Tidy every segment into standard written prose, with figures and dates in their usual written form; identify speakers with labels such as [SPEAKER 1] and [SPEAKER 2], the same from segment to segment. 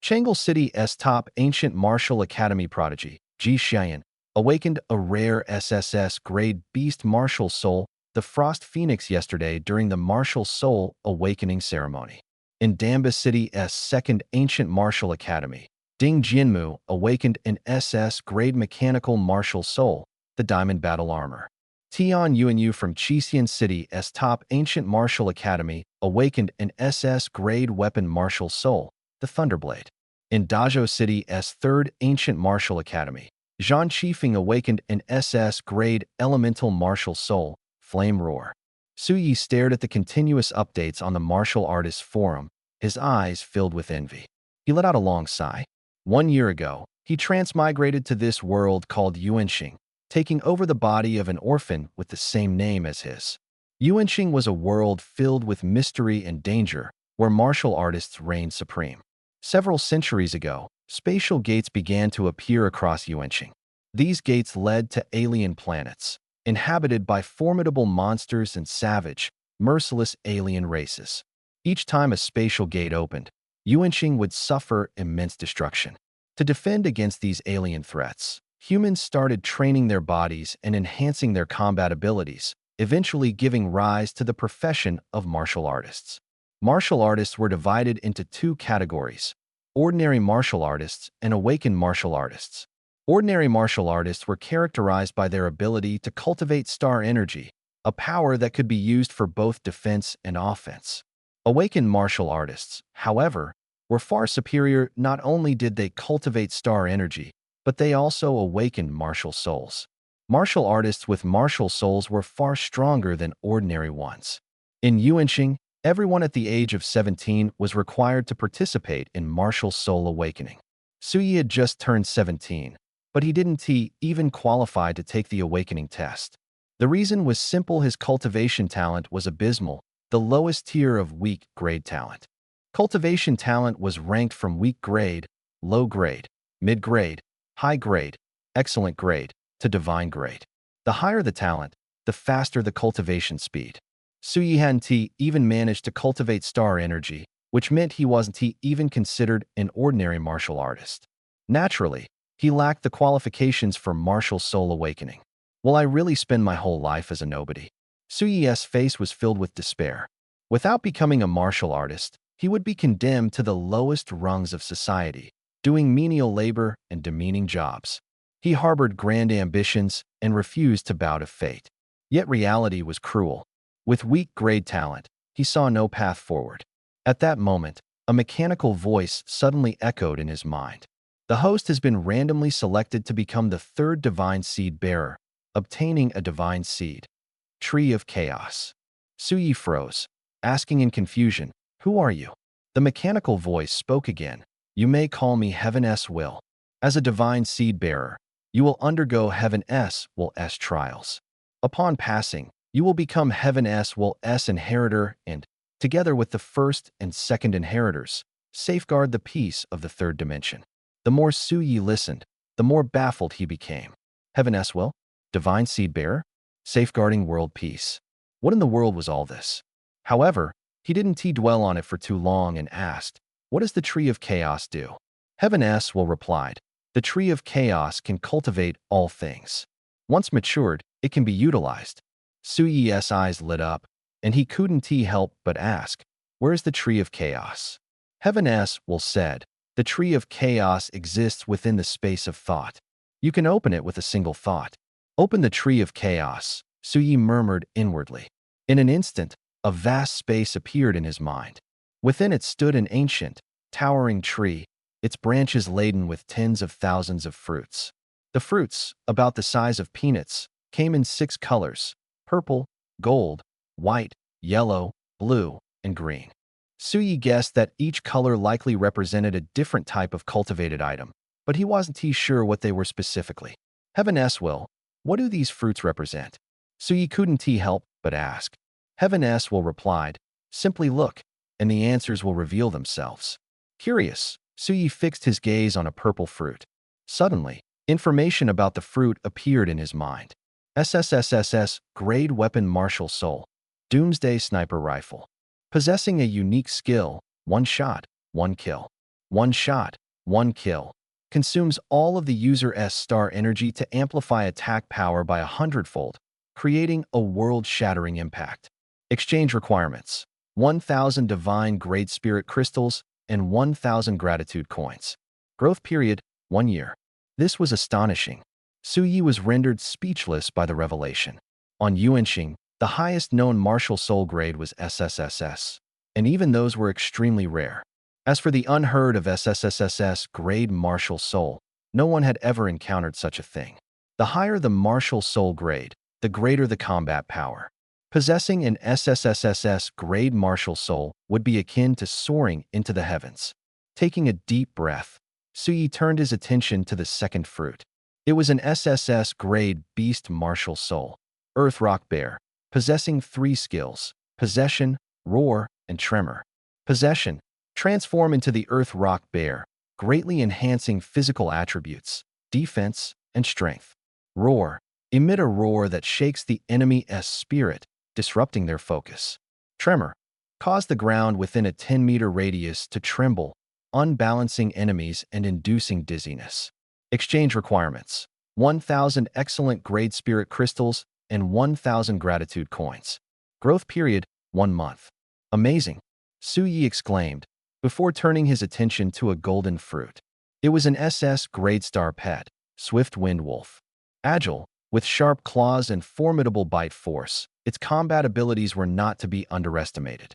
[SPEAKER 1] Changle City's top ancient martial academy prodigy, Ji Xian, awakened a rare SSS-grade beast martial soul, the Frost Phoenix, yesterday during the Martial Soul Awakening ceremony. In Damba City's second ancient martial academy, Ding Jianmu awakened an SS-grade mechanical martial soul, the Diamond Battle Armor. Tian Yuanyu from Qixian City's top ancient martial academy awakened an SS-grade weapon martial soul, the Thunderblade. In Dazhou City's third ancient martial academy, Zhan Qifeng awakened an SS-grade elemental martial soul, Flame Roar. Su Yi stared at the continuous updates on the martial artists forum, his eyes filled with envy. He let out a long sigh. 1 year ago, he transmigrated to this world called Yuanxing, taking over the body of an orphan with the same name as his. Yuanxing was a world filled with mystery and danger, where martial artists reigned supreme. Several centuries ago, spatial gates began to appear across Yuanxing. These gates led to alien planets, inhabited by formidable monsters and savage, merciless alien races. Each time a spatial gate opened, Yuanxing would suffer immense destruction. To defend against these alien threats, humans started training their bodies and enhancing their combat abilities, eventually giving rise to the profession of martial artists. Martial artists were divided into two categories: ordinary martial artists and awakened martial artists. Ordinary martial artists were characterized by their ability to cultivate star energy, a power that could be used for both defense and offense. Awakened martial artists, however, were far superior. Not only did they cultivate star energy, but they also awakened martial souls. Martial artists with martial souls were far stronger than ordinary ones. In Yuanxing, everyone at the age of 17 was required to participate in martial soul awakening. Su Yi had just turned 17, but he didn't even qualify to take the awakening test. The reason was simple: his cultivation talent was abysmal, the lowest tier of weak grade talent. Cultivation talent was ranked from weak grade, low grade, mid grade, high grade, excellent grade, to divine grade. The higher the talent, the faster the cultivation speed. Su Yi hadn't even managed to cultivate star energy, which meant he wasn't even considered an ordinary martial artist. Naturally, he lacked the qualifications for martial soul awakening. Will I really spend my whole life as a nobody? Su Yi's face was filled with despair. Without becoming a martial artist, he would be condemned to the lowest rungs of society, doing menial labor and demeaning jobs. He harbored grand ambitions and refused to bow to fate. Yet reality was cruel. With weak grade talent, he saw no path forward. At that moment, a mechanical voice suddenly echoed in his mind. The host has been randomly selected to become the third divine seed bearer, obtaining a divine seed. Tree of Chaos. Su Yi froze, asking in confusion, "Who are you?" The mechanical voice spoke again. "You may call me Heaven's Will. As a divine seed bearer, you will undergo Heaven's Will's trials. Upon passing, you will become Heaven's Will's inheritor and, together with the first and second inheritors, safeguard the peace of the third dimension." The more Su Yi listened, the more baffled he became. Heaven's Will? Divine seed bearer? Safeguarding world peace. What in the world was all this? However, he didn't dwell on it for too long and asked, "What does the Tree of Chaos do?" Heaven's Will replied, "The Tree of Chaos can cultivate all things. Once matured, it can be utilized." Su Yi's eyes lit up, and he couldn't help but ask, "Where is the Tree of Chaos?" Heaven's Will said, "The Tree of Chaos exists within the space of thought. You can open it with a single thought." "Open the Tree of Chaos," Su Yi murmured inwardly. In an instant, a vast space appeared in his mind. Within it stood an ancient, towering tree, its branches laden with tens of thousands of fruits. The fruits, about the size of peanuts, came in 6 colors: purple, gold, white, yellow, blue, and green. Su Yi guessed that each color likely represented a different type of cultivated item, but he wasn't sure what they were specifically. Heaven's Will, what do these fruits represent? Su Yi couldn't help but ask. Heaven's Will replied, "Simply look, and the answers will reveal themselves." Curious, Su Yi fixed his gaze on a purple fruit. Suddenly, information about the fruit appeared in his mind. SSSSS Grade Weapon Martial Soul, Doomsday Sniper Rifle. Possessing a unique skill, 1 shot, 1 kill. One shot, one kill. Consumes all of the user's star energy to amplify attack power by 100-fold, creating a world-shattering impact. Exchange requirements: 1,000 Divine Grade Spirit Crystals and 1,000 Gratitude Coins. Growth period: 1 year. This was astonishing. Su Yi was rendered speechless by the revelation. On Yuanxing, the highest known martial soul grade was SSSS, and even those were extremely rare. As for the unheard of SSSSS grade martial soul, no one had ever encountered such a thing. The higher the martial soul grade, the greater the combat power. Possessing an SSSSS grade martial soul would be akin to soaring into the heavens. Taking a deep breath, Su Yi turned his attention to the second fruit. It was an SSS grade beast martial soul, Earth Rock Bear, possessing 3 skills: Possession, Roar, and Tremor. Possession: transform into the Earth Rock Bear, greatly enhancing physical attributes, defense, and strength. Roar: emit a roar that shakes the enemy's spirit, disrupting their focus. Tremor: cause the ground within a 10-meter radius to tremble, unbalancing enemies and inducing dizziness. Exchange requirements: 1,000 excellent grade spirit crystals and 1,000 gratitude coins. Growth period: 1 month. Amazing! Su Yi exclaimed, before turning his attention to a golden fruit. It was an SS grade star pet, Swift Wind Wolf. Agile, with sharp claws and formidable bite force, its combat abilities were not to be underestimated.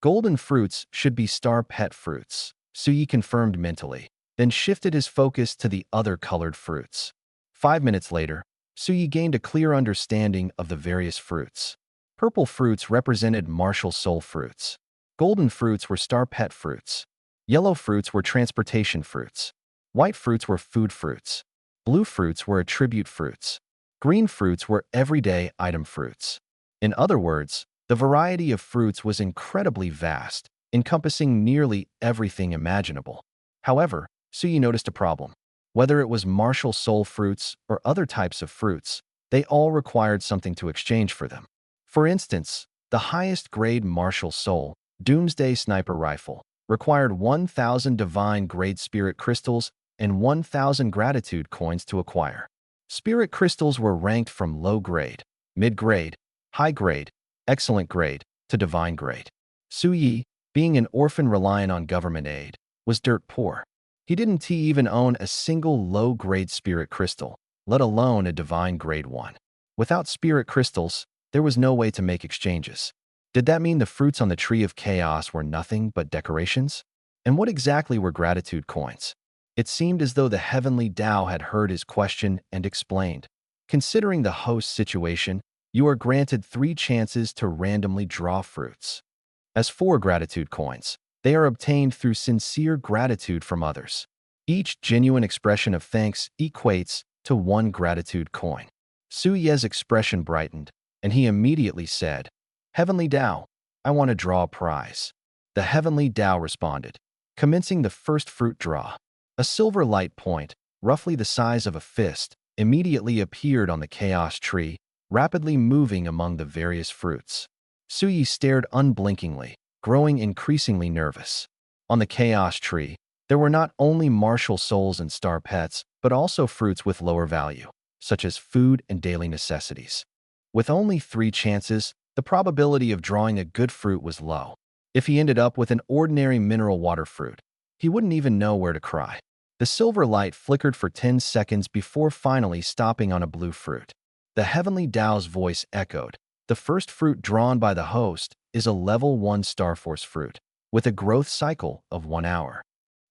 [SPEAKER 1] Golden fruits should be star pet fruits, Su Yi confirmed mentally, then shifted his focus to the other colored fruits. 5 minutes later, Su Yi gained a clear understanding of the various fruits. Purple fruits represented martial soul fruits. Golden fruits were star pet fruits. Yellow fruits were transportation fruits. White fruits were food fruits. Blue fruits were attribute fruits. Green fruits were everyday item fruits. In other words, the variety of fruits was incredibly vast, encompassing nearly everything imaginable. However, Su Yi noticed a problem. Whether it was martial soul fruits or other types of fruits, they all required something to exchange for them. For instance, the highest grade martial soul, Doomsday Sniper Rifle, required 1,000 Divine Grade Spirit Crystals and 1,000 Gratitude Coins to acquire. Spirit Crystals were ranked from low grade, mid-grade, high grade, excellent grade, to divine grade. Su Yi, being an orphan relying on government aid, was dirt poor. He didn't even own a single low-grade spirit crystal, let alone a divine grade one. Without spirit crystals, there was no way to make exchanges. Did that mean the fruits on the Tree of Chaos were nothing but decorations? And what exactly were gratitude coins? It seemed as though the heavenly Tao had heard his question and explained. Considering the host's situation, you are granted 3 chances to randomly draw fruits. As for gratitude coins, they are obtained through sincere gratitude from others. Each genuine expression of thanks equates to 1 gratitude coin. Su Ye's expression brightened, and he immediately said, "Heavenly Tao, I want to draw a prize." The Heavenly Tao responded, commencing the first fruit draw. A silver light point, roughly the size of a fist, immediately appeared on the chaos tree, rapidly moving among the various fruits. Su Yi stared unblinkingly, growing increasingly nervous. On the chaos tree, there were not only martial souls and star pets, but also fruits with lower value, such as food and daily necessities. With only 3 chances, the probability of drawing a good fruit was low. If he ended up with an ordinary mineral water fruit, he wouldn't even know where to cry. The silver light flickered for 10 seconds before finally stopping on a blue fruit. The Heavenly Tao's voice echoed. The first fruit drawn by the host is a level 1 Starforce fruit, with a growth cycle of 1 hour.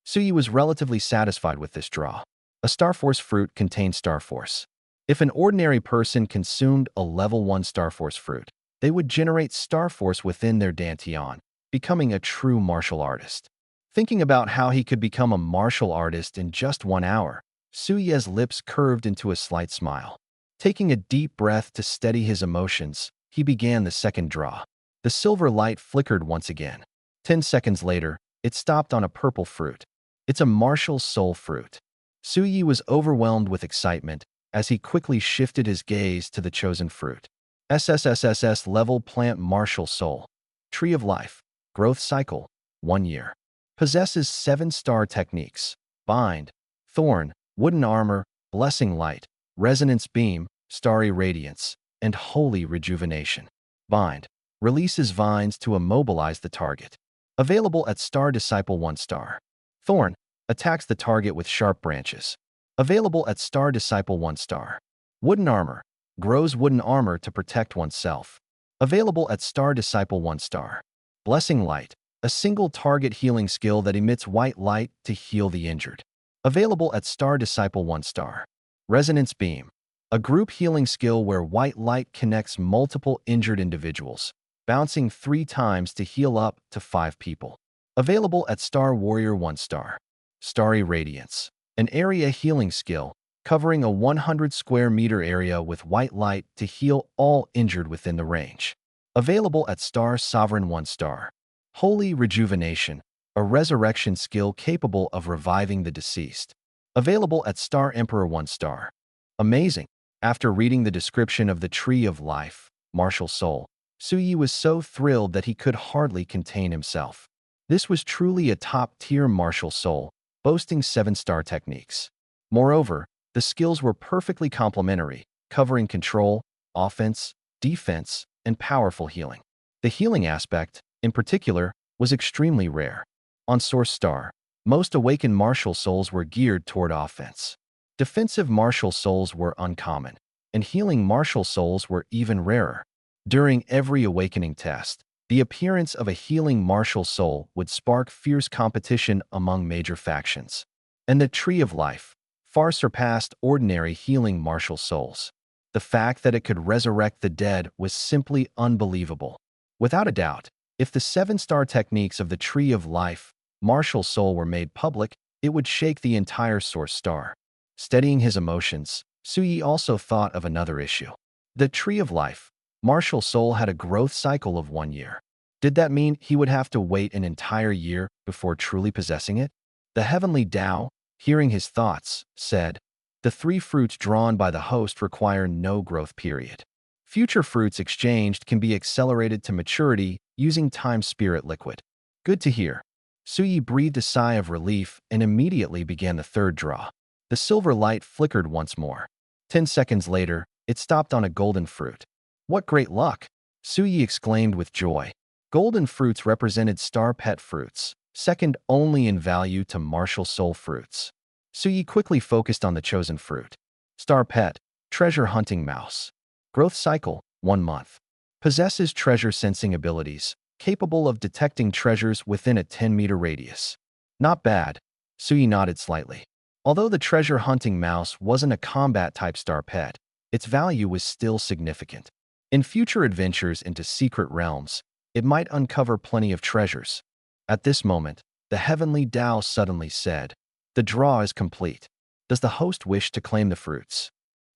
[SPEAKER 1] Su Yi was relatively satisfied with this draw. A Starforce fruit contained Starforce. If an ordinary person consumed a level 1 Starforce fruit, they would generate Starforce within their Dantian, becoming a true martial artist. Thinking about how he could become a martial artist in just 1 hour, Su Ye's lips curved into a slight smile. Taking a deep breath to steady his emotions, he began the second draw. The silver light flickered once again. 10 seconds later, it stopped on a purple fruit. It's a martial soul fruit. Su Yi was overwhelmed with excitement as he quickly shifted his gaze to the chosen fruit. SSSSS-Level Plant Martial Soul. Tree of Life. Growth Cycle. 1 year. Possesses 7-star techniques: Bind, Thorn, Wooden Armor, Blessing Light, Resonance Beam, Starry Radiance, and Holy Rejuvenation. Bind. Releases vines to immobilize the target. Available at Star Disciple 1 star. Thorn. Attacks the target with sharp branches. Available at Star Disciple 1 star. Wooden Armor. Grows wooden armor to protect oneself. Available at Star Disciple 1 star. Blessing Light. A single target healing skill that emits white light to heal the injured. Available at Star Disciple 1 star. Resonance Beam. A group healing skill where white light connects multiple injured individuals, bouncing 3 times to heal up to 5 people. Available at Star Warrior 1 star. Starry Radiance. An area healing skill, covering a 100 square meter area with white light to heal all injured within the range. Available at Star Sovereign 1 star. Holy Rejuvenation. A resurrection skill capable of reviving the deceased. Available at Star Emperor 1 star. Amazing. After reading the description of the Tree of Life, Martial Soul, Suyi was so thrilled that he could hardly contain himself. This was truly a top-tier martial soul, boasting 7-star techniques. Moreover, the skills were perfectly complementary, covering control, offense, defense, and powerful healing. The healing aspect, in particular, was extremely rare. On Source Star, most awakened martial souls were geared toward offense. Defensive martial souls were uncommon, and healing martial souls were even rarer. During every awakening test, the appearance of a healing martial soul would spark fierce competition among major factions. And the Tree of Life far surpassed ordinary healing martial souls. The fact that it could resurrect the dead was simply unbelievable. Without a doubt, if the 7-star techniques of the Tree of Life martial soul were made public, it would shake the entire Source Star. Steadying his emotions, Suyi also thought of another issue. The Tree of Life martial soul had a growth cycle of 1 year. Did that mean he would have to wait an entire year before truly possessing it? The heavenly Tao, hearing his thoughts, said, "The 3 fruits drawn by the host require no growth period. Future fruits exchanged can be accelerated to maturity using Time Spirit Liquid." Good to hear. Suyi breathed a sigh of relief and immediately began the 3rd draw. The silver light flickered once more. 10 seconds later, it stopped on a golden fruit. What great luck! Suyi exclaimed with joy. Golden fruits represented star pet fruits, second only in value to martial soul fruits. Suyi quickly focused on the chosen fruit. Star pet, treasure hunting mouse. Growth cycle, 1 month. Possesses treasure sensing abilities, capable of detecting treasures within a 10-meter radius. Not bad. Suyi nodded slightly. Although the treasure hunting mouse wasn't a combat-type star pet, its value was still significant. In future adventures into secret realms, it might uncover plenty of treasures. At this moment, the heavenly Tao suddenly said, "The draw is complete. Does the host wish to claim the fruits?"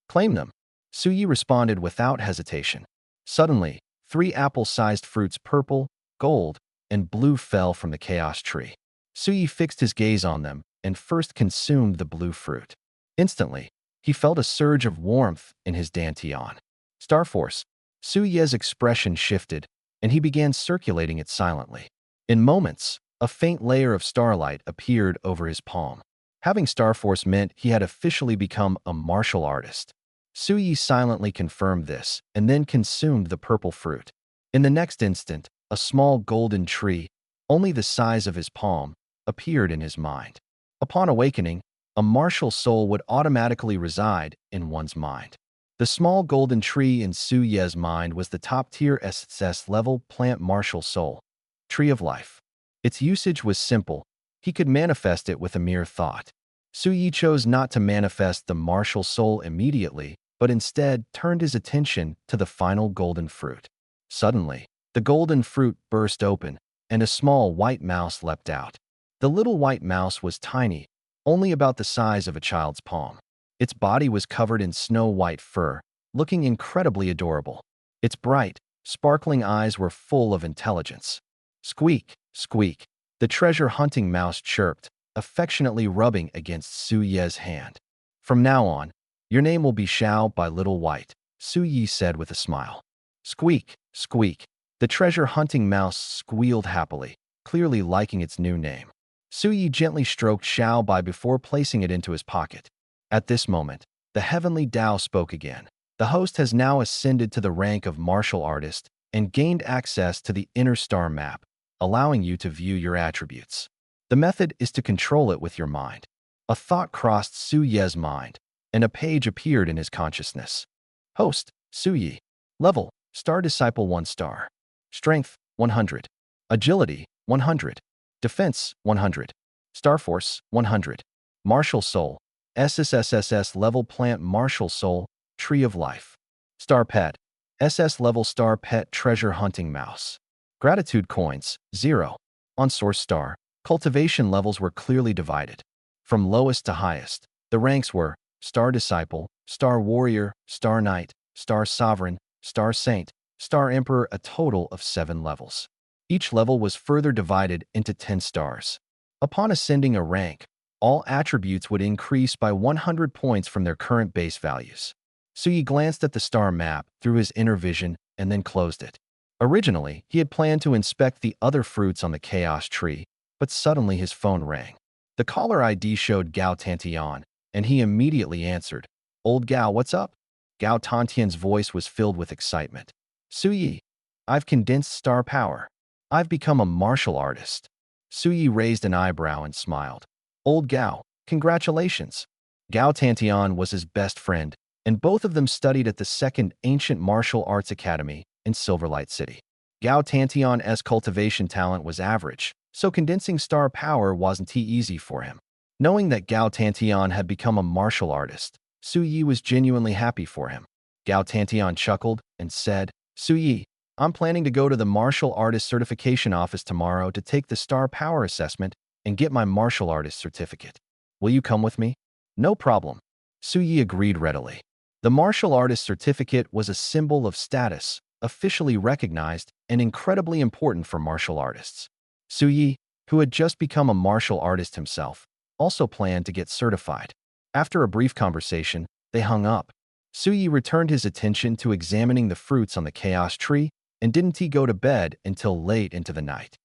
[SPEAKER 1] "Claim them," Suyi responded without hesitation. Suddenly, 3 apple-sized fruits, purple, gold, and blue, fell from the chaos tree. Suyi fixed his gaze on them and first consumed the blue fruit. Instantly, he felt a surge of warmth in his dantian. Star Force. Suyi's expression shifted, and he began circulating it silently. In moments, a faint layer of starlight appeared over his palm. Having Star Force meant he had officially become a martial artist. Suyi silently confirmed this and then consumed the purple fruit. In the next instant, a small golden tree, only the size of his palm, appeared in his mind. Upon awakening, a martial soul would automatically reside in one's mind. The small golden tree in Suyi's mind was the top-tier SSSS-Level plant martial soul, Tree of Life. Its usage was simple. He could manifest it with a mere thought. Suyi chose not to manifest the martial soul immediately, but instead turned his attention to the final golden fruit. Suddenly, the golden fruit burst open, and a small white mouse leapt out. The little white mouse was tiny, only about the size of a child's palm. Its body was covered in snow-white fur, looking incredibly adorable. Its bright, sparkling eyes were full of intelligence. Squeak, squeak, the treasure-hunting mouse chirped, affectionately rubbing against Suyi's hand. "From now on, your name will be Xiao by Little White," Suyi said with a smile. Squeak, squeak, the treasure-hunting mouse squealed happily, clearly liking its new name. Su Yi gently stroked Xiao Bai before placing it into his pocket. At this moment, the heavenly Tao spoke again. The host has now ascended to the rank of martial artist and gained access to the inner star map, allowing you to view your attributes. The method is to control it with your mind. A thought crossed Su Ye's mind, and a page appeared in his consciousness. Host, Su Yi. Level, Star Disciple 1 star. Strength, 100. Agility, 100. Defense, 100. Star Force, 100. Martial Soul, SSSSS-Level Plant Martial Soul, Tree of Life. Star Pet, SS-Level Star Pet Treasure Hunting Mouse. Gratitude Coins, 0. On Source Star, cultivation levels were clearly divided. From lowest to highest, the ranks were Star Disciple, Star Warrior, Star Knight, Star Sovereign, Star Saint, Star Emperor, a total of 7 levels. Each level was further divided into 10 stars. Upon ascending a rank, all attributes would increase by 100 points from their current base values. Su Yi glanced at the star map through his inner vision and then closed it. Originally, he had planned to inspect the other fruits on the chaos tree, but suddenly his phone rang. The caller ID showed Gao Tantian, and he immediately answered. Old Gao, what's up? Gao Tantian's voice was filled with excitement. Su Yi, I've condensed star power. I've become a martial artist. Su Yi raised an eyebrow and smiled. Old Gao, congratulations. Gao Tantian was his best friend, and both of them studied at the second Ancient Martial Arts Academy in Silverlight City. Gao Tantian's cultivation talent was average, so condensing star power wasn't too easy for him. Knowing that Gao Tantian had become a martial artist, Su Yi was genuinely happy for him. Gao Tantian chuckled and said, Su Yi, I'm planning to go to the martial artist certification office tomorrow to take the star power assessment and get my martial artist certificate. Will you come with me? No problem. Su Yi agreed readily. The martial artist certificate was a symbol of status, officially recognized and incredibly important for martial artists. Su Yi, who had just become a martial artist himself, also planned to get certified. After a brief conversation, they hung up. Su Yi returned his attention to examining the fruits on the chaos tree and didn't he go to bed until late into the night.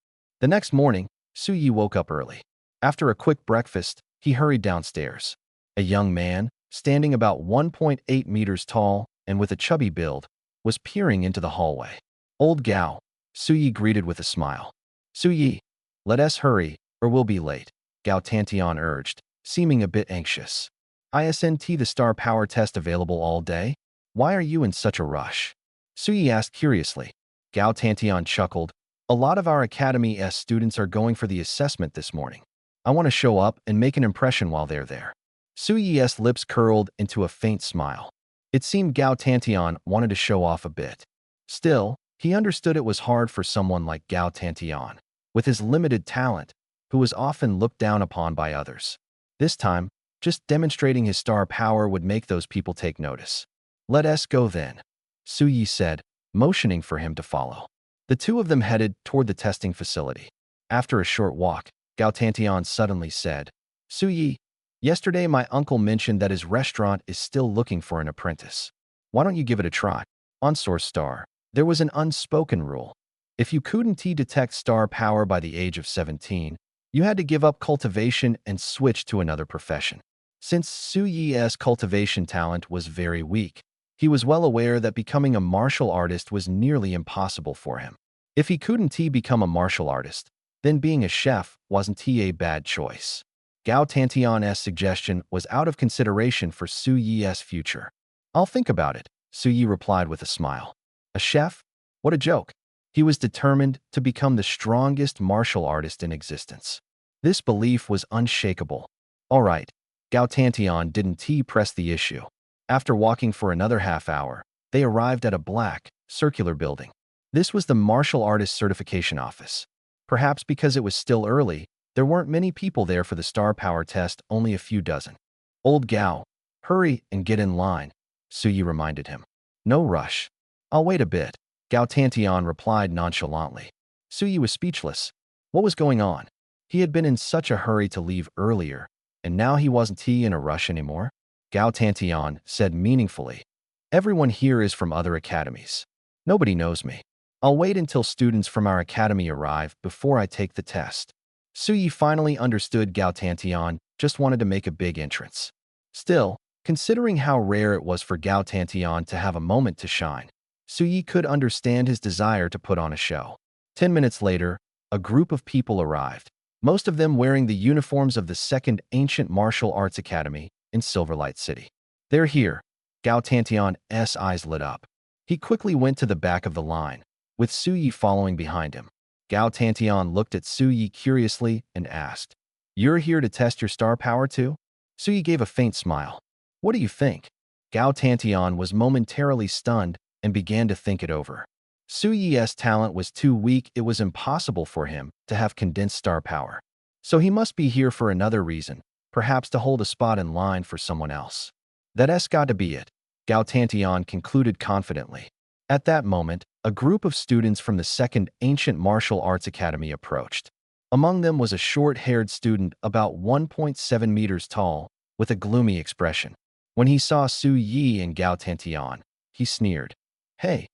[SPEAKER 1] The next morning, Su Yi woke up early. After a quick breakfast, he hurried downstairs. A young man, standing about 1.8 meters tall and with a chubby build, was peering into the hallway. Old Gao, Su Yi greeted with a smile. Su Yi, let us hurry, or we'll be late, Gao Tantian urged, seeming a bit anxious. Isn't the star power test available all day? Why are you in such a rush? Su Yi asked curiously. Gao Tantian chuckled. A lot of our Academy's students are going for the assessment this morning. I want to show up and make an impression while they're there. Su Yi's lips curled into a faint smile. It seemed Gao Tantian wanted to show off a bit. Still, he understood it was hard for someone like Gao Tantian, with his limited talent, who was often looked down upon by others. This time, just demonstrating his star power would make those people take notice. Let us go then, Su Yi said, motioning for him to follow. The two of them headed toward the testing facility. After a short walk, Gao Tantian suddenly said, Su Yi, yesterday my uncle mentioned that his restaurant is still looking for an apprentice. Why don't you give it a try? On Source Star, there was an unspoken rule. If you couldn't detect star power by the age of 17, you had to give up cultivation and switch to another profession. Since Su Yi's cultivation talent was very weak, he was well aware that becoming a martial artist was nearly impossible for him. If he couldn't become a martial artist, then being a chef wasn't a bad choice. Gao Tantian's suggestion was out of consideration for Su Yi's future. I'll think about it, Su Yi replied with a smile. A chef? What a joke. He was determined to become the strongest martial artist in existence. This belief was unshakable. All right, Gao Tantian didn't press the issue. After walking for another half hour, they arrived at a black, circular building. This was the martial artist certification office. Perhaps because it was still early, there weren't many people there for the star power test, only a few dozen. Old Gao, hurry and get in line, Su Yi reminded him. No rush. I'll wait a bit, Gao Tantian replied nonchalantly. Su Yi was speechless. What was going on? He had been in such a hurry to leave earlier, and now he wasn't in a rush anymore. Gao Tantian said meaningfully, everyone here is from other academies. Nobody knows me. I'll wait until students from our academy arrive before I take the test. Suyi finally understood Gao Tantian just wanted to make a big entrance. Still, considering how rare it was for Gao Tantian to have a moment to shine, Suyi could understand his desire to put on a show. 10 minutes later, a group of people arrived, most of them wearing the uniforms of the Second Ancient Martial Arts Academy in Silverlight City. They're here. Gao Tantian's eyes lit up. He quickly went to the back of the line, with Suyi following behind him. Gao Tantian looked at Suyi curiously and asked, "You're here to test your star power too?" Suyi gave a faint smile. "What do you think?" Gao Tantian was momentarily stunned and began to think it over. Suyi's talent was too weak, it was impossible for him to have condensed star power. So he must be here for another reason, perhaps to hold a spot in line for someone else. That's got to be it, Gao Tantian concluded confidently. At that moment, a group of students from the Second Ancient Martial Arts Academy approached. Among them was a short-haired student about 1.7 meters tall, with a gloomy expression. When he saw Su Yi and Gao Tantian, he sneered. "Hey,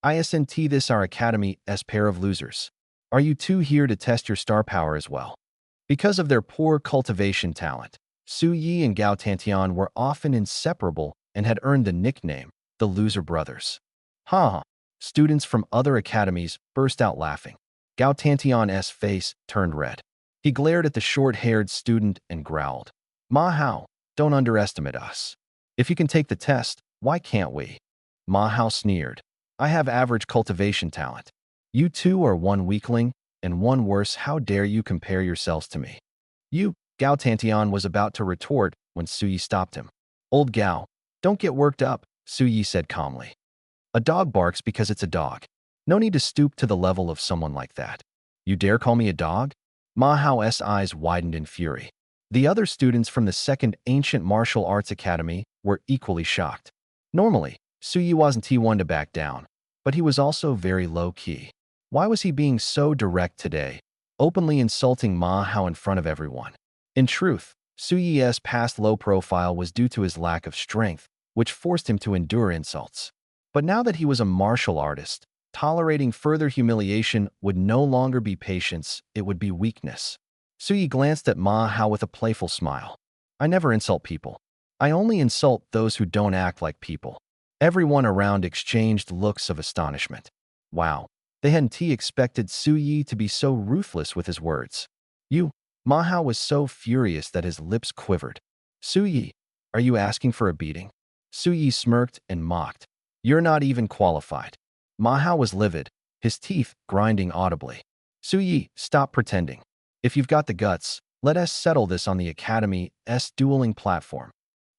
[SPEAKER 1] isn't this our academy's pair of losers? Are you two here to test your star power as well?" Because of their poor cultivation talent, Su Yi and Gao Tantian were often inseparable and had earned the nickname, the Loser Brothers. Ha! Students from other academies burst out laughing. Gao Tantian's face turned red. He glared at the short-haired student and growled, "Ma Hao, don't underestimate us. If you can take the test, why can't we?" Ma Hao sneered. "I have average cultivation talent. You two are one weakling, and one worse. How dare you compare yourselves to me?" Gao Tantian was about to retort when Suyi stopped him. "Old Gao, don't get worked up," Suyi said calmly. "A dog barks because it's a dog. No need to stoop to the level of someone like that. You dare call me a dog?" Ma Hao's eyes widened in fury. The other students from the Second Ancient Martial Arts Academy were equally shocked. Normally, Suyi wasn't one to back down, but he was also very low-key. Why was he being so direct today, openly insulting Ma Hao in front of everyone? In truth, Suyi's past low profile was due to his lack of strength, which forced him to endure insults. But now that he was a martial artist, tolerating further humiliation would no longer be patience, it would be weakness. Suyi glanced at Ma Hao with a playful smile. "I never insult people. I only insult those who don't act like people." Everyone around exchanged looks of astonishment. Wow, they hadn't expected Suyi to be so ruthless with his words. Ma Hao was so furious that his lips quivered. "Suyi, are you asking for a beating?" Suyi smirked and mocked. "You're not even qualified." Ma Hao was livid, his teeth grinding audibly. "Suyi, stop pretending. If you've got the guts, let us settle this on the Academy's dueling platform."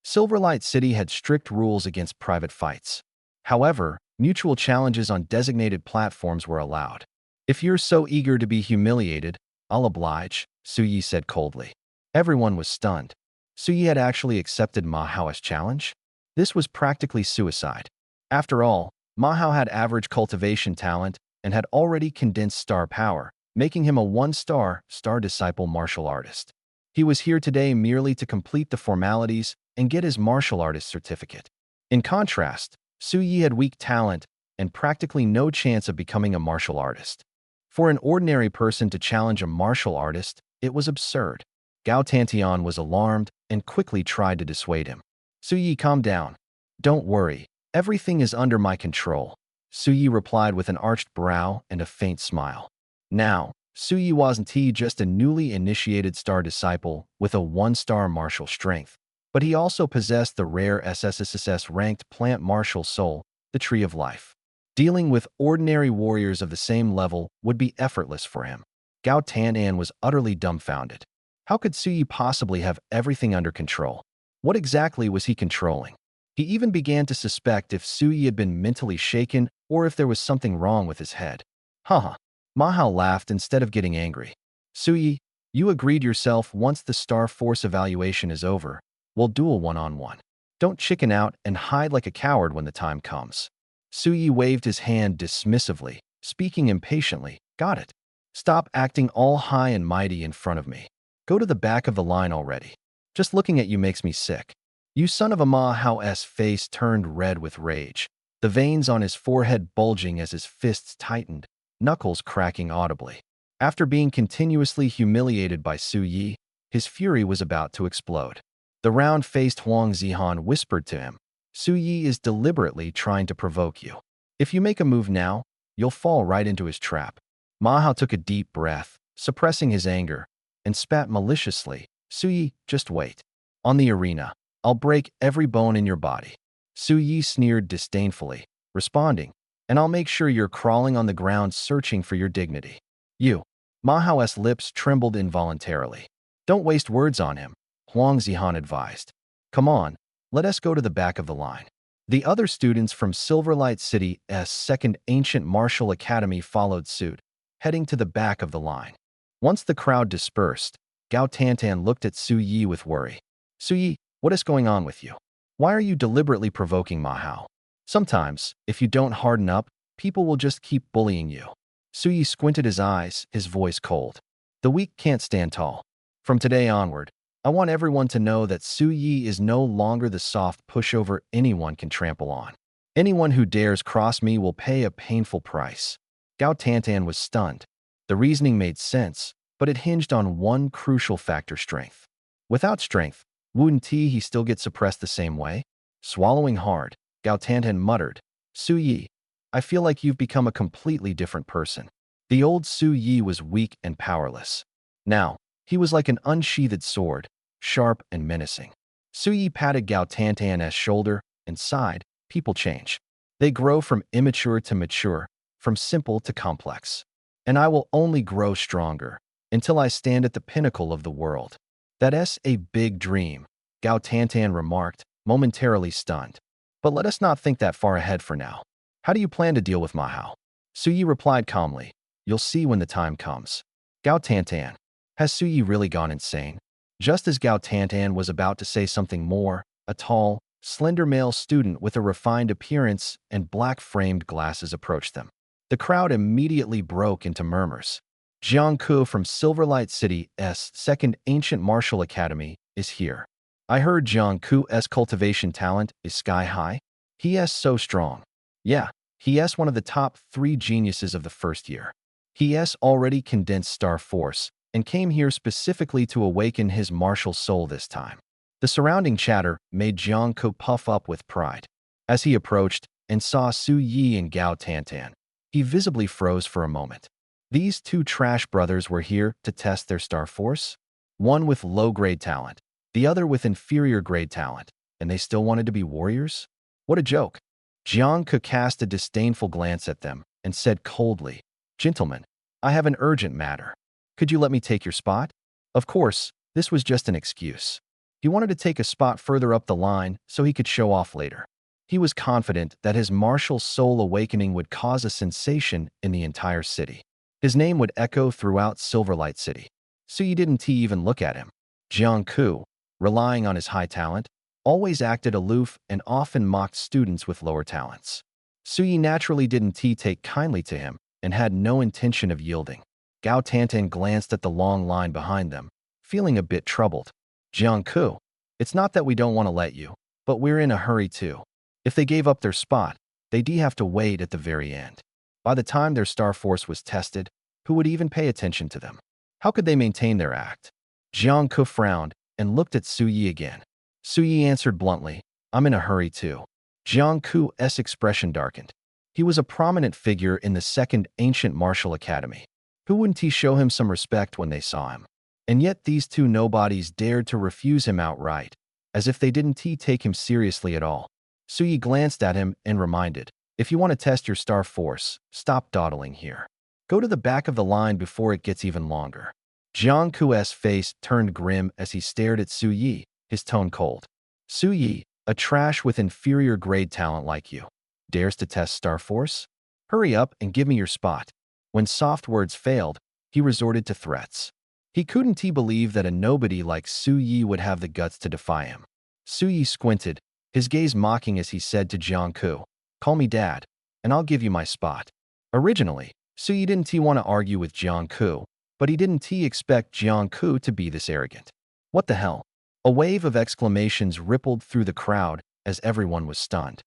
[SPEAKER 1] Silverlight City had strict rules against private fights. However, mutual challenges on designated platforms were allowed. "If you're so eager to be humiliated, I'll oblige," Suyi said coldly. Everyone was stunned. Suyi had actually accepted Ma Hao's challenge? This was practically suicide. After all, Ma Hao had average cultivation talent and had already condensed star power, making him a one-star disciple martial artist. He was here today merely to complete the formalities and get his martial artist certificate. In contrast, Suyi had weak talent and practically no chance of becoming a martial artist. For an ordinary person to challenge a martial artist, it was absurd. Gao Tantian was alarmed and quickly tried to dissuade him. "Suyi, calm down. Don't worry, everything is under my control," Suyi replied with an arched brow and a faint smile. Now, Suyi wasn't just a newly initiated star disciple with a one-star martial strength, but he also possessed the rare SSSSS-ranked plant martial soul, the Tree of Life. Dealing with ordinary warriors of the same level would be effortless for him. Gao Tantian was utterly dumbfounded. How could Suyi possibly have everything under control? What exactly was he controlling? He even began to suspect if Suyi had been mentally shaken or if there was something wrong with his head. Haha. Ma Hao laughed instead of getting angry. "Suyi, you agreed yourself once the Star Force evaluation is over, we'll duel one-on-one. Don't chicken out and hide like a coward when the time comes." Suyi waved his hand dismissively, speaking impatiently. "Got it. Stop acting all high and mighty in front of me. Go to the back of the line already. Just looking at you makes me sick." You son of a Ma Hao's face turned red with rage, the veins on his forehead bulging as his fists tightened, knuckles cracking audibly. After being continuously humiliated by Su Yi, his fury was about to explode. The round-faced Huang Zihan whispered to him, Su Yi is deliberately trying to provoke you. If you make a move now, you'll fall right into his trap. Ma Hao took a deep breath, suppressing his anger, and spat maliciously, Su Yi, just wait. On the arena, I'll break every bone in your body. Su Yi sneered disdainfully, responding, and I'll make sure you're crawling on the ground searching for your dignity. You. Ma Hao's lips trembled involuntarily. Don't waste words on him, Huang Zihan advised. Come on, let us go to the back of the line. The other students from Silverlight City's second ancient martial academy followed suit, heading to the back of the line. Once the crowd dispersed, Gao Tantan looked at Su Yi with worry. Su Yi, what is going on with you? Why are you deliberately provoking Ma Hao? Sometimes, if you don't harden up, people will just keep bullying you. Su Yi squinted his eyes, his voice cold. The weak can't stand tall. From today onward, I want everyone to know that Su Yi is no longer the soft pushover anyone can trample on. Anyone who dares cross me will pay a painful price. Gao Tantan was stunned. The reasoning made sense, but it hinged on one crucial factor: strength. Without strength, wouldn't he still get suppressed the same way? Swallowing hard, Gao Tantan muttered, Su Yi, I feel like you've become a completely different person. The old Su Yi was weak and powerless. Now, he was like an unsheathed sword, sharp and menacing. Su Yi patted Gao Tantan's shoulder and sighed, people change. They grow from immature to mature, from simple to complex. And I will only grow stronger, until I stand at the pinnacle of the world. That's a big dream, Gao Tantan remarked, momentarily stunned. But let us not think that far ahead for now. How do you plan to deal with Ma Hao? Su Yi replied calmly, you'll see when the time comes. Gao Tantan, has Su Yi really gone insane? Just as Gao Tantan was about to say something more, a tall, slender male student with a refined appearance and black-framed glasses approached them. The crowd immediately broke into murmurs. Jiang Ku from Silverlight City's second ancient martial academy is here. I heard Jiang Ku's cultivation talent is sky high. He's so strong. Yeah, he's one of the top 3 geniuses of the first year. He's already condensed Star Force and came here specifically to awaken his martial soul this time. The surrounding chatter made Jiang Ku puff up with pride. As he approached and saw Su Yi and Gao Tantan, he visibly froze for a moment. These 2 trash brothers were here to test their Star Force? One with low-grade talent, the other with inferior-grade talent, and they still wanted to be warriors? What a joke. Jiang Ke cast a disdainful glance at them and said coldly, Gentlemen, I have an urgent matter. Could you let me take your spot? Of course, this was just an excuse. He wanted to take a spot further up the line so he could show off later. He was confident that his martial soul awakening would cause a sensation in the entire city. His name would echo throughout Silverlight City. Su Yi didn't even look at him. Jiang Ku, relying on his high talent, always acted aloof and often mocked students with lower talents. Su Yi naturally didn't take kindly to him and had no intention of yielding. Gao Tantan glanced at the long line behind them, feeling a bit troubled. Jiang Ku, it's not that we don't want to let you, but we're in a hurry too. If they gave up their spot, they'd have to wait at the very end. By the time their Star Force was tested, who would even pay attention to them? How could they maintain their act? Jiang Ku frowned and looked at Su Yi again. Su Yi answered bluntly, I'm in a hurry too. Jiang Ku's expression darkened. He was a prominent figure in the second ancient martial academy. Who wouldn't show him some respect when they saw him? And yet these 2 nobodies dared to refuse him outright, as if they didn't take him seriously at all. Su Yi glanced at him and reminded, if you want to test your Star Force, stop dawdling here. Go to the back of the line before it gets even longer. Jiang Ku's face turned grim as he stared at Su Yi, his tone cold. Su Yi, a trash with inferior grade talent like you, dares to test Star Force? Hurry up and give me your spot. When soft words failed, he resorted to threats. He couldn't believe that a nobody like Su Yi would have the guts to defy him. Su Yi squinted, his gaze mocking as he said to Jiang Ku, call me dad, and I'll give you my spot. Originally, Su Yi didn't want to argue with Jiang Ku, but he didn't expect Jiang Ku to be this arrogant. What the hell? A wave of exclamations rippled through the crowd as everyone was stunned.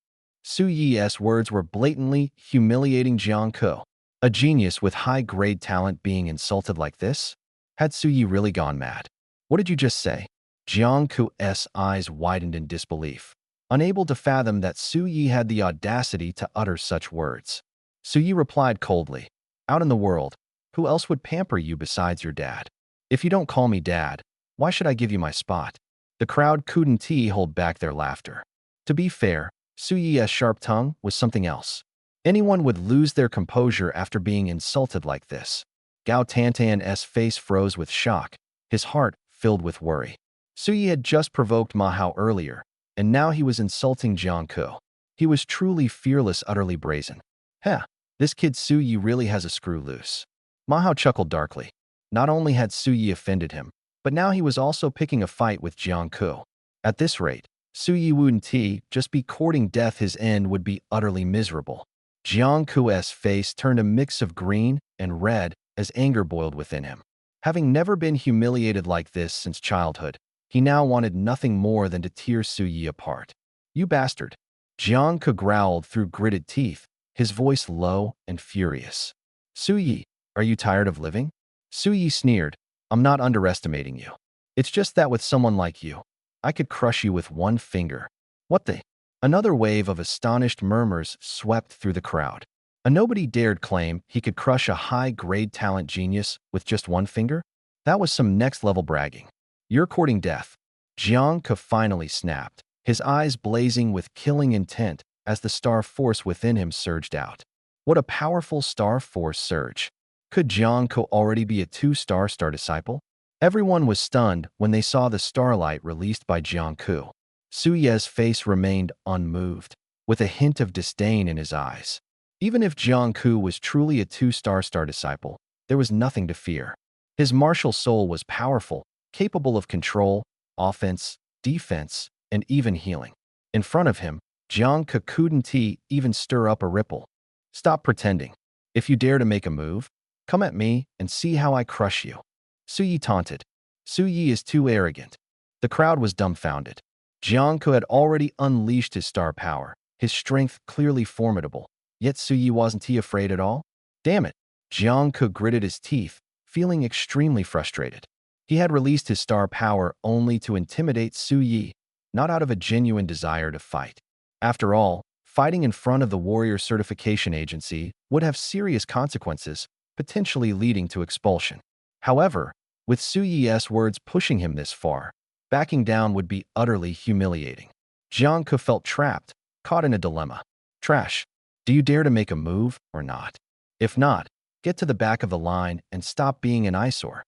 [SPEAKER 1] Su Yi's words were blatantly humiliating Jiang Ku. A genius with high-grade talent being insulted like this? Had Suyi really gone mad? What did you just say? Jiangku's eyes widened in disbelief, unable to fathom that Suyi had the audacity to utter such words. Suyi replied coldly, "Out in the world, who else would pamper you besides your dad? If you don't call me dad, why should I give you my spot?" The crowd couldn't hold back their laughter. To be fair, Suyi's sharp tongue was something else. Anyone would lose their composure after being insulted like this. Gao Tantan's face froze with shock, his heart filled with worry. Suyi had just provoked Ma Hao earlier, and now he was insulting Jiangku. He was truly fearless, utterly brazen. Heh, this kid Suyi really has a screw loose. Ma Hao chuckled darkly. Not only had Suyi offended him, but now he was also picking a fight with Jiangku. At this rate, Suyi wouldn't just be courting death. His end would be utterly miserable. Jiangku's face turned a mix of green and red as anger boiled within him. Having never been humiliated like this since childhood, he now wanted nothing more than to tear Suyi apart. "You bastard!" Jiangku growled through gritted teeth, his voice low and furious. "Suyi, are you tired of living?" Suyi sneered, "I'm not underestimating you. It's just that with someone like you, I could crush you with one finger." "What the?" Another wave of astonished murmurs swept through the crowd. And nobody dared claim he could crush a high-grade talent genius with just one finger? That was some next-level bragging. "You're courting death." Jiangke finally snapped, his eyes blazing with killing intent as the star force within him surged out. What a powerful star force surge. Could Jiangke already be a two-star disciple? Everyone was stunned when they saw the starlight released by Jiangku. Suyi's face remained unmoved, with a hint of disdain in his eyes. Even if Jiangku was truly a two-star disciple, there was nothing to fear. His martial soul was powerful, capable of control, offense, defense, and even healing. In front of him, Jiangku couldn't even stir up a ripple. "Stop pretending. If you dare to make a move, come at me and see how I crush you." Suyi taunted. "Suyi is too arrogant." The crowd was dumbfounded. Jiangku had already unleashed his star power, his strength clearly formidable. Yet Suyi wasn't afraid at all? Damn it! Jiangku gritted his teeth, feeling extremely frustrated. He had released his star power only to intimidate Suyi, not out of a genuine desire to fight. After all, fighting in front of the Warrior Certification Agency would have serious consequences, potentially leading to expulsion. However, with Suyi's words pushing him this far, backing down would be utterly humiliating. Jiangku felt trapped, caught in a dilemma. "Trash. Do you dare to make a move or not? If not, get to the back of the line and stop being an eyesore."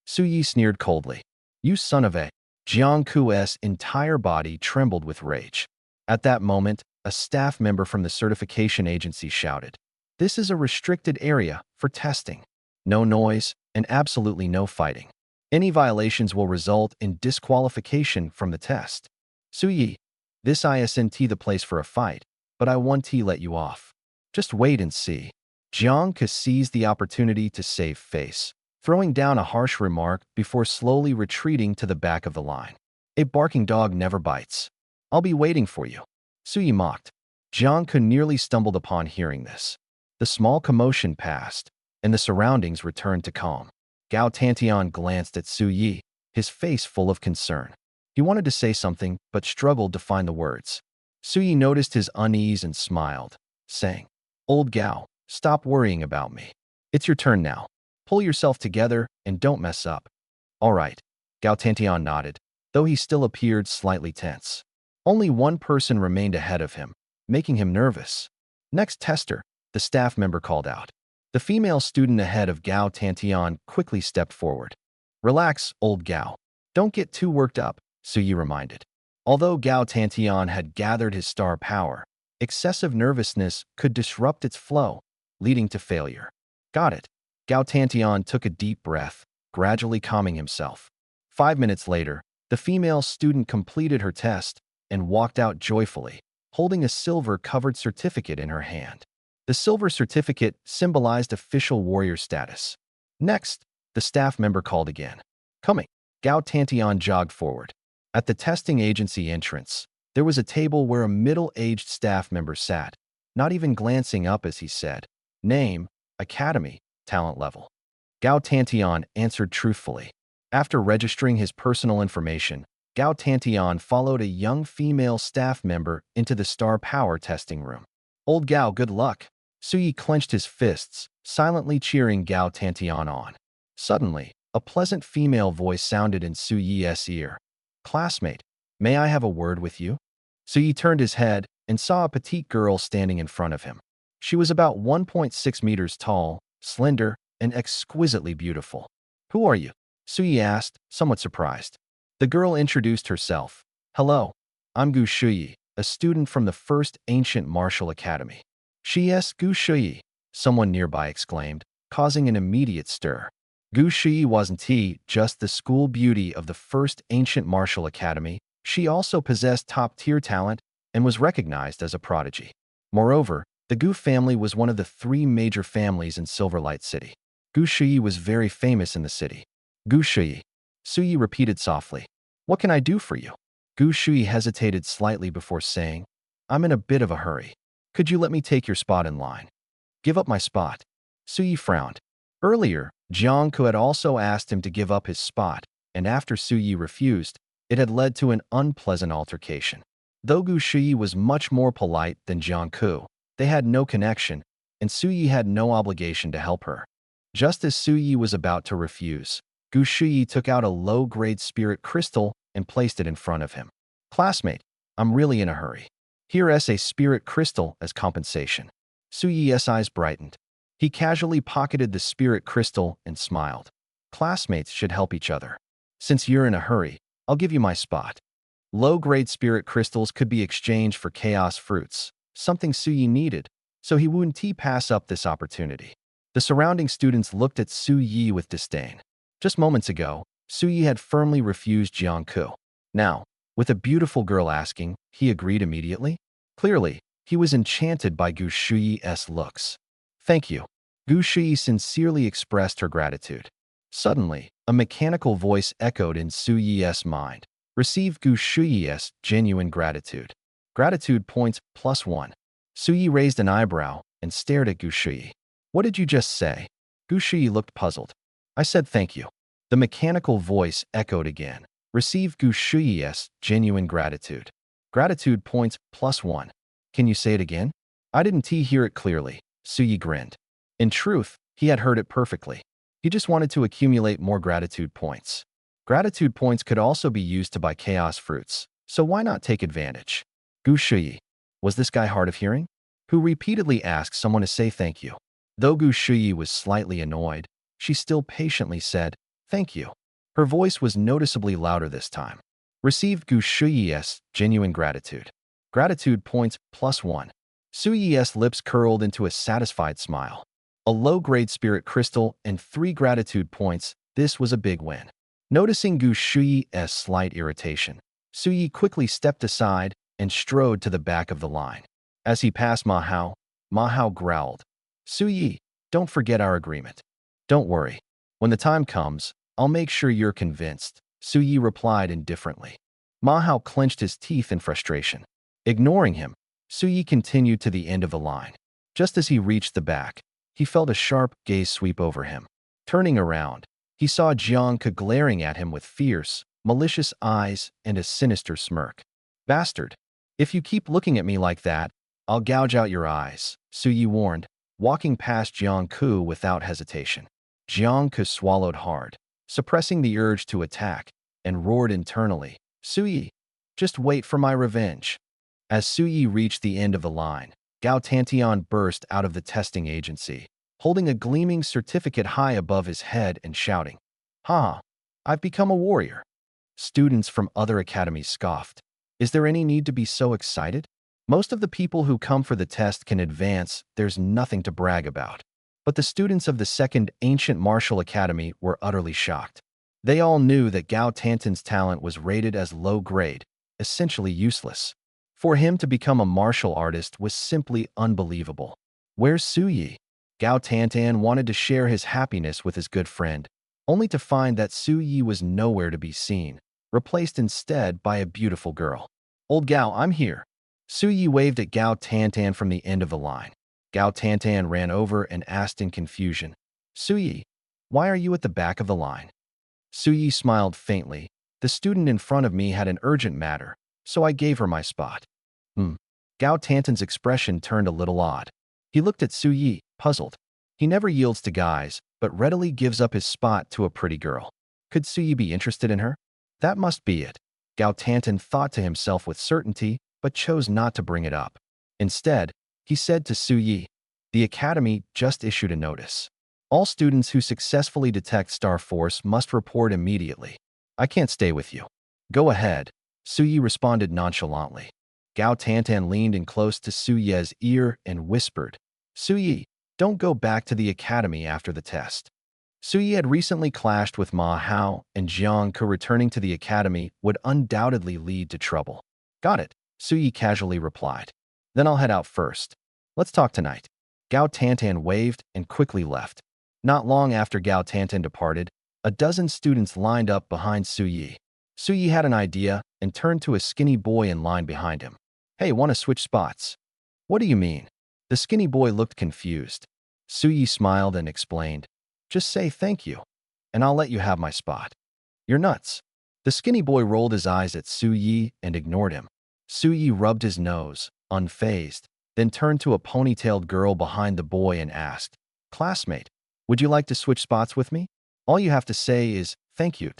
[SPEAKER 1] Suyi sneered coldly. "You son of a..." Jiangku's entire body trembled with rage. At that moment, a staff member from the certification agency shouted, "This is a restricted area for testing. No noise and absolutely no fighting. Any violations will result in disqualification from the test." "Suyi, this isn't the place for a fight, but I want to let you off. Just wait and see." Jiangke seized the opportunity to save face, throwing down a harsh remark before slowly retreating to the back of the line. "A barking dog never bites. I'll be waiting for you." Suyi mocked. Jiangke nearly stumbled upon hearing this. The small commotion passed, and the surroundings returned to calm. Gao Tantian glanced at Suyi, his face full of concern. He wanted to say something, but struggled to find the words. Suyi noticed his unease and smiled, saying, "Old Gao, stop worrying about me. It's your turn now. Pull yourself together and don't mess up." "All right." Gao Tantian nodded, though he still appeared slightly tense. Only one person remained ahead of him, making him nervous. "Next tester," the staff member called out. The female student ahead of Gao Tantian quickly stepped forward. "Relax, old Gao. Don't get too worked up," Suyi reminded. Although Gao Tantian had gathered his star power, excessive nervousness could disrupt its flow, leading to failure. "Got it." Gao Tantian took a deep breath, gradually calming himself. 5 minutes later, the female student completed her test and walked out joyfully, holding a silver-covered certificate in her hand. The silver certificate symbolized official warrior status. "Next," the staff member called again. "Coming." Gao Tantian jogged forward. At the testing agency entrance, there was a table where a middle-aged staff member sat, not even glancing up as he said, "Name, Academy, talent level. Gao Tantian answered truthfully. After registering his personal information, Gao Tantian followed a young female staff member into the star power testing room. Old Gao, good luck. Suyi clenched his fists, silently cheering Gao Tantian on. Suddenly, a pleasant female voice sounded in Suyi's ear. Classmate, may I have a word with you? Suyi turned his head and saw a petite girl standing in front of him. She was about 1.6 meters tall, slender, and exquisitely beautiful. Who are you? Suyi asked, somewhat surprised. The girl introduced herself. Hello, I'm Gu Shuyi, a student from the First Ancient Martial Academy. Yes, Gu Shuyi, someone nearby exclaimed, causing an immediate stir. Gu Shuyi wasn't just the school beauty of the First Ancient Martial Academy, she also possessed top-tier talent and was recognized as a prodigy. Moreover, the Gu family was one of the 3 major families in Silverlight City. Gu Shuyi was very famous in the city. Gu Shuyi, Suyi repeated softly. What can I do for you? Gu Shuyi hesitated slightly before saying, I'm in a bit of a hurry. Could you let me take your spot in line? Give up my spot. Suyi frowned. Earlier, Jiang Ku had also asked him to give up his spot, and after Suyi refused, it had led to an unpleasant altercation. Though Gu Shuyi was much more polite than Jiang Ku, they had no connection, and Suyi had no obligation to help her. Just as Suyi was about to refuse, Gu Shuyi took out a low-grade spirit crystal and placed it in front of him. Classmate, I'm really in a hurry. Here's a spirit crystal as compensation. Suyi's eyes brightened. He casually pocketed the spirit crystal and smiled. Classmates should help each other. Since you're in a hurry, I'll give you my spot. Low-grade spirit crystals could be exchanged for chaos fruits, something Suyi needed, so he wouldn't pass up this opportunity. The surrounding students looked at Suyi with disdain. Just moments ago, Suyi had firmly refused Jiang Ku. Now, with a beautiful girl asking, he agreed immediately? Clearly, he was enchanted by Gu Shuyi's looks. Thank you. Gu Shuyi sincerely expressed her gratitude. Suddenly, a mechanical voice echoed in Suyi's mind. Receive Gu Shuyi's genuine gratitude. Gratitude points +1. Suyi raised an eyebrow and stared at Gu Shuyi. What did you just say? Gu Shuyi looked puzzled. I said thank you. The mechanical voice echoed again. Receive Gu Shuyi's genuine gratitude. Gratitude points +1. Can you say it again? I didn't hear it clearly. Suyi grinned. In truth, he had heard it perfectly. He just wanted to accumulate more gratitude points. Gratitude points could also be used to buy chaos fruits, so why not take advantage? Gu Shuyi. Was this guy hard of hearing? Who repeatedly asked someone to say thank you. Though Gu Shuyi was slightly annoyed, she still patiently said, thank you. Her voice was noticeably louder this time. Received Gu Shuyi's genuine gratitude. Gratitude points +1. Suyi's lips curled into a satisfied smile. A low-grade spirit crystal and 3 gratitude points, this was a big win. Noticing Gu Shuyi's slight irritation, Suyi quickly stepped aside and strode to the back of the line. As he passed Ma Hao growled, Suyi, don't forget our agreement. Don't worry. When the time comes, I'll make sure you're convinced, Suyi replied indifferently. Ma Hao clenched his teeth in frustration. Ignoring him, Suyi continued to the end of the line. Just as he reached the back, he felt a sharp gaze sweep over him. Turning around, he saw Jiang Ke glaring at him with fierce, malicious eyes and a sinister smirk. Bastard! If you keep looking at me like that, I'll gouge out your eyes, Suyi warned, walking past Jiang Ku without hesitation. Jiang Ke swallowed hard, suppressing the urge to attack, and roared internally, Suyi, just wait for my revenge. As Suyi reached the end of the line, Gao Tantian burst out of the testing agency, holding a gleaming certificate high above his head and shouting, Ha! I've become a warrior. Students from other academies scoffed. Is there any need to be so excited? Most of the people who come for the test can advance, there's nothing to brag about. But the students of the Second Ancient Martial Academy were utterly shocked. They all knew that Gao Tantan's talent was rated as low grade, essentially useless. For him to become a martial artist was simply unbelievable. Where's Suyi? Gao Tantan wanted to share his happiness with his good friend, only to find that Suyi was nowhere to be seen, replaced instead by a beautiful girl. Old Gao, I'm here. Suyi waved at Gao Tantan from the end of the line. Gao Tantan ran over and asked in confusion, Suyi, why are you at the back of the line? Suyi smiled faintly. The student in front of me had an urgent matter, so I gave her my spot. Hmm. Gao Tantan's expression turned a little odd. He looked at Suyi, puzzled. He never yields to guys, but readily gives up his spot to a pretty girl. Could Suyi be interested in her? That must be it. Gao Tantan thought to himself with certainty, but chose not to bring it up. Instead, he said to Suyi, the academy just issued a notice. All students who successfully detect Star Force must report immediately. I can't stay with you. Go ahead, Suyi responded nonchalantly. Gao Tantan leaned in close to Suye's ear and whispered, Suyi, don't go back to the academy after the test. Suyi had recently clashed with Ma Hao, and Jiang Ke returning to the academy would undoubtedly lead to trouble. Got it, Suyi casually replied. Then I'll head out first. Let's talk tonight. Gao Tantan waved and quickly left. Not long after Gao Tantan departed, a dozen students lined up behind Suyi. Suyi had an idea and turned to a skinny boy in line behind him. Hey, want to switch spots? What do you mean? The skinny boy looked confused. Suyi smiled and explained, just say thank you, and I'll let you have my spot. You're nuts. The skinny boy rolled his eyes at Suyi and ignored him. Suyi rubbed his nose, unfazed, then turned to a ponytailed girl behind the boy and asked, Classmate, would you like to switch spots with me? All you have to say is, thank you.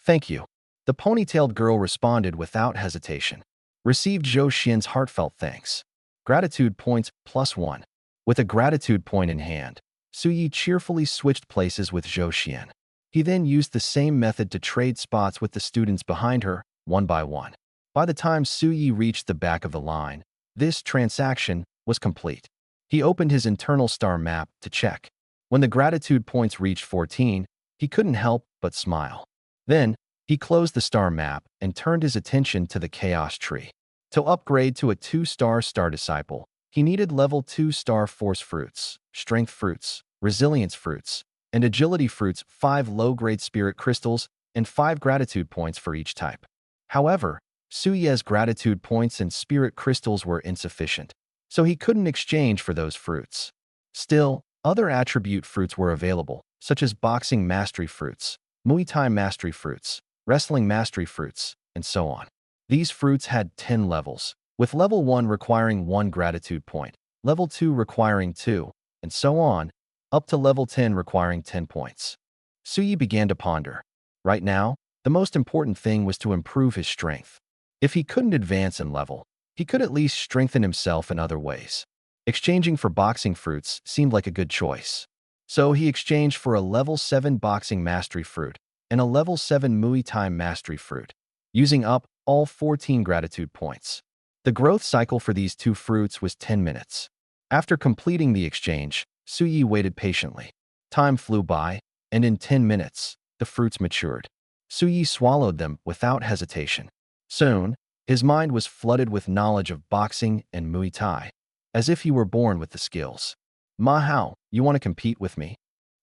[SPEAKER 1] Thank you. The ponytailed girl responded without hesitation. Received Zhou Xian's heartfelt thanks. Gratitude points +1. With a gratitude point in hand, Suyi cheerfully switched places with Zhou Xian. He then used the same method to trade spots with the students behind her, one by one. By the time Suyi reached the back of the line, this transaction was complete. He opened his internal star map to check. When the gratitude points reached 14, he couldn't help but smile. Then, he closed the star map and turned his attention to the chaos tree. To upgrade to a 2-star star disciple, he needed level 2 star force fruits, strength fruits, resilience fruits, and agility fruits, 5 low-grade spirit crystals, and 5 gratitude points for each type. However, Suye's gratitude points and spirit crystals were insufficient, so he couldn't exchange for those fruits. Still, other attribute fruits were available, such as boxing mastery fruits, Muay Thai mastery fruits, wrestling mastery fruits, and so on. These fruits had 10 levels, with level 1 requiring 1 gratitude point, level 2 requiring 2, and so on, up to level 10 requiring 10 points. Suyi began to ponder. Right now, the most important thing was to improve his strength. If he couldn't advance in level, he could at least strengthen himself in other ways. Exchanging for boxing fruits seemed like a good choice. So he exchanged for a level 7 boxing mastery fruit and a level 7 Muay Thai mastery fruit, using up all 14 gratitude points. The growth cycle for these two fruits was 10 minutes. After completing the exchange, Suyi waited patiently. Time flew by, and in 10 minutes, the fruits matured. Suyi swallowed them without hesitation. Soon, his mind was flooded with knowledge of boxing and Muay Thai, as if he were born with the skills. Ma Hao, you want to compete with me?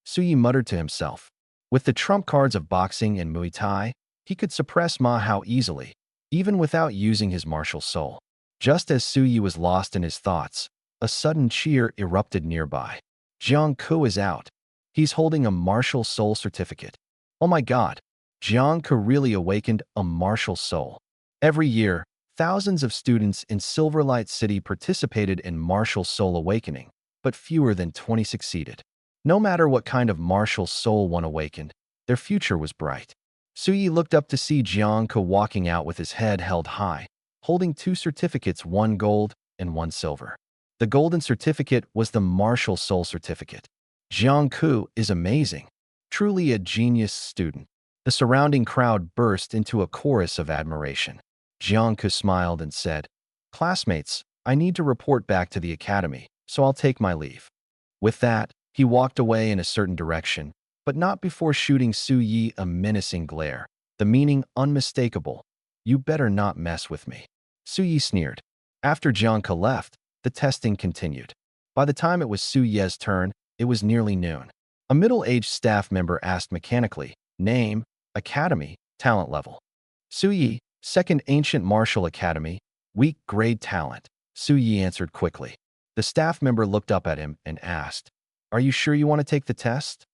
[SPEAKER 1] Suyi muttered to himself. With the trump cards of boxing and Muay Thai, he could suppress Ma Hao easily, even without using his martial soul. Just as Suyi was lost in his thoughts, a sudden cheer erupted nearby. Jiang Ke is out. He's holding a martial soul certificate. Oh my god, Jiang Ke really awakened a martial soul. Every year, thousands of students in Silverlight City participated in martial soul awakening, but fewer than 20 succeeded. No matter what kind of martial soul one awakened, their future was bright. Suyi looked up to see Jiang Ke walking out with his head held high, holding 2 certificates, 1 gold and 1 silver. The golden certificate was the martial soul certificate. Jiang Ke is amazing. Truly a genius student. The surrounding crowd burst into a chorus of admiration. Jiang Ke smiled and said, Classmates, I need to report back to the academy, so I'll take my leave. With that, he walked away in a certain direction, but not before shooting Suyi a menacing glare, the meaning unmistakable. You better not mess with me. Suyi sneered. After Jiang Ke left, the testing continued. By the time it was Suye's turn, it was nearly noon. A middle-aged staff member asked mechanically, Name, Academy, Talent Level. Suyi, 2nd Ancient Martial Academy, Weak Grade Talent. Suyi answered quickly. The staff member looked up at him and asked, "Are you sure you want to take the test?"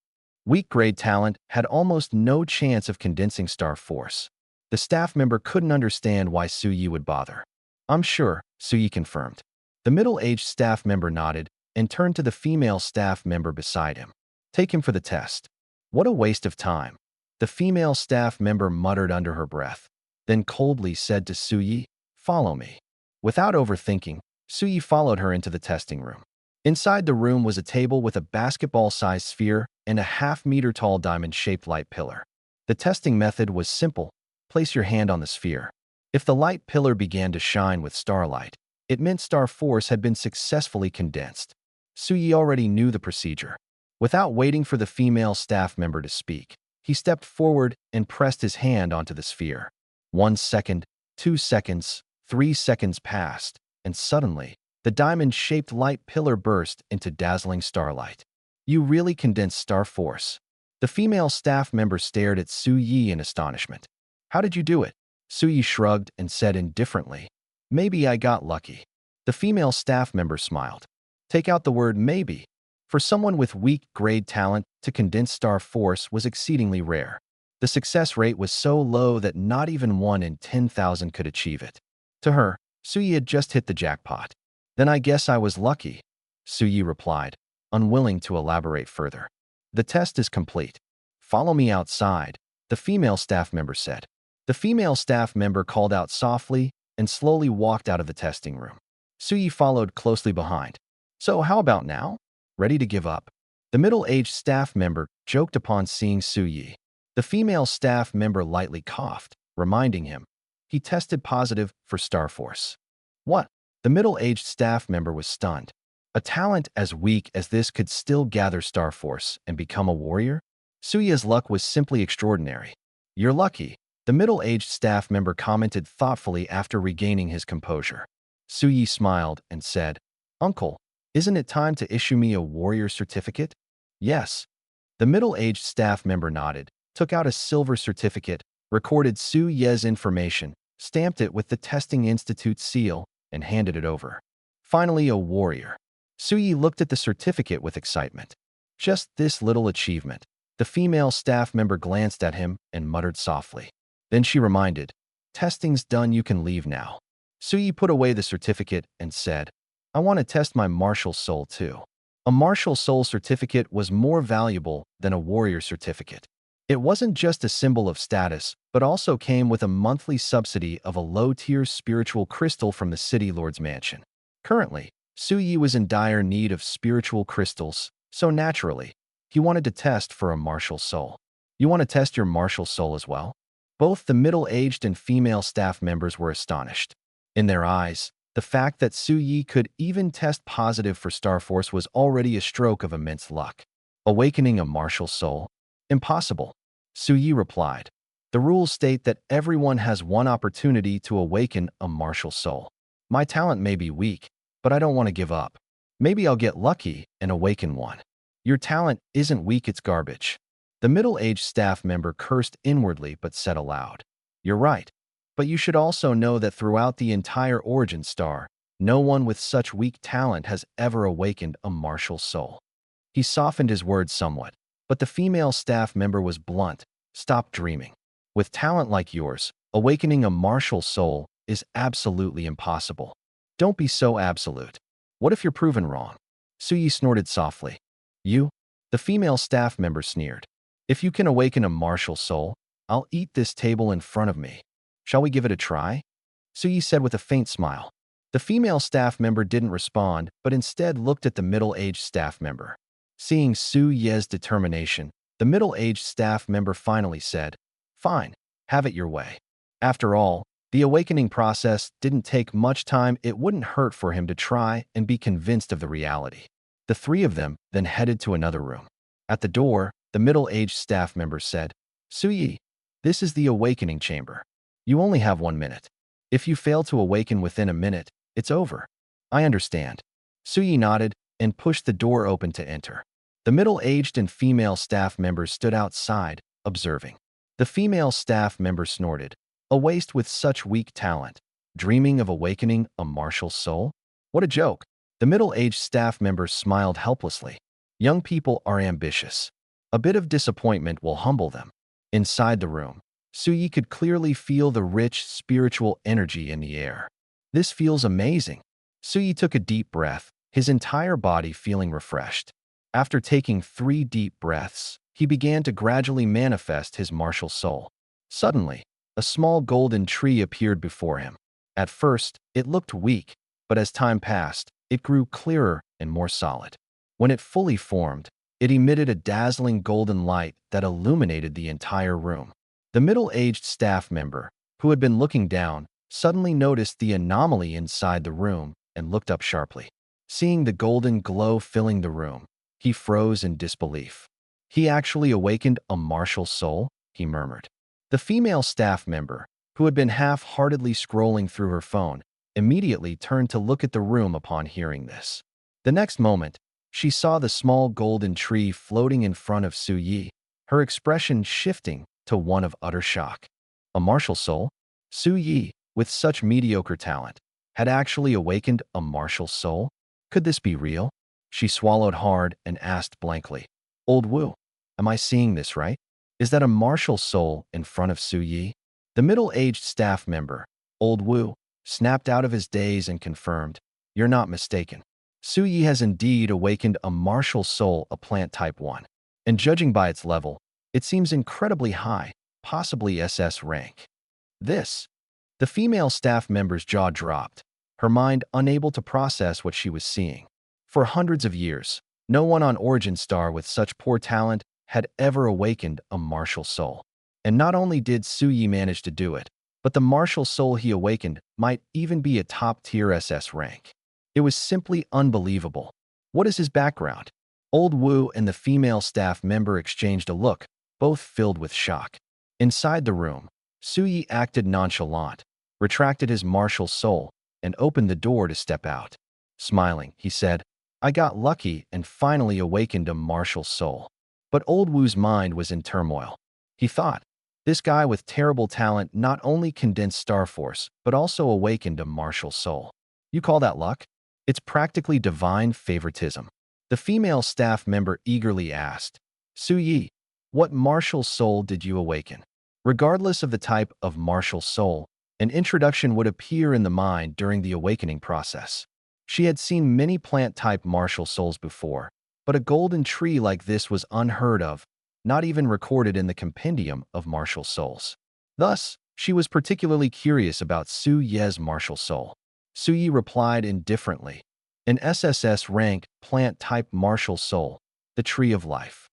[SPEAKER 1] Weak grade talent had almost no chance of condensing star force. The staff member couldn't understand why Suyi would bother. "I'm sure," Suyi confirmed. The middle-aged staff member nodded and turned to the female staff member beside him. "Take him for the test." "What a waste of time," the female staff member muttered under her breath, then coldly said to Suyi, "Follow me." Without overthinking, Suyi followed her into the testing room. Inside the room was a table with a basketball-sized sphere and a half-meter-tall diamond-shaped light pillar. The testing method was simple. Place your hand on the sphere. If the light pillar began to shine with starlight, it meant star force had been successfully condensed. Suyi already knew the procedure. Without waiting for the female staff member to speak, he stepped forward and pressed his hand onto the sphere. 1 second, 2 seconds, 3 seconds passed, and suddenly, the diamond-shaped light pillar burst into dazzling starlight. "You really condensed star force." The female staff member stared at Suyi in astonishment. "How did you do it?" Suyi shrugged and said indifferently, "Maybe I got lucky." The female staff member smiled. Take out the word maybe. For someone with weak grade talent, to condense star force was exceedingly rare. The success rate was so low that not even 1 in 10,000 could achieve it. To her, Suyi had just hit the jackpot. "Then I guess I was lucky," Suyi replied, unwilling to elaborate further. "The test is complete. Follow me outside," the female staff member said. The female staff member called out softly and slowly walked out of the testing room. Suyi followed closely behind. "So how about now? Ready to give up?" The middle-aged staff member joked upon seeing Suyi. The female staff member lightly coughed, reminding him he tested positive for star force. "What?" The middle-aged staff member was stunned. A talent as weak as this could still gather star force and become a warrior? Suyi's luck was simply extraordinary. "You're lucky," the middle-aged staff member commented thoughtfully after regaining his composure. Suyi smiled and said, "Uncle, isn't it time to issue me a warrior certificate?" "Yes." The middle-aged staff member nodded, took out a silver certificate, recorded Suyi's information, stamped it with the Testing Institute's seal, and handed it over. "Finally a warrior." Suyi looked at the certificate with excitement. "Just this little achievement." The female staff member glanced at him and muttered softly. Then she reminded, "Testing's done, you can leave now." Suyi put away the certificate and said, "I want to test my martial soul too." A martial soul certificate was more valuable than a warrior certificate. It wasn't just a symbol of status, but also came with a monthly subsidy of a low-tier spiritual crystal from the city lord's mansion. Currently, Suyi was in dire need of spiritual crystals, so naturally, he wanted to test for a martial soul. "You want to test your martial soul as well?" Both the middle-aged and female staff members were astonished. In their eyes, the fact that Suyi could even test positive for star force was already a stroke of immense luck. Awakening a martial soul? Impossible, Suyi replied. "The rules state that everyone has one opportunity to awaken a martial soul. My talent may be weak, but I don't want to give up. Maybe I'll get lucky and awaken one." "Your talent isn't weak, it's garbage." The middle-aged staff member cursed inwardly but said aloud, "You're right. But you should also know that throughout the entire origin star, no one with such weak talent has ever awakened a martial soul." He softened his words somewhat, but the female staff member was blunt. "Stop dreaming. With talent like yours, awakening a martial soul is absolutely impossible. Don't be so absolute. What if you're proven wrong?" Suyi snorted softly. "You?" The female staff member sneered. "If you can awaken a martial soul, I'll eat this table in front of me. Shall we give it a try?" Suyi said with a faint smile. The female staff member didn't respond, but instead looked at the middle-aged staff member. Seeing Suyi's determination, the middle-aged staff member finally said, "Fine, have it your way." After all, the awakening process didn't take much time. It wouldn't hurt for him to try and be convinced of the reality. The three of them then headed to another room. At the door, the middle-aged staff member said, "Suyi, this is the awakening chamber. You only have 1 minute. If you fail to awaken within a minute, it's over." "I understand." Suyi nodded and pushed the door open to enter. The middle-aged and female staff members stood outside, observing. The female staff member snorted, "A waste with such weak talent. Dreaming of awakening a martial soul? What a joke." The middle-aged staff member smiled helplessly. Young people are ambitious. A bit of disappointment will humble them. Inside the room, Suyi could clearly feel the rich spiritual energy in the air. This feels amazing. Suyi took a deep breath, his entire body feeling refreshed. After taking 3 deep breaths, he began to gradually manifest his martial soul. Suddenly, a small golden tree appeared before him. At first, it looked weak, but as time passed, it grew clearer and more solid. When it fully formed, it emitted a dazzling golden light that illuminated the entire room. The middle-aged staff member, who had been looking down, suddenly noticed the anomaly inside the room and looked up sharply. Seeing the golden glow filling the room, he froze in disbelief. He actually awakened a martial soul, he murmured. The female staff member, who had been half-heartedly scrolling through her phone, immediately turned to look at the room upon hearing this. The next moment, she saw the small golden tree floating in front of Suyi, her expression shifting to one of utter shock. A martial soul? Suyi, with such mediocre talent, had actually awakened a martial soul? Could this be real? She swallowed hard and asked blankly, "Old Wu, am I seeing this right? Is that a martial soul in front of Suyi?" The middle-aged staff member, Old Wu, snapped out of his daze and confirmed, "You're not mistaken. Suyi has indeed awakened a martial soul, a plant type 1. And judging by its level, it seems incredibly high, possibly SS rank." This. The female staff member's jaw dropped, her mind unable to process what she was seeing. For hundreds of years, no one on Origin Star with such poor talent had ever awakened a martial soul. And not only did Suyi manage to do it, but the martial soul he awakened might even be a top-tier SS rank. It was simply unbelievable. What is his background? Old Wu and the female staff member exchanged a look, both filled with shock. Inside the room, Suyi acted nonchalant, retracted his martial soul, and opened the door to step out. Smiling, he said, "I got lucky and finally awakened a martial soul." But Old Wu's mind was in turmoil. He thought, this guy with terrible talent not only condensed Star Force, but also awakened a martial soul. You call that luck? It's practically divine favoritism. The female staff member eagerly asked, "Suyi, what martial soul did you awaken?" Regardless of the type of martial soul, an introduction would appear in the mind during the awakening process. She had seen many plant-type martial souls before, but a golden tree like this was unheard of, not even recorded in the compendium of martial souls. Thus, she was particularly curious about Su Ye's martial soul. Su Yi replied indifferently, "An SSS rank plant-type martial soul, the Tree of Life."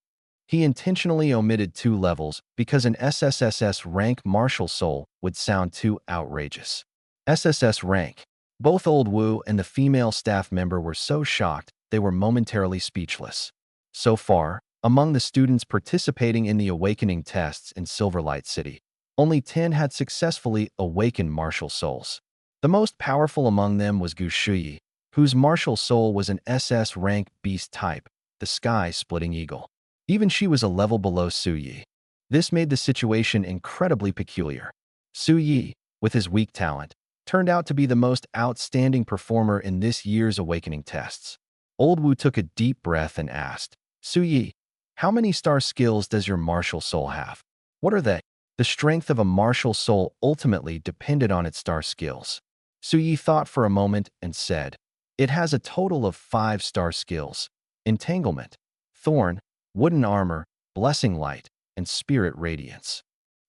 [SPEAKER 1] He intentionally omitted 2 levels because an SSSS rank martial soul would sound too outrageous. SSS rank. Both Old Wu and the female staff member were so shocked they were momentarily speechless. So far, among the students participating in the awakening tests in Silverlight City, only 10 had successfully awakened martial souls. The most powerful among them was Gu Shuyi, whose martial soul was an SS rank beast type, the sky-splitting eagle. Even she was a level below Suyi. This made the situation incredibly peculiar. Suyi, with his weak talent, turned out to be the most outstanding performer in this year's awakening tests. Old Wu took a deep breath and asked, "Suyi, how many star skills does your martial soul have? What are they?" The strength of a martial soul ultimately depended on its star skills. Suyi thought for a moment and said, "It has a total of 5 star skills: Entanglement, Thorn, Wooden Armor, Blessing Light, and Spirit Radiance."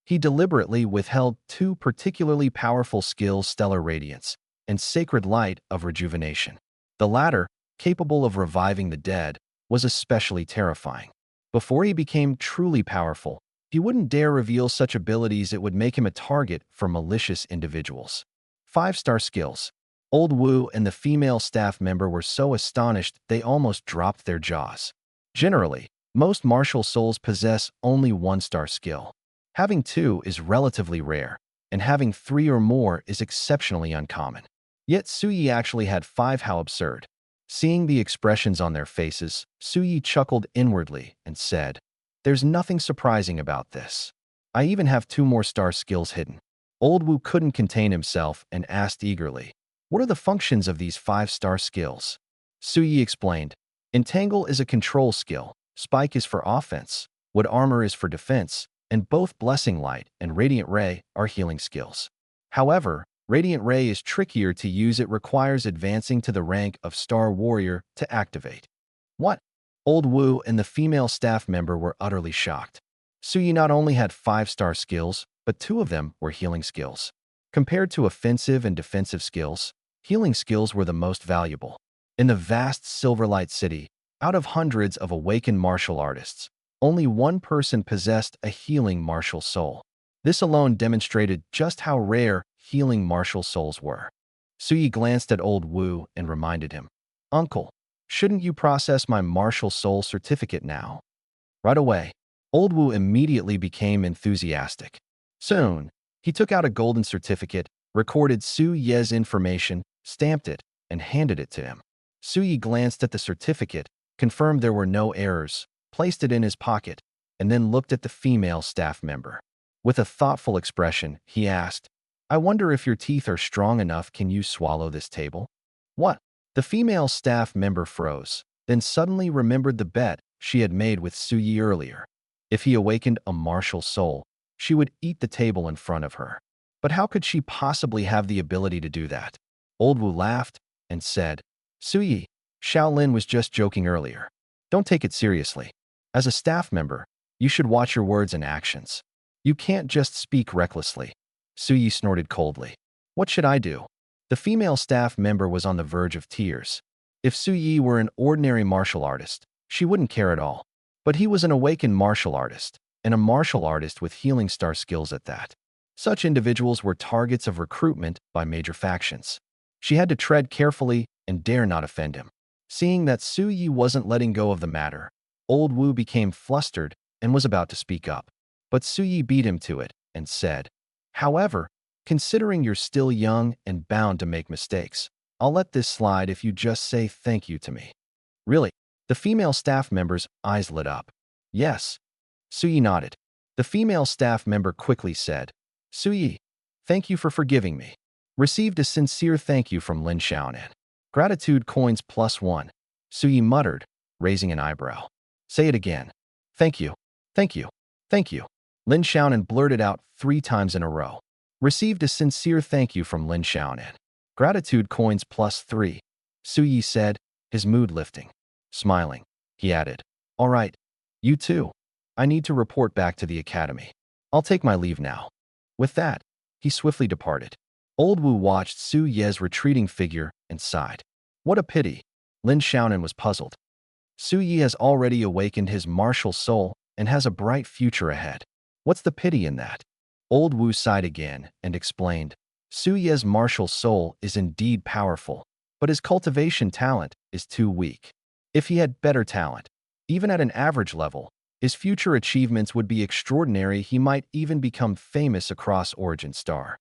[SPEAKER 1] He deliberately withheld 2 particularly powerful skills, Stellar Radiance and Sacred Light of Rejuvenation. The latter, capable of reviving the dead, was especially terrifying. Before he became truly powerful, he wouldn't dare reveal such abilities. It would make him a target for malicious individuals. 5-star skills. Old Wu and the female staff member were so astonished they almost dropped their jaws. Generally, most martial souls possess only 1-star skill. Having 2 is relatively rare, and having 3 or more is exceptionally uncommon. Yet Suyi actually had 5. How absurd. Seeing the expressions on their faces, Suyi chuckled inwardly and said, "There's nothing surprising about this. I even have 2 more star skills hidden." Old Wu couldn't contain himself and asked eagerly, "What are the functions of these 5-star skills?" Suyi explained. Entangle is a control skill, Spike is for offense, Wood Armor is for defense, and both Blessing Light and Radiant Ray are healing skills. However, Radiant Ray is trickier to use. It requires advancing to the rank of Star Warrior to activate. What? Old Wu and the female staff member were utterly shocked. Suyi not only had 5-star skills, but 2 of them were healing skills. Compared to offensive and defensive skills, healing skills were the most valuable. In the vast Silverlight City, out of hundreds of awakened martial artists, only one person possessed a healing martial soul. This alone demonstrated just how rare healing martial souls were. Suyi glanced at Old Wu and reminded him, "Uncle, shouldn't you process my martial soul certificate now?" Right away, Old Wu immediately became enthusiastic. Soon, he took out a golden certificate, recorded Su Ye's information, stamped it, and handed it to him. Suyi glanced at the certificate, confirmed there were no errors, placed it in his pocket, and then looked at the female staff member. With a thoughtful expression, he asked, "I wonder if your teeth are strong enough. Can you swallow this table?" What? The female staff member froze, then suddenly remembered the bet she had made with Suyi earlier. If he awakened a martial soul, she would eat the table in front of her. But how could she possibly have the ability to do that? Old Wu laughed and said, "Suyi, Shaolin was just joking earlier. Don't take it seriously. As a staff member, you should watch your words and actions. You can't just speak recklessly." Suyi snorted coldly. "What should I do?" The female staff member was on the verge of tears. If Suyi were an ordinary martial artist, she wouldn't care at all. But he was an awakened martial artist, and a martial artist with healing star skills at that. Such individuals were targets of recruitment by major factions. She had to tread carefully and dare not offend him. Seeing that Suyi wasn't letting go of the matter, Old Wu became flustered and was about to speak up. But Suyi beat him to it and said, "However, considering you're still young and bound to make mistakes, I'll let this slide if you just say thank you to me." Really? The female staff member's eyes lit up. "Yes." Suyi nodded. The female staff member quickly said, "Suyi, thank you for forgiving me. Received a sincere thank you from Lin Xiaonan. Gratitude coins +1. Suyi muttered, raising an eyebrow. "Say it again." "Thank you. Thank you. Thank you." Lin Xiaonan blurted out 3 times in a row. Received a sincere thank you from Lin Xiaonan. Gratitude coins +3. Suyi said, his mood lifting. Smiling, he added, "All right, you too. I need to report back to the academy. I'll take my leave now." With that, he swiftly departed. Old Wu watched Su Ye's retreating figure and sighed. What a pity. Lin Xiaonan was puzzled. Su Yi has already awakened his martial soul and has a bright future ahead. What's the pity in that? Old Wu sighed again and explained, Su Ye's martial soul is indeed powerful, but his cultivation talent is too weak. If he had better talent, even at an average level, his future achievements would be extraordinary. He might even become famous across Origin Star.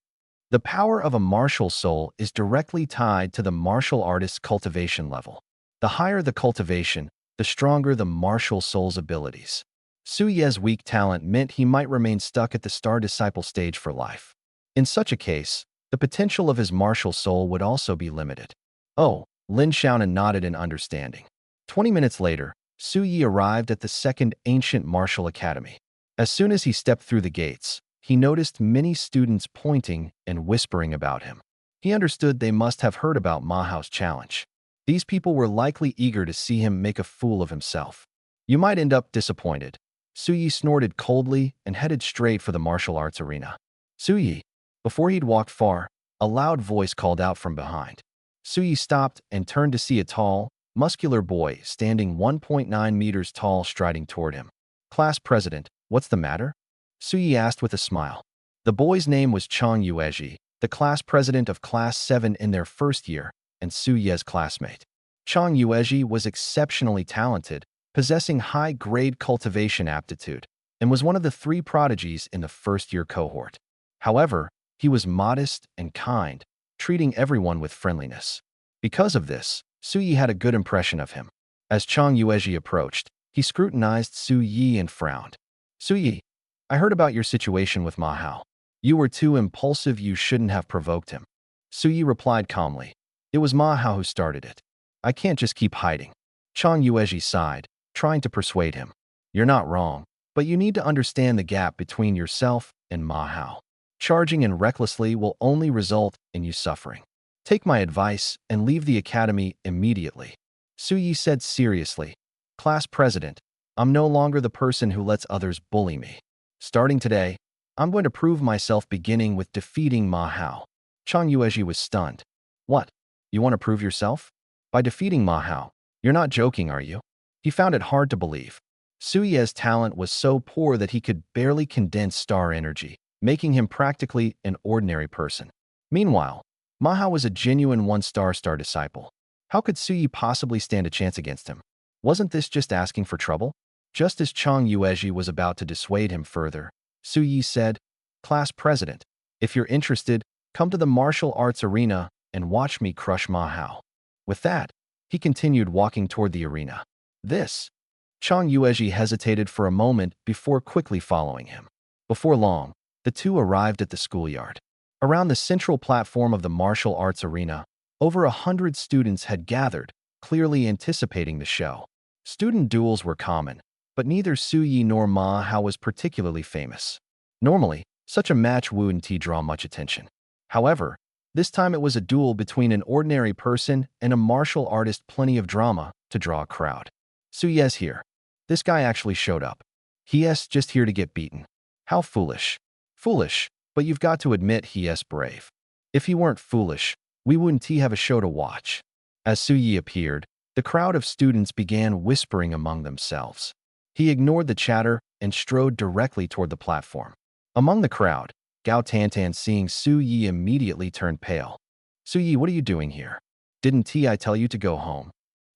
[SPEAKER 1] The power of a martial soul is directly tied to the martial artist's cultivation level. The higher the cultivation, the stronger the martial soul's abilities. Su Ye's weak talent meant he might remain stuck at the Star Disciple stage for life. In such a case, the potential of his martial soul would also be limited. Oh, Lin Xiaonan nodded in understanding. 20 minutes later, Su Yi arrived at the second Ancient Martial Academy. As soon as he stepped through the gates, he noticed many students pointing and whispering about him. He understood they must have heard about Ma Hao's challenge. These people were likely eager to see him make a fool of himself. You might end up disappointed. Su Yi snorted coldly and headed straight for the martial arts arena. Su Yi. Before he'd walked far, a loud voice called out from behind. Su Yi stopped and turned to see a tall, muscular boy standing 1.9 meters tall striding toward him. Class president, what's the matter? Su Yi asked with a smile. The boy's name was Chang Yuezhi, the class president of Class 7 in their first year, and Su Ye's classmate. Chang Yuezhi was exceptionally talented, possessing high-grade cultivation aptitude, and was one of the 3 prodigies in the first-year cohort. However, he was modest and kind, treating everyone with friendliness. Because of this, Su Yi had a good impression of him. As Chang Yuezhi approached, he scrutinized Su Yi and frowned. Su Yi, I heard about your situation with Ma Hao. You were too impulsive. You shouldn't have provoked him. Su Yi replied calmly. It was Ma Hao who started it. I can't just keep hiding. Chang Yuezhi sighed, trying to persuade him. You're not wrong, but you need to understand the gap between yourself and Ma Hao. Charging in recklessly will only result in you suffering. Take my advice and leave the academy immediately. Su Yi said seriously. Class president, I'm no longer the person who lets others bully me. Starting today, I'm going to prove myself beginning with defeating Ma Hao. Chang Yuezhi was stunned. What? You want to prove yourself? By defeating Ma Hao? You're not joking, are you? He found it hard to believe. Su Yi's talent was so poor that he could barely condense star energy, making him practically an ordinary person. Meanwhile, Ma Hao was a genuine one-star disciple. How could Su Yi possibly stand a chance against him? Wasn't this just asking for trouble? Just as Chang Yuezhi was about to dissuade him further, Su Yi said, Class president, if you're interested, come to the martial arts arena and watch me crush Ma Hao. With that, he continued walking toward the arena. Chang Yuezhi hesitated for a moment before quickly following him. Before long, the two arrived at the schoolyard. Around the central platform of the martial arts arena, over 100 students had gathered, clearly anticipating the show. Student duels were common, but neither Su Yi nor Ma Hao was particularly famous. Normally, such a match wouldn't draw much attention. However, this time it was a duel between an ordinary person and a martial artist, plenty of drama to draw a crowd. Su Yi's here. This guy actually showed up. He's just here to get beaten. How foolish. Foolish, but you've got to admit he's brave. If he weren't foolish, we wouldn't have a show to watch. As Su Yi appeared, the crowd of students began whispering among themselves. He ignored the chatter and strode directly toward the platform. Among the crowd, Gao Tantan, seeing Su Yi, immediately turned pale. Su Yi, what are you doing here? Didn't I tell you to go home?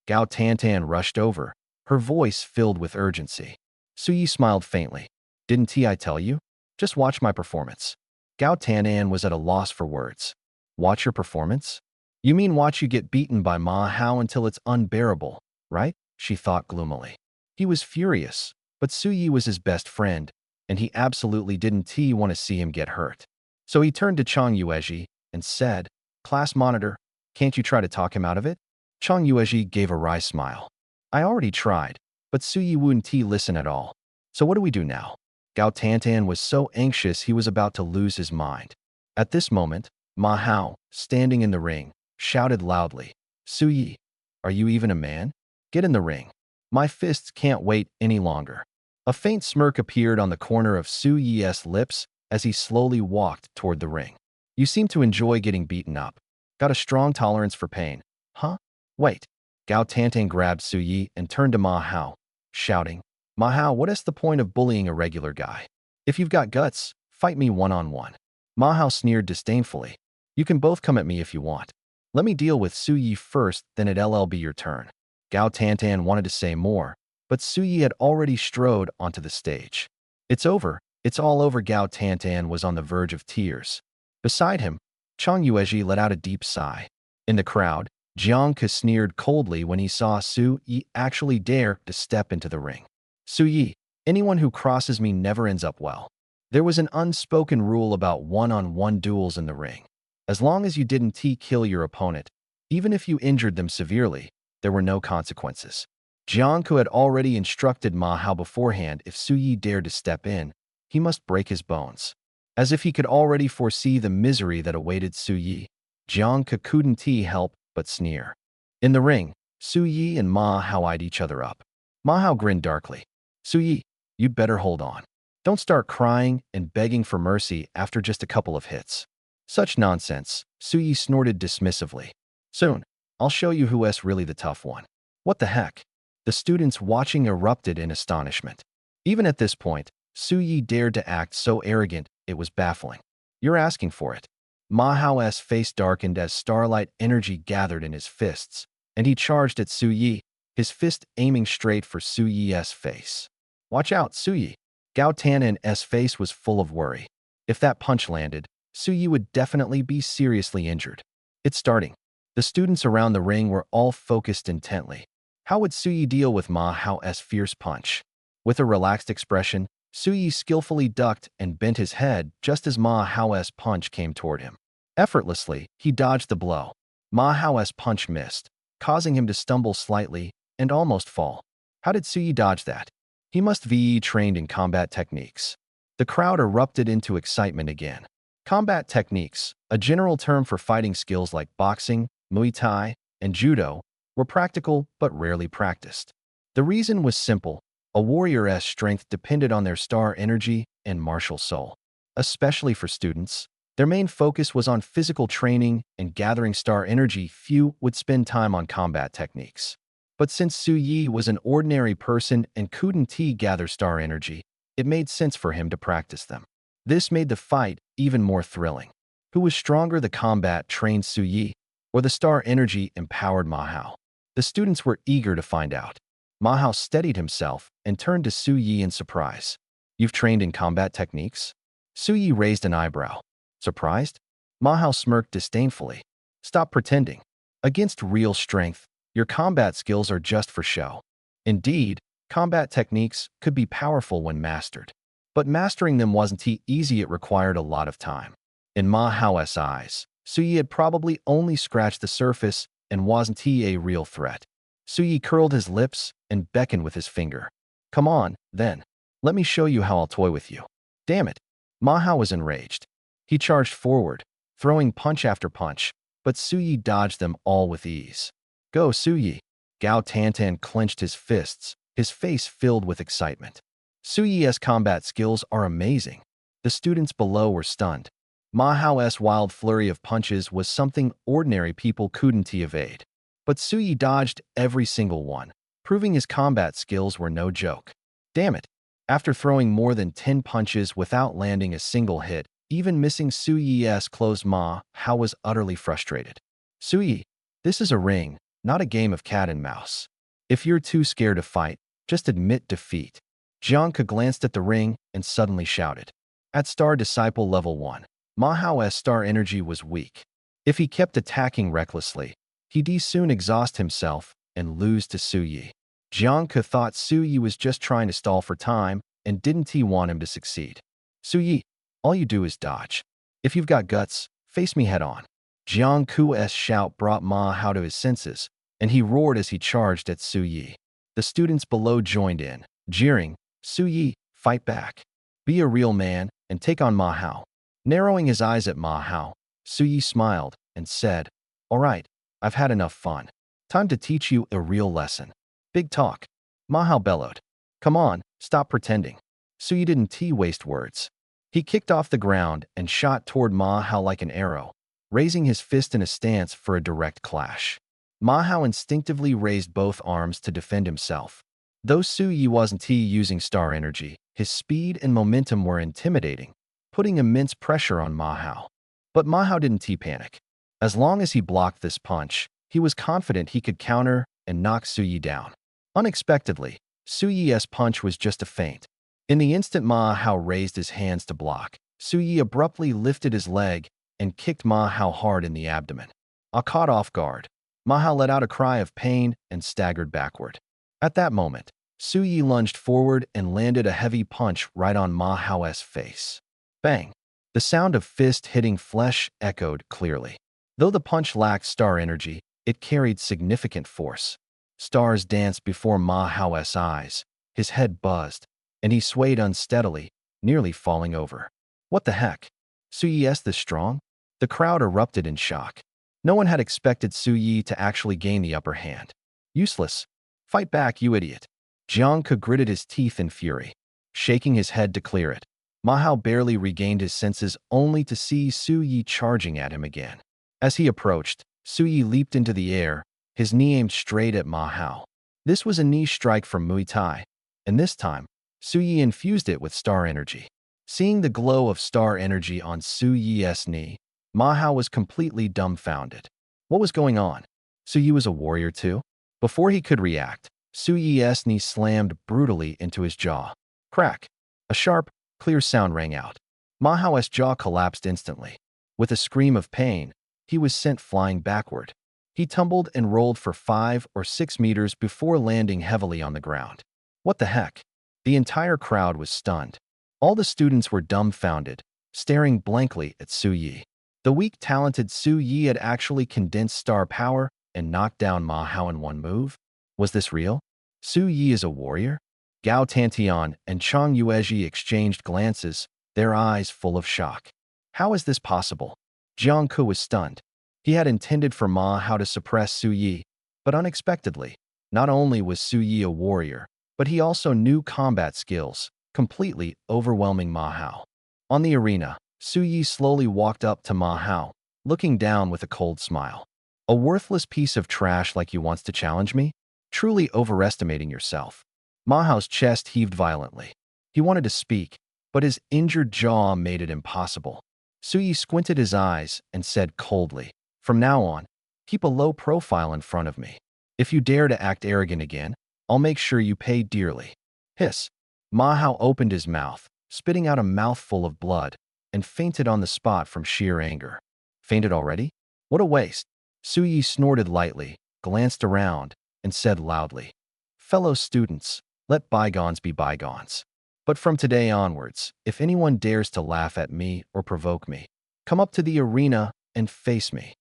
[SPEAKER 1] Gao Tantan rushed over, her voice filled with urgency. Su Yi smiled faintly. Didn't I tell you? Just watch my performance. Gao Tantan was at a loss for words. Watch your performance? You mean watch you get beaten by Ma Hao until it's unbearable, right? She thought gloomily. He was furious, but Su Yi was his best friend, and he absolutely didn't want to see him get hurt. So he turned to Chang Yuezhi and said, Class monitor, can't you try to talk him out of it? Chang Yuezhi gave a wry smile. I already tried, but Su Yi wouldn't listen at all. So what do we do now? Gao Tantan was so anxious he was about to lose his mind. At this moment, Ma Hao, standing in the ring, shouted loudly, Su Yi, are you even a man? Get in the ring. My fists can't wait any longer. A faint smirk appeared on the corner of Su Yi's lips as he slowly walked toward the ring. You seem to enjoy getting beaten up. Got a strong tolerance for pain, huh? Wait. Gao Tantan grabbed Su Yi and turned to Ma Hao, shouting, Ma Hao, what is the point of bullying a regular guy? If you've got guts, fight me one-on-one. Ma Hao sneered disdainfully. You can both come at me if you want. Let me deal with Su Yi first, then it'll be your turn. Gao Tantan wanted to say more, but Su Yi had already strode onto the stage. It's over. It's all over. Gao Tantan was on the verge of tears. Beside him, Chang Yuezhi let out a deep sigh. In the crowd, Jiang Ke sneered coldly when he saw Su Yi actually dare to step into the ring. Su Yi, anyone who crosses me never ends up well. There was an unspoken rule about one-on-one duels in the ring. As long as you didn't kill your opponent, even if you injured them severely, there were no consequences. Jiang Ke had already instructed Ma Hao beforehand if Su Yi dared to step in, he must break his bones. As if he could already foresee the misery that awaited Su Yi, Jiang Ke couldn't help but sneer. In the ring, Su Yi and Ma Hao eyed each other up. Ma Hao grinned darkly. Su Yi, you'd better hold on. Don't start crying and begging for mercy after just a couple of hits. Such nonsense, Su Yi snorted dismissively. Soon, I'll show you who's really the tough one. What the heck? The students watching erupted in astonishment. Even at this point, Su Yi dared to act so arrogant, it was baffling. You're asking for it. Ma Hao's face darkened as starlight energy gathered in his fists, and he charged at Su Yi, his fist aiming straight for Su Yi's face. Watch out, Su Yi. Gao Tanan's face was full of worry. If that punch landed, Su Yi would definitely be seriously injured. It's starting. The students around the ring were all focused intently. How would Su Yi deal with Ma Hao's fierce punch? With a relaxed expression, Su Yi skillfully ducked and bent his head just as Ma Hao's punch came toward him. Effortlessly, he dodged the blow. Ma Hao's punch missed, causing him to stumble slightly and almost fall. How did Suyi dodge that? He must be trained in combat techniques. The crowd erupted into excitement again. Combat techniques, a general term for fighting skills like boxing, Muay Thai, and Judo, were practical but rarely practiced. The reason was simple. A warrior's strength depended on their star energy and martial soul. Especially for students, their main focus was on physical training and gathering star energy. Few would spend time on combat techniques. But since Suyi was an ordinary person and couldn't gather star energy, it made sense for him to practice them. This made the fight even more thrilling. Who was stronger, the combat-trained Suyi or the star energy-empowered Ma Hao? The students were eager to find out. Ma Hao steadied himself and turned to Suyi in surprise. You've trained in combat techniques? Suyi raised an eyebrow. Surprised? Ma Hao smirked disdainfully. Stop pretending. Against real strength, your combat skills are just for show. Indeed, combat techniques could be powerful when mastered. But mastering them wasn't easy. It required a lot of time. In Ma Hao's eyes, Suyi had probably only scratched the surface and wasn't a real threat. Suyi curled his lips and beckoned with his finger. Come on, then. Let me show you how I'll toy with you. Damn it. Ma Hao was enraged. He charged forward, throwing punch after punch, but Suyi dodged them all with ease. Go, Suyi. Gao Tantan clenched his fists, his face filled with excitement. Suyi's combat skills are amazing. The students below were stunned. Ma Hao's wild flurry of punches was something ordinary people couldn't evade. But Suyi dodged every single one, proving his combat skills were no joke. Damn it. After throwing more than 10 punches without landing a single hit, even missing Suyi's clothes, Ma Hao was utterly frustrated. Suyi, this is a ring, not a game of cat and mouse. If you're too scared to fight, just admit defeat. Jiangke glanced at the ring and suddenly shouted. At Star Disciple Level 1, Ma Hao's star energy was weak. If he kept attacking recklessly, he'd soon exhaust himself and lose to Suyi. Jiangke thought Suyi was just trying to stall for time and didn't want him to succeed. Suyi, all you do is dodge. If you've got guts, face me head on. Jiangke's shout brought Ma Hao to his senses, and he roared as he charged at Suyi. The students below joined in, jeering, Suyi, fight back. Be a real man and take on Ma Hao. Narrowing his eyes at Ma Hao, Suyi smiled and said, All right, I've had enough fun. Time to teach you a real lesson. Big talk. Ma Hao bellowed. Come on, stop pretending. Suyi didn't waste words. He kicked off the ground and shot toward Ma Hao like an arrow, raising his fist in a stance for a direct clash. Ma Hao instinctively raised both arms to defend himself. Though Suyi wasn't using star energy, his speed and momentum were intimidating, putting immense pressure on Ma Hao. But Ma Hao didn't panic. As long as he blocked this punch, he was confident he could counter and knock Suyi down. Unexpectedly, Suyi's punch was just a feint. In the instant Ma Hao raised his hands to block, Suyi abruptly lifted his leg and kicked Ma Hao hard in the abdomen. Caught off guard, Ma Hao let out a cry of pain and staggered backward. At that moment, Suyi lunged forward and landed a heavy punch right on Ma Hao's face. Bang! The sound of fist hitting flesh echoed clearly. Though the punch lacked star energy, it carried significant force. Stars danced before Ma Hao's eyes, his head buzzed, and he swayed unsteadily, nearly falling over. What the heck? Suyi's this strong? The crowd erupted in shock. No one had expected Suyi to actually gain the upper hand. Useless. Fight back, you idiot. Jiangke gritted his teeth in fury, shaking his head to clear it. Ma Hao barely regained his senses only to see Suyi charging at him again. As he approached, Suyi leaped into the air, his knee aimed straight at Ma Hao. This was a knee strike from Muay Thai, and this time, Suyi infused it with star energy. Seeing the glow of star energy on Suyi's knee, Ma Hao was completely dumbfounded. What was going on? Suyi was a warrior too? Before he could react, Suyi's knee slammed brutally into his jaw. Crack! A sharp, clear sound rang out. Ma Hao's jaw collapsed instantly. With a scream of pain, he was sent flying backward. He tumbled and rolled for 5 or 6 meters before landing heavily on the ground. What the heck? The entire crowd was stunned. All the students were dumbfounded, staring blankly at Suyi. The weak, talented Suyi had actually condensed star power and knocked down Ma Hao in one move? Was this real? Su Yi is a warrior? Gao Tantian and Chang Yuezhi exchanged glances, their eyes full of shock. How is this possible? Jiang Ke was stunned. He had intended for Ma Hao to suppress Su Yi, but unexpectedly, not only was Su Yi a warrior, but he also knew combat skills, completely overwhelming Ma Hao. On the arena, Su Yi slowly walked up to Ma Hao, looking down with a cold smile. A worthless piece of trash like you wants to challenge me? Truly overestimating yourself. Ma Hao's chest heaved violently. He wanted to speak, but his injured jaw made it impossible. Su Yi squinted his eyes and said coldly, "From now on, keep a low profile in front of me. If you dare to act arrogant again, I'll make sure you pay dearly." Hiss. Ma Hao opened his mouth, spitting out a mouthful of blood, and fainted on the spot from sheer anger. Fainted already? What a waste. Su Yi snorted lightly, glanced around, and said loudly, "Fellow students, let bygones be bygones. But from today onwards, if anyone dares to laugh at me or provoke me, come up to the arena and face me."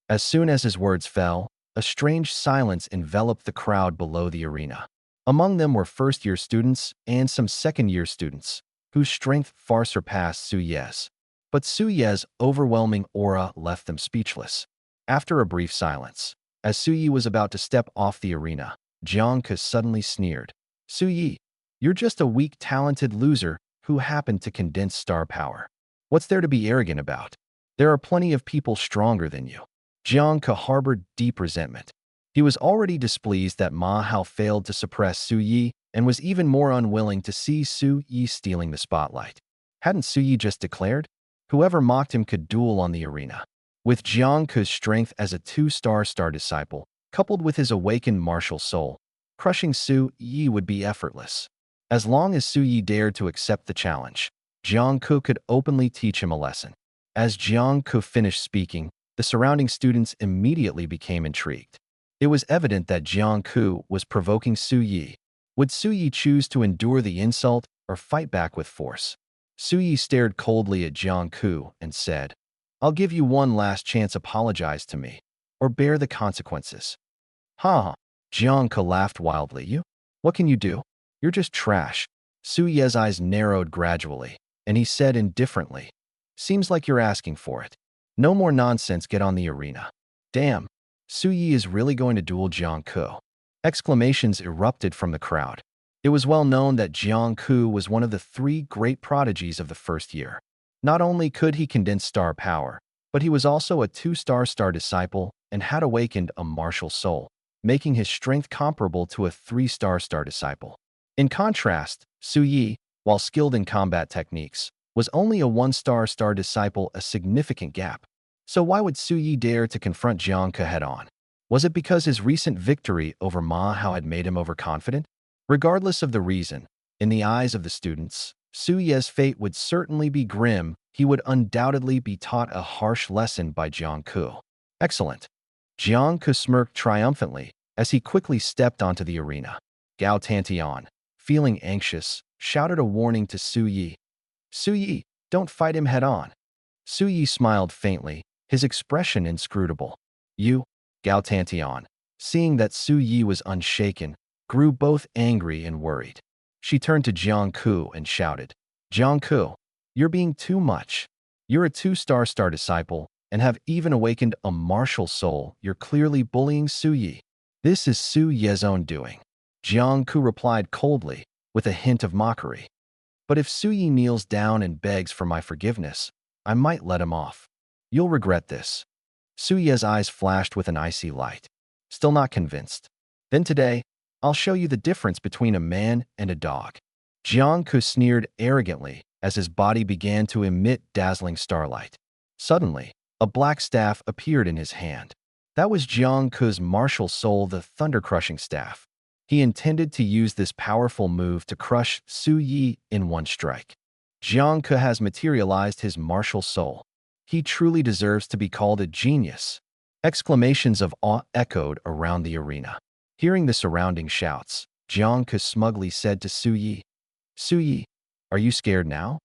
[SPEAKER 1] As soon as his words fell, a strange silence enveloped the crowd below the arena. Among them were first-year students and some second-year students, whose strength far surpassed Su Ye's. But Su Ye's overwhelming aura left them speechless. After a brief silence, as Su Yi was about to step off the arena, Jiang Ke suddenly sneered. "Su Yi, you're just a weak, talented loser who happened to condense star power. What's there to be arrogant about? There are plenty of people stronger than you." Jiang Ke harbored deep resentment. He was already displeased that Ma Hao failed to suppress Su Yi and was even more unwilling to see Su Yi stealing the spotlight. Hadn't Su Yi just declared? Whoever mocked him could duel on the arena. With Jiang Ke's strength as a two-star disciple, coupled with his awakened martial soul, crushing Su Yi would be effortless. As long as Su Yi dared to accept the challenge, Jiang Ke could openly teach him a lesson. As Jiang Ke finished speaking, the surrounding students immediately became intrigued. It was evident that Jiang Ke was provoking Su Yi. Would Su Yi choose to endure the insult or fight back with force? Su Yi stared coldly at Jiang Ke and said, "I'll give you one last chance. Apologize to me, or bear the consequences." "Ha ha." Jiang Ke laughed wildly. "You? What can you do? You're just trash." Su Ye's eyes narrowed gradually, and he said indifferently, "Seems like you're asking for it. No more nonsense, get on the arena." Damn, Su Yi is really going to duel Jiang Ke. Exclamations erupted from the crowd. It was well known that Jiang Ke was one of the three great prodigies of the first year. Not only could he condense star power, but he was also a two-star disciple and had awakened a martial soul, making his strength comparable to a three-star disciple. In contrast, Su Yi, while skilled in combat techniques, was only a one-star disciple, a significant gap. So why would Su Yi dare to confront Jiang Ke head-on? Was it because his recent victory over Ma Hao had made him overconfident? Regardless of the reason, in the eyes of the students, Su Ye's fate would certainly be grim. He would undoubtedly be taught a harsh lesson by Jiang Ke. Excellent. Jiang Ke smirked triumphantly as he quickly stepped onto the arena. Gao Tantian, feeling anxious, shouted a warning to Su Yi. "Su Yi, don't fight him head-on." Su Yi smiled faintly, his expression inscrutable. "You?" Gao Tantian, seeing that Su Yi was unshaken, grew both angry and worried. She turned to Jiang Ke and shouted, "Jiang Ke, you're being too much. You're a two-star disciple and have even awakened a martial soul. You're clearly bullying Su Yi." "This is Su Ye's own doing," Jiang Ke replied coldly, with a hint of mockery. "But if Su Yi kneels down and begs for my forgiveness, I might let him off. You'll regret this." Su Ye's eyes flashed with an icy light. Still not convinced. "Then today, I'll show you the difference between a man and a dog." Jiang Ke sneered arrogantly as his body began to emit dazzling starlight. Suddenly, a black staff appeared in his hand. That was Jiang Ke's martial soul, the thunder-crushing staff. He intended to use this powerful move to crush Su Yi in one strike. Jiang Ke has materialized his martial soul. He truly deserves to be called a genius. Exclamations of awe echoed around the arena. Hearing the surrounding shouts, Jiang Ke smugly said to Su Yi, "Su Yi, are you scared now?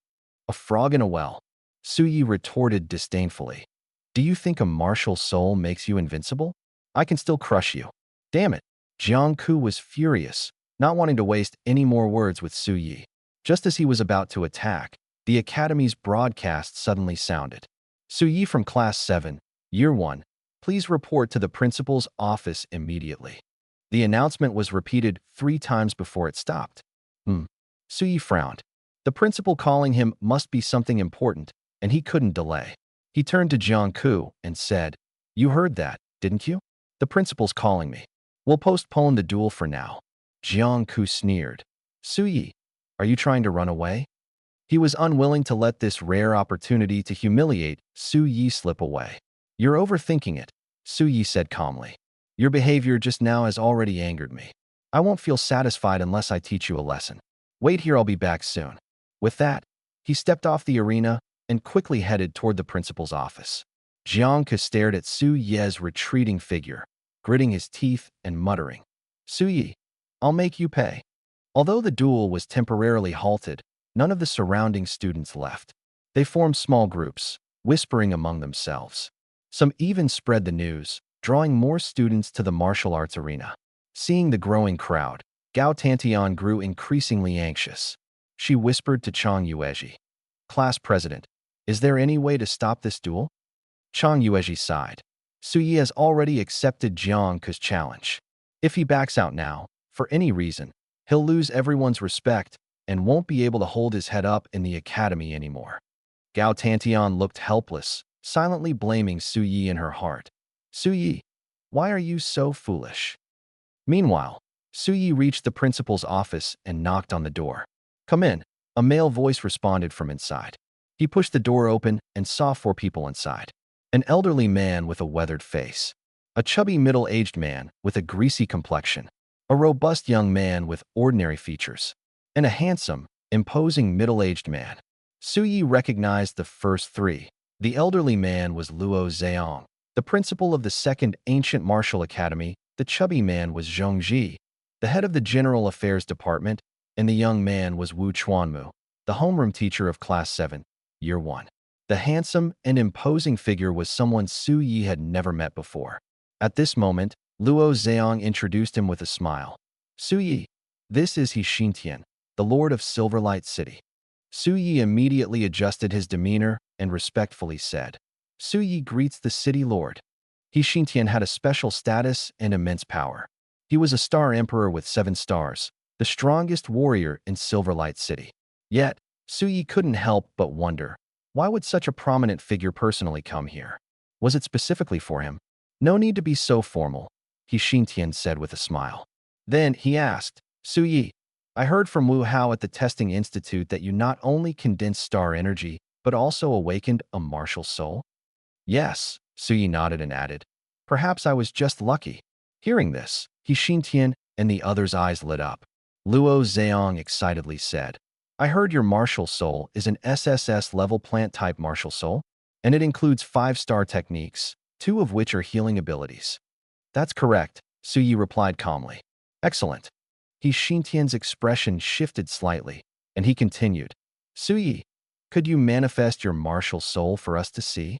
[SPEAKER 1] A frog in a well." Su Yi retorted disdainfully. "Do you think a martial soul makes you invincible? I can still crush you. Damn it. Jiang Ku was furious, not wanting to waste any more words with Su Yi. Just as he was about to attack, the Academy's broadcast suddenly sounded. Su Yi from Class 7, Year 1, please report to the principal's office immediately. The announcement was repeated 3 times before it stopped. Su Yi frowned. The principal calling him must be something important, and he couldn't delay. He turned to Jiang Ku and said, "You heard that, didn't you? The principal's calling me. We'll postpone the duel for now." Jiang Ku sneered. Su Yi, are you trying to run away? He was unwilling to let this rare opportunity to humiliate Su Yi slip away. You're overthinking it, Su Yi said calmly. Your behavior just now has already angered me. I won't feel satisfied unless I teach you a lesson. Wait here, I'll be back soon. With that, he stepped off the arena and quickly headed toward the principal's office. Jiang Ke stared at Su Yi's retreating figure, gritting his teeth and muttering, Su Yi, I'll make you pay. Although the duel was temporarily halted, none of the surrounding students left. They formed small groups, whispering among themselves. Some even spread the news, drawing more students to the martial arts arena. Seeing the growing crowd, Gao Tantian grew increasingly anxious. She whispered to Chang Yuezhi, Class President, is there any way to stop this duel? Chang Yuezhi sighed. Su Yi has already accepted Jiang Ke's challenge. If he backs out now, for any reason, he'll lose everyone's respect and won't be able to hold his head up in the academy anymore. Gao Tantian looked helpless, silently blaming Su Yi in her heart. Su Yi, why are you so foolish? Meanwhile, Su Yi reached the principal's office and knocked on the door. Come in, a male voice responded from inside. He pushed the door open and saw 4 people inside. An elderly man with a weathered face, a chubby middle-aged man with a greasy complexion, a robust young man with ordinary features, and a handsome, imposing middle-aged man. Su Yi recognized the first 3. The elderly man was Luo Zheong, the principal of the Second Ancient Martial Academy. The chubby man was Zhong Ji, the head of the General Affairs Department, and the young man was Wu Chuanmu, the homeroom teacher of Class 7, Year 1. The handsome and imposing figure was someone Su Yi had never met before. At this moment, Luo Zheong introduced him with a smile. Su Yi, this is He Xintian, the Lord of Silverlight City. Su Yi immediately adjusted his demeanor and respectfully said, Su Yi greets the city lord. He Xintian had a special status and immense power. He was a star emperor with 7 stars, the strongest warrior in Silverlight City. Yet, Su Yi couldn't help but wonder, why would such a prominent figure personally come here? Was it specifically for him? No need to be so formal, He Xintian said with a smile. Then he asked, Su Yi, I heard from Wu Hao at the Testing Institute that you not only condensed star energy, but also awakened a martial soul? Yes, Su Yi nodded and added, perhaps I was just lucky. Hearing this, He Xintian and the other's eyes lit up. Luo Zheong excitedly said, I heard your martial soul is an SSS-level plant-type martial soul, and it includes 5-star techniques, 2 of which are healing abilities. That's correct, Su Yi replied calmly. Excellent. He Xintian's expression shifted slightly, and he continued, Su Yi, could you manifest your martial soul for us to see?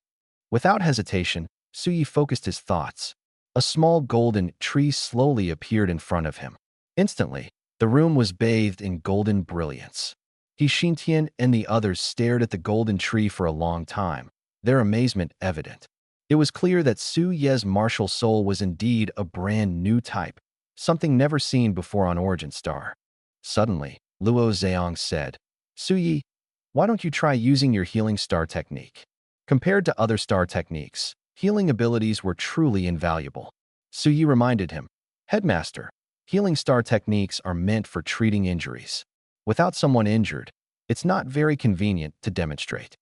[SPEAKER 1] Without hesitation, Su Yi focused his thoughts. A small golden tree slowly appeared in front of him. Instantly, the room was bathed in golden brilliance. He Xintian and the others stared at the golden tree for a long time, their amazement evident. It was clear that Su Yi's martial soul was indeed a brand new type, something never seen before on Origin Star. Suddenly, Luo Zheong said, Su Yi, why don't you try using your healing star technique? Compared to other star techniques, healing abilities were truly invaluable. Su Yi reminded him, Headmaster, healing star techniques are meant for treating injuries. Without someone injured, it's not very convenient to demonstrate.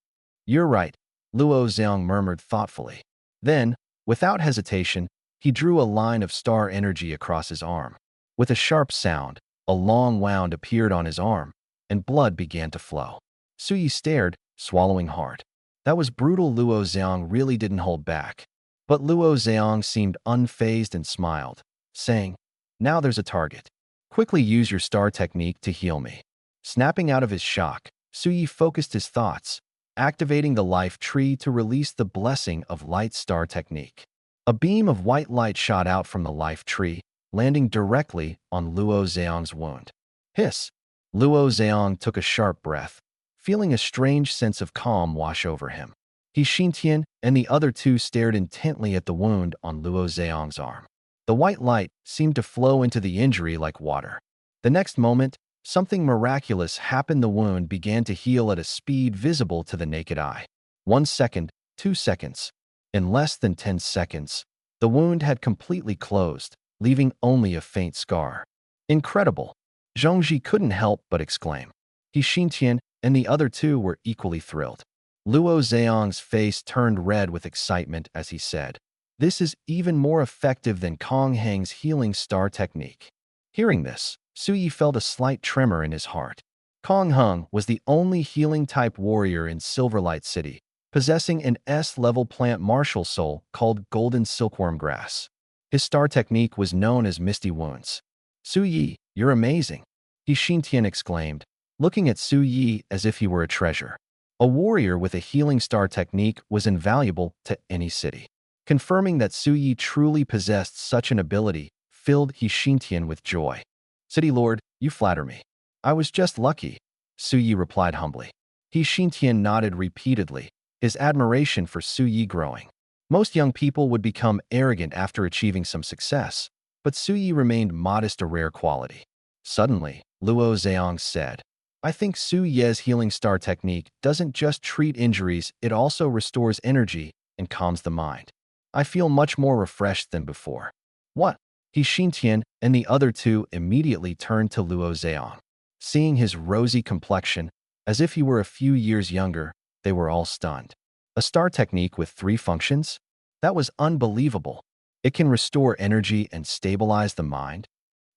[SPEAKER 1] You're right, Luo Zheong murmured thoughtfully. Then, without hesitation, he drew a line of star energy across his arm. With a sharp sound, a long wound appeared on his arm, and blood began to flow. Su Yi stared, swallowing hard. That was brutal. Luo Zheong really didn't hold back. But Luo Zheong seemed unfazed and smiled, saying, Now there's a target. Quickly use your star technique to heal me. Snapping out of his shock, Su Yi focused his thoughts, activating the life tree to release the blessing of light star technique. A beam of white light shot out from the life tree, landing directly on Luo Zhang's wound. Hiss! Luo Zhang took a sharp breath, feeling a strange sense of calm wash over him. He Xintian and the other two stared intently at the wound on Luo Zhang's arm. The white light seemed to flow into the injury like water. The next moment, something miraculous happened. The wound began to heal at a speed visible to the naked eye. 1 second, 2 seconds. In less than 10 seconds, the wound had completely closed, leaving only a faint scar. Incredible! Zhongji couldn't help but exclaim. He Xintian and the other two were equally thrilled. Luo Zhang's face turned red with excitement as he said, "This is even more effective than Kong Heng's healing star technique." Hearing this, Suyi felt a slight tremor in his heart. Kong Heng was the only healing-type warrior in Silverlight City, possessing an S-level plant martial soul called Golden Silkworm Grass. His star technique was known as Misty Wounds. "Suyi, you're amazing," He Xintian exclaimed, looking at Suyi as if he were a treasure. A warrior with a healing star technique was invaluable to any city. Confirming that Suyi truly possessed such an ability filled He Xintian with joy. "City Lord, you flatter me. I was just lucky," Suyi replied humbly. He Xintian nodded repeatedly, his admiration for Suyi growing. Most young people would become arrogant after achieving some success, but Suyi remained modest, a rare quality. Suddenly, Luo Zhang said, "I think Su Ye's healing star technique doesn't just treat injuries, it also restores energy and calms the mind. I feel much more refreshed than before." "What?" He Xintian and the other two immediately turned to Luo Zhang. Seeing his rosy complexion, as if he were a few years younger, they were all stunned. A star technique with 3 functions? That was unbelievable. It can restore energy and stabilize the mind.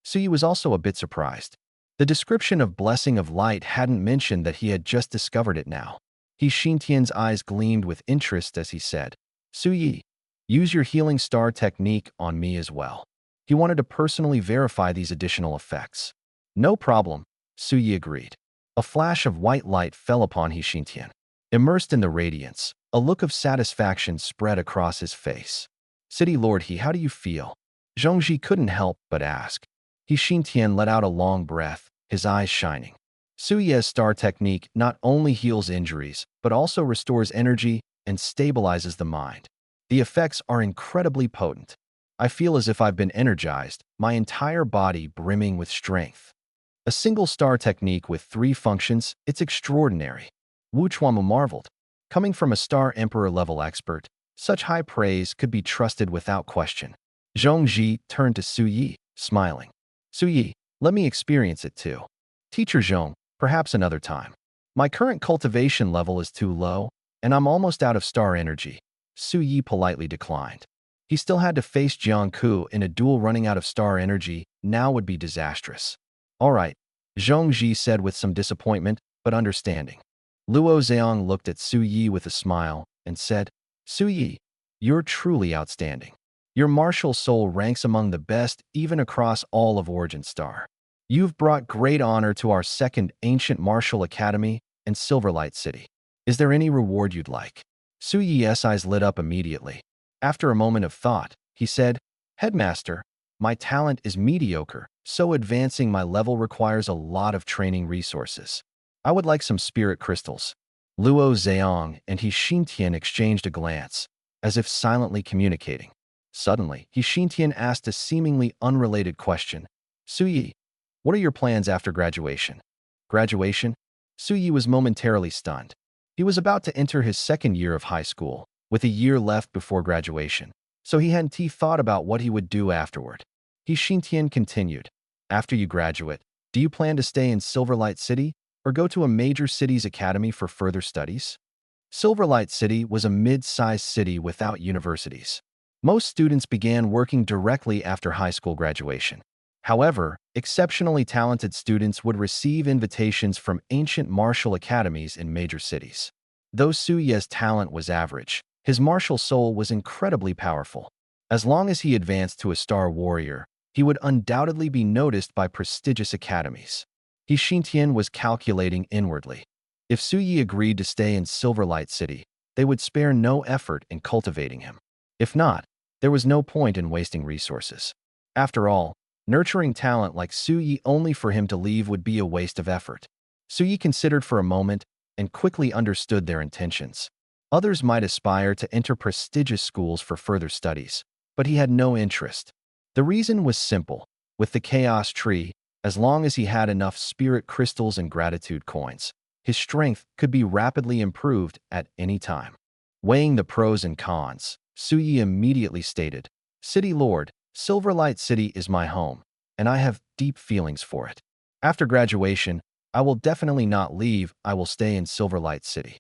[SPEAKER 1] Suyi was also a bit surprised. The description of Blessing of Light hadn't mentioned that he had just discovered it now. He Xintian's eyes gleamed with interest as he said, "Suyi, use your healing star technique on me as well." He wanted to personally verify these additional effects. "No problem," Suyi agreed. A flash of white light fell upon He Xintian. Immersed in the radiance, a look of satisfaction spread across his face. "City Lord He, how do you feel?" Zhongji couldn't help but ask. He Xintian let out a long breath, his eyes shining. Suye's star technique not only heals injuries, but also restores energy and stabilizes the mind. The effects are incredibly potent. I feel as if I've been energized, my entire body brimming with strength. A single star technique with 3 functions, it's extraordinary. Wu Chuanmu marveled. Coming from a Star Emperor level expert, such high praise could be trusted without question. Zhongji turned to Suyi, smiling. "Suyi, let me experience it too." "Teacher Zhong, perhaps another time. My current cultivation level is too low, and I'm almost out of star energy," Suyi politely declined. He still had to face Jiangku in a duel. Running out of star energy now would be disastrous. "All right," Zhongji said with some disappointment, but understanding. Luo Zhang looked at Suyi with a smile and said, "Suyi, you're truly outstanding. Your martial soul ranks among the best even across all of Origin Star. You've brought great honor to our second Ancient Martial Academy and Silverlight City. Is there any reward you'd like?" Suyi's eyes lit up immediately. After a moment of thought, he said, "Headmaster, my talent is mediocre, so advancing my level requires a lot of training resources. I would like some spirit crystals." Luo Zhang and He Xintian exchanged a glance, as if silently communicating. Suddenly, He Xintian asked a seemingly unrelated question. "Suyi, what are your plans after graduation?" "Graduation?" Suyi was momentarily stunned. He was about to enter his 2nd year of high school, with a year left before graduation, so he hadn't thought about what he would do afterward. He Xintian continued, "After you graduate, do you plan to stay in Silverlight City or go to a major city's academy for further studies?" Silverlight City was a mid-sized city without universities. Most students began working directly after high school graduation. However, exceptionally talented students would receive invitations from ancient martial academies in major cities. Though Suye's talent was average, his martial soul was incredibly powerful. As long as he advanced to a star warrior, he would undoubtedly be noticed by prestigious academies. He Xintian was calculating inwardly. If Suyi agreed to stay in Silverlight City, they would spare no effort in cultivating him. If not, There was no point in wasting resources. After all, nurturing talent like Su Yi only for him to leave would be a waste of effort. Su Yi considered for a moment and quickly understood their intentions. Others might aspire to enter prestigious schools for further studies, but he had no interest. The reason was simple. With the chaos tree, as long as he had enough spirit crystals and gratitude coins, his strength could be rapidly improved at any time. Weighing the pros and cons, Su Yi immediately stated, "City Lord, Silverlight City is my home, and I have deep feelings for it. After graduation, I will definitely not leave. I will stay in Silverlight City."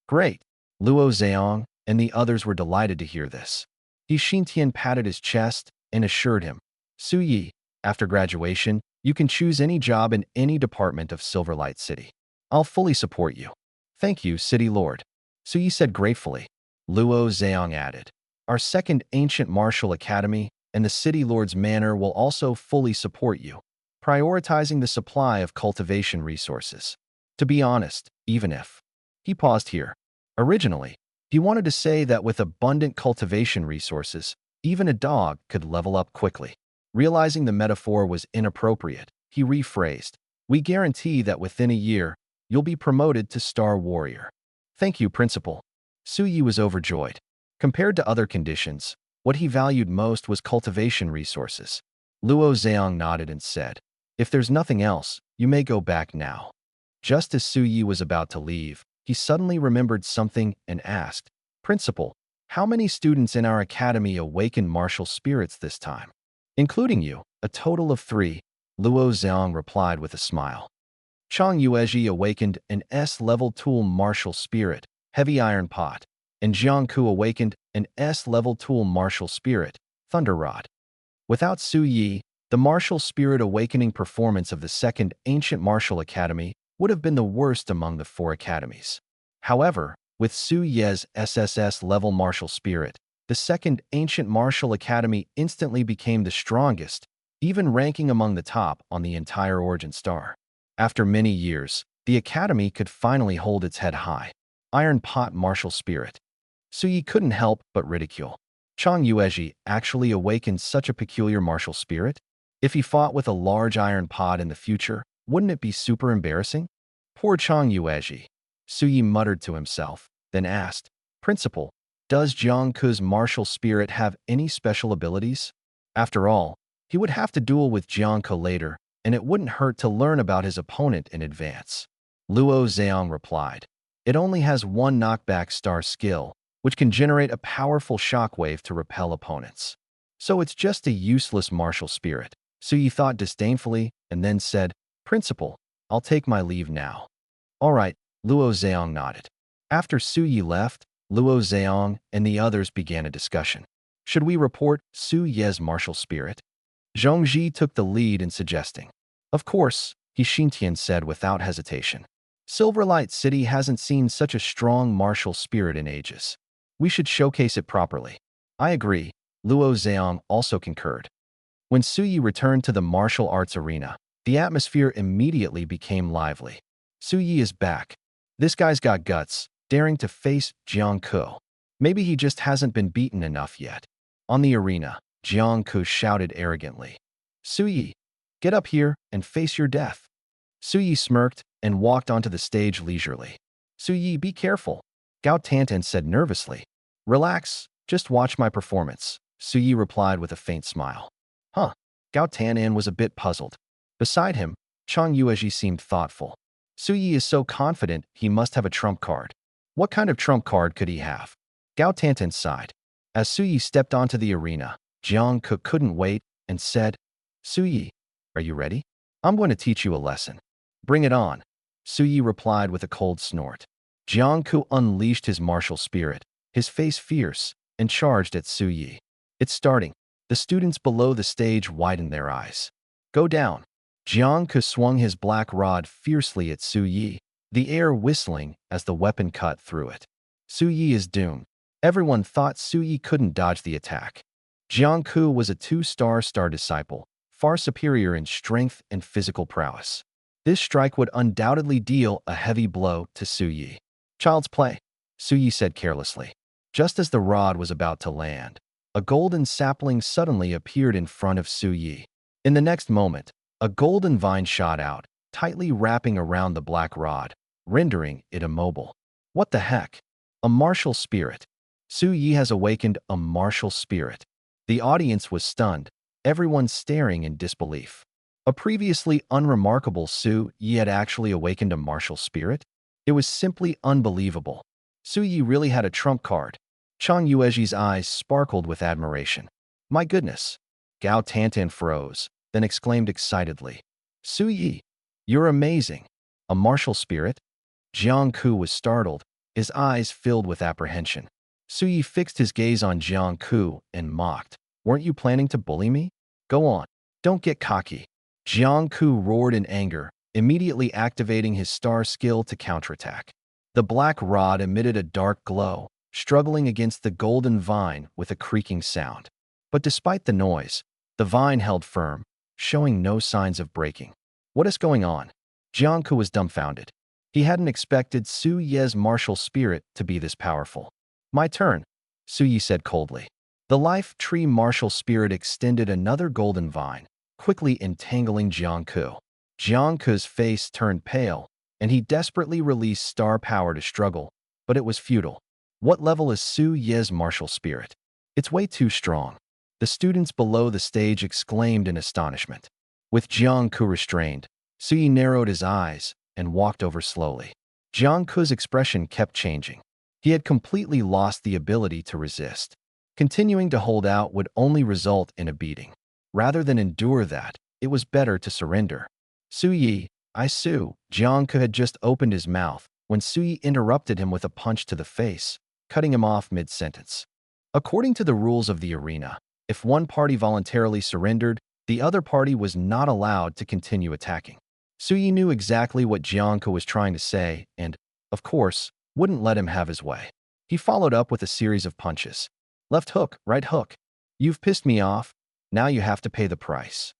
[SPEAKER 1] Great! Luo Zheong and the others were delighted to hear this. He Xintian patted his chest and assured him, "Su Yi, after graduation, you can choose any job in any department of Silverlight City. I'll fully support you." "Thank you, City Lord," Su Yi said gratefully. Luo Zheong added, "Our second ancient martial academy and the City Lord's manor will also fully support you, prioritizing the supply of cultivation resources. To be honest, even if..." He paused here. Originally, he wanted to say that with abundant cultivation resources, even a dog could level up quickly. Realizing the metaphor was inappropriate, he rephrased, "We guarantee that within a year, you'll be promoted to Star Warrior." "Thank you, Principal." Su Yi was overjoyed. Compared to other conditions, what he valued most was cultivation resources. Luo Zheong nodded and said, "If there's nothing else, you may go back now." Just as Su Yi was about to leave, he suddenly remembered something and asked, "Principal, how many students in our academy awakened martial spirits this time?" "Including you, a total of 3, Luo Zheong replied with a smile. Chang Yuezhi awakened an S-level tool martial spirit, heavy iron pot, and Jiang Ku awakened an S-level tool martial spirit, thunder rod. Without Su Yi, the martial spirit awakening performance of the second ancient martial academy would have been the worst among the 4 academies. However, with Su Ye's SSSS-level martial spirit, the second ancient martial academy instantly became the strongest, even ranking among the top on the entire Origin Star. After many years, the academy could finally hold its head high. Iron Pot martial spirit. Su Yi couldn't help but ridicule. Chang Yuezhi actually awakened such a peculiar martial spirit? If he fought with a large iron pot in the future, wouldn't it be super embarrassing? Poor Chang Yuezhi. Su Yi muttered to himself, then asked, "Principal, does Jiang Ku's martial spirit have any special abilities?" After all, he would have to duel with Jiang Ku later, and it wouldn't hurt to learn about his opponent in advance. Luo Zheong replied, "It only has 1 knockback star skill, which can generate a powerful shockwave to repel opponents. So it's just a useless martial spirit." Su Yi thought disdainfully and then said, "Principal, I'll take my leave now." "All right," Luo Zheong nodded. After Su Yi left, Luo Zheong and the others began a discussion. "Should we report Su Ye's martial spirit?" Zhongji took the lead in suggesting. "Of course," He Xintian said without hesitation. "Silverlight City hasn't seen such a strong martial spirit in ages. We should showcase it properly." "I agree," Luo Zheong also concurred. When Su Yi returned to the martial arts arena, the atmosphere immediately became lively. Su Yi is back. This guy's got guts, daring to face Jiang Ku. Maybe he just hasn't been beaten enough yet. On the arena, Jiang Ku shouted arrogantly, "Su Yi, get up here and face your death." Su Yi smirked and walked onto the stage leisurely. "Su Yi, be careful," Gao Tantan said nervously. "Relax, just watch my performance," Su Yi replied with a faint smile. "Huh." Gao Tantan was a bit puzzled. Beside him, Chang Yuezhi seemed thoughtful. Su Yi is so confident he must have a trump card. What kind of trump card could he have? Gao Tantan sighed. As Su Yi stepped onto the arena, Jiang Ku couldn't wait and said, "Su Yi, are you ready? I'm going to teach you a lesson." "Bring it on," Su Yi replied with a cold snort. Jiang Ku unleashed his martial spirit, his face fierce, and charged at Su Yi. "It's starting." The students below the stage widened their eyes. "Go down." Jiang Ku swung his black rod fiercely at Su Yi, the air whistling as the weapon cut through it. Su Yi is doomed. Everyone thought Su Yi couldn't dodge the attack. Jiang Ku was a 2-star disciple, far superior in strength and physical prowess. This strike would undoubtedly deal a heavy blow to Su Yi. "Child's play," Su Yi said carelessly. Just as the rod was about to land, a golden sapling suddenly appeared in front of Su Yi. In the next moment, a golden vine shot out, tightly wrapping around the black rod, rendering it immobile. What the heck? A martial spirit. Su Yi has awakened a martial spirit. The audience was stunned, everyone staring in disbelief. A previously unremarkable Su Yi had actually awakened a martial spirit? It was simply unbelievable. Su Yi really had a trump card. Chang Yueji's eyes sparkled with admiration. My goodness. Gao Tantan froze, then exclaimed excitedly. Su Yi, you're amazing. A martial spirit? Jiang Ku was startled, his eyes filled with apprehension. Su Yi fixed his gaze on Jiang Ku and mocked. Weren't you planning to bully me? Go on. Don't get cocky. Jiang Ku roared in anger, immediately activating his star skill to counterattack. The black rod emitted a dark glow, struggling against the golden vine with a creaking sound. But despite the noise, the vine held firm, showing no signs of breaking. What is going on? Jiang Ku was dumbfounded. He hadn't expected Su Ye's martial spirit to be this powerful. My turn, Su Yi said coldly. The life tree martial spirit extended another golden vine, quickly entangling Jiang Ku. Jiang Ku's face turned pale, and he desperately released star power to struggle, but it was futile. What level is Su Ye's martial spirit? It's way too strong. The students below the stage exclaimed in astonishment. With Jiang Ku restrained, Su Yi narrowed his eyes and walked over slowly. Jiang Ku's expression kept changing. He had completely lost the ability to resist. Continuing to hold out would only result in a beating. Rather than endure that, it was better to surrender. Su Yi, Jiang Ku had just opened his mouth when Su Yi interrupted him with a punch to the face, cutting him off mid-sentence. According to the rules of the arena, if one party voluntarily surrendered, the other party was not allowed to continue attacking. Su Yi knew exactly what Jiang Ku was trying to say and, of course, wouldn't let him have his way. He followed up with a series of punches. Left hook, right hook. You've pissed me off. Now you have to pay the price.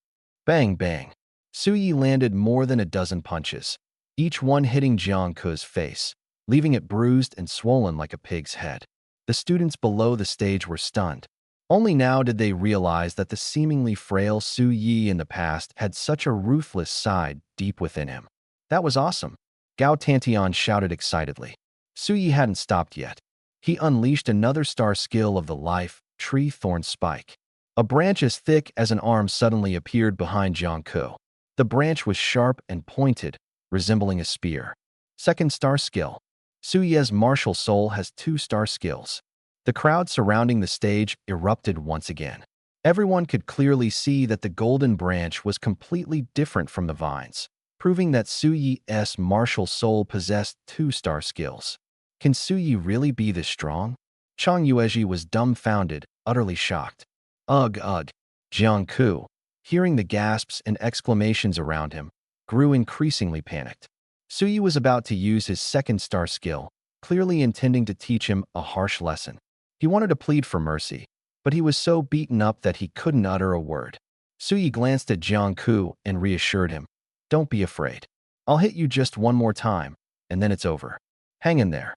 [SPEAKER 1] Bang, bang. Su Yi landed more than a dozen punches, each one hitting Jiang Ku's face, leaving it bruised and swollen like a pig's head. The students below the stage were stunned. Only now did they realize that the seemingly frail Su Yi in the past had such a ruthless side deep within him. That was awesome. Gao Tantian shouted excitedly. Su Yi hadn't stopped yet. He unleashed another star skill of the life tree thorn spike. A branch as thick as an arm suddenly appeared behind Jiang Ku. The branch was sharp and pointed, resembling a spear. Second star skill. Su Ye's martial soul has 2 star skills. The crowd surrounding the stage erupted once again. Everyone could clearly see that the golden branch was completely different from the vines, proving that Su Yi's martial soul possessed 2 star skills. Can Su Yi really be this strong? Chang Yueji was dumbfounded, utterly shocked. Ugh, ugh. Jiang Ku, hearing the gasps and exclamations around him, grew increasingly panicked. Su Yi was about to use his 2nd star skill, clearly intending to teach him a harsh lesson. He wanted to plead for mercy, but he was so beaten up that he couldn't utter a word. Su Yi glanced at Jiang Ku and reassured him. Don't be afraid. I'll hit you just one more time, and then it's over. Hang in there.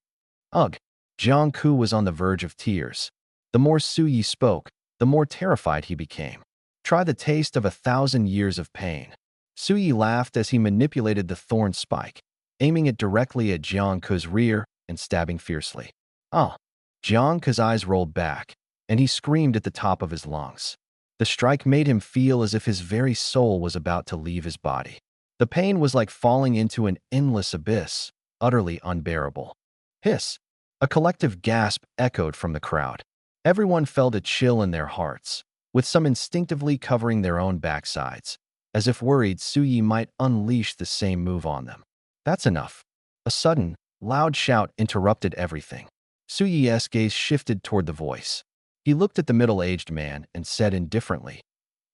[SPEAKER 1] Ugh. Jiang Ku was on the verge of tears. The more Su Yi spoke, the more terrified he became. Try the taste of 1,000 years of pain. Su Yi laughed as he manipulated the thorn spike, aiming it directly at Jiang Ku's rear and stabbing fiercely. Ah! Jiang Ku's eyes rolled back, and he screamed at the top of his lungs. The strike made him feel as if his very soul was about to leave his body. The pain was like falling into an endless abyss, utterly unbearable. Hiss! A collective gasp echoed from the crowd. Everyone felt a chill in their hearts, with some instinctively covering their own backsides, as if worried Su Yi might unleash the same move on them. That's enough. A sudden, loud shout interrupted everything. Su Yi's gaze shifted toward the voice. He looked at the middle-aged man and said indifferently,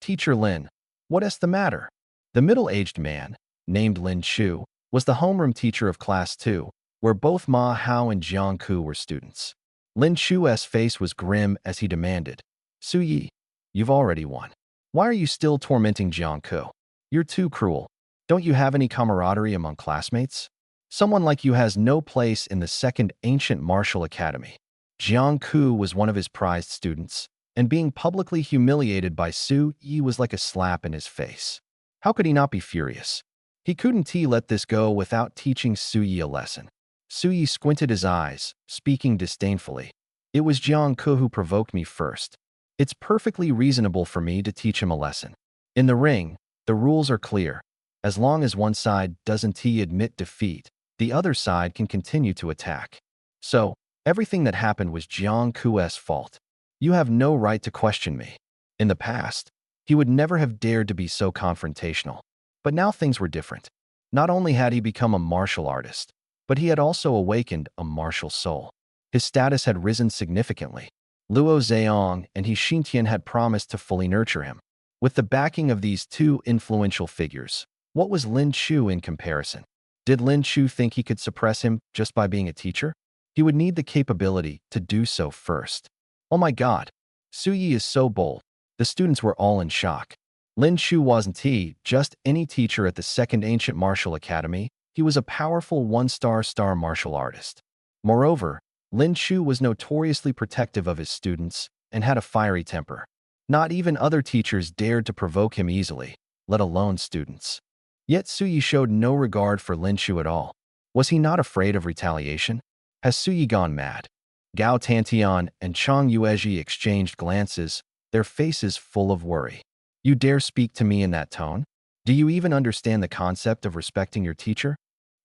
[SPEAKER 1] Teacher Lin, what is the matter? The middle-aged man, named Lin Chu, was the homeroom teacher of Class 2, where both Ma Hao and Jiang Ku were students. Lin Chu's face was grim as he demanded, Su Yi, you've already won. Why are you still tormenting Jiang Ku? You're too cruel. Don't you have any camaraderie among classmates? Someone like you has no place in the 2nd Ancient Martial Academy. Jiang Ku was one of his prized students. and being publicly humiliated by Su Yi was like a slap in his face. How could he not be furious? He couldn't let this go without teaching Su Yi a lesson. Su Yi squinted his eyes, speaking disdainfully. It was Jiang Ke who provoked me first. It's perfectly reasonable for me to teach him a lesson. In the ring, the rules are clear. As long as one side doesn't admit defeat, the other side can continue to attack. So, everything that happened was Jiang Ke's fault. You have no right to question me. In the past, he would never have dared to be so confrontational. But now things were different. Not only had he become a martial artist, but he had also awakened a martial soul. His status had risen significantly. Luo Zheong and He Xintian had promised to fully nurture him. With the backing of these two influential figures, what was Lin Chu in comparison? Did Lin Chu think he could suppress him just by being a teacher? He would need the capability to do so first. Oh my God, Su Yi is so bold. The students were all in shock. Lin Chu wasn't just any teacher at the Second Ancient Martial Academy. He was a powerful one-star martial artist. Moreover, Lin Chu was notoriously protective of his students and had a fiery temper. Not even other teachers dared to provoke him easily, let alone students. Yet Su Yi showed no regard for Lin Chu at all. Was he not afraid of retaliation? Has Su Yi gone mad? Gao Tantian and Chang Yuezhi exchanged glances, their faces full of worry. You dare speak to me in that tone? Do you even understand the concept of respecting your teacher?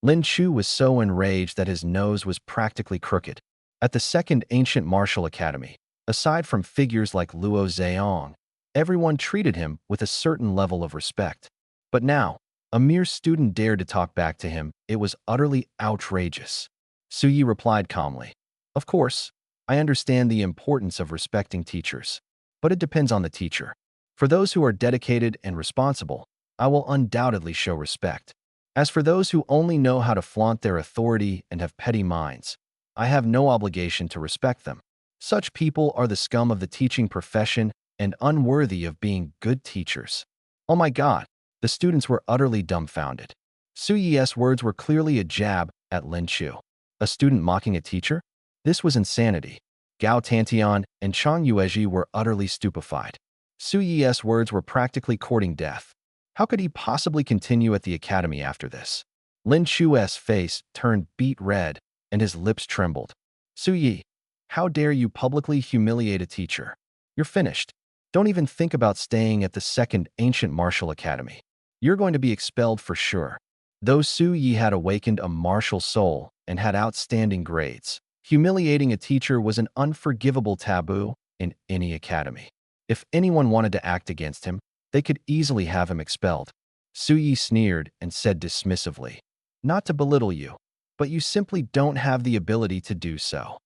[SPEAKER 1] Lin Chu was so enraged that his nose was practically crooked. At the Second Ancient Martial Academy, aside from figures like Luo Zheong, everyone treated him with a certain level of respect. But now, a mere student dared to talk back to him. It was utterly outrageous. Su Yi replied calmly. Of course, I understand the importance of respecting teachers, but it depends on the teacher. For those who are dedicated and responsible, I will undoubtedly show respect. As for those who only know how to flaunt their authority and have petty minds, I have no obligation to respect them. Such people are the scum of the teaching profession and unworthy of being good teachers. Oh my God, the students were utterly dumbfounded. Su Yi's words were clearly a jab at Lin Chu. A student mocking a teacher? This was insanity. Gao Tantian and Chang Yuezhi were utterly stupefied. Su Yi's words were practically courting death. How could he possibly continue at the academy after this? Lin Chu's face turned beet red and his lips trembled. Su Yi, how dare you publicly humiliate a teacher? You're finished. Don't even think about staying at the Second Ancient Martial Academy. You're going to be expelled for sure. Though Su Yi had awakened a martial soul and had outstanding grades, humiliating a teacher was an unforgivable taboo in any academy. If anyone wanted to act against him, they could easily have him expelled. Su Yi sneered and said dismissively, "Not to belittle you, but you simply don't have the ability to do so."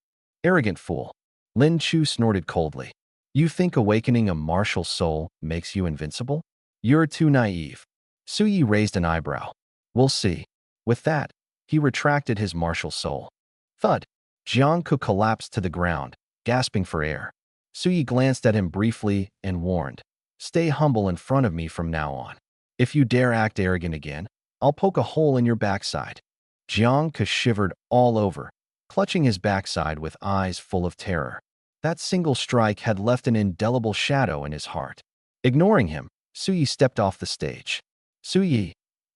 [SPEAKER 1] Arrogant fool. Lin Chu snorted coldly. You think awakening a martial soul makes you invincible? You're too naive. Su Yi raised an eyebrow. We'll see. With that, he retracted his martial soul. Thud. Jiang Ke collapsed to the ground, gasping for air. Su Yi glanced at him briefly and warned, "Stay humble in front of me from now on. If you dare act arrogant again, I'll poke a hole in your backside." Jiang Ke shivered all over, clutching his backside with eyes full of terror. That single strike had left an indelible shadow in his heart. Ignoring him, Su Yi stepped off the stage. Su Yi,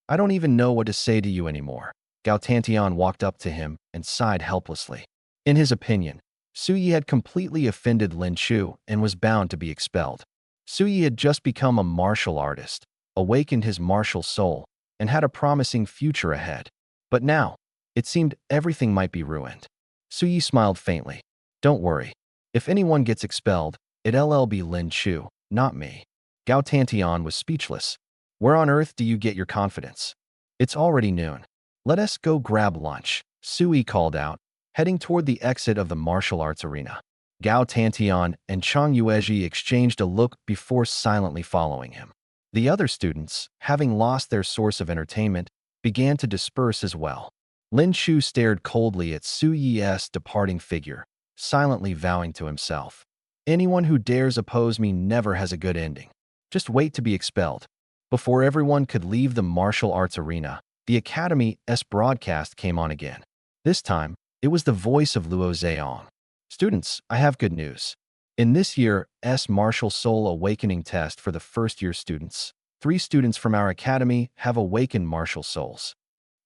[SPEAKER 1] I don't even know what to say to you anymore. Gao Tantian walked up to him and sighed helplessly. In his opinion, Su Yi had completely offended Lin Chu and was bound to be expelled. Su Yi had just become a martial artist, awakened his martial soul, and had a promising future ahead. But now, it seemed everything might be ruined. Su Yi smiled faintly. Don't worry. If anyone gets expelled, it'll be Lin Chu, not me. Gao Tantian was speechless. Where on earth do you get your confidence? It's already noon. Let us go grab lunch, Su Yi called out, heading toward the exit of the martial arts arena. Gao Tantian and Chang Yuezhi exchanged a look before silently following him. The other students, having lost their source of entertainment, began to disperse as well. Lin Chu stared coldly at Su Yi's departing figure, silently vowing to himself, anyone who dares oppose me never has a good ending. Just wait to be expelled. Before everyone could leave the martial arts arena, the Academy's broadcast came on again. This time, it was the voice of Luo Zheong. Students, I have good news. In this year's Martial Soul Awakening test for the first-year students, 3 students from our academy have awakened martial souls.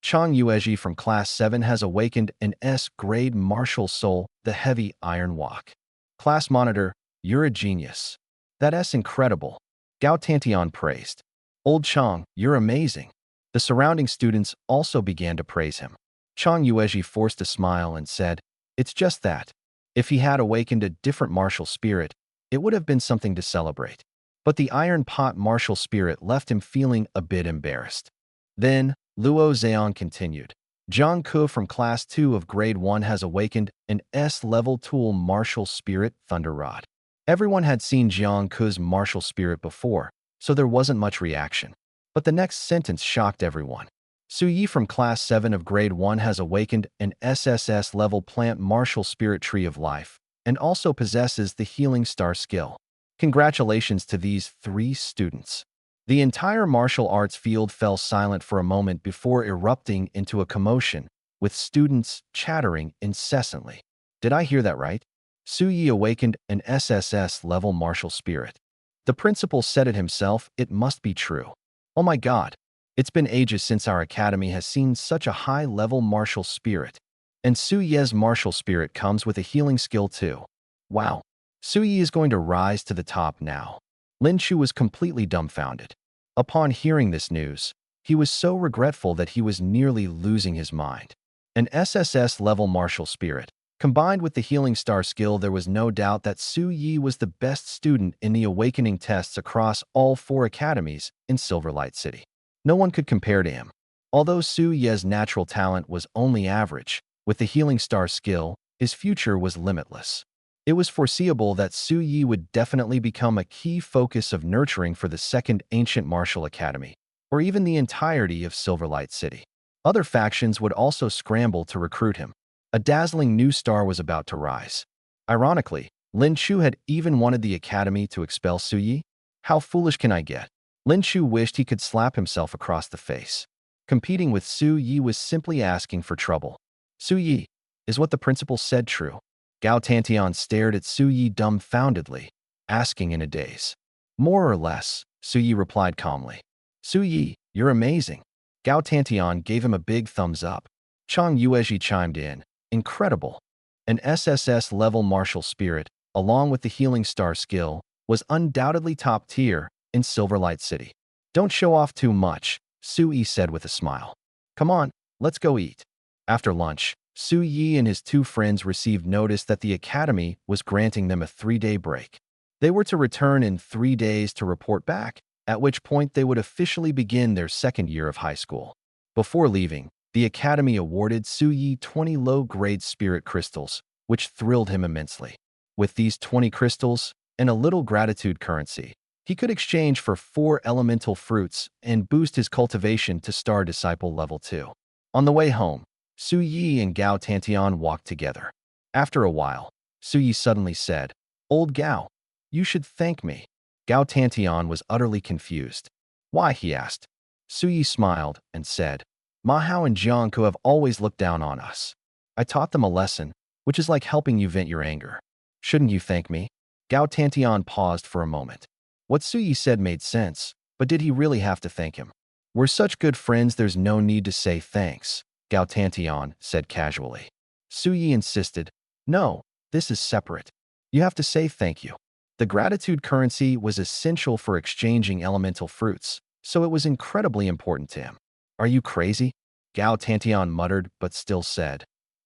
[SPEAKER 1] Chang Yueji from Class 7 has awakened an S-grade martial soul, the Heavy Iron Walk. Class Monitor, you're a genius. That's incredible. Gao Tantian praised. Old Chang, you're amazing. The surrounding students also began to praise him. Chang Yueji forced a smile and said, it's just that. If he had awakened a different martial spirit, it would have been something to celebrate. But the Iron Pot martial spirit left him feeling a bit embarrassed. Then, Luo Zheong continued. Zhang Ke from Class 2 of Grade 1 has awakened an S-level tool martial spirit, Thunder Rod. Everyone had seen Zhang Ke's martial spirit before, so there wasn't much reaction. But the next sentence shocked everyone. Su Yi from Class 7 of Grade 1 has awakened an SSSS-level plant martial spirit tree of life, and also possesses the Healing Star skill. Congratulations to these 3 students. The entire martial arts field fell silent for a moment before erupting into a commotion, with students chattering incessantly. Did I hear that right? Su Yi awakened an SSS-level martial spirit. The principal said it himself, it must be true. Oh my God. It's been ages since our academy has seen such a high-level martial spirit. And Su Ye's martial spirit comes with a healing skill too. Wow. Su Yi is going to rise to the top now. Lin Chu was completely dumbfounded. Upon hearing this news, he was so regretful that he was nearly losing his mind. An SSS-level martial spirit. Combined with the Healing Star skill, there was no doubt that Su Yi was the best student in the awakening tests across all 4 academies in Silverlight City. No one could compare to him. Although Su Ye's natural talent was only average, with the Healing Star skill, his future was limitless. It was foreseeable that Su Yi would definitely become a key focus of nurturing for the second Ancient Martial Academy, or even the entirety of Silverlight City. Other factions would also scramble to recruit him. A dazzling new star was about to rise. Ironically, Lin Chu had even wanted the academy to expel Su Yi. How foolish can I get? Lin Chu wished he could slap himself across the face. Competing with Su Yi was simply asking for trouble. Su Yi, is what the principal said true? Gao Tantian stared at Su Yi dumbfoundedly, asking in a daze. More or less, Su Yi replied calmly. Su Yi, you're amazing. Gao Tantian gave him a big thumbs up. Chang Yueji chimed in. Incredible. An SSS-level martial spirit, along with the Healing Star skill, was undoubtedly top tier in Silverlight City. Don't show off too much, Su Yi said with a smile. Come on, let's go eat. After lunch, Su Yi and his 2 friends received notice that the academy was granting them a 3-day break. They were to return in 3 days to report back, at which point they would officially begin their second year of high school. Before leaving, the academy awarded Su Yi 20 low-grade spirit crystals, which thrilled him immensely. With these 20 crystals and a little gratitude currency, he could exchange for 4 elemental fruits and boost his cultivation to Star Disciple Level 2. On the way home, Su Yi and Gao Tantian walked together. After a while, Su Yi suddenly said, Old Gao, you should thank me. Gao Tantian was utterly confused. Why, he asked. Su Yi smiled and said, Ma Hao and Jiang Ku have always looked down on us. I taught them a lesson, which is like helping you vent your anger. Shouldn't you thank me? Gao Tantian paused for a moment. What Su Yi said made sense, but did he really have to thank him? We're such good friends, there's no need to say thanks, Gao Tantian said casually. Su Yi insisted, no, this is separate. You have to say thank you. The gratitude currency was essential for exchanging elemental fruits, so it was incredibly important to him. Are you crazy? Gao Tantian muttered, but still said,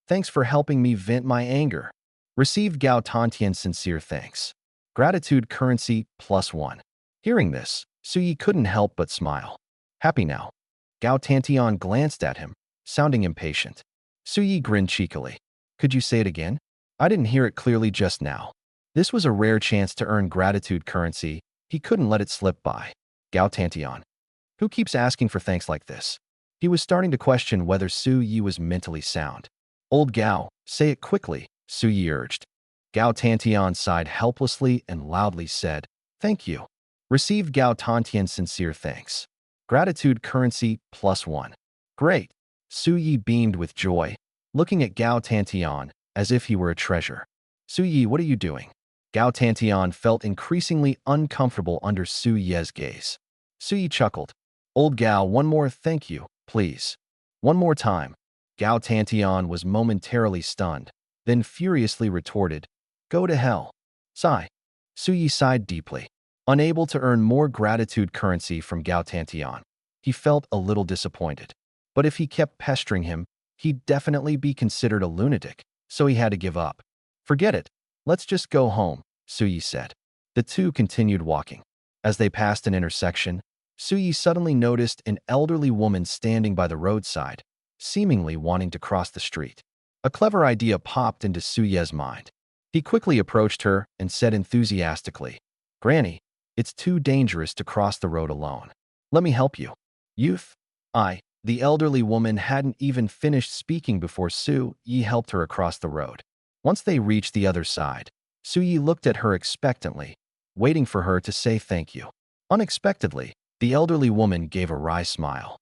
[SPEAKER 1] thanks for helping me vent my anger. Received Gao Tantian's sincere thanks. Gratitude currency +1. Hearing this, Su Yi couldn't help but smile. Happy now. Gao Tantian glanced at him, sounding impatient. Su Yi grinned cheekily. Could you say it again? I didn't hear it clearly just now. This was a rare chance to earn gratitude currency. He couldn't let it slip by. Gao Tantian. Who keeps asking for thanks like this? He was starting to question whether Su Yi was mentally sound. Old Gao, say it quickly, Su Yi urged. Gao Tantian sighed helplessly and loudly said, thank you. Received Gao Tantian's sincere thanks. Gratitude currency +1. Great. Su Yi beamed with joy, looking at Gao Tantian as if he were a treasure. Su Yi, what are you doing? Gao Tantian felt increasingly uncomfortable under Su Ye's gaze. Su Yi chuckled. Old Gao, one more thank you, please. One more time. Gao Tantian was momentarily stunned, then furiously retorted, Go to hell. Sigh. Su Yi sighed deeply. Unable to earn more gratitude currency from Gao Tantian, he felt a little disappointed. But if he kept pestering him, he'd definitely be considered a lunatic, so he had to give up. Forget it. Let's just go home, Su Yi said. The two continued walking. As they passed an intersection, Su Yi suddenly noticed an elderly woman standing by the roadside, seemingly wanting to cross the street. A clever idea popped into Su Ye's mind. He quickly approached her and said enthusiastically, Granny, it's too dangerous to cross the road alone. Let me help you. Youth. The elderly woman hadn't even finished speaking before Su Yi helped her across the road. Once they reached the other side, Su Yi looked at her expectantly, waiting for her to say thank you. Unexpectedly, the elderly woman gave a wry smile.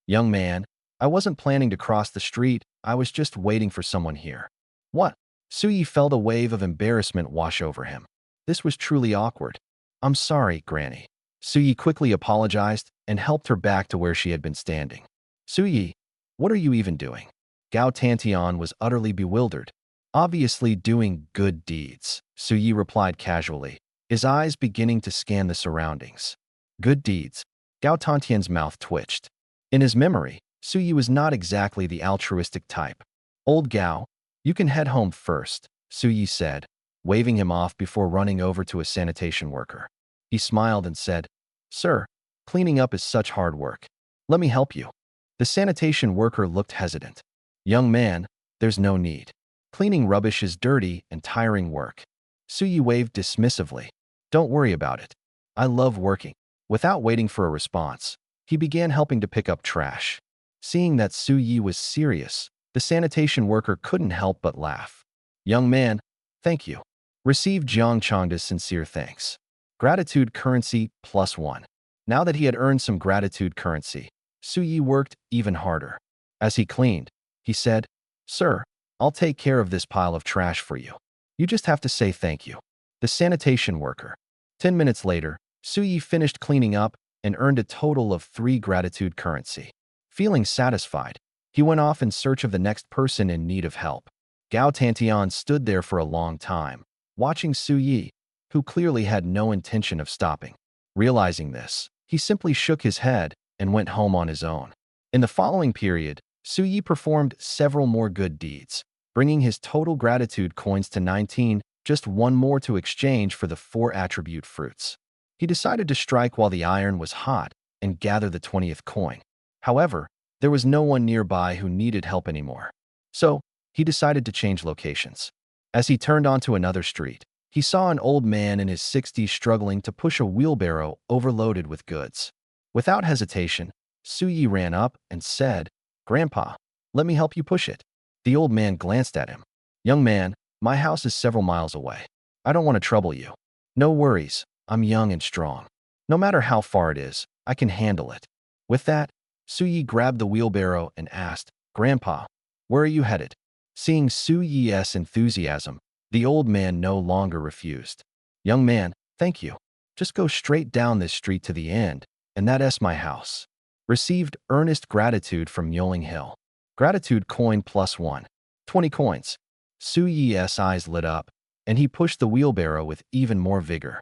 [SPEAKER 1] Young man, I wasn't planning to cross the street, I was just waiting for someone here. What? Su Yi felt a wave of embarrassment wash over him. This was truly awkward. I'm sorry, Granny. Su Yi quickly apologized and helped her back to where she had been standing. Su Yi, what are you even doing? Gao Tantian was utterly bewildered. Obviously doing good deeds, Su Yi replied casually, his eyes beginning to scan the surroundings. Good deeds. Gao Tantian's mouth twitched. In his memory, Su Yi was not exactly the altruistic type. Old Gao, you can head home first, Su Yi said, waving him off before running over to a sanitation worker. He smiled and said, Sir, cleaning up is such hard work. Let me help you. The sanitation worker looked hesitant. Young man, there's no need. Cleaning rubbish is dirty and tiring work. Su Yi waved dismissively. Don't worry about it. I love working. Without waiting for a response, he began helping to pick up trash. Seeing that Su Yi was serious, the sanitation worker couldn't help but laugh. Young man, thank you. Received Jiang Changda's sincere thanks. Gratitude currency +1. Now that he had earned some gratitude currency, Su Yi worked even harder. As he cleaned, he said, Sir, I'll take care of this pile of trash for you. You just have to say thank you. The sanitation worker. 10 minutes later, Su Yi finished cleaning up and earned a total of 3 gratitude currency. Feeling satisfied, he went off in search of the next person in need of help. Gao Tantian stood there for a long time, watching Su Yi, who clearly had no intention of stopping. Realizing this, he simply shook his head and went home on his own. In the following period, Su Yi performed several more good deeds, bringing his total gratitude coins to 19, just one more to exchange for the 4 attribute fruits. He decided to strike while the iron was hot and gather the 20th coin. However, there was no one nearby who needed help anymore. So, he decided to change locations. As he turned onto another street, he saw an old man in his 60s struggling to push a wheelbarrow overloaded with goods. Without hesitation, Su Yi ran up and said, Grandpa, let me help you push it. The old man glanced at him. Young man, my house is several miles away. I don't want to trouble you. No worries, I'm young and strong. No matter how far it is, I can handle it. With that, Su Yi grabbed the wheelbarrow and asked, Grandpa, where are you headed? Seeing Su Yi's enthusiasm, the old man no longer refused. Young man, thank you. Just go straight down this street to the end, and that's my house. Received earnest gratitude from Yoling Hill. Gratitude coin +1. 20 coins. Su Yi's eyes lit up, and he pushed the wheelbarrow with even more vigor.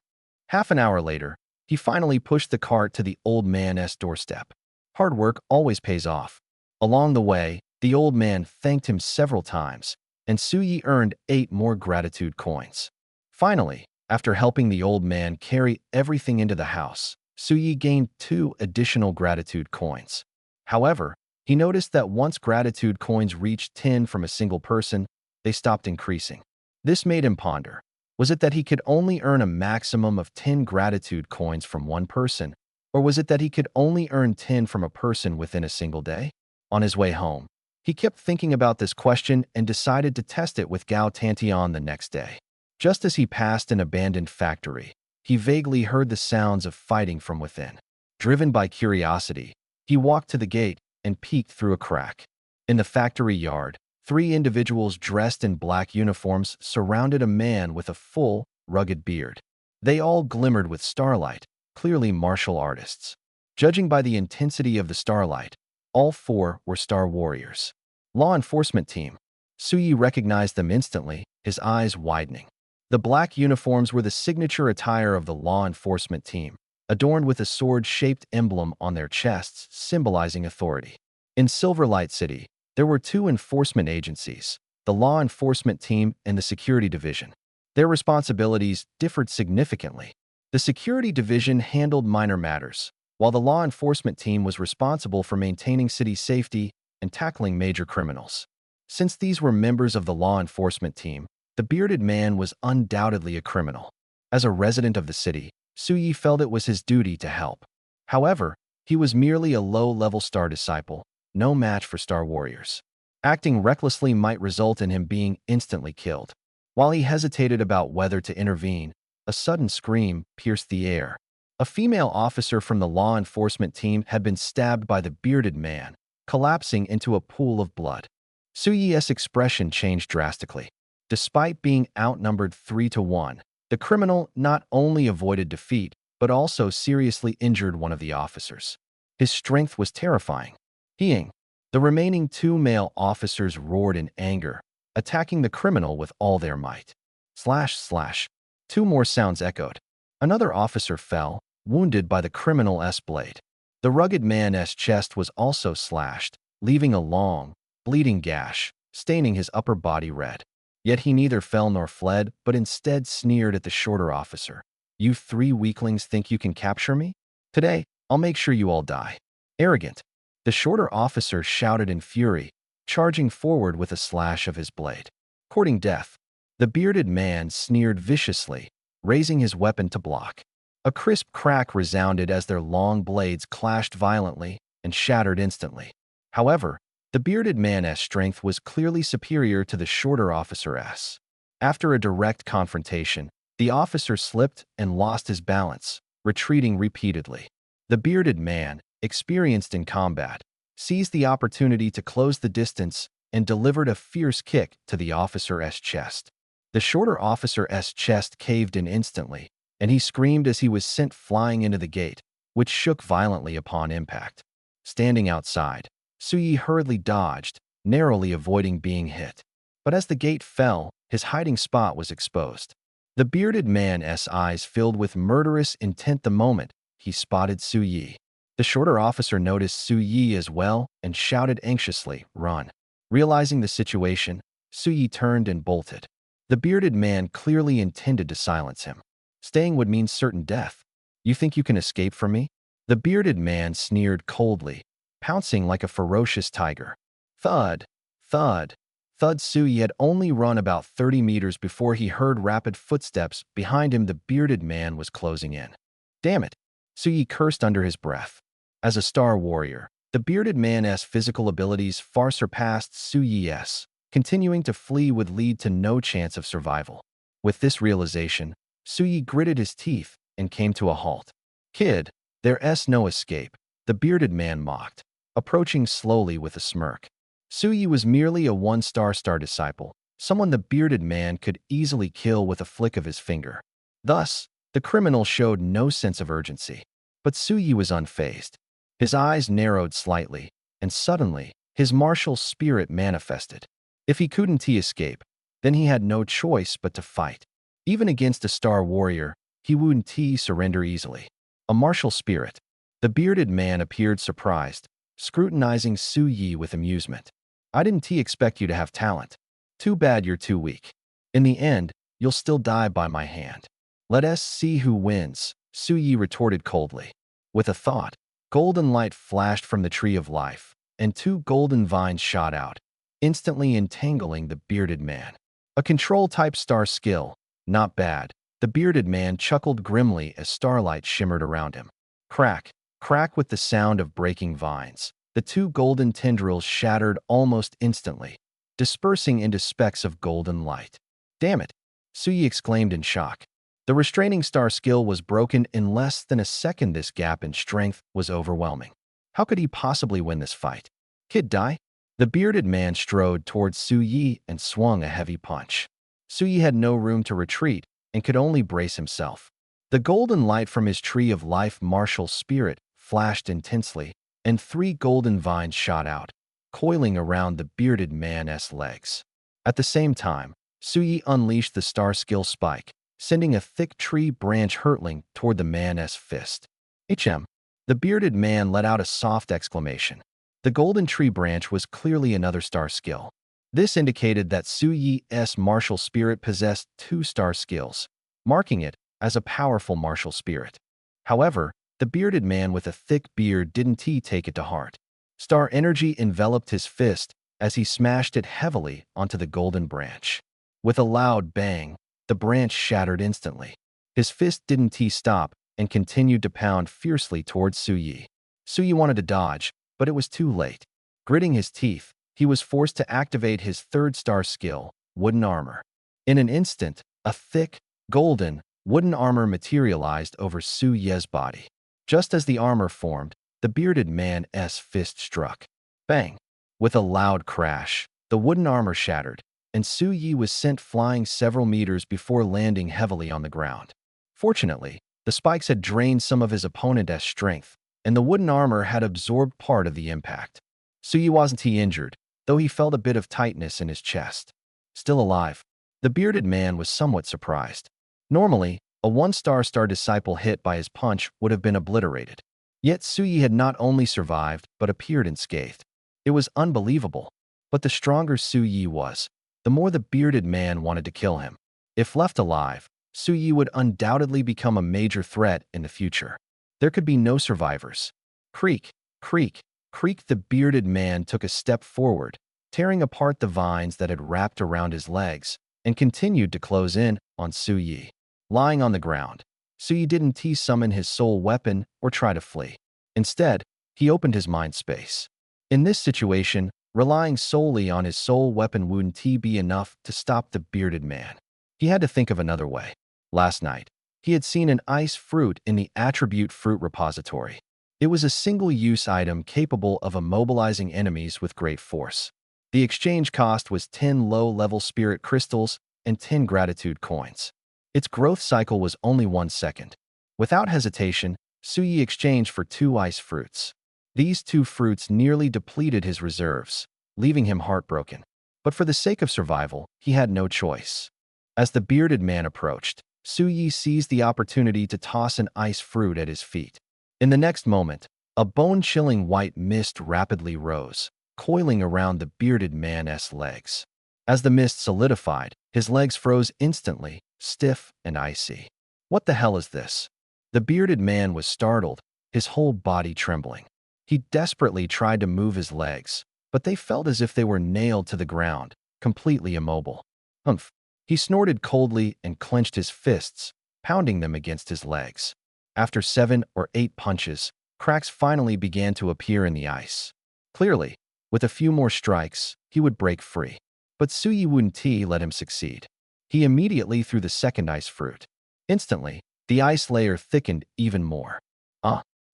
[SPEAKER 1] Half an hour later, he finally pushed the cart to the old man's doorstep. Hard work always pays off. Along the way, the old man thanked him several times, and Su Yi earned 8 more gratitude coins. Finally, after helping the old man carry everything into the house, Su Yi gained 2 additional gratitude coins. However, he noticed that once gratitude coins reached 10 from a single person, they stopped increasing. This made him ponder. Was it that he could only earn a maximum of 10 gratitude coins from one person, or was it that he could only earn 10 from a person within a single day? On his way home, he kept thinking about this question and decided to test it with Gao Tantian the next day. Just as he passed an abandoned factory, he vaguely heard the sounds of fighting from within. Driven by curiosity, he walked to the gate and peeked through a crack. In the factory yard, 3 individuals dressed in black uniforms surrounded a man with a full, rugged beard. They all glimmered with starlight, clearly martial artists. Judging by the intensity of the starlight, all four were star warriors. Law enforcement team. Suyi recognized them instantly, his eyes widening. The black uniforms were the signature attire of the law enforcement team, adorned with a sword-shaped emblem on their chests, symbolizing authority. In Silverlight City, there were two enforcement agencies, the law enforcement team and the security division. Their responsibilities differed significantly. The security division handled minor matters, while the law enforcement team was responsible for maintaining city safety and tackling major criminals. Since these were members of the law enforcement team, the bearded man was undoubtedly a criminal. As a resident of the city, Suyi felt it was his duty to help. However, he was merely a low-level star disciple, no match for star warriors. Acting recklessly might result in him being instantly killed. While he hesitated about whether to intervene, a sudden scream pierced the air. A female officer from the law enforcement team had been stabbed by the bearded man, collapsing into a pool of blood. Suyi's expression changed drastically. Despite being outnumbered 3-1, the criminal not only avoided defeat, but also seriously injured one of the officers. His strength was terrifying. Heeing. The remaining two male officers roared in anger, attacking the criminal with all their might. Slash, slash. Two more sounds echoed. Another officer fell, wounded by the criminal's blade. The rugged man's chest was also slashed, leaving a long, bleeding gash, staining his upper body red. Yet he neither fell nor fled, but instead sneered at the shorter officer. "You three weaklings think you can capture me? Today, I'll make sure you all die." Arrogant. The shorter officer shouted in fury, charging forward with a slash of his blade. Courting death. The bearded man sneered viciously, raising his weapon to block. A crisp crack resounded as their long blades clashed violently and shattered instantly. However, the bearded man's strength was clearly superior to the shorter officer's. After a direct confrontation, the officer slipped and lost his balance, retreating repeatedly. The bearded man, experienced in combat, seized the opportunity to close the distance and delivered a fierce kick to the officer's chest. The shorter officer's chest caved in instantly, and he screamed as he was sent flying into the gate, which shook violently upon impact. Standing outside, Suyi hurriedly dodged, narrowly avoiding being hit. But as the gate fell, his hiding spot was exposed. The bearded man's eyes filled with murderous intent the moment he spotted Suyi. The shorter officer noticed Suyi as well and shouted anxiously, "Run." Realizing the situation, Suyi turned and bolted. The bearded man clearly intended to silence him. Staying would mean certain death. "You think you can escape from me?" The bearded man sneered coldly, pouncing like a ferocious tiger. Thud, thud, thud. Suyi had only run about 30 meters before he heard rapid footsteps behind him. The bearded man was closing in. "Damn it," Suyi cursed under his breath. As a star warrior, the bearded man's physical abilities far surpassed Suyi's. Continuing to flee would lead to no chance of survival. With this realization, Suyi gritted his teeth and came to a halt. "Kid, there's no escape," the bearded man mocked, approaching slowly with a smirk. Suyi was merely a one-star disciple, someone the bearded man could easily kill with a flick of his finger. Thus, the criminal showed no sense of urgency. But Suyi was unfazed. His eyes narrowed slightly, and suddenly, his martial spirit manifested. If he couldn't escape, then he had no choice but to fight. Even against a star warrior, he wouldn't surrender easily. A martial spirit. The bearded man appeared surprised, scrutinizing Suyi with amusement. "I didn't expect you to have talent. Too bad you're too weak. In the end, you'll still die by my hand. Let us see who wins," Suyi retorted coldly. With a thought, golden light flashed from the tree of life, and two golden vines shot out, instantly entangling the bearded man. A control-type star skill. Not bad. The bearded man chuckled grimly as starlight shimmered around him. Crack, crack. With the sound of breaking vines, the two golden tendrils shattered almost instantly, dispersing into specks of golden light. "Damn it," Suyi exclaimed in shock. The restraining star skill was broken in less than a second. This gap in strength was overwhelming. How could he possibly win this fight? "Kid, die?" The bearded man strode towards Suyi and swung a heavy punch. Suyi had no room to retreat, and could only brace himself. The golden light from his tree of life martial spirit flashed intensely, and 3 golden vines shot out, coiling around the bearded man's legs. At the same time, Suyi unleashed the star skill spike, sending a thick tree branch hurtling toward the man's fist. HM. The bearded man let out a soft exclamation. The golden tree branch was clearly another star skill. This indicated that Suyi's martial spirit possessed 2 star skills, marking it as a powerful martial spirit. However, the bearded man with a thick beard didn't take it to heart. Star energy enveloped his fist as he smashed it heavily onto the golden branch. With a loud bang, the branch shattered instantly. His fist didn't stop and continued to pound fiercely towards Suyi. Suyi wanted to dodge, but it was too late. Gritting his teeth, he was forced to activate his 3rd star skill, wooden armor. In an instant, a thick, golden, wooden armor materialized over Suyi's body. Just as the armor formed, the bearded man's fist struck. Bang! With a loud crash, the wooden armor shattered, and Suyi was sent flying several meters before landing heavily on the ground. Fortunately, the spikes had drained some of his opponent's strength, and the wooden armor had absorbed part of the impact. Suyi wasn't injured, though he felt a bit of tightness in his chest. Still alive, the bearded man was somewhat surprised. Normally, a 1-star disciple hit by his punch would have been obliterated. Yet Suyi had not only survived, but appeared unscathed. It was unbelievable. But the stronger Suyi was, the more the bearded man wanted to kill him. If left alive, Suyi would undoubtedly become a major threat in the future. There could be no survivors. Creak, creak, creak. The bearded man took a step forward, tearing apart the vines that had wrapped around his legs, and continued to close in on Suyi. Lying on the ground, Suyi didn't summon his soul weapon or try to flee. Instead, he opened his mind space. In this situation, relying solely on his soul weapon wouldn't be enough to stop the bearded man. He had to think of another way. Last night, he had seen an ice fruit in the attribute fruit repository. It was a single-use item capable of immobilizing enemies with great force. The exchange cost was 10 low-level spirit crystals and 10 gratitude coins. Its growth cycle was only 1 second. Without hesitation, Suyi exchanged for 2 ice fruits. These 2 fruits nearly depleted his reserves, leaving him heartbroken. But for the sake of survival, he had no choice. As the bearded man approached, Suyi seized the opportunity to toss an ice fruit at his feet. In the next moment, a bone-chilling white mist rapidly rose, coiling around the bearded man's legs. As the mist solidified, his legs froze instantly, stiff and icy. What the hell is this? The bearded man was startled, his whole body trembling. He desperately tried to move his legs, but they felt as if they were nailed to the ground, completely immobile. Humph! He snorted coldly and clenched his fists, pounding them against his legs. After 7 or 8 punches, cracks finally began to appear in the ice. Clearly, with a few more strikes, he would break free. But Suyi wouldn't let him succeed. He immediately threw the second ice fruit. Instantly, the ice layer thickened even more.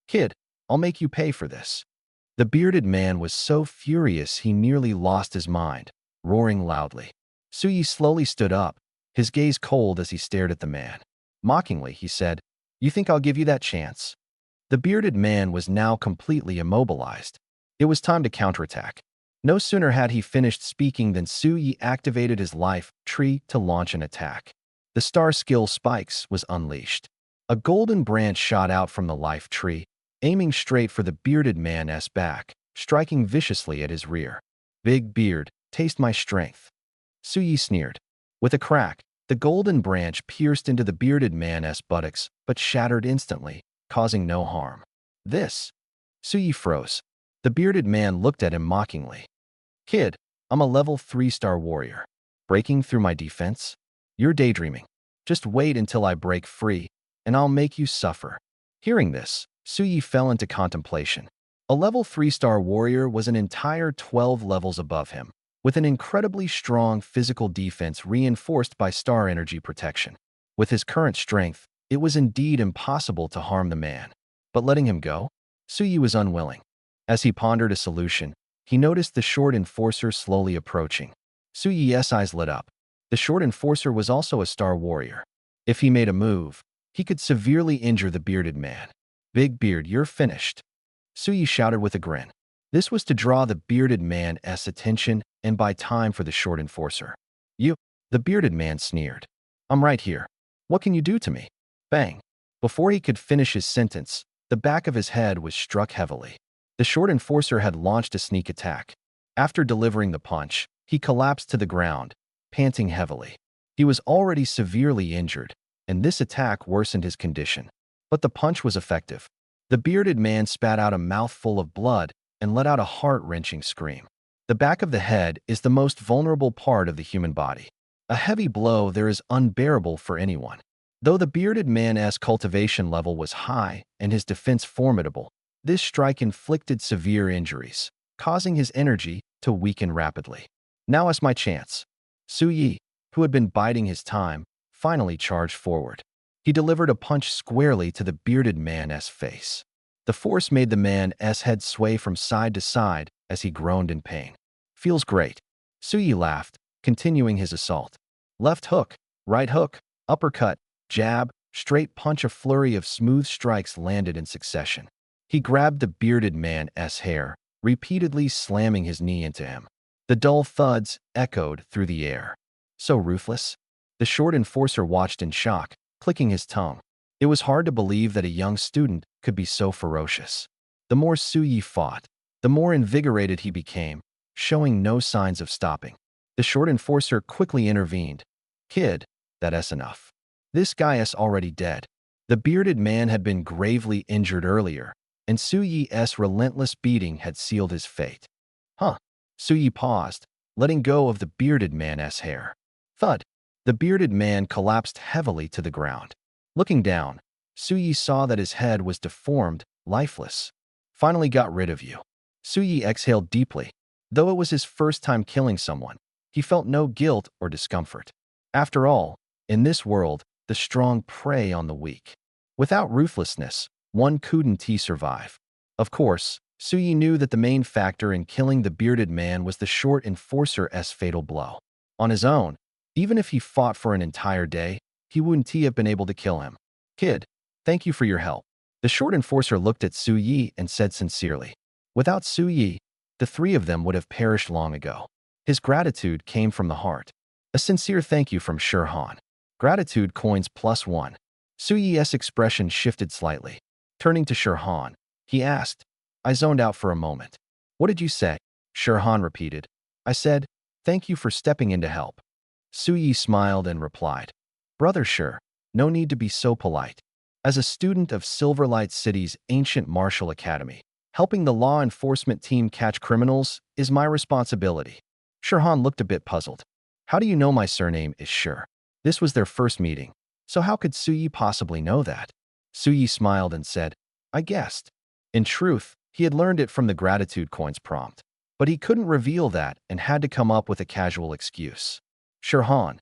[SPEAKER 1] Kid, I'll make you pay for this." The bearded man was so furious he nearly lost his mind, roaring loudly. Suyi slowly stood up, his gaze cold as he stared at the man. Mockingly, he said, "You think I'll give you that chance?" The bearded man was now completely immobilized. It was time to counterattack. No sooner had he finished speaking than Suyi activated his life tree to launch an attack. The star skill Spikes was unleashed. A golden branch shot out from the life tree, aiming straight for the bearded man's back, striking viciously at his rear. "Big beard, taste my strength." Suyi sneered. With a crack, the golden branch pierced into the bearded man's buttocks, but shattered instantly, causing no harm. "This?" Suyi froze. The bearded man looked at him mockingly. "Kid, I'm a level 3-star warrior. Breaking through my defense? You're daydreaming. Just wait until I break free, and I'll make you suffer." Hearing this, Suyi fell into contemplation. A level 3-star warrior was an entire 12 levels above him, with an incredibly strong physical defense reinforced by star energy protection. With his current strength, it was indeed impossible to harm the man. But letting him go? Suyi was unwilling. As he pondered a solution, he noticed the short enforcer slowly approaching. Suyi's eyes lit up. The short enforcer was also a star warrior. If he made a move, he could severely injure the bearded man. "Big Beard, you're finished," Suyi shouted with a grin. This was to draw the bearded man's attention and buy time for the short enforcer. "You," the bearded man sneered. "I'm right here. What can you do to me?" Bang! Before he could finish his sentence, the back of his head was struck heavily. The short enforcer had launched a sneak attack. After delivering the punch, he collapsed to the ground, panting heavily. He was already severely injured, and this attack worsened his condition. But the punch was effective. The bearded man spat out a mouthful of blood and let out a heart-wrenching scream. The back of the head is the most vulnerable part of the human body. A heavy blow there is unbearable for anyone. Though the bearded man's cultivation level was high and his defense formidable, this strike inflicted severe injuries, causing his energy to weaken rapidly. "Now is my chance." Suyi, who had been biding his time, finally charged forward. He delivered a punch squarely to the bearded man's face. The force made the man's head sway from side to side as he groaned in pain. "Feels great." Suyi laughed, continuing his assault. Left hook, right hook, uppercut, jab, straight punch. A flurry of smooth strikes landed in succession. He grabbed the bearded man's hair, repeatedly slamming his knee into him. The dull thuds echoed through the air. So ruthless? The short enforcer watched in shock, clicking his tongue. It was hard to believe that a young student could be so ferocious. The more Suyi fought, the more invigorated he became, showing no signs of stopping. The short enforcer quickly intervened. "Kid, that's enough. This guy is already dead." The bearded man had been gravely injured earlier, and Suyi's relentless beating had sealed his fate. "Huh." Suyi paused, letting go of the bearded man's hair. Thud. The bearded man collapsed heavily to the ground. Looking down, Suyi saw that his head was deformed, lifeless. "Finally got rid of you." Suyi exhaled deeply. Though it was his first time killing someone, he felt no guilt or discomfort. After all, in this world, the strong prey on the weak. Without ruthlessness, one couldn't survive. Of course, Suyi knew that the main factor in killing the bearded man was the short enforcer's fatal blow. On his own, even if he fought for an entire day, he wouldn't have been able to kill him. "Kid, thank you for your help." The short enforcer looked at Suyi and said sincerely. Without Suyi, the three of them would have perished long ago. His gratitude came from the heart. A sincere thank you from Shirhan. Gratitude coins +1. Suyi's expression shifted slightly. Turning to Shirhan, he asked, "I zoned out for a moment." "What did you say?" Shirhan repeated. "I said, thank you for stepping in to help." Suyi smiled and replied, "Brother Shir, no need to be so polite. As a student of Silverlight City's ancient martial academy, helping the law enforcement team catch criminals is my responsibility." Shirhan looked a bit puzzled. "How do you know my surname is Shir?" This was their first meeting, so how could Suyi possibly know that? Suyi smiled and said, "I guessed." In truth, he had learned it from the gratitude coins prompt, but he couldn't reveal that and had to come up with a casual excuse. "Shirhan,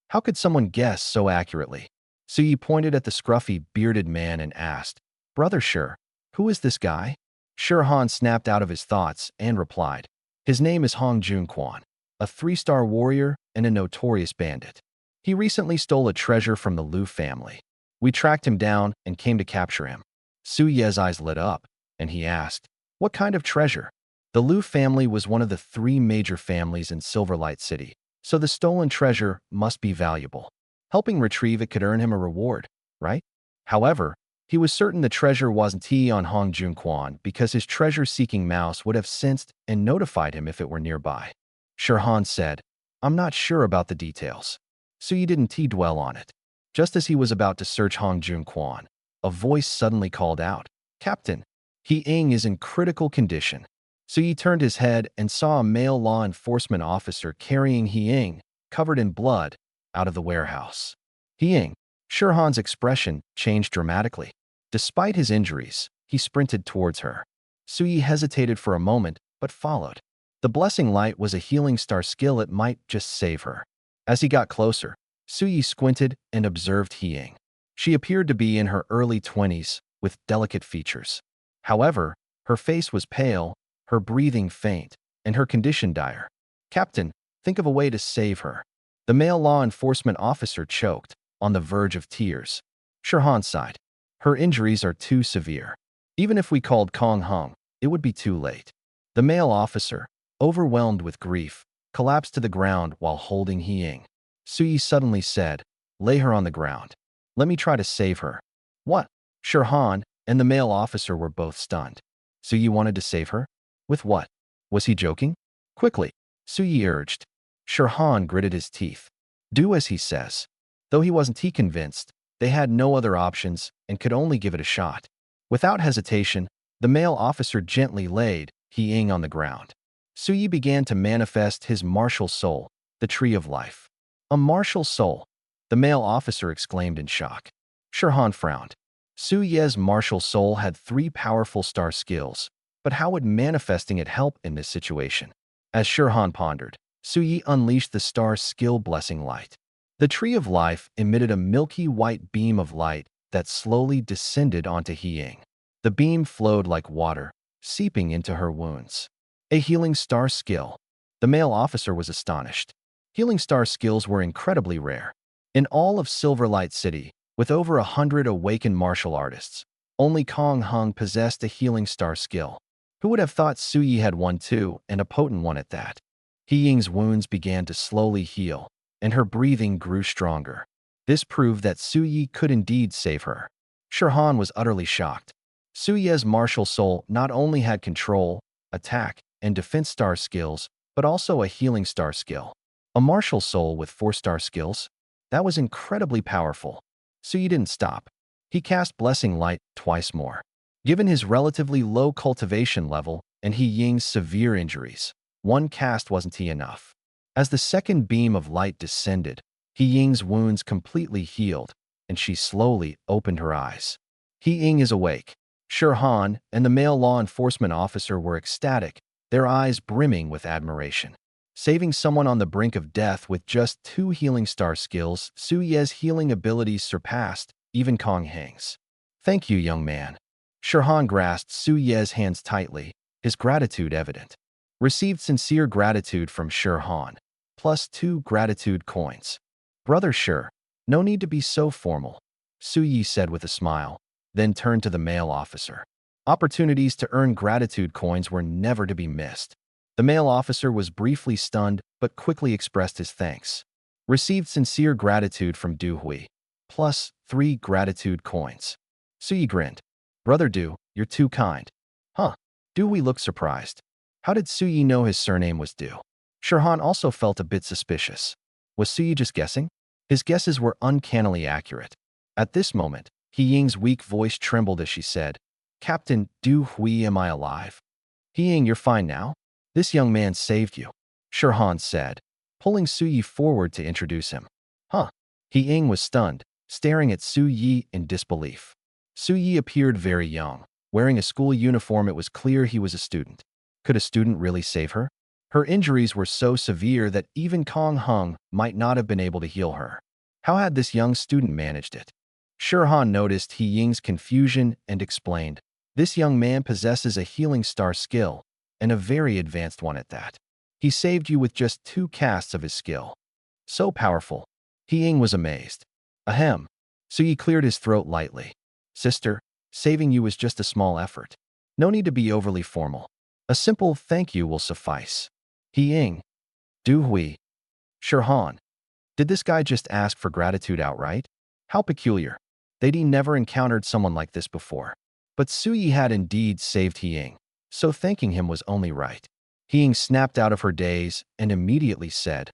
[SPEAKER 1] how could someone guess so accurately?" Suyi pointed at the scruffy, bearded man and asked, "Brother Shir, who is this guy?" Shirhan snapped out of his thoughts and replied, "His name is Hong Junquan, a 3-star warrior and a notorious bandit. He recently stole a treasure from the Liu family. We tracked him down and came to capture him." Suyi's eyes lit up, and he asked, "What kind of treasure?" The Liu family was one of the 3 major families in Silverlight City, so the stolen treasure must be valuable. Helping retrieve it could earn him a reward, right? However, he was certain the treasure wasn't on Hong Junquan because his treasure-seeking mouse would have sensed and notified him if it were nearby. Shirhan said, "I'm not sure about the details." Suyi didn't dwell on it. Just as he was about to search Hong Junquan, a voice suddenly called out, "Captain, He Ying is in critical condition." Suyi turned his head and saw a male law enforcement officer carrying He Ying, covered in blood, out of the warehouse. He Ying. Shirhan's expression changed dramatically. Despite his injuries, he sprinted towards her. Suyi hesitated for a moment, but followed. The blessing light was a healing star skill. It might just save her. As he got closer, Suyi squinted and observed He Ying. She appeared to be in her early 20s, with delicate features. However, her face was pale, her breathing faint, and her condition dire. "Captain, think of a way to save her." The male law enforcement officer choked. on the verge of tears. Shirhan sighed. Her injuries are too severe. Even if we called Kong Hung, it would be too late. The male officer, overwhelmed with grief, collapsed to the ground while holding He-Ying. Suyi suddenly said, "Lay her on the ground. Let me try to save her." What? Shirhan and the male officer were both stunned. Suyi wanted to save her? With what? Was he joking? Quickly, Suyi urged. Shirhan gritted his teeth. Do as he says. Though he wasn't convinced, they had no other options and could only give it a shot. Without hesitation, the male officer gently laid He-Ying on the ground. Suyi began to manifest his martial soul, the tree of life. A martial soul, the male officer exclaimed in shock. Shirhan frowned. Suyi's martial soul had 3 powerful star skills, but how would manifesting it help in this situation? As Shirhan pondered, Suyi unleashed the star skill blessing light. The tree of life emitted a milky white beam of light that slowly descended onto He-Ying. The beam flowed like water, seeping into her wounds. A healing star skill. The male officer was astonished. Healing star skills were incredibly rare. In all of Silverlight City, with over 100 awakened martial artists, only Kong Hung possessed a healing star skill. Who would have thought Suyi had one too, and a potent one at that? He-Ying's wounds began to slowly heal, and her breathing grew stronger. This proved that Suyi could indeed save her. Shirhan was utterly shocked. Suyi's martial soul not only had control, attack, and defense star skills, but also a healing star skill. A martial soul with 4-star skills? That was incredibly powerful. Suyi didn't stop. He cast Blessing Light twice more. Given his relatively low cultivation level and He-Ying's severe injuries, one cast wasn't enough. As the second beam of light descended, He-Ying's wounds completely healed, and she slowly opened her eyes. He-Ying is awake. Shirhan and the male law enforcement officer were ecstatic, their eyes brimming with admiration. Saving someone on the brink of death with just 2 healing star skills, Suyi's healing abilities surpassed even Kong Hang's. Thank you, young man. Shirhan grasped Suyi's hands tightly, his gratitude evident. Received sincere gratitude from Shirhan, plus 2 gratitude coins. Brother Shir, no need to be so formal, Suyi said with a smile, then turned to the male officer. Opportunities to earn gratitude coins were never to be missed. The male officer was briefly stunned, but quickly expressed his thanks. Received sincere gratitude from Du Hui, plus 3 gratitude coins. Suyi grinned. Brother Du, you're too kind. Huh? Du Hui looked surprised. How did Suyi know his surname was Du? Shirhan also felt a bit suspicious. Was Suyi just guessing? His guesses were uncannily accurate. At this moment, He-Ying's weak voice trembled as she said, Captain Du Hui, am I alive? He-Ying, you're fine now? This young man saved you, Shirhan said, pulling Suyi forward to introduce him. Huh? He-Ying was stunned, staring at Suyi in disbelief. Suyi appeared very young. Wearing a school uniform, it was clear he was a student. Could a student really save her? Her injuries were so severe that even Kong Hung might not have been able to heal her. How had this young student managed it? Shirhan noticed He-Ying's confusion and explained, this young man possesses a healing star skill, and a very advanced one at that. He saved you with just 2 casts of his skill. So powerful. He-Ying was amazed. Ahem. Suyi cleared his throat lightly. Sister, saving you was just a small effort. No need to be overly formal. A simple thank you will suffice. He-Ying. Du Hui. Shirhan. Did this guy just ask for gratitude outright? How peculiar. They'd never encountered someone like this before. But Suyi had indeed saved He-Ying, so thanking him was only right. He-Ying snapped out of her daze and immediately said,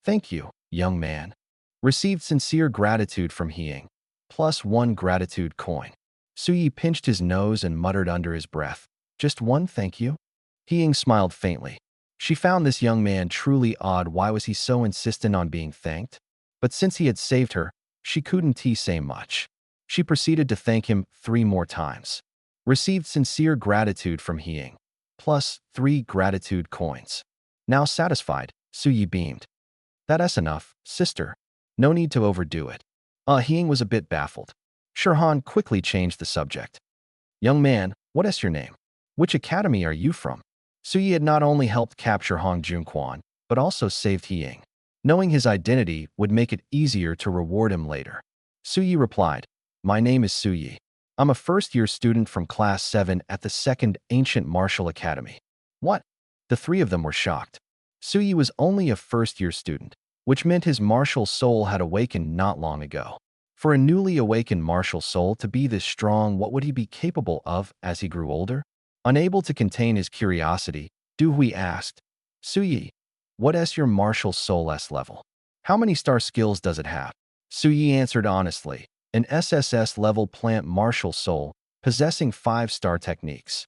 [SPEAKER 1] Thank you, young man. Received sincere gratitude from He-Ying, plus 1 gratitude coin. Suyi pinched his nose and muttered under his breath, Just 1 thank you? He-Ying smiled faintly. She found this young man truly odd. Why was he so insistent on being thanked? But since he had saved her, she couldn't say much. She proceeded to thank him 3 more times. Received sincere gratitude from He-Ying, plus 3 gratitude coins. Now satisfied, Suyi beamed. That's enough, sister. No need to overdo it. He-Ying was a bit baffled. Shirhan quickly changed the subject. Young man, what is your name? Which academy are you from? Suyi had not only helped capture Hong Junquan, but also saved He-Ying. Knowing his identity would make it easier to reward him later. Suyi replied, "My name is Suyi. I'm a first-year student from Class 7 at the 2nd Ancient Martial Academy." What? The three of them were shocked. Suyi was only a first-year student, which meant his martial soul had awakened not long ago. For a newly awakened martial soul to be this strong, what would he be capable of as he grew older? Unable to contain his curiosity, Du Hui asked, "Suyi, what is your martial soul S-level? How many star skills does it have?" Suyi answered honestly, "An SSS-level plant martial soul, possessing 5-star techniques."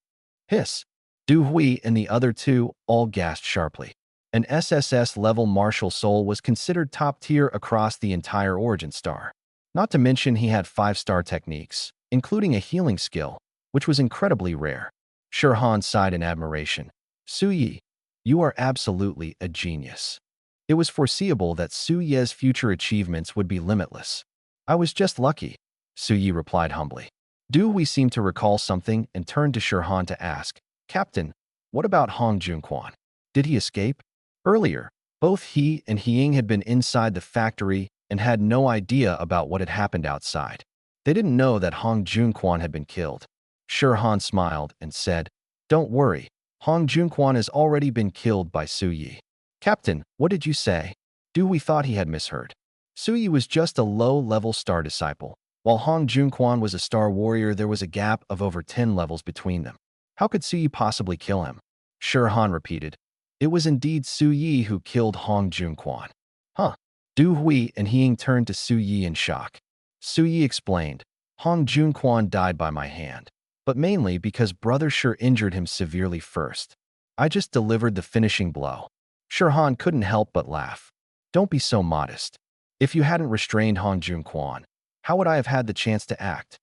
[SPEAKER 1] Hiss! Du Hui and the other two all gasped sharply. An SSS-level martial soul was considered top tier across the entire Origin Star. Not to mention he had 5-star techniques, including a healing skill, which was incredibly rare. Shirhan sighed in admiration. "Suyi, you are absolutely a genius." It was foreseeable that Suyi's future achievements would be limitless. "I was just lucky," Suyi replied humbly. Du Hui seemed to recall something and turned to Shirhan to ask, "Captain, what about Hong Junquan? Did he escape?" Earlier, both he and Hiying had been inside the factory and had no idea about what had happened outside. They didn't know that Hong Junquan had been killed. Shirhan smiled and said, "Don't worry, Hong Junquan has already been killed by Suyi." "Captain, what did you say?" Du Hui thought he had misheard. Suyi was just a low-level star disciple. While Hong Junquan was a star warrior, there was a gap of over 10 levels between them. How could Suyi possibly kill him? Shirhan repeated, "It was indeed Suyi who killed Hong Junquan." Huh? Du Hui and Hiying turned to Suyi in shock. Suyi explained, "Hong Junquan died by my hand, but mainly because Brother Shi injured him severely first. I just delivered the finishing blow." Shirhan couldn't help but laugh. "Don't be so modest. If you hadn't restrained Hong Junquan, how would I have had the chance to act?"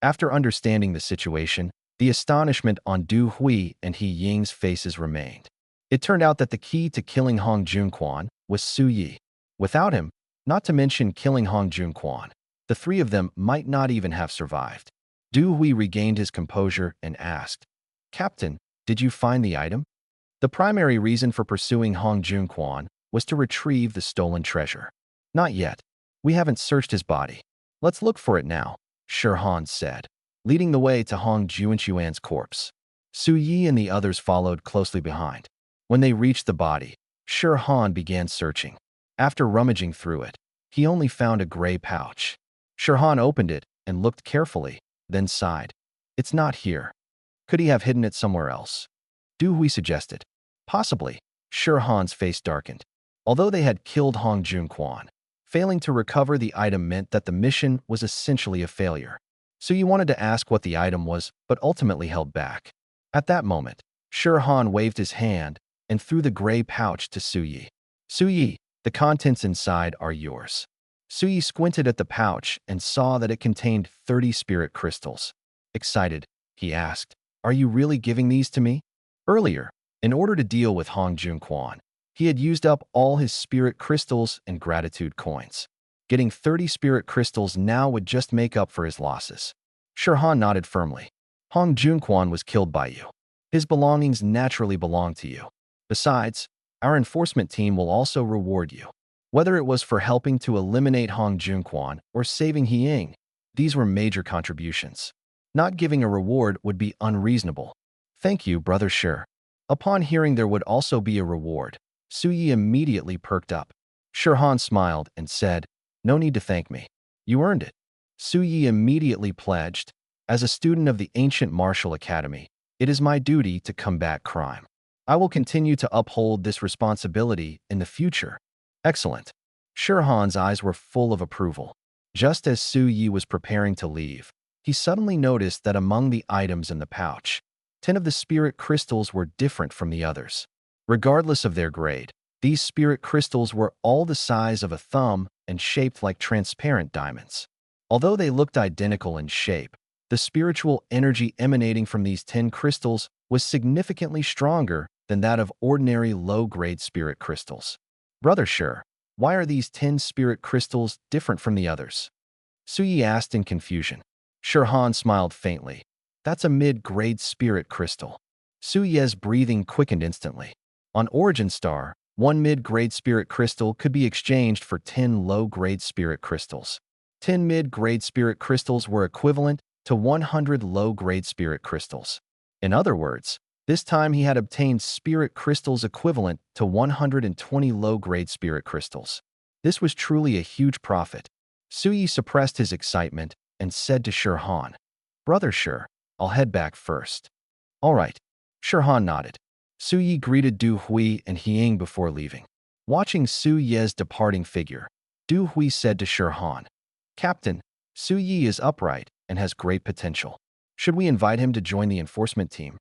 [SPEAKER 1] After understanding the situation, the astonishment on Du Hui and He Ying's faces remained. It turned out that the key to killing Hong Junquan was Suyi. Without him, not to mention killing Hong Junquan, the three of them might not even have survived. Du Hui regained his composure and asked, "Captain, did you find the item?" The primary reason for pursuing Hong Junquan was to retrieve the stolen treasure. "Not yet. We haven't searched his body. Let's look for it now," Shirhan said, leading the way to Hong Junquan's corpse. Suyi and the others followed closely behind. When they reached the body, Shirhan began searching. After rummaging through it, he only found a gray pouch. Shirhan opened it and looked carefully, then sighed. "It's not here. Could he have hidden it somewhere else?" Du Hui suggested. "Possibly." Shirhan's face darkened. Although they had killed Hong Junquan, failing to recover the item meant that the mission was essentially a failure. So you wanted to ask what the item was, but ultimately held back. At that moment, Shirhan waved his hand and threw the gray pouch to Suyi. "Suyi, the contents inside are yours." Suyi squinted at the pouch and saw that it contained 30 spirit crystals. Excited, he asked, "Are you really giving these to me?" Earlier, in order to deal with Hong Junquan, he had used up all his spirit crystals and gratitude coins. Getting 30 spirit crystals now would just make up for his losses. Shirhan nodded firmly. "Hong Junquan was killed by you. His belongings naturally belong to you. Besides, our enforcement team will also reward you. Whether it was for helping to eliminate Hong Junquan or saving Hiying, these were major contributions. Not giving a reward would be unreasonable." "Thank you, Brother Shi." Upon hearing there would also be a reward, Suyi immediately perked up. Shirhan smiled and said, "No need to thank me. You earned it." Suyi immediately pledged, "As a student of the Ancient Martial Academy, it is my duty to combat crime. I will continue to uphold this responsibility in the future." "Excellent." Shirhan's eyes were full of approval. Just as Suyi was preparing to leave, he suddenly noticed that among the items in the pouch, 10 of the spirit crystals were different from the others. Regardless of their grade, these spirit crystals were all the size of a thumb and shaped like transparent diamonds. Although they looked identical in shape, the spiritual energy emanating from these 10 crystals was significantly stronger than that of ordinary low-grade spirit crystals. "Brother Shi, why are these 10 spirit crystals different from the others?" Suyi asked in confusion. Shirhan smiled faintly. "That's a mid-grade spirit crystal." Suyi's breathing quickened instantly. On Origin Star, one mid-grade spirit crystal could be exchanged for 10 low-grade spirit crystals. 10 mid-grade spirit crystals were equivalent to 100 low-grade spirit crystals. In other words, this time he had obtained spirit crystals equivalent to 120 low-grade spirit crystals. This was truly a huge profit. Suyi suppressed his excitement and said to Shirhan, "Brother Shir, I'll head back first." "All right." Shirhan nodded. Suyi greeted Du Hui and Hiang before leaving. Watching Su Ye's departing figure, Du Hui said to Shirhan, "Captain, Su Yi is upright and has great potential. Should we invite him to join the enforcement team?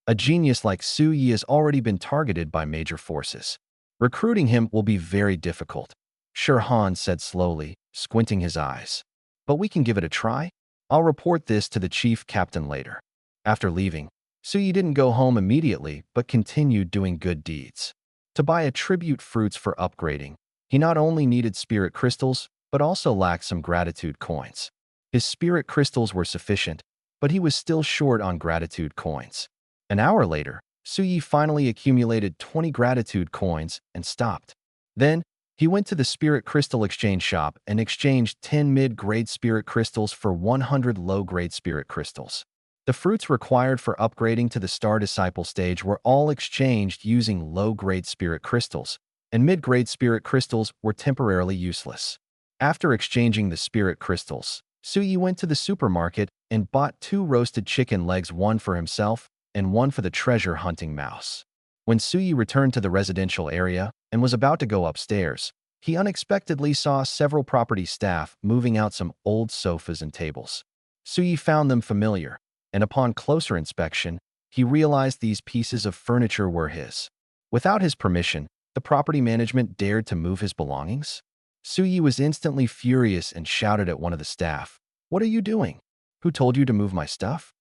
[SPEAKER 1] A genius like Su Yi has already been targeted by major forces. Recruiting him will be very difficult," Shirhan said slowly, squinting his eyes. "But we can give it a try. I'll report this to the chief captain later." After leaving, Su Yi didn't go home immediately but continued doing good deeds. To buy attribute fruits for upgrading, he not only needed spirit crystals, but also lacked some gratitude coins. His spirit crystals were sufficient, but he was still short on gratitude coins. An hour later, Su Yi finally accumulated 20 gratitude coins and stopped. Then, he went to the spirit crystal exchange shop and exchanged 10 mid-grade spirit crystals for 100 low-grade spirit crystals. The fruits required for upgrading to the Star Disciple stage were all exchanged using low-grade spirit crystals, and mid-grade spirit crystals were temporarily useless. After exchanging the spirit crystals, Su Yi went to the supermarket and bought 2 roasted chicken legs, one for himself and one for the treasure-hunting mouse. When Su Yi returned to the residential area and was about to go upstairs, he unexpectedly saw several property staff moving out some old sofas and tables. Su Yi found them familiar, and upon closer inspection, he realized these pieces of furniture were his. Without his permission, the property management dared to move his belongings? Su Yi was instantly furious and shouted at one of the staff, "What are you doing? Who told you to move my stuff?"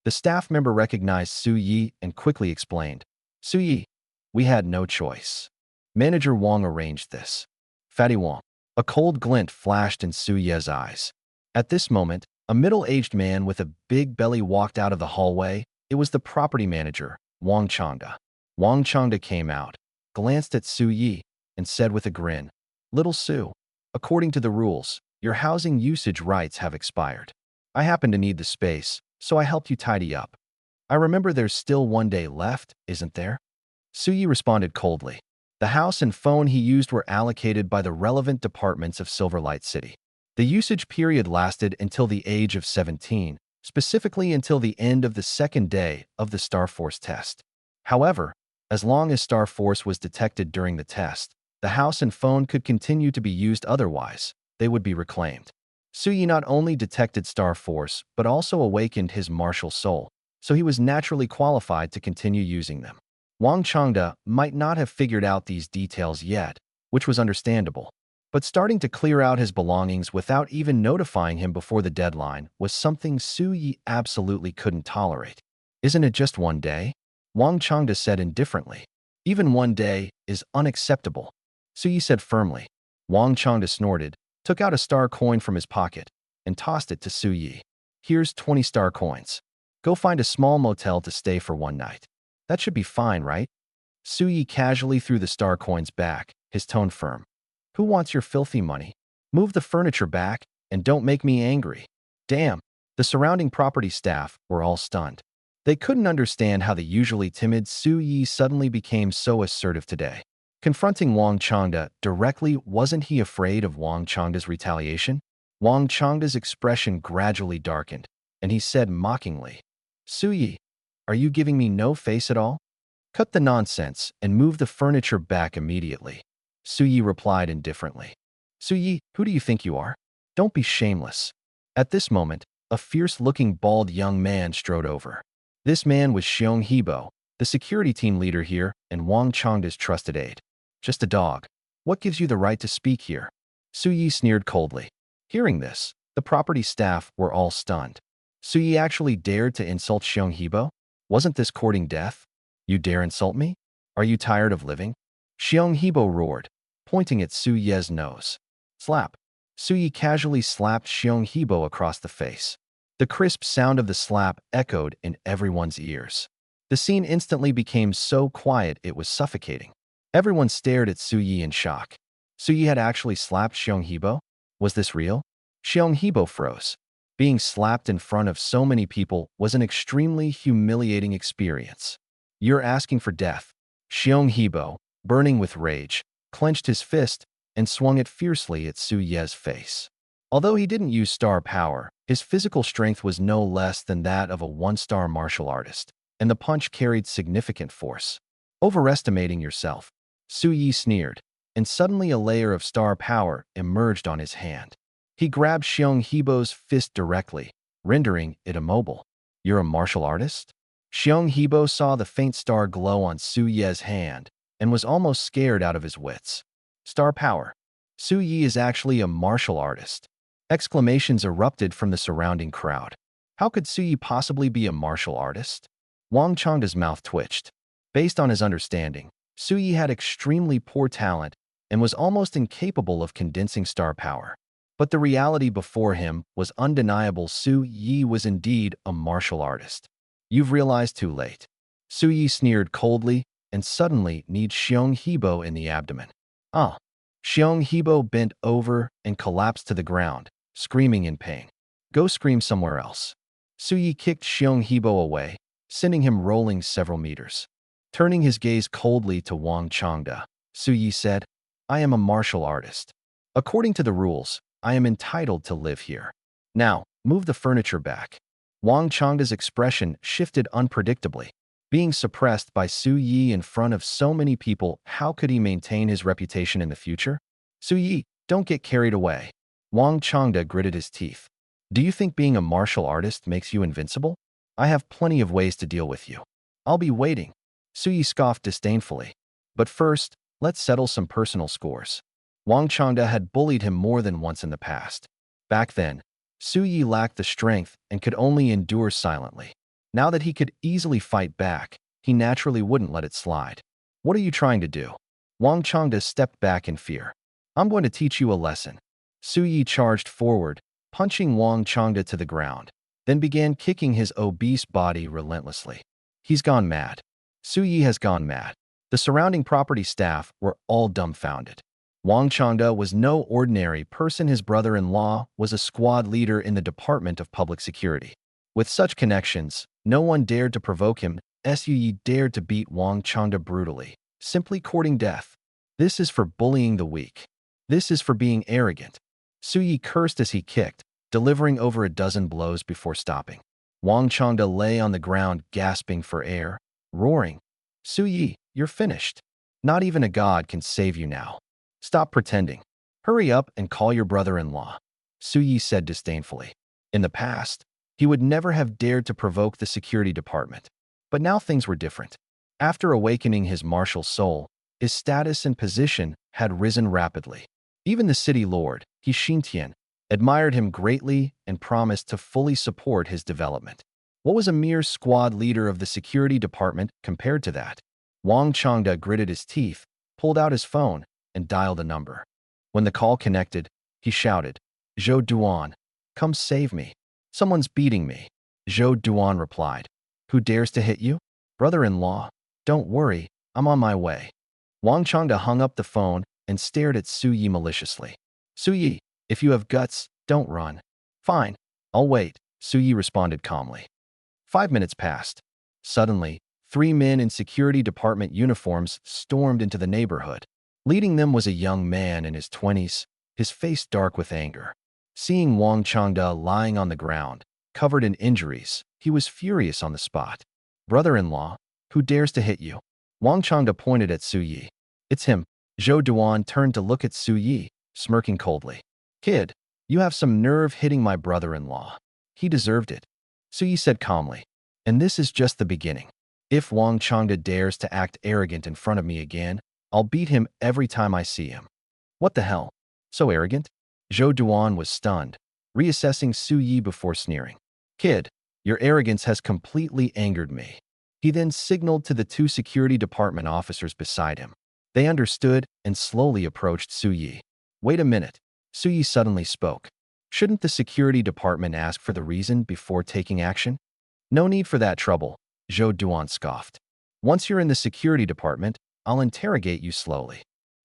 [SPEAKER 1] The staff member recognized Su Yi and quickly explained, "Su Yi, we had no choice. Manager Wang arranged this." Fatty Wang. A cold glint flashed in Su Yi's eyes. At this moment, a middle-aged man with a big belly walked out of the hallway. It was the property manager, Wang Changda. Wang Changda came out, glanced at Su Yi, and said with a grin, "Little Su, according to the rules, your housing usage rights have expired. I happen to need the space, so I helped you tidy up. I remember there's still 1 day left, isn't there?" Su Yi responded coldly. The house and phone he used were allocated by the relevant departments of Silverlight City. The usage period lasted until the age of 17, specifically until the end of the 2nd day of the Star Force test. However, as long as Star Force was detected during the test, the house and phone could continue to be used, otherwise, they would be reclaimed. Su Yi not only detected Star Force, but also awakened his martial soul, so he was naturally qualified to continue using them. Wang Changda might not have figured out these details yet, which was understandable, but starting to clear out his belongings without even notifying him before the deadline was something Su Yi absolutely couldn't tolerate. "Isn't it just 1 day?" Wang Changda said indifferently. "Even 1 day is unacceptable," Su Yi said firmly. Wang Changda snorted, took out a star coin from his pocket, and tossed it to Su Yi. "Here's 20 star coins. Go find a small motel to stay for 1 night. That should be fine, right?" Su Yi casually threw the star coins back, his tone firm. "Who wants your filthy money? Move the furniture back, and don't make me angry." Damn, the surrounding property staff were all stunned. They couldn't understand how the usually timid Su Yi suddenly became so assertive today. Confronting Wang Changda directly, wasn't he afraid of Wang Changda's retaliation? Wang Changda's expression gradually darkened, and he said mockingly, "Su Yi, are you giving me no face at all? Cut the nonsense and move the furniture back immediately." Su Yi replied indifferently. "Su Yi, who do you think you are? Don't be shameless." At this moment, a fierce-looking bald young man strode over. This man was Xiong Hebo, the security team leader here and Wang Changda's trusted aide. "Just a dog. What gives you the right to speak here?" Su Yi sneered coldly. Hearing this, the property staff were all stunned. Su Yi actually dared to insult Xiong Hebo? Wasn't this courting death? "You dare insult me? Are you tired of living?" Xiong Hebo roared, pointing at Su Yi's nose. Slap. Su Yi casually slapped Xiong Hebo across the face. The crisp sound of the slap echoed in everyone's ears. The scene instantly became so quiet it was suffocating. Everyone stared at Su Yi in shock. Su Yi had actually slapped Xiong Hebo? Was this real? Xiong Hebo froze. Being slapped in front of so many people was an extremely humiliating experience. You're asking for death. Xiong Hebo, burning with rage, clenched his fist and swung it fiercely at Su Ye's face. Although he didn't use star power, his physical strength was no less than that of a one-star martial artist, and the punch carried significant force. Overestimating yourself, Su Yi sneered, and suddenly a layer of star power emerged on his hand. He grabbed Xiong Hebo's fist directly, rendering it immobile. You're a martial artist? Xiong Hebo saw the faint star glow on Su Ye's hand and was almost scared out of his wits. Star power. Su Yi is actually a martial artist. Exclamations erupted from the surrounding crowd. How could Su Yi possibly be a martial artist? Wang Changda's mouth twitched. Based on his understanding, Su Yi had extremely poor talent and was almost incapable of condensing star power. But the reality before him was undeniable. Su Yi was indeed a martial artist. You've realized too late. Su Yi sneered coldly and suddenly kneed Xiong Hebo in the abdomen. Ah! Xiong Hebo bent over and collapsed to the ground, screaming in pain. Go scream somewhere else. Su Yi kicked Xiong Hebo away, sending him rolling several meters. Turning his gaze coldly to Wang Changda, Su Yi said, I am a martial artist. According to the rules, I am entitled to live here. Now, move the furniture back. Wang Changda's expression shifted unpredictably. Being suppressed by Su Yi in front of so many people, how could he maintain his reputation in the future? Su Yi, don't get carried away. Wang Changda gritted his teeth. Do you think being a martial artist makes you invincible? I have plenty of ways to deal with you. I'll be waiting. Su Yi scoffed disdainfully. But first, let's settle some personal scores. Wang Changda had bullied him more than once in the past. Back then, Su Yi lacked the strength and could only endure silently. Now that he could easily fight back, he naturally wouldn't let it slide. What are you trying to do? Wang Changda stepped back in fear. I'm going to teach you a lesson. Su Yi charged forward, punching Wang Changda to the ground, then began kicking his obese body relentlessly. He's gone mad. Su Yi has gone mad. The surrounding property staff were all dumbfounded. Wang Changda was no ordinary person. His brother-in-law was a squad leader in the Department of Public Security. With such connections, no one dared to provoke him. Su Yi dared to beat Wang Changda brutally, simply courting death. This is for bullying the weak. This is for being arrogant. Su Yi cursed as he kicked, delivering over a dozen blows before stopping. Wang Changda lay on the ground gasping for air, roaring, Su Yi, you're finished. Not even a god can save you now. Stop pretending. Hurry up and call your brother-in-law, Su Yi said disdainfully. In the past, he would never have dared to provoke the security department. But now things were different. After awakening his martial soul, his status and position had risen rapidly. Even the city lord, He Xintian, admired him greatly and promised to fully support his development. What was a mere squad leader of the security department compared to that? Wang Changda gritted his teeth, pulled out his phone, and dialed a number. When the call connected, he shouted, Zhou Duan, come save me. Someone's beating me. Zhou Duan replied, Who dares to hit you? Brother-in-law, don't worry, I'm on my way. Wang Changda hung up the phone and stared at Su Yi maliciously. Su Yi, if you have guts, don't run. Fine, I'll wait, Su Yi responded calmly. 5 minutes passed. Suddenly, 3 men in security department uniforms stormed into the neighborhood. Leading them was a young man in his 20s, his face dark with anger. Seeing Wang Changda lying on the ground, covered in injuries, he was furious on the spot. Brother-in-law, who dares to hit you? Wang Changda pointed at Su Yi. It's him. Zhou Duan turned to look at Su Yi, smirking coldly. Kid, you have some nerve hitting my brother-in-law. He deserved it, Su Yi said calmly. And this is just the beginning. If Wang Changda dares to act arrogant in front of me again, I'll beat him every time I see him. What the hell? So arrogant? Zhou Duan was stunned, reassessing Su Yi before sneering. Kid, your arrogance has completely angered me. He then signaled to the 2 security department officers beside him. They understood and slowly approached Su Yi. Wait a minute, Su Yi suddenly spoke. Shouldn't the security department ask for the reason before taking action? No need for that trouble, Zhou Duan scoffed. Once you're in the security department, I'll interrogate you slowly.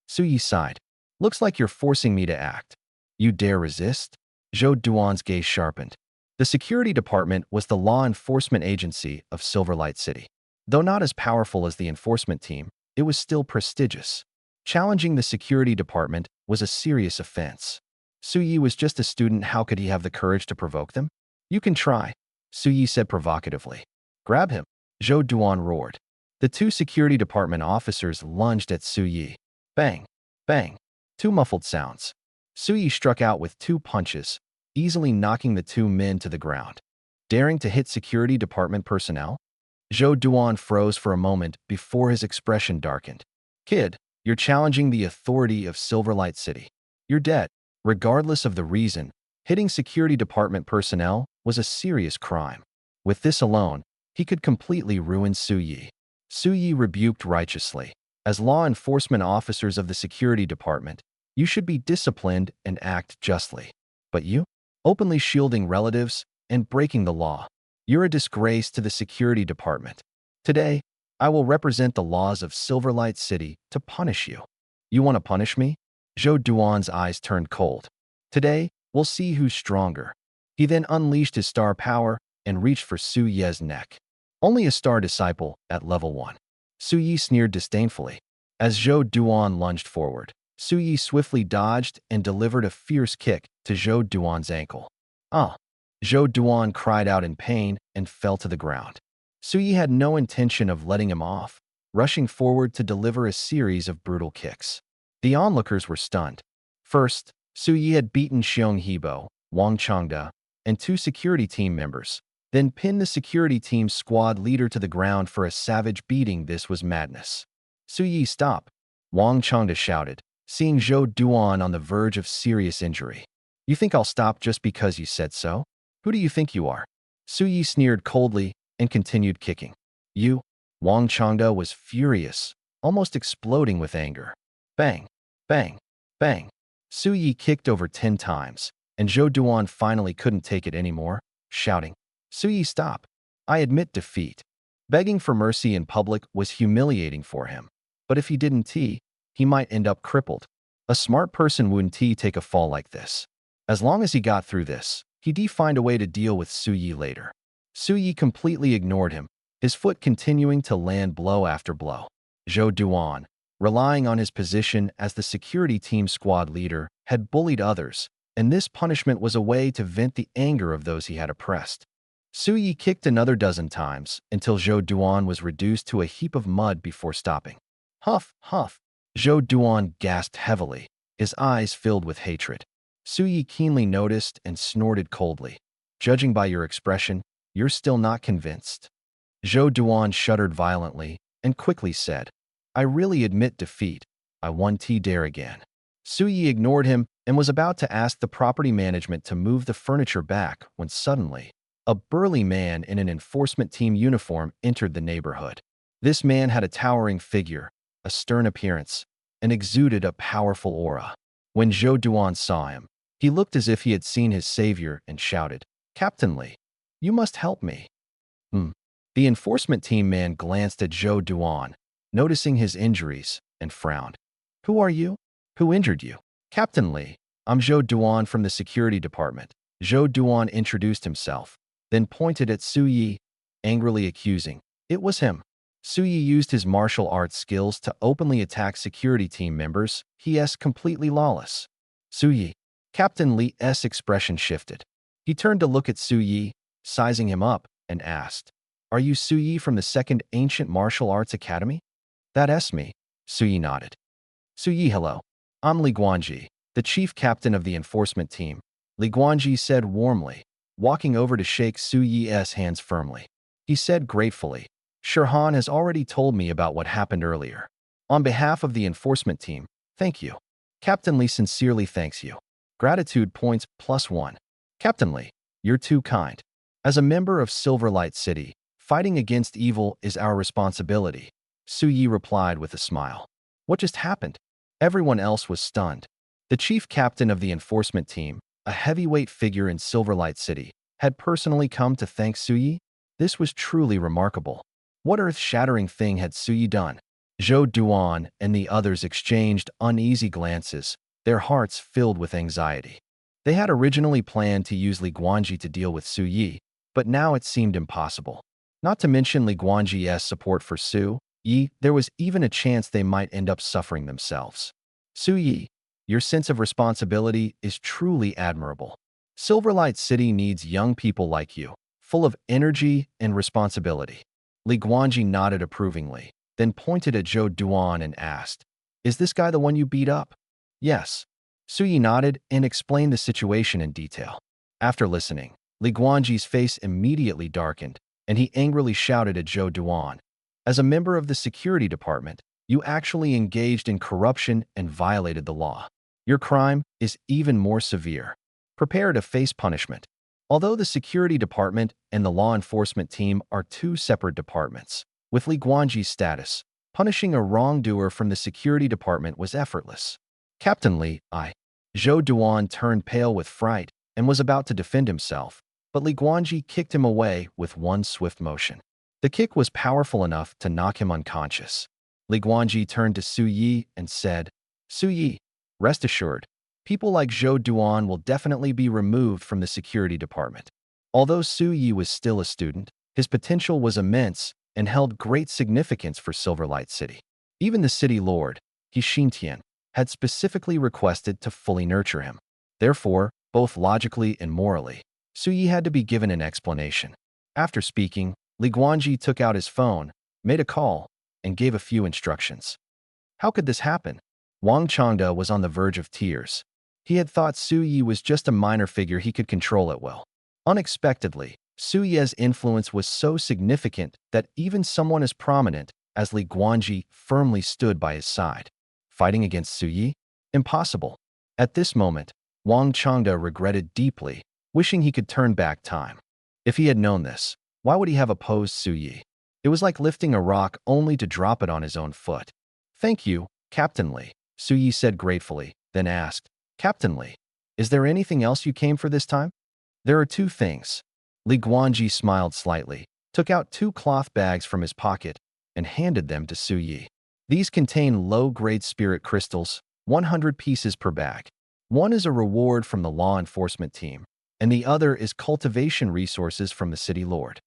[SPEAKER 1] Su Yi sighed. Looks like you're forcing me to act. You dare resist? Zhou Duan's gaze sharpened. The security department was the law enforcement agency of Silverlight City. Though not as powerful as the enforcement team, it was still prestigious. Challenging the security department was a serious offense. Su Yi was just a student. How could he have the courage to provoke them? You can try, Su Yi said provocatively. Grab him, Zhou Duan roared. The two security department officers lunged at Su Yi. Bang, bang, two muffled sounds. Su Yi struck out with two punches, easily knocking the two men to the ground. Daring to hit security department personnel? Zhou Duan froze for a moment before his expression darkened. Kid, you're challenging the authority of Silverlight City. You're dead. Regardless of the reason, hitting security department personnel was a serious crime. With this alone, he could completely ruin Su Yi. Su Yi rebuked righteously. As law enforcement officers of the security department, you should be disciplined and act justly. But you? Openly shielding relatives and breaking the law. You're a disgrace to the security department. Today, I will represent the laws of Silverlight City to punish you. You want to punish me? Zhou Duan's eyes turned cold. Today, we'll see who's stronger. He then unleashed his star power and reached for Su Ye's neck. Only a star disciple at level 1. Su Yi sneered disdainfully. As Zhou Duan lunged forward, Su Yi swiftly dodged and delivered a fierce kick to Zhou Duan's ankle. Ah! Zhou Duan cried out in pain and fell to the ground. Su Yi had no intention of letting him off, rushing forward to deliver a series of brutal kicks. The onlookers were stunned. First, Su Yi had beaten Xiong Hebo, Wang Changda, and two security team members, then pinned the security team's squad leader to the ground for a savage beating. This was madness. Su Yi, stop! Wang Changda shouted, seeing Zhou Duan on the verge of serious injury. You think I'll stop just because you said so? Who do you think you are? Su Yi sneered coldly and continued kicking. You? Wang Changda was furious, almost exploding with anger. Bang, bang, bang. Su Yi kicked over 10 times, and Zhou Duan finally couldn't take it anymore, shouting, Su Yi, stop. I admit defeat. Begging for mercy in public was humiliating for him, but if he didn't he might end up crippled. A smart person wouldn't take a fall like this. As long as he got through this, he'd find a way to deal with Su Yi later. Su Yi completely ignored him, his foot continuing to land blow after blow. Zhou Duan, relying on his position as the security team squad leader, had bullied others, and this punishment was a way to vent the anger of those he had oppressed. Su Yi kicked another dozen times until Zhou Duan was reduced to a heap of mud before stopping. Huff, huff. Zhou Duan gasped heavily, his eyes filled with hatred. Su Yi keenly noticed and snorted coldly. Judging by your expression, you're still not convinced. Zhou Duan shuddered violently and quickly said, I really admit defeat. I won't dare again. Su Yi ignored him and was about to ask the property management to move the furniture back when suddenly, a burly man in an enforcement team uniform entered the neighborhood. This man had a towering figure, a stern appearance, and exuded a powerful aura. When Zhou Duan saw him, he looked as if he had seen his savior and shouted, Captain Li, you must help me. The enforcement team man glanced at Zhou Duan, noticing his injuries, and frowned. Who are you? Who injured you? Captain Li, I'm Zhou Duan from the security department. Zhou Duan introduced himself, then pointed at Su Yi, angrily accusing. It was him. Su Yi used his martial arts skills to openly attack security team members. He*s completely lawless. Su Yi. Captain Li's expression shifted. He turned to look at Su Yi, sizing him up, and asked, Are you Su Yi from the Second Ancient Martial Arts Academy? That's me. Su Yi nodded. Su Yi, hello. I'm Li Guanji, the chief captain of the enforcement team. Li Guanji said warmly, walking over to shake Su Yi's hands firmly. He said gratefully, Shirhan has already told me about what happened earlier. On behalf of the enforcement team, thank you. Captain Li sincerely thanks you. Gratitude points +1. Captain Li, you're too kind. As a member of Silverlight City, fighting against evil is our responsibility, Su Yi replied with a smile. What just happened? Everyone else was stunned. The chief captain of the enforcement team, a heavyweight figure in Silverlight City, had personally come to thank Su Yi? This was truly remarkable. What earth-shattering thing had Su Yi done? Zhou Duan and the others exchanged uneasy glances, their hearts filled with anxiety. They had originally planned to use Li Guangji to deal with Su Yi, but now it seemed impossible. Not to mention Li Guangji's support for Su Yi, there was even a chance they might end up suffering themselves. Su Yi, your sense of responsibility is truly admirable. Silverlight City needs young people like you, full of energy and responsibility. Li Guangji nodded approvingly, then pointed at Zhou Duan and asked, "Is this guy the one you beat up?" "Yes." Su Yi nodded and explained the situation in detail. After listening, Li Guangji's face immediately darkened, and he angrily shouted at Zhou Duan, "As a member of the security department, you actually engaged in corruption and violated the law. Your crime is even more severe. Prepare to face punishment." Although the security department and the law enforcement team are two separate departments, with Li Guangji's status, punishing a wrongdoer from the security department was effortless. "Captain Li, Zhou Duan turned pale with fright and was about to defend himself, but Li Guangji kicked him away with one swift motion. The kick was powerful enough to knock him unconscious. Li Guangji turned to Su Yi and said, "Su Yi, rest assured, people like Zhou Duan will definitely be removed from the security department." Although Su Yi was still a student, his potential was immense and held great significance for Silverlight City. Even the city lord, He Xintian, had specifically requested to fully nurture him. Therefore, both logically and morally, Su Yi had to be given an explanation. After speaking, Li Guangji took out his phone, made a call, and gave a few instructions. How could this happen? Wang Changda was on the verge of tears. He had thought Su Yi was just a minor figure he could control at will. Unexpectedly, Su Yi's influence was so significant that even someone as prominent as Li Guangji firmly stood by his side. Fighting against Su Yi? Impossible. At this moment, Wang Changda regretted deeply, wishing he could turn back time. If he had known this, why would he have opposed Su Yi? It was like lifting a rock only to drop it on his own foot. "Thank you, Captain Li," Su Yi said gratefully, then asked, "Captain Li, is there anything else you came for this time?" "There are two things." Li Guangji smiled slightly, took out two cloth bags from his pocket, and handed them to Su Yi. These contain low-grade spirit crystals, 100 pieces per bag. One is a reward from the law enforcement team, and the other is cultivation resources from the city lord.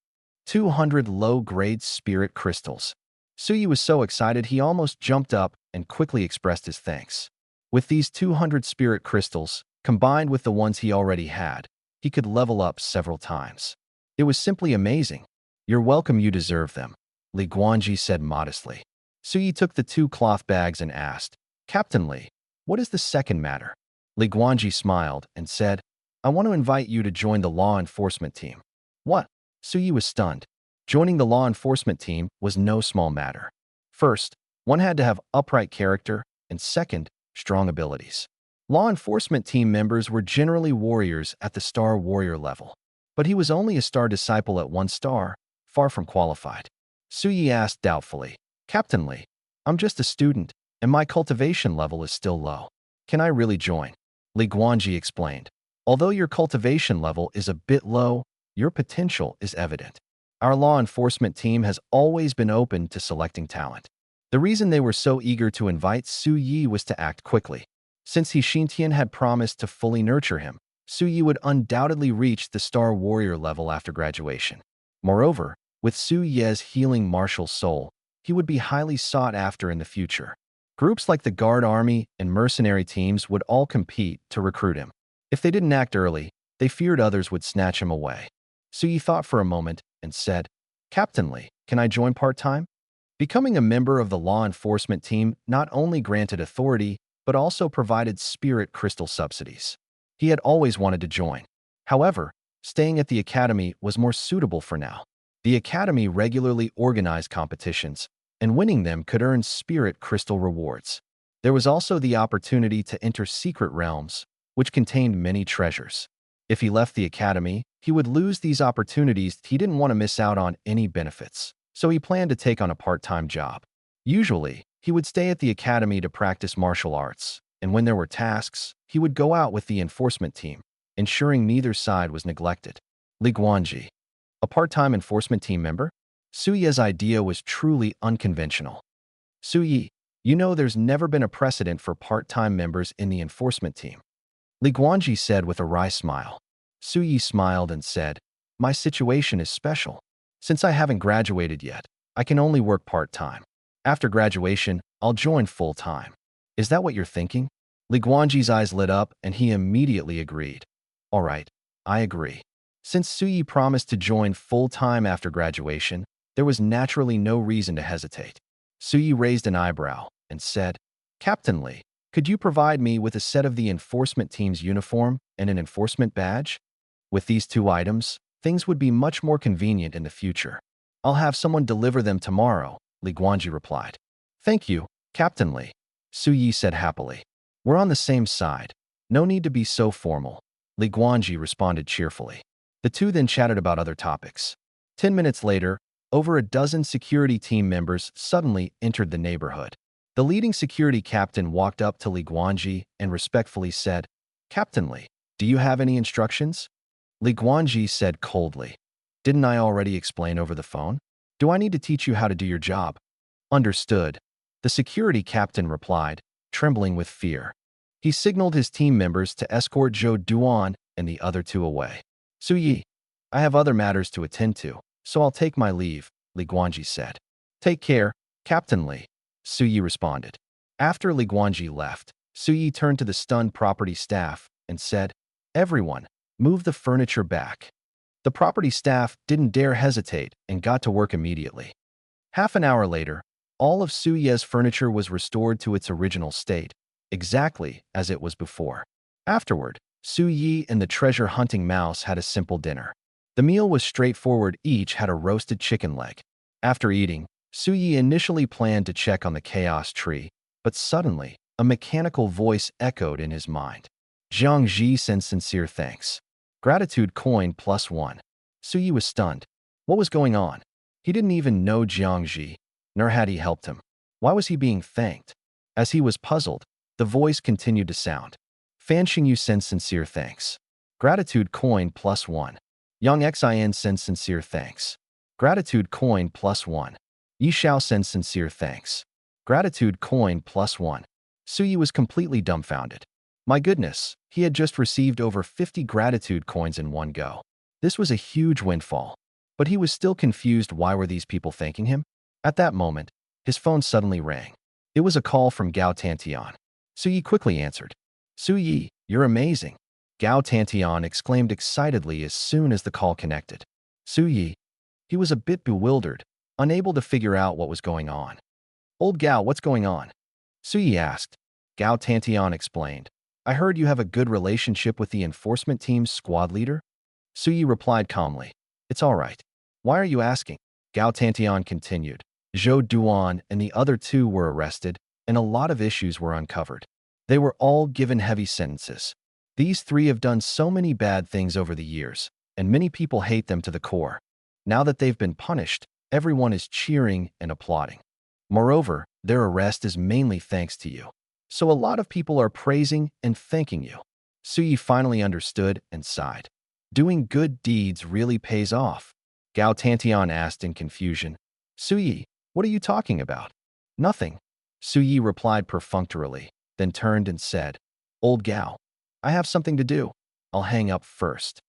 [SPEAKER 1] 200 low-grade spirit crystals. Su Yi was so excited he almost jumped up and quickly expressed his thanks. With these 200 spirit crystals, combined with the ones he already had, he could level up several times. It was simply amazing. "You're welcome, you deserve them," Li Guangji said modestly. Su Yi took the two cloth bags and asked, "Captain Li, what is the second matter?" Li Guangji smiled and said, "I want to invite you to join the law enforcement team." "What?" Su Yi was stunned. Joining the law enforcement team was no small matter. First, one had to have upright character, and second, strong abilities. Law enforcement team members were generally warriors at the Star Warrior level, but he was only a Star Disciple at 1 star, far from qualified. Su Yi asked doubtfully, "Captain Li, I'm just a student, and my cultivation level is still low. Can I really join?" Li Guangji explained, "Although your cultivation level is a bit low, your potential is evident. Our law enforcement team has always been open to selecting talent." The reason they were so eager to invite Su Yi was to act quickly. Since He Xintian had promised to fully nurture him, Su Yi would undoubtedly reach the Star Warrior level after graduation. Moreover, with Su Yi's healing martial soul, he would be highly sought after in the future. Groups like the Guard Army and mercenary teams would all compete to recruit him. If they didn't act early, they feared others would snatch him away. Su Yi thought for a moment and said, "Captain Li, can I join part-time?" Becoming a member of the law enforcement team not only granted authority, but also provided spirit crystal subsidies. He had always wanted to join. However, staying at the academy was more suitable for now. The academy regularly organized competitions, and winning them could earn spirit crystal rewards. There was also the opportunity to enter secret realms, which contained many treasures. If he left the academy, he would lose these opportunities. He didn't want to miss out on any benefits, so he planned to take on a part-time job. Usually, he would stay at the academy to practice martial arts, and when there were tasks, he would go out with the enforcement team, ensuring neither side was neglected. Li Guangji, a part-time enforcement team member? Su Yi's idea was truly unconventional. "Su Yi, you know there's never been a precedent for part-time members in the enforcement team." Li Guangji said with a wry smile. Su Yi smiled and said, "My situation is special. Since I haven't graduated yet, I can only work part-time. After graduation, I'll join full-time. Is that what you're thinking?" Li Guangji's eyes lit up and he immediately agreed. "All right, I agree." Since Su Yi promised to join full-time after graduation, there was naturally no reason to hesitate. Su Yi raised an eyebrow and said, "Captain Li, could you provide me with a set of the enforcement team's uniform and an enforcement badge? With these two items, things would be much more convenient in the future." "I'll have someone deliver them tomorrow," Li Guangji replied. "Thank you, Captain Li," Su Yi said happily. "We're on the same side. No need to be so formal," Li Guangji responded cheerfully. The two then chatted about other topics. 10 minutes later, over a dozen security team members suddenly entered the neighborhood. The leading security captain walked up to Li Guangji and respectfully said, "Captain Li, do you have any instructions?" Li Guangji said coldly, "Didn't I already explain over the phone? Do I need to teach you how to do your job?" "Understood," the security captain replied, trembling with fear. He signaled his team members to escort Zhou Duan and the other two away. "Su Yi, I have other matters to attend to, so I'll take my leave," Li Guangji said. "Take care, Captain Li," Su Yi responded. After Li Guangji left, Su Yi turned to the stunned property staff and said, "Everyone, move the furniture back." The property staff didn't dare hesitate and got to work immediately. Half an hour later, all of Su Ye's furniture was restored to its original state, exactly as it was before. Afterward, Su Yi and the treasure-hunting mouse had a simple dinner. The meal was straightforward. Each had a roasted chicken leg. After eating, Su Yi initially planned to check on the chaos tree, but suddenly, a mechanical voice echoed in his mind. "Jiang Ji sends sincere thanks. Gratitude coin +1. Su Yi was stunned. What was going on? He didn't even know Jiang Ji, nor had he helped him. Why was he being thanked? As he was puzzled, the voice continued to sound. "Fan Xingyu sends sincere thanks. Gratitude coin +1. Yang Xin sends sincere thanks. Gratitude coin +1. Yi Xiao sends sincere thanks. Gratitude coin +1. Su Yi was completely dumbfounded. My goodness, he had just received over 50 gratitude coins in one go. This was a huge windfall. But he was still confused. Why were these people thanking him? At that moment, his phone suddenly rang. It was a call from Gao Tantian. Su Yi quickly answered. "Su Yi, you're amazing," Gao Tantian exclaimed excitedly as soon as the call connected. Su Yi, he was a bit bewildered, unable to figure out what was going on. "Old Gao, what's going on?" Su Yi asked. Gao Tantian explained. "I heard you have a good relationship with the enforcement team's squad leader?" Su Yi replied calmly. "It's all right. Why are you asking?" Gao Tantian continued. Zhou Duan and the other two were arrested, and a lot of issues were uncovered. They were all given heavy sentences. These three have done so many bad things over the years, and many people hate them to the core. Now that they've been punished, everyone is cheering and applauding. Moreover, their arrest is mainly thanks to you. So a lot of people are praising and thanking you." Su Yi finally understood and sighed. Doing good deeds really pays off. Gao Tantian asked in confusion. "Su Yi, what are you talking about?" "Nothing," Su Yi replied perfunctorily, then turned and said, "Old Gao, I have something to do. I'll hang up first."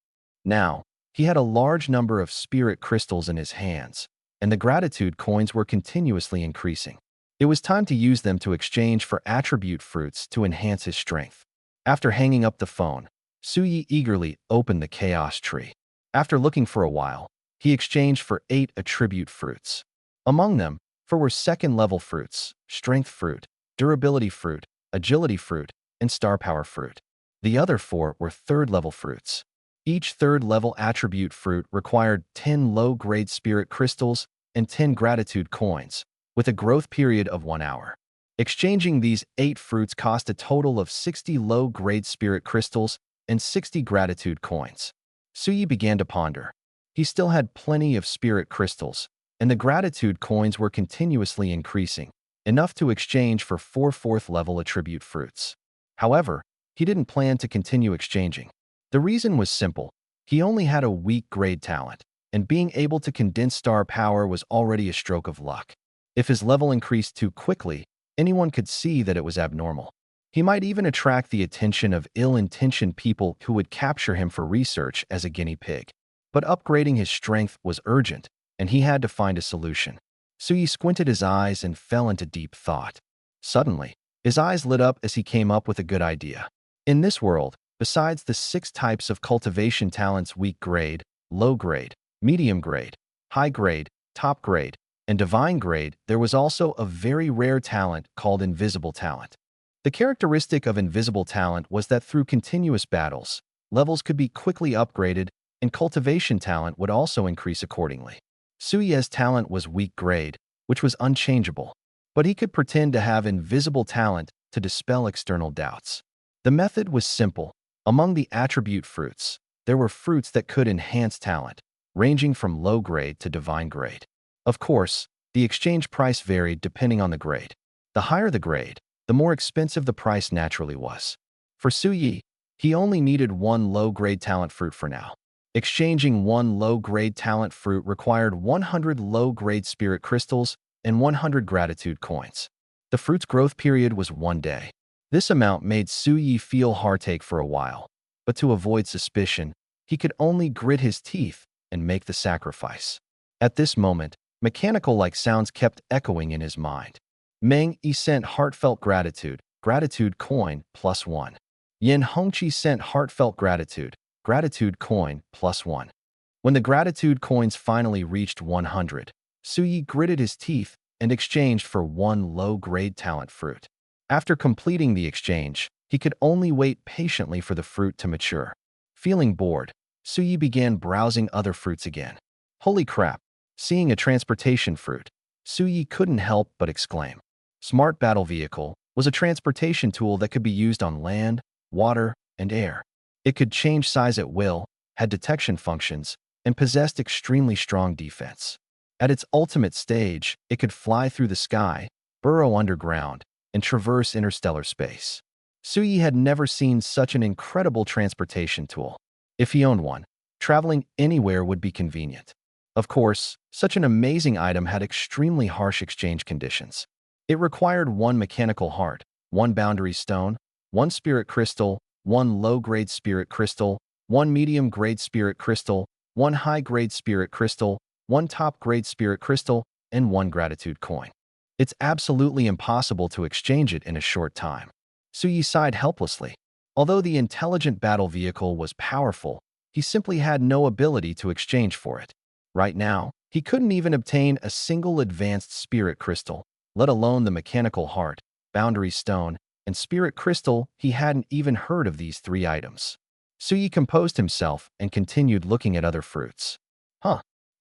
[SPEAKER 1] Now, he had a large number of spirit crystals in his hands, and the gratitude coins were continuously increasing. It was time to use them to exchange for attribute fruits to enhance his strength. After hanging up the phone, Su Yi eagerly opened the chaos tree. After looking for a while, he exchanged for 8 attribute fruits. Among them, 4 were second-level fruits: strength fruit, durability fruit, agility fruit, and star power fruit. The other 4 were third-level fruits. Each third-level attribute fruit required 10 low-grade spirit crystals and 10 gratitude coins, with a growth period of 1 hour. Exchanging these 8 fruits cost a total of 60 low-grade spirit crystals and 60 gratitude coins. Su Yi began to ponder. He still had plenty of spirit crystals, and the gratitude coins were continuously increasing, enough to exchange for 4 fourth-level attribute fruits. However, he didn't plan to continue exchanging. The reason was simple. He only had a weak grade talent, and being able to condense star power was already a stroke of luck. If his level increased too quickly, anyone could see that it was abnormal. He might even attract the attention of ill-intentioned people who would capture him for research as a guinea pig. But upgrading his strength was urgent, and he had to find a solution. Suyi squinted his eyes and fell into deep thought. Suddenly, his eyes lit up as he came up with a good idea. In this world, besides the 6 types of cultivation talents: weak grade, low grade, medium grade, high grade, top grade, and divine grade, there was also a very rare talent called invisible talent. The characteristic of invisible talent was that through continuous battles, levels could be quickly upgraded, and cultivation talent would also increase accordingly. Suye's talent was weak grade, which was unchangeable, but he could pretend to have invisible talent to dispel external doubts. The method was simple. Among the attribute fruits, there were fruits that could enhance talent, ranging from low grade to divine grade. Of course, the exchange price varied depending on the grade. The higher the grade, the more expensive the price naturally was. For Suyi, he only needed 1 low-grade talent fruit for now. Exchanging 1 low-grade talent fruit required 100 low-grade spirit crystals and 100 gratitude coins. The fruit's growth period was 1 day. This amount made Suyi feel heartache for a while, but to avoid suspicion, he could only grit his teeth and make the sacrifice. At this moment, mechanical-like sounds kept echoing in his mind. Meng Yi sent heartfelt gratitude, gratitude coin +1. Yin Hongqi sent heartfelt gratitude, gratitude coin +1. When the gratitude coins finally reached 100, Suyi gritted his teeth and exchanged for 1 low-grade talent fruit. After completing the exchange, he could only wait patiently for the fruit to mature. Feeling bored, Suyi began browsing other fruits again. Holy crap! Seeing a transportation fruit, Suyi couldn't help but exclaim. Smart Battle Vehicle was a transportation tool that could be used on land, water, and air. It could change size at will, had detection functions, and possessed extremely strong defense. At its ultimate stage, it could fly through the sky, burrow underground, and traverse interstellar space. Suyi had never seen such an incredible transportation tool. If he owned one, traveling anywhere would be convenient. Of course, such an amazing item had extremely harsh exchange conditions. It required 1 mechanical heart, 1 boundary stone, 1 spirit crystal, 1 low-grade spirit crystal, 1 medium-grade spirit crystal, 1 high-grade spirit crystal, 1 top-grade spirit crystal, and 1 gratitude coin. It's absolutely impossible to exchange it in a short time. Suyi sighed helplessly. Although the intelligent battle vehicle was powerful, he simply had no ability to exchange for it. Right now, he couldn't even obtain a single advanced spirit crystal, let alone the mechanical heart, boundary stone, and spirit crystal. He hadn't even heard of these 3 items. Suyi composed himself and continued looking at other fruits.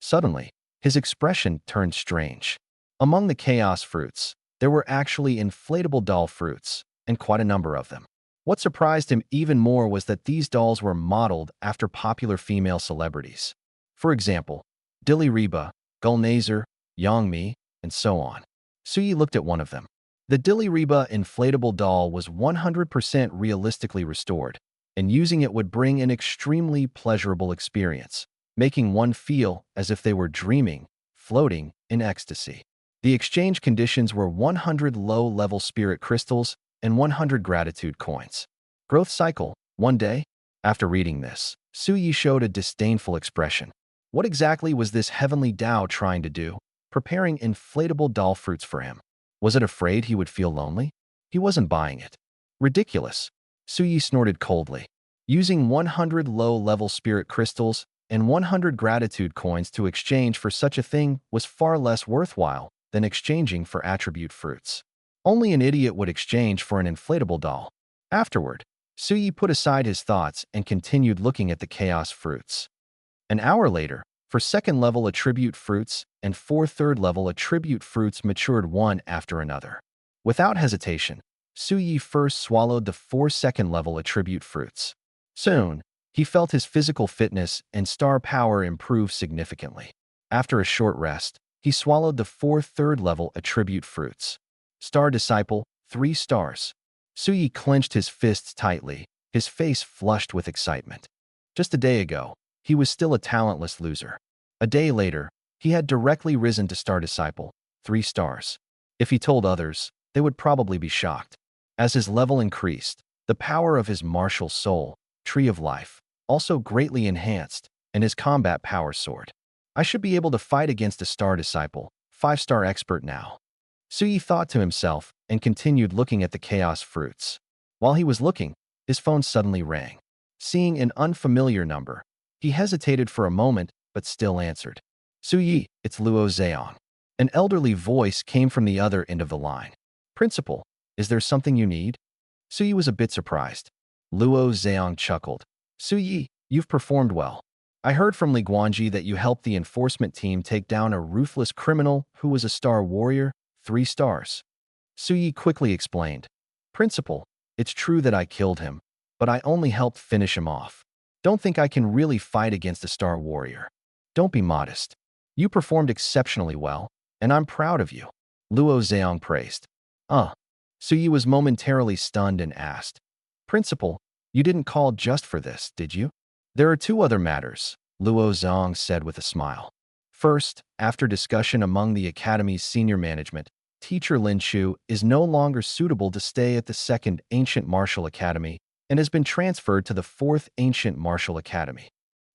[SPEAKER 1] Suddenly, his expression turned strange. Among the chaos fruits, there were actually inflatable doll fruits, and quite a number of them. What surprised him even more was that these dolls were modeled after popular female celebrities. For example, Dilly Reba, Gulnazer, Yongmi, and so on. Suyi looked at one of them. The Dilly Reba inflatable doll was 100% realistically restored, and using it would bring an extremely pleasurable experience, making one feel as if they were dreaming, floating in ecstasy. The exchange conditions were 100 low-level spirit crystals and 100 gratitude coins. Growth cycle, 1 day? After reading this, Suyi showed a disdainful expression. What exactly was this heavenly Tao trying to do, preparing inflatable doll fruits for him? Was it afraid he would feel lonely? He wasn't buying it. Ridiculous. Suyi snorted coldly. Using 100 low-level spirit crystals and 100 gratitude coins to exchange for such a thing was far less worthwhile than exchanging for attribute fruits. Only an idiot would exchange for an inflatable doll. Afterward, Suyi put aside his thoughts and continued looking at the chaos fruits. An hour later, for second-level attribute fruits and 4 third-level attribute fruits matured one after another. Without hesitation, Suyi first swallowed the 4 second-level attribute fruits. Soon, he felt his physical fitness and star power improve significantly. After a short rest, he swallowed the 4 third-level attribute fruits. Star Disciple, 3 stars. Suyi clenched his fists tightly, his face flushed with excitement. Just a day ago, he was still a talentless loser. A day later, he had directly risen to Star Disciple, 3 stars. If he told others, they would probably be shocked. As his level increased, the power of his martial soul, Tree of Life, also greatly enhanced, and his combat power soared. I should be able to fight against a star disciple, 5-star expert now. Suyi thought to himself and continued looking at the chaos fruits. While he was looking, his phone suddenly rang. Seeing an unfamiliar number, he hesitated for a moment but still answered. Suyi, it's Luo Zheong. An elderly voice came from the other end of the line. Principal, is there something you need? Suyi was a bit surprised. Luo Zheong chuckled. Suyi, you've performed well. I heard from Li Guanji that you helped the enforcement team take down a ruthless criminal who was a star warrior, 3 stars. Suyi quickly explained. Principal, it's true that I killed him, but I only helped finish him off. Don't think I can really fight against a star warrior. Don't be modest. You performed exceptionally well, and I'm proud of you. Luo Zheong praised. Suyi was momentarily stunned and asked, Principal, you didn't call just for this, did you? There are 2 other matters, Luo Zheong said with a smile. First, after discussion among the Academy's senior management, Teacher Lin Chu is no longer suitable to stay at the 2nd Ancient Martial Academy and has been transferred to the 4th Ancient Martial Academy.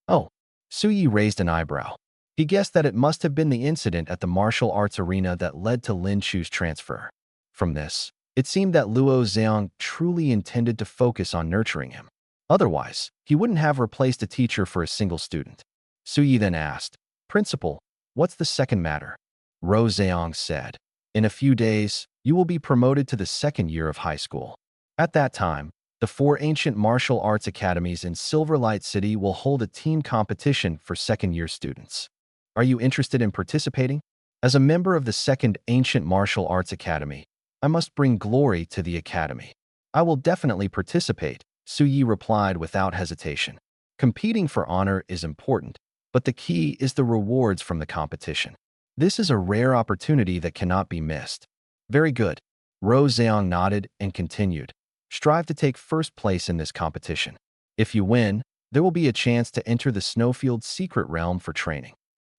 [SPEAKER 1] Oh, Suyi raised an eyebrow. He guessed that it must have been the incident at the martial arts arena that led to Lin Chu's transfer. From this, it seemed that Luo Zheong truly intended to focus on nurturing him. Otherwise, he wouldn't have replaced a teacher for a single student. Suyi then asked, Principal, what's the second matter? Luo Zheong said, In a few days, you will be promoted to the 2nd year of high school. At that time, the 4 ancient martial arts academies in Silverlight City will hold a team competition for 2nd-year students. Are you interested in participating? As a member of the 2nd Ancient Martial Arts Academy, I must bring glory to the academy. I will definitely participate, Suyi replied without hesitation. Competing for honor is important, but the key is the rewards from the competition. This is a rare opportunity that cannot be missed. Very good. Luo Zheong nodded and continued. Strive to take first place in this competition. If you win, there will be a chance to enter the Snowfield Secret Realm for training.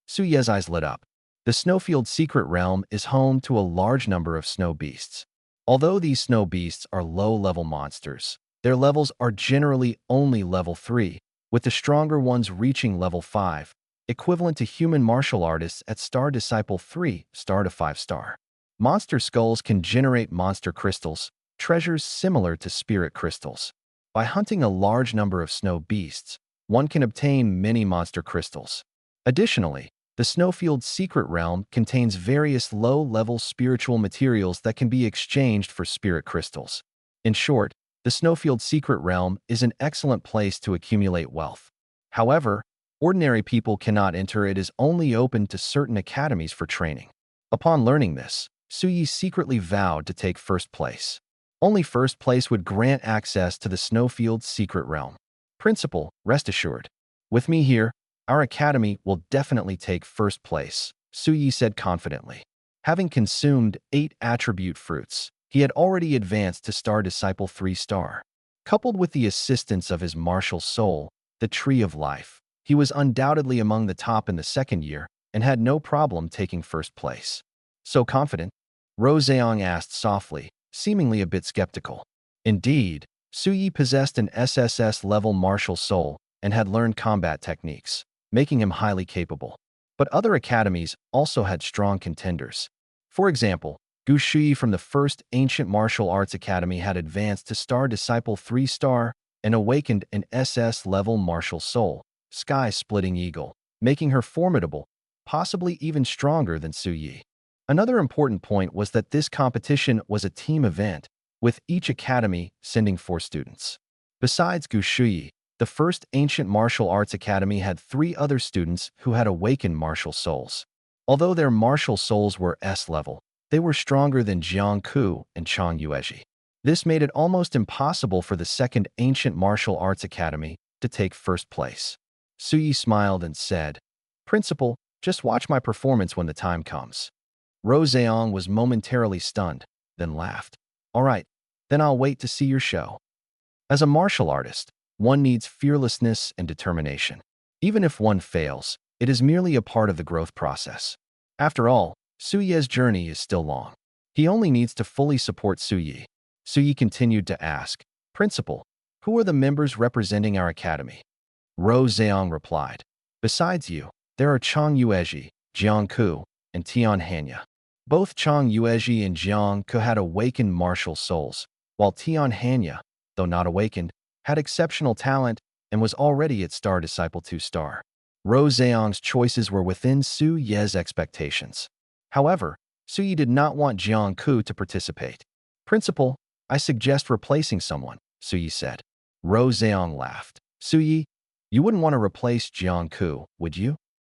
[SPEAKER 1] Suyi's eyes lit up. The Snowfield Secret Realm is home to a large number of snow beasts. Although these snow beasts are low-level monsters, their levels are generally only level 3, with the stronger ones reaching level 5, equivalent to human martial artists at Star Disciple 3 star to 5-star. Monster skulls can generate monster crystals, treasures similar to spirit crystals. By hunting a large number of snow beasts, one can obtain many monster crystals. Additionally, the Snowfield Secret Realm contains various low-level spiritual materials that can be exchanged for spirit crystals. In short, the Snowfield Secret Realm is an excellent place to accumulate wealth. However, ordinary people cannot enter. It is only open to certain academies for training. Upon learning this, Suyi secretly vowed to take first place. Only first place would grant access to the Snowfield Secret Realm. Principal, rest assured. With me here, our academy will definitely take first place, Suyi said confidently. Having consumed 8 attribute fruits, he had already advanced to Star Disciple 3-star. Coupled with the assistance of his martial soul, the Tree of Life, he was undoubtedly among the top in the 2nd year and had no problem taking first place. So confident? Luo Zheong asked softly, seemingly a bit skeptical. Indeed, Suyi possessed an SSSS-level martial soul and had learned combat techniques, making him highly capable. But other academies also had strong contenders. For example, Gu Shui from the 1st Ancient Martial Arts Academy had advanced to Star Disciple 3-star and awakened an SS-level martial soul, Sky-Splitting Eagle, making her formidable, possibly even stronger than Suyi. Another important point was that this competition was a team event, with each academy sending 4 students. Besides Gu Shui, the 1st Ancient Martial Arts Academy had 3 other students who had awakened martial souls. Although their martial souls were S-level, they were stronger than Jiang Ku and Chang Yuezhi. This made it almost impossible for the 2nd Ancient Martial Arts Academy to take first place. Suyi smiled and said, Principal, just watch my performance when the time comes. Luo Zheong was momentarily stunned, then laughed. All right, then I'll wait to see your show. As a martial artist, one needs fearlessness and determination. Even if one fails, it is merely a part of the growth process. After all, Suyi's journey is still long. He only needs to fully support Suyi. Suyi continued to ask, Principal, who are the members representing our academy? Ro Zheong replied, Besides you, there are Chang Yuezhi, Jiang Ku, and Tian Hanya. Both Chang Yuezhi and Jiang Ku had awakened martial souls, while Tian Hanya, though not awakened, had exceptional talent and was already at Star Disciple 2 star. Ro Zheong's choices were within Su Ye's expectations. However, Su Yi did not want Jiang Ku to participate. Principal, I suggest replacing someone, Su Yi said. Ro Zheong laughed. Su Yi, you wouldn't want to replace Jiang Ku, would you?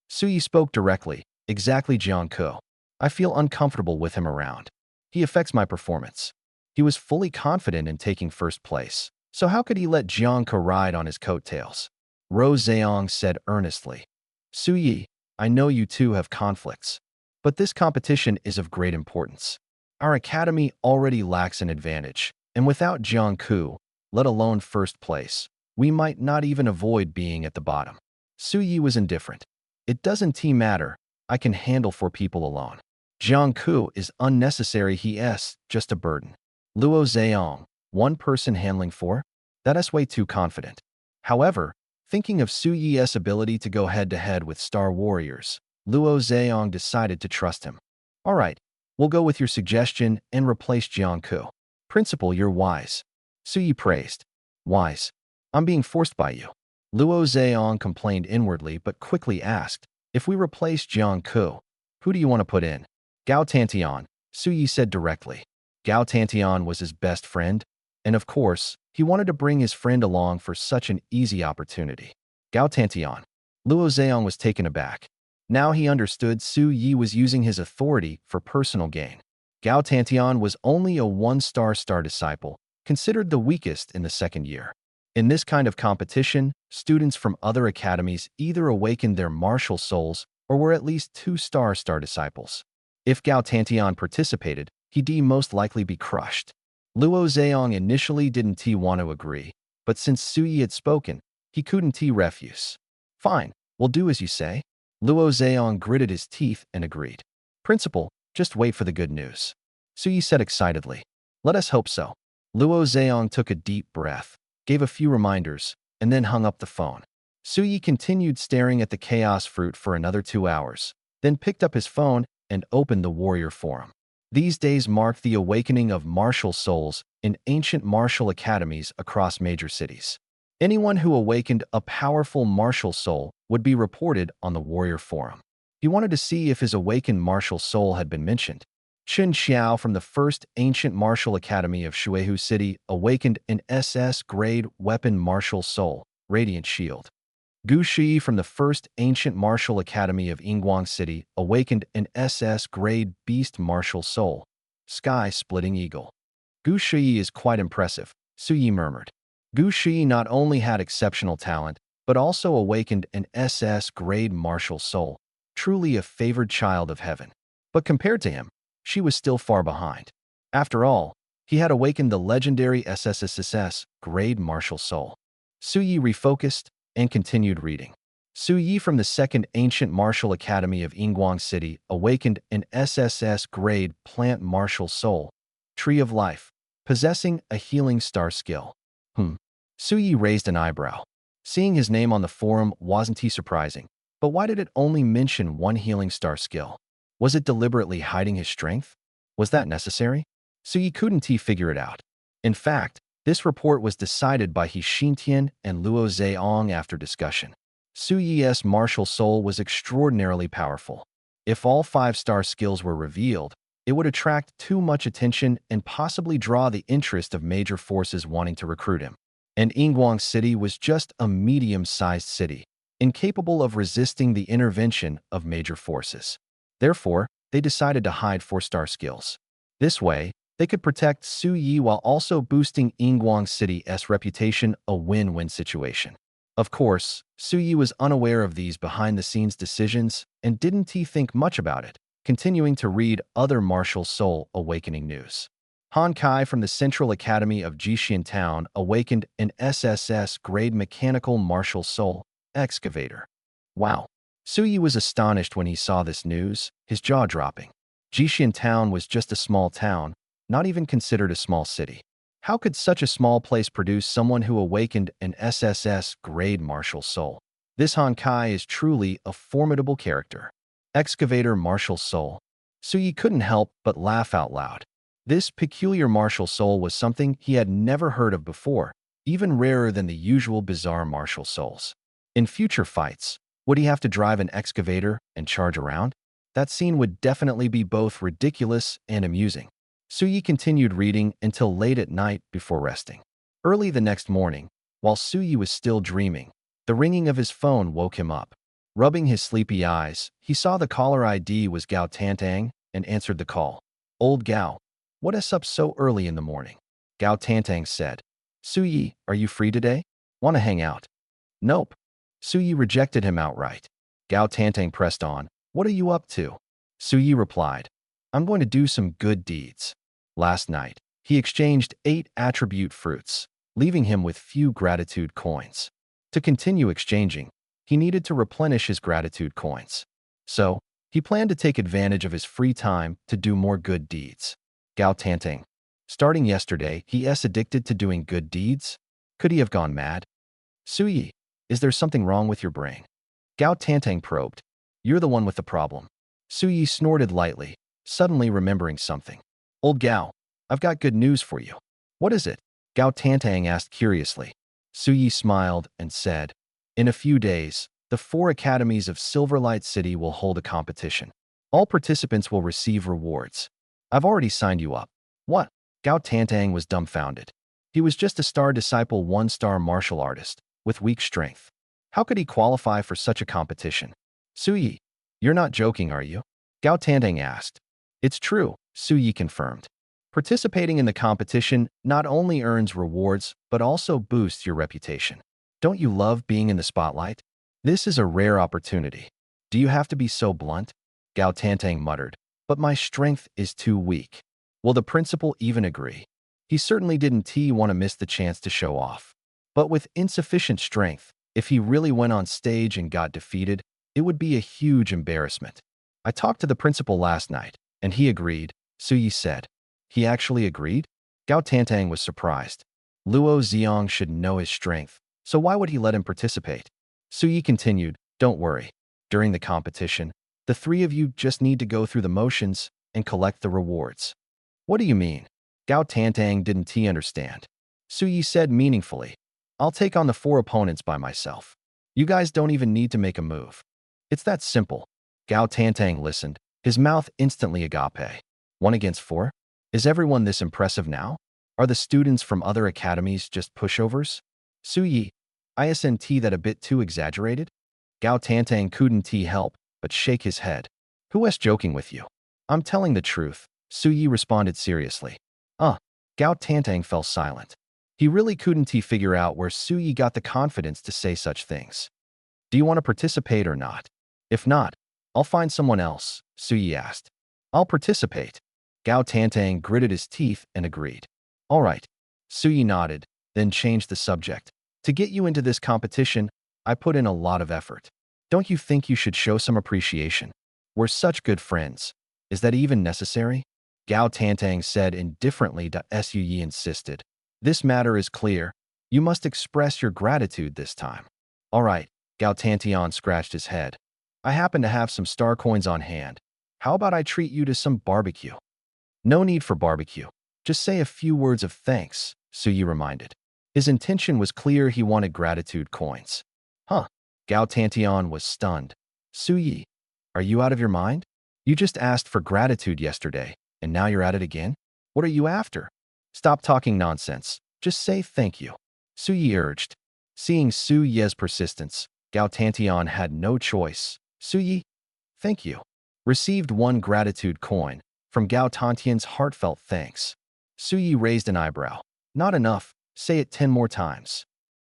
[SPEAKER 1] Su Yi spoke directly. Exactly, Jiang Ku. I feel uncomfortable with him around. He affects my performance. He was fully confident in taking first place, so how could he let Jiang Ku ride on his coattails? Ro Zheong said earnestly. Su Yi, I know you two have conflicts, but this competition is of great importance. Our academy already lacks an advantage, and without Jiang Ku, let alone first place, we might not even avoid being at the bottom. Su Yi was indifferent. It doesn't matter. I can handle 4 people alone. Jiang Ku is unnecessary, he's just a burden. Luo Zheong, 1 person handling 4? That is way too confident. However, thinking of Su Yi's ability to go head-to-head with Star Warriors, Luo Zheong decided to trust him. All right, we'll go with your suggestion and replace Jiang Ku. Principal, you're wise. Su Yi praised. Wise. I'm being forced by you. Luo Zheong complained inwardly but quickly asked, if we replace Jiang Ku, who do you want to put in? Gao Tantian, Su Yi said directly. Gao Tantian was his best friend, and of course, he wanted to bring his friend along for such an easy opportunity. Gao Tantian. Luo Zheong was taken aback. Now he understood Su Yi was using his authority for personal gain. Gao Tantian was only a 1-star Star Disciple, considered the weakest in the 2nd year. In this kind of competition, students from other academies either awakened their martial souls or were at least 2-star Star Disciples. If Gao Tantian participated, he'd most likely be crushed. Luo Zheong initially didn't want to agree, but since Su Yi had spoken, he couldn't refuse. Fine, we'll do as you say. Luo Zheong gritted his teeth and agreed. Principal, just wait for the good news. Su Yi said excitedly. Let us hope so. Luo Zheong took a deep breath, gave a few reminders, and then hung up the phone. Su Yi continued staring at the chaos fruit for another 2 hours, then picked up his phone and opened the Warrior Forum. These days marked the awakening of martial souls in ancient martial academies across major cities. Anyone who awakened a powerful martial soul would be reported on the Warrior Forum. He wanted to see if his awakened martial soul had been mentioned. Chen Xiao from the 1st Ancient Martial Academy of Shuehu City awakened an SS-grade weapon martial soul, Radiant Shield. Gu Shi from the 1st Ancient Martial Academy of Yingguang City awakened an SS-grade beast martial soul, Sky-Splitting Eagle. Gu Shi is quite impressive, Su Yi murmured. Gu Shi not only had exceptional talent, but also awakened an SS-grade martial soul, truly a favored child of heaven. But compared to him, she was still far behind. After all, he had awakened the legendary SSSSS-grade martial soul. Su Yi refocused and continued reading. Su Yi from the 2nd Ancient Martial Academy of Yingguang City awakened an SSS-grade plant martial soul, Tree of Life, possessing a healing star skill. Su Yi raised an eyebrow. Seeing his name on the forum wasn't surprising, but why did it only mention 1 healing star skill? Was it deliberately hiding his strength? Was that necessary? Su Yi couldn't figure it out. In fact, this report was decided by He Xintian and Luo Zheong after discussion. Su Yi's martial soul was extraordinarily powerful. If all 5-star skills were revealed, it would attract too much attention and possibly draw the interest of major forces wanting to recruit him. And Yingguang City was just a medium-sized city, incapable of resisting the intervention of major forces. Therefore, they decided to hide 4-star skills. This way, they could protect Su Yi while also boosting Yingguang City's reputation, a win-win situation. Of course, Su Yi was unaware of these behind-the-scenes decisions and didn't think much about it, continuing to read other martial soul awakening news. Han Kai from the Central Academy of Jixian Town awakened an SSS-grade mechanical martial soul, Excavator. Wow! Su Yi was astonished when he saw this news, his jaw dropping. Jixian Town was just a small town, not even considered a small city. How could such a small place produce someone who awakened an SSS-grade martial soul? This Honkai is truly a formidable character. Excavator martial soul. Suyi couldn't help but laugh out loud. This peculiar martial soul was something he had never heard of before, even rarer than the usual bizarre martial souls. In future fights, would he have to drive an excavator and charge around? That scene would definitely be both ridiculous and amusing. Suyi continued reading until late at night before resting. Early the next morning, while Suyi was still dreaming, the ringing of his phone woke him up. Rubbing his sleepy eyes, he saw the caller ID was Gao Tantang and answered the call. "Old Gao, what is up so early in the morning?" Gao Tantang said. "Suyi, are you free today? Want to hang out?" "Nope." Suyi rejected him outright. Gao Tantang pressed on. "What are you up to?" Suyi replied, "I'm going to do some good deeds." Last night, he exchanged 8 attribute fruits, leaving him with few gratitude coins. To continue exchanging, he needed to replenish his gratitude coins. So, he planned to take advantage of his free time to do more good deeds. Gao Tantang. Starting yesterday, he is addicted to doing good deeds? Could he have gone mad? "Suyi, is there something wrong with your brain?" Gao Tantang probed. "You're the one with the problem." Suyi snorted lightly, suddenly remembering something. "Old Gao, I've got good news for you." "What is it?" Gao Tantang asked curiously. Suyi smiled and said, "In a few days, the 4 academies of Silverlight City will hold a competition. All participants will receive rewards. I've already signed you up." "What?" Gao Tantang was dumbfounded. He was just a star disciple 1-star martial artist, with weak strength. How could he qualify for such a competition? "Suyi, you're not joking, are you?" Gao Tantang asked. "It's true," Suyi confirmed. "Participating in the competition not only earns rewards, but also boosts your reputation. Don't you love being in the spotlight? This is a rare opportunity." "Do you have to be so blunt?" Gao Tantang muttered. "But my strength is too weak." Will the principal even agree? He certainly didn't want to miss the chance to show off. But with insufficient strength, if he really went on stage and got defeated, it would be a huge embarrassment. "I talked to the principal last night, and he agreed," Suyi said. "He actually agreed?" Gao Tantang was surprised. Luo Xiong should know his strength, so why would he let him participate? Suyi continued, "Don't worry. During the competition, the 3 of you just need to go through the motions and collect the rewards." "What do you mean?" Gao Tantang didn't understand. Suyi said meaningfully, "I'll take on the 4 opponents by myself. You guys don't even need to make a move. It's that simple." Gao Tantang listened, his mouth instantly agape. 1 against 4? Is everyone this impressive now? Are the students from other academies just pushovers? Suyi, isn't that a bit too exaggerated? Gao Tantang couldn't help but shake his head. "Who is joking with you?" "I'm telling the truth," Suyi responded seriously. Gao Tantang fell silent. He really couldn't figure out where Suyi got the confidence to say such things. "Do you want to participate or not? If not, I'll find someone else," Suyi asked. "I'll participate." Gao Tantang gritted his teeth and agreed. "All right." Suyi nodded, then changed the subject. "To get you into this competition, I put in a lot of effort. Don't you think you should show some appreciation? We're such good friends. Is that even necessary?" Gao Tantang said indifferently. Suyi insisted. "This matter is clear. You must express your gratitude this time." "All right." Gao Tantang scratched his head. "I happen to have some star coins on hand. How about I treat you to some barbecue?" "No need for barbecue. Just say a few words of thanks," Suyi reminded. His intention was clear. He wanted gratitude coins. "Huh?" Gao Tantang was stunned. "Suyi, are you out of your mind? You just asked for gratitude yesterday, and now you're at it again? What are you after? Stop talking nonsense. Just say thank you," Suyi urged. Seeing Suyi's persistence, Gao Tantang had no choice. "Suyi, thank you." Received 1 gratitude coin from Gao Tantang's heartfelt thanks. Suyi raised an eyebrow. "Not enough. Say it 10 more times."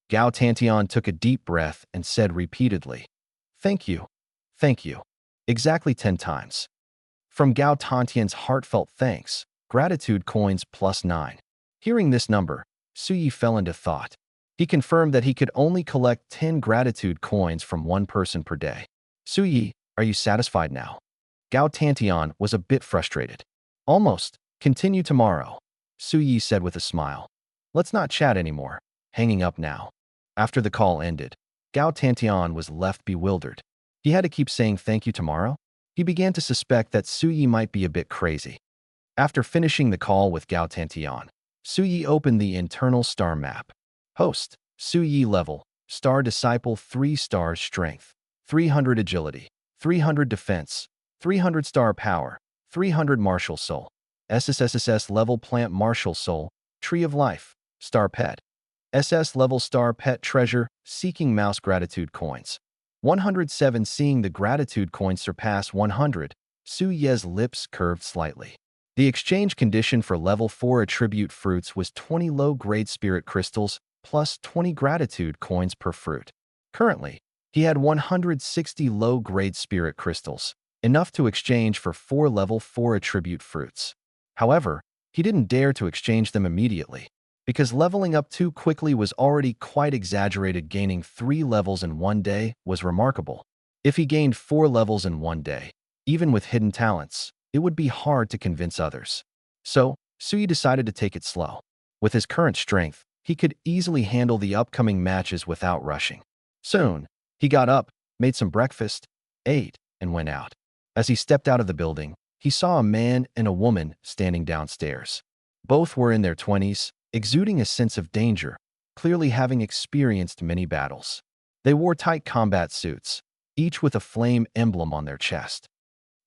[SPEAKER 1] Gao Tantang took a deep breath and said repeatedly, "Thank you. Thank you." Exactly 10 times. From Gao Tantang's heartfelt thanks, gratitude coins +9. Hearing this number, Suyi fell into thought. He confirmed that he could only collect 10 gratitude coins from 1 person per day. "Suyi, are you satisfied now?" Gao Tantang was a bit frustrated. "Almost. Continue tomorrow," Suyi said with a smile. Let's not chat anymore. Hanging up now. After the call ended, Gao Tantian was left bewildered. He had to keep saying thank you tomorrow? He began to suspect that Suyi might be a bit crazy. After finishing the call with Gao Tantian, Suyi opened the internal star map. Host, Suyi level, star disciple 3 stars strength, 300 agility, 300 defense, 300 star power, 300 martial soul. SSSSS level plant martial soul, tree of life, star pet. SS level star pet treasure, seeking mouse gratitude coins. 107 seeing the gratitude coin surpass 100, Su Ye's lips curved slightly. The exchange condition for level 4 attribute fruits was 20 low-grade spirit crystals plus 20 gratitude coins per fruit. Currently, he had 160 low-grade spirit crystals, enough to exchange for 4 level 4 attribute fruits. However, he didn't dare to exchange them immediately, because leveling up too quickly was already quite exaggerated. Gaining 3 levels in one day was remarkable. If he gained 4 levels in one day, even with hidden talents, it would be hard to convince others. So, Sui decided to take it slow. With his current strength, he could easily handle the upcoming matches without rushing. Soon, he got up, made some breakfast, ate, and went out. As he stepped out of the building, he saw a man and a woman standing downstairs. Both were in their 20s, exuding a sense of danger, clearly having experienced many battles. They wore tight combat suits, each with a flame emblem on their chest.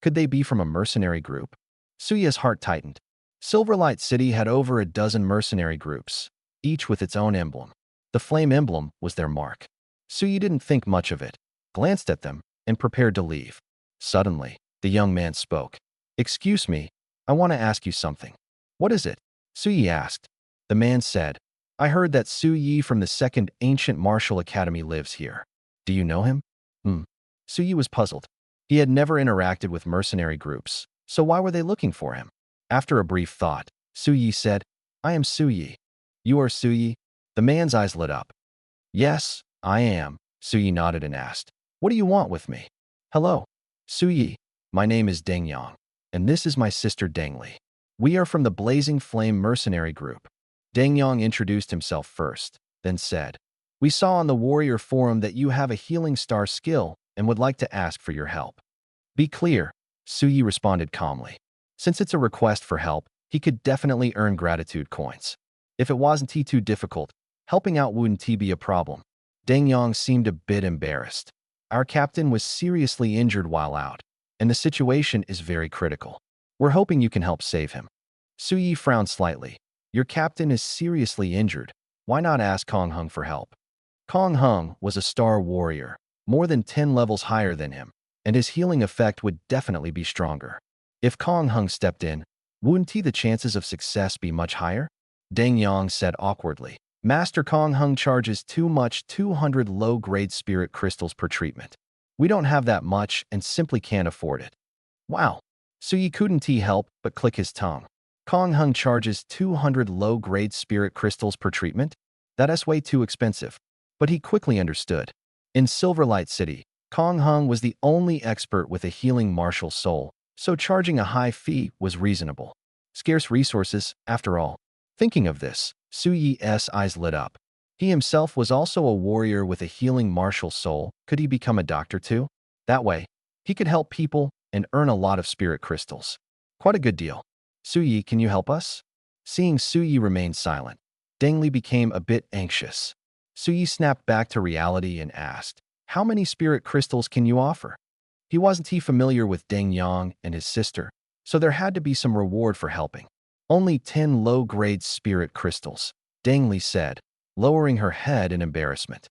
[SPEAKER 1] Could they be from a mercenary group? Suya's heart tightened. Silverlight City had over a dozen mercenary groups, each with its own emblem. The flame emblem was their mark. Suya didn't think much of it, glanced at them, and prepared to leave. Suddenly, the young man spoke. "Excuse me, I want to ask you something." "What is it?" Suyi asked. The man said, "I heard that Su Yi from the Second Ancient Martial Academy lives here. Do you know him?" Su Yi was puzzled. He had never interacted with mercenary groups, so why were they looking for him? After a brief thought, Su Yi said, "I am Su Yi." "You are Su Yi?" The man's eyes lit up. "Yes, I am," Su Yi nodded and asked, "What do you want with me?" "Hello, Su Yi. My name is Deng Yang, and this is my sister Deng Li. We are from the Blazing Flame Mercenary Group." Deng Yang introduced himself first, then said, "We saw on the Warrior Forum that you have a healing star skill and would like to ask for your help." "Be clear," Su Yi responded calmly. Since it's a request for help, he could definitely earn gratitude coins. If it wasn't too difficult, helping out wouldn't be a problem. Deng Yang seemed a bit embarrassed. "Our captain was seriously injured while out, and the situation is very critical. We're hoping you can help save him." Su Yi frowned slightly. "Your captain is seriously injured. Why not ask Kong Hung for help?" Kong Hung was a star warrior, more than 10 levels higher than him, and his healing effect would definitely be stronger. If Kong Hung stepped in, wouldn't the chances of success be much higher? Deng Yang said awkwardly. "Master Kong Hung charges too much 200 low-grade spirit crystals per treatment. We don't have that much and simply can't afford it." Wow. So you couldn't help but click his tongue. Kong Hung charges 200 low-grade spirit crystals per treatment? That's way too expensive. But he quickly understood. In Silverlight City, Kong Hung was the only expert with a healing martial soul, so charging a high fee was reasonable. Scarce resources, after all. Thinking of this, Su Yi's eyes lit up. He himself was also a warrior with a healing martial soul. Could he become a doctor too? That way, he could help people and earn a lot of spirit crystals. Quite a good deal. "Su Yi, can you help us?" Seeing Su Yi remain silent, Deng Li became a bit anxious. Su Yi snapped back to reality and asked, "How many spirit crystals can you offer?" He wasn't familiar with Deng Yang and his sister, so there had to be some reward for helping. "Only 10 low-grade spirit crystals," Deng Li said, lowering her head in embarrassment.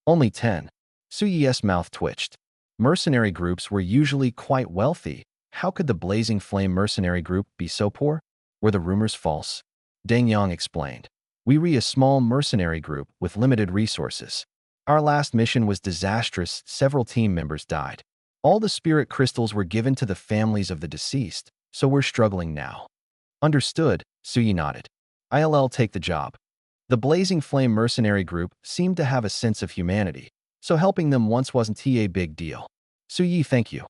[SPEAKER 1] "Only 10. Su Yi's mouth twitched. Mercenary groups were usually quite wealthy. How could the Blazing Flame mercenary group be so poor? Were the rumors false? Deng Yang explained. "We were a small mercenary group with limited resources. Our last mission was disastrous. Several team members died. All the spirit crystals were given to the families of the deceased, so we're struggling now." "Understood," Suyi nodded. "I'll take the job." The Blazing Flame mercenary group seemed to have a sense of humanity, so helping them once wasn't a big deal. "Suyi, thank you."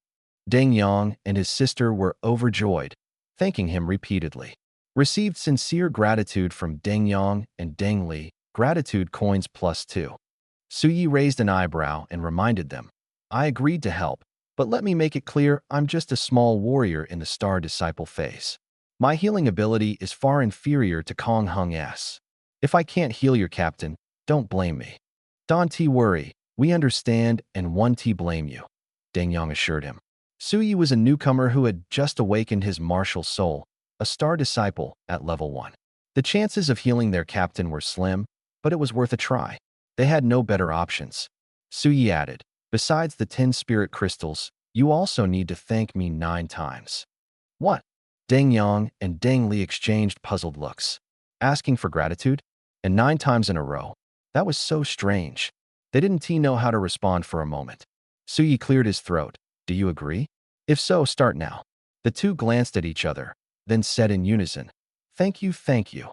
[SPEAKER 1] Deng Yang and his sister were overjoyed, thanking him repeatedly. Received sincere gratitude from Deng Yong and Deng Li, gratitude coins +2. Su Yi raised an eyebrow and reminded them, I agreed to help, but let me make it clear I'm just a small warrior in the Star Disciple phase. My healing ability is far inferior to Kong Hung's. If I can't heal your captain, don't blame me. Don't T worry, we understand and won't T blame you, Deng Yong assured him. Su Yi was a newcomer who had just awakened his martial soul, a Star Disciple at level 1. The chances of healing their captain were slim, but it was worth a try. They had no better options. Su Yi added, besides the 10 spirit crystals, you also need to thank me 9 times. What? Deng Yang and Deng Li exchanged puzzled looks. Asking for gratitude? And 9 times in a row. That was so strange. They didn't know how to respond for a moment. Su Yi cleared his throat. Do you agree? If so, start now. The two glanced at each other, then said in unison, thank you, thank you.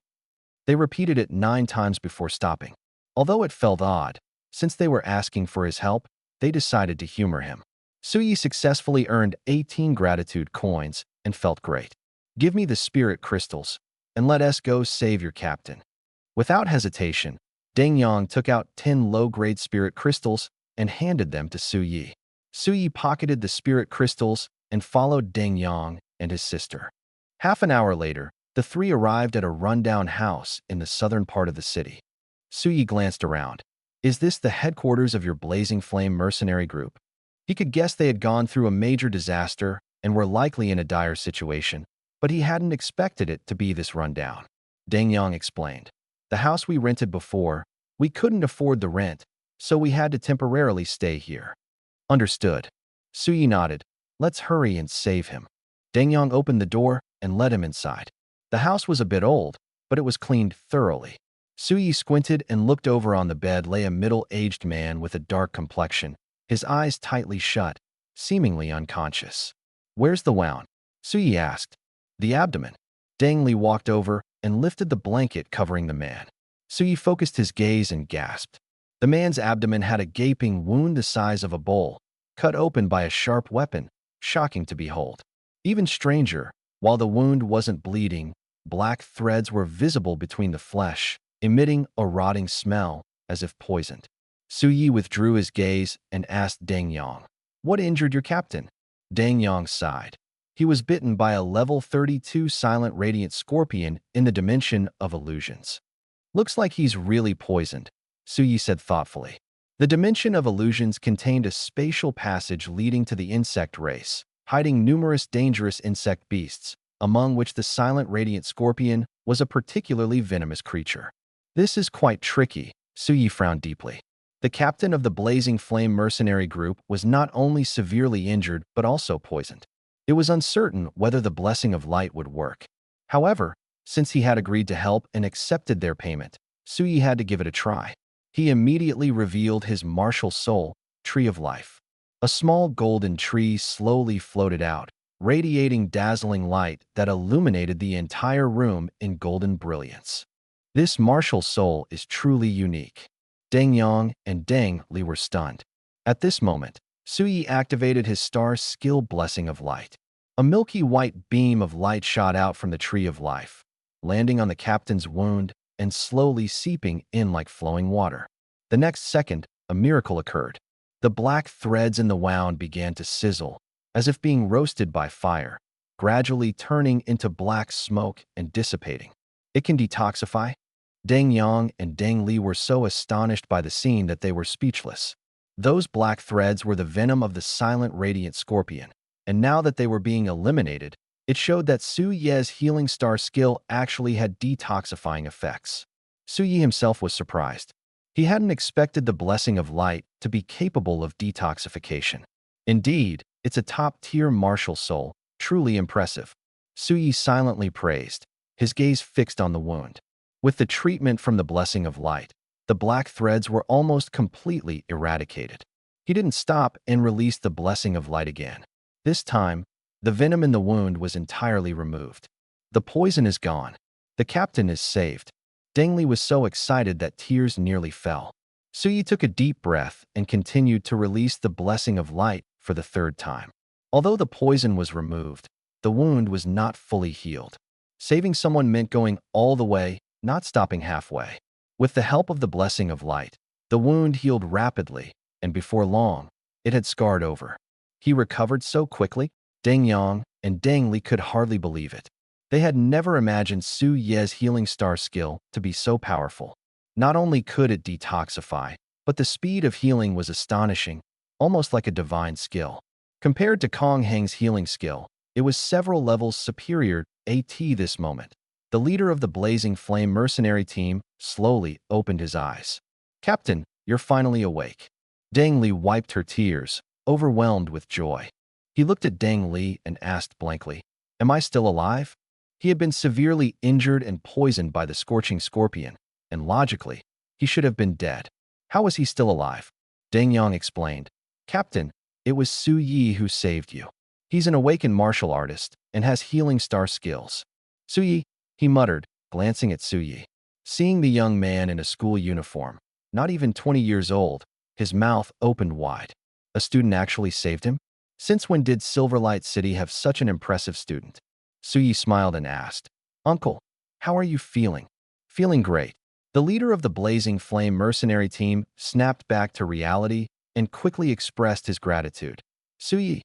[SPEAKER 1] They repeated it 9 times before stopping. Although it felt odd, since they were asking for his help, they decided to humor him. Su Yi successfully earned 18 gratitude coins and felt great. Give me the spirit crystals, and let us go save your captain. Without hesitation, Deng Yang took out 10 low-grade spirit crystals and handed them to Su Yi. Su Yi pocketed the spirit crystals and followed Deng Yang and his sister. Half an hour later, the three arrived at a rundown house in the southern part of the city. Su Yi glanced around. Is this the headquarters of your Blazing Flame mercenary group? He could guess they had gone through a major disaster and were likely in a dire situation, but he hadn't expected it to be this rundown. Deng Yang explained. The house we rented before, we couldn't afford the rent, so we had to temporarily stay here. Understood. Su Yi nodded. Let's hurry and save him. Deng Yang opened the door and led him inside. The house was a bit old, but it was cleaned thoroughly. Su Yi squinted and looked over. On the bed lay a middle-aged man with a dark complexion, his eyes tightly shut, seemingly unconscious. Where's the wound? Su Yi asked. The abdomen. Deng Li walked over and lifted the blanket covering the man. Su Yi focused his gaze and gasped. The man's abdomen had a gaping wound the size of a bowl, cut open by a sharp weapon, shocking to behold. Even stranger, while the wound wasn't bleeding, black threads were visible between the flesh, emitting a rotting smell, as if poisoned. Su Yi withdrew his gaze and asked Deng Yang, what injured your captain? Deng Yang sighed. He was bitten by a level 32 silent radiant scorpion in the dimension of illusions. Looks like he's really poisoned, Su Yi said thoughtfully. The dimension of illusions contained a spatial passage leading to the insect race, hiding numerous dangerous insect beasts, among which the silent radiant scorpion was a particularly venomous creature. This is quite tricky, Su Yi frowned deeply. The captain of the Blazing Flame mercenary group was not only severely injured but also poisoned. It was uncertain whether the Blessing of Light would work. However, since he had agreed to help and accepted their payment, Su Yi had to give it a try. He immediately revealed his martial soul, Tree of Life. A small golden tree slowly floated out, radiating dazzling light that illuminated the entire room in golden brilliance. This martial soul is truly unique. Deng Yang and Deng Li were stunned. At this moment, Su Yi activated his star skill Blessing of Light. A milky white beam of light shot out from the Tree of Life, landing on the captain's wound and slowly seeping in like flowing water. The next second, a miracle occurred. The black threads in the wound began to sizzle, as if being roasted by fire, gradually turning into black smoke and dissipating. It can detoxify? Deng Yang and Deng Li were so astonished by the scene that they were speechless. Those black threads were the venom of the silent radiant scorpion, and now that they were being eliminated, it showed that Su Ye's healing star skill actually had detoxifying effects. Su Yi himself was surprised. He hadn't expected the Blessing of Light to be capable of detoxification. Indeed, it's a top-tier martial soul, truly impressive. Su Yi silently praised, his gaze fixed on the wound. With the treatment from the Blessing of Light, the black threads were almost completely eradicated. He didn't stop and released the Blessing of Light again. This time, the venom in the wound was entirely removed. The poison is gone. The captain is saved. Deng Li was so excited that tears nearly fell. Su Yi took a deep breath and continued to release the Blessing of Light for the 3rd time. Although the poison was removed, the wound was not fully healed. Saving someone meant going all the way, not stopping halfway. With the help of the blessing of light, the wound healed rapidly, and before long, it had scarred over. He recovered so quickly, Deng Yang and Deng Li could hardly believe it. They had never imagined Su Ye's healing star skill to be so powerful. Not only could it detoxify, but the speed of healing was astonishing, almost like a divine skill. Compared to Kong Heng's healing skill, it was several levels superior at this moment. The leader of the Blazing Flame mercenary team slowly opened his eyes. "Captain, you're finally awake." Deng Li wiped her tears, overwhelmed with joy. He looked at Deng Li and asked blankly, "Am I still alive?" He had been severely injured and poisoned by the scorching scorpion, and logically, he should have been dead. How was he still alive? Deng Yang explained, "Captain, it was Su Yi who saved you. He's an awakened martial artist and has healing star skills." "Su Yi," he muttered, glancing at Su Yi. Seeing the young man in a school uniform, not even 20 years old, his mouth opened wide. A student actually saved him? Since when did Silverlight City have such an impressive student? Su Yi smiled and asked, "Uncle, how are you feeling?" "Feeling great." The leader of the Blazing Flame mercenary team snapped back to reality and quickly expressed his gratitude. "Su Yi,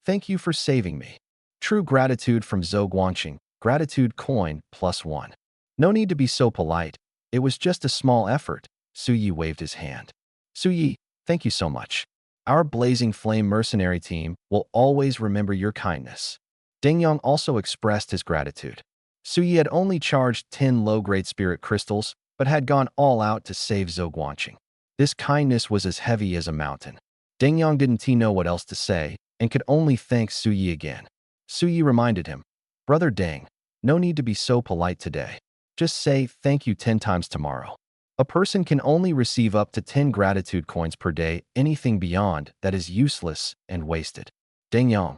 [SPEAKER 1] thank you for saving me." True gratitude from Zhou Guanqing, gratitude coin +1. No need to be so polite. It was just a small effort. Su Yi waved his hand. "Su Yi, thank you so much. Our Blazing Flame mercenary team will always remember your kindness." Deng Yang also expressed his gratitude. Su Yi had only charged 10 low-grade spirit crystals, but had gone all out to save Zhou Guanqing. This kindness was as heavy as a mountain. Deng Yang didn't know what else to say and could only thank Su Yi again. Su Yi reminded him, "Brother Deng, no need to be so polite today. Just say thank you 10 times tomorrow." A person can only receive up to 10 gratitude coins per day. Anything beyond that is useless and wasted. Deng Yang,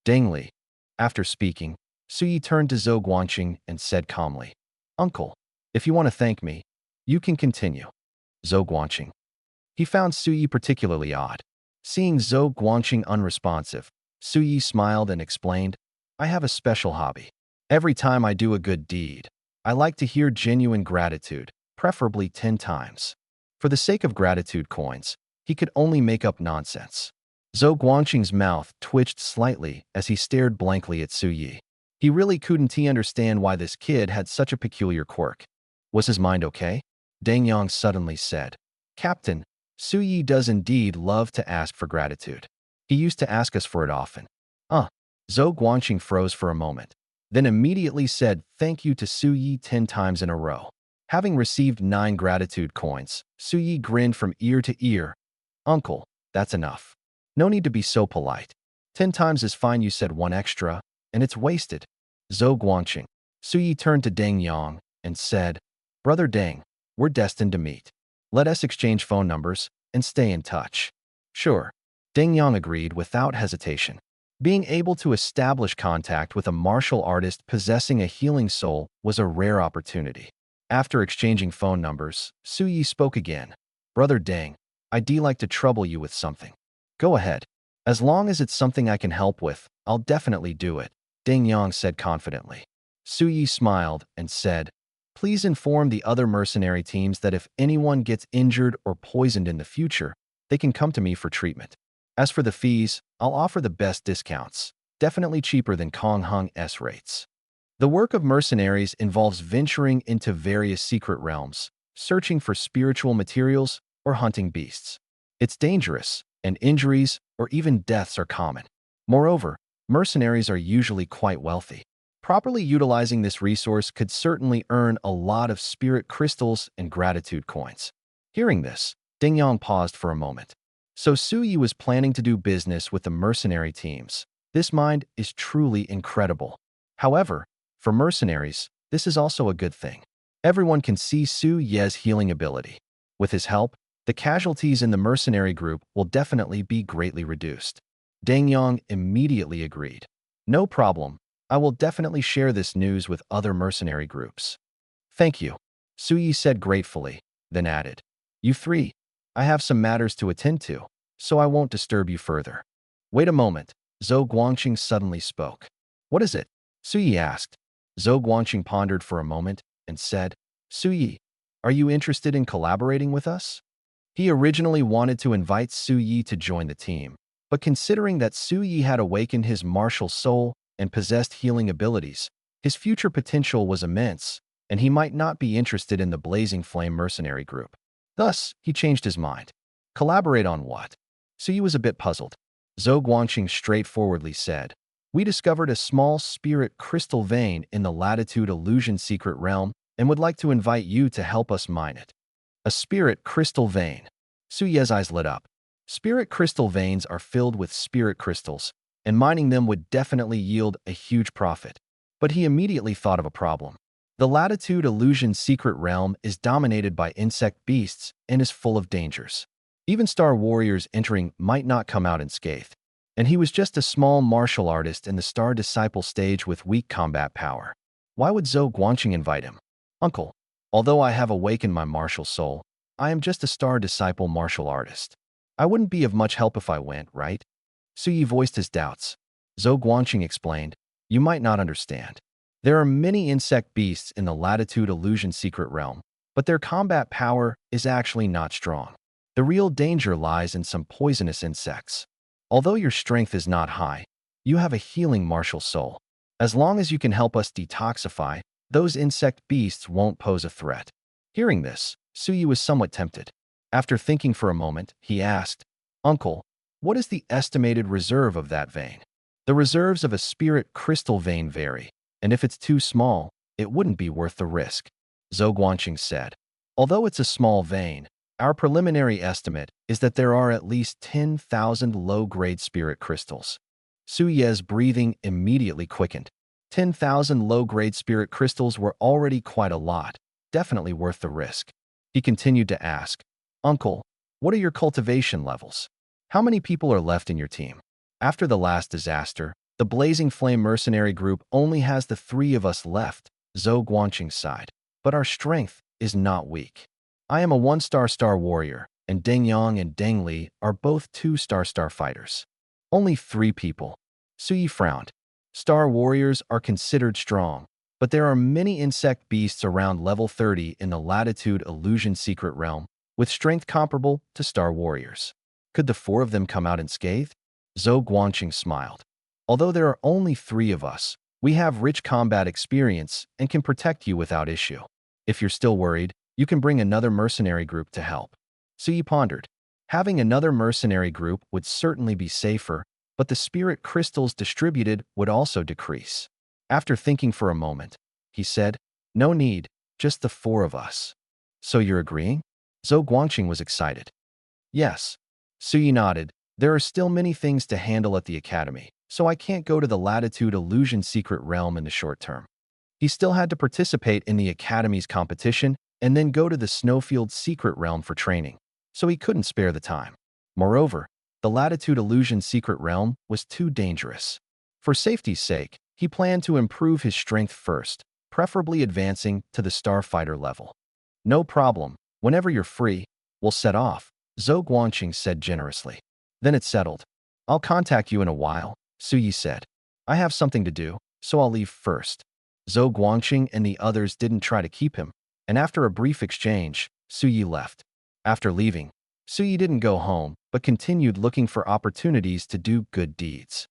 [SPEAKER 1] Deng Li. After speaking, Su Yi turned to Zhou Guanqing and said calmly, "Uncle, if you want to thank me, you can continue." Zhou Guanqing. He found Su Yi particularly odd. Seeing Zhou Guanqing unresponsive, Su Yi smiled and explained, "I have a special hobby. Every time I do a good deed, I like to hear genuine gratitude, preferably 10 times. For the sake of gratitude coins, he could only make up nonsense." Zhou Guanqing's mouth twitched slightly as he stared blankly at Su Yi. He really couldn't understand why this kid had such a peculiar quirk. Was his mind okay? Deng Yang suddenly said, "Captain, Su Yi does indeed love to ask for gratitude. He used to ask us for it often." Zhou Guanqing froze for a moment, then immediately said thank you to Su Yi 10 times in a row. Having received 9 gratitude coins, Su Yi grinned from ear to ear. "Uncle, that's enough. No need to be so polite. 10 times is fine. You said 1 extra, and it's wasted." Zhou Guanqing. Su Yi turned to Deng Yang and said, "Brother Deng, we're destined to meet. Let us exchange phone numbers and stay in touch." "Sure." Deng Yang agreed without hesitation. Being able to establish contact with a martial artist possessing a healing soul was a rare opportunity. After exchanging phone numbers, Su Yi spoke again. "Brother Deng, I'd like to trouble you with something." "Go ahead. As long as it's something I can help with, I'll definitely do it," Deng Yang said confidently. Su Yi smiled and said, "Please inform the other mercenary teams that if anyone gets injured or poisoned in the future, they can come to me for treatment. As for the fees, I'll offer the best discounts, definitely cheaper than Kong Heng's rates." The work of mercenaries involves venturing into various secret realms, searching for spiritual materials, or hunting beasts. It's dangerous, and injuries or even deaths are common. Moreover, mercenaries are usually quite wealthy. Properly utilizing this resource could certainly earn a lot of spirit crystals and gratitude coins. Hearing this, Ding Yang paused for a moment. So Su Yi was planning to do business with the mercenary teams. This mind is truly incredible. However, for mercenaries, this is also a good thing. Everyone can see Su Ye's healing ability. With his help, the casualties in the mercenary group will definitely be greatly reduced. Deng Yang immediately agreed. "No problem. I will definitely share this news with other mercenary groups." "Thank you," Su Yi said gratefully, then added, "You 3, I have some matters to attend to, so I won't disturb you further." "Wait a moment," Zhou Guangqing suddenly spoke. "What is it?" Su Yi asked. Zhou Guangqing pondered for a moment and said, Su Yi, are you interested in collaborating with us? He originally wanted to invite Su Yi to join the team, but considering that Su Yi had awakened his martial soul and possessed healing abilities, his future potential was immense, and he might not be interested in the Blazing Flame mercenary group. Thus, he changed his mind. Collaborate on what? Su Yi was a bit puzzled. Zhou Guangqing straightforwardly said, We discovered a small spirit crystal vein in the Latitude Illusion secret realm and would like to invite you to help us mine it. A spirit crystal vein. Su Ye's eyes lit up. Spirit crystal veins are filled with spirit crystals, and mining them would definitely yield a huge profit. But he immediately thought of a problem. The Latitude Illusion secret realm is dominated by insect beasts and is full of dangers. Even star warriors entering might not come out unscathed. And he was just a small martial artist in the star disciple stage with weak combat power. Why would Zhou Guangqing invite him? Uncle, although I have awakened my martial soul, I am just a star disciple martial artist. I wouldn't be of much help if I went, right? Su Yi voiced his doubts. Zhou Guangqing explained, You might not understand. There are many insect beasts in the Latitude Illusion secret realm, but their combat power is actually not strong. The real danger lies in some poisonous insects. Although your strength is not high, you have a healing martial soul. As long as you can help us detoxify, those insect beasts won't pose a threat. Hearing this, Su Yi was somewhat tempted. After thinking for a moment, he asked, Uncle, what is the estimated reserve of that vein? The reserves of a spirit crystal vein vary, and if it's too small, it wouldn't be worth the risk. Zhou Guangqing said, Although it's a small vein, our preliminary estimate is that there are at least 10,000 low-grade spirit crystals. Su Ye's breathing immediately quickened. 10,000 low-grade spirit crystals were already quite a lot, definitely worth the risk. He continued to ask, Uncle, what are your cultivation levels? How many people are left in your team? After the last disaster, the Blazing Flame mercenary group only has the 3 of us left, Zhou Guangqing sighed. But our strength is not weak. I am a 1-star star warrior, and Deng Yang and Deng Li are both 2-star fighters. Only 3 people. Su Yi frowned. Star warriors are considered strong, but there are many insect beasts around level 30 in the Latitude Illusion secret realm, with strength comparable to star warriors. Could the 4 of them come out unscathed? Zhou Guangqing smiled. Although there are only 3 of us, we have rich combat experience and can protect you without issue. If you're still worried, you can bring another mercenary group to help. Su Yi pondered. Having another mercenary group would certainly be safer, but the spirit crystals distributed would also decrease. After thinking for a moment, he said, No need, just the 4 of us. So you're agreeing? Zhou Guangqing was excited. Yes. Su Yi nodded. There are still many things to handle at the academy, so I can't go to the Latitude Illusion secret realm in the short term. He still had to participate in the academy's competition and then go to the Snowfield secret realm for training, so he couldn't spare the time. Moreover, the Latitude Illusion secret realm was too dangerous. For safety's sake, he planned to improve his strength first, preferably advancing to the starfighter level. No problem, whenever you're free, we'll set off, Zhou Guangqing said generously. Then it's settled. I'll contact you in a while, Su Yi said. I have something to do, so I'll leave first. Zhou Guangqing and the others didn't try to keep him, and after a brief exchange, Su Yi left. After leaving, Su Yi didn't go home, but continued looking for opportunities to do good deeds.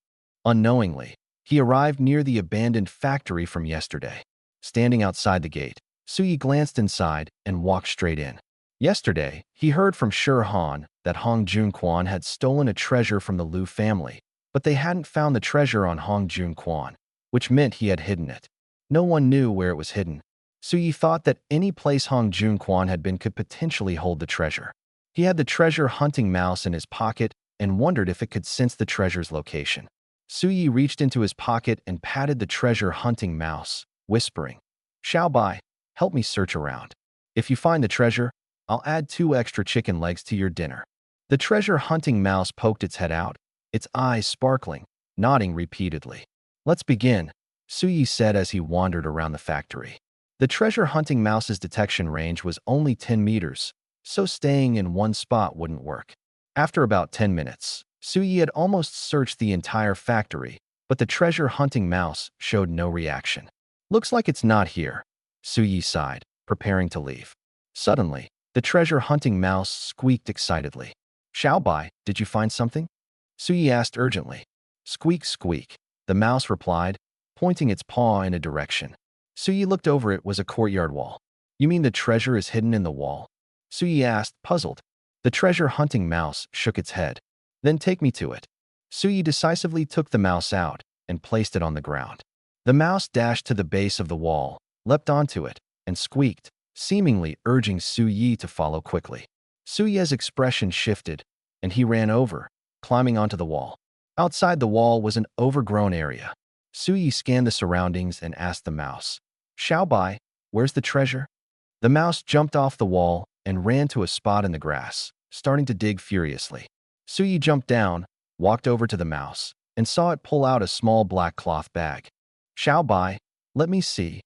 [SPEAKER 1] Unknowingly, he arrived near the abandoned factory from yesterday. Standing outside the gate, Su Yi glanced inside and walked straight in. Yesterday, he heard from Shi Han that Hong Junquan had stolen a treasure from the Liu family, but they hadn't found the treasure on Hong Junquan, which meant he had hidden it. No one knew where it was hidden. Su Yi thought that any place Hong Junquan had been could potentially hold the treasure. He had the treasure hunting mouse in his pocket and wondered if it could sense the treasure's location. Su Yi reached into his pocket and patted the treasure hunting mouse, whispering, Xiao Bai, help me search around. If you find the treasure, I'll add 2 extra chicken legs to your dinner. The treasure hunting mouse poked its head out, its eyes sparkling, nodding repeatedly. Let's begin, Su Yi said as he wandered around the factory. The treasure hunting mouse's detection range was only 10 meters, so staying in one spot wouldn't work. After about 10 minutes, Su Yi had almost searched the entire factory, but the treasure hunting mouse showed no reaction. Looks like it's not here. Su Yi sighed, preparing to leave. Suddenly, the treasure-hunting mouse squeaked excitedly. Xiaobai, did you find something? Su Yi asked urgently. Squeak, squeak, the mouse replied, pointing its paw in a direction. Su Yi looked over. It was a courtyard wall. You mean the treasure is hidden in the wall? Su Yi asked, puzzled. The treasure-hunting mouse shook its head. Then take me to it. Su Yi decisively took the mouse out and placed it on the ground. The mouse dashed to the base of the wall, leapt onto it, and squeaked, seemingly urging Su Yi to follow quickly. Su Yi's expression shifted, and he ran over, climbing onto the wall. Outside the wall was an overgrown area. Su Yi scanned the surroundings and asked the mouse, Xiaobai, where's the treasure? The mouse jumped off the wall and ran to a spot in the grass, starting to dig furiously. Su Yi jumped down, walked over to the mouse, and saw it pull out a small black cloth bag. Xiaobai, let me see,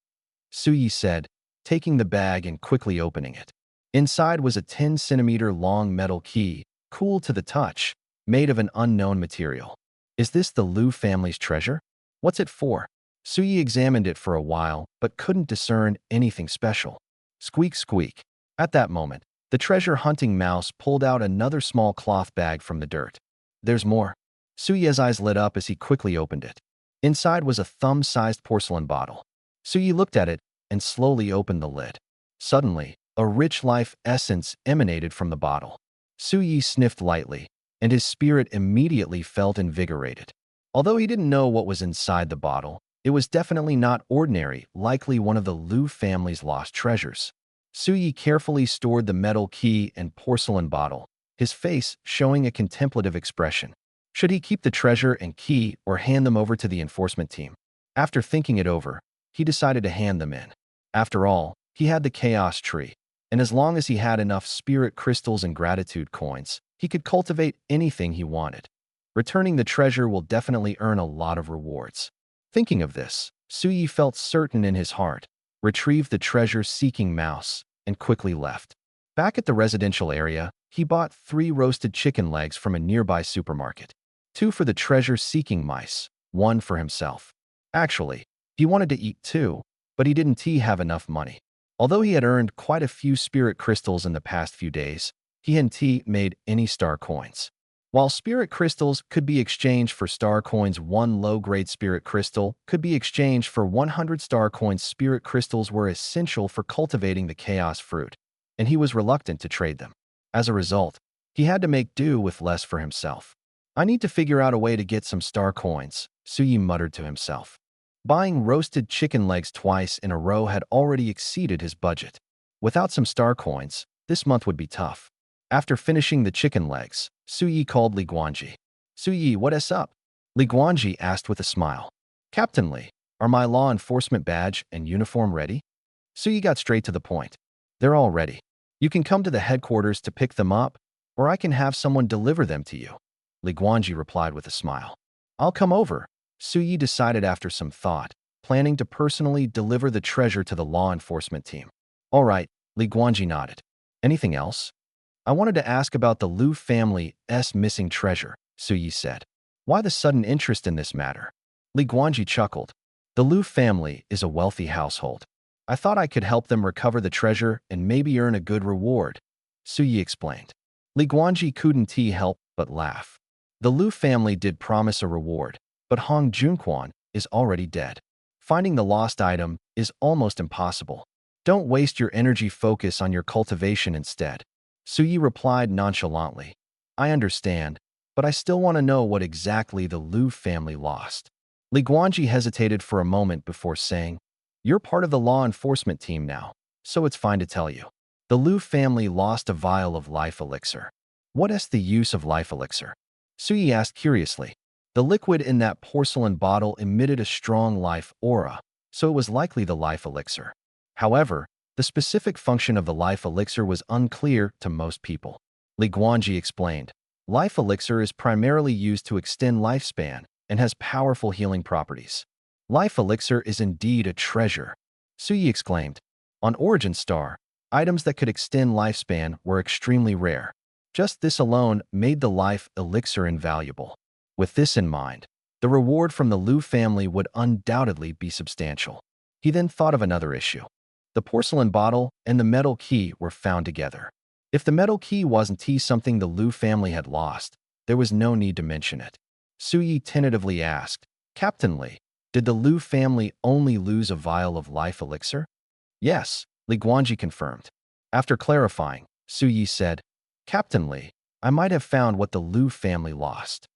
[SPEAKER 1] Su Yi said, taking the bag and quickly opening it. Inside was a 10-centimeter-long metal key, cool to the touch, made of an unknown material. Is this the Lu family's treasure? What's it for? Su Yi examined it for a while, but couldn't discern anything special. Squeak, squeak. At that moment, the treasure-hunting mouse pulled out another small cloth bag from the dirt. There's more. Su Yi's eyes lit up as he quickly opened it. Inside was a thumb-sized porcelain bottle. Su Yi looked at it and slowly opened the lid. Suddenly, a rich life essence emanated from the bottle. Su Yi sniffed lightly, and his spirit immediately felt invigorated. Although he didn't know what was inside the bottle, it was definitely not ordinary, likely one of the Lu family's lost treasures. Su Yi carefully stored the metal key and porcelain bottle, his face showing a contemplative expression. Should he keep the treasure and key or hand them over to the enforcement team? After thinking it over, he decided to hand them in. After all, he had the chaos tree, and as long as he had enough spirit crystals and gratitude coins, he could cultivate anything he wanted. Returning the treasure will definitely earn a lot of rewards. Thinking of this, Su Yi felt certain in his heart, retrieved the treasure-seeking mouse, and quickly left. Back at the residential area, he bought 3 roasted chicken legs from a nearby supermarket. 2 for the treasure-seeking mice, 1 for himself. Actually, he wanted to eat 2, but he didn't have enough money. Although he had earned quite a few spirit crystals in the past few days, he hadn't made any star coins. While spirit crystals could be exchanged for star coins, 1 low-grade spirit crystal could be exchanged for 100 star coins. Spirit crystals were essential for cultivating the chaos fruit, and he was reluctant to trade them. As a result, he had to make do with less for himself. I need to figure out a way to get some star coins, Su Yi muttered to himself. Buying roasted chicken legs twice in a row had already exceeded his budget. Without some star coins, this month would be tough. After finishing the chicken legs, Su Yi called Li Guanji. Su Yi, what's up? Li Guanji asked with a smile. Captain Li, are my law enforcement badge and uniform ready? Su Yi got straight to the point. They're all ready. You can come to the headquarters to pick them up, or I can have someone deliver them to you. Li Guanji replied with a smile. I'll come over, Su Yi decided after some thought, planning to personally deliver the treasure to the law enforcement team. All right, Li Guanji nodded. Anything else? I wanted to ask about the Lu family's missing treasure, Su Yi said. Why the sudden interest in this matter? Li Guanji chuckled. The Lu family is a wealthy household. I thought I could help them recover the treasure and maybe earn a good reward, Su Yi explained. Li Guanji couldn't help but laugh. The Lu family did promise a reward, but Hong Junquan is already dead. Finding the lost item is almost impossible. Don't waste your energy, focus on your cultivation instead. Su Yi replied nonchalantly. I understand, but I still want to know what exactly the Lu family lost. Li Guanji hesitated for a moment before saying, You're part of the law enforcement team now, so it's fine to tell you. The Lu family lost a vial of life elixir. What is the use of life elixir? Su Yi asked curiously. The liquid in that porcelain bottle emitted a strong life aura, so it was likely the life elixir. However, the specific function of the life elixir was unclear to most people. Li Guanji explained, life elixir is primarily used to extend lifespan and has powerful healing properties. Life elixir is indeed a treasure, Su Yi exclaimed. On Origin Star, items that could extend lifespan were extremely rare. Just this alone made the life elixir invaluable. With this in mind, the reward from the Lu family would undoubtedly be substantial. He then thought of another issue. The porcelain bottle and the metal key were found together. If the metal key wasn't something the Liu family had lost, there was no need to mention it. Su Yi tentatively asked, Captain Li, did the Liu family only lose a vial of life elixir? Yes, Li Guanji confirmed. After clarifying, Su Yi said, Captain Li, I might have found what the Liu family lost.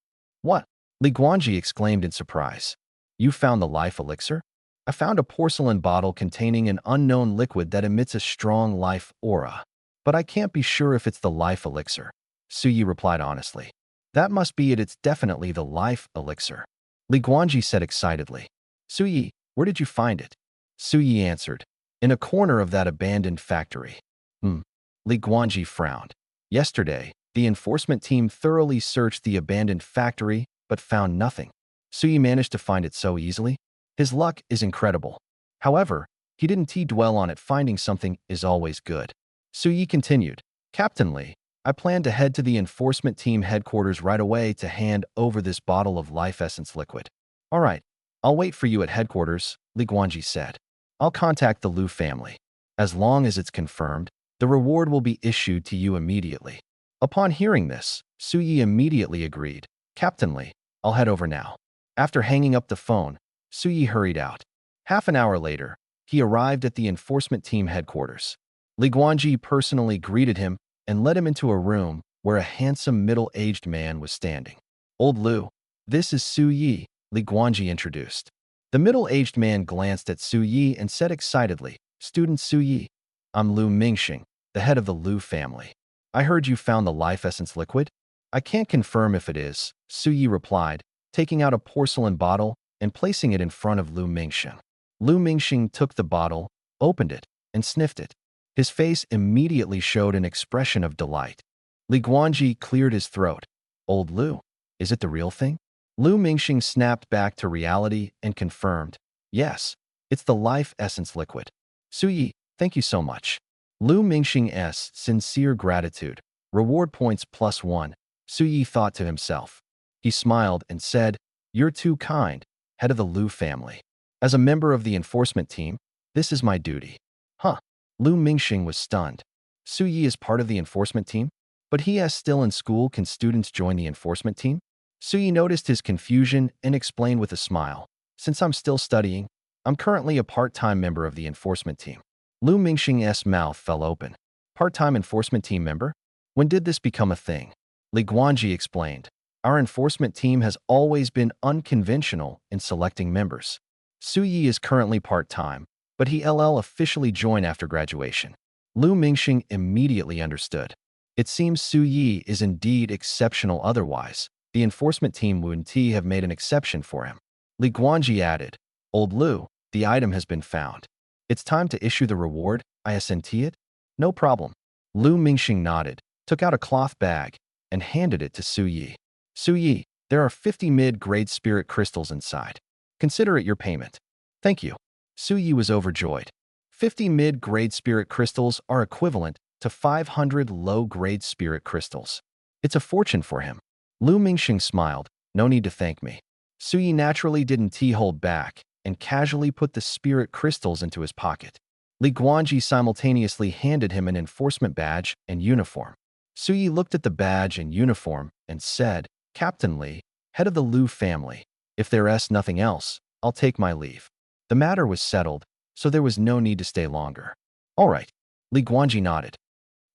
[SPEAKER 1] What? Li Guanji exclaimed in surprise. You found the life elixir? I found a porcelain bottle containing an unknown liquid that emits a strong life aura. But I can't be sure if it's the life elixir. Su Yi replied honestly. That must be it. It's definitely the life elixir. Li Guanji said excitedly. Su Yi, where did you find it? Su Yi answered. In a corner of that abandoned factory. Li Guanji frowned. Yesterday, the enforcement team thoroughly searched the abandoned factory, but found nothing. Su Yi managed to find it so easily? His luck is incredible. However, he didn't dwell on it. Finding something is always good. Su Yi continued, Captain Li, I plan to head to the enforcement team headquarters right away to hand over this bottle of life essence liquid. All right, I'll wait for you at headquarters, Li Guanji said. I'll contact the Liu family. As long as it's confirmed, the reward will be issued to you immediately. Upon hearing this, Su Yi immediately agreed. Captain Li, I'll head over now. After hanging up the phone, Su Yi hurried out. Half an hour later, he arrived at the enforcement team headquarters. Li Guanji personally greeted him and led him into a room where a handsome middle-aged man was standing. Old Liu, this is Su Yi, Li Guanji introduced. The middle-aged man glanced at Su Yi and said excitedly, Student Su Yi, I'm Liu Mingxing, the head of the Liu family. I heard you found the life essence liquid? I can't confirm if it is, Su Yi replied, taking out a porcelain bottle and placing it in front of Liu Mingxing. Liu Mingxing took the bottle, opened it, and sniffed it. His face immediately showed an expression of delight. Li Guanji cleared his throat. Old Liu, is it the real thing? Liu Mingxing snapped back to reality and confirmed, yes, it's the life essence liquid. Su Yi, thank you so much. Liu Mingxing's sincere gratitude. Reward points +1, Su Yi thought to himself. He smiled and said, You're too kind, head of the Liu family. As a member of the enforcement team, this is my duty. Huh. Liu Mingxing was stunned. Su Yi is part of the enforcement team? But he is still in school. Can students join the enforcement team? Su Yi noticed his confusion and explained with a smile. Since I'm still studying, I'm currently a part-time member of the enforcement team. Liu Mingxing's mouth fell open. Part-time enforcement team member? When did this become a thing? Li Guanji explained. Our enforcement team has always been unconventional in selecting members. Su Yi is currently part-time, but he'll officially join after graduation. Liu Mingxing immediately understood. It seems Su Yi is indeed exceptional, otherwise the enforcement team wouldn't have made an exception for him. Li Guanji added, Old Liu, the item has been found. It's time to issue the reward, I assent it? No problem. Liu Mingxing nodded, took out a cloth bag, and handed it to Su Yi. Su Yi, there are 50 mid-grade spirit crystals inside. Consider it your payment. Thank you. Su Yi was overjoyed. 50 mid-grade spirit crystals are equivalent to 500 low-grade spirit crystals. It's a fortune for him. Liu Mingxing smiled. No need to thank me. Su Yi naturally didn't hold back and casually put the spirit crystals into his pocket. Li Guanji simultaneously handed him an enforcement badge and uniform. Su Yi looked at the badge and uniform and said, Captain Li, head of the Liu family, if there's nothing else, I'll take my leave. The matter was settled, so there was no need to stay longer. All right, Li Guanji nodded.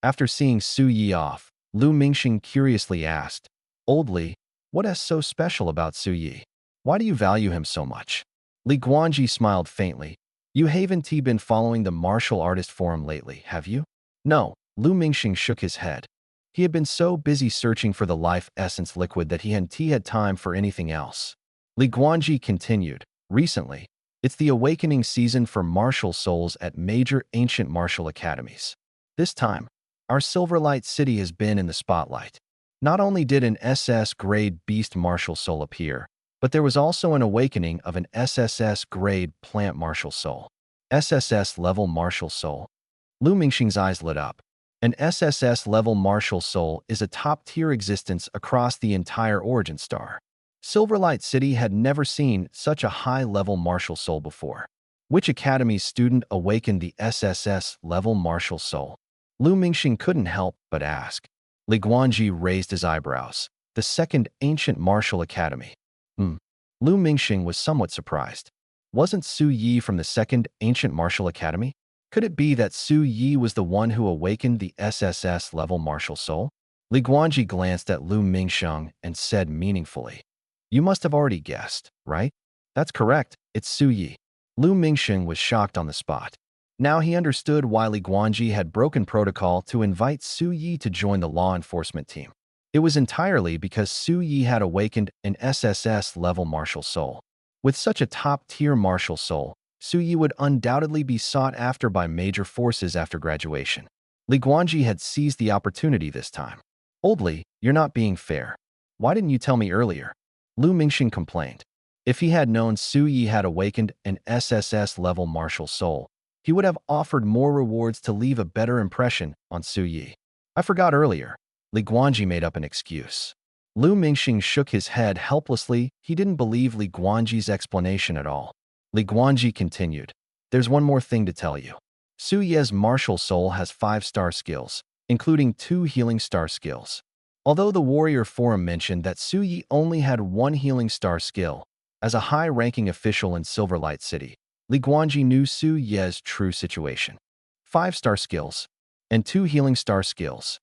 [SPEAKER 1] After seeing Su Yi off, Liu Mingxing curiously asked, Old Li, what is so special about Su Yi? Why do you value him so much? Li Guanji smiled faintly. You haven't been following the martial artist forum lately, have you? No, Liu Mingxing shook his head. He had been so busy searching for the life essence liquid that he hadn't had time for anything else. Li Guanji continued, recently, it's the awakening season for martial souls at major ancient martial academies. This time, our Silverlight City has been in the spotlight. Not only did an SS-grade beast martial soul appear, but there was also an awakening of an SSS-grade plant martial soul. SSS-level martial soul. Liu Mingxing's eyes lit up. An SSS-level martial soul is a top-tier existence across the entire Origin Star. Silverlight City had never seen such a high-level martial soul before. Which academy's student awakened the SSS-Level martial soul? Lu Mingxing couldn't help but ask. Li Guanji raised his eyebrows. The second ancient martial academy. Lu Mingxing was somewhat surprised. Wasn't Su Yi from the second ancient martial academy? Could it be that Su Yi was the one who awakened the SSS-Level martial soul? Li Guanji glanced at Lu Mingxing and said meaningfully, "You must have already guessed, right?" "That's correct, it's Su Yi." Lu Mingxing was shocked on the spot. Now he understood why Li Guanji had broken protocol to invite Su Yi to join the law enforcement team. It was entirely because Su Yi had awakened an SSS-Level martial soul. With such a top-tier martial soul, Su Yi would undoubtedly be sought after by major forces after graduation. Li Guanji had seized the opportunity this time. "Old Li, you're not being fair. Why didn't you tell me earlier?" Lu Mingxing complained. If he had known Su Yi had awakened an SSS-Level martial soul, he would have offered more rewards to leave a better impression on Su Yi. "I forgot earlier." Li Guanji made up an excuse. Lu Mingxing shook his head helplessly. He didn't believe Li Guanji's explanation at all. Li Guanji continued, "There's one more thing to tell you. Su Yi's martial soul has 5-star skills, including 2 healing star skills. Although the Warrior Forum mentioned that Su Yi only had 1 healing star skill, as a high-ranking official in Silverlight City, Li Guanji knew Su Yi's true situation. 5-star skills and 2 healing star skills."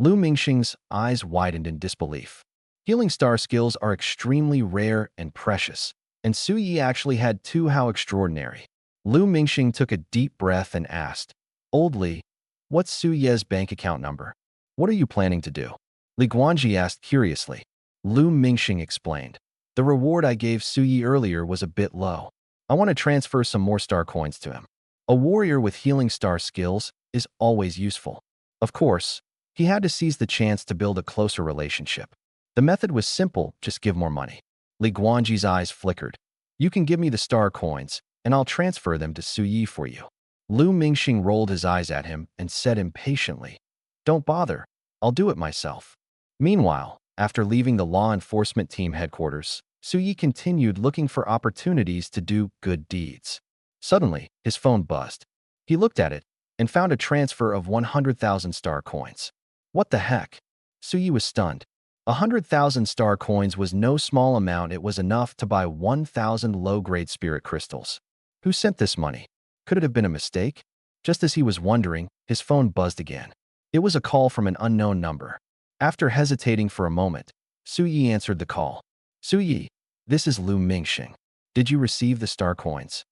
[SPEAKER 1] Lu Mingxing's eyes widened in disbelief. Healing star skills are extremely rare and precious, and Su Yi actually had 2. How extraordinary. Lu Mingxing took a deep breath and asked, "Old Li, what's Su Yi's bank account number? What are you planning to do?" Li Guanji asked curiously. Lu Mingxing explained, "The reward I gave Su Yi earlier was a bit low. I want to transfer some more star coins to him. A warrior with healing star skills is always useful." Of course, he had to seize the chance to build a closer relationship. The method was simple, just give more money. Li Guanji's eyes flickered. "You can give me the star coins, and I'll transfer them to Su Yi for you." Lu Mingxing rolled his eyes at him and said impatiently, "Don't bother, I'll do it myself." Meanwhile, after leaving the law enforcement team headquarters, Su Yi continued looking for opportunities to do good deeds. Suddenly, his phone buzzed. He looked at it and found a transfer of 100,000 star coins. What the heck? Su Yi was stunned. 100,000 star coins was no small amount. It was enough to buy 1,000 low-grade spirit crystals. Who sent this money? Could it have been a mistake? Just as he was wondering, his phone buzzed again. It was a call from an unknown number. After hesitating for a moment, Su Yi answered the call. "Su Yi, this is Lu Mingxing. Did you receive the star coins?"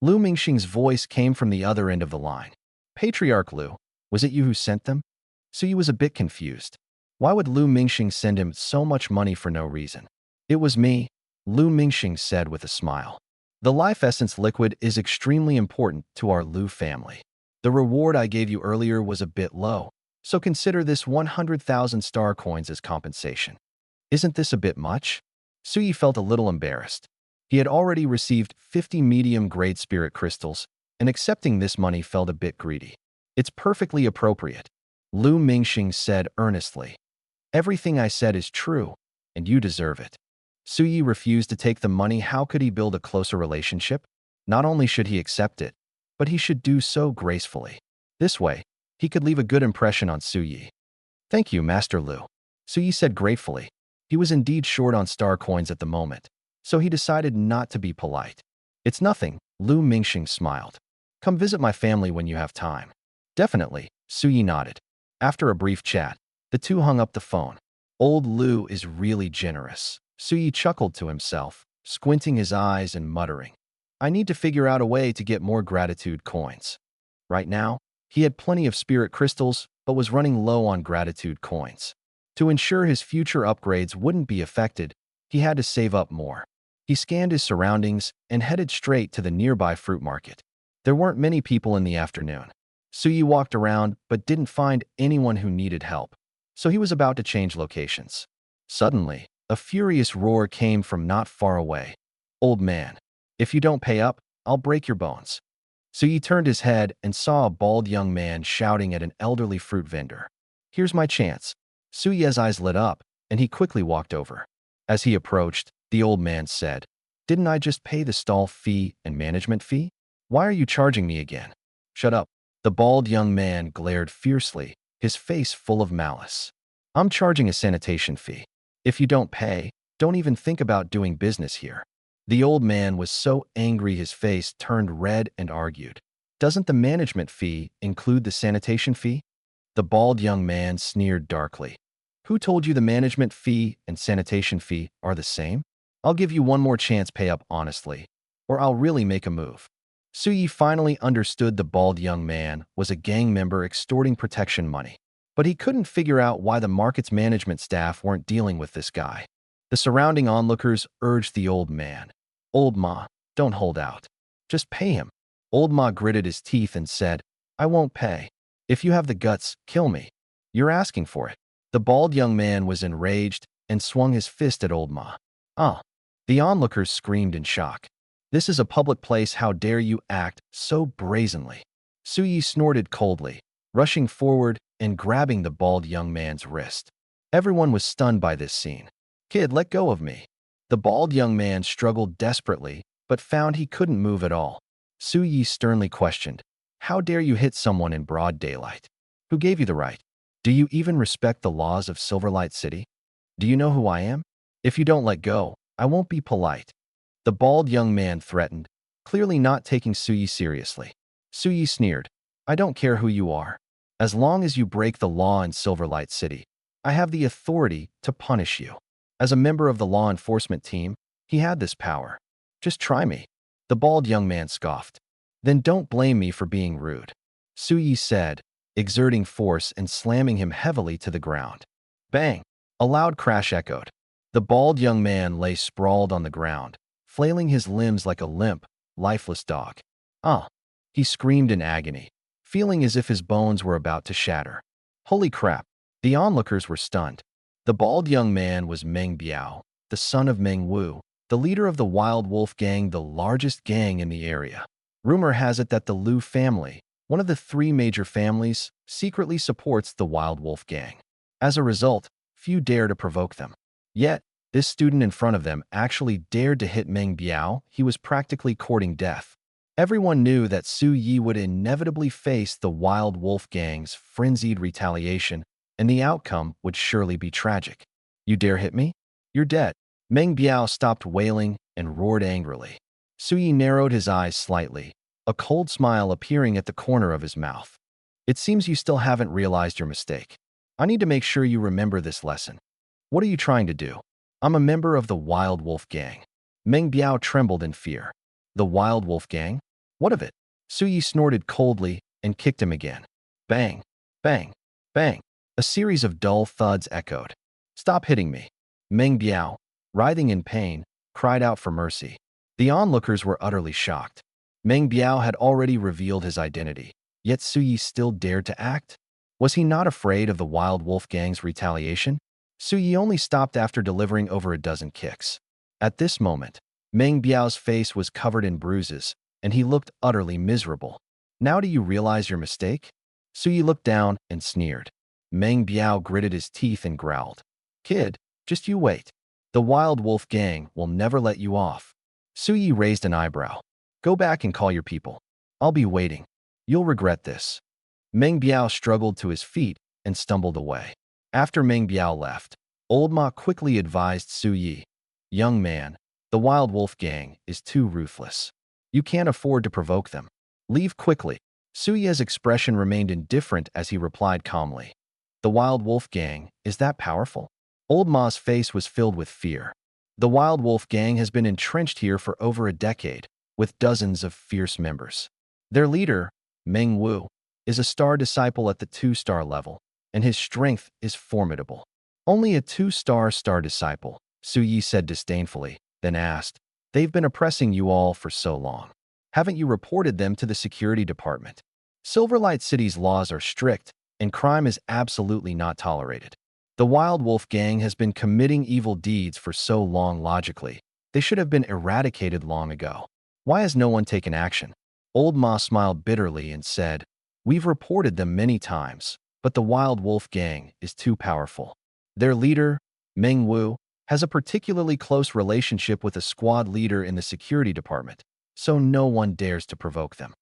[SPEAKER 1] Lu Mingxing's voice came from the other end of the line. "Patriarch Lu, was it you who sent them?" Su Yi was a bit confused. Why would Lu Mingxing send him so much money for no reason? "It was me," Lu Mingxing said with a smile. "The life essence liquid is extremely important to our Lu family. The reward I gave you earlier was a bit low, so consider this 100,000 star coins as compensation." "Isn't this a bit much?" Su Yi felt a little embarrassed. He had already received 50 medium-grade spirit crystals, and accepting this money felt a bit greedy. "It's perfectly appropriate," Lu Mingxing said earnestly. "Everything I said is true, and you deserve it." Su Yi refused to take the money. How could he build a closer relationship? Not only should he accept it, but he should do so gracefully. This way, he could leave a good impression on Su Yi. "Thank you, Master Lu," Su Yi said gratefully. He was indeed short on star coins at the moment, so he decided not to be polite. "It's nothing," Lu Mingxing smiled. "Come visit my family when you have time." "Definitely," Su Yi nodded. After a brief chat, the two hung up the phone. "Old Lu is really generous," Su Yi chuckled to himself, squinting his eyes and muttering, "I need to figure out a way to get more gratitude coins." Right now, he had plenty of spirit crystals, but was running low on gratitude coins. To ensure his future upgrades wouldn't be affected, he had to save up more. He scanned his surroundings and headed straight to the nearby fruit market. There weren't many people in the afternoon. Su Yi walked around but didn't find anyone who needed help, so he was about to change locations. Suddenly, a furious roar came from not far away. "Old man, if you don't pay up, I'll break your bones." Su Yi turned his head and saw a bald young man shouting at an elderly fruit vendor. "Here's my chance." Su Yi's eyes lit up, and he quickly walked over. As he approached, the old man said, "Didn't I just pay the stall fee and management fee? Why are you charging me again? Shut up. The bald young man glared fiercely, his face full of malice. I'm charging a sanitation fee. If you don't pay, don't even think about doing business here. The old man was so angry his face turned red and argued. Doesn't the management fee include the sanitation fee? The bald young man sneered darkly. Who told you the management fee and sanitation fee are the same? I'll give you one more chance, pay up honestly, or I'll really make a move. Suyi finally understood the bald young man was a gang member extorting protection money. But he couldn't figure out why the market's management staff weren't dealing with this guy. The surrounding onlookers urged the old man. Old Ma, don't hold out. Just pay him. Old Ma gritted his teeth and said, I won't pay. If you have the guts, kill me. You're asking for it. The bald young man was enraged and swung his fist at Old Ma. Ah! The onlookers screamed in shock. This is a public place, how dare you act so brazenly? Suyi snorted coldly, rushing forward and grabbing the bald young man's wrist. Everyone was stunned by this scene. Kid, let go of me. The bald young man struggled desperately, but found he couldn't move at all. Suyi sternly questioned, how dare you hit someone in broad daylight? Who gave you the right? Do you even respect the laws of Silverlight City? Do you know who I am? If you don't let go, I won't be polite. The bald young man threatened, clearly not taking Suyi seriously. Suyi sneered, I don't care who you are. As long as you break the law in Silverlight City, I have the authority to punish you. As a member of the law enforcement team, he had this power. Just try me. The bald young man scoffed. Then don't blame me for being rude. Suyi said, exerting force and slamming him heavily to the ground. Bang! A loud crash echoed. The bald young man lay sprawled on the ground, flailing his limbs like a limp, lifeless dog. Ah! He screamed in agony, feeling as if his bones were about to shatter. Holy crap! The onlookers were stunned. The bald young man was Meng Biao, the son of Meng Wu, the leader of the Wild Wolf Gang, the largest gang in the area. Rumor has it that the Liu family, one of the three major families, secretly supports the Wild Wolf Gang. As a result, few dare to provoke them. Yet, this student in front of them actually dared to hit Meng Biao. He was practically courting death. Everyone knew that Suyi would inevitably face the Wild Wolf Gang's frenzied retaliation, and the outcome would surely be tragic. You dare hit me? You're dead. Meng Biao stopped wailing and roared angrily. Suyi narrowed his eyes slightly, a cold smile appearing at the corner of his mouth. It seems you still haven't realized your mistake. I need to make sure you remember this lesson. What are you trying to do? I'm a member of the Wild Wolf Gang. Meng Biao trembled in fear. The Wild Wolf Gang? What of it? Suyi snorted coldly and kicked him again. Bang! Bang! Bang! A series of dull thuds echoed. Stop hitting me. Meng Biao, writhing in pain, cried out for mercy. The onlookers were utterly shocked. Meng Biao had already revealed his identity, yet Suyi still dared to act? Was he not afraid of the Wild Wolf Gang's retaliation? Suyi only stopped after delivering over a dozen kicks. At this moment, Meng Biao's face was covered in bruises, and he looked utterly miserable. Now do you realize your mistake? Suyi looked down and sneered. Meng Biao gritted his teeth and growled. Kid, just you wait. The Wild Wolf Gang will never let you off. Suyi raised an eyebrow. Go back and call your people. I'll be waiting. You'll regret this. Meng Biao struggled to his feet and stumbled away. After Meng Biao left, Old Ma quickly advised Suyi, young man, the Wild Wolf Gang is too ruthless. You can't afford to provoke them. Leave quickly. Suyi's expression remained indifferent as he replied calmly. The Wild Wolf Gang, is that powerful? Old Ma's face was filled with fear. The Wild Wolf Gang has been entrenched here for over a decade, with dozens of fierce members. Their leader, Meng Wu, is a star disciple at the 2-star level, and his strength is formidable. Only a 2-star disciple, Suyi said disdainfully, then asked, they've been oppressing you all for so long. Haven't you reported them to the security department? Silverlight City's laws are strict, and crime is absolutely not tolerated. The Wild Wolf Gang has been committing evil deeds for so long logically. They should have been eradicated long ago. Why has no one taken action? Old Ma smiled bitterly and said, we've reported them many times, but the Wild Wolf Gang is too powerful. Their leader, Meng Wu, has a particularly close relationship with a squad leader in the security department. so no one dares to provoke them.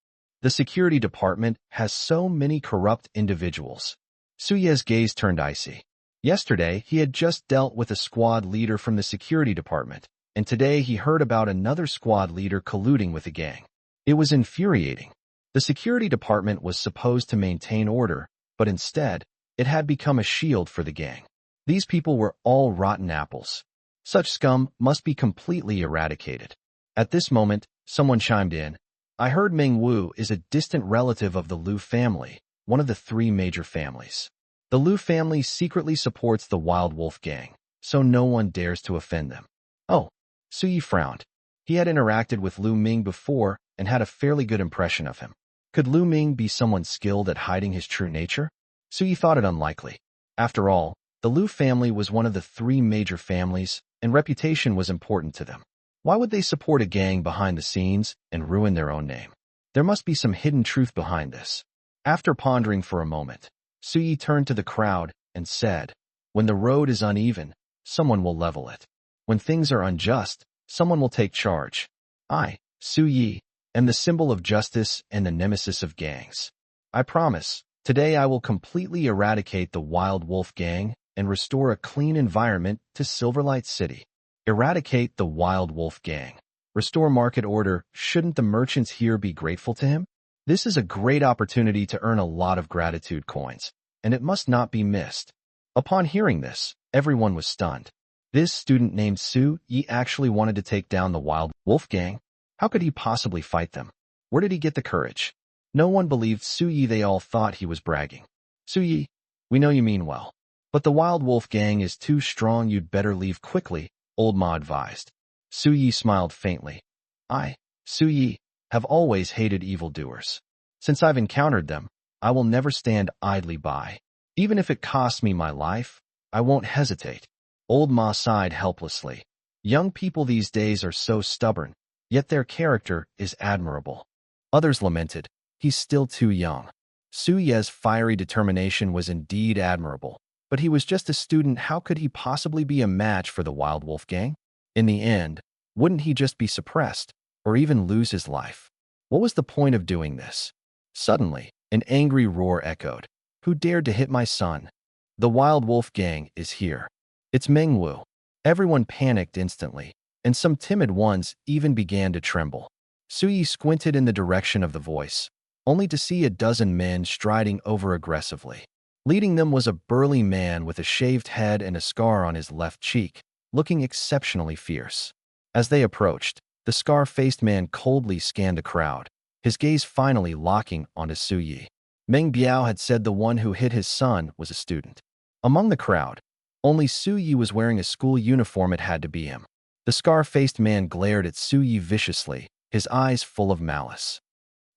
[SPEAKER 1] The security department has so many corrupt individuals. Suye's gaze turned icy. Yesterday, he had just dealt with a squad leader from the security department, and today he heard about another squad leader colluding with a gang. It was infuriating. The security department was supposed to maintain order, but instead, it had become a shield for the gang. These people were all rotten apples. Such scum must be completely eradicated. At this moment, someone chimed in. I heard Meng Wu is a distant relative of the Liu family, one of the three major families. The Liu family secretly supports the Wild Wolf gang, so no one dares to offend them. Oh, Suyi frowned. He had interacted with Lu Ming before and had a fairly good impression of him. Could Lu Ming be someone skilled at hiding his true nature? Suyi thought it unlikely. After all, the Liu family was one of the three major families, and reputation was important to them. Why would they support a gang behind the scenes and ruin their own name? There must be some hidden truth behind this. After pondering for a moment, Suyi turned to the crowd and said, when the road is uneven, someone will level it. When things are unjust, someone will take charge. I, Suyi, am the symbol of justice and the nemesis of gangs. I promise, today I will completely eradicate the Wild Wolf gang and restore a clean environment to Silverlight City. Eradicate the Wild Wolf gang. Restore market order. Shouldn't the merchants here be grateful to him? This is a great opportunity to earn a lot of gratitude coins, and it must not be missed. Upon hearing this, everyone was stunned. This student named Su Yi actually wanted to take down the Wild Wolf gang? How could he possibly fight them? Where did he get the courage? No one believed Su Yi. They all thought he was bragging. Su Yi, we know you mean well, but the Wild Wolf gang is too strong. You'd better leave quickly, Old Ma advised. Su Yi smiled faintly. I, Su Yi, have always hated evildoers. Since I've encountered them, I will never stand idly by. Even if it costs me my life, I won't hesitate. Old Ma sighed helplessly. Young people these days are so stubborn, yet their character is admirable. Others lamented, he's still too young. Su Ye's fiery determination was indeed admirable, but he was just a student. How could he possibly be a match for the Wild Wolf gang? In the end, wouldn't he just be suppressed, or even lose his life? What was the point of doing this? Suddenly, an angry roar echoed. Who dared to hit my son? The Wild Wolf gang is here. It's Meng Wu. Everyone panicked instantly, and some timid ones even began to tremble. Suyi squinted in the direction of the voice, only to see a dozen men striding over aggressively. Leading them was a burly man with a shaved head and a scar on his left cheek, looking exceptionally fierce. As they approached, the scar-faced man coldly scanned the crowd, his gaze finally locking onto Suyi. Meng Biao had said the one who hit his son was a student. Among the crowd, only Suyi was wearing a school uniform. It had to be him. The scar-faced man glared at Suyi viciously, his eyes full of malice.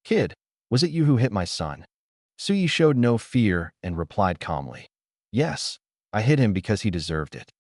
[SPEAKER 1] Kid, was it you who hit my son? Suyi showed no fear and replied calmly. Yes, I hit him because he deserved it.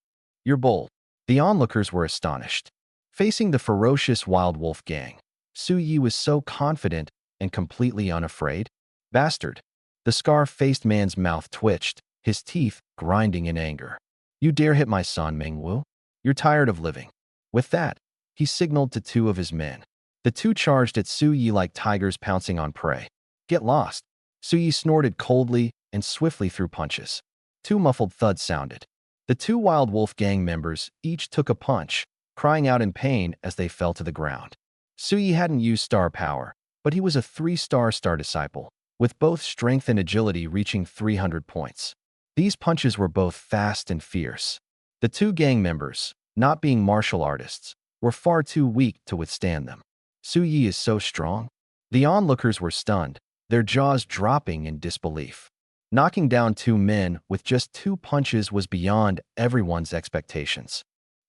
[SPEAKER 1] You're bold. The onlookers were astonished. Facing the ferocious Wild Wolf gang, Suyi was so confident and completely unafraid. Bastard. The scar-faced man's mouth twitched, his teeth grinding in anger. You dare hit my son, Meng Wu? You're tired of living. With that, he signaled to two of his men. The two charged at Suyi like tigers pouncing on prey. Get lost. Suyi snorted coldly and swiftly threw punches. Two muffled thuds sounded. The two Wild Wolf gang members each took a punch, crying out in pain as they fell to the ground. Suyi hadn't used star power, but he was a 3-star star disciple, with both strength and agility reaching 300 points. These punches were both fast and fierce. The two gang members, not being martial artists, were far too weak to withstand them. Suyi is so strong. The onlookers were stunned, their jaws dropping in disbelief. Knocking down two men with just 2 punches was beyond everyone's expectations.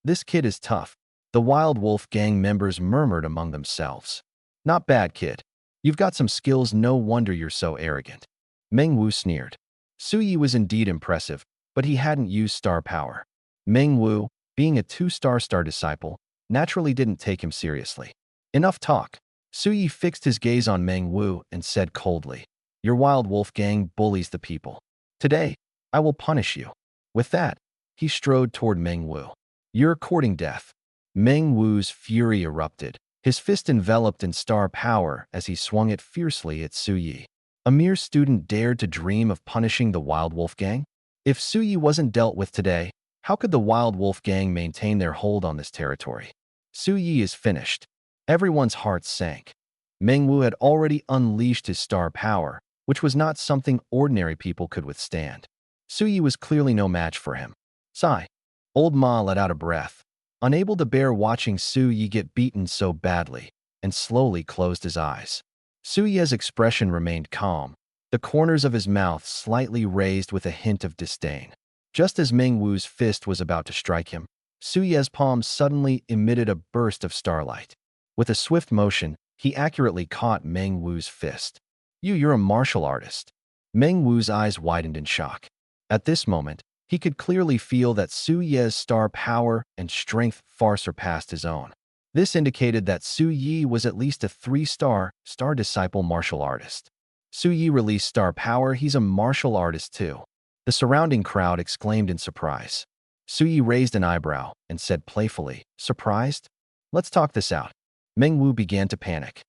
[SPEAKER 1] This kid is tough, the Wild Wolf gang members murmured among themselves. Not bad, kid. You've got some skills, no wonder you're so arrogant. Meng Wu sneered. Suyi was indeed impressive, but he hadn't used star power. Meng Wu, being a 2-star star disciple, naturally didn't take him seriously. Enough talk. Suyi fixed his gaze on Meng Wu and said coldly, Your Wild Wolf gang bullies the people. Today, I will punish you. With that, he strode toward Meng Wu. You're courting death. Meng Wu's fury erupted, his fist enveloped in star power as he swung it fiercely at Su Yi. A mere student dared to dream of punishing the Wild Wolf Gang? If Su Yi wasn't dealt with today, how could the Wild Wolf Gang maintain their hold on this territory? Su Yi is finished. Everyone's hearts sank. Meng Wu had already unleashed his star power, which was not something ordinary people could withstand. Su Yi was clearly no match for him. Sigh. Old Ma let out a breath, unable to bear watching Su Yi get beaten so badly, and slowly closed his eyes. Su Yi's expression remained calm, the corners of his mouth slightly raised with a hint of disdain. Just as Meng Wu's fist was about to strike him, Su Yi's palm suddenly emitted a burst of starlight. With a swift motion, he accurately caught Meng Wu's fist. You're a martial artist." Meng Wu's eyes widened in shock. At this moment, he could clearly feel that Su Yi's star power and strength far surpassed his own. This indicated that Su Yi was at least a 3-star star disciple martial artist. Su Yi released star power, he's a martial artist too. The surrounding crowd exclaimed in surprise. Su Yi raised an eyebrow and said playfully, "Surprised? Let's talk this out." Meng Wu began to panic.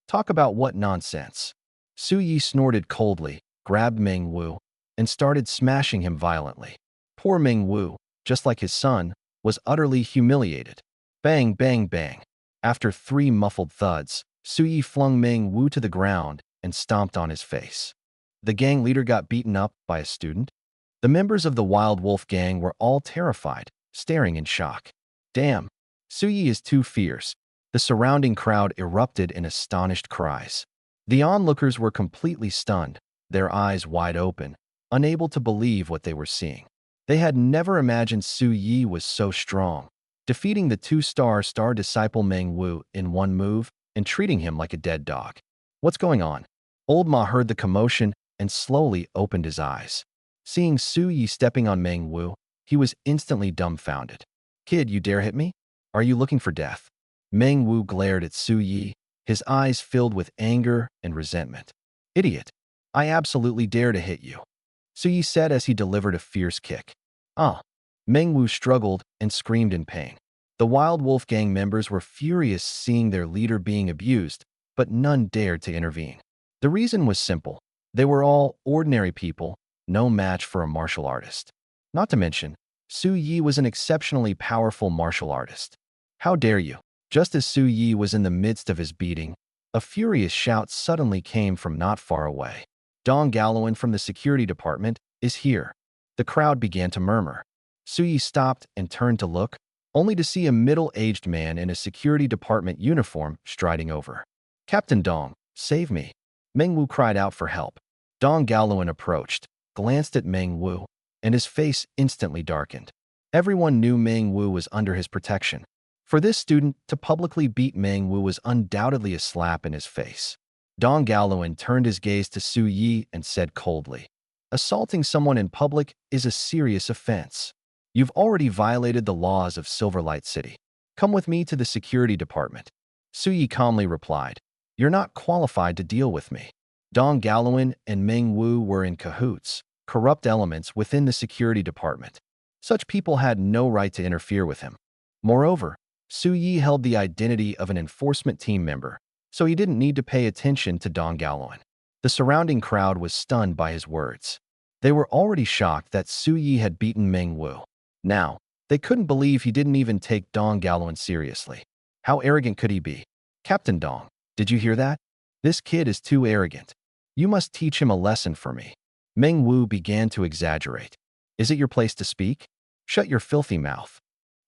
[SPEAKER 1] "Talk about what nonsense?" Su Yi snorted coldly, grabbed Meng Wu, and started smashing him violently. Poor Meng Wu, just like his son, was utterly humiliated. Bang, bang, bang. After 3 muffled thuds, Su Yi flung Meng Wu to the ground and stomped on his face. The gang leader got beaten up by a student? The members of the Wild Wolf Gang were all terrified, staring in shock. Damn, Su Yi is too fierce. The surrounding crowd erupted in astonished cries. The onlookers were completely stunned, their eyes wide open, unable to believe what they were seeing. They had never imagined Su Yi was so strong, defeating the 2-star star disciple Meng Wu in one move and treating him like a dead dog. What's going on? Old Ma heard the commotion and slowly opened his eyes. Seeing Su Yi stepping on Meng Wu, he was instantly dumbfounded. "Kid, you dare hit me? Are you looking for death?" Meng Wu glared at Su Yi, his eyes filled with anger and resentment. "Idiot! I absolutely dare to hit you," Su Yi said as he delivered a fierce kick. "Ah!" Meng Wu struggled and screamed in pain. The Wild Wolf Gang members were furious seeing their leader being abused, but none dared to intervene. The reason was simple. They were all ordinary people, no match for a martial artist. Not to mention, Su Yi was an exceptionally powerful martial artist. "How dare you!" Just as Su Yi was in the midst of his beating, a furious shout suddenly came from not far away. "Dong Gallowan from the security department is here." The crowd began to murmur. Su Yi stopped and turned to look, only to see a middle-aged man in a security department uniform striding over. "Captain Dong, save me!" Meng Wu cried out for help. Dong Gallowan approached, glanced at Meng Wu, and his face instantly darkened. Everyone knew Meng Wu was under his protection. For this student to publicly beat Meng Wu was undoubtedly a slap in his face. Dong Gallowan turned his gaze to Su Yi and said coldly, "Assaulting someone in public is a serious offense. You've already violated the laws of Silverlight City. Come with me to the security department." Su Yi calmly replied, "You're not qualified to deal with me." Dong Gallowan and Meng Wu were in cahoots, corrupt elements within the security department. Such people had no right to interfere with him. Moreover, Su Yi held the identity of an enforcement team member, so he didn't need to pay attention to Dong Gallowan. The surrounding crowd was stunned by his words. They were already shocked that Su Yi had beaten Meng Wu. Now, they couldn't believe he didn't even take Dong Gallowan seriously. How arrogant could he be? "Captain Dong, did you hear that? This kid is too arrogant. You must teach him a lesson for me." Meng Wu began to exaggerate. "Is it your place to speak? Shut your filthy mouth."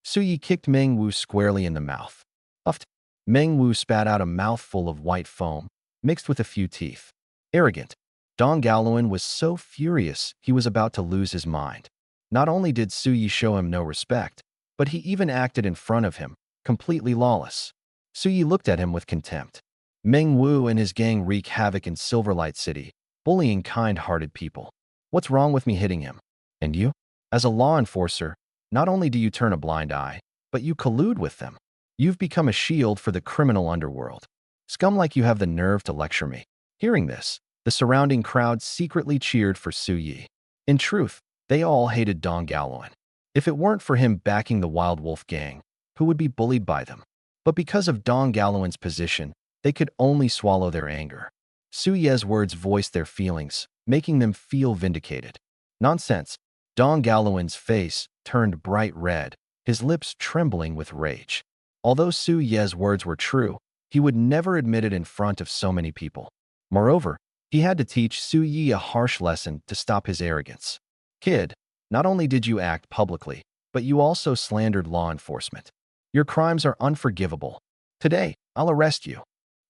[SPEAKER 1] Su Yi kicked Meng Wu squarely in the mouth. Puffed. Meng Wu spat out a mouthful of white foam, mixed with a few teeth. Arrogant. Dong Gallowan was so furious he was about to lose his mind. Not only did Su Yi show him no respect, but he even acted in front of him, completely lawless. Su Yi looked at him with contempt. Meng Wu and his gang wreak havoc in Silverlight City, bullying kind-hearted people. What's wrong with me hitting him? And you? As a law enforcer, not only do you turn a blind eye, but you collude with them. You've become a shield for the criminal underworld. Scum like you have the nerve to lecture me. Hearing this, the surrounding crowd secretly cheered for Su Yi. In truth, they all hated Dong Gallowan. If it weren't for him backing the Wild Wolf Gang, who would be bullied by them? But because of Dong Galowen's position, they could only swallow their anger. Su Ye's words voiced their feelings, making them feel vindicated. Nonsense. Dong Galowen's face turned bright red, his lips trembling with rage. Although Su Ye's words were true, he would never admit it in front of so many people. Moreover, he had to teach Su Yi a harsh lesson to stop his arrogance. Kid, not only did you act publicly, but you also slandered law enforcement. Your crimes are unforgivable. Today, I'll arrest you,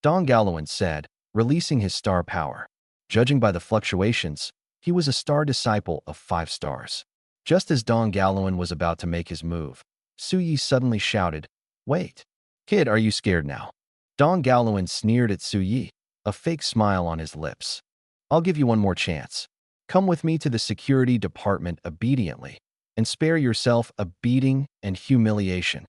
[SPEAKER 1] Dong Galowen said, releasing his star power. Judging by the fluctuations, he was a star disciple of 5 stars. Just as Dong Galowen was about to make his move, Su Yi suddenly shouted, "Wait. Kid, are you scared now?" Dong Galowen sneered at Su Yi, a fake smile on his lips. "I'll give you one more chance. Come with me to the security department obediently, and spare yourself a beating and humiliation."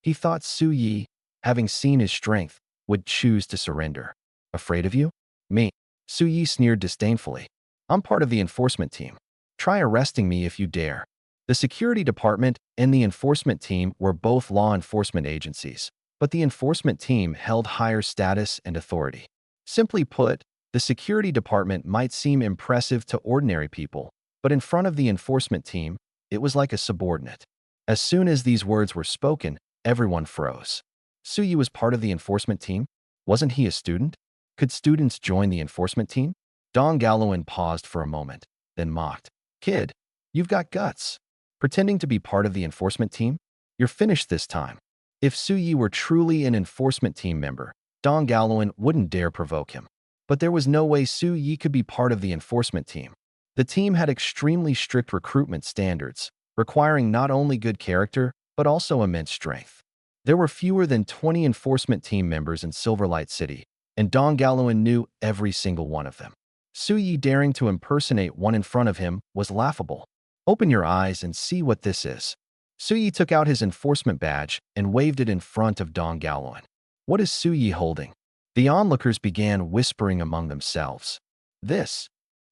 [SPEAKER 1] He thought Su Yi, having seen his strength, would choose to surrender. "Afraid of you? Me?" Su Yi sneered disdainfully. "I'm part of the enforcement team. Try arresting me if you dare." The security department and the enforcement team were both law enforcement agencies, but the enforcement team held higher status and authority. Simply put, the security department might seem impressive to ordinary people, but in front of the enforcement team, it was like a subordinate. As soon as these words were spoken, everyone froze. Su Yi was part of the enforcement team? Wasn't he a student? Could students join the enforcement team? Dong Galowen paused for a moment, then mocked. "Kid, you've got guts. Pretending to be part of the enforcement team? You're finished this time." If Su Yi were truly an enforcement team member, Dong Galowen wouldn't dare provoke him. But there was no way Su Yi could be part of the enforcement team. The team had extremely strict recruitment standards, requiring not only good character, but also immense strength. There were fewer than 20 enforcement team members in Silverlight City, and Dong Galowen knew every single one of them. Su Yi daring to impersonate one in front of him was laughable. "Open your eyes and see what this is." Su Yi took out his enforcement badge and waved it in front of Dong Galowen. "What is Su Yi holding?" The onlookers began whispering among themselves. "This."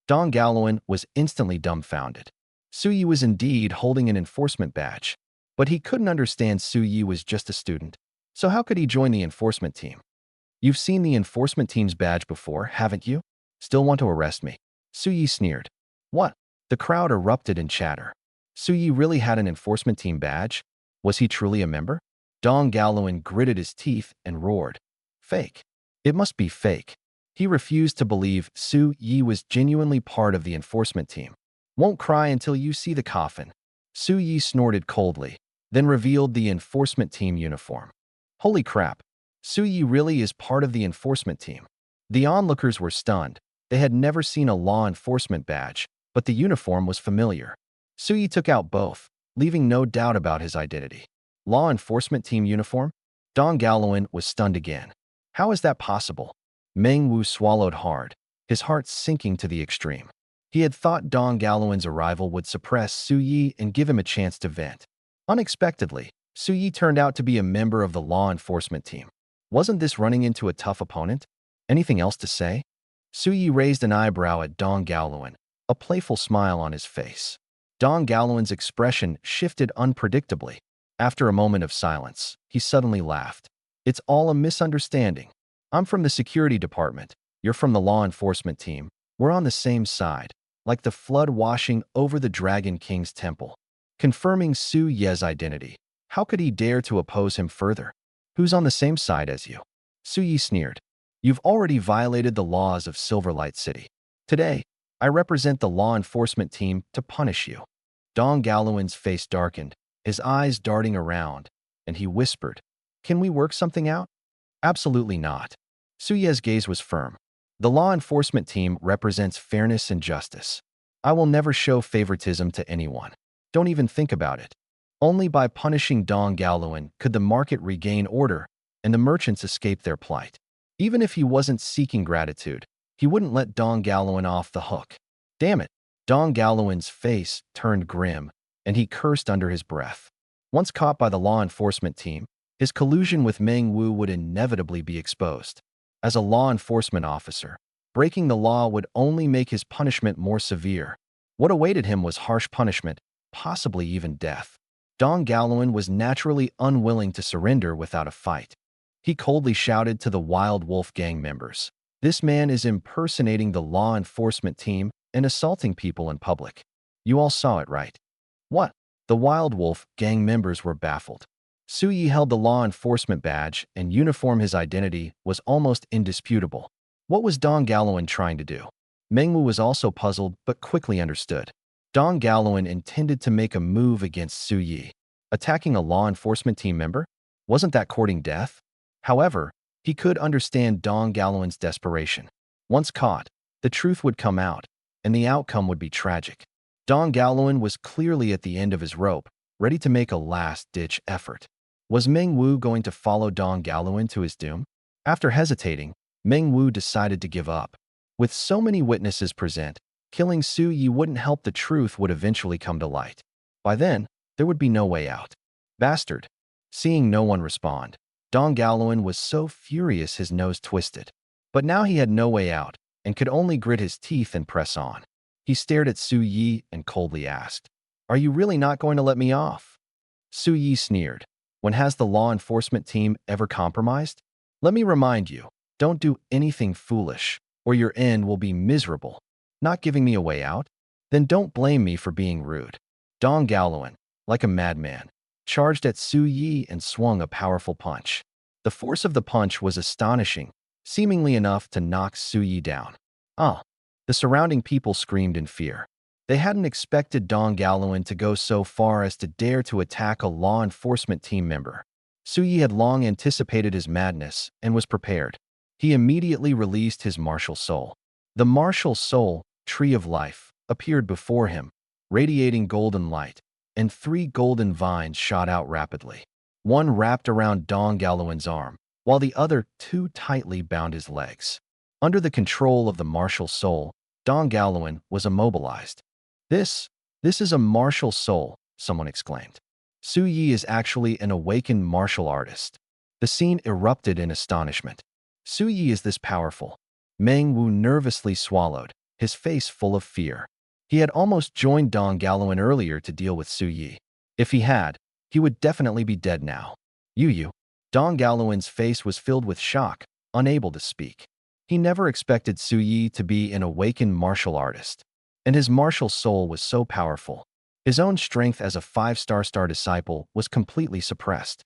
[SPEAKER 1] Dong Galowen was instantly dumbfounded. Su Yi was indeed holding an enforcement badge, but he couldn't understand Su Yi was just a student. So how could he join the enforcement team? "You've seen the enforcement team's badge before, haven't you? Still want to arrest me?" Su Yi sneered. "What?" The crowd erupted in chatter. Su Yi really had an enforcement team badge? Was he truly a member? Dong Galowen gritted his teeth and roared. "Fake. It must be fake." He refused to believe Su Yi was genuinely part of the enforcement team. "Won't cry until you see the coffin." Su Yi snorted coldly, then revealed the enforcement team uniform. Holy crap. Su Yi really is part of the enforcement team. The onlookers were stunned. They had never seen a law enforcement badge, but the uniform was familiar. Su Yi took out both, leaving no doubt about his identity. Law enforcement team uniform? Dong Galowen was stunned again. How is that possible? Meng Wu swallowed hard, his heart sinking to the extreme. He had thought Dong Galowen's arrival would suppress Su Yi and give him a chance to vent. Unexpectedly, Su Yi turned out to be a member of the law enforcement team. Wasn't this running into a tough opponent? Anything else to say? Su Yi raised an eyebrow at Dong Galowen, a playful smile on his face. Dong Galowen's expression shifted unpredictably. After a moment of silence, he suddenly laughed. "It's all a misunderstanding. I'm from the security department. You're from the law enforcement team. We're on the same side, like the flood washing over the Dragon King's temple." Confirming Su Ye's identity, how could he dare to oppose him further? "Who's on the same side as you?" Su Yi sneered. "You've already violated the laws of Silverlight City. Today, I represent the law enforcement team to punish you." Dong Galowen's face darkened, his eyes darting around, and he whispered, "Can we work something out?" "Absolutely not." Su Ye's gaze was firm. "The law enforcement team represents fairness and justice. I will never show favoritism to anyone. Don't even think about it." Only by punishing Dong Galowen could the market regain order and the merchants escape their plight. Even if he wasn't seeking gratitude, he wouldn't let Dong Galowen off the hook. Damn it! Dong Galowen's face turned grim, and he cursed under his breath. Once caught by the law enforcement team, his collusion with Meng Wu would inevitably be exposed. As a law enforcement officer, breaking the law would only make his punishment more severe. What awaited him was harsh punishment, possibly even death. Dong Galowen was naturally unwilling to surrender without a fight. He coldly shouted to the Wild Wolf gang members. This man is impersonating the law enforcement team and assaulting people in public. You all saw it, right? What? The Wild Wolf gang members were baffled. Su Yi held the law enforcement badge and uniform. His identity was almost indisputable. What was Dong Gallowan trying to do? Mengwu was also puzzled but quickly understood. Dong Gallowan intended to make a move against Su Yi. Attacking a law enforcement team member? Wasn't that courting death? However, he could understand Dong Gallowan's desperation. Once caught, the truth would come out, and the outcome would be tragic. Dong Gallowan was clearly at the end of his rope, ready to make a last-ditch effort. Was Meng Wu going to follow Dong Gallowan to his doom? After hesitating, Meng Wu decided to give up. With so many witnesses present, killing Su Yi wouldn't help. The truth would eventually come to light. By then, there would be no way out. Bastard. Seeing no one respond, Dong Gallowan was so furious his nose twisted. But now he had no way out and could only grit his teeth and press on. He stared at Su Yi and coldly asked, "Are you really not going to let me off?" Su Yi sneered. When has the law enforcement team ever compromised? Let me remind you, don't do anything foolish, or your end will be miserable. Not giving me a way out? Then don't blame me for being rude. Dong Gallowan, like a madman, charged at Su Yi and swung a powerful punch. The force of the punch was astonishing, seemingly enough to knock Su Yi down. Ah! The surrounding people screamed in fear. They hadn't expected Dong Gallowan to go so far as to dare to attack a law enforcement team member. Su Yi had long anticipated his madness and was prepared. He immediately released his martial soul. The martial soul, Tree of Life, appeared before him, radiating golden light, and 3 golden vines shot out rapidly. One wrapped around Dong Gallowan's arm, while the other 2 tightly bound his legs. Under the control of the martial soul, Dong Gallowan was immobilized. This is a martial soul, someone exclaimed. Su Yi is actually an awakened martial artist. The scene erupted in astonishment. Su Yi is this powerful. Meng Wu nervously swallowed, his face full of fear. He had almost joined Dong Gallowan earlier to deal with Su Yi. If he had, he would definitely be dead now. You. Dong Gallowan's face was filled with shock, unable to speak. He never expected Su Yi to be an awakened martial artist. And his martial soul was so powerful. His own strength as a 5-star disciple was completely suppressed.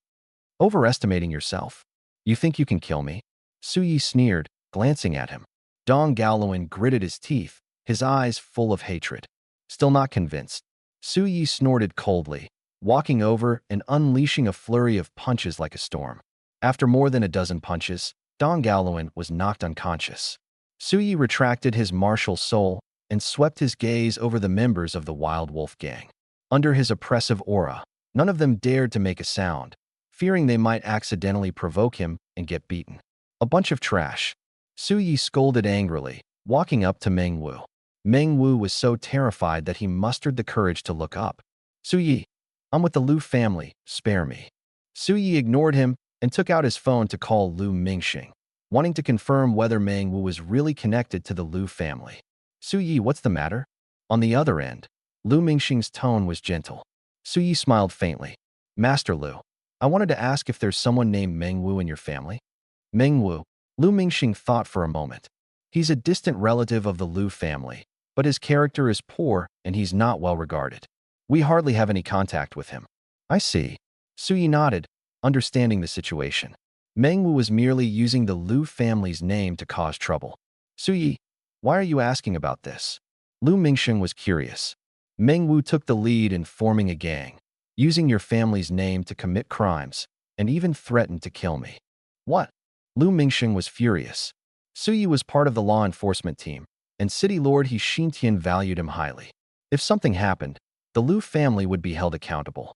[SPEAKER 1] Overestimating yourself. You think you can kill me? Su Yi sneered, glancing at him. Dong Gallowan gritted his teeth, his eyes full of hatred. Still not convinced, Su Yi snorted coldly, walking over and unleashing a flurry of punches like a storm. After more than a dozen punches, Dong Gallowan was knocked unconscious. Su Yi retracted his martial soul and swept his gaze over the members of the Wild Wolf gang. Under his oppressive aura, none of them dared to make a sound, fearing they might accidentally provoke him and get beaten. A bunch of trash. Su Yi scolded angrily, walking up to Meng Wu. Meng Wu was so terrified that he mustered the courage to look up. Su Yi, I'm with the Lu family, spare me. Su Yi ignored him and took out his phone to call Lu Mingxing, wanting to confirm whether Meng Wu was really connected to the Lu family. Su Yi, what's the matter? On the other end, Lu Mingxing's tone was gentle. Su Yi smiled faintly. Master Lu, I wanted to ask if there's someone named Meng Wu in your family. Meng Wu. Lu Mingxing thought for a moment. He's a distant relative of the Lu family, but his character is poor and he's not well regarded. We hardly have any contact with him. I see. Su Yi nodded, understanding the situation. Meng Wu was merely using the Lu family's name to cause trouble. Su Yi, why are you asking about this? Lu Mingxing was curious. Meng Wu took the lead in forming a gang, using your family's name to commit crimes, and even threatened to kill me. What? Lu Mingxing was furious. Su Yi was part of the law enforcement team, and City Lord He Xintian valued him highly. If something happened, the Lu family would be held accountable.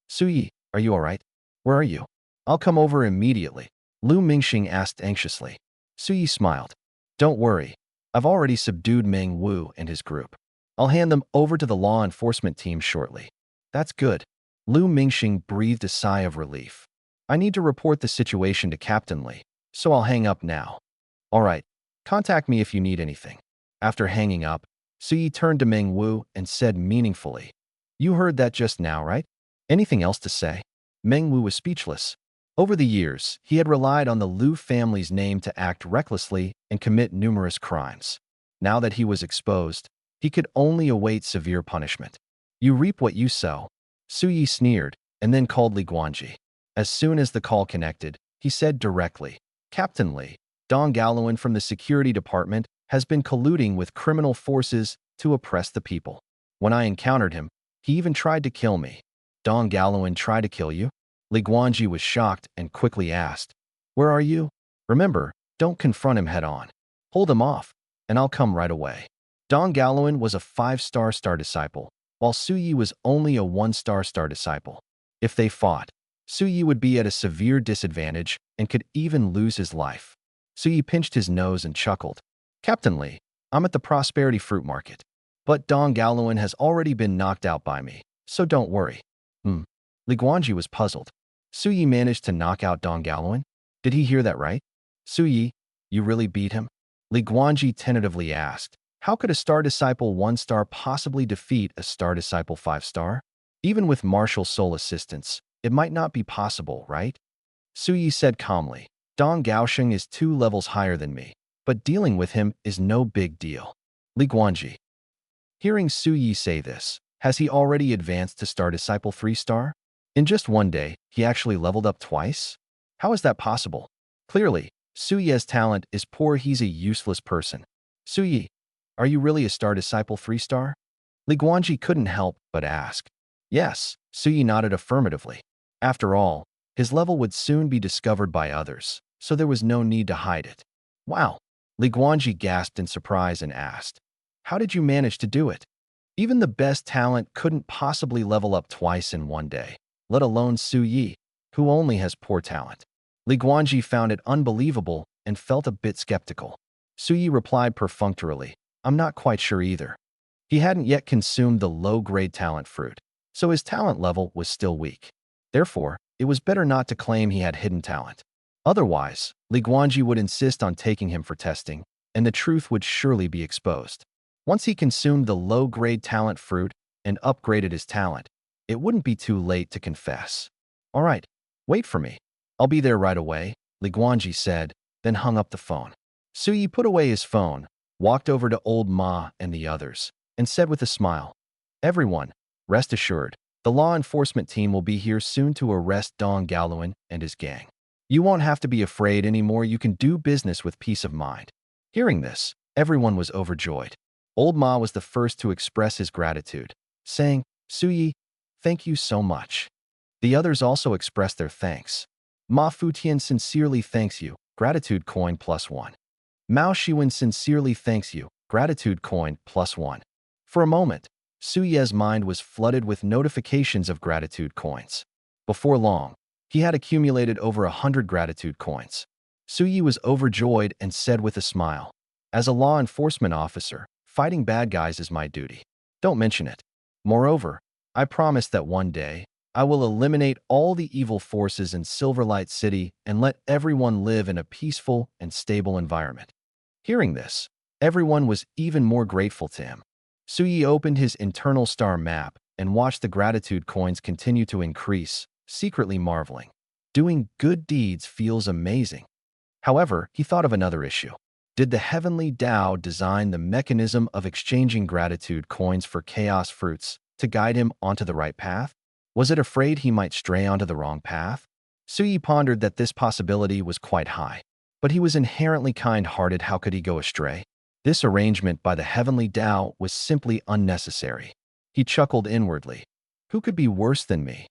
[SPEAKER 1] Su Yi, are you all right? Where are you? I'll come over immediately, Lu Mingxing asked anxiously. Su Yi smiled. Don't worry. I've already subdued Meng Wu and his group. I'll hand them over to the law enforcement team shortly. That's good. Lu Mingxing breathed a sigh of relief. I need to report the situation to Captain Li, so I'll hang up now. All right. Contact me if you need anything. After hanging up, Su Yi turned to Meng Wu and said meaningfully, You heard that just now, right? Anything else to say? Meng Wu was speechless. Over the years, he had relied on the Liu family's name to act recklessly and commit numerous crimes. Now that he was exposed, he could only await severe punishment. You reap what you sow. Su Yi sneered and then called Li Guanji. As soon as the call connected, he said directly, Captain Li, Dong Gaoluan from the security department has been colluding with criminal forces to oppress the people. When I encountered him, he even tried to kill me. Dong Gaoluan tried to kill you? Li Guanji was shocked and quickly asked, Where are you? Remember, don't confront him head-on. Hold him off, and I'll come right away. Dong Gaoluan was a 5-star star disciple, while Su Yi was only a 1-star star disciple. If they fought, Su Yi would be at a severe disadvantage and could even lose his life. Su Yi pinched his nose and chuckled. Captain Li, I'm at the Prosperity Fruit Market. But Dong Gaoluan has already been knocked out by me, so don't worry. Li Guanji was puzzled. Su Yi managed to knock out Dong Gaoluan? Did he hear that right? Su Yi, you really beat him? Li Guanji tentatively asked. How could a star disciple 1-star possibly defeat a star disciple 5-star? Even with martial soul assistance, it might not be possible, right? Su Yi said calmly. Dong Gaosheng is 2 levels higher than me, but dealing with him is no big deal. Li Guanji. Hearing Su Yi say this, has he already advanced to star disciple 3-star? In just one day, he actually leveled up twice? How is that possible? Clearly, Su Yi's talent is poor. He's a useless person. Su Yi, are you really a star disciple 3-star? Li Guanji couldn't help but ask. Yes, Su Yi nodded affirmatively. After all, his level would soon be discovered by others, so there was no need to hide it. Wow! Li Guanji gasped in surprise and asked, How did you manage to do it? Even the best talent couldn't possibly level up twice in one day, let alone Su Yi, who only has poor talent. Li Guanji found it unbelievable and felt a bit skeptical. Su Yi replied perfunctorily, I'm not quite sure either. He hadn't yet consumed the low-grade talent fruit, so his talent level was still weak. Therefore, it was better not to claim he had hidden talent. Otherwise, Li Guanji would insist on taking him for testing, and the truth would surely be exposed. Once he consumed the low-grade talent fruit and upgraded his talent, it wouldn't be too late to confess. All right, wait for me. I'll be there right away, Li Guanji said, then hung up the phone. Su Yi put away his phone, walked over to old Ma and the others, and said with a smile, Everyone, rest assured, the law enforcement team will be here soon to arrest Dong Gaoluan and his gang. You won't have to be afraid anymore. You can do business with peace of mind. Hearing this, everyone was overjoyed. Old Ma was the first to express his gratitude, saying, Su Yi, thank you so much. The others also expressed their thanks. Ma Futian sincerely thanks you, gratitude coin +1. Mao Shiwen sincerely thanks you, gratitude coin +1. For a moment, Su Yi's mind was flooded with notifications of gratitude coins. Before long, he had accumulated over 100 gratitude coins. Su Yi was overjoyed and said with a smile, As a law enforcement officer, fighting bad guys is my duty. Don't mention it. Moreover, I promise that one day, I will eliminate all the evil forces in Silverlight City and let everyone live in a peaceful and stable environment. Hearing this, everyone was even more grateful to him. Su Yi opened his internal star map and watched the gratitude coins continue to increase, secretly marveling. Doing good deeds feels amazing. However, he thought of another issue. Did the Heavenly Tao design the mechanism of exchanging gratitude coins for chaos fruits to guide him onto the right path? Was it afraid he might stray onto the wrong path? Su Yi pondered that this possibility was quite high, but he was inherently kind-hearted. How could he go astray? This arrangement by the Heavenly Tao was simply unnecessary. He chuckled inwardly. Who could be worse than me?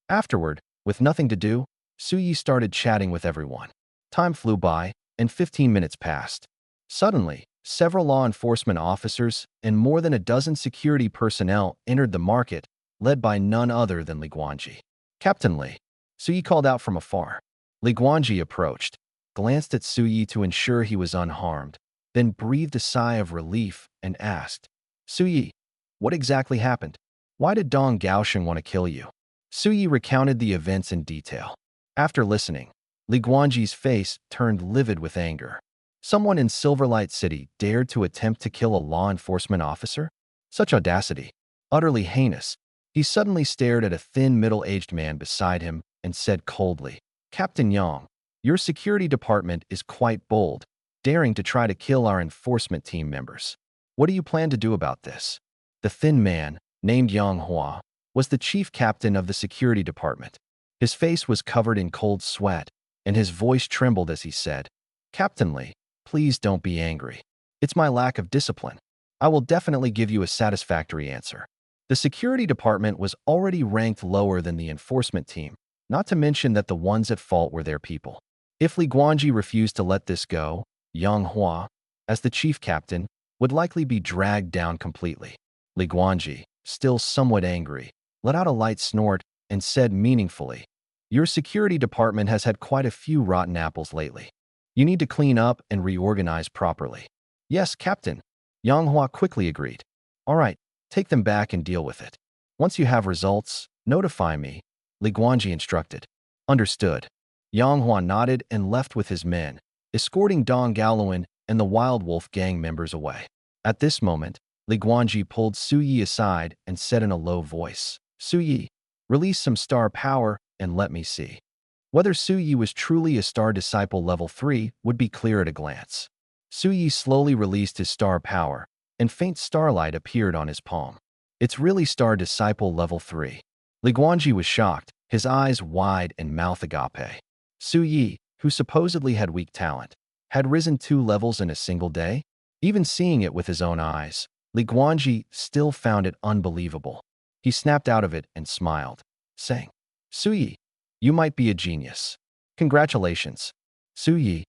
[SPEAKER 1] Afterward, with nothing to do, Su Yi started chatting with everyone. Time flew by, and 15 minutes passed. Suddenly, several law enforcement officers and more than a dozen security personnel entered the market, led by none other than Li Guanji. Captain Li, Su Yi called out from afar. Li Guanji approached, glanced at Su Yi to ensure he was unharmed, then breathed a sigh of relief and asked, Su Yi, what exactly happened? Why did Dong Gaosheng want to kill you? Su Yi recounted the events in detail. After listening, Li Guanji's face turned livid with anger. Someone in Silverlight City dared to attempt to kill a law enforcement officer? Such audacity. Utterly heinous. He suddenly stared at a thin, middle-aged man beside him and said coldly, Captain Yang, your security department is quite bold, daring to try to kill our enforcement team members. What do you plan to do about this? The thin man, named Yang Hua, was the chief captain of the security department. His face was covered in cold sweat, and his voice trembled as he said, Captain Li, please don't be angry. It's my lack of discipline. I will definitely give you a satisfactory answer. The security department was already ranked lower than the enforcement team, not to mention that the ones at fault were their people. If Li Guangji refused to let this go, Yang Hua, as the chief captain, would likely be dragged down completely. Li Guangji, still somewhat angry, let out a light snort and said meaningfully, Your security department has had quite a few rotten apples lately. You need to clean up and reorganize properly. Yes, Captain. Yang Hua quickly agreed. All right, take them back and deal with it. Once you have results, notify me, Li Guangji instructed. Understood. Yang Hua nodded and left with his men, escorting Dong Gaoluan and the Wild Wolf gang members away. At this moment, Li Guangji pulled Su Yi aside and said in a low voice, Su Yi, release some star power and let me see. Whether Su Yi was truly a star disciple level 3 would be clear at a glance. Su Yi slowly released his star power, and faint starlight appeared on his palm. It's really star disciple level 3. Li Guangji was shocked, his eyes wide and mouth agape. Su Yi, who supposedly had weak talent, had risen 2 levels in a single day? Even seeing it with his own eyes, Li Guangji still found it unbelievable. He snapped out of it and smiled, saying, Su Yi, you might be a genius. Congratulations. Su Yi.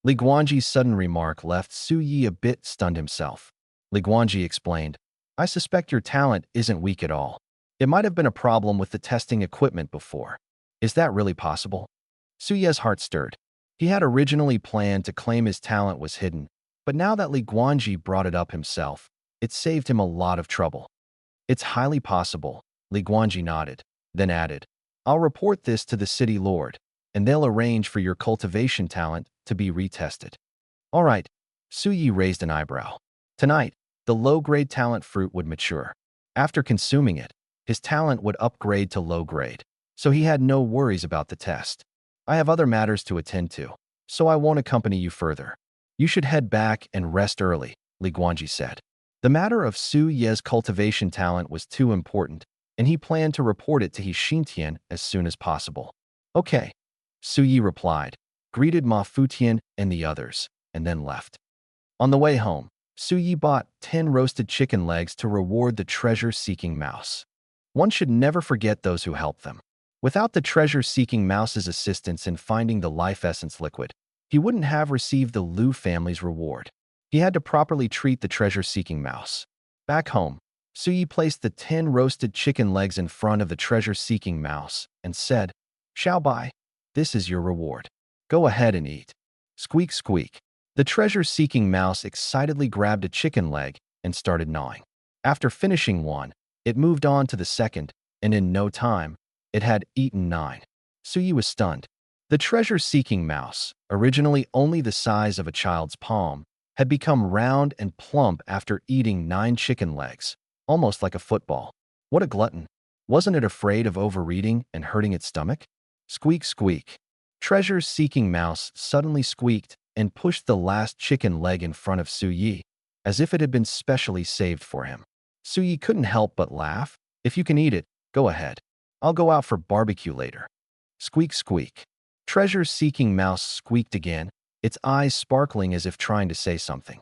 [SPEAKER 1] Li Guangji's sudden remark left Su Yi a bit stunned himself. Li Guangji explained, I suspect your talent isn't weak at all. It might have been a problem with the testing equipment before. Is that really possible? Su Yi's heart stirred. He had originally planned to claim his talent was hidden, but now that Li Guangji brought it up himself, it saved him a lot of trouble. It's highly possible, Li Guangji nodded, then added, I'll report this to the city lord, and they'll arrange for your cultivation talent to be retested. All right, Su Yi raised an eyebrow. Tonight, the low-grade talent fruit would mature. After consuming it, his talent would upgrade to low-grade, so he had no worries about the test. I have other matters to attend to, so I won't accompany you further. You should head back and rest early, Li Guangji said. The matter of Su Yi's cultivation talent was too important, and he planned to report it to He Xintian as soon as possible. Okay, Su Yi replied, greeted Ma Futian and the others, and then left. On the way home, Su Yi bought 10 roasted chicken legs to reward the treasure-seeking mouse. One should never forget those who help them. Without the treasure-seeking mouse's assistance in finding the life essence liquid, he wouldn't have received the Liu family's reward. He had to properly treat the treasure-seeking mouse. Back home, Su Yi placed the 10 roasted chicken legs in front of the treasure-seeking mouse and said, Xiao Bai, this is your reward. Go ahead and eat. Squeak, squeak. The treasure-seeking mouse excitedly grabbed a chicken leg and started gnawing. After finishing one, it moved on to the second, and in no time, it had eaten 9. Su Yi was stunned. The treasure-seeking mouse, originally only the size of a child's palm, had become round and plump after eating 9 chicken legs, almost like a football. What a glutton. Wasn't it afraid of overeating and hurting its stomach? Squeak, squeak. Treasure-seeking mouse suddenly squeaked and pushed the last chicken leg in front of Su Yi, as if it had been specially saved for him. Su Yi couldn't help but laugh. If you can eat it, go ahead. I'll go out for barbecue later. Squeak, squeak. Treasure-seeking mouse squeaked again, its eyes sparkling as if trying to say something.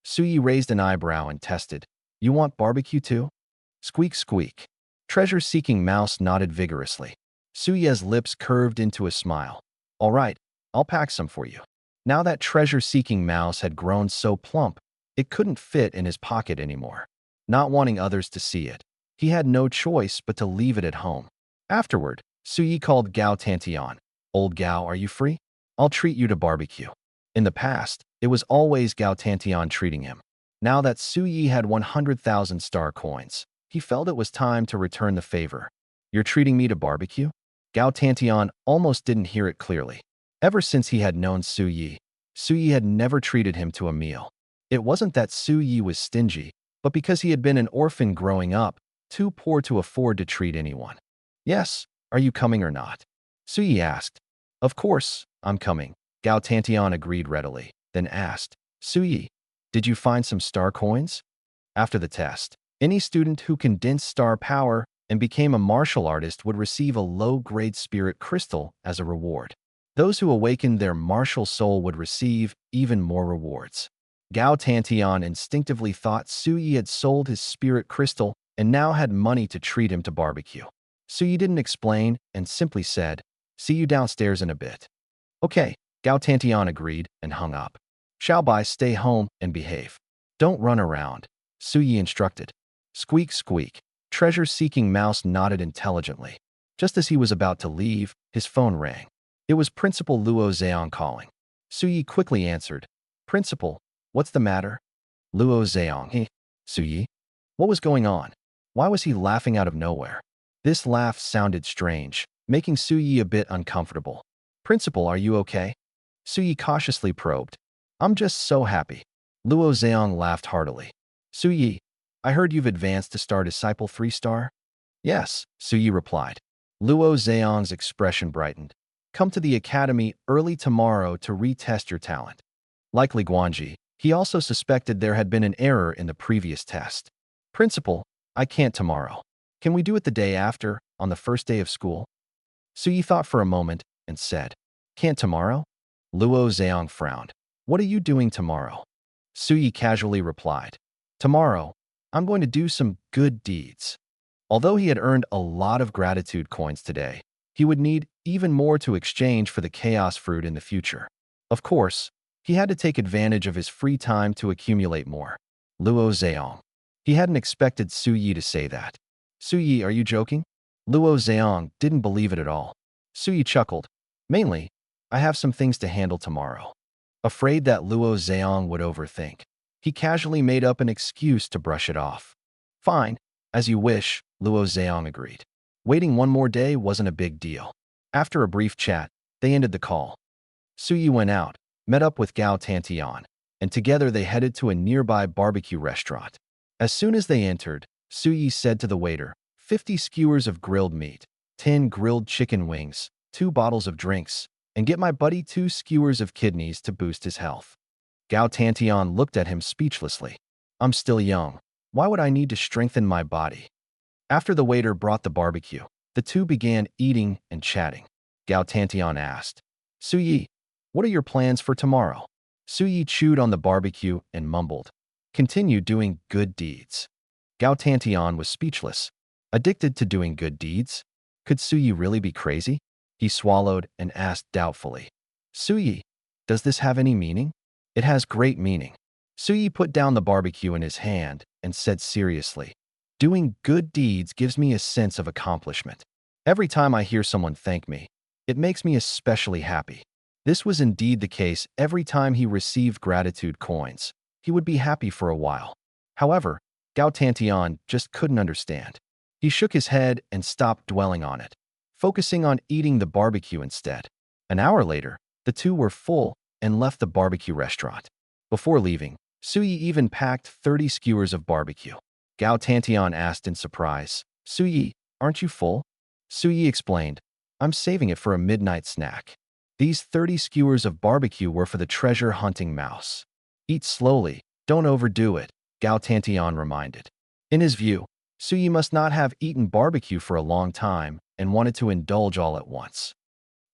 [SPEAKER 1] Su Yi raised an eyebrow and tested. You want barbecue too? Squeak, squeak. Treasure-seeking mouse nodded vigorously. Su Yi's lips curved into a smile. All right, I'll pack some for you. Now that treasure-seeking mouse had grown so plump, it couldn't fit in his pocket anymore. Not wanting others to see it, he had no choice but to leave it at home. Afterward, Su Yi called Gao Tantian. Old Gao, are you free? I'll treat you to barbecue. In the past, it was always Gao Tantian treating him. Now that Su Yi had 100,000 star coins, he felt it was time to return the favor. You're treating me to barbecue? Gao Tantian almost didn't hear it clearly. Ever since he had known Su Yi had never treated him to a meal. It wasn't that Su Yi was stingy, but because he had been an orphan growing up, too poor to afford to treat anyone. Yes, are you coming or not? Su Yi asked, Of course, I'm coming. Gao Tantian agreed readily, then asked, Suyi, did you find some star coins? After the test, any student who condensed star power and became a martial artist would receive a low-grade spirit crystal as a reward. Those who awakened their martial soul would receive even more rewards. Gao Tantian instinctively thought Suyi had sold his spirit crystal and now had money to treat him to barbecue. Suyi didn't explain and simply said, see you downstairs in a bit. Okay, Gao Tantian agreed and hung up. Xiaobai, stay home and behave. Don't run around, Suyi instructed. Squeak, squeak. Treasure-seeking mouse nodded intelligently. Just as he was about to leave, his phone rang. It was Principal Luo Zhang calling. Suyi quickly answered. Principal, what's the matter? Luo Zhang, hey, Suyi? What was going on? Why was he laughing out of nowhere? This laugh sounded strange, making Suyi a bit uncomfortable. Principal, are you okay? Suyi cautiously probed. I'm just so happy. Luo Zhang laughed heartily. Suyi, I heard you've advanced to Star Disciple 3-star? Yes, Suyi replied. Luo Zhang's expression brightened. Come to the academy early tomorrow to retest your talent. Like Li Guanji, he also suspected there had been an error in the previous test. Principal, I can't tomorrow. Can we do it the day after, on the first day of school? Suyi thought for a moment and said, Can't tomorrow? Luo Zhang frowned. What are you doing tomorrow? Suyi casually replied, Tomorrow, I'm going to do some good deeds. Although he had earned a lot of gratitude coins today, he would need even more to exchange for the chaos fruit in the future. Of course, he had to take advantage of his free time to accumulate more. Luo Zhang. He hadn't expected Suyi to say that. Suyi, are you joking? Luo Zhang didn't believe it at all. Suyi chuckled. Mainly, I have some things to handle tomorrow. Afraid that Luo Zhang would overthink, he casually made up an excuse to brush it off. Fine, as you wish, Luo Zhang agreed. Waiting one more day wasn't a big deal. After a brief chat, they ended the call. Suyi went out, met up with Gao Tantian, and together they headed to a nearby barbecue restaurant. As soon as they entered, Suyi said to the waiter, 50 skewers of grilled meat, 10 grilled chicken wings, 2 bottles of drinks, and get my buddy 2 skewers of kidneys to boost his health. Gao Tantian looked at him speechlessly. I'm still young. Why would I need to strengthen my body? After the waiter brought the barbecue, the two began eating and chatting. Gao Tantian asked, Suyi, what are your plans for tomorrow? Suyi chewed on the barbecue and mumbled, continue doing good deeds. Gao Tantian was speechless. Addicted to doing good deeds? Could Suyi really be crazy? He swallowed and asked doubtfully, Suyi, does this have any meaning? It has great meaning. Suyi put down the barbecue in his hand and said seriously, doing good deeds gives me a sense of accomplishment. Every time I hear someone thank me, it makes me especially happy. This was indeed the case every time he received gratitude coins. He would be happy for a while. However, Gao Tantian just couldn't understand. He shook his head and stopped dwelling on it, focusing on eating the barbecue instead. An hour later, the two were full and left the barbecue restaurant. Before leaving, Suyi even packed 30 skewers of barbecue. Gao Tantian asked in surprise, Suyi, aren't you full? Suyi explained, I'm saving it for a midnight snack. These 30 skewers of barbecue were for the treasure-hunting mouse. Eat slowly, don't overdo it, Gao Tantian reminded. In his view, Suyi must not have eaten barbecue for a long time and wanted to indulge all at once.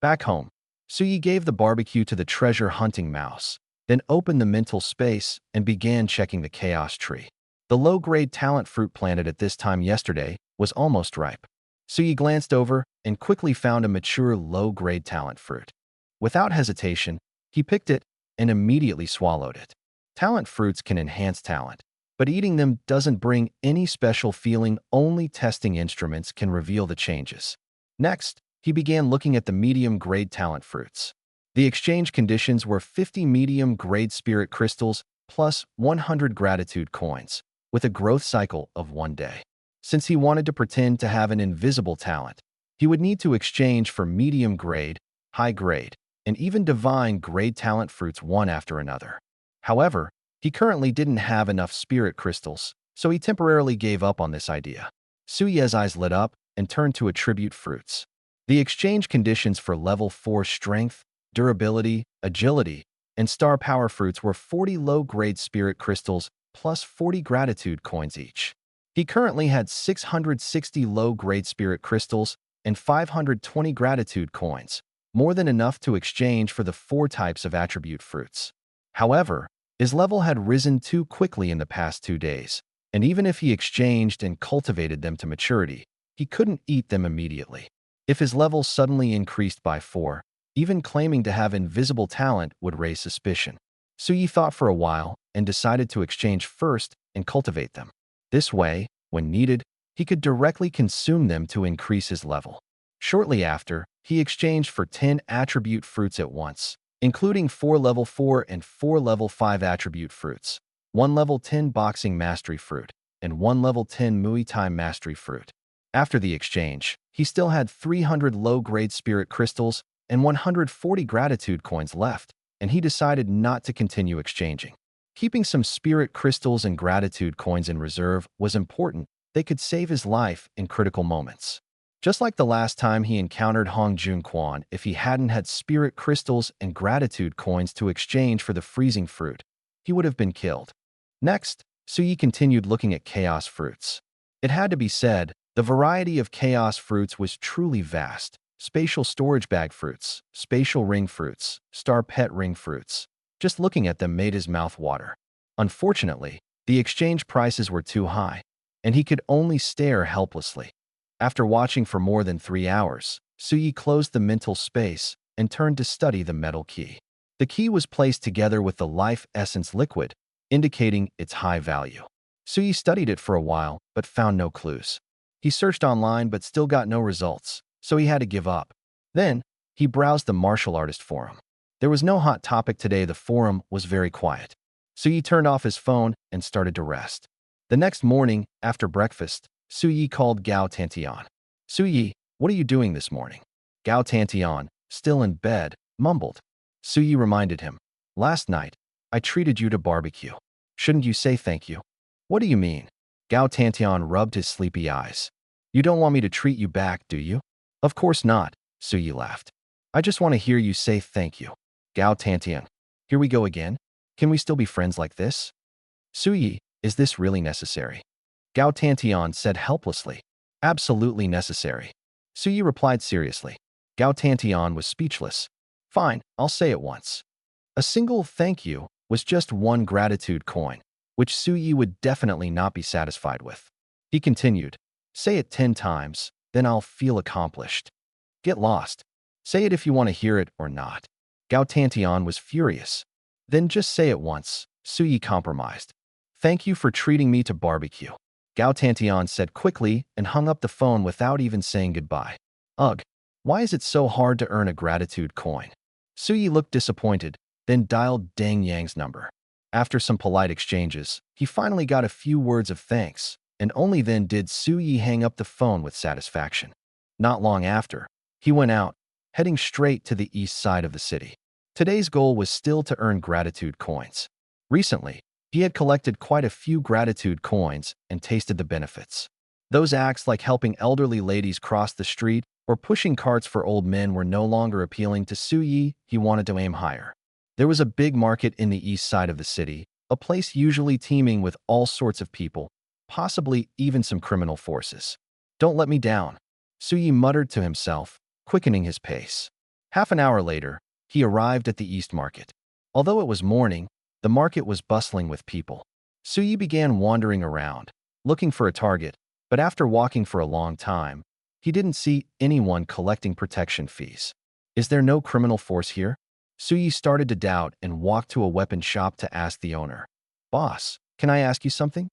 [SPEAKER 1] Back home, Suyi gave the barbecue to the treasure-hunting mouse, then opened the mental space and began checking the chaos tree. The low-grade talent fruit planted at this time yesterday was almost ripe. Suyi glanced over and quickly found a mature low-grade talent fruit. Without hesitation, he picked it and immediately swallowed it. Talent fruits can enhance talent, but eating them doesn't bring any special feeling. Only testing instruments can reveal the changes. Next, he began looking at the medium-grade talent fruits. The exchange conditions were 50 medium-grade spirit crystals plus 100 gratitude coins, with a growth cycle of 1 day. Since he wanted to pretend to have an invisible talent, he would need to exchange for medium-grade, high-grade, and even divine-grade talent fruits one after another. However, he currently didn't have enough spirit crystals, so he temporarily gave up on this idea. Suyi's eyes lit up and turned to attribute fruits. The exchange conditions for Level 4 strength, durability, agility, and star power fruits were 40 low-grade spirit crystals plus 40 gratitude coins each. He currently had 660 low-grade spirit crystals and 520 gratitude coins, more than enough to exchange for the 4 types of attribute fruits. However, his level had risen too quickly in the past 2 days, and even if he exchanged and cultivated them to maturity, he couldn't eat them immediately. If his level suddenly increased by 4, even claiming to have invisible talent would raise suspicion. Suyi thought for a while and decided to exchange first and cultivate them. This way, when needed, he could directly consume them to increase his level. Shortly after, he exchanged for 10 attribute fruits at once, including 4 level 4 and 4 level 5 attribute fruits, 1 level 10 boxing mastery fruit, and 1 level 10 Muay Thai mastery fruit. After the exchange, he still had 300 low-grade spirit crystals and 140 gratitude coins left, and he decided not to continue exchanging. Keeping some spirit crystals and gratitude coins in reserve was important. They could save his life in critical moments. Just like the last time he encountered Hong Jun Quan, if he hadn't had spirit crystals and gratitude coins to exchange for the freezing fruit, he would have been killed. Next, Suyi continued looking at chaos fruits. It had to be said, the variety of chaos fruits was truly vast. Spatial storage bag fruits, spatial ring fruits, star pet ring fruits. Just looking at them made his mouth water. Unfortunately, the exchange prices were too high, and he could only stare helplessly. After watching for more than 3 hours, Suyi closed the mental space and turned to study the metal key. The key was placed together with the life essence liquid, indicating its high value. Suyi studied it for a while, but found no clues. He searched online but still got no results, so he had to give up. Then, he browsed the martial artist forum. There was no hot topic today. The forum was very quiet. Suyi turned off his phone and started to rest. The next morning, after breakfast, Suyi called Gao Tantian. "Suyi, what are you doing this morning?" Gao Tantian, still in bed, mumbled. Suyi reminded him, "Last night, I treated you to barbecue. Shouldn't you say thank you?" "What do you mean?" Gao Tantian rubbed his sleepy eyes. "You don't want me to treat you back, do you?" "Of course not," Suyi laughed. "I just want to hear you say thank you." Gao Tantian, "Here we go again? Can we still be friends like this?" "Suyi, is this really necessary?" Gao Tantian said helplessly. "Absolutely necessary." Suyi replied seriously. Gao Tantian was speechless. "Fine, I'll say it once." A single thank you was just 1 gratitude coin, which Suyi would definitely not be satisfied with. He continued, "Say it 10 times, then I'll feel accomplished." "Get lost. Say it if you want to hear it or not." Gao Tantian was furious. "Then just say it once," Suyi compromised. "Thank you for treating me to barbecue." Gao Tantian said quickly and hung up the phone without even saying goodbye. "Ugh, why is it so hard to earn a gratitude coin?" Suyi looked disappointed, then dialed Deng Yang's number. After some polite exchanges, he finally got a few words of thanks, and only then did Suyi hang up the phone with satisfaction. Not long after, he went out, heading straight to the east side of the city. Today's goal was still to earn gratitude coins. Recently, he had collected quite a few gratitude coins and tasted the benefits. Those acts like helping elderly ladies cross the street or pushing carts for old men were no longer appealing to Suyi. He wanted to aim higher. There was a big market in the east side of the city, a place usually teeming with all sorts of people, possibly even some criminal forces. "Don't let me down," Suyi muttered to himself, quickening his pace. Half an hour later, he arrived at the East Market. Although it was morning, the market was bustling with people. Suyi began wandering around, looking for a target, but after walking for a long time, he didn't see anyone collecting protection fees. "Is there no criminal force here?" Suyi started to doubt and walked to a weapon shop to ask the owner. "Boss, can I ask you something?"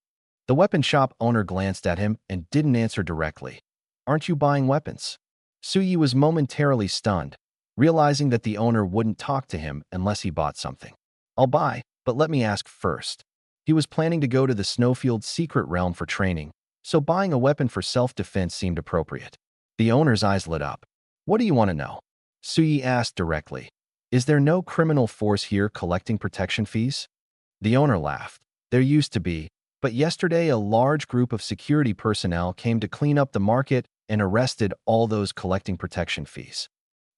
[SPEAKER 1] The weapon shop owner glanced at him and didn't answer directly. "Aren't you buying weapons?" Suyi was momentarily stunned, realizing that the owner wouldn't talk to him unless he bought something. "I'll buy, but let me ask first." He was planning to go to the Snowfield secret realm for training, so buying a weapon for self-defense seemed appropriate. The owner's eyes lit up. "What do you want to know?" Suyi asked directly. "Is there no criminal force here collecting protection fees?" The owner laughed. "There used to be, but yesterday a large group of security personnel came to clean up the market and arrested all those collecting protection fees.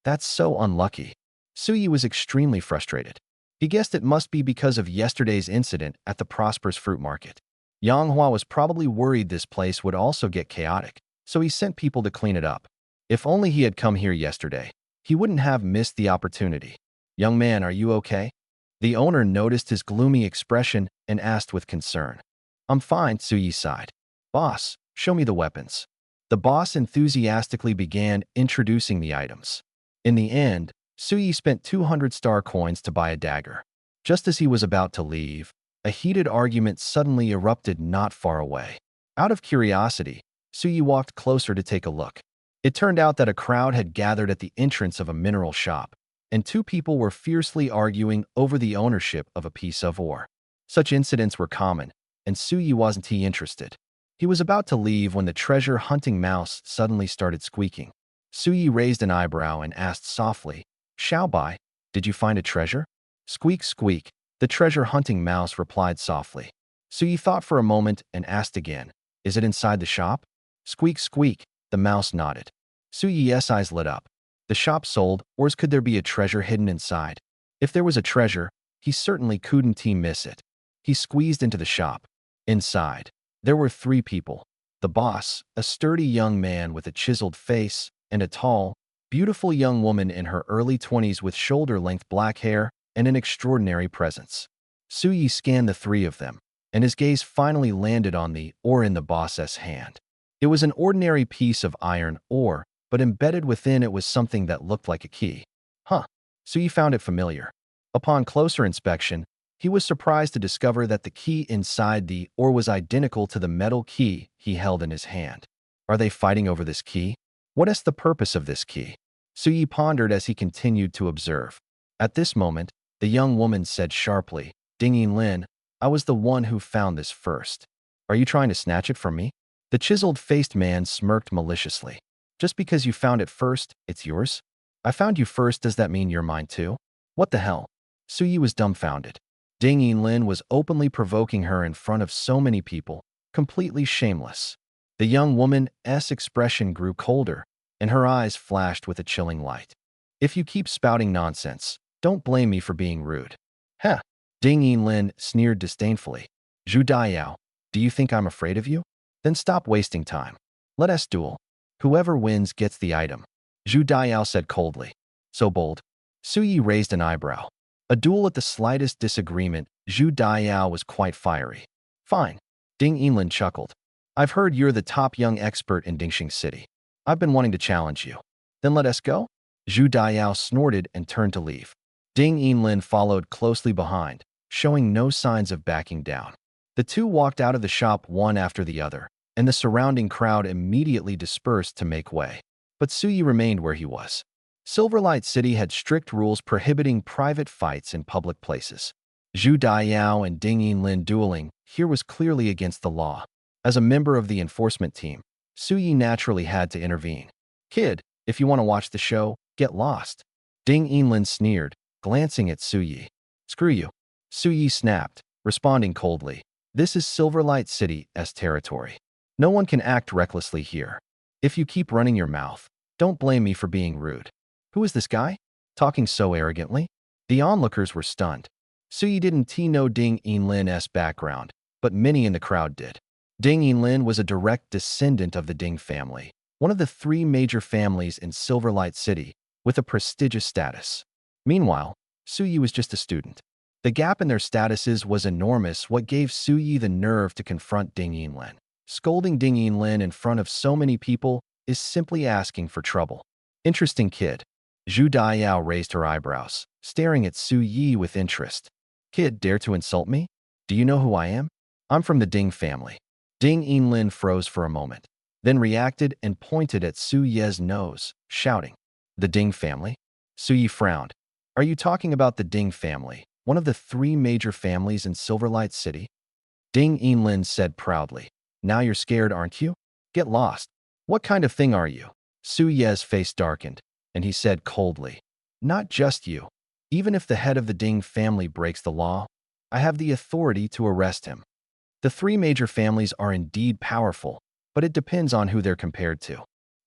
[SPEAKER 1] That's so unlucky. Suyi was extremely frustrated. He guessed it must be because of yesterday's incident at the Prosperous Fruit Market. Yang Hua was probably worried this place would also get chaotic, so he sent people to clean it up. If only he had come here yesterday, he wouldn't have missed the opportunity. "Young man, are you okay?" The owner noticed his gloomy expression and asked with concern. "I'm fine," Suyi sighed. "Boss, show me the weapons." The boss enthusiastically began introducing the items. In the end, Suyi spent 200 star coins to buy a dagger. Just as he was about to leave, a heated argument suddenly erupted not far away. Out of curiosity, Suyi walked closer to take a look. It turned out that a crowd had gathered at the entrance of a mineral shop, and two people were fiercely arguing over the ownership of a piece of ore. Such incidents were common, and Suyi wasn't interested. He was about to leave when the treasure-hunting mouse suddenly started squeaking. Suyi raised an eyebrow and asked softly, "Xiaobai, did you find a treasure?" "Squeak, squeak," the treasure-hunting mouse replied softly. Suyi thought for a moment and asked again, "Is it inside the shop?" "Squeak, squeak," the mouse nodded. Suyi's eyes lit up. The shop sold, or could there be a treasure hidden inside? If there was a treasure, he certainly couldn't miss it. He squeezed into the shop. Inside, there were three people. The boss, a sturdy young man with a chiseled face, and a tall, beautiful young woman in her early 20s with shoulder-length black hair and an extraordinary presence. Suyi scanned the three of them, and his gaze finally landed on the ore in the boss's hand. It was an ordinary piece of iron ore, but embedded within it was something that looked like a key. Huh. Suyi found it familiar. Upon closer inspection, he was surprised to discover that the key inside the ore was identical to the metal key he held in his hand. Are they fighting over this key? What is the purpose of this key? Suyi pondered as he continued to observe. At this moment, the young woman said sharply, "Ding Lin, I was the one who found this first. Are you trying to snatch it from me?" The chiseled-faced man smirked maliciously. "Just because you found it first, it's yours? I found you first, does that mean you're mine too? What the hell?" Suyi was dumbfounded. Ding Lin was openly provoking her in front of so many people, completely shameless. The young woman's expression grew colder, and her eyes flashed with a chilling light. "If you keep spouting nonsense, don't blame me for being rude." "Heh." Ding Lin sneered disdainfully. "Zhu Dayao, do you think I'm afraid of you? Then stop wasting time. Let us duel. Whoever wins gets the item." Zhu Dayao said coldly. "So bold?" Suyi raised an eyebrow. A duel at the slightest disagreement, Zhu Dayao was quite fiery. "Fine." Ding Lin chuckled. "I've heard you're the top young expert in Dingxing City. I've been wanting to challenge you. Then let us go?" Zhu Dayao snorted and turned to leave. Ding Lin followed closely behind, showing no signs of backing down. The two walked out of the shop one after the other, and the surrounding crowd immediately dispersed to make way. But Suyi remained where he was. Silverlight City had strict rules prohibiting private fights in public places. Zhu Dayao and Ding Lin dueling here was clearly against the law. As a member of the enforcement team, Suyi naturally had to intervene. "Kid, if you want to watch the show, get lost." Ding Lin sneered, glancing at Suyi. "Screw you." Suyi snapped, responding coldly. "This is Silverlight City's territory. No one can act recklessly here. If you keep running your mouth, don't blame me for being rude." Who is this guy? Talking so arrogantly? The onlookers were stunned. Suyi didn't know Ding Lin's background, but many in the crowd did. Ding Lin was a direct descendant of the Ding family, one of the three major families in Silverlight City, with a prestigious status. Meanwhile, Suyi was just a student. The gap in their statuses was enormous, what gave Suyi the nerve to confront Ding Lin. Scolding Ding Lin in front of so many people is simply asking for trouble. Interesting kid. Zhu Dayao raised her eyebrows, staring at Suyi with interest. "Kid, dare to insult me? Do you know who I am? I'm from the Ding family." Ding Lin froze for a moment, then reacted and pointed at Suyi's nose, shouting, "The Ding family?" Suyi frowned. "Are you talking about the Ding family, one of the three major families in Silverlight City?" Ding Lin said proudly. "Now you're scared, aren't you? Get lost." "What kind of thing are you?" Suyi's face darkened, and he said coldly, "Not just you. Even if the head of the Ding family breaks the law, I have the authority to arrest him." The three major families are indeed powerful, but it depends on who they're compared to.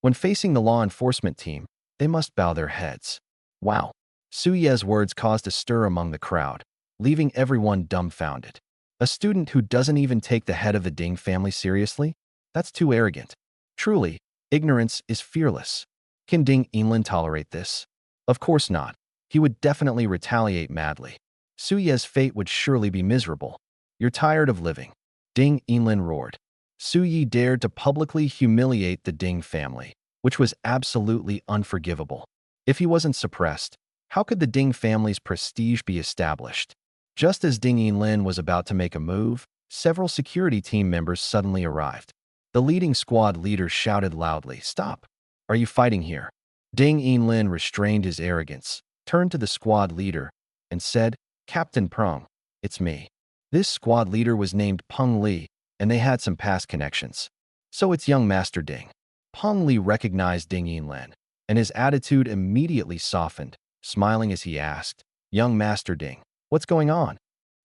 [SPEAKER 1] When facing the law enforcement team, they must bow their heads. Wow. Su Ye's words caused a stir among the crowd, leaving everyone dumbfounded. A student who doesn't even take the head of the Ding family seriously? That's too arrogant. Truly, ignorance is fearless. Can Ding Yinlin tolerate this? Of course not. He would definitely retaliate madly. Su Ye's fate would surely be miserable. You're tired of living. Ding Yinlin roared. Su Yi dared to publicly humiliate the Ding family, which was absolutely unforgivable. If he wasn't suppressed, how could the Ding family's prestige be established? Just as Ding Yinlin was about to make a move, several security team members suddenly arrived. The leading squad leader shouted loudly, "Stop! Are you fighting here?" Ding Yinlin restrained his arrogance, turned to the squad leader, and said, "Captain Peng, it's me." This squad leader was named Peng Li, and they had some past connections. "So it's young Master Ding." Peng Li recognized Ding Yinlin, and his attitude immediately softened, smiling as he asked, "Young Master Ding, what's going on?"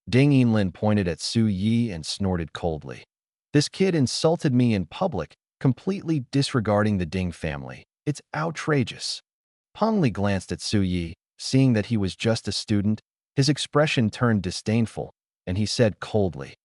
[SPEAKER 1] Ding Yinlin pointed at Su Yi and snorted coldly. "This kid insulted me in public, completely disregarding the Ding family. It's outrageous." Peng Li glanced at Su Yi, seeing that he was just a student. His expression turned disdainful, and he said coldly,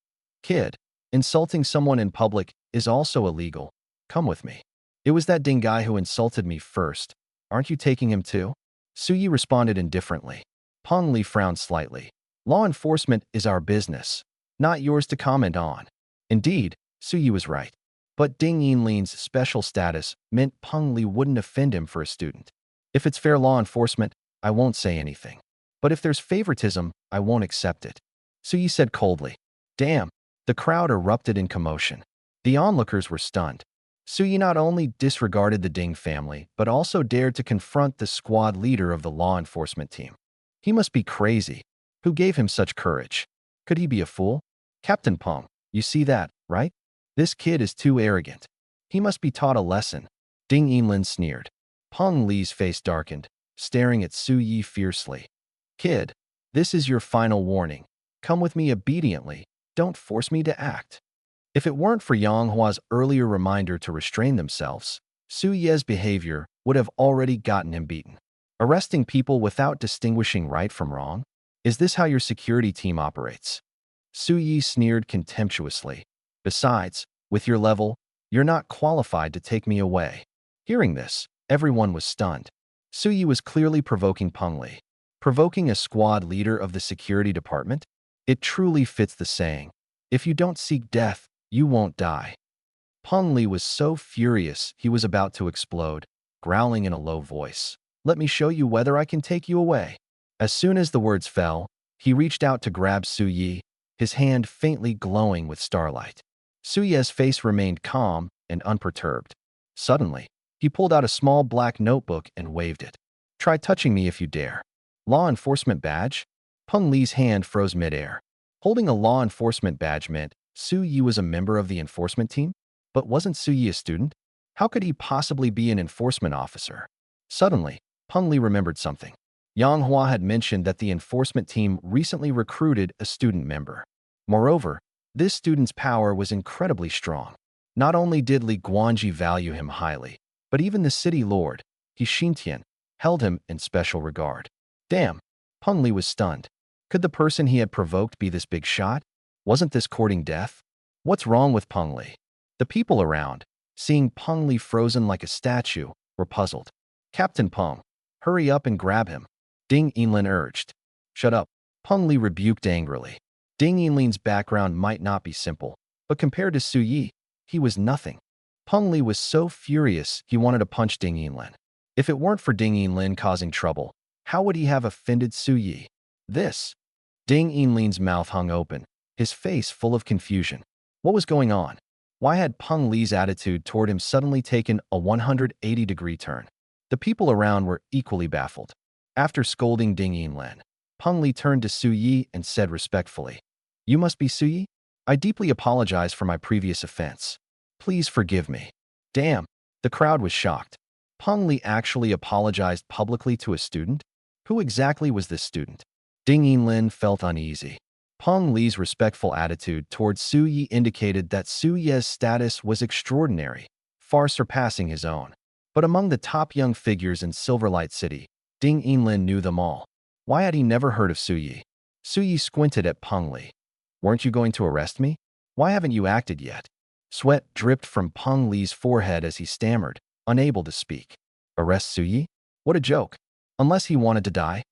[SPEAKER 1] "Kid, insulting someone in public is also illegal. Come with me." "It was that Ding guy who insulted me first. Aren't you taking him too?" Su Yi responded indifferently. Peng Li frowned slightly. "Law enforcement is our business, not yours to comment on." Indeed, Su Yi was right. But Ding Yinlin's special status meant Peng Li wouldn't offend him for a student. "If it's fair law enforcement, I won't say anything. But if there's favoritism, I won't accept it," Su Yi said coldly. "Damn." The crowd erupted in commotion. The onlookers were stunned. Su Yi not only disregarded the Ding family, but also dared to confront the squad leader of the law enforcement team. He must be crazy. Who gave him such courage? Could he be a fool? "Captain Peng, you see that, right? This kid is too arrogant. He must be taught a lesson." Ding Yinlin sneered. Peng Li's face darkened, staring at Su Yi fiercely. "Kid, this is your final warning. Come with me obediently. Don't force me to act." If it weren't for Yang Hua's earlier reminder to restrain themselves, Su Ye's behavior would have already gotten him beaten. Arresting people without distinguishing right from wrong? Is this how your security team operates? Su Yi sneered contemptuously. "Besides, with your level, you're not qualified to take me away." Hearing this, everyone was stunned. Su Yi was clearly provoking Peng Li. Provoking a squad leader of the security department? It truly fits the saying, "If you don't seek death, you won't die." Peng Li was so furious he was about to explode, growling in a low voice, "Let me show you whether I can take you away." As soon as the words fell, he reached out to grab Su Yi, his hand faintly glowing with starlight. Su Ye's face remained calm and unperturbed. Suddenly, he pulled out a small black notebook and waved it. "Try touching me if you dare." Law enforcement badge? Peng Li's hand froze midair. Holding a law enforcement badge meant Su Yi was a member of the enforcement team? But wasn't Su Yi a student? How could he possibly be an enforcement officer? Suddenly, Peng Li remembered something. Yang Hua had mentioned that the enforcement team recently recruited a student member. Moreover, this student's power was incredibly strong. Not only did Li Guanji value him highly, but even the city lord, He Xintian, held him in special regard. Damn, Peng Li was stunned. Could the person he had provoked be this big shot? Wasn't this courting death? What's wrong with Peng Li? The people around, seeing Peng Li frozen like a statue, were puzzled. "Captain Peng, hurry up and grab him," Ding Yinlin urged. "Shut up," Peng Li rebuked angrily. Ding Yinlin's background might not be simple, but compared to Su Yi, he was nothing. Peng Li was so furious he wanted to punch Ding Yinlin. If it weren't for Ding Yinlin causing trouble, how would he have offended Su Yi? Ding Yinlin's mouth hung open, his face full of confusion. What was going on? Why had Peng Li's attitude toward him suddenly taken a 180-degree turn? The people around were equally baffled. After scolding Ding Yinlin, Peng Li turned to Su Yi and said respectfully, "You must be Su Yi? I deeply apologize for my previous offense. Please forgive me." Damn, the crowd was shocked. Peng Li actually apologized publicly to a student? Who exactly was this student? Ding Yinlin felt uneasy. Peng Li's respectful attitude towards Su Yi indicated that Su Ye's status was extraordinary, far surpassing his own. But among the top young figures in Silverlight City, Ding Yinlin knew them all. Why had he never heard of Su Yi? Su Yi squinted at Peng Li. Weren't you going to arrest me? Why haven't you acted yet? Sweat dripped from Peng Li's forehead as he stammered, unable to speak. Arrest Su Yi? What a joke. Unless he wanted to die?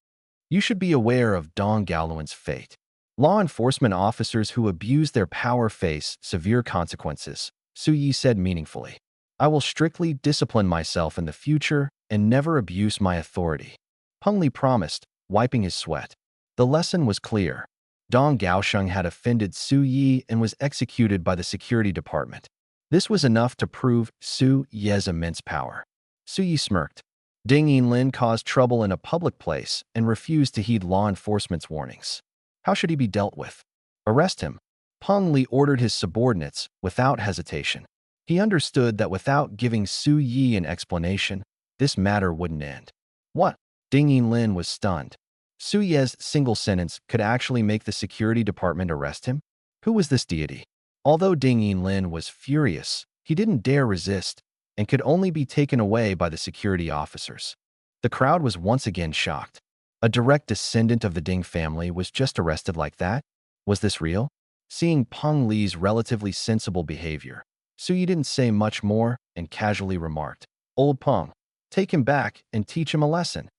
[SPEAKER 1] You should be aware of Dong Gaoluan's fate. Law enforcement officers who abuse their power face severe consequences, Su Yi said meaningfully. I will strictly discipline myself in the future and never abuse my authority. Peng Li promised, wiping his sweat. The lesson was clear. Dong Gaosheng had offended Su Yi and was executed by the security department. This was enough to prove Su Yi's immense power. Su Yi smirked. Ding Yinlin caused trouble in a public place and refused to heed law enforcement's warnings. How should he be dealt with? Arrest him. Peng Li ordered his subordinates without hesitation. He understood that without giving Su Yi an explanation, this matter wouldn't end. What? Ding Yinlin was stunned. Su Yi's single sentence could actually make the security department arrest him? Who was this deity? Although Ding Yinlin was furious, he didn't dare resist and could only be taken away by the security officers. The crowd was once again shocked. A direct descendant of the Ding family was just arrested like that? Was this real? Seeing Peng Li's relatively sensible behavior, Su Yi didn't say much more and casually remarked, Old Peng, take him back and teach him a lesson.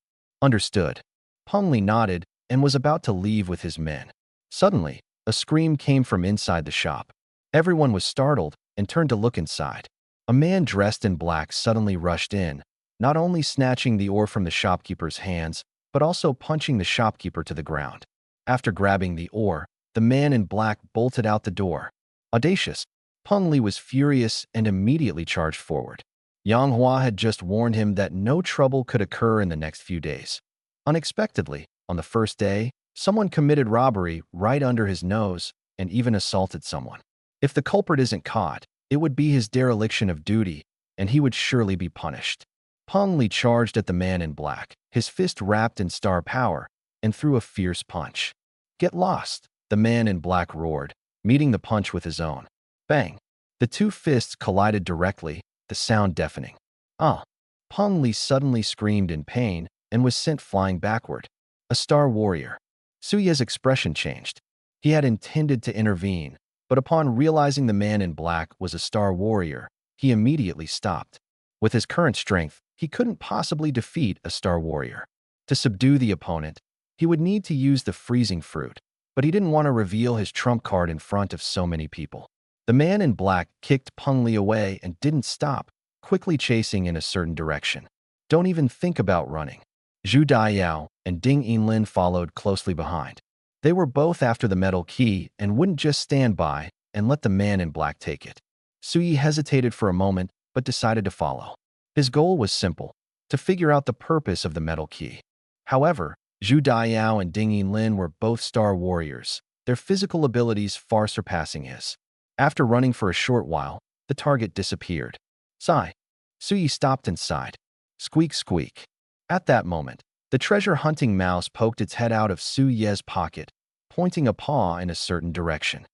[SPEAKER 1] Understood. Peng Li nodded and was about to leave with his men. Suddenly, a scream came from inside the shop. Everyone was startled and turned to look inside. A man dressed in black suddenly rushed in, not only snatching the ore from the shopkeeper's hands, but also punching the shopkeeper to the ground. After grabbing the ore, the man in black bolted out the door. Audacious, Peng Li was furious and immediately charged forward. Yang Hua had just warned him that no trouble could occur in the next few days. Unexpectedly, on the first day, someone committed robbery right under his nose and even assaulted someone. If the culprit isn't caught, it would be his dereliction of duty, and he would surely be punished. Peng Li charged at the man in black, his fist wrapped in star power, and threw a fierce punch. Get lost, the man in black roared, meeting the punch with his own. Bang! The two fists collided directly, the sound deafening. Ah! Peng Li suddenly screamed in pain and was sent flying backward. A star warrior. Su Yi's expression changed. He had intended to intervene, but upon realizing the man in black was a star warrior, he immediately stopped. With his current strength, he couldn't possibly defeat a star warrior. To subdue the opponent, he would need to use the freezing fruit, but he didn't want to reveal his trump card in front of so many people. The man in black kicked Peng Li away and didn't stop, quickly chasing in a certain direction. Don't even think about running. Zhu Daiyao and Ding Yinlin followed closely behind. They were both after the metal key and wouldn't just stand by and let the man in black take it. Su Yi hesitated for a moment but decided to follow. His goal was simple, to figure out the purpose of the metal key. However, Zhu Daiyao and Ding Yinlin were both star warriors, their physical abilities far surpassing his. After running for a short while, the target disappeared. Sigh. Su Yi stopped and sighed. Squeak, squeak. At that moment, the treasure-hunting mouse poked its head out of Su Yi's pocket, pointing a paw in a certain direction.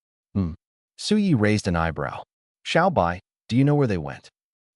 [SPEAKER 1] Su Yi raised an eyebrow. Xiaobai, do you know where they went?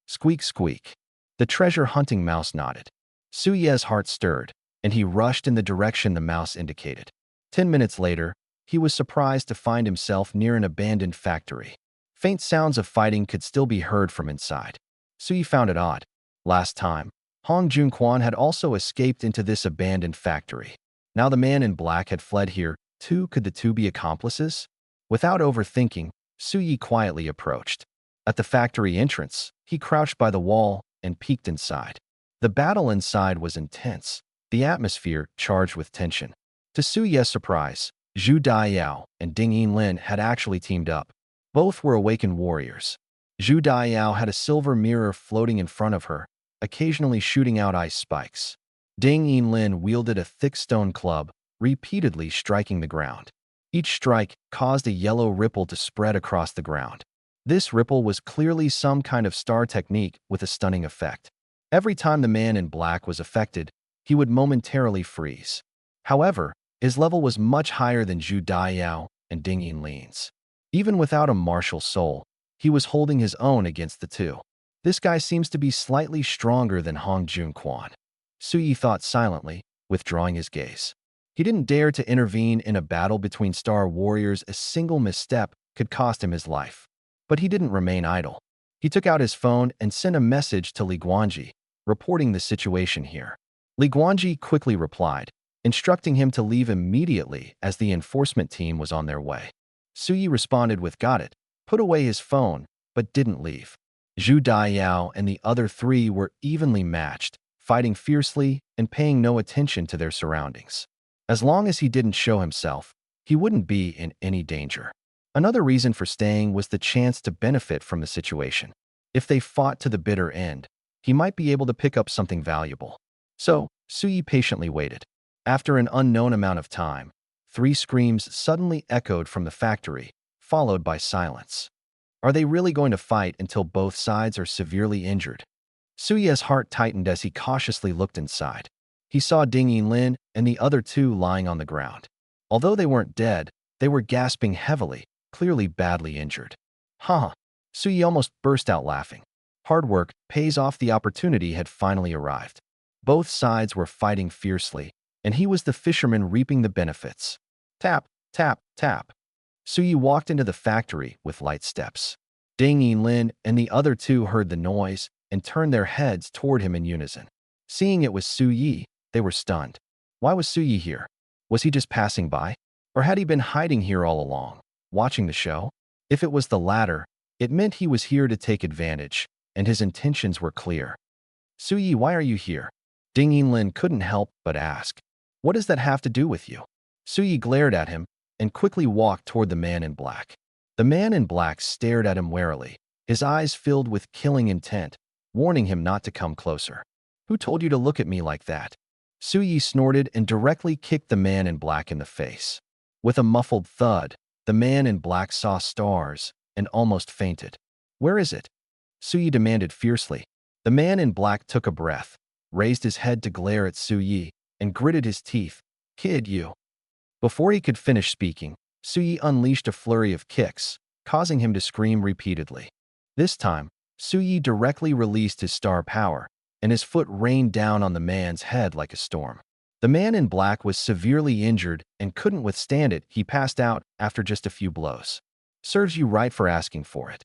[SPEAKER 1] Squeak, squeak. The treasure-hunting mouse nodded. Su Yi's heart stirred, and he rushed in the direction the mouse indicated. 10 minutes later, he was surprised to find himself near an abandoned factory. Faint sounds of fighting could still be heard from inside. Su Yi found it odd. Last time, Hong Junquan had also escaped into this abandoned factory. Now the man in black had fled here, too. Could the two be accomplices? Without overthinking, Su Yi quietly approached. At the factory entrance, he crouched by the wall and peeked inside. The battle inside was intense, the atmosphere charged with tension. To Su Yi's surprise, Zhu Daiyao and Ding Yinlin had actually teamed up. Both were awakened warriors. Zhu Daiyao had a silver mirror floating in front of her, occasionally shooting out ice spikes. Ding Yinlin wielded a thick stone club, repeatedly striking the ground. Each strike caused a yellow ripple to spread across the ground. This ripple was clearly some kind of star technique with a stunning effect. Every time the man in black was affected, he would momentarily freeze. However, his level was much higher than Zhu Daiyao and Ding Yinlin's. Even without a martial soul, he was holding his own against the two. This guy seems to be slightly stronger than Hong Jun-kwan. Su Yi thought silently, withdrawing his gaze. He didn't dare to intervene in a battle between star warriors. A single misstep could cost him his life. But he didn't remain idle. He took out his phone and sent a message to Li Guanji, reporting the situation here. Li Guanji quickly replied, instructing him to leave immediately as the enforcement team was on their way. Su Yi responded with "got it," put away his phone, but didn't leave. Zhu Daiyao and the other three were evenly matched, fighting fiercely and paying no attention to their surroundings. As long as he didn't show himself, he wouldn't be in any danger. Another reason for staying was the chance to benefit from the situation. If they fought to the bitter end, he might be able to pick up something valuable. So, Su Yi patiently waited. After an unknown amount of time, 3 screams suddenly echoed from the factory, followed by silence. Are they really going to fight until both sides are severely injured? Su Yi's heart tightened as he cautiously looked inside. He saw Ding Yinlin and the other 2 lying on the ground. Although they weren't dead, they were gasping heavily, clearly badly injured. Haha! Su Yi almost burst out laughing. Hard work pays off. The opportunity had finally arrived. Both sides were fighting fiercely, and he was the fisherman reaping the benefits. Tap, tap, tap. Su Yi walked into the factory with light steps. Ding Yinlin and the other 2 heard the noise and turned their heads toward him in unison. Seeing it was Su Yi, they were stunned. Why was Su Yi here? Was he just passing by? Or had he been hiding here all along, watching the show? If it was the latter, it meant he was here to take advantage, and his intentions were clear. Su Yi, why are you here? Ding Yinlin couldn't help but ask. What does that have to do with you? Su Yi glared at him and quickly walked toward the man in black. The man in black stared at him warily, his eyes filled with killing intent, warning him not to come closer. Who told you to look at me like that? Su Yi snorted and directly kicked the man in black in the face. With a muffled thud, the man in black saw stars and almost fainted. Where is it? Su Yi demanded fiercely. The man in black took a breath, raised his head to glare at Su Yi, and gritted his teeth. Kid, you. Before he could finish speaking, Su Yi unleashed a flurry of kicks, causing him to scream repeatedly. This time, Su Yi directly released his star power, and his foot rained down on the man's head like a storm. The man in black was severely injured and couldn't withstand it. He passed out after just a few blows. Serves you right for asking for it.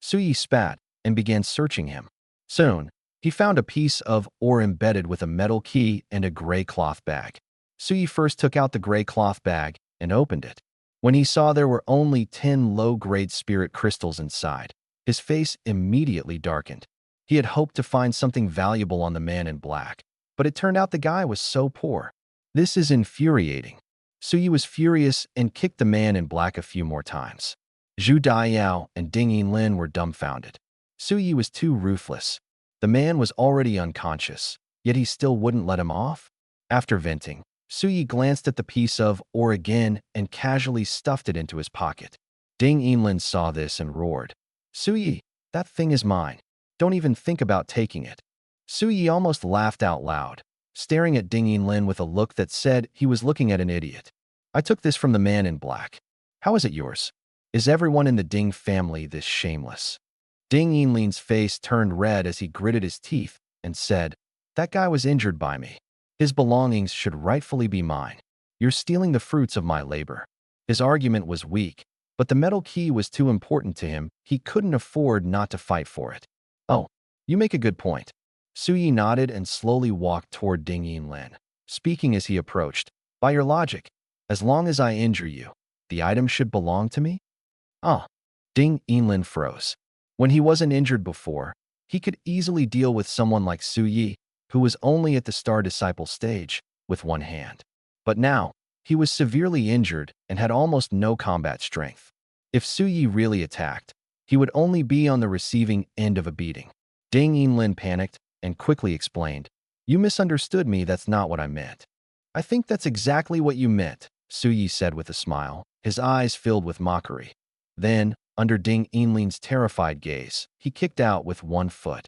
[SPEAKER 1] Su Yi spat and began searching him. Soon, he found a piece of ore embedded with a metal key and a gray cloth bag. Su Yi first took out the gray cloth bag and opened it. When he saw there were only 10 low-grade spirit crystals inside, his face immediately darkened. He had hoped to find something valuable on the man in black, but it turned out the guy was so poor. This is infuriating. Su Yi was furious and kicked the man in black a few more times. Zhu Daiyao and Ding Yinlin were dumbfounded. Su Yi was too ruthless. The man was already unconscious, yet he still wouldn't let him off. After venting, Su Yi glanced at the piece of ore again and casually stuffed it into his pocket. Ding Yinlin saw this and roared. Su Yi, that thing is mine. Don't even think about taking it. Su Yi almost laughed out loud, staring at Ding Yinlin with a look that said he was looking at an idiot. I took this from the man in black. How is it yours? Is everyone in the Ding family this shameless? Ding Yinlin's face turned red as he gritted his teeth and said, that guy was injured by me. His belongings should rightfully be mine. You're stealing the fruits of my labor. His argument was weak, but the metal key was too important to him. He couldn't afford not to fight for it. Oh, you make a good point. Su Yi nodded and slowly walked toward Ding Yinlin, speaking as he approached. By your logic, as long as I injure you, the item should belong to me? Ah. Ding Yinlin froze. When he wasn't injured before, he could easily deal with someone like Su Yi, who was only at the Star Disciple stage, with one hand. But now, he was severely injured and had almost no combat strength. If Su Yi really attacked, he would only be on the receiving end of a beating. Ding Yinlin panicked and quickly explained, you misunderstood me, that's not what I meant. I think that's exactly what you meant, Su Yi said with a smile, his eyes filled with mockery. Then, under Ding Yinlin's terrified gaze, he kicked out with one foot.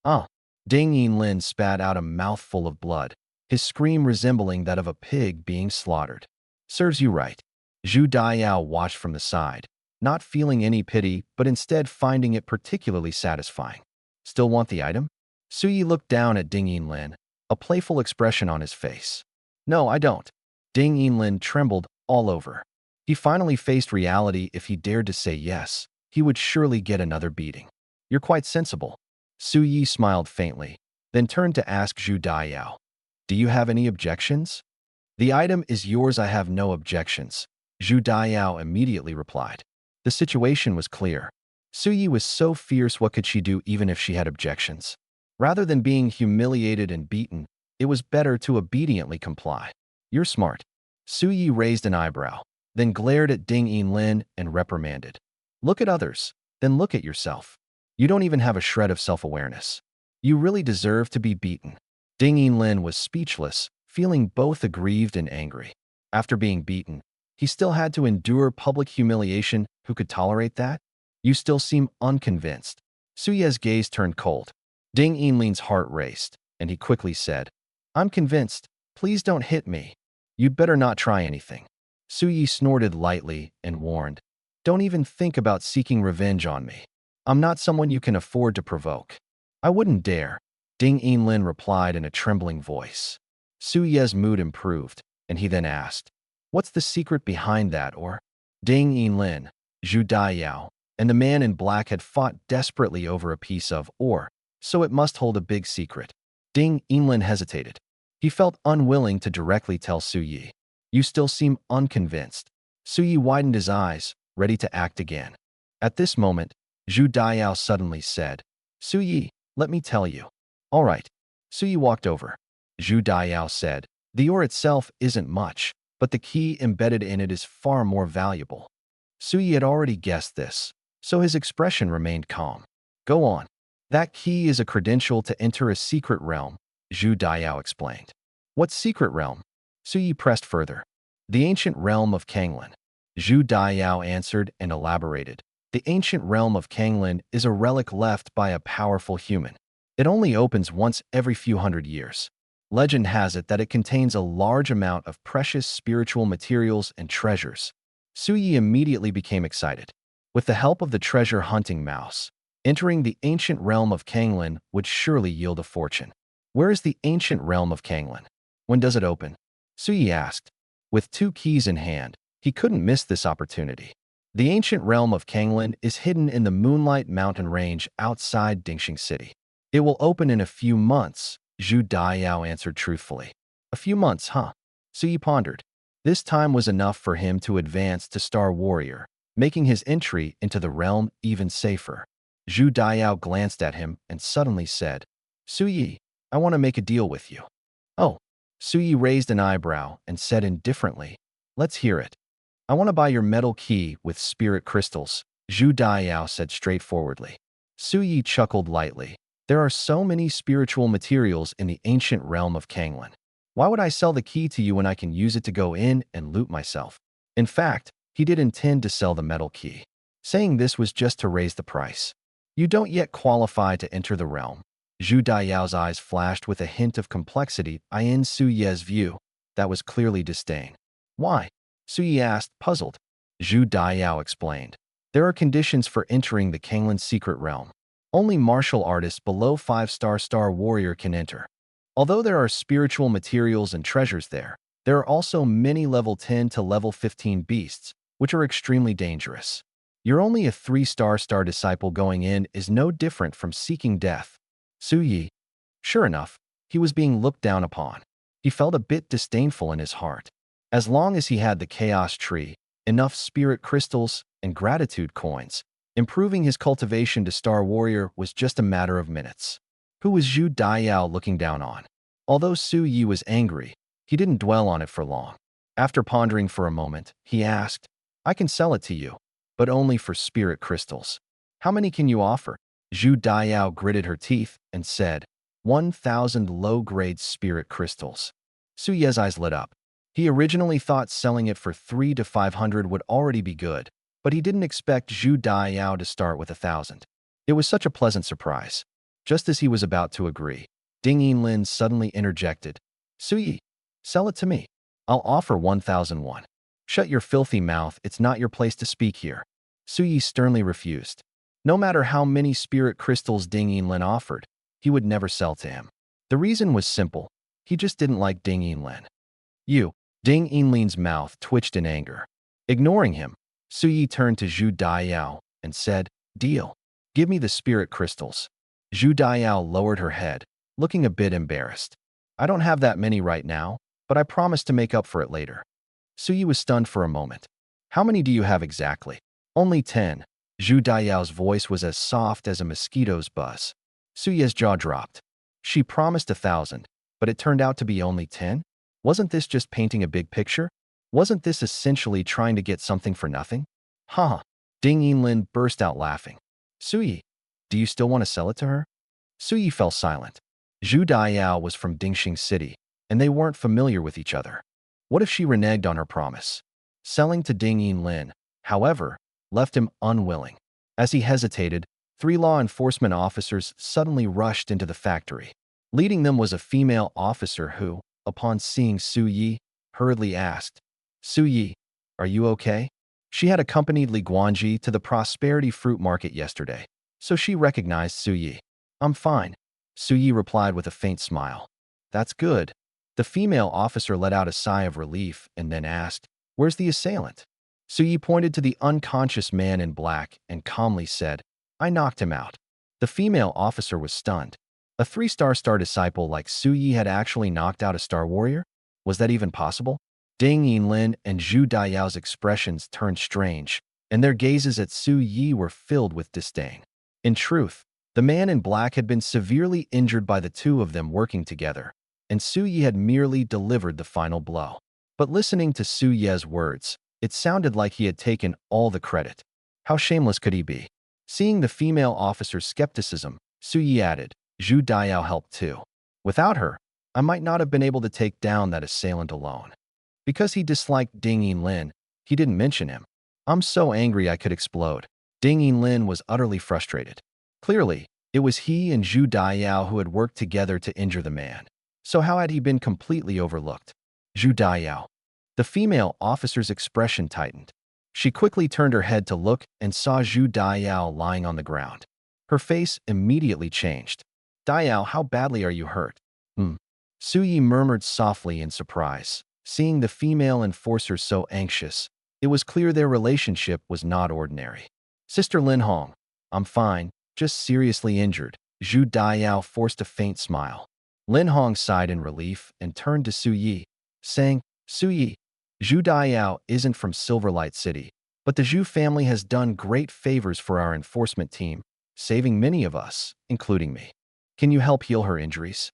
[SPEAKER 1] Ah! Ding Yinlin spat out a mouthful of blood, his scream resembling that of a pig being slaughtered. Serves you right. Zhu Daiyao watched from the side, not feeling any pity but instead finding it particularly satisfying. Still want the item? Su Yi looked down at Ding Yinlin, a playful expression on his face. No, I don't. Ding Yinlin trembled all over. He finally faced reality. If he dared to say yes, he would surely get another beating. You're quite sensible. Su Yi smiled faintly, then turned to ask Zhu Daiyao. Do you have any objections? The item is yours. I have no objections. Zhu Daiyao immediately replied. The situation was clear. Su Yi was so fierce, what could she do even if she had objections? Rather than being humiliated and beaten, it was better to obediently comply. You're smart. Su Yi raised an eyebrow, then glared at Ding Yinlin and reprimanded. Look at others, then look at yourself. You don't even have a shred of self-awareness. You really deserve to be beaten. Ding Yinlin was speechless, feeling both aggrieved and angry. After being beaten, he still had to endure public humiliation. Who could tolerate that? You still seem unconvinced. Su Yi's gaze turned cold. Ding Yinlin's heart raced, and he quickly said, I'm convinced. Please don't hit me. You'd better not try anything. Su Yi snorted lightly and warned, Don't even think about seeking revenge on me. I'm not someone you can afford to provoke. I wouldn't dare. Ding Yinlin replied in a trembling voice. Su Yi's mood improved, and he then asked, What's the secret behind that? Or Ding Yinlin, Zhu Daiyao, and the man in black had fought desperately over a piece of ore, so it must hold a big secret. Ding Yinlin hesitated. He felt unwilling to directly tell Su Yi. You still seem unconvinced. Su Yi widened his eyes, ready to act again. At this moment, Zhu Daiyao suddenly said, Su Yi, let me tell you. All right. Su Yi walked over. Zhu Daiyao said, The ore itself isn't much, but the key embedded in it is far more valuable. Su Yi had already guessed this, so his expression remained calm. Go on. That key is a credential to enter a secret realm, Zhu Daiyao explained. What secret realm? Su Yi pressed further. The ancient realm of Kanglin. Zhu Daiyao answered and elaborated. The ancient realm of Kanglin is a relic left by a powerful human. It only opens once every few hundred years. Legend has it that it contains a large amount of precious spiritual materials and treasures. Su Yi immediately became excited. With the help of the treasure hunting mouse, entering the ancient realm of Kanglin would surely yield a fortune. Where is the ancient realm of Kanglin? When does it open? Su Yi asked. With 2 keys in hand, he couldn't miss this opportunity. The ancient realm of Kanglin is hidden in the Moonlight Mountain Range outside Dingxing City. It will open in a few months, Zhu Daiyao answered truthfully. A few months, huh? Su Yi pondered. This time was enough for him to advance to Star Warrior, making his entry into the realm even safer. Zhu Daiyao glanced at him and suddenly said, Su Yi, I want to make a deal with you. Oh. Su Yi raised an eyebrow and said indifferently, Let's hear it. I want to buy your metal key with spirit crystals, Zhu Daiyao said straightforwardly. Su Yi chuckled lightly. There are so many spiritual materials in the ancient realm of Kanglin. Why would I sell the key to you when I can use it to go in and loot myself? In fact, he did intend to sell the metal key. Saying this was just to raise the price. You don't yet qualify to enter the realm. Zhu Daiyao's eyes flashed with a hint of complexity in Su Yi's view. That was clearly disdain. Why? Su Yi asked, puzzled. Zhu Daiyao explained. There are conditions for entering the Kanglin secret realm. Only martial artists below 5-star Star Warrior can enter. Although there are spiritual materials and treasures there are also many level 10 to level 15 beasts, which are extremely dangerous. You're only a 3-star Star Disciple going in is no different from seeking death. Su Yi. Sure enough, he was being looked down upon. He felt a bit disdainful in his heart. As long as he had the Chaos Tree, enough spirit crystals, and gratitude coins, improving his cultivation to Star Warrior was just a matter of minutes. Who was Zhu Daiyao looking down on? Although Su Yi was angry, he didn't dwell on it for long. After pondering for a moment, he asked, I can sell it to you, but only for spirit crystals. How many can you offer? Zhu Daiyao gritted her teeth and said, 1,000 low-grade spirit crystals. Su Yi's eyes lit up. He originally thought selling it for 300 to 500 would already be good, but he didn't expect Zhu Daiyao to start with 1,000. It was such a pleasant surprise. Just as he was about to agree, Ding Yinlin suddenly interjected. Su Yi, sell it to me. I'll offer 1,001. Shut your filthy mouth, it's not your place to speak here. Su Yi sternly refused. No matter how many spirit crystals Ding Yinlin offered, he would never sell to him. The reason was simple. He just didn't like Ding Yinlin. You. Ding Yinlin's mouth twitched in anger. Ignoring him, Su Yi turned to Zhu Daiyao and said, "Deal. Give me the spirit crystals." Zhu Daiyao lowered her head, looking a bit embarrassed. "I don't have that many right now, but I promise to make up for it later." Su Yi was stunned for a moment. "How many do you have exactly?" "Only 10. Zhu Daiyao's voice was as soft as a mosquito's buzz. Su Yi's jaw dropped. She promised 1,000, but it turned out to be only 10? Wasn't this just painting a big picture? Wasn't this essentially trying to get something for nothing? Haha. Ding Yinlin burst out laughing. "Su Yi, do you still want to sell it to her?" Su Yi fell silent. Zhu Daiyao was from Dingxing City, and they weren't familiar with each other. What if she reneged on her promise? Selling to Ding Yinlin, however, left him unwilling. As he hesitated, 3 law enforcement officers suddenly rushed into the factory. Leading them was a female officer who, upon seeing Su Yi, hurriedly asked, "Su Yi, are you okay?" She had accompanied Li Guanji to the Prosperity Fruit Market yesterday, so she recognized Su Yi. "I'm fine," Su Yi replied with a faint smile. "That's good." The female officer let out a sigh of relief and then asked, "Where's the assailant?" Su Yi pointed to the unconscious man in black and calmly said, "I knocked him out." The female officer was stunned. A 3-star disciple like Su Yi had actually knocked out a star warrior? Was that even possible? Ding Yinlin and Zhu Daiyao's expressions turned strange, and their gazes at Su Yi were filled with disdain. In truth, the man in black had been severely injured by the two of them working together, and Su Yi had merely delivered the final blow. But listening to Su Ye's words, it sounded like he had taken all the credit. How shameless could he be? Seeing the female officer's skepticism, Su Yi added, "Zhu Daiyao helped too. Without her, I might not have been able to take down that assailant alone." Because he disliked Ding Yinlin, he didn't mention him. "I'm so angry I could explode." Ding Yinlin was utterly frustrated. Clearly, it was he and Zhu Daiyao who had worked together to injure the man. So how had he been completely overlooked? Zhu Daiyao. The female officer's expression tightened. She quickly turned her head to look and saw Zhu Daiyao lying on the ground. Her face immediately changed. "Daiyao, how badly are you hurt?" Su Yi murmured softly in surprise. Seeing the female enforcer so anxious, it was clear their relationship was not ordinary. "Sister Lin Hong, I'm fine, just seriously injured." Zhu Daiyao forced a faint smile. Lin Hong sighed in relief and turned to Su Yi, saying, "Su Yi, Zhu Daiyao isn't from Silverlight City, but the Zhu family has done great favors for our enforcement team, saving many of us, including me. Can you help heal her injuries?"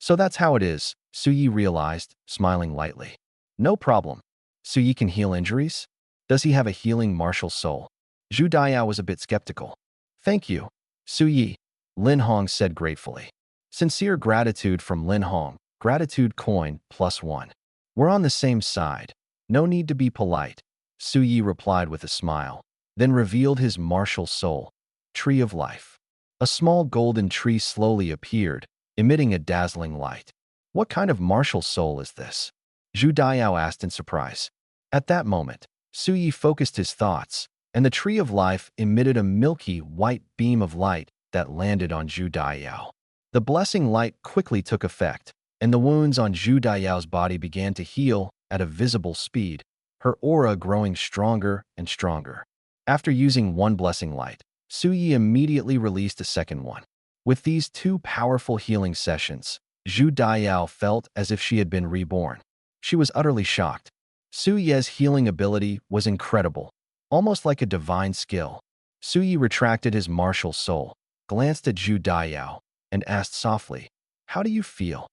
[SPEAKER 1] "So that's how it is," Su Yi realized, smiling lightly. "No problem. Su Yi can heal injuries? Does he have a healing martial soul?" Zhu Daiyao was a bit skeptical. "Thank you, Su Yi," Lin Hong said gratefully. Sincere gratitude from Lin Hong. Gratitude coin +1. "We're on the same side. No need to be polite," Su Yi replied with a smile, then revealed his martial soul. Tree of Life. A small golden tree slowly appeared, emitting a dazzling light. "What kind of martial soul is this?" Zhu Daiyao asked in surprise. At that moment, Su Yi focused his thoughts, and the Tree of Life emitted a milky white beam of light that landed on Zhu Daiyao. The blessing light quickly took effect, and the wounds on Zhu Daiyao's body began to heal at a visible speed, her aura growing stronger and stronger. After using one blessing light, Su Yi immediately released a second one. With these 2 powerful healing sessions, Zhu Daiyao felt as if she had been reborn. She was utterly shocked. Su Ye's healing ability was incredible, almost like a divine skill. Su Yi retracted his martial soul, glanced at Zhu Daiyao, and asked softly, "How do you feel?"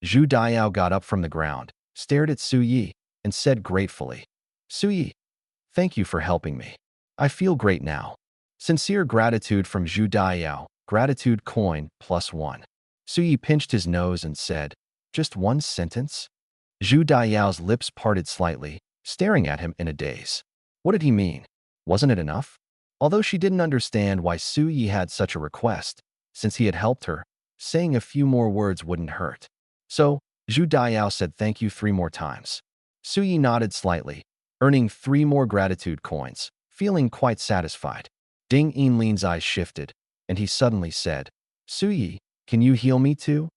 [SPEAKER 1] Zhu Daiyao got up from the ground, stared at Su Yi, and said gratefully, "Su Yi, thank you for helping me. I feel great now." Sincere gratitude from Zhu Daiyao. Gratitude coin +1. Su Yi pinched his nose and said, "Just one sentence?" Zhu Daiyao's lips parted slightly, staring at him in a daze. What did he mean? Wasn't it enough? Although she didn't understand why Su Yi had such a request, since he had helped her, saying a few more words wouldn't hurt. So, Zhu Daiyao said thank you 3 more times. Su Yi nodded slightly, earning 3 more gratitude coins, feeling quite satisfied. Ding Yinlin's eyes shifted, and he suddenly said, Su Yi, can you heal me too?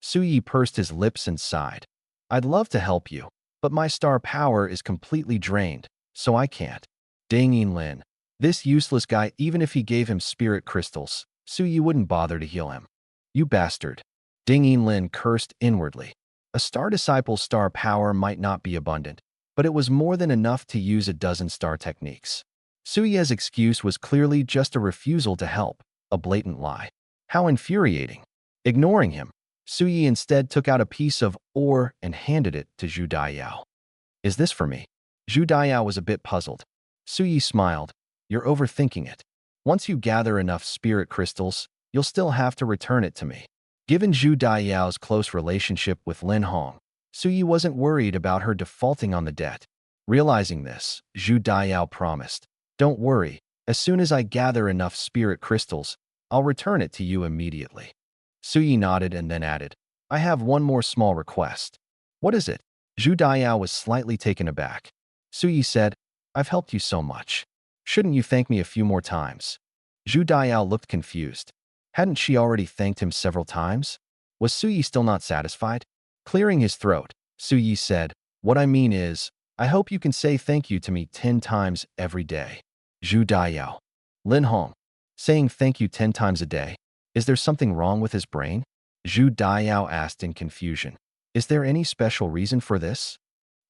[SPEAKER 1] Su Yi pursed his lips and sighed. I'd love to help you, but my star power is completely drained, so I can't. Ding Yinlin, this useless guy, even if he gave him spirit crystals, Su Yi wouldn't bother to heal him. You bastard. Ding Yinlin cursed inwardly. A star disciple's star power might not be abundant, but it was more than enough to use a dozen star techniques. Su Yi's excuse was clearly just a refusal to help, a blatant lie. How infuriating. Ignoring him, Su Yi instead took out a piece of ore and handed it to Zhu Daiyao. Is this for me? Zhu Daiyao was a bit puzzled. Su Yi smiled. You're overthinking it. Once you gather enough spirit crystals, you'll still have to return it to me. Given Zhu Daiyao's close relationship with Lin Hong, Su Yi wasn't worried about her defaulting on the debt. Realizing this, Zhu Daiyao promised, Don't worry, as soon as I gather enough spirit crystals, I'll return it to you immediately. Su Yi nodded and then added, I have one more small request. What is it? Zhu Daiyao was slightly taken aback. Su Yi said, I've helped you so much. Shouldn't you thank me a few more times? Zhu Daiyao looked confused. Hadn't she already thanked him several times? Was Su Yi still not satisfied? Clearing his throat, Su Yi said, What I mean is, I hope you can say thank you to me 10 times every day. Zhu Daiyao. Lin Hong. Saying thank you 10 times a day? Is there something wrong with his brain? Zhu Daiyao asked in confusion. Is there any special reason for this?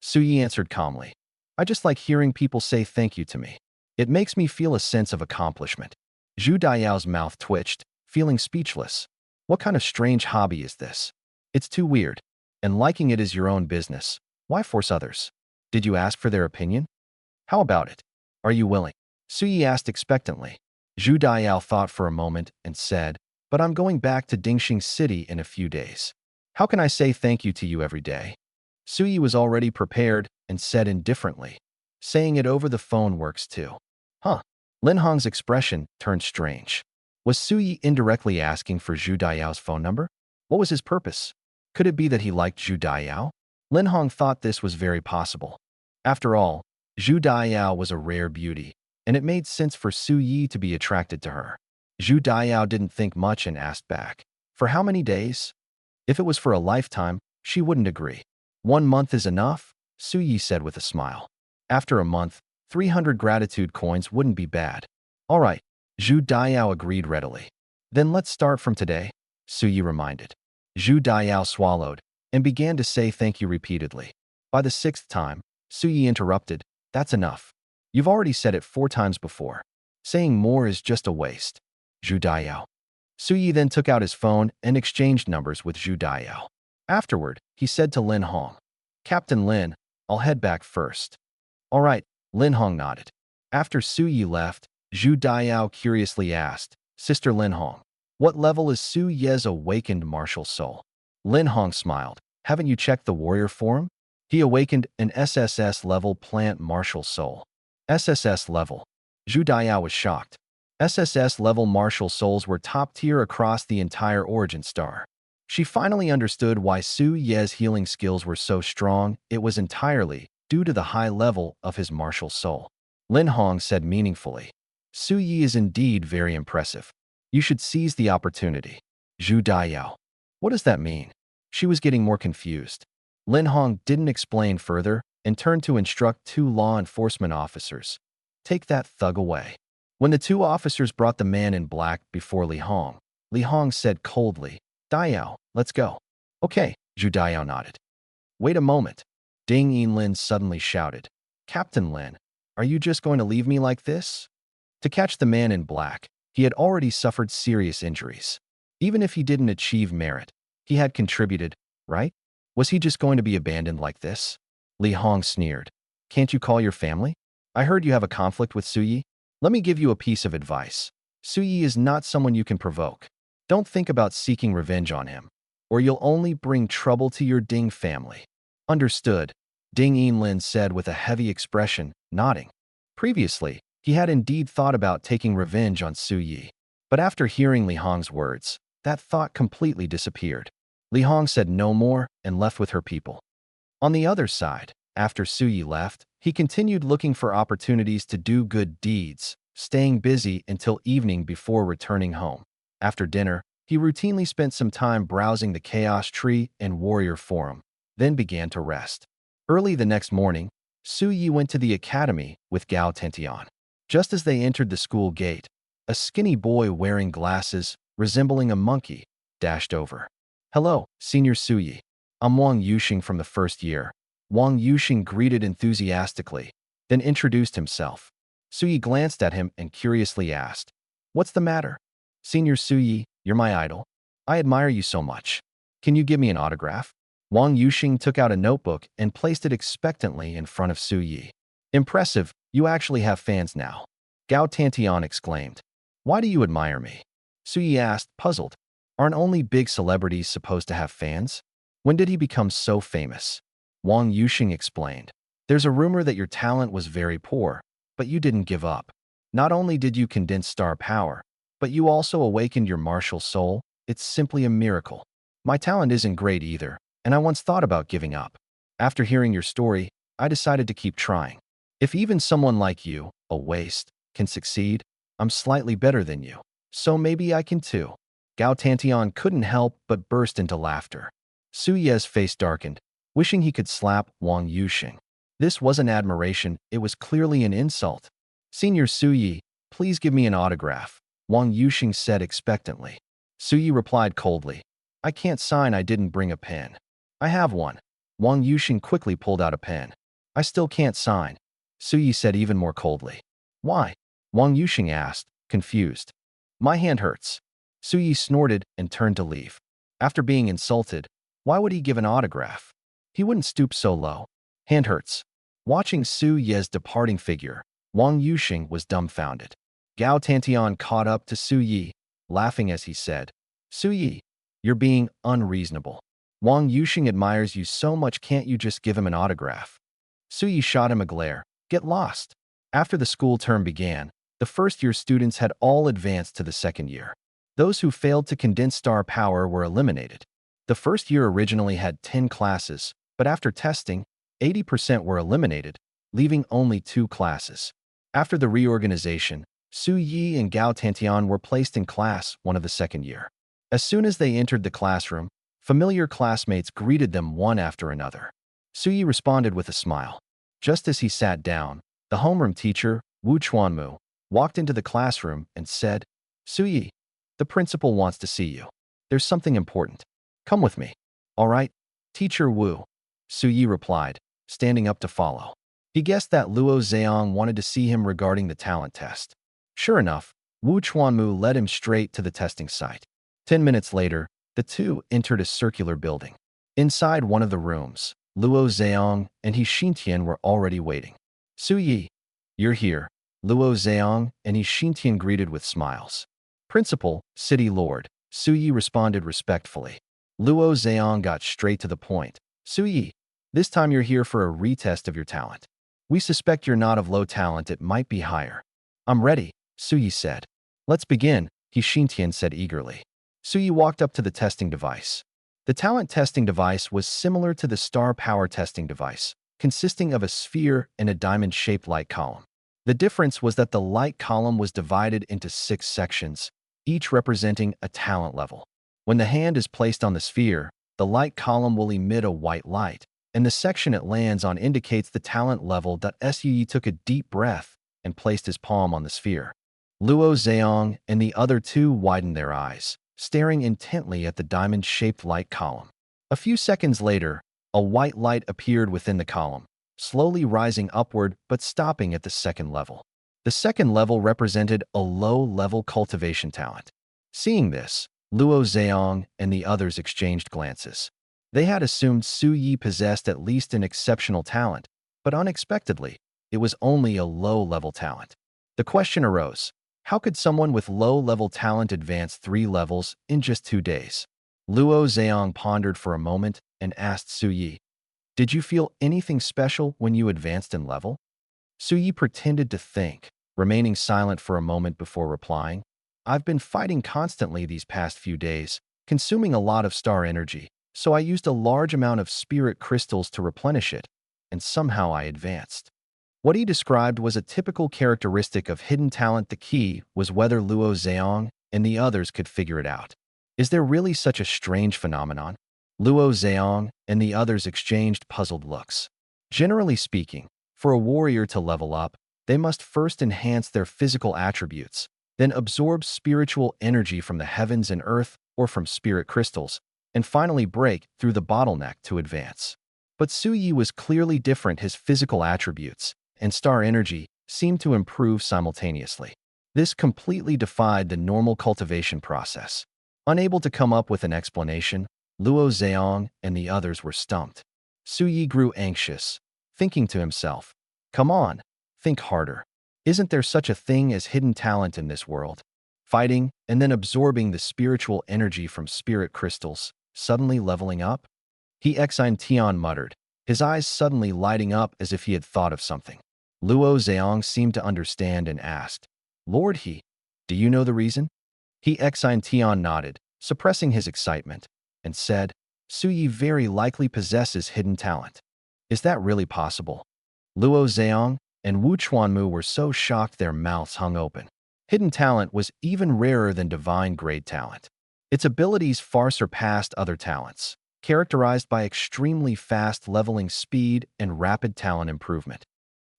[SPEAKER 1] Su Yi answered calmly. I just like hearing people say thank you to me. It makes me feel a sense of accomplishment. Zhu Daiyao's mouth twitched, feeling speechless. What kind of strange hobby is this? It's too weird. And liking it is your own business. Why force others? Did you ask for their opinion? How about it? Are you willing? Su Yi asked expectantly. Zhu Daiyao thought for a moment and said, But I'm going back to Dingxing City in a few days. How can I say thank you to you every day? Su Yi was already prepared and said indifferently. Saying it over the phone works too. Huh. Lin Hong's expression turned strange. Was Su Yi indirectly asking for Zhu Daiyao's phone number? What was his purpose? Could it be that he liked Zhu Daiyao? Lin Hong thought this was very possible. After all, Zhu Daiyao was a rare beauty, and it made sense for Su Yi to be attracted to her. Zhu Daiyao didn't think much and asked back, For how many days? If it was for a lifetime, she wouldn't agree. 1 month is enough, Su Yi said with a smile. After a month, 300 gratitude coins wouldn't be bad. All right, Zhu Daiyao agreed readily. Then let's start from today, Su Yi reminded. Zhu Daiyao swallowed and began to say thank you repeatedly. By the 6th time, Su Yi interrupted, That's enough. You've already said it 4 times before. Saying more is just a waste. Zhu Daiyao. Su Yi then took out his phone and exchanged numbers with Zhu Daiyao. Afterward, he said to Lin Hong, Captain Lin, I'll head back first. All right, Lin Hong nodded. After Su Yi left, Zhu Daiyao curiously asked, Sister Lin Hong, what level is Su Ye's awakened martial soul? Lin Hong smiled. Haven't you checked the warrior forum? He awakened an SSS-level plant martial soul. SSS level. Zhu Daiyao was shocked. SSS-level martial souls were top tier across the entire origin star. She finally understood why Su Ye's healing skills were so strong. It was entirely due to the high level of his martial soul. Lin Hong said meaningfully, Su Yi is indeed very impressive. You should seize the opportunity. Zhu Daiyao. What does that mean? She was getting more confused. Lin Hong didn't explain further and turned to instruct 2 law enforcement officers. Take that thug away. When the 2 officers brought the man in black before Li Hong said coldly, Daiyao, let's go. Okay, Zhu Daiyao nodded. Wait a moment. Ding Yinlin suddenly shouted. Captain Lin, are you just going to leave me like this? To catch the man in black, he had already suffered serious injuries. Even if he didn't achieve merit, he had contributed, right? Was he just going to be abandoned like this? Li Hong sneered. Can't you call your family? I heard you have a conflict with Su Yi. Let me give you a piece of advice. Su Yi is not someone you can provoke. Don't think about seeking revenge on him, or you'll only bring trouble to your Ding family. Understood, Ding Yinlin said with a heavy expression, nodding. Previously, he had indeed thought about taking revenge on Su Yi. But after hearing Li Hong's words, that thought completely disappeared. Li Hong said no more and left with her people. On the other side, after Su Yi left, he continued looking for opportunities to do good deeds, staying busy until evening before returning home. After dinner, he routinely spent some time browsing the Chaos Tree and Warrior Forum, then began to rest. Early the next morning, Su Yi went to the academy with Gao Tentian. Just as they entered the school gate, a skinny boy wearing glasses, resembling a monkey, dashed over. "Hello, Senior Su Yi. I'm Wang Yuxing from the first year." Wang Yuxing greeted enthusiastically, then introduced himself. Su Yi glanced at him and curiously asked, "What's the matter?" "Senior Su Yi, you're my idol. I admire you so much. Can you give me an autograph?" Wang Yuxing took out a notebook and placed it expectantly in front of Su Yi. "Impressive, you actually have fans now," Gao Tantian exclaimed. "Why do you admire me?" Su Yi asked, puzzled. "Aren't only big celebrities supposed to have fans? When did he become so famous?" Wang Yuxing explained. "There's a rumor that your talent was very poor, but you didn't give up. Not only did you condense star power, but you also awakened your martial soul. It's simply a miracle. My talent isn't great either, and I once thought about giving up. After hearing your story, I decided to keep trying. If even someone like you, a waste, can succeed, I'm slightly better than you. So maybe I can too." Gao Tantian couldn't help but burst into laughter. Su Ye's face darkened, wishing he could slap Wang Yuxing. This wasn't admiration, it was clearly an insult. "Senior Su Yi, please give me an autograph," Wang Yuxing said expectantly. Su Yi replied coldly, "I can't sign, I didn't bring a pen." "I have one." Wang Yuxing quickly pulled out a pen. "I still can't sign," Su Yi said even more coldly. "Why?" Wang Yuxing asked, confused. "My hand hurts." Su Yi snorted and turned to leave. After being insulted, why would he give an autograph? He wouldn't stoop so low. Hand hurts. Watching Su Ye's departing figure, Wang Yuxing was dumbfounded. Gao Tantian caught up to Su Yi, laughing as he said, "Su Yi, you're being unreasonable. Wang Yuxing admires you so much, can't you just give him an autograph?" Su Yi shot him a glare. "Get lost." After the school term began, the first-year students had all advanced to the second year. Those who failed to condense star power were eliminated. The first year originally had 10 classes, but after testing, 80% were eliminated, leaving only 2 classes. After the reorganization, Su Yi and Gao Tantian were placed in class 1 of the second year. As soon as they entered the classroom, familiar classmates greeted them one after another. Su Yi responded with a smile. Just as he sat down, the homeroom teacher, Wu Chuanmu, walked into the classroom and said, "Su Yi, the principal wants to see you. There's something important. Come with me." "All right, Teacher Wu," Su Yi replied, standing up to follow. He guessed that Luo Zheong wanted to see him regarding the talent test. Sure enough, Wu Chuanmu led him straight to the testing site. 10 minutes later, the two entered a circular building. Inside one of the rooms, Luo Zheong and He Xintian were already waiting. "Su Yi, you're here," Luo Zheong and He Xintian greeted with smiles. "Principal, City Lord," Su Yi responded respectfully. Luo Zheong got straight to the point. "Su Yi, this time you're here for a retest of your talent. We suspect you're not of low talent, it might be higher." "I'm ready," Su Yi said. "Let's begin," He Xintian said eagerly. Su Yi walked up to the testing device. The talent testing device was similar to the star power testing device, consisting of a sphere and a diamond-shaped light column. The difference was that the light column was divided into 6 sections, each representing a talent level. When the hand is placed on the sphere, the light column will emit a white light, and the section it lands on indicates the talent level. Su Yi took a deep breath and placed his palm on the sphere. Luo Zheong and the other two widened their eyes, staring intently at the diamond-shaped light column. A few seconds later, a white light appeared within the column, slowly rising upward but stopping at the second level. The second level represented a low-level cultivation talent. Seeing this, Luo Zheong and the others exchanged glances. They had assumed Su Yi possessed at least an exceptional talent, but unexpectedly, it was only a low-level talent. The question arose, how could someone with low-level talent advance 3 levels in just 2 days? Luo Zheong pondered for a moment and asked Su Yi, "Did you feel anything special when you advanced in level?" Su Yi pretended to think, remaining silent for a moment before replying, "I've been fighting constantly these past few days, consuming a lot of star energy, so I used a large amount of spirit crystals to replenish it, and somehow I advanced." What he described was a typical characteristic of hidden talent. The key was whether Luo Zheong and the others could figure it out. Is there really such a strange phenomenon? Luo Zheong and the others exchanged puzzled looks. Generally speaking, for a warrior to level up, they must first enhance their physical attributes, then absorb spiritual energy from the heavens and earth or from spirit crystals, and finally break through the bottleneck to advance. But Su Yi was clearly different. His physical attributes and star energy seemed to improve simultaneously. This completely defied the normal cultivation process. Unable to come up with an explanation, Luo Zheong and the others were stumped. Su Yi grew anxious, thinking to himself, "Come on, think harder. Isn't there such a thing as hidden talent in this world?" Fighting and then absorbing the spiritual energy from spirit crystals, suddenly leveling up? He Exine Tian muttered, his eyes suddenly lighting up as if he had thought of something. Luo Zheong seemed to understand and asked, "Lord He, do you know the reason?" He Exine Tian nodded, suppressing his excitement, and said, "Su Yi very likely possesses hidden talent." "Is that really possible?" Luo Zheong and Wu Chuanmu were so shocked their mouths hung open. Hidden talent was even rarer than divine grade talent. Its abilities far surpassed other talents, characterized by extremely fast leveling speed and rapid talent improvement.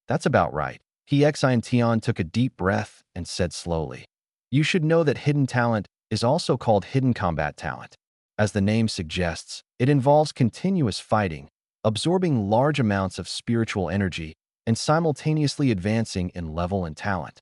[SPEAKER 1] "That's about right." He Exine Tian took a deep breath and said slowly, "You should know that hidden talent is also called hidden combat talent. As the name suggests, it involves continuous fighting, absorbing large amounts of spiritual energy, and simultaneously advancing in level and talent."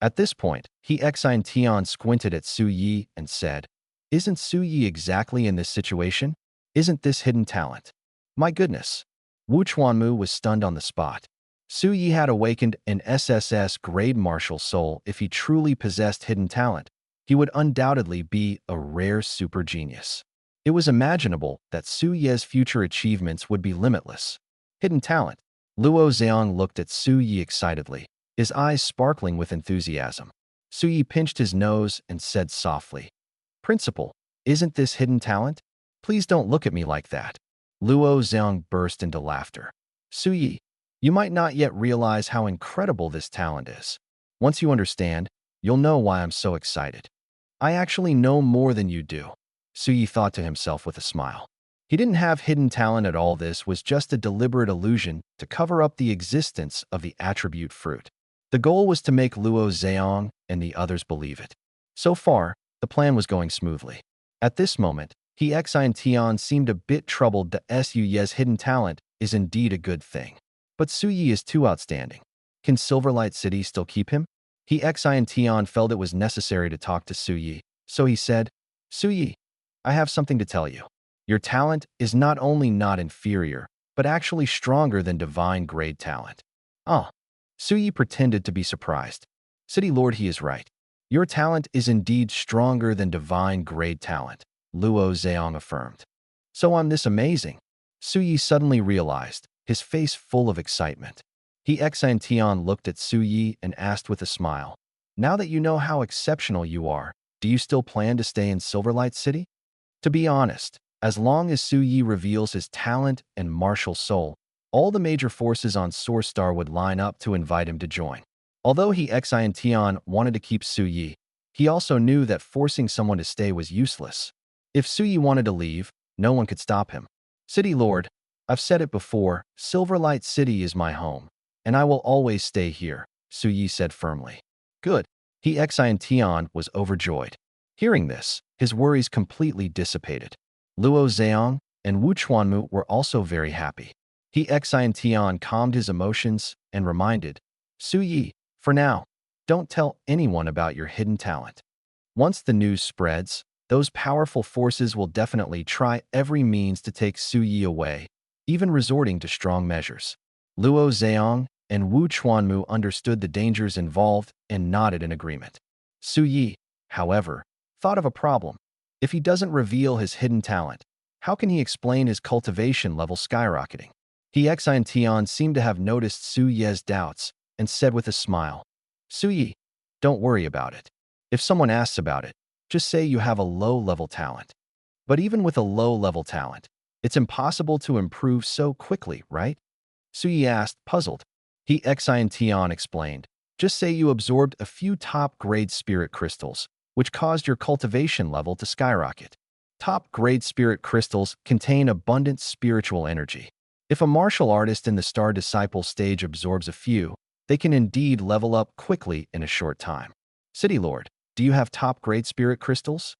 [SPEAKER 1] At this point, he Exine Tian squinted at Su Yi and said, "Isn't Su Yi exactly in this situation? Isn't this hidden talent?" "My goodness." Wu Chuanmu was stunned on the spot. Su Yi had awakened an SSS grade martial soul. If he truly possessed hidden talent, he would undoubtedly be a rare super genius. It was imaginable that Su Yi's future achievements would be limitless. Hidden talent. Luo Zheong looked at Su Yi excitedly, his eyes sparkling with enthusiasm. Su Yi pinched his nose and said softly, "Principal, isn't this hidden talent? Please don't look at me like that." Luo Zheong burst into laughter. "Su Yi, you might not yet realize how incredible this talent is. Once you understand, you'll know why I'm so excited. I actually know more than you do." Su Yi thought to himself with a smile. He didn't have hidden talent at all. This was just a deliberate illusion to cover up the existence of the attribute fruit. The goal was to make Luo Zheong and the others believe it. So far, the plan was going smoothly. At this moment, he Exine Tian seemed a bit troubled. The Su Yi's hidden talent is indeed a good thing. But Su Yi is too outstanding. Can Silverlight City still keep him? He Exine Tian felt it was necessary to talk to Su Yi, so he said, "Su Yi, I have something to tell you. Your talent is not only not inferior, but actually stronger than divine grade talent." "Ah." Su Yi pretended to be surprised. "City Lord, he is right. Your talent is indeed stronger than divine grade talent," Luo Zheong affirmed. "So I'm this amazing?" Su Yi suddenly realized, his face full of excitement. He Exine Tian looked at Su Yi and asked with a smile, "Now that you know how exceptional you are, do you still plan to stay in Silverlight City?" To be honest, as long as Su Yi reveals his talent and martial soul, all the major forces on Source Star would line up to invite him to join. Although he Exine Tian wanted to keep Su Yi, he also knew that forcing someone to stay was useless. If Su Yi wanted to leave, no one could stop him. "City Lord, I've said it before, Silverlight City is my home, and I will always stay here," Su Yi said firmly. "Good." He Exine Tian was overjoyed. Hearing this, his worries completely dissipated. Luo Zheong and Wu Chuanmu were also very happy. He Exine Tian calmed his emotions and reminded, "Su Yi, for now, don't tell anyone about your hidden talent. Once the news spreads, those powerful forces will definitely try every means to take Su Yi away, even resorting to strong measures." Luo Zheong and Wu Chuanmu understood the dangers involved and nodded in agreement. Su Yi, however, thought of a problem. If he doesn't reveal his hidden talent, how can he explain his cultivation level skyrocketing? He Exine Tian seemed to have noticed Su Yi's doubts and said with a smile, "Su Yi, don't worry about it. If someone asks about it, just say you have a low-level talent. But even with a low-level talent, it's impossible to improve so quickly, right?" Su Yi asked, puzzled. He Xian explained. Just say you absorbed a few top-grade spirit crystals, which caused your cultivation level to skyrocket. Top-grade spirit crystals contain abundant spiritual energy. If a martial artist in the Star Disciple stage absorbs a few, they can indeed level up quickly in a short time. City Lord, do you have top-grade spirit crystals?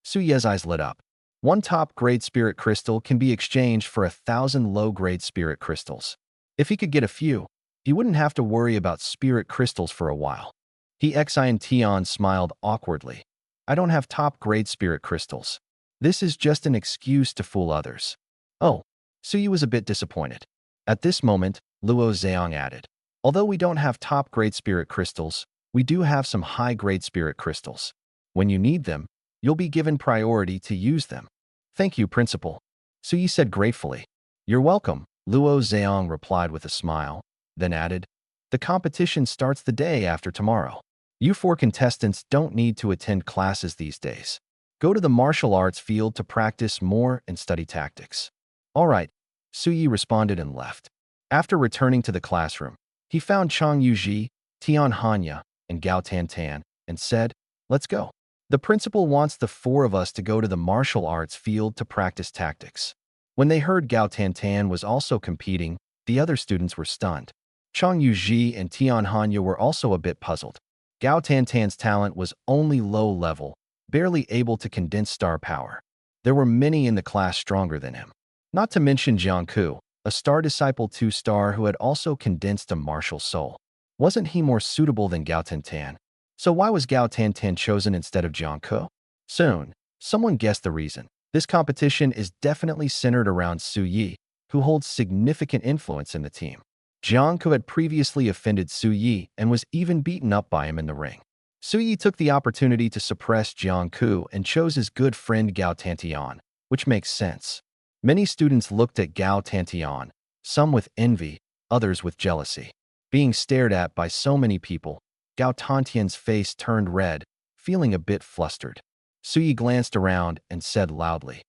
[SPEAKER 1] Su Ye's eyes lit up. One top-grade spirit crystal can be exchanged for 1,000 low-grade spirit crystals. If he could get a few, he wouldn't have to worry about spirit crystals for a while. He Xian smiled awkwardly. I don't have top-grade spirit crystals. This is just an excuse to fool others. Oh, Suyi was a bit disappointed. At this moment, Luo Zhang added, although we don't have top-grade spirit crystals, we do have some high-grade spirit crystals. When you need them, you'll be given priority to use them. Thank you, Principal. Suyi said gratefully. You're welcome, Luo Zhang replied with a smile, then added, the competition starts the day after tomorrow. You four contestants don't need to attend classes these days. Go to the martial arts field to practice more and study tactics. All right, Suyi responded and left. After returning to the classroom, he found Chang Yuji, Tian Hanya, and Gao Tantan, and said, let's go. The principal wants the four of us to go to the martial arts field to practice tactics. When they heard Gao Tantan was also competing, the other students were stunned. Chang Yuji and Tian Hanya were also a bit puzzled. Gao Tantan's talent was only low level, barely able to condense star power. There were many in the class stronger than him. Not to mention Jiangku, a Star Disciple 2-star who had also condensed a martial soul. Wasn't he more suitable than Gao Tantan? So why was Gao Tantan chosen instead of Jiangku? Soon, someone guessed the reason. This competition is definitely centered around Su Yi, who holds significant influence in the team. Jiangku had previously offended Su Yi and was even beaten up by him in the ring. Su Yi took the opportunity to suppress Jiangku and chose his good friend Gao Tantian, which makes sense. Many students looked at Gao Tantian, some with envy, others with jealousy. Being stared at by so many people, Gao Tantian's face turned red, feeling a bit flustered. Su Yi glanced around and said loudly,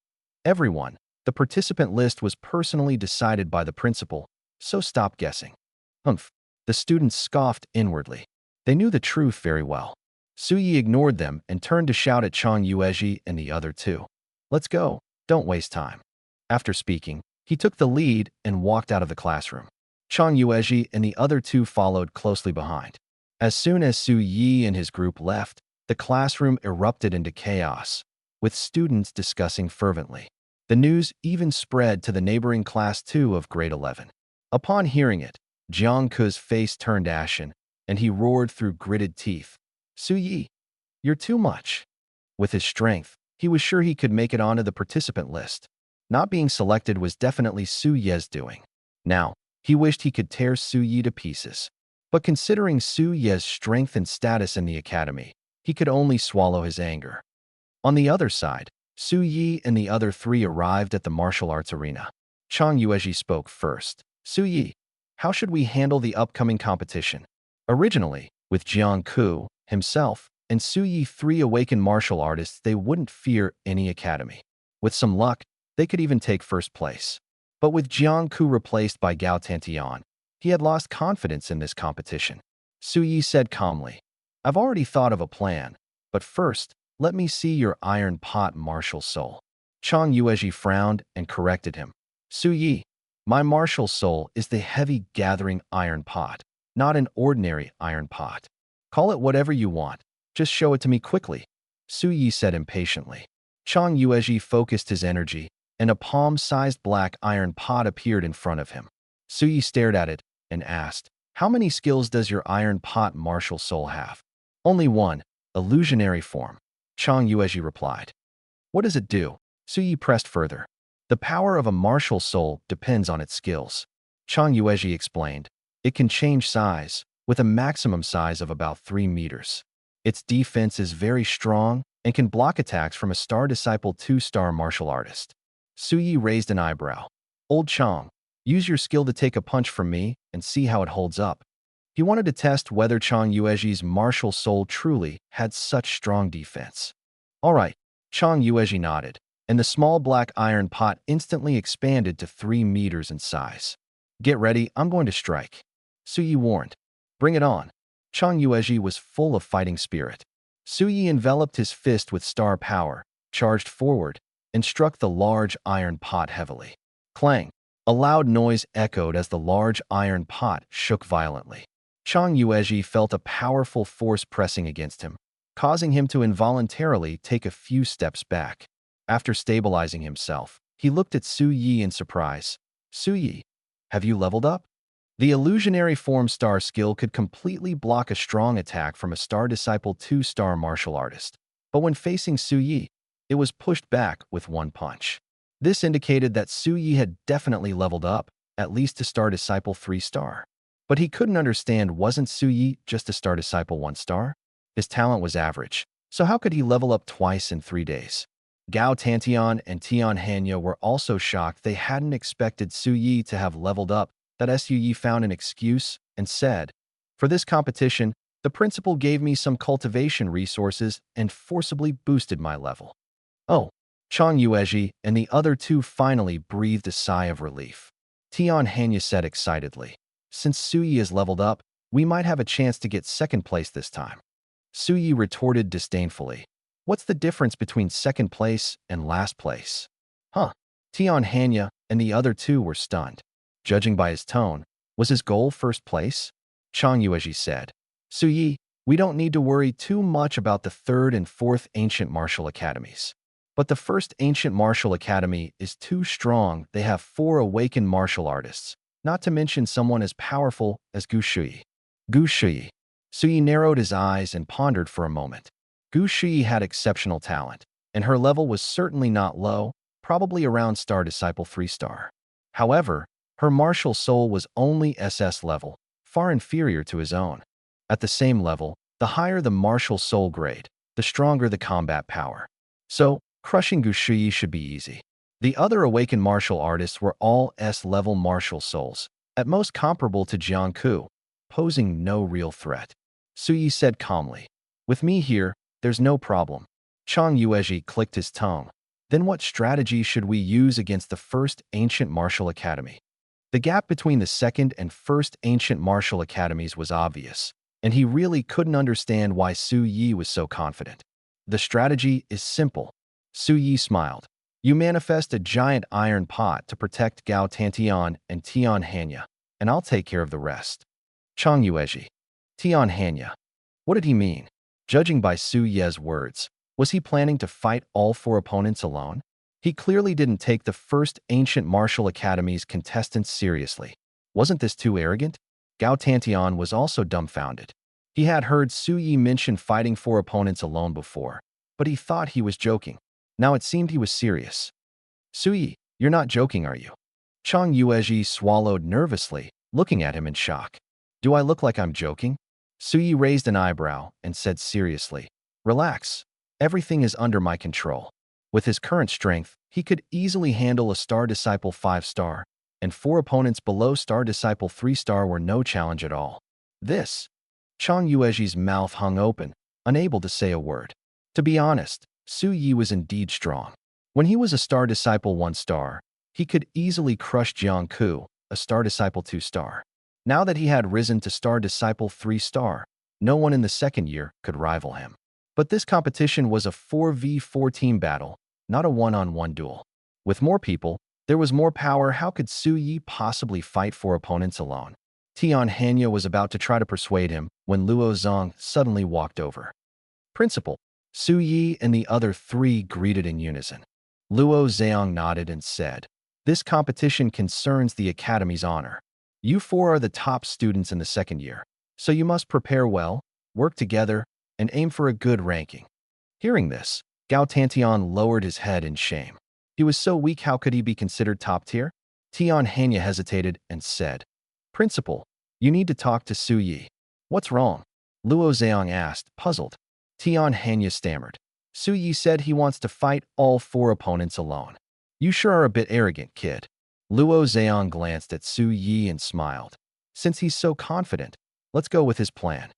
[SPEAKER 1] everyone, the participant list was personally decided by the principal, so stop guessing. Humph. The students scoffed inwardly. They knew the truth very well. Su Yi ignored them and turned to shout at Chang Yueji and the other two. Let's go, don't waste time. After speaking, he took the lead and walked out of the classroom. Chang Yueji and the other two followed closely behind. As soon as Su Yi and his group left, the classroom erupted into chaos, with students discussing fervently. The news even spread to the neighboring Class 2 of Grade 11. Upon hearing it, Jiangku's face turned ashen, and he roared through gritted teeth. Su Yi, you're too much. With his strength, he was sure he could make it onto the participant list. Not being selected was definitely Su Ye's doing. Now, he wished he could tear Su Yi to pieces. But considering Su Ye's strength and status in the academy, he could only swallow his anger. On the other side, Su Yi and the other three arrived at the martial arts arena. Chang Yueji spoke first. Su Yi, how should we handle the upcoming competition? Originally, with Jiangku, himself, and Su Yi, three awakened martial artists, they wouldn't fear any academy. With some luck, they could even take first place. But with Jiangku replaced by Gao Tantian, he had lost confidence in this competition. Su Yi said calmly, I've already thought of a plan, but first, let me see your iron pot martial soul. Chang Yueji frowned and corrected him. Su Yi, my martial soul is the heavy gathering iron pot, not an ordinary iron pot. Call it whatever you want, just show it to me quickly, Su Yi said impatiently. Chang Yueji focused his energy, and a palm-sized black iron pot appeared in front of him. Su Yi stared at it and asked, how many skills does your iron pot martial soul have? Only one, illusionary form, Chang Yueji replied. What does it do? Su Yi pressed further. The power of a martial soul depends on its skills. Chang Yueji explained. It can change size, with a maximum size of about 3 meters. Its defense is very strong and can block attacks from a Star Disciple 2-star martial artist. Su Yi raised an eyebrow. Old Chang, use your skill to take a punch from me and see how it holds up. He wanted to test whether Chang Yueji's martial soul truly had such strong defense. All right, Chang Yueji nodded, and the small black iron pot instantly expanded to 3 meters in size. Get ready, I'm going to strike. Su Yi warned. Bring it on. Chang Yuezhi was full of fighting spirit. Su Yi enveloped his fist with star power, charged forward, and struck the large iron pot heavily. Clang! A loud noise echoed as the large iron pot shook violently. Chang Yuezhi felt a powerful force pressing against him, causing him to involuntarily take a few steps back. After stabilizing himself, he looked at Su Yi in surprise. Su Yi, have you leveled up? The illusionary form star skill could completely block a strong attack from a Star Disciple 2-star martial artist. But when facing Su Yi, it was pushed back with one punch. This indicated that Su Yi had definitely leveled up, at least to Star Disciple 3-star. But he couldn't understand, wasn't Su Yi just a Star Disciple 1-star? His talent was average, so how could he level up twice in 3 days? Gao Tantian and Tian Hanya were also shocked. They hadn't expected Su Yi to have leveled up. That Su Yi found an excuse and said, "For this competition, the principal gave me some cultivation resources and forcibly boosted my level." Oh, Chang Yuezhi and the other two finally breathed a sigh of relief. Tian Hanya said excitedly, "Since Su Yi is leveled up, we might have a chance to get second place this time." Su Yi retorted disdainfully, "What's the difference between second place and last place?" Huh? Tian Hanya and the other two were stunned. Judging by his tone, was his goal first place? Chang Yuezhi said, "Su Yi, we don't need to worry too much about the third and fourth ancient martial academies. But the first ancient martial academy is too strong. They have 4 awakened martial artists, not to mention someone as powerful as Gu Shui." Gu Shui. Su Yi narrowed his eyes and pondered for a moment. Gu Shui had exceptional talent, and her level was certainly not low, probably around Star Disciple 3-star. However, her martial soul was only SS level, far inferior to his own. At the same level, the higher the martial soul grade, the stronger the combat power. So, crushing Gu Shui should be easy. The other awakened martial artists were all S-level martial souls, at most comparable to Jiangku, posing no real threat. Su Yi said calmly, "With me here, there's no problem." Chang Yuezhi clicked his tongue. "Then what strategy should we use against the first ancient martial academy?" The gap between the second and first ancient martial academies was obvious, and he really couldn't understand why Su Yi was so confident. "The strategy is simple." Su Yi smiled. "You manifest a giant iron pot to protect Gao Tantian and Tian Hanya, and I'll take care of the rest." Chang Yuezhi. Tian Hanya. What did he mean? Judging by Su Ye's words, was he planning to fight all 4 opponents alone? He clearly didn't take the first ancient martial academy's contestants seriously. Wasn't this too arrogant? Gao Tantian was also dumbfounded. He had heard Su Yi mention fighting 4 opponents alone before, but he thought he was joking. Now it seemed he was serious. "Su Yi, you're not joking, are you?" Chang Yuezhi swallowed nervously, looking at him in shock. "Do I look like I'm joking?" Su Yi raised an eyebrow and said seriously, "Relax. Everything is under my control." With his current strength, he could easily handle a Star Disciple 5-star, and 4 opponents below Star Disciple 3-star were no challenge at all. This. Chang Yuezhi's mouth hung open, unable to say a word. To be honest, Su Yi was indeed strong. When he was a Star Disciple 1-star, he could easily crush Jiangku, a Star Disciple 2-star. Now that he had risen to Star Disciple 3-star, no one in the second year could rival him. But this competition was a 4v4 team battle, not a one-on-one duel. With more people, there was more power. How could Su Yi possibly fight 4 opponents alone? Tian Hanya was about to try to persuade him when Luo Zong suddenly walked over. "Principal." Su Yi and the other 3 greeted in unison. Luo Zhang nodded and said, "This competition concerns the Academy's honor. You 4 are the top students in the second year, so you must prepare well, work together, and aim for a good ranking." Hearing this, Gao Tantian lowered his head in shame. He was so weak, how could he be considered top tier? Tian Hanya hesitated and said, "Principal, you need to talk to Su Yi." "What's wrong?" Luo Zhang asked, puzzled. Tian Hanya stammered. "Su Yi said he wants to fight all 4 opponents alone." "You sure are a bit arrogant, kid." Luo Zhang glanced at Su Yi and smiled. "Since he's so confident, let's go with his plan."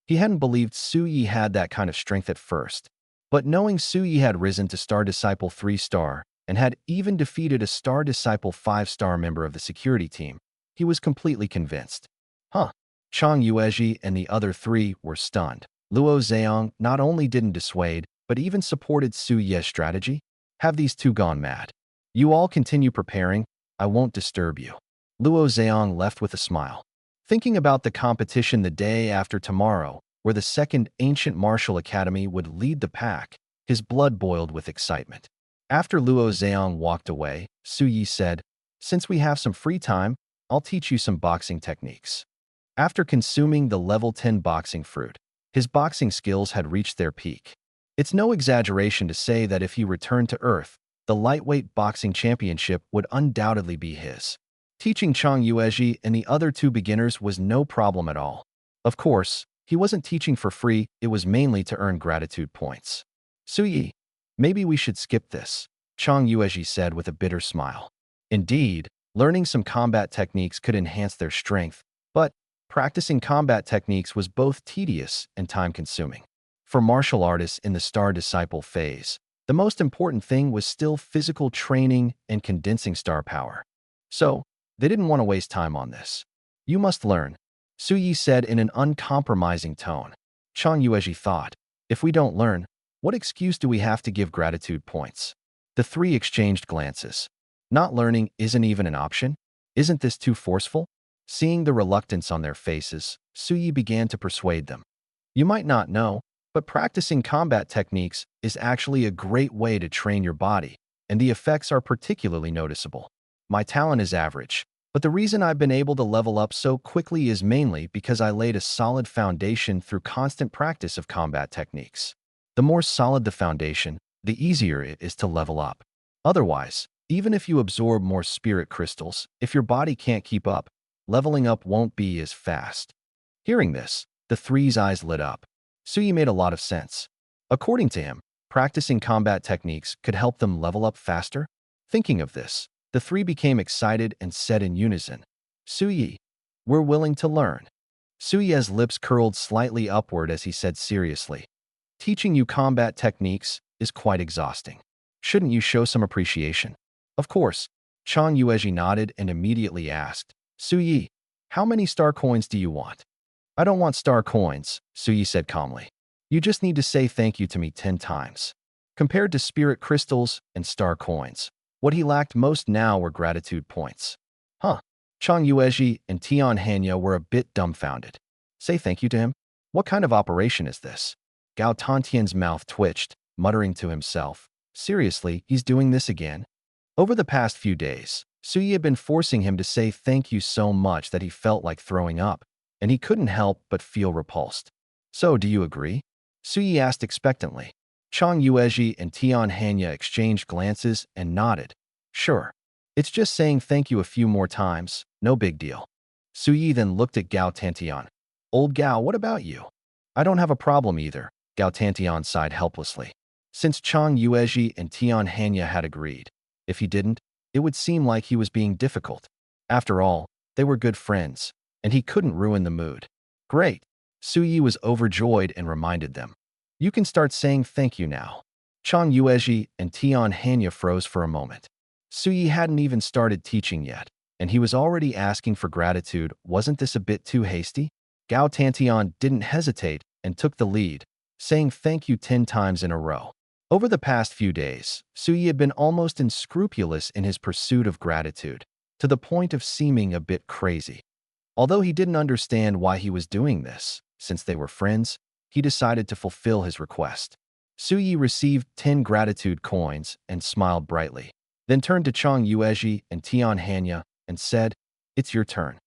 [SPEAKER 1] He hadn't believed Su Yi had that kind of strength at first, but knowing Su Yi had risen to Star Disciple 3-star and had even defeated a Star Disciple 5-star member of the security team, he was completely convinced. Huh. Chang Yuezhi and the other three were stunned. Luo Zheong not only didn't dissuade, but even supported Su Ye's strategy. Have these two gone mad? You all continue preparing. I won't disturb you. Luo Zheong left with a smile. Thinking about the competition the day after tomorrow, where the second ancient martial academy would lead the pack, his blood boiled with excitement. After Luo Zheong walked away, Su Yi said, "Since we have some free time, I'll teach you some boxing techniques." After consuming the level 10 boxing fruit, his boxing skills had reached their peak. It's no exaggeration to say that if he returned to Earth, the lightweight boxing championship would undoubtedly be his. Teaching Chang Yuezhi and the other two beginners was no problem at all. Of course, he wasn't teaching for free, it was mainly to earn gratitude points. Su Yi, maybe we should skip this, Chang Yuezhi said with a bitter smile. Indeed, learning some combat techniques could enhance their strength, but practicing combat techniques was both tedious and time-consuming. For martial artists in the Star Disciple phase, the most important thing was still physical training and condensing star power. So, they didn't want to waste time on this. You must learn, Su Yi said in an uncompromising tone. Chang Yuezhi thought, if we don't learn, what excuse do we have to give gratitude points? The three exchanged glances. Not learning isn't even an option? Isn't this too forceful? Seeing the reluctance on their faces, Su Yi began to persuade them. You might not know, but practicing combat techniques is actually a great way to train your body, and the effects are particularly noticeable. My talent is average, but the reason I've been able to level up so quickly is mainly because I laid a solid foundation through constant practice of combat techniques. The more solid the foundation, the easier it is to level up. Otherwise, even if you absorb more spirit crystals, if your body can't keep up, leveling up won't be as fast. Hearing this, the three's eyes lit up. Su Yi made a lot of sense. According to him, practicing combat techniques could help them level up faster. Thinking of this, the three became excited and said in unison, Su Yi, we're willing to learn. Su Yi's lips curled slightly upward as he said seriously, teaching you combat techniques is quite exhausting. Shouldn't you show some appreciation? Of course, Chang Yuezhi nodded and immediately asked, Su Yi, how many star coins do you want? I don't want star coins, Su Yi said calmly. You just need to say thank you to me 10 times. Compared to spirit crystals and star coins, what he lacked most now were gratitude points. Huh. Chang Yuezhi and Tian Hanya were a bit dumbfounded. Say thank you to him? What kind of operation is this? Gao Tantian's mouth twitched, muttering to himself. Seriously, he's doing this again? Over the past few days, Su Yi had been forcing him to say thank you so much that he felt like throwing up, and he couldn't help but feel repulsed. So, do you agree? Su Yi asked expectantly. Chang Yuezhi and Tian Hanya exchanged glances and nodded. Sure. It's just saying thank you a few more times, no big deal. Su Yi then looked at Gao Tantian. Old Gao, what about you? I don't have a problem either, Gao Tantian sighed helplessly. Since Chang Yuezhi and Tian Hanya had agreed, if he didn't, it would seem like he was being difficult. After all, they were good friends, and he couldn't ruin the mood. Great. Su Yi was overjoyed and reminded them. You can start saying thank you now. Chang Yuezhi and Tian Hanya froze for a moment. Su Yi hadn't even started teaching yet, and he was already asking for gratitude. Wasn't this a bit too hasty? Gao Tantian didn't hesitate and took the lead, saying thank you 10 times in a row. Over the past few days, Su Yi had been almost unscrupulous in his pursuit of gratitude, to the point of seeming a bit crazy. Although he didn't understand why he was doing this, since they were friends, he decided to fulfill his request. Su Yi received 10 gratitude coins and smiled brightly, then turned to Chang Yuezhi and Tian Hanya and said, It's your turn.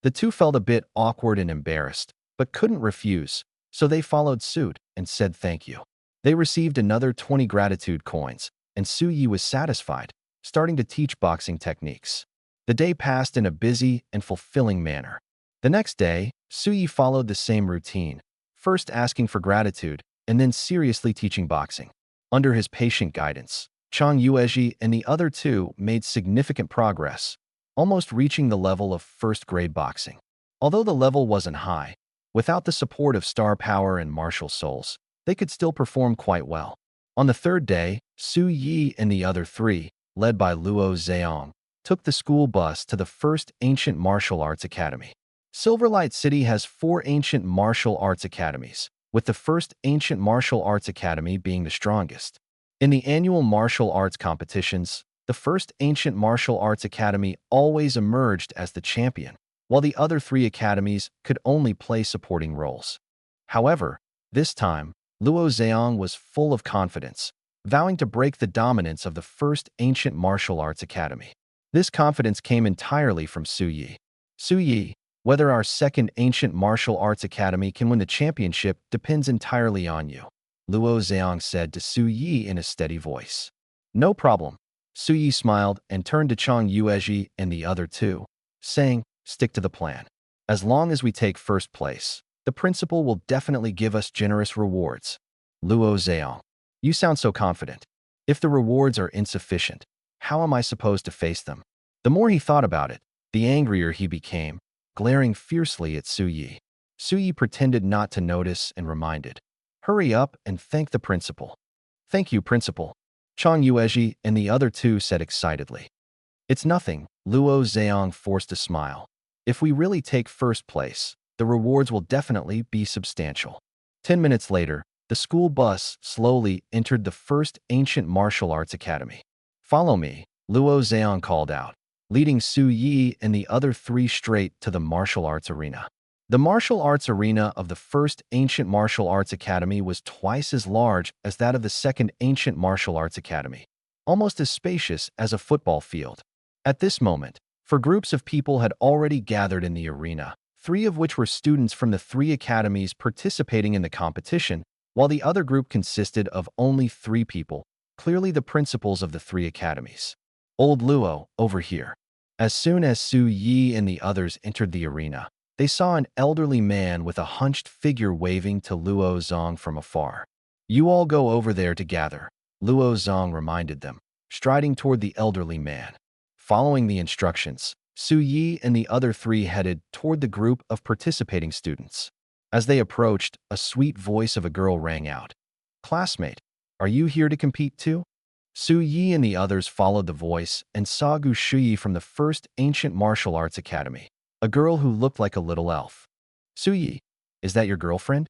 [SPEAKER 1] The two felt a bit awkward and embarrassed, but couldn't refuse, so they followed suit and said thank you. They received another 20 gratitude coins, and Su Yi was satisfied, starting to teach boxing techniques. The day passed in a busy and fulfilling manner. The next day, Su Yi followed the same routine, first asking for gratitude and then seriously teaching boxing. Under his patient guidance, Chang Yuezhi and the other two made significant progress, almost reaching the level of first-grade boxing. Although the level wasn't high, without the support of star power and martial souls, they could still perform quite well. On the third day, Su Yi and the other three, led by Luo Zheong, took the school bus to the first ancient martial arts academy. Silverlight City has 4 ancient martial arts academies, with the first ancient martial arts academy being the strongest. In the annual martial arts competitions, the first ancient martial arts academy always emerged as the champion, while the other 3 academies could only play supporting roles. However, this time, Luo Zheong was full of confidence, vowing to break the dominance of the first ancient martial arts academy. This confidence came entirely from Su Yi. Su Yi, whether our second ancient martial arts academy can win the championship depends entirely on you, Luo Zheong said to Su Yi in a steady voice. No problem. Su Yi smiled and turned to Chang Yuezhi and the other 2, saying, stick to the plan. As long as we take first place, the principal will definitely give us generous rewards. Luo Zheong, you sound so confident. If the rewards are insufficient, how am I supposed to face them? The more he thought about it, the angrier he became, glaring fiercely at Su Yi. Su Yi pretended not to notice and reminded, hurry up and thank the principal. Thank you, principal. Chang Yuezhi and the other 2 said excitedly. It's nothing, Luo Zheong forced a smile. If we really take first place, the rewards will definitely be substantial. 10 minutes later, the school bus slowly entered the first ancient martial arts academy. Follow me, Luo Zheong called out, leading Su Yi and the other 3 straight to the martial arts arena. The martial arts arena of the first ancient martial arts academy was twice as large as that of the second ancient martial arts academy, almost as spacious as a football field. At this moment, groups of people had already gathered in the arena, 3 of which were students from the 3 academies participating in the competition, while the other group consisted of only 3 people, clearly the principals of the 3 academies. Old Luo, over here. As soon as Su Yi and the others entered the arena, they saw an elderly man with a hunched figure waving to Luo Zong from afar. You all go over there to gather, Luo Zong reminded them, striding toward the elderly man. Following the instructions, Su Yi and the other 3 headed toward the group of participating students. As they approached, a sweet voice of a girl rang out. Classmate, are you here to compete too? Su Yi and the others followed the voice and saw Gu Shuyi from the first ancient martial arts academy, a girl who looked like a little elf. Su Yi, is that your girlfriend?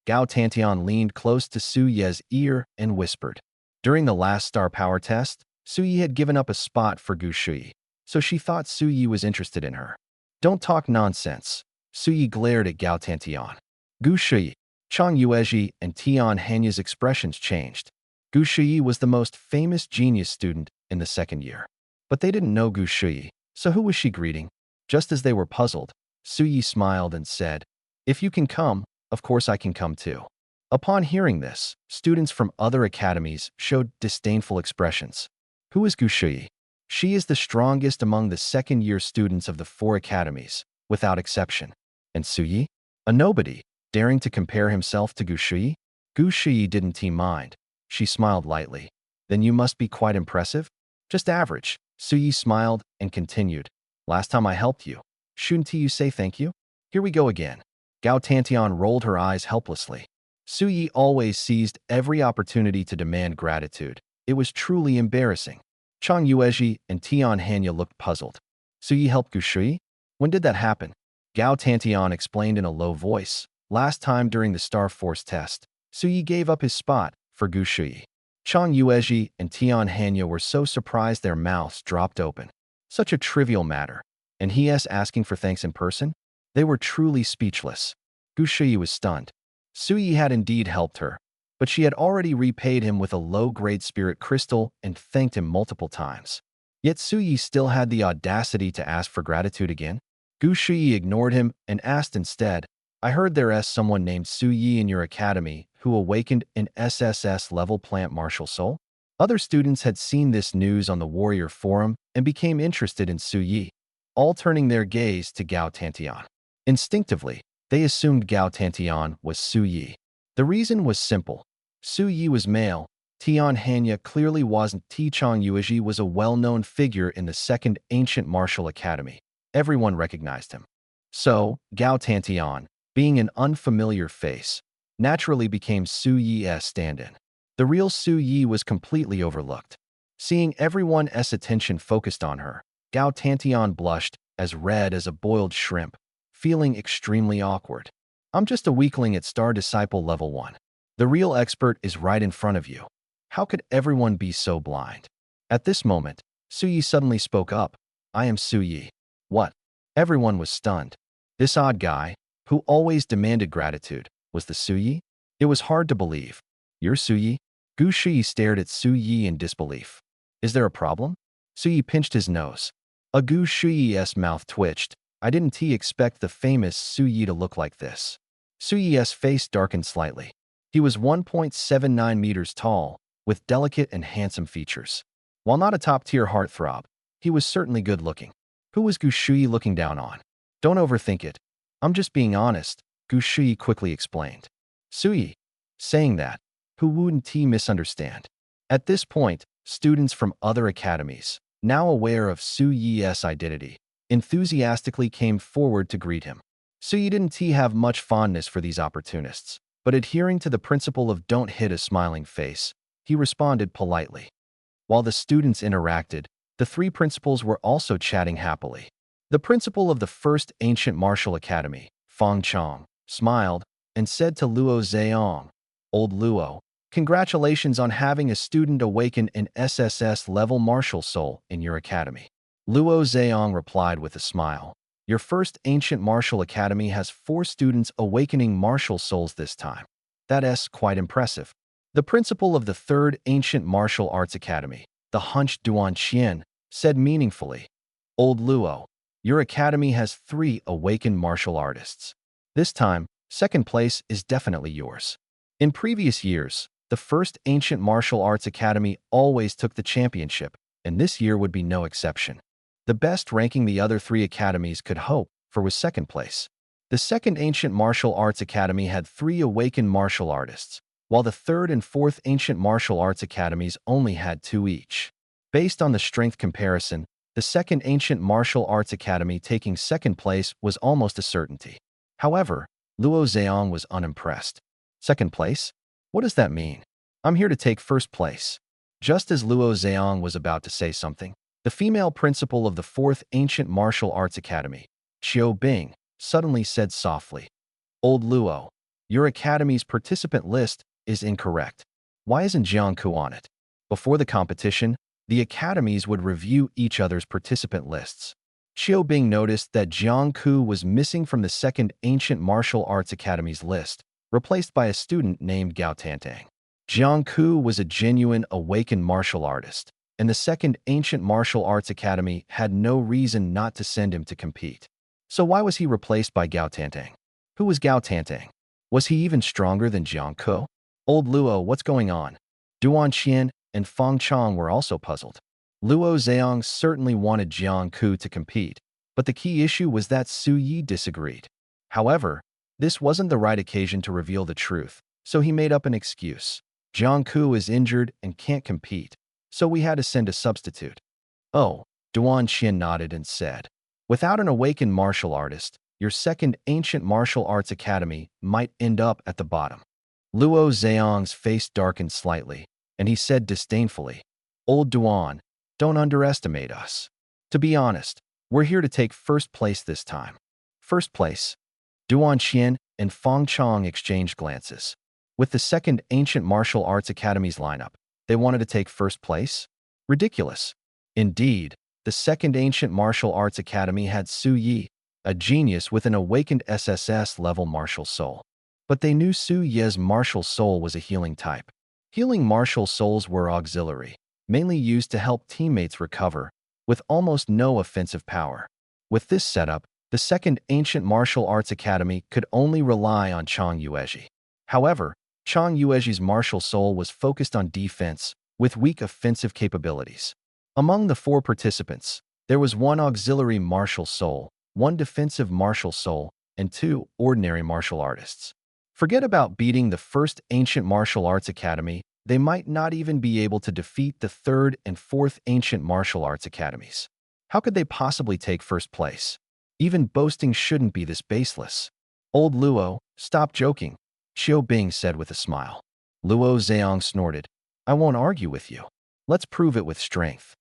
[SPEAKER 1] Gao Tantian leaned close to Su Ye's ear and whispered. During the last star power test, Su Yi had given up a spot for Gu Shuyi, so she thought Su Yi was interested in her. Don't talk nonsense. Su Yi glared at Gao Tantian. Gu Shuyi, Chang Yuezhi, and Tian Hanya's expressions changed. Gu Shuyi was the most famous genius student in the second year. But they didn't know Gu Shuyi, so who was she greeting? Just as they were puzzled, Su Yi smiled and said, if you can come, of course I can come too. Upon hearing this, students from other academies showed disdainful expressions. Who is Gu Shuyi? She is the strongest among the second-year students of the 4 academies, without exception. And Su Yi? A nobody, daring to compare himself to Gu Shuyi? Gu Shuyi didn't mind. She smiled lightly. Then you must be quite impressive? Just average. Su Yi smiled and continued. Last time I helped you. Shouldn't you say thank you? Here we go again. Gao Tantian rolled her eyes helplessly. Su Yi always seized every opportunity to demand gratitude. It was truly embarrassing. Chang Yuezhi and Tian Hanya looked puzzled. Su Yi helped Gu Shuyi? When did that happen? Gao Tantian explained in a low voice. Last time during the Star Force test, Su Yi gave up his spot for Gu Shuyi. Chang Yuezhi and Tian Hanya were so surprised their mouths dropped open. Such a trivial matter. And he asking for thanks in person? They were truly speechless. Gu Shuyi was stunned. Su Yi had indeed helped her, but she had already repaid him with a low-grade spirit crystal and thanked him multiple times. Yet Su Yi still had the audacity to ask for gratitude again. Gu Shuyi ignored him and asked instead, I heard there's someone named Su Yi in your academy who awakened an SSSS-level plant martial soul? Other students had seen this news on the Warrior Forum and became interested in Su Yi, all turning their gaze to Gao Tantian. Instinctively, they assumed Gao Tantian was Su Yi. The reason was simple. Su Yi was male, Tian Hanya clearly wasn't. Chang Yuezhi was a well-known figure in the second ancient martial academy. Everyone recognized him. So, Gao Tantian, being an unfamiliar face, naturally became Su Yi's stand-in. The real Su Yi was completely overlooked. Seeing everyone's attention focused on her, Gao Tantian blushed, as red as a boiled shrimp. feeling extremely awkward. I'm just a weakling at Star Disciple Level 1. The real expert is right in front of you. How could everyone be so blind? At this moment, Suyi suddenly spoke up. I am Suyi. What? Everyone was stunned. This odd guy, who always demanded gratitude, was the Suyi? It was hard to believe. You're Suyi? Gu Shuyi stared at Suyi in disbelief. Is there a problem? Suyi pinched his nose. A Gu Shuyi's mouth twitched. I didn't expect the famous Suyi to look like this. Suyi's face darkened slightly. He was 1.79 meters tall, with delicate and handsome features. While not a top-tier heartthrob, he was certainly good-looking. Who was Gu Shuyi looking down on? Don't overthink it. I'm just being honest, Gu Shuyi quickly explained. Suyi. Saying that, who wouldn't he misunderstand? At this point, students from other academies, now aware of Suyi's identity, enthusiastically came forward to greet him. Suyi didn't have much fondness for these opportunists, but adhering to the principle of don't hit a smiling face, he responded politely. While the students interacted, the three principals were also chatting happily. The principal of the First Ancient Martial Academy, Feng Chong, smiled and said to Luo Zheong, Old Luo, congratulations on having a student awaken an SSS-level martial soul in your academy. Luo Zheong replied with a smile. Your First Ancient Martial Academy has 4 students awakening martial souls this time. That's quite impressive. The principal of the Third Ancient Martial Arts Academy, the Hunch Duan Qian, said meaningfully, Old Luo, your academy has 3 awakened martial artists. This time, second place is definitely yours. In previous years, the First Ancient Martial Arts Academy always took the championship, and this year would be no exception. The best ranking the other 3 academies could hope for was second place. The Second Ancient Martial Arts Academy had 3 awakened martial artists, while the Third and Fourth Ancient Martial Arts Academies only had 2 each. Based on the strength comparison, the Second Ancient Martial Arts Academy taking second place was almost a certainty. However, Luo Zheong was unimpressed. Second place? What does that mean? I'm here to take first place. Just as Luo Zheong was about to say something, the female principal of the Fourth Ancient Martial Arts Academy, Qiu Bing, suddenly said softly, Old Luo, your academy's participant list is incorrect. Why isn't Jiangku on it? Before the competition, the academies would review each other's participant lists. Qiu Bing noticed that Jiangku was missing from the Second Ancient Martial Arts Academy's list, replaced by a student named Gao Tantang. Jiangku was a genuine awakened martial artist, and the Second Ancient Martial Arts Academy had no reason not to send him to compete. So why was he replaced by Gao Tantang? Who was Gao Tantang? Was he even stronger than Jiangku? Old Luo, what's going on? Duan Qian and Feng Chong were also puzzled. Luo Zheong certainly wanted Jiangku to compete, but the key issue was that Suyi disagreed. However, this wasn't the right occasion to reveal the truth, so he made up an excuse. Jiangku is injured and can't compete, so we had to send a substitute. Oh, Duan Qian nodded and said, without an awakened martial artist, your Second Ancient Martial Arts Academy might end up at the bottom. Luo Zheong's face darkened slightly, and he said disdainfully, Old Duan, don't underestimate us. To be honest, we're here to take first place this time. First place? Duan Qian and Feng Chong exchanged glances. With the Second Ancient Martial Arts Academy's lineup, they wanted to take first place? Ridiculous. Indeed, the Second Ancient Martial Arts Academy had Suyi, a genius with an awakened SSS-level martial soul. But they knew Suyi's martial soul was a healing type. Healing martial souls were auxiliary, mainly used to help teammates recover, with almost no offensive power. With this setup, the Second Ancient Martial Arts Academy could only rely on Chang Yuezhi. However, Chang Yuezhi's martial soul was focused on defense, with weak offensive capabilities. Among the 4 participants, there was 1 auxiliary martial soul, 1 defensive martial soul, and 2 ordinary martial artists. Forget about beating the First Ancient Martial Arts Academy, they might not even be able to defeat the Third and Fourth Ancient Martial Arts Academies. How could they possibly take first place? Even boasting shouldn't be this baseless. Old Luo, stop joking, Qiu Bing said with a smile. Luo Zheong snorted, I won't argue with you. Let's prove it with strength.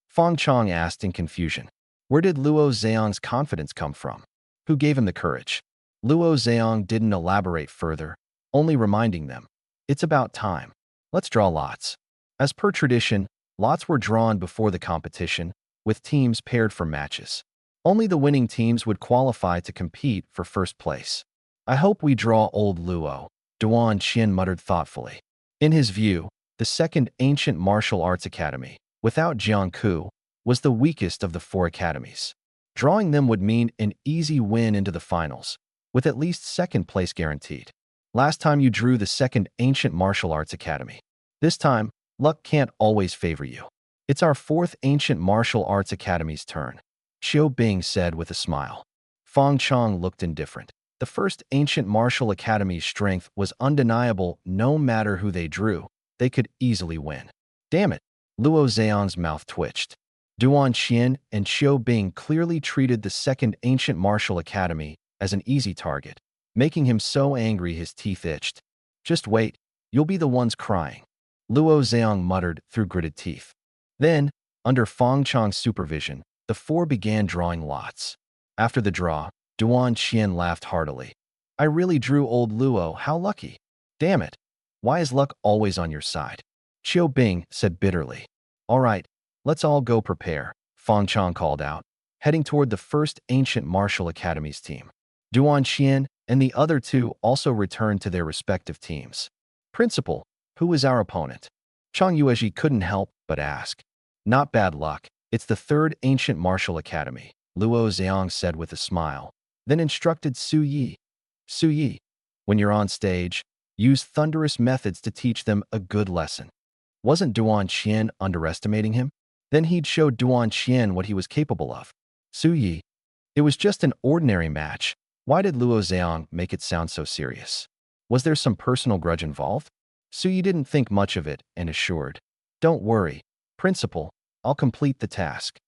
[SPEAKER 1] Feng Chong asked in confusion. Where did Luo Zheong's confidence come from? Who gave him the courage? Luo Zheong didn't elaborate further, only reminding them, "It's about time. Let's draw lots." As per tradition, lots were drawn before the competition, with teams paired for matches. Only the winning teams would qualify to compete for first place. "I hope we draw old Luo," Duan Qian muttered thoughtfully. In his view, the second ancient martial arts academy, without Jiangku, was the weakest of the four academies. Drawing them would mean an easy win into the finals, with at least second place guaranteed. Last time you drew the second ancient martial arts academy. This time, luck can't always favor you. It's our fourth ancient martial arts academy's turn, Qiu Bing said with a smile. Fong Chong looked indifferent. The first ancient martial academy's strength was undeniable. No matter who they drew, they could easily win. Damn it, Luo Zheong's mouth twitched. Duan Qian and Qiu Bing clearly treated the second ancient martial academy as an easy target, making him so angry his teeth itched. "Just wait, you'll be the ones crying," Luo Zheong muttered through gritted teeth. Then, under Fong Chong's supervision, the four began drawing lots. After the draw, Duan Qian laughed heartily. "I really drew old Luo, how lucky. Damn it, why is luck always on your side?" Qiu Bing said bitterly. "All right, let's all go prepare," Fong Chong called out, heading toward the first ancient martial academy's team. Duan Qian and the other two also returned to their respective teams. "Principal, who is our opponent?" Chang Yuezhi couldn't help but ask. "Not bad luck. It's the third ancient martial academy," Luo Zheong said with a smile, then instructed Su Yi. "Su Yi, when you're on stage, use thunderous methods to teach them a good lesson." Wasn't Duan Qian underestimating him? Then he'd show Duan Qian what he was capable of. "Su Yi, it was just an ordinary match. Why did Luo Zheong make it sound so serious? Was there some personal grudge involved?" Su Yi didn't think much of it and assured, "Don't worry, Principal, I'll complete the task."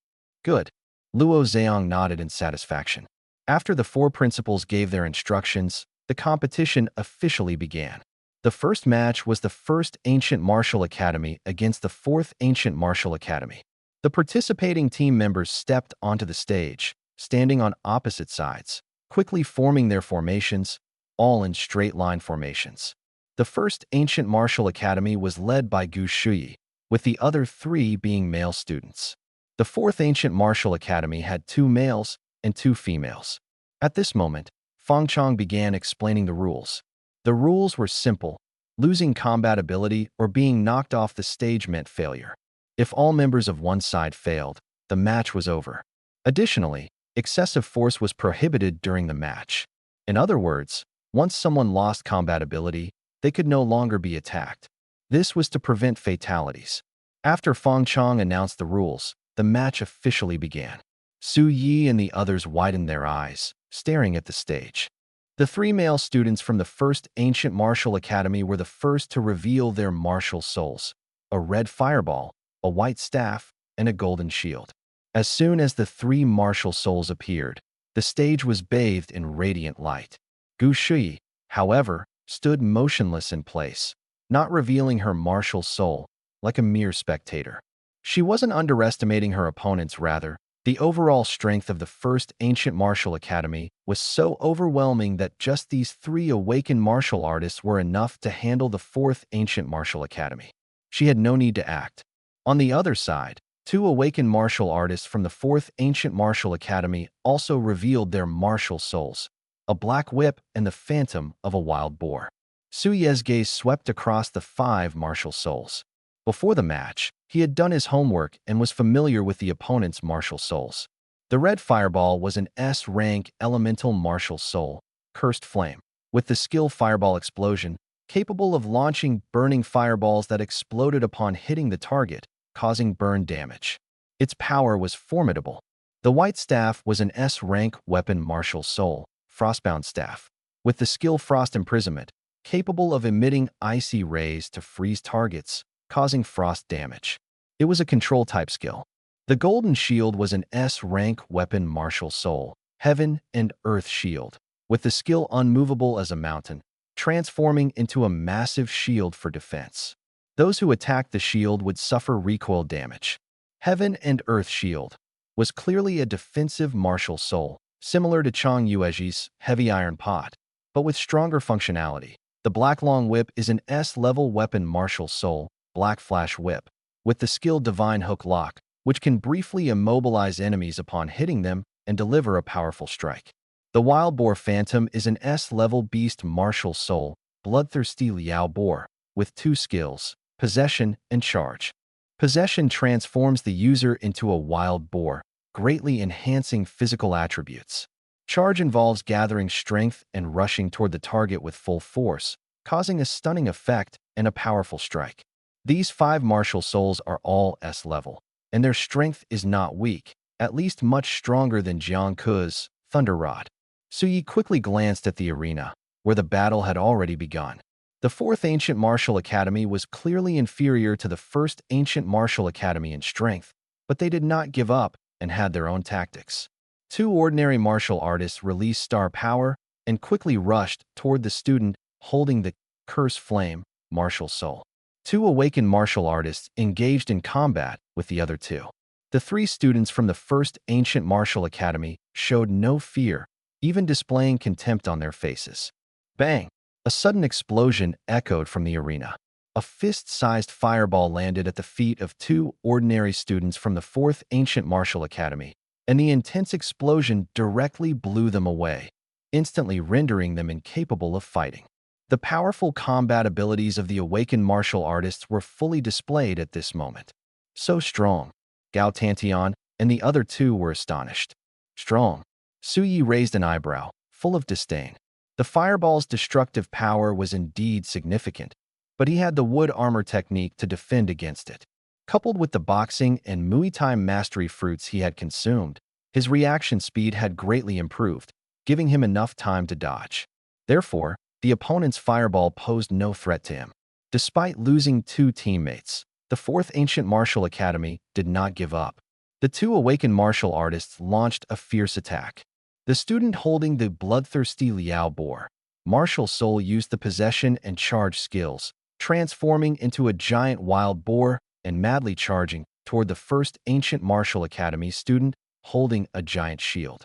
[SPEAKER 1] "Good." Luo Zheong nodded in satisfaction. After the four principals gave their instructions, the competition officially began. The first match was the first Ancient Martial Academy against the fourth Ancient Martial Academy. The participating team members stepped onto the stage, standing on opposite sides, quickly forming their formations, all in straight-line formations. The first Ancient Martial Academy was led by Gu Shuyi, with the other three being male students. The fourth Ancient Martial Academy had 2 males and 2 females. At this moment, Fong Chong began explaining the rules. The rules were simple. Losing combat ability or being knocked off the stage meant failure. If all members of one side failed, the match was over. Additionally, excessive force was prohibited during the match. In other words, once someone lost combat ability, they could no longer be attacked. This was to prevent fatalities. After Fong Chong announced the rules, the match officially began. Su Yi and the others widened their eyes, staring at the stage. The 3 male students from the first Ancient Martial Academy were the first to reveal their martial souls: a red fireball, a white staff, and a golden shield. As soon as the 3 martial souls appeared, the stage was bathed in radiant light. Gu Shui, however, stood motionless in place, not revealing her martial soul, like a mere spectator. She wasn't underestimating her opponents, rather. The overall strength of the first Ancient Martial Academy was so overwhelming that just these 3 awakened martial artists were enough to handle the fourth Ancient Martial Academy. She had no need to act. On the other side, 2 awakened martial artists from the fourth Ancient Martial Academy also revealed their martial souls: a black whip and the phantom of a wild boar. Su Ye's gaze swept across the 5 martial souls. Before the match, he had done his homework and was familiar with the opponent's martial souls. The red fireball was an S-rank elemental martial soul, Cursed Flame, with the skill Fireball Explosion, capable of launching burning fireballs that exploded upon hitting the target, causing burn damage. Its power was formidable. The white staff was an S-rank weapon martial soul, Frostbound Staff, with the skill Frost Imprisonment, capable of emitting icy rays to freeze targets, causing frost damage. It was a control-type skill. The Golden Shield was an S-rank weapon martial soul, Heaven and Earth Shield, with the skill Unmovable as a Mountain, transforming into a massive shield for defense. Those who attacked the shield would suffer recoil damage. Heaven and Earth Shield was clearly a defensive martial soul, similar to Chang Yueji's heavy iron pot, but with stronger functionality. The Black Long Whip is an S-level weapon martial soul, Black Flash Whip, with the skill Divine Hook Lock, which can briefly immobilize enemies upon hitting them and deliver a powerful strike. The Wild Boar Phantom is an S-level beast martial soul, Bloodthirsty Liao Boar, with two skills, Possession and Charge. Possession transforms the user into a wild boar, greatly enhancing physical attributes. Charge involves gathering strength and rushing toward the target with full force, causing a stunning effect and a powerful strike. These 5 martial souls are all S-level, and their strength is not weak, at least much stronger than Jiang Ke's Thunder Rod. Suyi quickly glanced at the arena, where the battle had already begun. The 4th Ancient Martial Academy was clearly inferior to the 1st Ancient Martial Academy in strength, but they did not give up and had their own tactics. 2 ordinary martial artists released star power and quickly rushed toward the student holding the Curse Flame martial soul. 2 awakened martial artists engaged in combat with the other 2. The 3 students from the 1st Ancient Martial Academy showed no fear, even displaying contempt on their faces. Bang! A sudden explosion echoed from the arena. A fist-sized fireball landed at the feet of 2 ordinary students from the 4th Ancient Martial Academy, and the intense explosion directly blew them away, instantly rendering them incapable of fighting. The powerful combat abilities of the awakened martial artists were fully displayed at this moment. So strong. Gao Tantian and the other 2 were astonished. Strong. Suyi raised an eyebrow, full of disdain. The fireball's destructive power was indeed significant, but he had the wood armor technique to defend against it. Coupled with the boxing and Muay Thai mastery fruits he had consumed, his reaction speed had greatly improved, giving him enough time to dodge. Therefore, the opponent's fireball posed no threat to him. Despite losing 2 teammates, the 4th Ancient Martial Academy did not give up. The 2 awakened martial artists launched a fierce attack. The student holding the Bloodthirsty Liao Boar martial soul used the Possession and Charge skills, transforming into a giant wild boar and madly charging toward the 1st Ancient Martial Academy student holding a giant shield.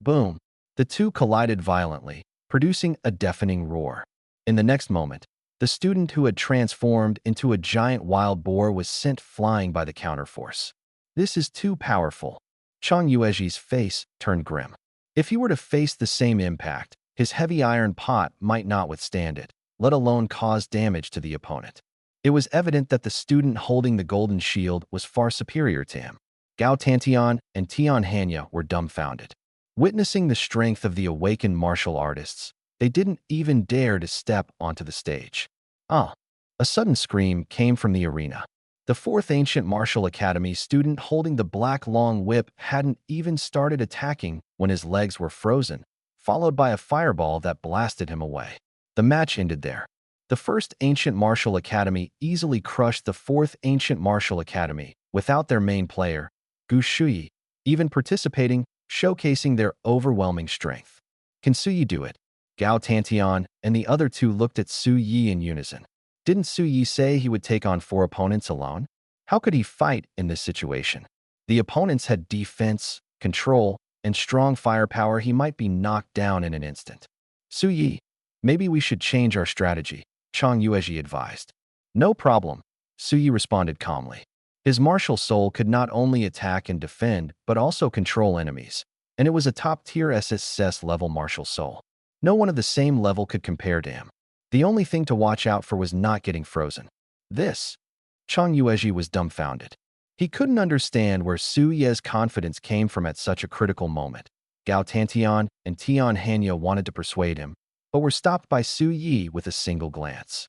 [SPEAKER 1] Boom! The 2 collided violently, producing a deafening roar. In the next moment, the student who had transformed into a giant wild boar was sent flying by the counterforce. This is too powerful. Chang Yueji's face turned grim. If he were to face the same impact, his heavy iron pot might not withstand it, let alone cause damage to the opponent. It was evident that the student holding the golden shield was far superior to him. Gao Tantian and Tian Hanya were dumbfounded. Witnessing the strength of the awakened martial artists, they didn't even dare to step onto the stage. Ah! A sudden scream came from the arena. The 4th Ancient Martial Academy student holding the Black Long Whip hadn't even started attacking when his legs were frozen, followed by a fireball that blasted him away. The match ended there. The 1st Ancient Martial Academy easily crushed the 4th Ancient Martial Academy without their main player, Gu Shuyi, even participating, showcasing their overwhelming strength. Can Suyi do it? Gao Tantian and the other 2 looked at Su Yi in unison. Didn't Su Yi say he would take on 4 opponents alone? How could he fight in this situation? The opponents had defense, control, and strong firepower. He might be knocked down in an instant. Su Yi, maybe we should change our strategy, Chang Yueji advised. No problem, Su Yi responded calmly. His martial soul could not only attack and defend, but also control enemies, and it was a top-tier SSSS-level martial soul. No one of the same level could compare to him. The only thing to watch out for was not getting frozen. Chang Yueji was dumbfounded. He couldn't understand where Su Ye's confidence came from at such a critical moment. Gao Tantian and Tian Hanya wanted to persuade him, but were stopped by Su Yi with a single glance.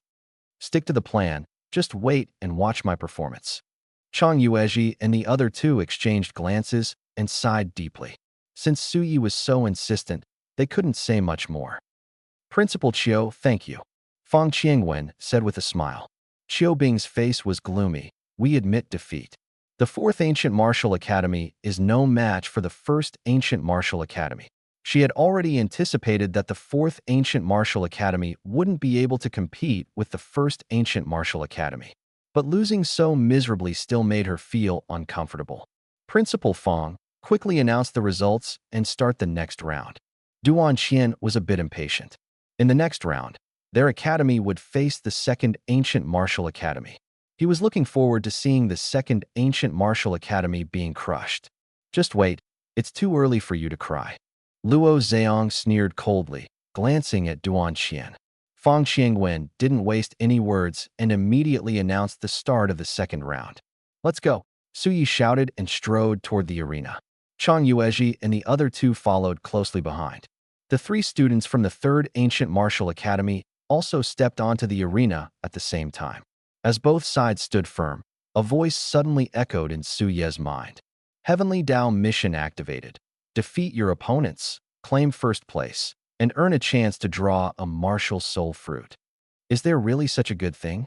[SPEAKER 1] Stick to the plan, just wait and watch my performance. Chang Yueji and the other 2 exchanged glances and sighed deeply. Since Su Yi was so insistent, they couldn't say much more. Principal Qiu, thank you, Fang Qiangwen said with a smile. Qiu Bing's face was gloomy. We admit defeat. The 4th Ancient Martial Academy is no match for the 1st Ancient Martial Academy. She had already anticipated that the 4th Ancient Martial Academy wouldn't be able to compete with the 1st Ancient Martial Academy. But losing so miserably still made her feel uncomfortable. Principal Fang, quickly announce the results and start the next round. Duan Qian was a bit impatient. In the next round, their academy would face the Second Ancient Martial Academy. He was looking forward to seeing the Second Ancient Martial Academy being crushed. Just wait, it's too early for you to cry. Luo Zheong sneered coldly, glancing at Duan Qian. Fang Qiangwen didn't waste any words and immediately announced the start of the second round. Let's go, Su Yi shouted and strode toward the arena. Chang Yuezhi and the other two followed closely behind. The three students from the Third Ancient Martial Academy also stepped onto the arena at the same time. As both sides stood firm, a voice suddenly echoed in Su Ye's mind. Heavenly Dao mission activated. Defeat your opponents, claim first place, and earn a chance to draw a martial soul fruit. Is there really such a good thing?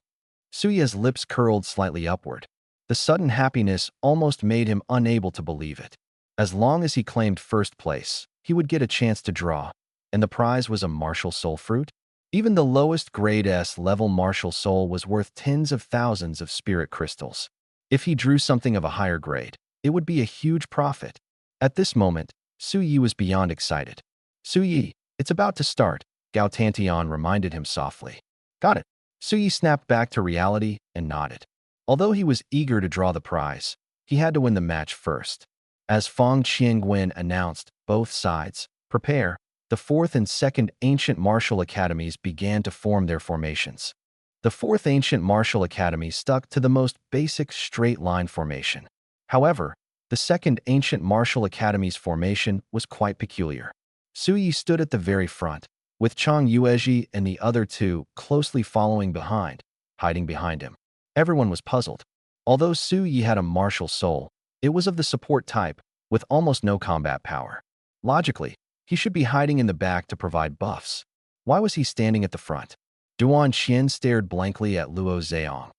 [SPEAKER 1] Su Ye's lips curled slightly upward. The sudden happiness almost made him unable to believe it. As long as he claimed first place, he would get a chance to draw, and the prize was a martial soul fruit? Even the lowest grade S-level martial soul was worth tens of thousands of spirit crystals. If he drew something of a higher grade, it would be a huge profit. At this moment, Su Yi was beyond excited. Su Yi, it's about to start, Gao Tantian reminded him softly. Got it. Su Yi snapped back to reality and nodded. Although he was eager to draw the prize, he had to win the match first. As Fang Qiangwen announced, both sides, prepare. The Fourth and Second Ancient Martial Academies began to form their formations. The Fourth Ancient Martial Academy stuck to the most basic straight-line formation. However, the Second Ancient Martial Academy's formation was quite peculiar. Su Yi stood at the very front, with Chang Yuezhi and the other two closely following behind, hiding behind him. Everyone was puzzled. Although Su Yi had a martial soul, it was of the support type, with almost no combat power. Logically, he should be hiding in the back to provide buffs. Why was he standing at the front? Duan Qian stared blankly at Luo Zheong.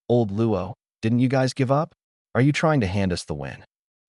[SPEAKER 1] Old Luo, didn't you guys give up? Are you trying to hand us the win?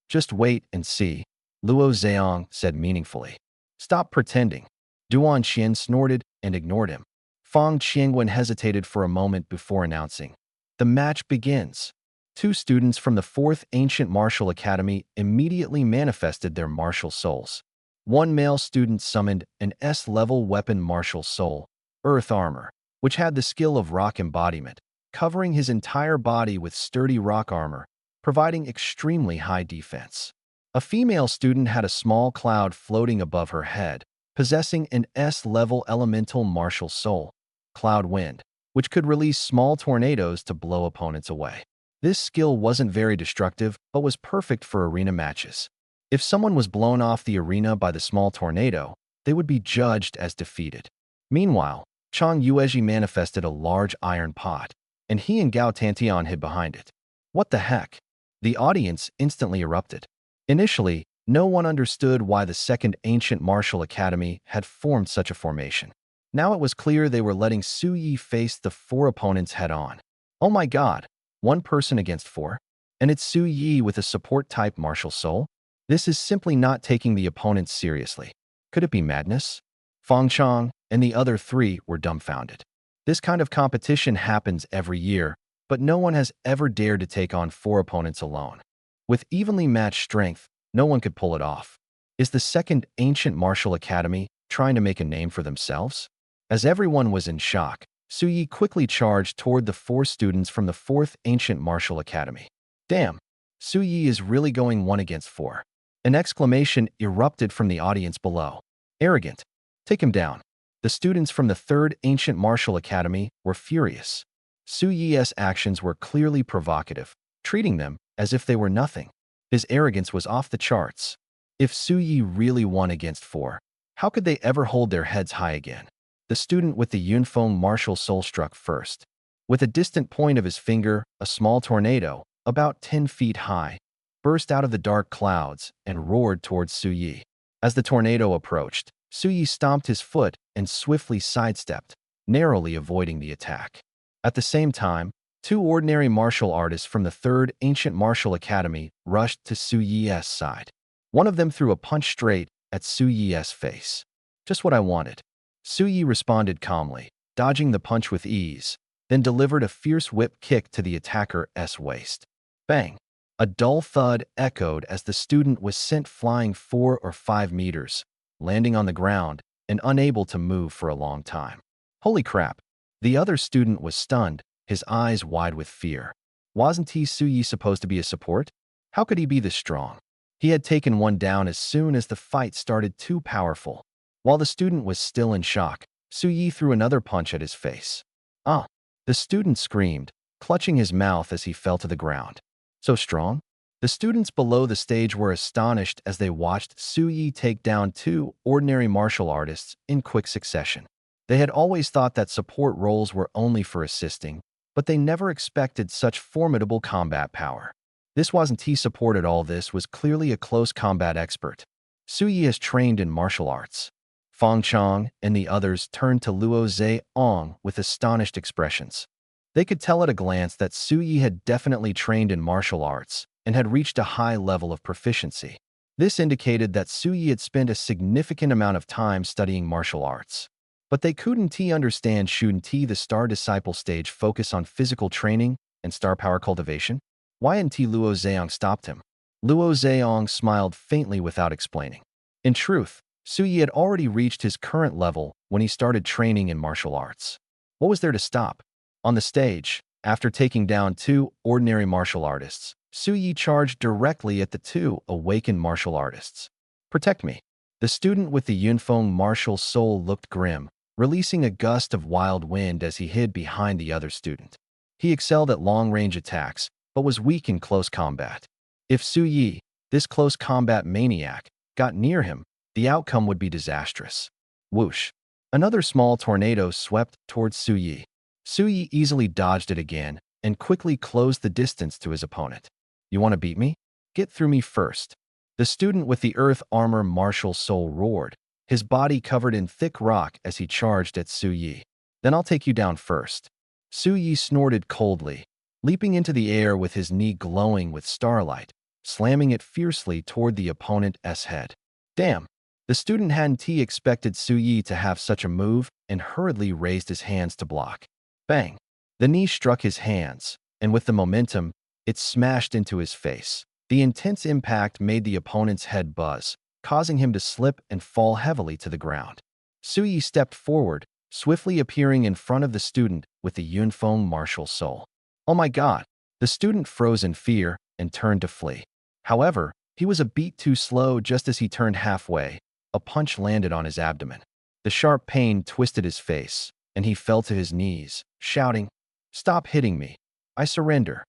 [SPEAKER 1] Just wait and see, Luo Zheong said meaningfully. Stop pretending. Duan Qian snorted and ignored him. Fang Qiangwen hesitated for a moment before announcing. The match begins. Two students from the Fourth Ancient Martial Academy immediately manifested their martial souls. One male student summoned an S-level weapon martial soul, Earth Armor, which had the skill of rock embodiment, covering his entire body with sturdy rock armor, providing extremely high defense. A female student had a small cloud floating above her head, possessing an S-level elemental martial soul, Cloud Wind, which could release small tornadoes to blow opponents away. This skill wasn't very destructive, but was perfect for arena matches. If someone was blown off the arena by the small tornado, they would be judged as defeated. Meanwhile, Chang Yuezhi manifested a large iron pot, and he and Gao Tantian hid behind it. What the heck? The audience instantly erupted. Initially, no one understood why the Second Ancient Martial Academy had formed such a formation. Now it was clear they were letting Su Yi face the four opponents head-on. Oh my god, one person against four? And it's Su Yi with a support-type martial soul? This is simply not taking the opponents seriously. Could it be madness? Fang Chang and the other three were dumbfounded. This kind of competition happens every year, but no one has ever dared to take on four opponents alone. With evenly matched strength, no one could pull it off. Is the Second Ancient Martial Academy trying to make a name for themselves? As everyone was in shock, Su Yi quickly charged toward the four students from the Fourth Ancient Martial Academy. Damn, Su Yi is really going 1 against 4. An exclamation erupted from the audience below. Arrogant. Take him down. The students from the Third Ancient Martial Academy were furious. Su Yi's actions were clearly provocative, treating them as if they were nothing. His arrogance was off the charts. If Su Yi really 1 against 4, how could they ever hold their heads high again? The student with the Yunfeng martial soul struck first. With a distant point of his finger, a small tornado, about 10 feet high, burst out of the dark clouds and roared towards Su Yi. As the tornado approached, Su Yi stomped his foot and swiftly sidestepped, narrowly avoiding the attack. At the same time, two ordinary martial artists from the Third Ancient Martial Academy rushed to Su Yi's side. One of them threw a punch straight at Su Yi's face. Just what I wanted. Su Yi responded calmly, dodging the punch with ease, then delivered a fierce whip kick to the attacker's waist. Bang! A dull thud echoed as the student was sent flying 4 or 5 meters, landing on the ground and unable to move for a long time. Holy crap! The other student was stunned, his eyes wide with fear. Wasn't he Suyi supposed to be a support? How could he be this strong? He had taken one down as soon as the fight started too powerful. While the student was still in shock, Suyi threw another punch at his face. Ah! The student screamed, clutching his mouth as he fell to the ground. So strong? The students below the stage were astonished as they watched Suyi take down two ordinary martial artists in quick succession. They had always thought that support roles were only for assisting, but they never expected such formidable combat power. This wasn't T support at all, this was clearly a close combat expert. Suyi is trained in martial arts. Fang Chong and the others turned to Luo Zheong with astonished expressions. They could tell at a glance that Suyi had definitely trained in martial arts and had reached a high level of proficiency. This indicated that Suyi had spent a significant amount of time studying martial arts. But they couldn't understand shouldn't the star disciple stage focus on physical training and star power cultivation? Why hadn't Luo Zheong stopped him? Luo Zheong smiled faintly without explaining. In truth, Suyi had already reached his current level when he started training in martial arts. What was there to stop? On the stage, after taking down two ordinary martial artists, Suyi charged directly at the two awakened martial artists. Protect me. The student with the Yunfeng martial soul looked grim, releasing a gust of wild wind as he hid behind the other student. He excelled at long-range attacks, but was weak in close combat. If Suyi, this close combat maniac, got near him, the outcome would be disastrous. Whoosh! Another small tornado swept towards Suyi. Suyi easily dodged it again and quickly closed the distance to his opponent. You want to beat me? Get through me first. The student with the earth armor martial soul roared, his body covered in thick rock as he charged at Suyi. Then I'll take you down first. Suyi snorted coldly, leaping into the air with his knee glowing with starlight, slamming it fiercely toward the opponent's head. Damn! The student hadn't expected Suyi to have such a move and hurriedly raised his hands to block. Bang! The knee struck his hands, and with the momentum, it smashed into his face. The intense impact made the opponent's head buzz, causing him to slip and fall heavily to the ground. Suyi stepped forward, swiftly appearing in front of the student with the Yunfeng martial soul. Oh my god! The student froze in fear and turned to flee. However, he was a beat too slow. Just as he turned halfway, a punch landed on his abdomen. The sharp pain twisted his face, and he fell to his knees, shouting, "Stop hitting me! I surrender."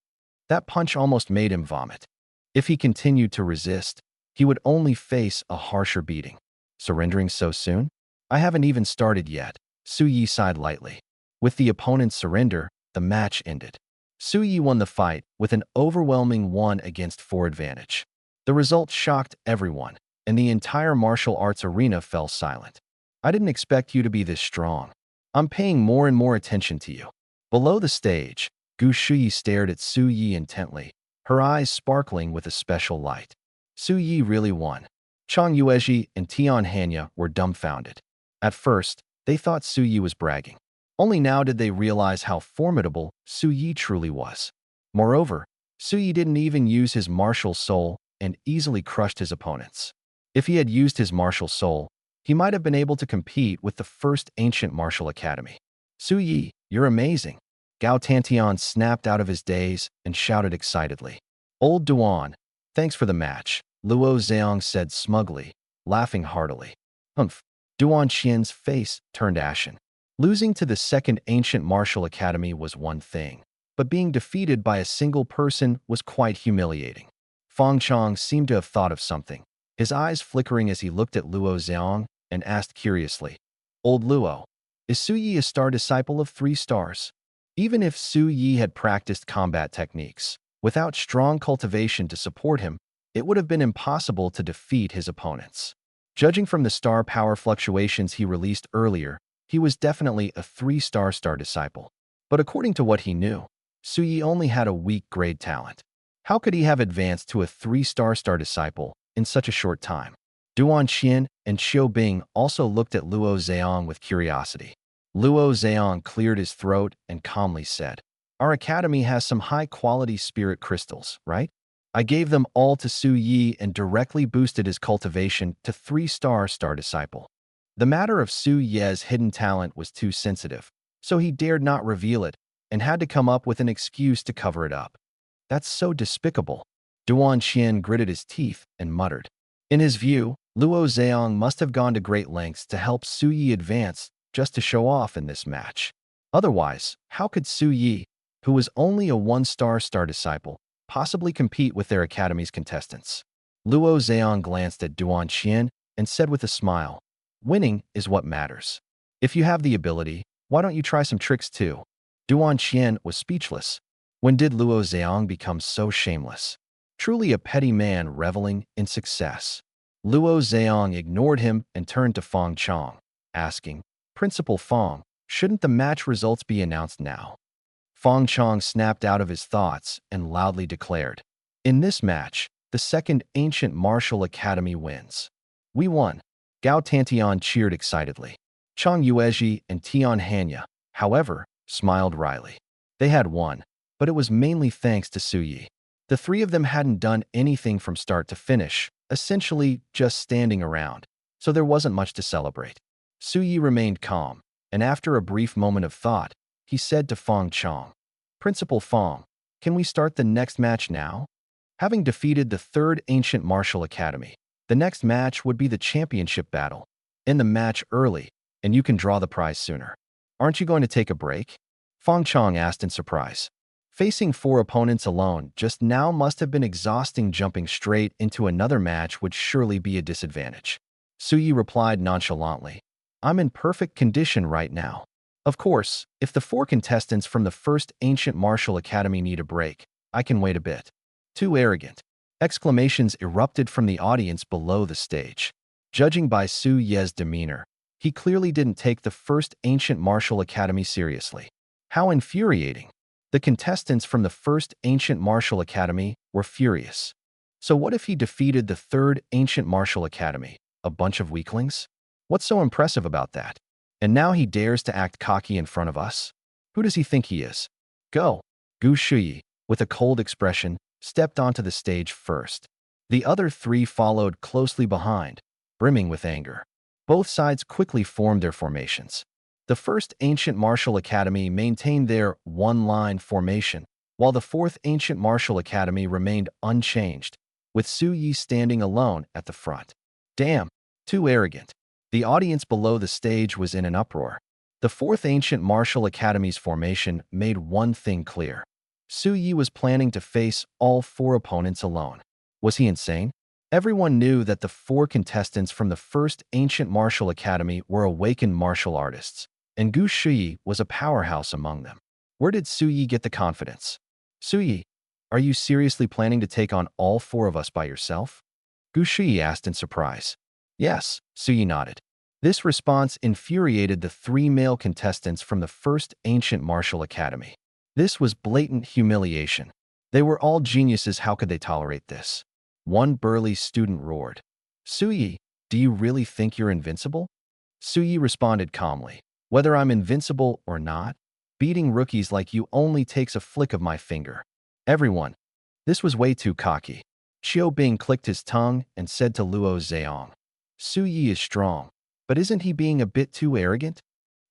[SPEAKER 1] That punch almost made him vomit. If he continued to resist, he would only face a harsher beating. Surrendering so soon? I haven't even started yet. Suyi sighed lightly. With the opponent's surrender, the match ended. Suyi won the fight with an overwhelming 1-against-4 advantage. The result shocked everyone, and the entire martial arts arena fell silent. I didn't expect you to be this strong. I'm paying more and more attention to you. Below the stage, Gu Shuyi stared at Suyi intently, her eyes sparkling with a special light. Suyi really won. Chang Yuezhi and Tian Hanya were dumbfounded. At first, they thought Suyi was bragging. Only now did they realize how formidable Suyi truly was. Moreover, Suyi didn't even use his martial soul and easily crushed his opponents. If he had used his martial soul, he might have been able to compete with the first ancient martial academy. Suyi, you're amazing. Gao Tantian snapped out of his daze and shouted excitedly. Old Duan, thanks for the match, Luo Zheong said smugly, laughing heartily. Humph. Duan Qian's face turned ashen. Losing to the second ancient martial academy was one thing, but being defeated by a single person was quite humiliating. Fang Chong seemed to have thought of something, his eyes flickering as he looked at Luo Zheong and asked curiously, Old Luo, is Suyi a star disciple of 3 stars? Even if Suyi had practiced combat techniques, without strong cultivation to support him, it would have been impossible to defeat his opponents. Judging from the star power fluctuations he released earlier, he was definitely a 3-star star disciple. But according to what he knew, Suyi only had a weak grade talent. How could he have advanced to a 3-star star disciple in such a short time? Duan Qian and Xiu Bing also looked at Luo Zheong with curiosity. Luo Zheong cleared his throat and calmly said, Our academy has some high-quality spirit crystals, right? I gave them all to Su Yi and directly boosted his cultivation to 3-star star disciple. The matter of Su Ye's hidden talent was too sensitive, so he dared not reveal it and had to come up with an excuse to cover it up. That's so despicable. Duan Xian gritted his teeth and muttered. In his view, Luo Zheong must have gone to great lengths to help Su Yi advance just to show off in this match. Otherwise, how could Su Yi, who was only a 1-star star disciple, possibly compete with their academy's contestants? Luo Zheong glanced at Duan Xian and said with a smile, "Winning is what matters. If you have the ability, why don't you try some tricks too?" Duan Xian was speechless. When did Luo Zheong become so shameless? Truly a petty man reveling in success. Luo Zheong ignored him and turned to Fong Chong, asking, "Principal Fong, shouldn't the match results be announced now?" Fong Chong snapped out of his thoughts and loudly declared, "In this match, the second Ancient Martial Academy wins. We won." Gao Tantian cheered excitedly. Chang Yuezhi and Tian Hanya, however, smiled wryly. They had won, but it was mainly thanks to Su Yi. The three of them hadn't done anything from start to finish, essentially just standing around, so there wasn't much to celebrate. Su Yi remained calm, and after a brief moment of thought, he said to Fong Chong, "Principal Fong, can we start the next match now?" Having defeated the third Ancient Martial Academy, the next match would be the championship battle. End the match early, and you can draw the prize sooner. Aren't you going to take a break? Fong Chong asked in surprise. Facing 4 opponents alone just now must have been exhausting. Jumping straight into another match would surely be a disadvantage. Su Yi replied nonchalantly, "I'm in perfect condition right now. Of course, if the 4 contestants from the first Ancient Martial Academy need a break, I can wait a bit." Too arrogant. Exclamations erupted from the audience below the stage. Judging by Su Ye's demeanor, he clearly didn't take the first Ancient Martial Academy seriously. How infuriating. The contestants from the first Ancient Martial Academy were furious. So what if he defeated the third Ancient Martial Academy? A bunch of weaklings? What's so impressive about that? And now he dares to act cocky in front of us? Who does he think he is? Go! Gu Shuyi, with a cold expression, stepped onto the stage first. The other 3 followed closely behind, brimming with anger. Both sides quickly formed their formations. The first Ancient Martial Academy maintained their one-line formation, while the fourth Ancient Martial Academy remained unchanged, with Su Yi standing alone at the front. Damn, too arrogant. The audience below the stage was in an uproar. The fourth Ancient Martial Academy's formation made one thing clear. Su Yi was planning to face all 4 opponents alone. Was he insane? Everyone knew that the 4 contestants from the first Ancient Martial Academy were awakened martial artists, and Gu Shuyi was a powerhouse among them. Where did Su Yi get the confidence? Su Yi, are you seriously planning to take on all 4 of us by yourself? Gu Shuyi asked in surprise. Yes, Su Yi nodded. This response infuriated the 3 male contestants from the first Ancient Martial Academy. This was blatant humiliation. They were all geniuses. How could they tolerate this? One burly student roared, "Su Yi, do you really think you're invincible?" Su Yi responded calmly, "Whether I'm invincible or not, beating rookies like you only takes a flick of my finger." Everyone. This was way too cocky. Qiu Bing clicked his tongue and said to Luo Zheong, "Su Yi is strong, but isn't he being a bit too arrogant?"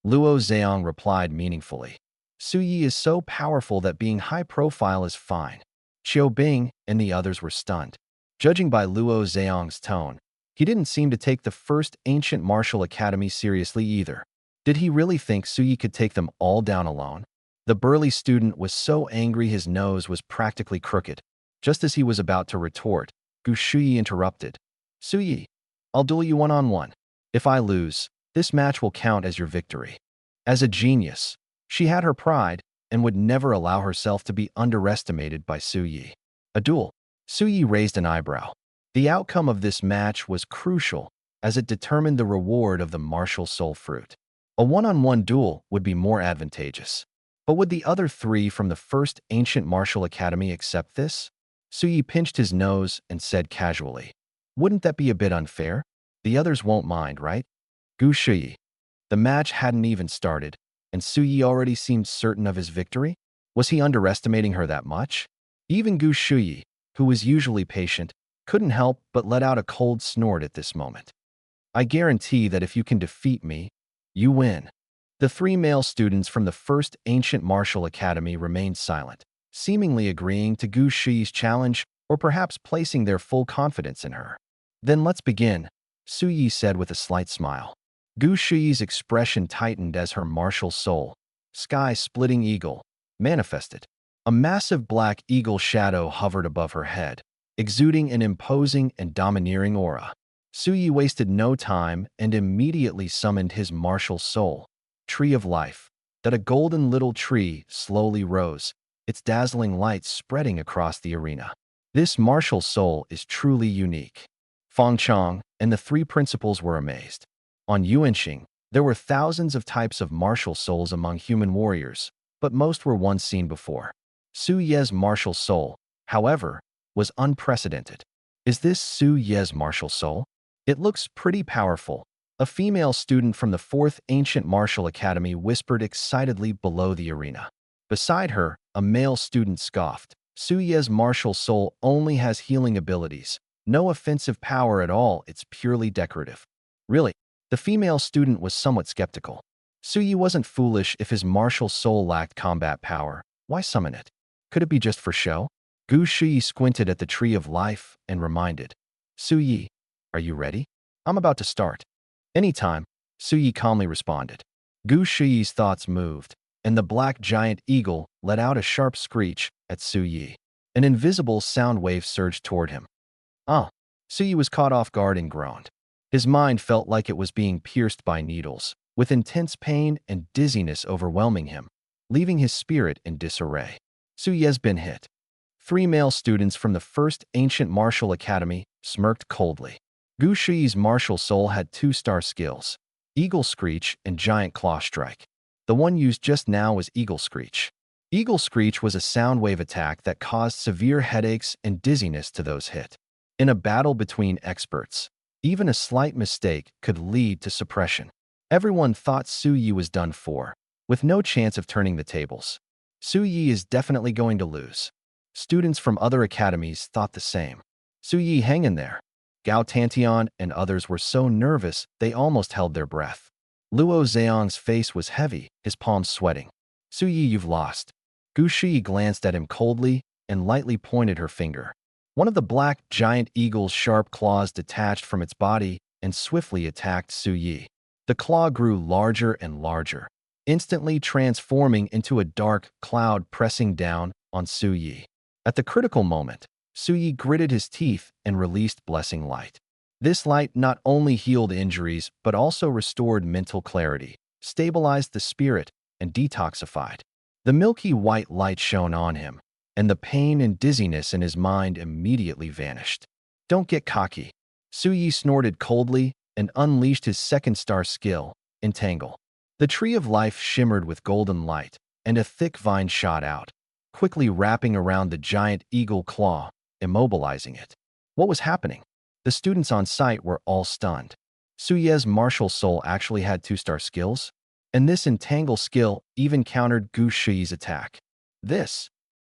[SPEAKER 1] Luo Zheong replied meaningfully, "Su Yi is so powerful that being high profile is fine." Qiu Bing and the others were stunned. Judging by Luo Zheong's tone, he didn't seem to take the first Ancient Martial Academy seriously either. Did he really think Su Yi could take them all down alone? The burly student was so angry his nose was practically crooked. Just as he was about to retort, Gu Shuyi interrupted. "Su Yi, I'll duel you one-on-one. If I lose, this match will count as your victory." As a genius, she had her pride and would never allow herself to be underestimated by Su Yi. A duel. Su Yi raised an eyebrow. The outcome of this match was crucial, as it determined the reward of the martial soul fruit. A one-on-one duel would be more advantageous. But would the other 3 from the first Ancient Martial Academy accept this? Su Yi pinched his nose and said casually, "Wouldn't that be a bit unfair? The others won't mind, right?" Gu Shuyi. The match hadn't even started, and Su Yi already seemed certain of his victory? Was he underestimating her that much? Even Gu Shuyi, who was usually patient, couldn't help but let out a cold snort at this moment. I guarantee that if you can defeat me, you win. The three male students from the First Ancient Martial Academy remained silent, seemingly agreeing to Gu Shi's challenge or perhaps placing their full confidence in her. Then let's begin, Su Yi said with a slight smile. Gu Shi's expression tightened as her martial soul, sky-splitting eagle, manifested. A massive black eagle shadow hovered above her head, exuding an imposing and domineering aura. Su Yi wasted no time and immediately summoned his martial soul, Tree of Life. That a golden little tree slowly rose, its dazzling light spreading across the arena. This martial soul is truly unique. Feng Chang and the three principals were amazed. On Yuanxing, there were thousands of types of martial souls among human warriors, but most were once seen before. Su Ye's martial soul, however, was unprecedented. Is this Su Ye's martial soul? It looks pretty powerful. A female student from the Fourth Ancient Martial Academy whispered excitedly below the arena. Beside her, a male student scoffed. Su Ye's martial soul only has healing abilities. No offensive power at all, it's purely decorative. Really? The female student was somewhat skeptical. Su Yi wasn't foolish if his martial soul lacked combat power. Why summon it? Could it be just for show? Gu Shi squinted at the Tree of Life and reminded. Su Yi, are you ready? I'm about to start. Anytime, Su Yi calmly responded. Gu Shi's thoughts moved, and the black giant eagle let out a sharp screech at Su Yi. An invisible sound wave surged toward him. Ah! Su Yi was caught off guard and groaned. His mind felt like it was being pierced by needles, with intense pain and dizziness overwhelming him, leaving his spirit in disarray. Su Yi's been hit. Three male students from the First Ancient Martial Academy smirked coldly. Gu Shi's martial soul had 2-star skills, Eagle Screech and Giant Claw Strike. The one used just now was Eagle Screech. Eagle Screech was a sound wave attack that caused severe headaches and dizziness to those hit. In a battle between experts, even a slight mistake could lead to suppression. Everyone thought Su Yi was done for, with no chance of turning the tables. Su Yi is definitely going to lose. Students from other academies thought the same. Su Yi, hang in there. Gao Tantian and others were so nervous they almost held their breath. Luo Zhang's face was heavy, his palms sweating. Su Yi, you've lost. Gu Shi glanced at him coldly and lightly pointed her finger. One of the black giant eagle's sharp claws detached from its body and swiftly attacked Su Yi. The claw grew larger and larger, instantly transforming into a dark cloud pressing down on Su Yi. At the critical moment, Su Yi gritted his teeth and released Blessing Light. This light not only healed injuries but also restored mental clarity, stabilized the spirit, and detoxified. The milky white light shone on him, and the pain and dizziness in his mind immediately vanished. Don't get cocky. Su Yi snorted coldly and unleashed his 2-star skill, Entangle. The Tree of Life shimmered with golden light, and a thick vine shot out, quickly wrapping around the giant eagle claw, immobilizing it. What was happening? The students on site were all stunned. Su Ye's martial soul actually had 2-star skills, and this Entangle skill even countered Gu Shi's attack.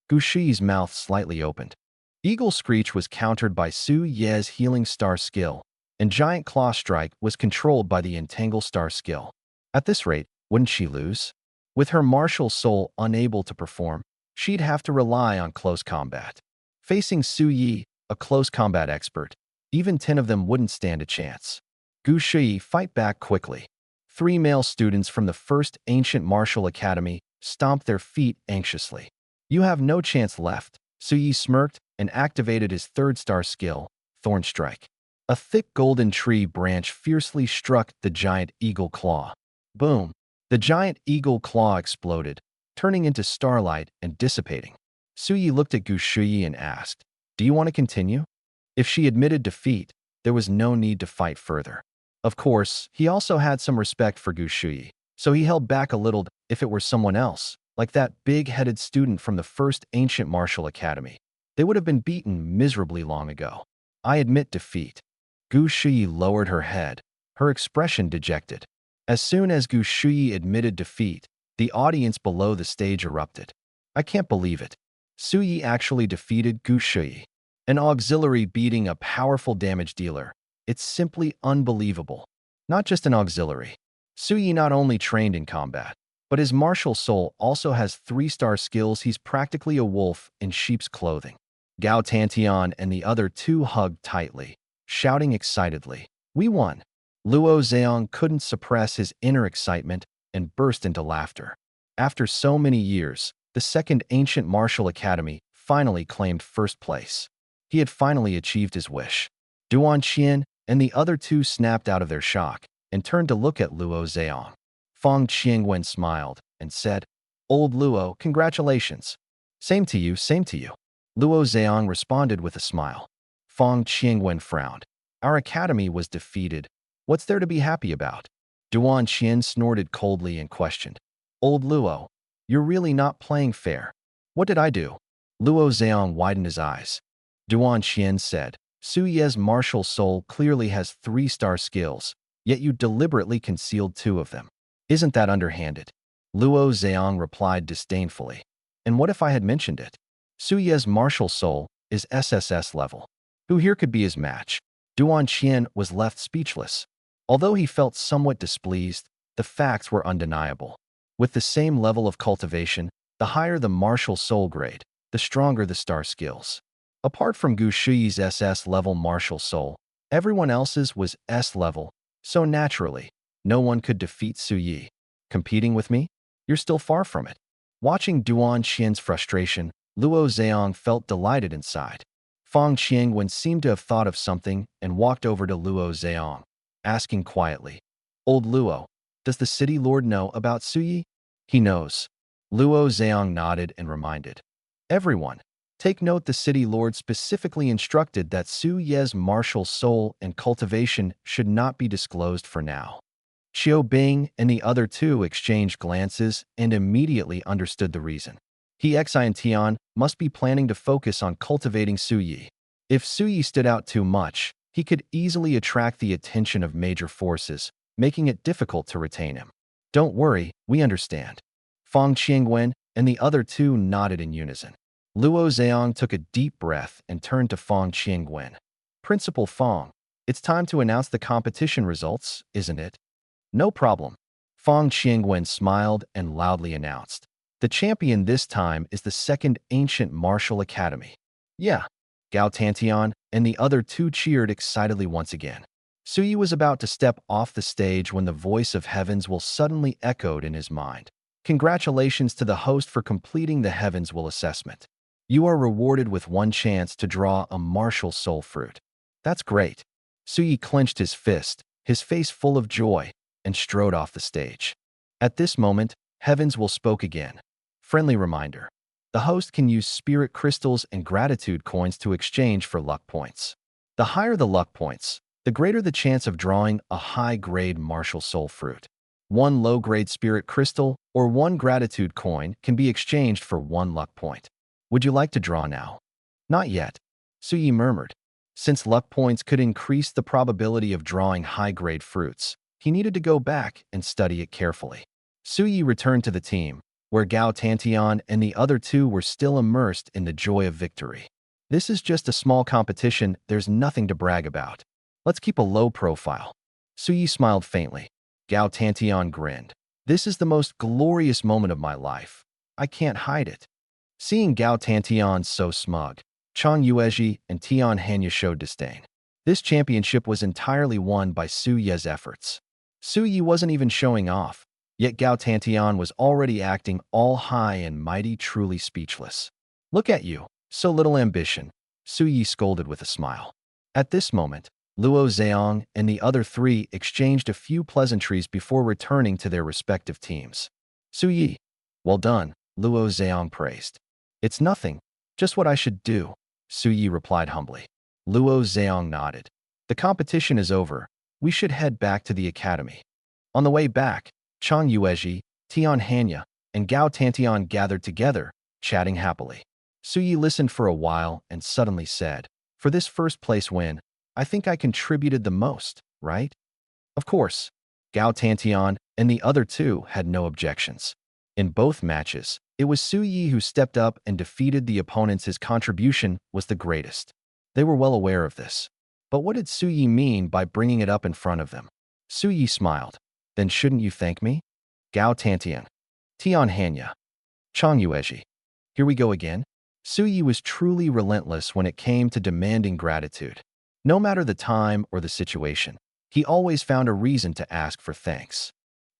[SPEAKER 1] Gu Shi's mouth slightly opened. Eagle Screech was countered by Su Ye's Healing Star skill, and Giant Claw Strike was controlled by the Entangle Star skill. At this rate, wouldn't she lose? With her martial soul unable to perform, she'd have to rely on close combat. Facing Su Yi, a close combat expert, even 10 of them wouldn't stand a chance. Gu Shi, fight back quickly. 3 male students from the First Ancient Martial Academy stomped their feet anxiously. You have no chance left. Su Yi smirked and activated his 3rd-star skill, Thorn Strike. A thick golden tree branch fiercely struck the giant eagle claw. Boom! The giant eagle claw exploded, turning into starlight and dissipating. Su Yi looked at Gu Shi and asked, "Do you want to continue?" If she admitted defeat, there was no need to fight further. Of course, he also had some respect for Gu Shi, so he held back a little. If it were someone else, like that big-headed student from the First Ancient Martial Academy, they would have been beaten miserably long ago. I admit defeat. Gu Shi lowered her head, her expression dejected. As soon as Gu Shi admitted defeat, the audience below the stage erupted. I can't believe it. Su Yi actually defeated Gu Shi. An auxiliary beating a powerful damage dealer. It's simply unbelievable. Not just an auxiliary. Su Yi not only trained in combat, but his martial soul also has 3-star skills. He's practically a wolf in sheep's clothing. Gao Tantian and the other two hugged tightly, shouting excitedly, "We won!" Luo Zheong couldn't suppress his inner excitement and burst into laughter. After so many years, the second ancient martial academy finally claimed first place. He had finally achieved his wish. Duan Qian and the other two snapped out of their shock and turned to look at Luo Zheong. Fang Qiangwen smiled and said, "Old Luo, congratulations." "Same to you, same to you." Luo Zheong responded with a smile. Fang Qiangwen frowned. "Our academy was defeated. What's there to be happy about?" Duan Qian snorted coldly and questioned, "Old Luo, you're really not playing fair. What did I do?" Luo Zheong widened his eyes. Duan Qian said, "Su Ye's martial soul clearly has 3-star skills, yet you deliberately concealed 2 of them. Isn't that underhanded?" Luo Zheong replied disdainfully. "And what if I had mentioned it? Su Ye's martial soul is SSS level. Who here could be his match?" Duan Qian was left speechless. Although he felt somewhat displeased, the facts were undeniable. With the same level of cultivation, the higher the martial soul grade, the stronger the star skills. Apart from Gu Shiyi's SS level martial soul, everyone else's was S level, so naturally, no one could defeat Su Yi. "Competing with me? You're still far from it." Watching Duan Qian's frustration, Luo Zheong felt delighted inside. Fang Qiangwen seemed to have thought of something and walked over to Luo Zheong, asking quietly, "Old Luo, does the city lord know about Su Yi?" "He knows." Luo Zheong nodded and reminded, "Everyone, take note, the city lord specifically instructed that Su Ye's martial soul and cultivation should not be disclosed for now." Qiu Bing and the other two exchanged glances and immediately understood the reason. He Xiantian must be planning to focus on cultivating Su Yi. If Su Yi stood out too much, he could easily attract the attention of major forces, making it difficult to retain him. "Don't worry, we understand." Fang Qiangwen and the other two nodded in unison. Luo Zheong took a deep breath and turned to Fang Qiangwen. "Principal Fang, it's time to announce the competition results, isn't it?" "No problem." Fang Qiangwen smiled and loudly announced, "The champion this time is the second ancient martial academy." "Yeah." Gao Tantian and the other two cheered excitedly once again. Su Yi was about to step off the stage when the voice of Heavens Will suddenly echoed in his mind. "Congratulations to the host for completing the Heavens Will assessment. You are rewarded with 1 chance to draw a martial soul fruit." "That's great." Su Yi clenched his fist, his face full of joy, and strode off the stage. At this moment, Heavens Will spoke again. Friendly reminder. The host can use spirit crystals and gratitude coins to exchange for luck points. The higher the luck points, the greater the chance of drawing a high-grade martial soul fruit. 1 low-grade spirit crystal or 1 gratitude coin can be exchanged for 1 luck point. "Would you like to draw now?" "Not yet," Su Yi murmured. Since luck points could increase the probability of drawing high-grade fruits, he needed to go back and study it carefully. Su Yi returned to the team, where Gao Tantian and the other two were still immersed in the joy of victory. "This is just a small competition, there's nothing to brag about. Let's keep a low profile." Su Yi smiled faintly. Gao Tantian grinned. "This is the most glorious moment of my life. I can't hide it." Seeing Gao Tantian so smug, Chang Yuezhi and Tian Hanya showed disdain. This championship was entirely won by Su Ye's efforts. Su Yi wasn't even showing off, yet Gao Tantian was already acting all high and mighty, truly speechless. "Look at you, so little ambition," Su Yi scolded with a smile. At this moment, Luo Zheong and the other 3 exchanged a few pleasantries before returning to their respective teams. "Su Yi, well done," Luo Zheong praised. "It's nothing, just what I should do," Su Yi replied humbly. Luo Zheong nodded. "The competition is over. We should head back to the academy." On the way back, Chang Yuezhi, Tian Hanya, and Gao Tantian gathered together, chatting happily. Su Yi listened for a while and suddenly said, "For this first-place win, I think I contributed the most, right?" Of course. Gao Tantian and the other two had no objections. In both matches, it was Su Yi who stepped up and defeated the opponents. His contribution was the greatest. They were well aware of this. But what did Su Yi mean by bringing it up in front of them? Su Yi smiled. Then shouldn't you thank me? Gao Tantian. Tian Hanya. Chang Yuezhi. Here we go again. Su Yi was truly relentless when it came to demanding gratitude. No matter the time or the situation, he always found a reason to ask for thanks.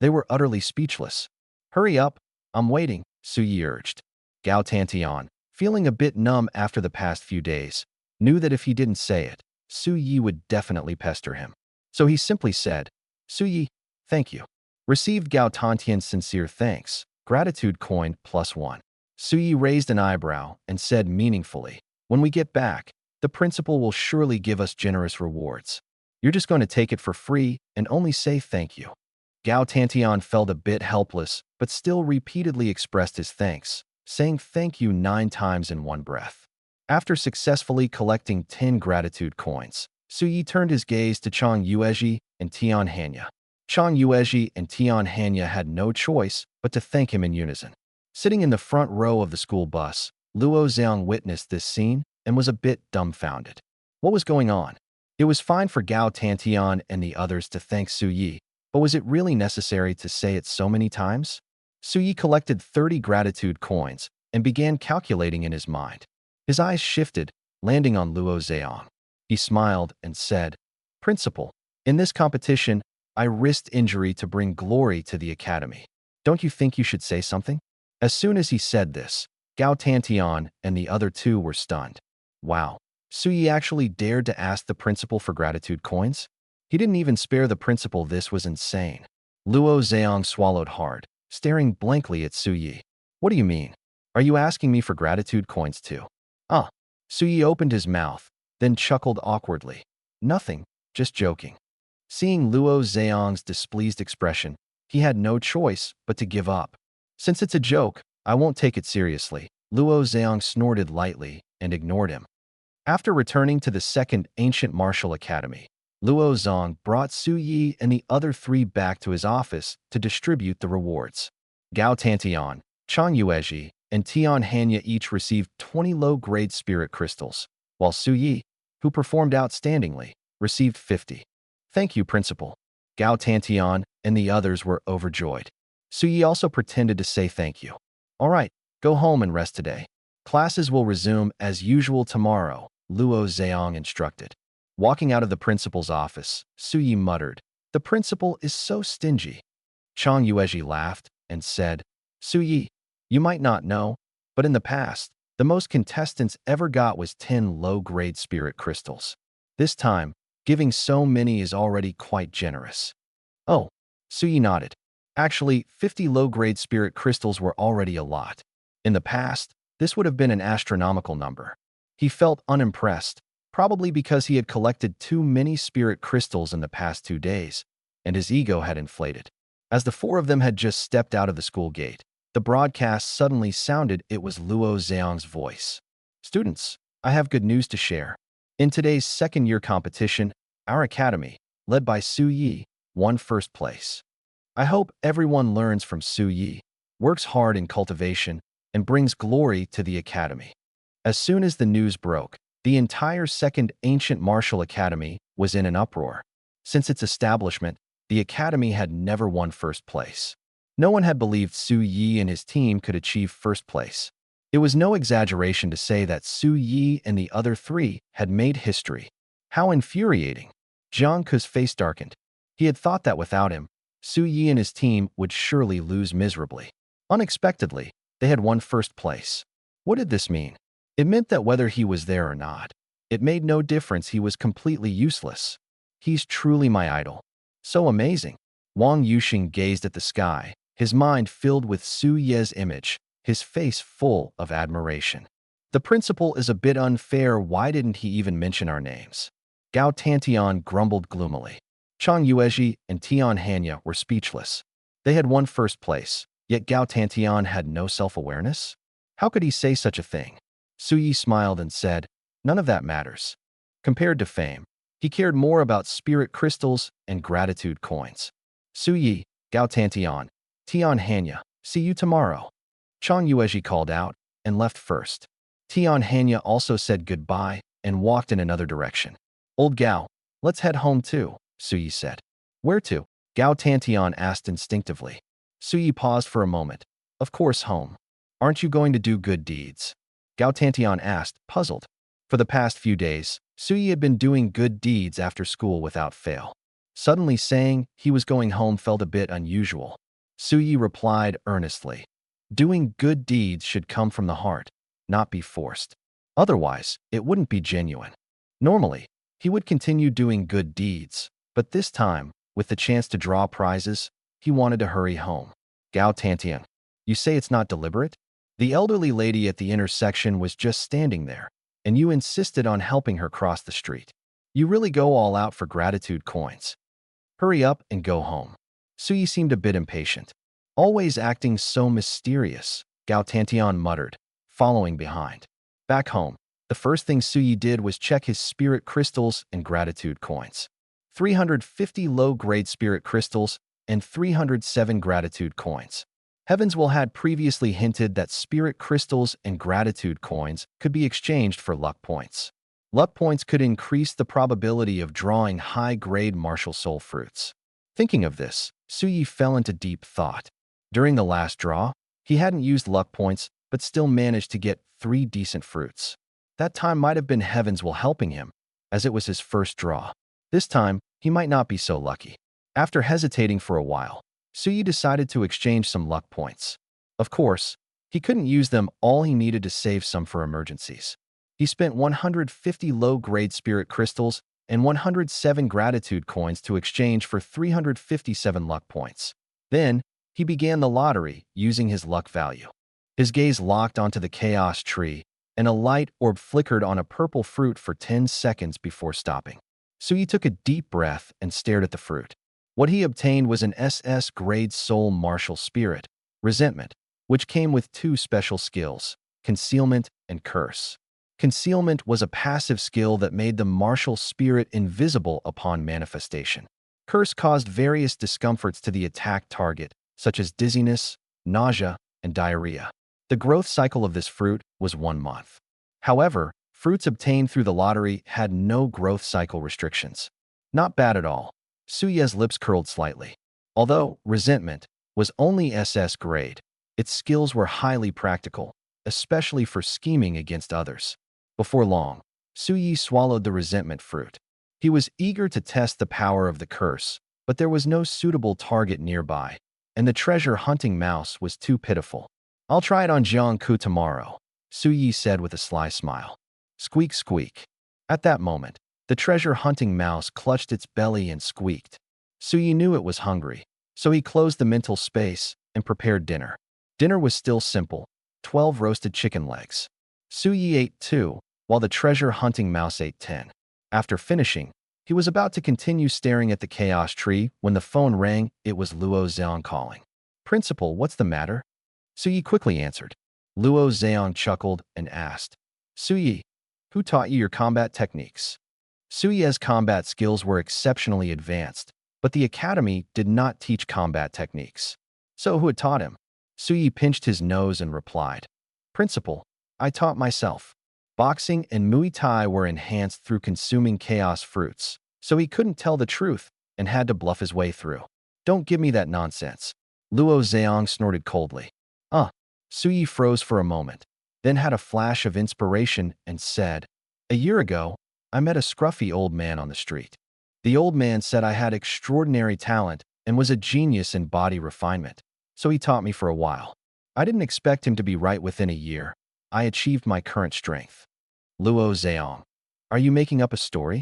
[SPEAKER 1] They were utterly speechless. Hurry up, I'm waiting, Su Yi urged. Gao Tantian, feeling a bit numb after the past few days, knew that if he didn't say it, Su Yi would definitely pester him. So he simply said, Su Yi, thank you. Received Gao Tantian's sincere thanks, gratitude coin +1. Su Yi raised an eyebrow and said meaningfully, when we get back, the principal will surely give us generous rewards. You're just going to take it for free and only say thank you. Gao Tantian felt a bit helpless, but still repeatedly expressed his thanks, saying thank you 9 times in one breath. After successfully collecting 10 gratitude coins, Su Yi turned his gaze to Chang Yuezhi and Tian Hanya. Chang Yuezhi and Tian Hanya had no choice but to thank him in unison. Sitting in the front row of the school bus, Luo Zhang witnessed this scene and was a bit dumbfounded. What was going on? It was fine for Gao Tantian and the others to thank Su Yi, but was it really necessary to say it so many times? Su Yi collected 30 gratitude coins and began calculating in his mind. His eyes shifted, landing on Luo Zhang. He smiled and said, Principal, in this competition, I risked injury to bring glory to the academy. Don't you think you should say something? As soon as he said this, Gao Tantian and the other two were stunned. Wow, Su Yi actually dared to ask the principal for gratitude coins? He didn't even spare the principal. This was insane. Luo Zhang swallowed hard, staring blankly at Su Yi. What do you mean? Are you asking me for gratitude coins too? Ah. Su Yi opened his mouth, then chuckled awkwardly. Nothing, just joking. Seeing Luo Zhang's displeased expression, he had no choice but to give up. Since it's a joke, I won't take it seriously. Luo Zhang snorted lightly and ignored him. After returning to the second ancient martial academy, Luo Zhang brought Su Yi and the other 3 back to his office to distribute the rewards. Gao Tantian, Chang Yuezhi, and Tian Hanya each received 20 low-grade spirit crystals, while Su Yi, who performed outstandingly, received 50. Thank you, Principal. Gao Tantian and the others were overjoyed. Su Yi also pretended to say thank you. All right, go home and rest today. Classes will resume as usual tomorrow, Luo Zhang instructed. Walking out of the principal's office, Su Yi muttered, The principal is so stingy. Chang Yuezhi laughed and said, Su Yi, you might not know, but in the past, the most contestants ever got was 10 low-grade spirit crystals. This time, giving so many is already quite generous. Oh, Su Yi nodded. Actually, 50 low-grade spirit crystals were already a lot. In the past, this would have been an astronomical number. He felt unimpressed, probably because he had collected too many spirit crystals in the past 2 days, and his ego had inflated. As the 4 of them had just stepped out of the school gate, the broadcast suddenly sounded. It was Luo Zhang's voice. Students, I have good news to share. In today's second-year competition, our academy, led by Su Yi, won first place. I hope everyone learns from Su Yi, works hard in cultivation, and brings glory to the academy. As soon as the news broke, the entire second ancient martial academy was in an uproar. Since its establishment, the academy had never won first place. No one had believed Su Yi and his team could achieve first place. It was no exaggeration to say that Su Yi and the other 3 had made history. How infuriating! Jiang Ke's face darkened. He had thought that without him, Su Yi and his team would surely lose miserably. Unexpectedly, they had won first place. What did this mean? It meant that whether he was there or not, it made no difference. He was completely useless. He's truly my idol. So amazing. Wang Yuxing gazed at the sky, his mind filled with Su Ye's image, his face full of admiration. The principal is a bit unfair. Why didn't he even mention our names? Gao Tantian grumbled gloomily. Chang Yuezhi and Tian Hanya were speechless. They had won first place, yet Gao Tantian had no self-awareness? How could he say such a thing? Su Yi smiled and said, None of that matters. Compared to fame, he cared more about spirit crystals and gratitude coins. Su Yi, Gao Tantian, Tian Hanya, see you tomorrow. Chang Yuezhi called out and left first. Tian Hanya also said goodbye and walked in another direction. Old Gao, let's head home too, Suyi said. Where to? Gao Tantian asked instinctively. Suyi paused for a moment. Of course home. Aren't you going to do good deeds? Gao Tantian asked, puzzled. For the past few days, Suyi had been doing good deeds after school without fail. Suddenly saying he was going home felt a bit unusual. Suyi replied earnestly. Doing good deeds should come from the heart, not be forced. Otherwise, it wouldn't be genuine. Normally, he would continue doing good deeds, but this time, with the chance to draw prizes, he wanted to hurry home. Gao Tantian, you say it's not deliberate? The elderly lady at the intersection was just standing there, and you insisted on helping her cross the street. You really go all out for gratitude coins. Hurry up and go home. Suyi seemed a bit impatient. Always acting so mysterious, Gao Tantian muttered, following behind. Back home, the first thing Suyi did was check his spirit crystals and gratitude coins. 350 low-grade spirit crystals and 307 gratitude coins. Heavenswell had previously hinted that spirit crystals and gratitude coins could be exchanged for luck points. Luck points could increase the probability of drawing high-grade martial soul fruits. Thinking of this, Suyi fell into deep thought. During the last draw, he hadn't used luck points but still managed to get 3 decent fruits. That time might have been Heavenswell helping him, as it was his first draw. This time, he might not be so lucky. After hesitating for a while, Suyi decided to exchange some luck points. Of course, he couldn't use them all. He needed to save some for emergencies. He spent 150 low-grade spirit crystals and 107 gratitude coins to exchange for 357 luck points. Then, he began the lottery using his luck value. His gaze locked onto the chaos tree, and a light orb flickered on a purple fruit for 10 seconds before stopping. Suyi took a deep breath and stared at the fruit. What he obtained was an SS-grade soul martial spirit, resentment, which came with 2 special skills, concealment and curse. Concealment was a passive skill that made the martial spirit invisible upon manifestation. Curse caused various discomforts to the attack target, such as dizziness, nausea, and diarrhea. The growth cycle of this fruit was 1 month. However, fruits obtained through the lottery had no growth cycle restrictions. Not bad at all. Suyi's lips curled slightly. Although resentment was only SS grade, its skills were highly practical, especially for scheming against others. Before long, Suyi swallowed the resentment fruit. He was eager to test the power of the curse, but there was no suitable target nearby, and the treasure-hunting mouse was too pitiful. I'll try it on Jiangku tomorrow, Suyi said with a sly smile. Squeak, squeak. At that moment, the treasure-hunting mouse clutched its belly and squeaked. Suyi knew it was hungry, so he closed the mental space and prepared dinner. Dinner was still simple, 12 roasted chicken legs. Suyi ate 2, while the treasure-hunting mouse ate 10. After finishing, he was about to continue staring at the chaos tree when the phone rang. It was Luo Zhang calling. Principal, what's the matter? Suyi quickly answered. Luo Zhang chuckled and asked, Suyi, who taught you your combat techniques? Suyi's combat skills were exceptionally advanced, but the academy did not teach combat techniques. So who had taught him? Suyi pinched his nose and replied, Principal, I taught myself. Boxing and Muay Thai were enhanced through consuming chaos fruits, so he couldn't tell the truth and had to bluff his way through. Don't give me that nonsense. Luo Zhang snorted coldly. Suyi froze for a moment, then had a flash of inspiration and said, A year ago, I met a scruffy old man on the street. The old man said I had extraordinary talent and was a genius in body refinement, so he taught me for a while. I didn't expect him to be right within a year. I achieved my current strength. Luo Zhang, are you making up a story?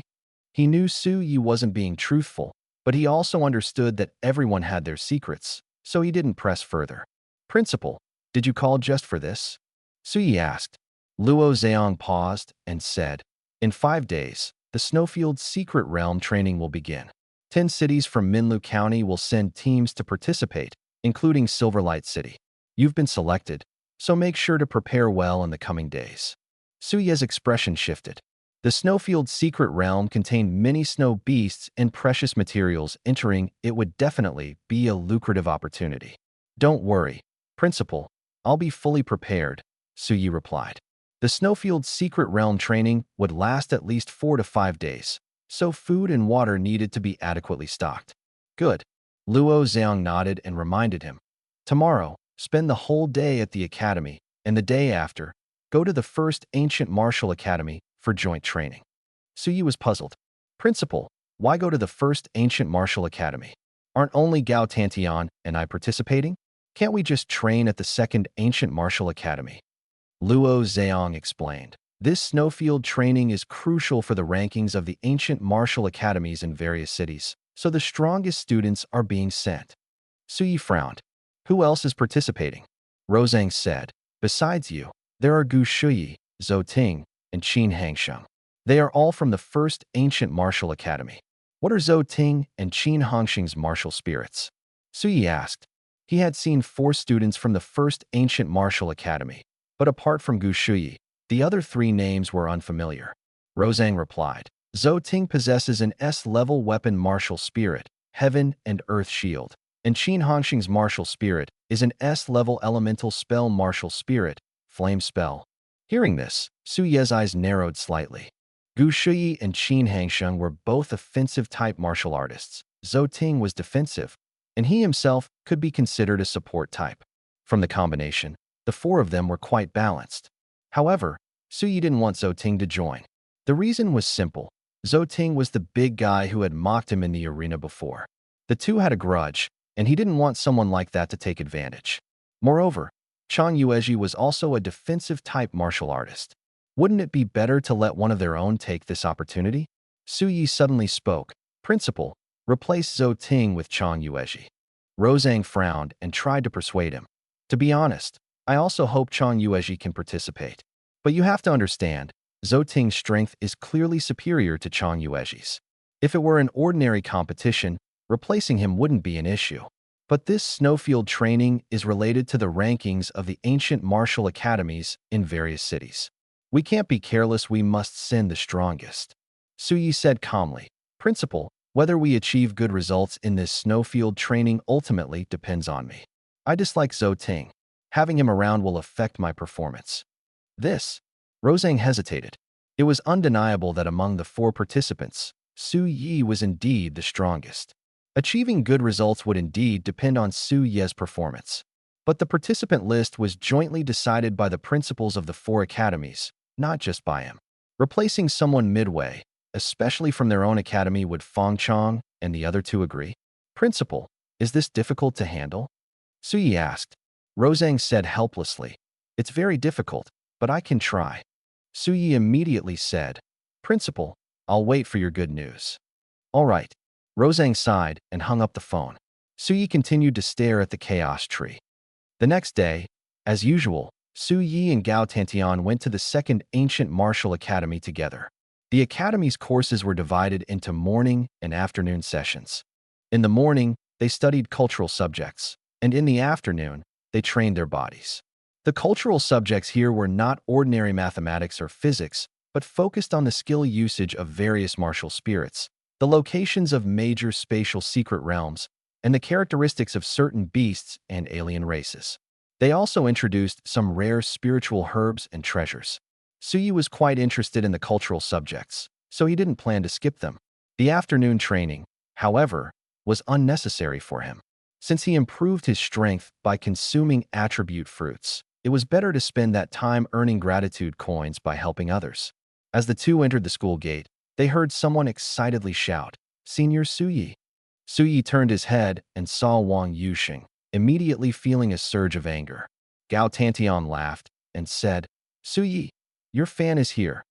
[SPEAKER 1] He knew Suyi wasn't being truthful, but he also understood that everyone had their secrets, so he didn't press further. Principal, did you call just for this? Suyi asked. Luo Zhang paused and said, In 5 days, the Snowfield Secret Realm training will begin. 10 cities from Minlu County will send teams to participate, including Silverlight City. You've been selected, so make sure to prepare well in the coming days. Suyi's expression shifted. The Snowfield Secret Realm contained many snow beasts and precious materials. Entering it would definitely be a lucrative opportunity. Don't worry, Principal, I'll be fully prepared, Suyi replied. The snowfield's secret realm training would last at least 4 to 5 days, so food and water needed to be adequately stocked. Good. Luo Zhang nodded and reminded him. Tomorrow, spend the whole day at the academy, and the day after, go to the first ancient martial academy for joint training. Suyi was puzzled. Principal, why go to the first ancient martial academy? Aren't only Gao Tantian and I participating? Can't we just train at the second ancient martial academy? Luo Zhang explained. This snowfield training is crucial for the rankings of the ancient martial academies in various cities, so the strongest students are being sent. Suyi frowned. Who else is participating? Rozang said. Besides you, there are Gu Shuyi, Zhou Ting, and Qin Hangsheng. They are all from the first ancient martial academy. What are Zhou Ting and Qin Hangsheng's martial spirits? Suyi asked. He had seen 4 students from the first ancient martial academy, but apart from Gu Shuyi, the other 3 names were unfamiliar. Rozang replied. Zhou Ting possesses an S-level weapon martial spirit, Heaven and Earth Shield, and Qin Hangsheng's martial spirit is an S-level elemental spell martial spirit, Flame Spell. Hearing this, Su Ye's eyes narrowed slightly. Gu Shuyi and Qin Hangsheng were both offensive-type martial artists. Zhou Ting was defensive, and he himself could be considered a support type. From the combination, the 4 of them were quite balanced. However, Su Yi didn't want Zhou Ting to join. The reason was simple. Zhou Ting was the big guy who had mocked him in the arena before. The two had a grudge, and he didn't want someone like that to take advantage. Moreover, Chang Yuezhi was also a defensive-type martial artist. Wouldn't it be better to let one of their own take this opportunity? Su Yi suddenly spoke. Principal, replace Zhou Ting with Chang Yuezhi. Rozang frowned and tried to persuade him. To be honest, I also hope Chang Yuezhi can participate. But you have to understand, Zhou Ting's strength is clearly superior to Chang Yuezhi's. If it were an ordinary competition, replacing him wouldn't be an issue. But this snowfield training is related to the rankings of the ancient martial academies in various cities. We can't be careless, we must send the strongest. Su Yi said calmly. Principal, whether we achieve good results in this snowfield training ultimately depends on me. I dislike Zhou Ting. Having him around will affect my performance. Rozang hesitated. It was undeniable that among the 4 participants, Su Yi was indeed the strongest. Achieving good results would indeed depend on Su Ye's performance. But the participant list was jointly decided by the principals of the 4 academies, not just by him. Replacing someone midway, especially from their own academy, would Fong Chong and the other 2 agree? Principal, is this difficult to handle? Su Yi asked. Rozang said helplessly. It's very difficult, but I can try. Su Yi immediately said, Principal, I'll wait for your good news. All right. Rozang sighed and hung up the phone. Su Yi continued to stare at the chaos tree. The next day, as usual, Su Yi and Gao Tantian went to the second ancient martial academy together. The academy's courses were divided into morning and afternoon sessions. In the morning, they studied cultural subjects, and in the afternoon, they trained their bodies. The cultural subjects here were not ordinary mathematics or physics, but focused on the skill usage of various martial spirits, the locations of major spatial secret realms, and the characteristics of certain beasts and alien races. They also introduced some rare spiritual herbs and treasures. Su Yi was quite interested in the cultural subjects, so he didn't plan to skip them. The afternoon training, however, was unnecessary for him. Since he improved his strength by consuming attribute fruits, it was better to spend that time earning gratitude coins by helping others. As the 2 entered the school gate, they heard someone excitedly shout, Senior Su Yi. Su Yi turned his head and saw Wang Yuxing, immediately feeling a surge of anger. Gao Tantian laughed and said, Su Yi, your fan is here.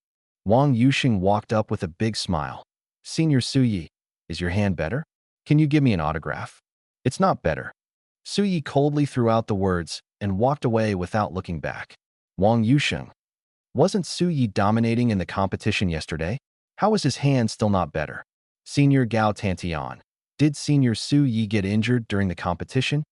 [SPEAKER 1] Wang Yuxing walked up with a big smile. Senior Su Yi, is your hand better? Can you give me an autograph? It's not better. Su Yi coldly threw out the words and walked away without looking back. Wang Yuxing. Wasn't Su Yi dominating in the competition yesterday? How is his hand still not better? Senior Gao Tantian. Did Senior Su Yi get injured during the competition?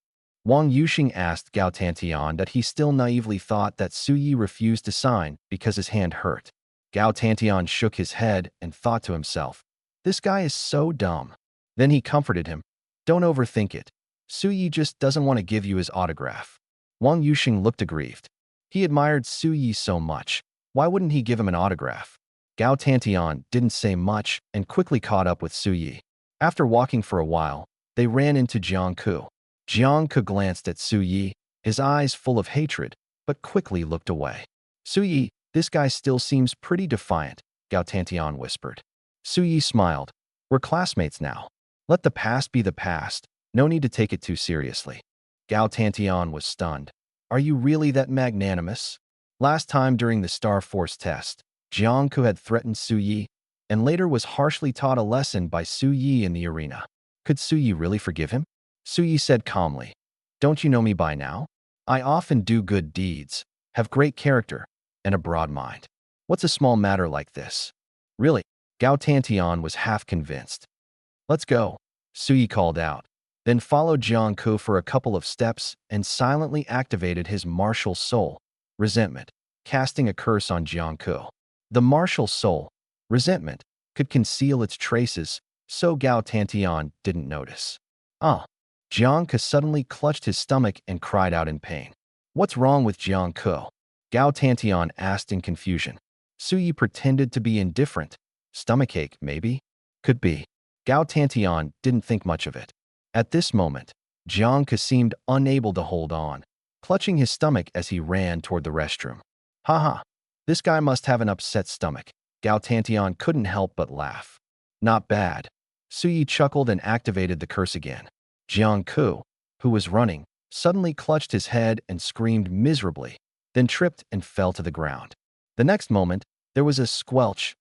[SPEAKER 1] Wang Yuxing asked Gao Tantian that he still naively thought that Su Yi refused to sign because his hand hurt. Gao Tantian shook his head and thought to himself, this guy is so dumb. Then he comforted him. Don't overthink it. Su Yi just doesn't want to give you his autograph. Wang Yuxing looked aggrieved. He admired Su Yi so much. Why wouldn't he give him an autograph? Gao Tantian didn't say much and quickly caught up with Su Yi. After walking for a while, they ran into Jiang Ku. Jiang Ku glanced at Su Yi, his eyes full of hatred, but quickly looked away. Su Yi, this guy still seems pretty defiant, Gao Tantian whispered. Su Yi smiled. We're classmates now. Let the past be the past. No need to take it too seriously. Gao Tantian was stunned. Are you really that magnanimous? Last time during the Star Force test, Jiang Ku had threatened Su Yi, and later was harshly taught a lesson by Su Yi in the arena. Could Su Yi really forgive him? Su Yi said calmly, Don't you know me by now? I often do good deeds, have great character, and a broad mind. What's a small matter like this? Really? Gao Tantian was half convinced. Let's go, Su Yi called out, then followed Jiang Ku for a couple of steps and silently activated his martial soul, resentment, casting a curse on Jiang Ku. The martial soul, resentment, could conceal its traces, so Gao Tantian didn't notice. Jiang Ku suddenly clutched his stomach and cried out in pain. What's wrong with Jiang Ku? Gao Tantian asked in confusion. Su Yi pretended to be indifferent. Stomachache, maybe? Could be. Gao Tantian didn't think much of it. At this moment, Jiang Ku seemed unable to hold on, clutching his stomach as he ran toward the restroom. Haha, this guy must have an upset stomach. Gao Tantian couldn't help but laugh. Not bad. Su Yi chuckled and activated the curse again. Jiang Ku, who was running, suddenly clutched his head and screamed miserably, then tripped and fell to the ground. The next moment, there was a squelch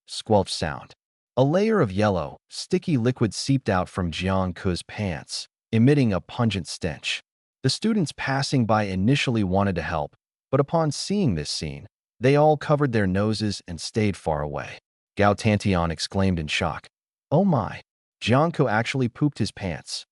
[SPEAKER 1] sound. A layer of yellow, sticky liquid seeped out from Jiang Ku's pants, emitting a pungent stench. The students passing by initially wanted to help, but upon seeing this scene, they all covered their noses and stayed far away. Gao Tantian exclaimed in shock. Oh my! Jiang Ku actually pooped his pants.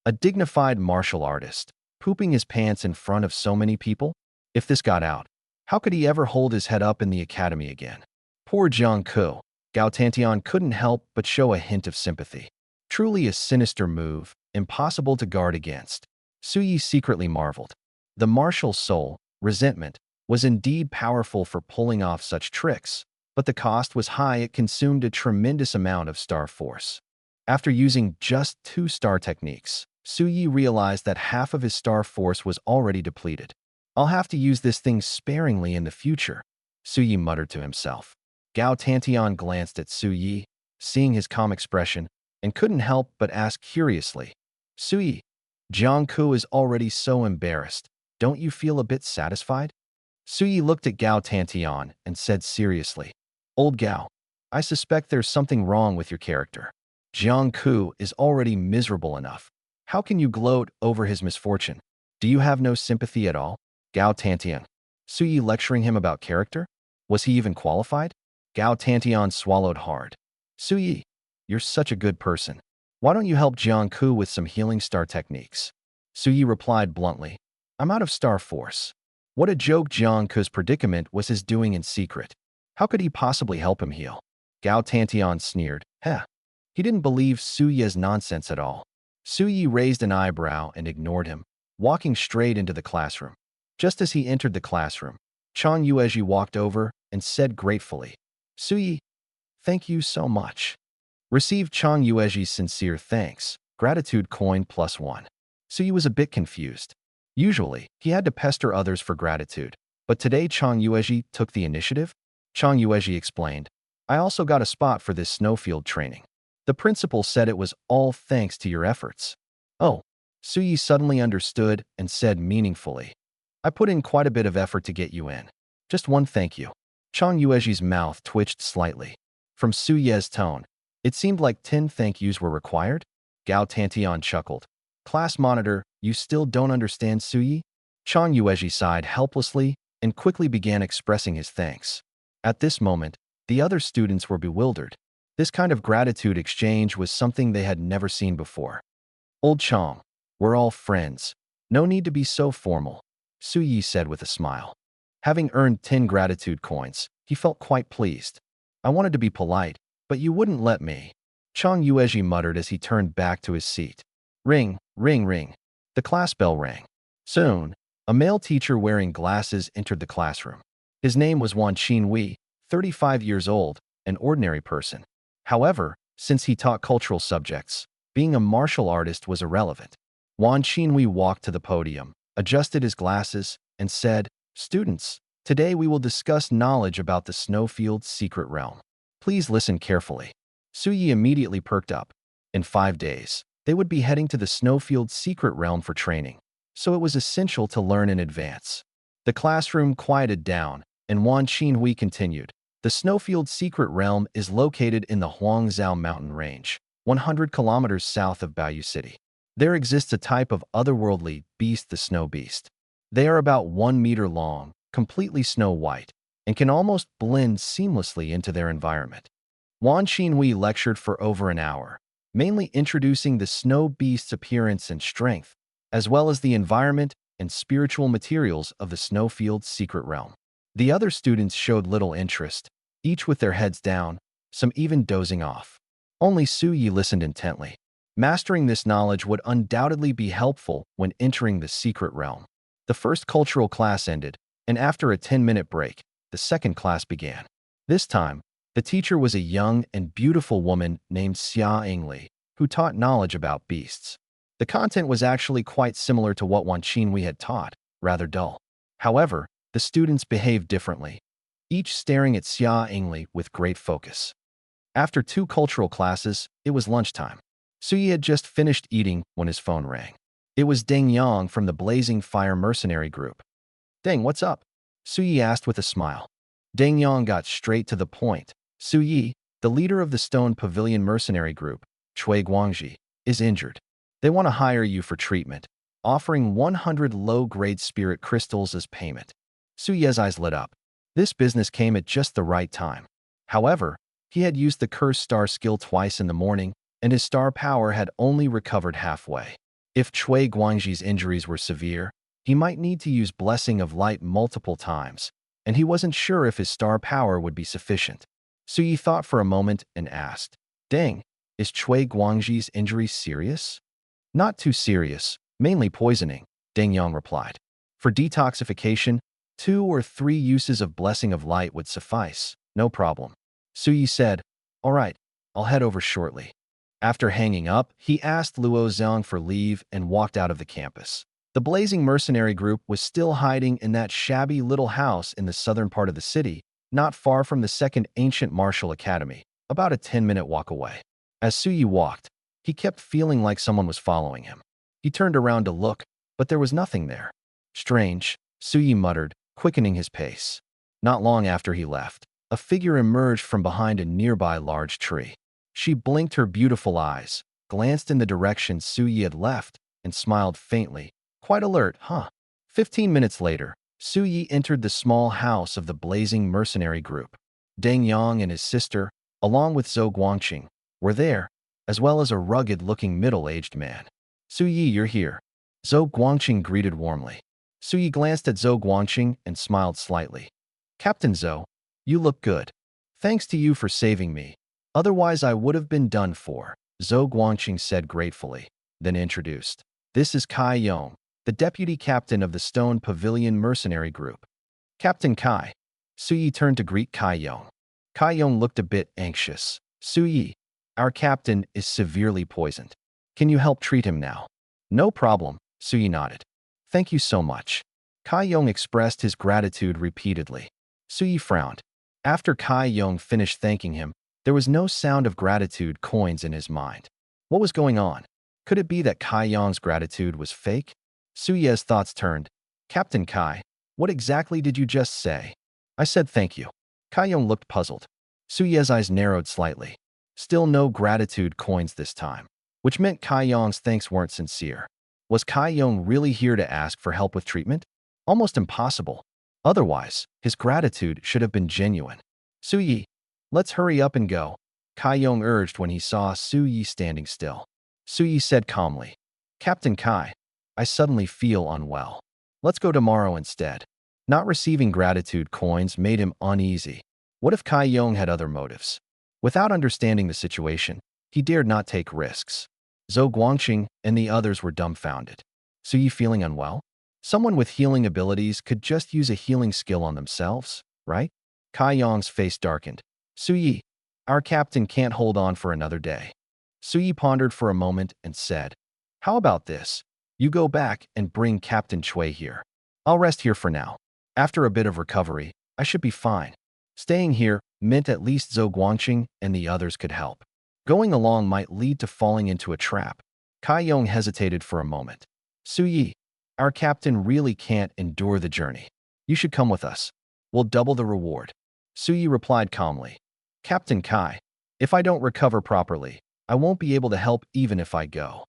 [SPEAKER 1] A dignified martial artist, pooping his pants in front of so many people? If this got out, how could he ever hold his head up in the academy again? Poor Jiang Ku. Gao Tantian couldn't help but show a hint of sympathy. Truly a sinister move, impossible to guard against. Su Yi secretly marveled. The martial soul, resentment, was indeed powerful for pulling off such tricks, but the cost was high. It consumed a tremendous amount of star force. After using just 2 star techniques, Su Yi realized that half of his star force was already depleted. I'll have to use this thing sparingly in the future, Su Yi muttered to himself. Gao Tantian glanced at Su Yi, seeing his calm expression, and couldn't help but ask curiously, Su Yi, Jiang Ku is already so embarrassed. Don't you feel a bit satisfied? Su Yi looked at Gao Tantian and said seriously, Old Gao, I suspect there's something wrong with your character. Jiang Ku is already miserable enough. How can you gloat over his misfortune? Do you have no sympathy at all? Gao Tantian. Su Yi lecturing him about character? Was he even qualified? Gao Tantian swallowed hard. Su Yi, you're such a good person. Why don't you help Jiang Ku with some healing star techniques? Su Yi replied bluntly, I'm out of star force. What a joke. Jiang Ku's predicament was his doing in secret. How could he possibly help him heal? Gao Tantian sneered. He didn't believe Su Yi's nonsense at all. Su Yi raised an eyebrow and ignored him, walking straight into the classroom. Just as he entered the classroom, Chang Yuezhi walked over and said gratefully, Su Yi, thank you so much. Received Chang Yuezhi's sincere thanks, gratitude coin +1. Su Yi was a bit confused. Usually, he had to pester others for gratitude, but today Chang Yuezhi took the initiative. Chang Yuezhi explained, I also got a spot for this snowfield training. The principal said it was all thanks to your efforts. Oh, Su Yi suddenly understood and said meaningfully, I put in quite a bit of effort to get you in. Just one thank you. Chang Yuezhi's mouth twitched slightly. From Su Yi's tone, it seemed like 10 thank yous were required. Gao Tantian chuckled. Class monitor, you still don't understand Su Yi? Chang Yuezhi sighed helplessly and quickly began expressing his thanks. At this moment, the other students were bewildered. This kind of gratitude exchange was something they had never seen before. Old Chang, we're all friends. No need to be so formal, Su Yi said with a smile. Having earned 10 gratitude coins, he felt quite pleased. I wanted to be polite, but you wouldn't let me. Chang Yuezhi muttered as he turned back to his seat. Ring, ring, ring. The class bell rang. Soon, a male teacher wearing glasses entered the classroom. His name was Wan Qinhui, 35 years old, an ordinary person. However, since he taught cultural subjects, being a martial artist was irrelevant. Wan Qinhui walked to the podium, adjusted his glasses, and said, "Students, today we will discuss knowledge about the Snowfield's secret realm. Please listen carefully." Suyi immediately perked up. In 5 days, they would be heading to the Snowfield's secret realm for training, so it was essential to learn in advance. The classroom quieted down, and Wan Qinhui continued. The Snowfield's secret realm is located in the Huangzhou mountain range, 100 kilometers south of Baoyu City. There exists a type of otherworldly beast, the snow beast. They are about 1 meter long, completely snow-white, and can almost blend seamlessly into their environment. Wan Qinhui lectured for over an hour, mainly introducing the snow beast's appearance and strength, as well as the environment and spiritual materials of the Snowfield's secret realm. The other students showed little interest, each with their heads down, some even dozing off. Only Suyi listened intently. Mastering this knowledge would undoubtedly be helpful when entering the secret realm. The first cultural class ended, and after a 10-minute break, the second class began. This time, the teacher was a young and beautiful woman named Xia Engli, who taught knowledge about beasts. The content was actually quite similar to what Wan Qinhui had taught, rather dull. However, the students behaved differently, each staring at Xia Engli with great focus. After 2 cultural classes, it was lunchtime. Suyi had just finished eating when his phone rang. It was Deng Yang from the Blazing Fire mercenary group. "Deng, what's up?" Suyi asked with a smile. Deng Yang got straight to the point. "Suyi, the leader of the Stone Pavilion mercenary group, Cui Guangji, is injured. They want to hire you for treatment, offering 100 low-grade spirit crystals as payment." Suyi's eyes lit up. This business came at just the right time. However, he had used the Curse Star skill twice in the morning, and his star power had only recovered halfway. If Cui Guangji's injuries were severe, he might need to use Blessing of Light multiple times, and he wasn't sure if his star power would be sufficient. Suyi thought for a moment and asked, "Deng, is Cui Guangji's injury serious?" "Not too serious, mainly poisoning," Deng Yang replied. "For detoxification, 2 or 3 uses of Blessing of Light would suffice, no problem." Suyi said, "All right, I'll head over shortly." After hanging up, he asked Luo Zhang for leave and walked out of the campus. The Blazing Mercenary Group was still hiding in that shabby little house in the southern part of the city, not far from the second ancient martial academy, about a 10-minute walk away. As Suyi walked, he kept feeling like someone was following him. He turned around to look, but there was nothing there. "Strange," Suyi muttered, quickening his pace. Not long after he left, a figure emerged from behind a nearby large tree. She blinked her beautiful eyes, glanced in the direction Suyi had left, and smiled faintly. "Quite alert, huh?" 15 minutes later, Suyi entered the small house of the Blazing Mercenary Group. Deng Yang and his sister, along with Zhou Guangqing, were there, as well as a rugged-looking middle-aged man. "Suyi, you're here," Zhou Guangqing greeted warmly. Suyi glanced at Zhou Guangqing and smiled slightly. "Captain Zhou, you look good. Thanks to you for saving me. Otherwise I would have been done for," Zhou Guangqing said gratefully, then introduced. "This is Kai Yong, the deputy captain of the Stone Pavilion Mercenary Group." "Captain Kai." Suyi turned to greet Kai Yong. Kai Yong looked a bit anxious. "Suyi, our captain is severely poisoned. Can you help treat him now?" "No problem," Suyi nodded. "Thank you so much." Kai Yong expressed his gratitude repeatedly. Suyi frowned. After Kai Yong finished thanking him, there was no sound of gratitude coins in his mind. What was going on? Could it be that Kai Yong's gratitude was fake? Suyi's thoughts turned. "Captain Kai, what exactly did you just say?" "I said thank you." Kai Yong looked puzzled. Suyi's eyes narrowed slightly. Still no gratitude coins this time, which meant Kai Yong's thanks weren't sincere. Was Kai Yong really here to ask for help with treatment? Almost impossible. Otherwise, his gratitude should have been genuine. "Suyi, let's hurry up and go," Kai Yong urged when he saw Suyi standing still. Suyi said calmly, "Captain Kai, I suddenly feel unwell. Let's go tomorrow instead." Not receiving gratitude coins made him uneasy. What if Kai Yong had other motives? Without understanding the situation, he dared not take risks. Zhou Guangqing and the others were dumbfounded. "Suyi feeling unwell? Someone with healing abilities could just use a healing skill on themselves, right?" Kai Yong's face darkened. Su Yi, our captain can't hold on for another day. Su Yi pondered for a moment and said, how about this? You go back and bring Captain Chui here. I'll rest here for now. After a bit of recovery, I should be fine. Staying here meant at least Zhou Guangqing and the others could help. Going along might lead to falling into a trap. Kai Yong hesitated for a moment. Su Yi, our captain really can't endure the journey. You should come with us. We'll double the reward. Su Yi replied calmly. Captain Kai, if I don't recover properly, I won't be able to help even if I go.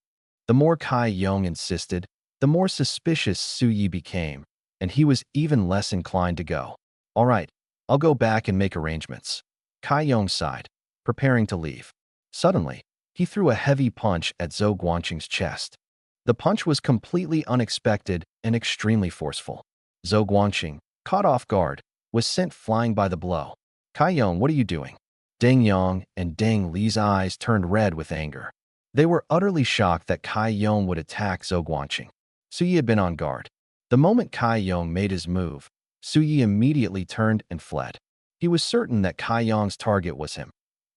[SPEAKER 1] The more Kai Yong insisted, the more suspicious Su Yi became, and he was even less inclined to go. All right, I'll go back and make arrangements. Kai Yong sighed, preparing to leave. Suddenly, he threw a heavy punch at Zhou Guangqing's chest. The punch was completely unexpected and extremely forceful. Zhou Guangqing, caught off guard, was sent flying by the blow. Kai Yong, what are you doing? Deng Yang and Deng Li's eyes turned red with anger. They were utterly shocked that Kai Yong would attack Zhou Guangqing. Su Yi had been on guard. The moment Kai Yong made his move, Su Yi immediately turned and fled. He was certain that Kai Yong's target was him.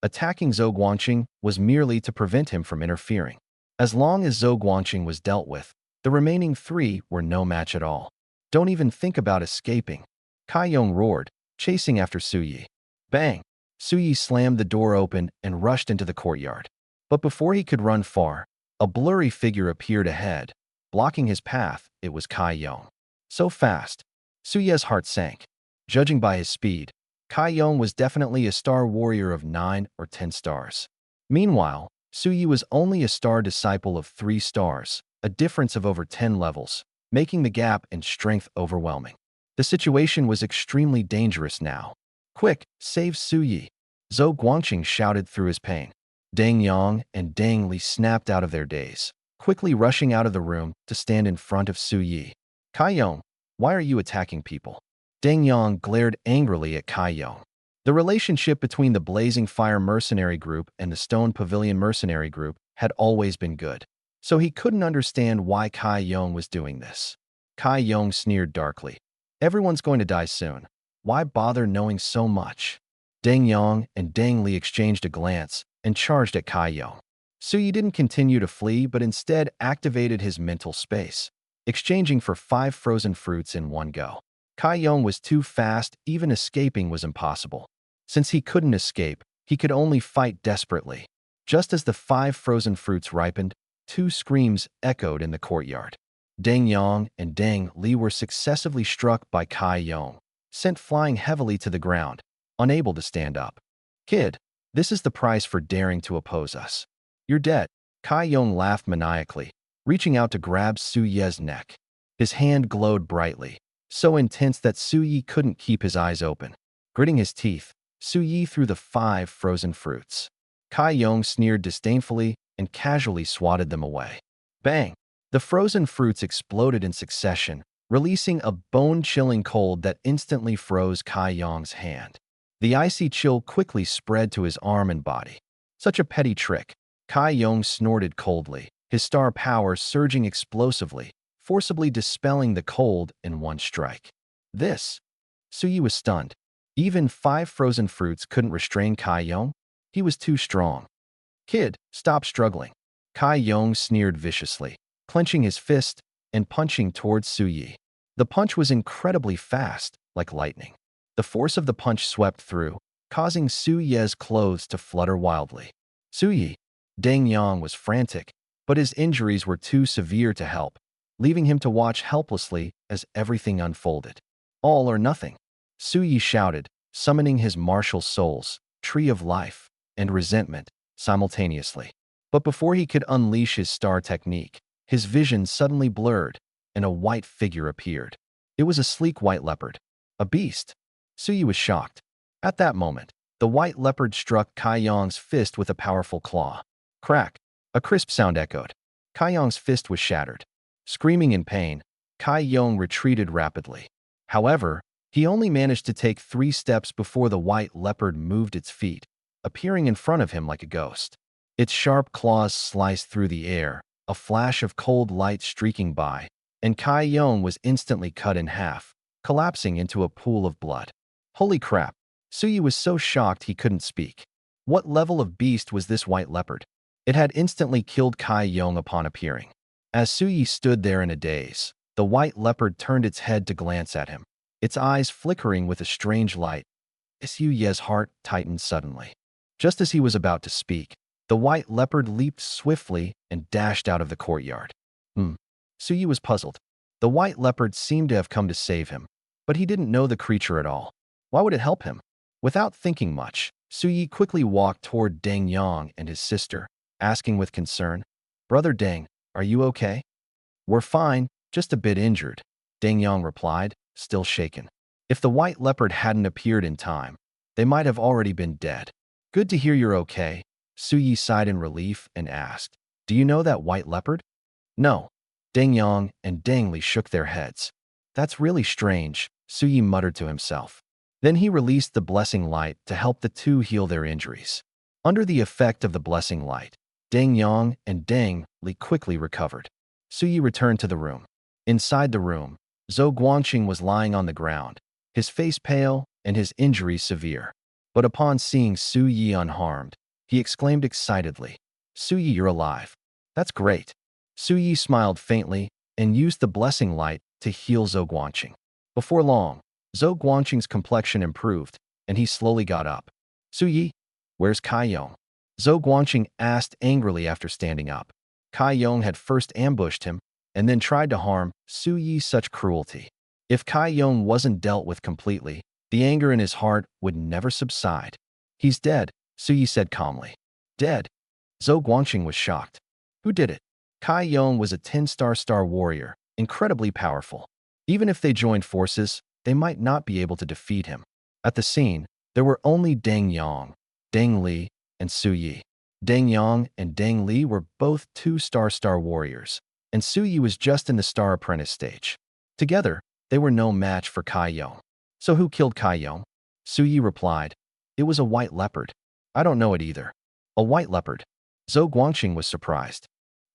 [SPEAKER 1] Attacking Zhou Guangqing was merely to prevent him from interfering. As long as Zhou Guangqing was dealt with, the remaining three were no match at all. Don't even think about escaping. Kai Yong roared, chasing after Su Yi. Bang! Su Yi slammed the door open and rushed into the courtyard. But before he could run far, a blurry figure appeared ahead. Blocking his path, it was Kai Yong. So fast, Su Yi's heart sank. Judging by his speed, Kai Yong was definitely a star warrior of 9 or 10 stars. Meanwhile, Su Yi was only a star disciple of 3 stars, a difference of over 10 levels, making the gap in strength overwhelming. The situation was extremely dangerous now. Quick, save Su Yi! Zhou Guangqing shouted through his pain. Deng Yang and Deng Li snapped out of their daze, quickly rushing out of the room to stand in front of Su Yi. Kai Yong, why are you attacking people? Deng Yang glared angrily at Kai Yong. The relationship between the Blazing Fire Mercenary Group and the Stone Pavilion Mercenary Group had always been good, so he couldn't understand why Kai Yong was doing this. Kai Yong sneered darkly. Everyone's going to die soon. Why bother knowing so much? Deng Yang and Deng Li exchanged a glance and charged at Kai Yong. Su Yi didn't continue to flee but instead activated his mental space, exchanging for 5 frozen fruits in one go. Kai Yong was too fast, even escaping was impossible. Since he couldn't escape, he could only fight desperately. Just as the 5 frozen fruits ripened, 2 screams echoed in the courtyard. Deng Yang and Deng Li were successively struck by Kai Yong, sent flying heavily to the ground, unable to stand up. Kid, this is the price for daring to oppose us. You're dead. Kai Yong laughed maniacally, reaching out to grab Su Yi's neck. His hand glowed brightly, so intense that Su Yi couldn't keep his eyes open. Gritting his teeth, Su Yi threw the 5 frozen fruits. Kai Yong sneered disdainfully and casually swatted them away. Bang! The frozen fruits exploded in succession, releasing a bone-chilling cold that instantly froze Kai Yong's hand. The icy chill quickly spread to his arm and body. Such a petty trick. Kai Yong snorted coldly, his star power surging explosively, forcibly dispelling the cold in one strike. Su Yi was stunned. Even 5 frozen fruits couldn't restrain Kai Yong. He was too strong. Kid, stop struggling. Kai Yong sneered viciously, clenching his fist and punching towards Su Yi. The punch was incredibly fast, like lightning. The force of the punch swept through, causing Su Yi's clothes to flutter wildly. Su Yi, Deng Yang was frantic, but his injuries were too severe to help, leaving him to watch helplessly as everything unfolded. All or nothing. Su Yi shouted, summoning his martial souls, Tree of Life, and Resentment, simultaneously. But before he could unleash his star technique, his vision suddenly blurred, and a white figure appeared. It was a sleek white leopard. A beast. Su Yi was shocked. At that moment, the white leopard struck Kai Yong's fist with a powerful claw. Crack! A crisp sound echoed. Kai Yong's fist was shattered. Screaming in pain, Kai Yong retreated rapidly. However, he only managed to take 3 steps before the white leopard moved its feet, appearing in front of him like a ghost. Its sharp claws sliced through the air, a flash of cold light streaking by, and Kai Yong was instantly cut in half, collapsing into a pool of blood. Holy crap! Suyi was so shocked he couldn't speak. What level of beast was this white leopard? It had instantly killed Kai Yong upon appearing. As Suyi stood there in a daze, the white leopard turned its head to glance at him, its eyes flickering with a strange light. Suyi's heart tightened suddenly. Just as he was about to speak, the white leopard leaped swiftly and dashed out of the courtyard. Suyi was puzzled. The white leopard seemed to have come to save him, but he didn't know the creature at all. Why would it help him? Without thinking much, Suyi quickly walked toward Deng Yang and his sister, asking with concern, "Brother Deng, are you okay?" "We're fine, just a bit injured," Deng Yang replied, still shaken. If the white leopard hadn't appeared in time, they might have already been dead. "Good to hear you're okay," Suyi sighed in relief and asked, "Do you know that white leopard?" "No." Deng Yang and Deng Li shook their heads. "That's really strange," Suyi muttered to himself. Then he released the blessing light to help the two heal their injuries. Under the effect of the blessing light, Deng Yang and Deng Li quickly recovered. Suyi returned to the room. Inside the room, Zhou Guangqing was lying on the ground, his face pale and his injuries severe. But upon seeing Suyi unharmed, he exclaimed excitedly, "Suyi, you're alive. That's great." Suyi smiled faintly and used the blessing light to heal Zhou Guangqing. Before long, Zhou Guangqing's complexion improved, and he slowly got up. "Suyi, where's Kai Yong?" Zhou Guangqing asked angrily after standing up. Kai Yong had first ambushed him and then tried to harm Suyi. Such cruelty. If Kai Yong wasn't dealt with completely, the anger in his heart would never subside. "He's dead," Suyi said calmly. "Dead?" Zhou Guangqing was shocked. "Who did it?" Kai Yong was a 10-star warrior, incredibly powerful. Even if they joined forces, they might not be able to defeat him. At the scene, there were only Deng Yang, Deng Li, and Suyi. Deng Yang and Deng Li were both 2-star warriors, and Suyi was just in the star apprentice stage. Together, they were no match for Kai Yong. "So who killed Kai Yong?" Suyi replied, "It was a white leopard." "I don't know it either." "A white leopard?" Zhou Guangqing was surprised.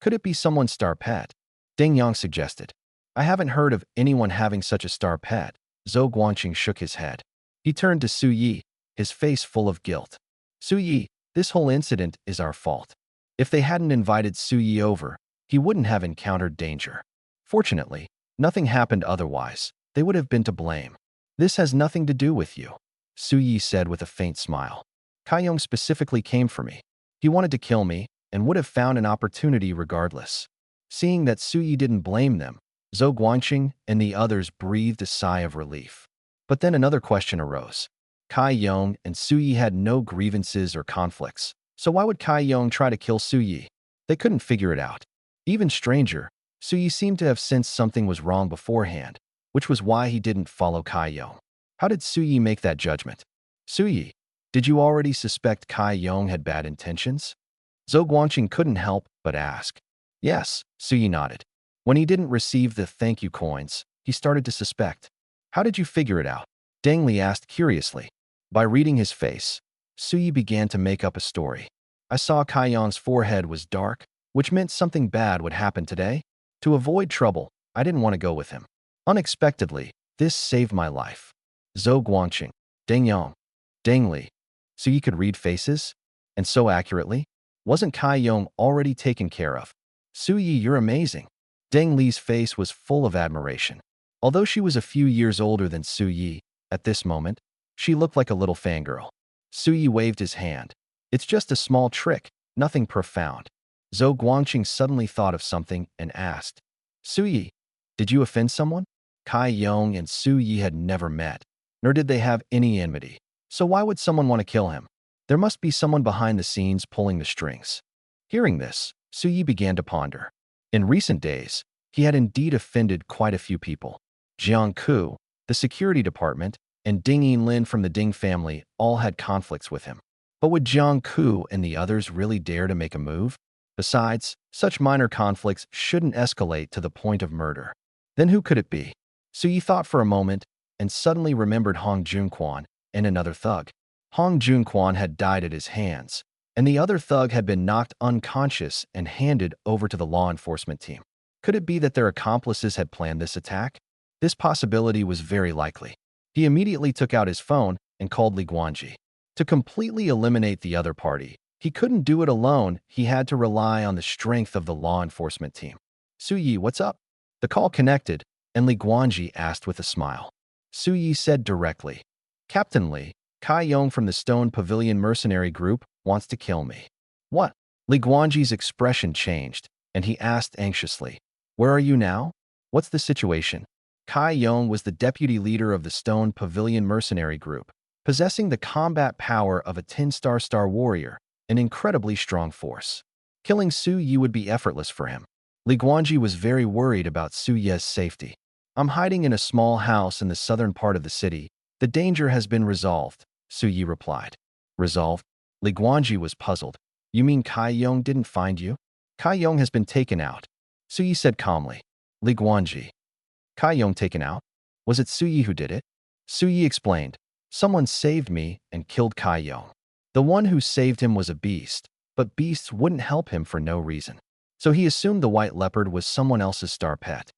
[SPEAKER 1] "Could it be someone's star pet?" Deng Yang suggested. "I haven't heard of anyone having such a star pet." Zhou Guangqing shook his head. He turned to Suyi, his face full of guilt. "Suyi, this whole incident is our fault. If they hadn't invited Suyi over, he wouldn't have encountered danger. Fortunately, nothing happened otherwise. They would have been to blame." "This has nothing to do with you," Suyi said with a faint smile. "Kai Yong specifically came for me. He wanted to kill me and would have found an opportunity regardless." Seeing that Suyi didn't blame them, Zhou Guangqing and the others breathed a sigh of relief. But then another question arose. Kai Yong and Suyi had no grievances or conflicts, so why would Kai Yong try to kill Suyi? They couldn't figure it out. Even stranger, Suyi seemed to have sensed something was wrong beforehand, which was why he didn't follow Kai Yong. How did Suyi make that judgment? "Suyi, did you already suspect Kai Yong had bad intentions?" Zhou Guangqing couldn't help but ask. "Yes," Suyi nodded. "When he didn't receive the thank you coins, he started to suspect." "How did you figure it out?" Deng Li asked curiously. By reading his face, Suyi began to make up a story. "I saw Kai Yong's forehead was dark, which meant something bad would happen today. To avoid trouble, I didn't want to go with him. Unexpectedly, this saved my life." Zhou Guangqing, Deng Yang, Deng Li. Suyi could read faces? And so accurately? Wasn't Kai Yong already taken care of? "Suyi, you're amazing." Deng Li's face was full of admiration. Although she was a few years older than Suyi, at this moment, she looked like a little fangirl. Suyi waved his hand. "It's just a small trick, nothing profound." Zhou Guangqing suddenly thought of something and asked, "Suyi, did you offend someone?" Kai Yong and Suyi had never met, nor did they have any enmity. So why would someone want to kill him? There must be someone behind the scenes pulling the strings. Hearing this, Suyi began to ponder. In recent days, he had indeed offended quite a few people. Jiang Ku, the security department, and Ding Yinlin from the Ding family all had conflicts with him. But would Jiang Ku and the others really dare to make a move? Besides, such minor conflicts shouldn't escalate to the point of murder. Then who could it be? Suyi thought for a moment and suddenly remembered Hong Junquan and another thug. Hong Junquan had died at his hands, and the other thug had been knocked unconscious and handed over to the law enforcement team. Could it be that their accomplices had planned this attack? This possibility was very likely. He immediately took out his phone and called Li Guanji. To completely eliminate the other party, he couldn't do it alone. He had to rely on the strength of the law enforcement team. Su Yi, what's up? The call connected, and Li Guanji asked with a smile. Su Yi said directly, Captain Li, Kai Yong from the Stone Pavilion Mercenary Group wants to kill me. What? Li Guanji's expression changed, and he asked anxiously, Where are you now? What's the situation? Kai Yong was the deputy leader of the Stone Pavilion Mercenary Group, possessing the combat power of a 10-star warrior, an incredibly strong force. Killing Su Yi would be effortless for him. Li Guanji was very worried about Su Ye's safety. I'm hiding in a small house in the southern part of the city. The danger has been resolved, Su Yi replied. Resolved? Li Guanji was puzzled. You mean Kai Yong didn't find you? Kai Yong has been taken out, Su Yi said calmly. Li Guanji. Kai Yong taken out? Was it Su Yi who did it? Su Yi explained. Someone saved me and killed Kai Yong. The one who saved him was a beast, but beasts wouldn't help him for no reason. So he assumed the white leopard was someone else's star pet.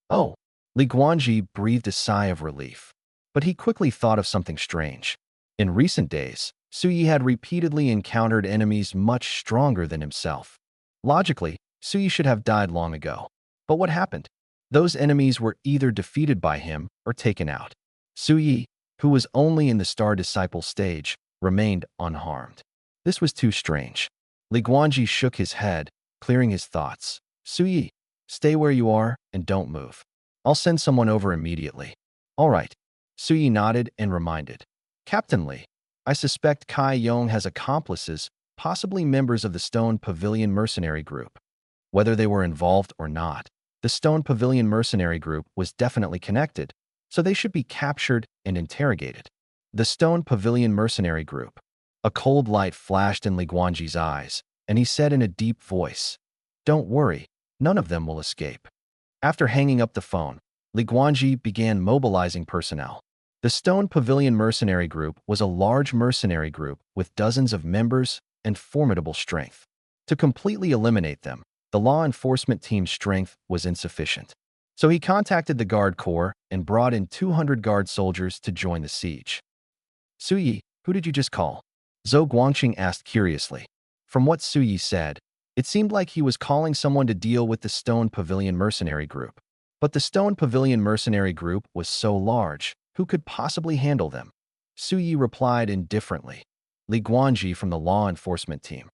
[SPEAKER 1] Oh, Li Guanji breathed a sigh of relief. But he quickly thought of something strange. In recent days, Su Yi had repeatedly encountered enemies much stronger than himself. Logically, Su Yi should have died long ago. But what happened? Those enemies were either defeated by him or taken out. Su Yi, who was only in the Star Disciple stage, remained unharmed. This was too strange. Li Guanji shook his head, clearing his thoughts. Su Yi, stay where you are and don't move. I'll send someone over immediately. All right. Su Yi nodded and reminded. Captain Li, I suspect Kai Yong has accomplices, possibly members of the Stone Pavilion Mercenary Group. Whether they were involved or not, the Stone Pavilion Mercenary Group was definitely connected, so they should be captured and interrogated. The Stone Pavilion Mercenary Group. A cold light flashed in Li Guanji's eyes, and he said in a deep voice, Don't worry, none of them will escape. After hanging up the phone, Li Guanji began mobilizing personnel. The Stone Pavilion Mercenary Group was a large mercenary group with dozens of members and formidable strength. To completely eliminate them, the law enforcement team's strength was insufficient. So he contacted the Guard Corps and brought in 200 Guard soldiers to join the siege. Su Yi, who did you just call? Zhou Guangqing asked curiously. From what Su Yi said, it seemed like he was calling someone to deal with the Stone Pavilion Mercenary Group. But the Stone Pavilion Mercenary Group was so large, who could possibly handle them? Su Yi replied indifferently. Li Guanji from the law enforcement team.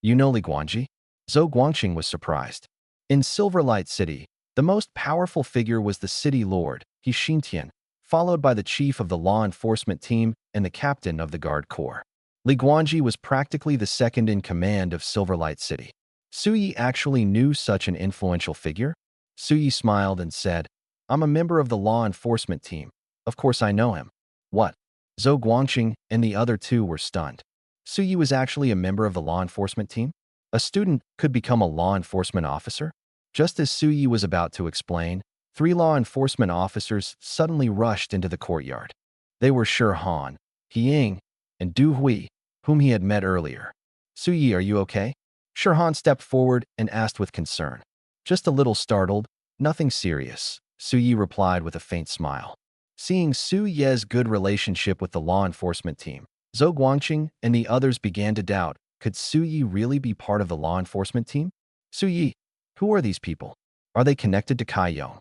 [SPEAKER 1] You know Li Guanji? Zhou Guangqing was surprised. In Silverlight City, the most powerful figure was the city lord, He Xintian, followed by the chief of the law enforcement team and the captain of the Guard Corps. Li Guanji was practically the second in command of Silverlight City. Su Yi actually knew such an influential figure? Su Yi smiled and said, I'm a member of the law enforcement team. Of course I know him. What? Zhou Guangqing and the other two were stunned. Su Yi was actually a member of the law enforcement team? A student could become a law enforcement officer? Just as Su Yi was about to explain, 3 law enforcement officers suddenly rushed into the courtyard. They were Shi Han, He Ying, and Du Hui, whom he had met earlier. Su Yi, are you okay? Shi Han stepped forward and asked with concern. Just a little startled, nothing serious, Su Yi replied with a faint smile. Seeing Su Ye's good relationship with the law enforcement team, Zhou Guangqing and the others began to doubt, could Su Yi really be part of the law enforcement team? Su Yi, who are these people? Are they connected to Kai Yong?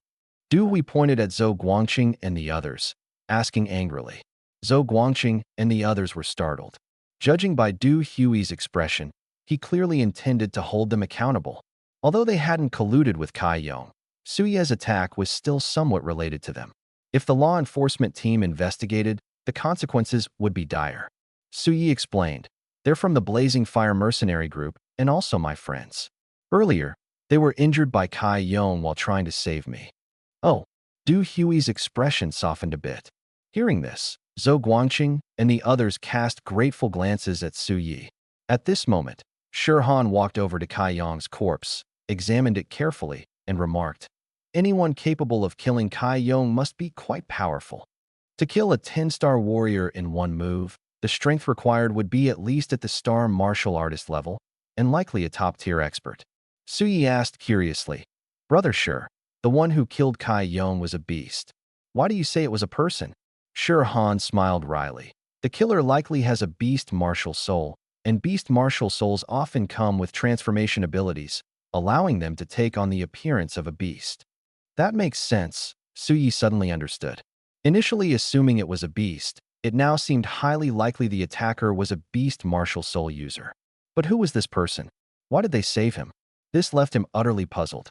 [SPEAKER 1] Du Hui pointed at Zhou Guangqing and the others, asking angrily. Zhou Guangqing and the others were startled. Judging by Du Hui's expression, he clearly intended to hold them accountable. Although they hadn't colluded with Kai Yong, Su Ye's attack was still somewhat related to them. If the law enforcement team investigated, the consequences would be dire. Su Yi explained, They're from the Blazing Fire Mercenary Group and also my friends. Earlier, they were injured by Kai Yong while trying to save me. Oh, Du Hui's expression softened a bit. Hearing this, Zhou Guangqing and the others cast grateful glances at Su Yi. At this moment, Shi Han walked over to Kai Yong's corpse, examined it carefully, and remarked, Anyone capable of killing Kai Yong must be quite powerful. To kill a 10-star warrior in one move, the strength required would be at least at the star martial artist level, and likely a top-tier expert. Su Yi asked curiously, Brother Shi, the one who killed Kai Yong was a beast. Why do you say it was a person? Shi Han smiled wryly. The killer likely has a beast martial soul, and beast martial souls often come with transformation abilities, allowing them to take on the appearance of a beast. That makes sense, Suyi suddenly understood. Initially assuming it was a beast, it now seemed highly likely the attacker was a beast martial soul user. But who was this person? Why did they save him? This left him utterly puzzled.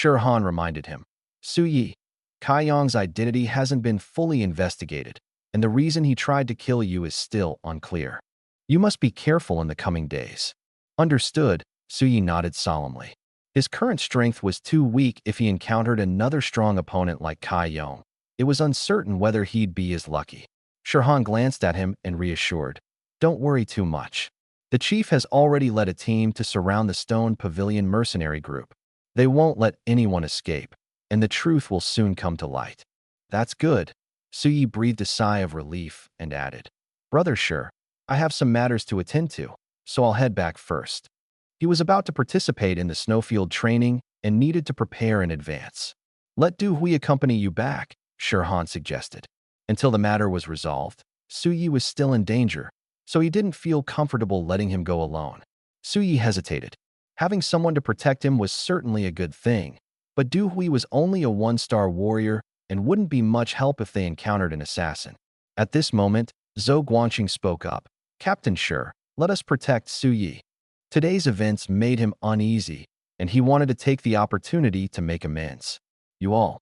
[SPEAKER 1] Han reminded him. Suyi, Kai Yong's identity hasn't been fully investigated, and the reason he tried to kill you is still unclear. You must be careful in the coming days. Understood, Suyi nodded solemnly. His current strength was too weak if he encountered another strong opponent like Kai Yong. It was uncertain whether he'd be as lucky. Han glanced at him and reassured. Don't worry too much. The chief has already led a team to surround the Stone Pavilion mercenary group. They won't let anyone escape, and the truth will soon come to light. That's good. Suyi breathed a sigh of relief and added, Brother Sure, I have some matters to attend to, so I'll head back first. He was about to participate in the snowfield training and needed to prepare in advance. Let Du Hui accompany you back, Han suggested. Until the matter was resolved, Suyi was still in danger, so he didn't feel comfortable letting him go alone. Suyi hesitated. Having someone to protect him was certainly a good thing, but Du Hui was only a one-star warrior and wouldn't be much help if they encountered an assassin. At this moment, Zhou Guanqing spoke up. Captain Sure, let us protect Suyi. Today's events made him uneasy, and he wanted to take the opportunity to make amends. You all.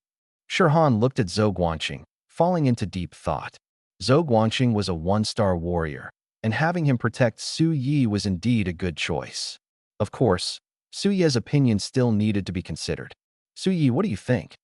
[SPEAKER 1] Han looked at Zhou Guanqing, falling into deep thought. Zhou Guanqing was a one-star warrior, and having him protect Suyi was indeed a good choice. Of course, Suyi's opinion still needed to be considered. Suyi, what do you think?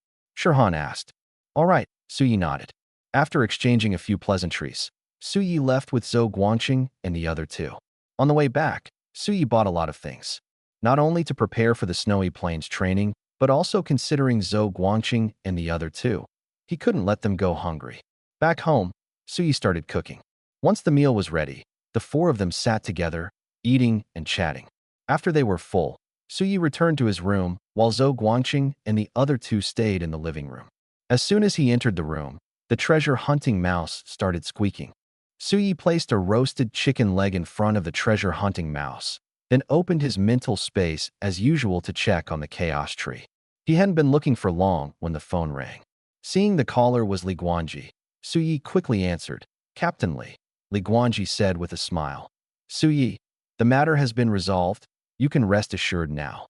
[SPEAKER 1] Han asked. All right, Suyi nodded. After exchanging a few pleasantries, Suyi left with Zhou Guanqing and the other two. On the way back, Suyi bought a lot of things, not only to prepare for the Snowy Plains training, but also considering Zhou Guanqing and the other two. He couldn't let them go hungry. Back home, Suyi started cooking. Once the meal was ready, the four of them sat together, eating and chatting. After they were full, Suyi returned to his room, while Zhou Guanqing and the other two stayed in the living room. As soon as he entered the room, the treasure-hunting mouse started squeaking. Suyi placed a roasted chicken leg in front of the treasure-hunting mouse, then opened his mental space as usual to check on the chaos tree. He hadn't been looking for long when the phone rang. Seeing the caller was Li Guanji, Suyi quickly answered. Captain Li Guanji said with a smile. Suyi, the matter has been resolved. You can rest assured now.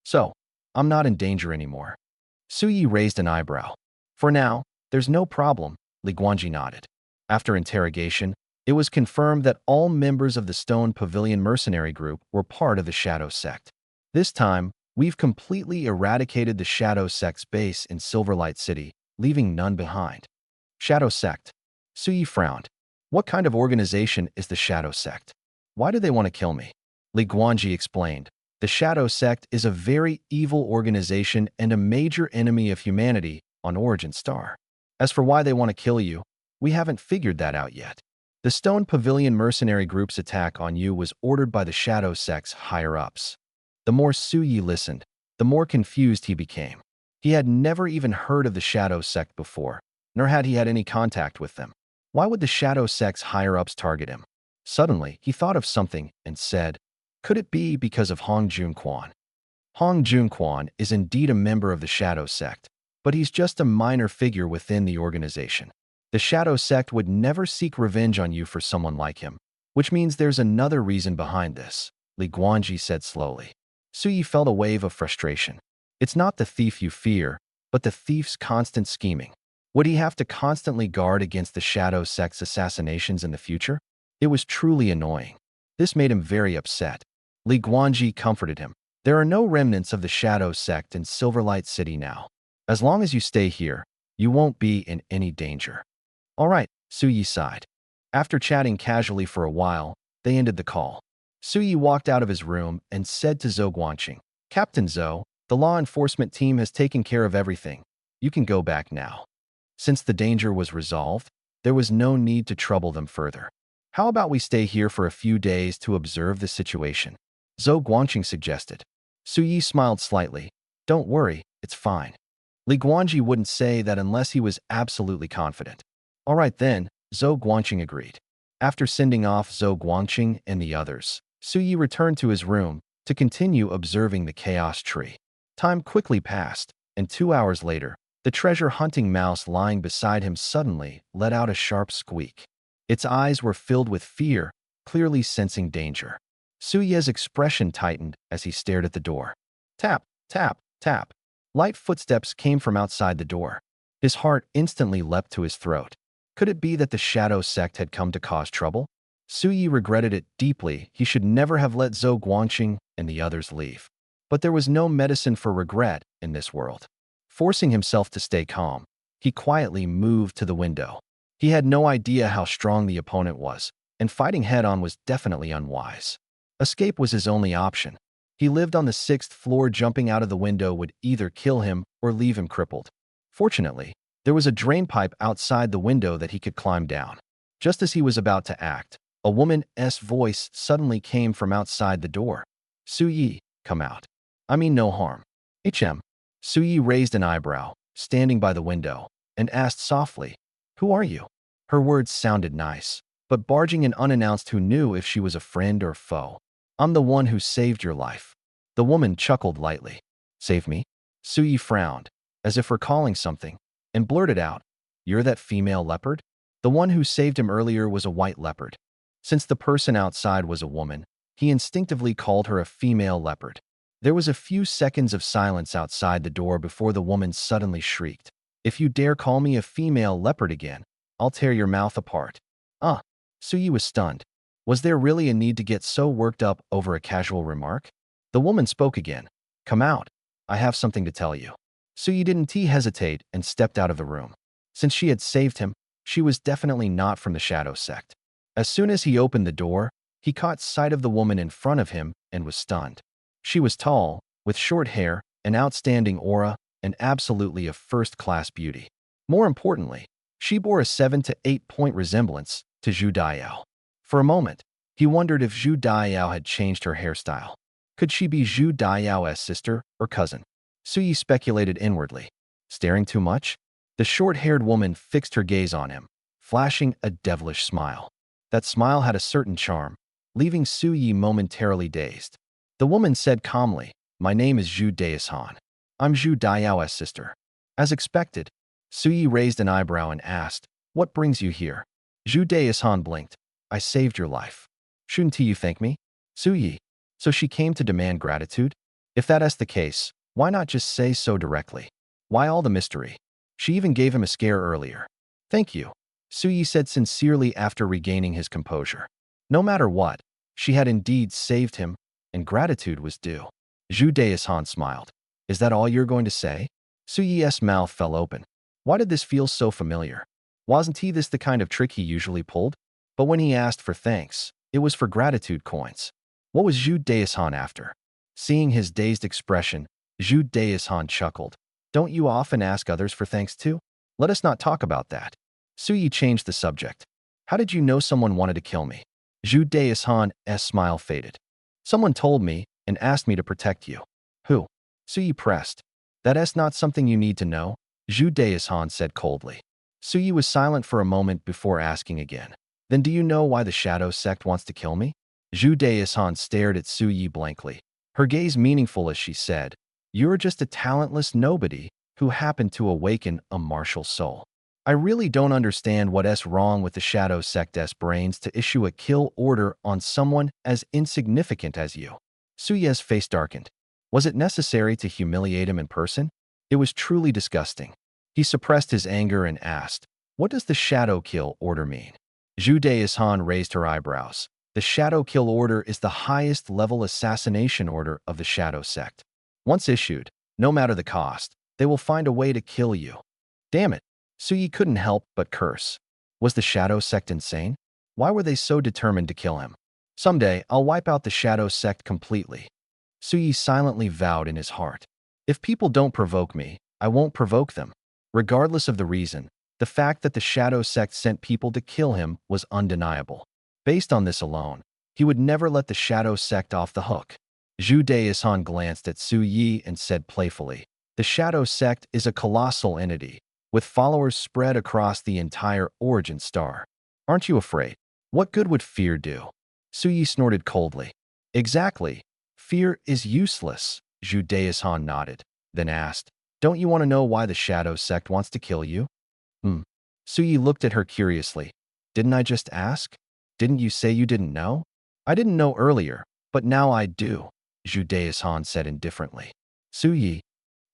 [SPEAKER 1] So, I'm not in danger anymore. Suyi raised an eyebrow. For now, there's no problem, Li Guanji nodded. After interrogation, it was confirmed that all members of the Stone Pavilion mercenary group were part of the Shadow Sect. This time, we've completely eradicated the Shadow Sect's base in Silverlight City, leaving none behind. Shadow Sect. Suyi frowned. What kind of organization is the Shadow Sect? Why do they want to kill me? Li Guanji explained. The Shadow Sect is a very evil organization and a major enemy of humanity on Origin Star. As for why they want to kill you, we haven't figured that out yet. The Stone Pavilion mercenary group's attack on you was ordered by the Shadow Sect's higher-ups. The more Suyi listened, the more confused he became. He had never even heard of the Shadow Sect before, nor had he had any contact with them. Why would the Shadow Sect's higher-ups target him? Suddenly, he thought of something and said, could it be because of Hong Junquan? Hong Junquan is indeed a member of the Shadow Sect, but he's just a minor figure within the organization. The Shadow Sect would never seek revenge on you for someone like him, which means there's another reason behind this, Li Guanji said slowly. Suyi felt a wave of frustration. It's not the thief you fear, but the thief's constant scheming. Would he have to constantly guard against the Shadow Sect's assassinations in the future? It was truly annoying. This made him very upset. Li Guanji comforted him. There are no remnants of the Shadow Sect in Silverlight City now. As long as you stay here, you won't be in any danger. All right, Suyi sighed. After chatting casually for a while, they ended the call. Suyi walked out of his room and said to Zhou Guanqing, Captain Zhou, the law enforcement team has taken care of everything. You can go back now. Since the danger was resolved, there was no need to trouble them further. How about we stay here for a few days to observe the situation? Zhou Guanqing suggested. Suyi smiled slightly. Don't worry, it's fine. Li Guanji wouldn't say that unless he was absolutely confident. All right then, Zhou Guanqing agreed. After sending off Zhou Guangqing and the others, Su Yi returned to his room to continue observing the chaos tree. Time quickly passed, and 2 hours later, the treasure-hunting mouse lying beside him suddenly let out a sharp squeak. Its eyes were filled with fear, clearly sensing danger. Su Ye's expression tightened as he stared at the door. Tap, tap, tap. Light footsteps came from outside the door. His heart instantly leapt to his throat. Could it be that the shadow sect had come to cause trouble? Su Yi regretted it deeply. He should never have let Zhou Guangqing and the others leave. But there was no medicine for regret in this world. Forcing himself to stay calm, he quietly moved to the window. He had no idea how strong the opponent was, and fighting head-on was definitely unwise. Escape was his only option. He lived on the 6th floor. Jumping out of the window would either kill him or leave him crippled. Fortunately, there was a drainpipe outside the window that he could climb down. Just as he was about to act, a woman's voice suddenly came from outside the door. Su Yi, come out. I mean no harm. HM. Su Yi raised an eyebrow, standing by the window, and asked softly, who are you? Her words sounded nice, but barging in unannounced. Who knew if she was a friend or foe? I'm the one who saved your life. The woman chuckled lightly. Save me? Su Yi frowned, as if recalling something, and blurted out, you're that female leopard? The one who saved him earlier was a white leopard. Since the person outside was a woman, he instinctively called her a female leopard. There was a few seconds of silence outside the door before the woman suddenly shrieked. If you dare call me a female leopard again, I'll tear your mouth apart. Su Yi was stunned. Was there really a need to get so worked up over a casual remark? The woman spoke again. Come out. I have something to tell you. Su Yi didn't hesitate and stepped out of the room. Since she had saved him, she was definitely not from the shadow sect. As soon as he opened the door, he caught sight of the woman in front of him and was stunned. She was tall, with short hair, an outstanding aura, and absolutely a first-class beauty. More importantly, she bore a 7 to 8 point resemblance to Zhu Dayao. For a moment, he wondered if Zhu Dayao had changed her hairstyle. Could she be Zhu Dayao's sister or cousin? Su Yi speculated inwardly. Staring too much? The short-haired woman fixed her gaze on him, flashing a devilish smile. That smile had a certain charm, leaving Su Yi momentarily dazed. The woman said calmly, my name is Zhu Daishan. I'm Zhu Dayao's sister. As expected, Su Yi raised an eyebrow and asked, what brings you here? Zhu Daishan blinked. I saved your life. Shouldn't you thank me? Su Yi. So she came to demand gratitude? If that is the case, why not just say so directly? Why all the mystery? She even gave him a scare earlier. Thank you, Su Yi said sincerely after regaining his composure. No matter what, she had indeed saved him, and gratitude was due. Zhu Daishan smiled. Is that all you're going to say? Su Yi's mouth fell open. Why did this feel so familiar? Wasn't this the kind of trick he usually pulled? But when he asked for thanks, it was for gratitude coins. What was Zhu Daishan after? Seeing his dazed expression, Zhu Daishan chuckled. Don't you often ask others for thanks too? Let us not talk about that. Su Yi changed the subject. How did you know someone wanted to kill me? Zhu Daishan's smile faded. Someone told me and asked me to protect you. Who? Su Yi pressed. That's not something you need to know, Zhu Daishan said coldly. Su Yi was silent for a moment before asking again. Then do you know why the shadow sect wants to kill me? Zhu Daishan stared at Su Yi blankly, her gaze meaningful as she said, you're just a talentless nobody who happened to awaken a martial soul. I really don't understand what's wrong with the shadow sect's brains to issue a kill order on someone as insignificant as you. Su Yi's face darkened. Was it necessary to humiliate him in person? It was truly disgusting. He suppressed his anger and asked, what does the shadow kill order mean? Zhu Daishan raised her eyebrows. The shadow kill order is the highest level assassination order of the shadow sect. Once issued, no matter the cost, they will find a way to kill you. Damn it. Su Yi couldn't help but curse. Was the shadow sect insane? Why were they so determined to kill him? Someday, I'll wipe out the shadow sect completely. Su Yi silently vowed in his heart. If people don't provoke me, I won't provoke them. Regardless of the reason, the fact that the shadow sect sent people to kill him was undeniable. Based on this alone, he would never let the shadow sect off the hook. Zhu Daishan glanced at Su Yi and said playfully, the shadow sect is a colossal entity, with followers spread across the entire origin star. Aren't you afraid? What good would fear do? Suyi snorted coldly. Exactly. Fear is useless, Zhu Daishan nodded, then asked, don't you want to know why the Shadow Sect wants to kill you? Hmm. Suyi looked at her curiously. Didn't I just ask? Didn't you say you didn't know? I didn't know earlier, but now I do, Zhu Daishan said indifferently. Suyi,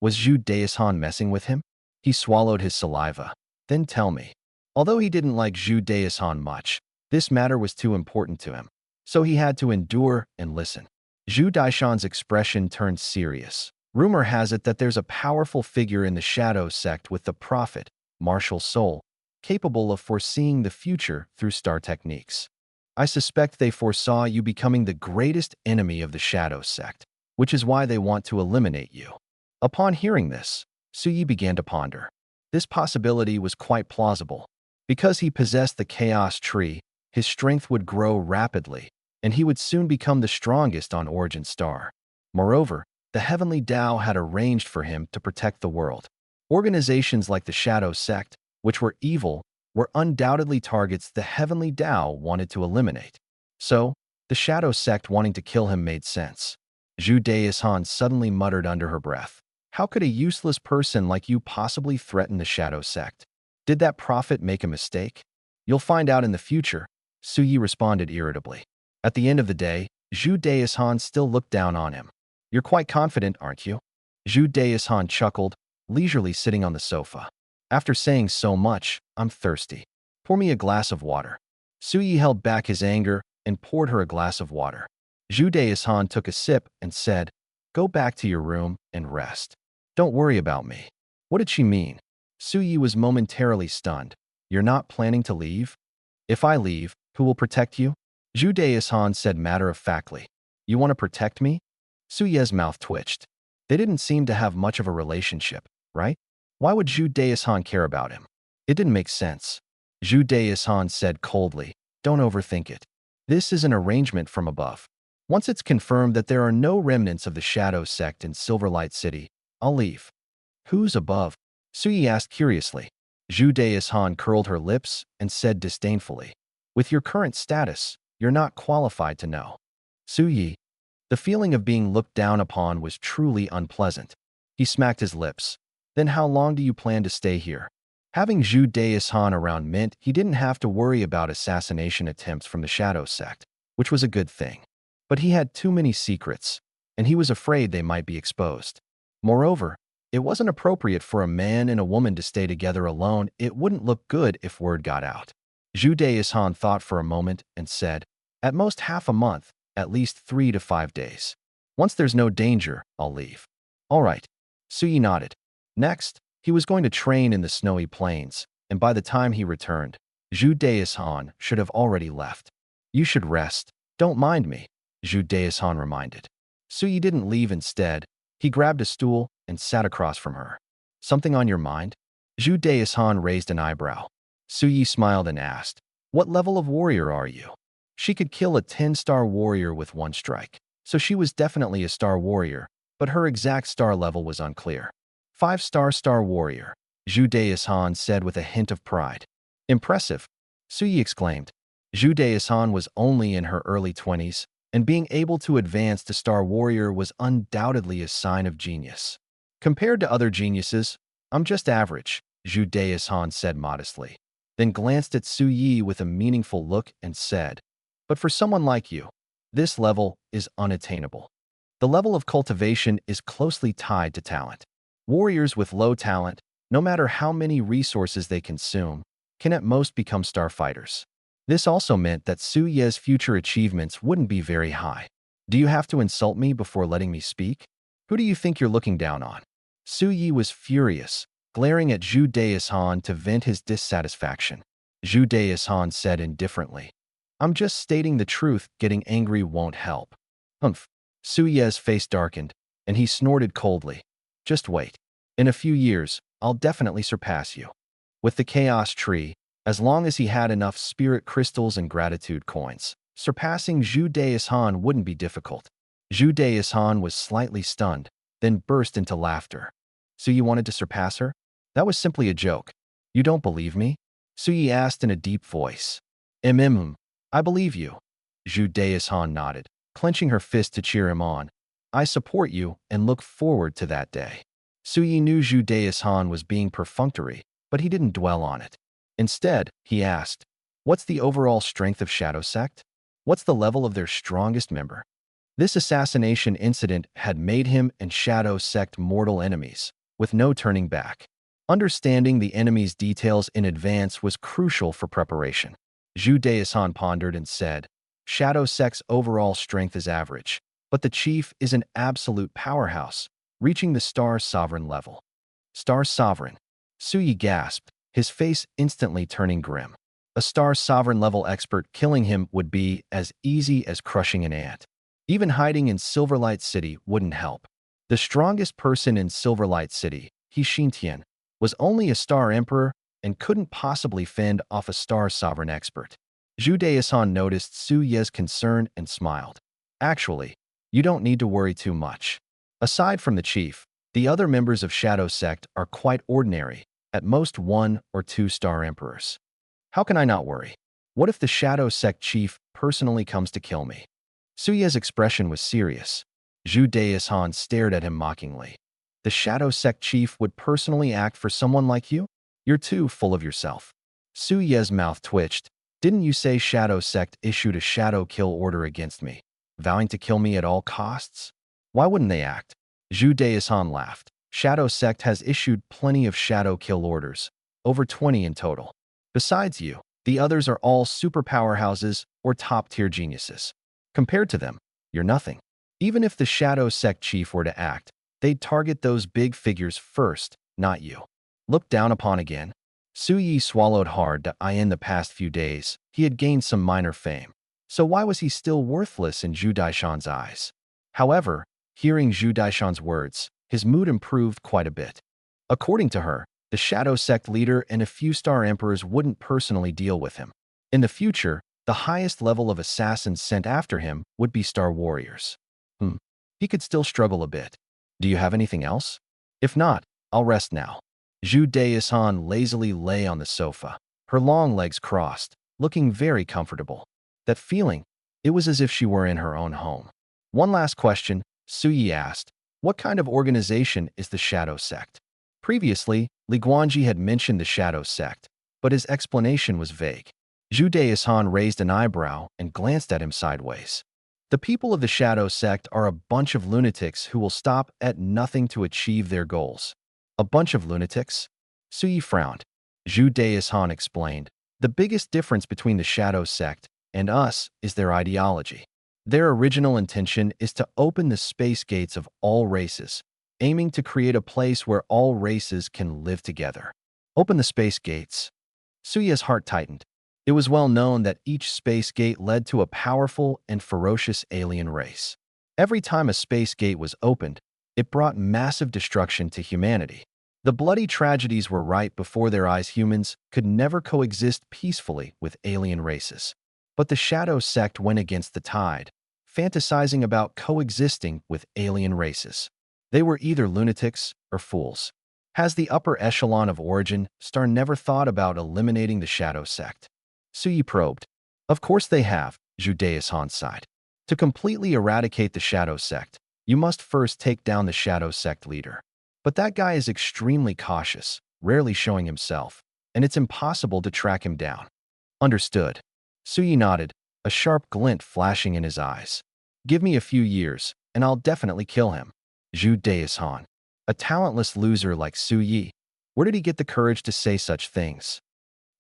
[SPEAKER 1] was Zhu Daishan messing with him? He swallowed his saliva. Then tell me. Although he didn't like Zhu Daishan much, this matter was too important to him. So he had to endure and listen. Zhu Daishan's expression turned serious. Rumor has it that there's a powerful figure in the Shadow Sect with the prophet, martial soul, capable of foreseeing the future through star techniques. I suspect they foresaw you becoming the greatest enemy of the Shadow Sect, which is why they want to eliminate you. Upon hearing this, Suyi began to ponder. This possibility was quite plausible. Because he possessed the Chaos Tree, his strength would grow rapidly, and he would soon become the strongest on Origin Star. Moreover, the Heavenly Tao had arranged for him to protect the world. Organizations like the Shadow Sect, which were evil, were undoubtedly targets the Heavenly Tao wanted to eliminate. So, the Shadow Sect wanting to kill him made sense. Zhu Daishan suddenly muttered under her breath. How could a useless person like you possibly threaten the Shadow Sect? Did that prophet make a mistake? You'll find out in the future, Suyi responded irritably. At the end of the day, Zhu Daishan still looked down on him. You're quite confident, aren't you? Zhu Daishan chuckled, leisurely sitting on the sofa. After saying so much, I'm thirsty. Pour me a glass of water. Suyi held back his anger and poured her a glass of water. Zhu Daishan took a sip and said, go back to your room and rest. Don't worry about me. What did she mean? Suyi was momentarily stunned. You're not planning to leave? If I leave, who will protect you? Zhu Daishan said matter-of-factly. You want to protect me? Suye's mouth twitched. They didn't seem to have much of a relationship, right? Why would Zhu Daishan care about him? It didn't make sense. Zhu Daishan said coldly, don't overthink it. This is an arrangement from above. Once it's confirmed that there are no remnants of the Shadow Sect in Silverlight City, I'll leave. Who's above? Suyi asked curiously. Zhu Daishan curled her lips and said disdainfully, with your current status, you're not qualified to know. Suyi, the feeling of being looked down upon was truly unpleasant. He smacked his lips. Then how long do you plan to stay here? Having Zhu Daishan around meant he didn't have to worry about assassination attempts from the Shadow Sect, which was a good thing. But he had too many secrets, and he was afraid they might be exposed. Moreover, it wasn't appropriate for a man and a woman to stay together alone. It wouldn't look good if word got out. Zhu Daishan thought for a moment and said, at most half a month, at least 3 to 5 days. Once there's no danger, I'll leave. All right. Suyi nodded. Next, he was going to train in the snowy plains, and by the time he returned, Zhu Daishan should have already left. You should rest. Don't mind me, Zhu Daishan reminded. Suyi didn't leave instead. He grabbed a stool and sat across from her. Something on your mind? Zhu Daishan raised an eyebrow. Suyi smiled and asked, what level of warrior are you? She could kill a 10-star warrior with one strike, so she was definitely a star warrior, but her exact star level was unclear. 5-star star warrior, Zhu Daishan said with a hint of pride. Impressive, Suyi exclaimed. Zhu Daishan was only in her early 20s, and being able to advance to star warrior was undoubtedly a sign of genius. Compared to other geniuses, I'm just average, Zhu Daishan said modestly, then glanced at Suyi with a meaningful look and said, but for someone like you, this level is unattainable. The level of cultivation is closely tied to talent. Warriors with low talent, no matter how many resources they consume, can at most become starfighters. This also meant that Suye's future achievements wouldn't be very high. Do you have to insult me before letting me speak? Who do you think you're looking down on? Suyi was furious, glaring at Zhu Daishan to vent his dissatisfaction. Zhu Daishan said indifferently, I'm just stating the truth, getting angry won't help. Humph. Suye's face darkened, and he snorted coldly. Just wait. In a few years, I'll definitely surpass you. With the Chaos Tree, as long as he had enough spirit crystals and gratitude coins, surpassing Zhu Daishan wouldn't be difficult. Zhu Daishan was slightly stunned, then burst into laughter. So you wanted to surpass her? That was simply a joke. You don't believe me? Suyi asked in a deep voice. I believe you. Zhu Daishan nodded, clenching her fist to cheer him on. I support you and look forward to that day. Su Yi knew Zhu Daishan was being perfunctory, but he didn't dwell on it. Instead, he asked, what's the overall strength of Shadow Sect? What's the level of their strongest member? This assassination incident had made him and Shadow Sect mortal enemies, with no turning back. Understanding the enemy's details in advance was crucial for preparation. Zhu Daishan pondered and said, Shadow Sect's overall strength is average, but the chief is an absolute powerhouse, reaching the Star Sovereign level. Star Sovereign. Su Yi gasped, his face instantly turning grim. A Star Sovereign level expert killing him would be as easy as crushing an ant. Even hiding in Silverlight City wouldn't help. The strongest person in Silverlight City, He Xintian, was only a Star Emperor and couldn't possibly fend off a Star Sovereign expert. Zhu Daishan noticed Su Ye's concern and smiled. Actually, you don't need to worry too much. Aside from the chief, the other members of Shadow Sect are quite ordinary, at most 1 or 2 Star Emperors. How can I not worry? What if the Shadow Sect chief personally comes to kill me? Su Ye's expression was serious. Zhu Daishan stared at him mockingly. The Shadow Sect chief would personally act for someone like you? You're too full of yourself. Su Ye's mouth twitched. Didn't you say Shadow Sect issued a shadow kill order against me, vowing to kill me at all costs? Why wouldn't they act? Zhu Daishan laughed. Shadow Sect has issued plenty of shadow kill orders, over 20 in total. Besides you, the others are all super powerhouses or top-tier geniuses. Compared to them, you're nothing. Even if the Shadow Sect chief were to act, they'd target those big figures first, not you. Looked down upon again. Su Yi swallowed hard that in the past few days, he had gained some minor fame. So why was he still worthless in Zhu Daishan's eyes? However, hearing Zhu Daishan's words, his mood improved quite a bit. According to her, the Shadow Sect leader and a few Star Emperors wouldn't personally deal with him. In the future, the highest level of assassins sent after him would be Star Warriors. He could still struggle a bit. Do you have anything else? If not, I'll rest now. Zhu Daishan lazily lay on the sofa, her long legs crossed, looking very comfortable. That feeling, it was as if she were in her own home. One last question, Su Yi asked. What kind of organization is the Shadow Sect? Previously, Li Guanji had mentioned the Shadow Sect, but his explanation was vague. Zhu Daishan raised an eyebrow and glanced at him sideways. The people of the Shadow Sect are a bunch of lunatics who will stop at nothing to achieve their goals. A bunch of lunatics? Su Yi frowned. Zhu Daishan explained, the biggest difference between the Shadow Sect and us is their ideology. Their original intention is to open the space gates of all races, aiming to create a place where all races can live together. Open the space gates. Su Yi's heart tightened. It was well known that each space gate led to a powerful and ferocious alien race. Every time a space gate was opened, it brought massive destruction to humanity. The bloody tragedies were right before their eyes. Humans could never coexist peacefully with alien races. But the Shadow Sect went against the tide, fantasizing about coexisting with alien races. They were either lunatics or fools. Has the upper echelon of origin star never thought about eliminating the Shadow Sect? Su Yi probed. Of course they have, Zhu Daishan sighed. To completely eradicate the Shadow Sect, you must first take down the Shadow Sect leader. But that guy is extremely cautious, rarely showing himself, and it's impossible to track him down. Understood. Su Yi nodded, a sharp glint flashing in his eyes. Give me a few years, and I'll definitely kill him. Zhu Daishan. A talentless loser like Su Yi. Where did he get the courage to say such things?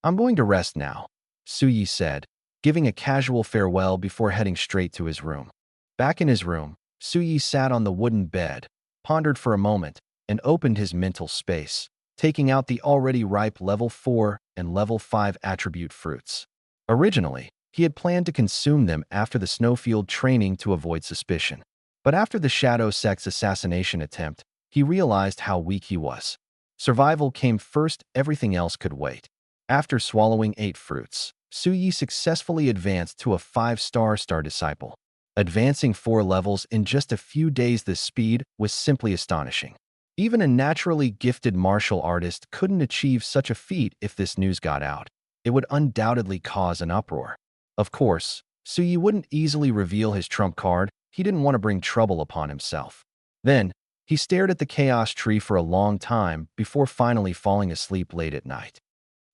[SPEAKER 1] I'm going to rest now, Su Yi said, giving a casual farewell before heading straight to his room. Back in his room, Su Yi sat on the wooden bed, pondered for a moment, and opened his mental space, taking out the already ripe level 4 and level 5 attribute fruits. Originally, he had planned to consume them after the snowfield training to avoid suspicion. But after the Shadow Sect's assassination attempt, he realized how weak he was. Survival came first, everything else could wait. After swallowing 8 fruits, Su Yi successfully advanced to a 5-star Star Disciple. Advancing 4 levels in just a few days, this speed was simply astonishing. Even a naturally gifted martial artist couldn't achieve such a feat. If this news got out, it would undoubtedly cause an uproar. Of course, Suyi wouldn't easily reveal his trump card. He didn't want to bring trouble upon himself. Then, he stared at the chaos tree for a long time before finally falling asleep late at night.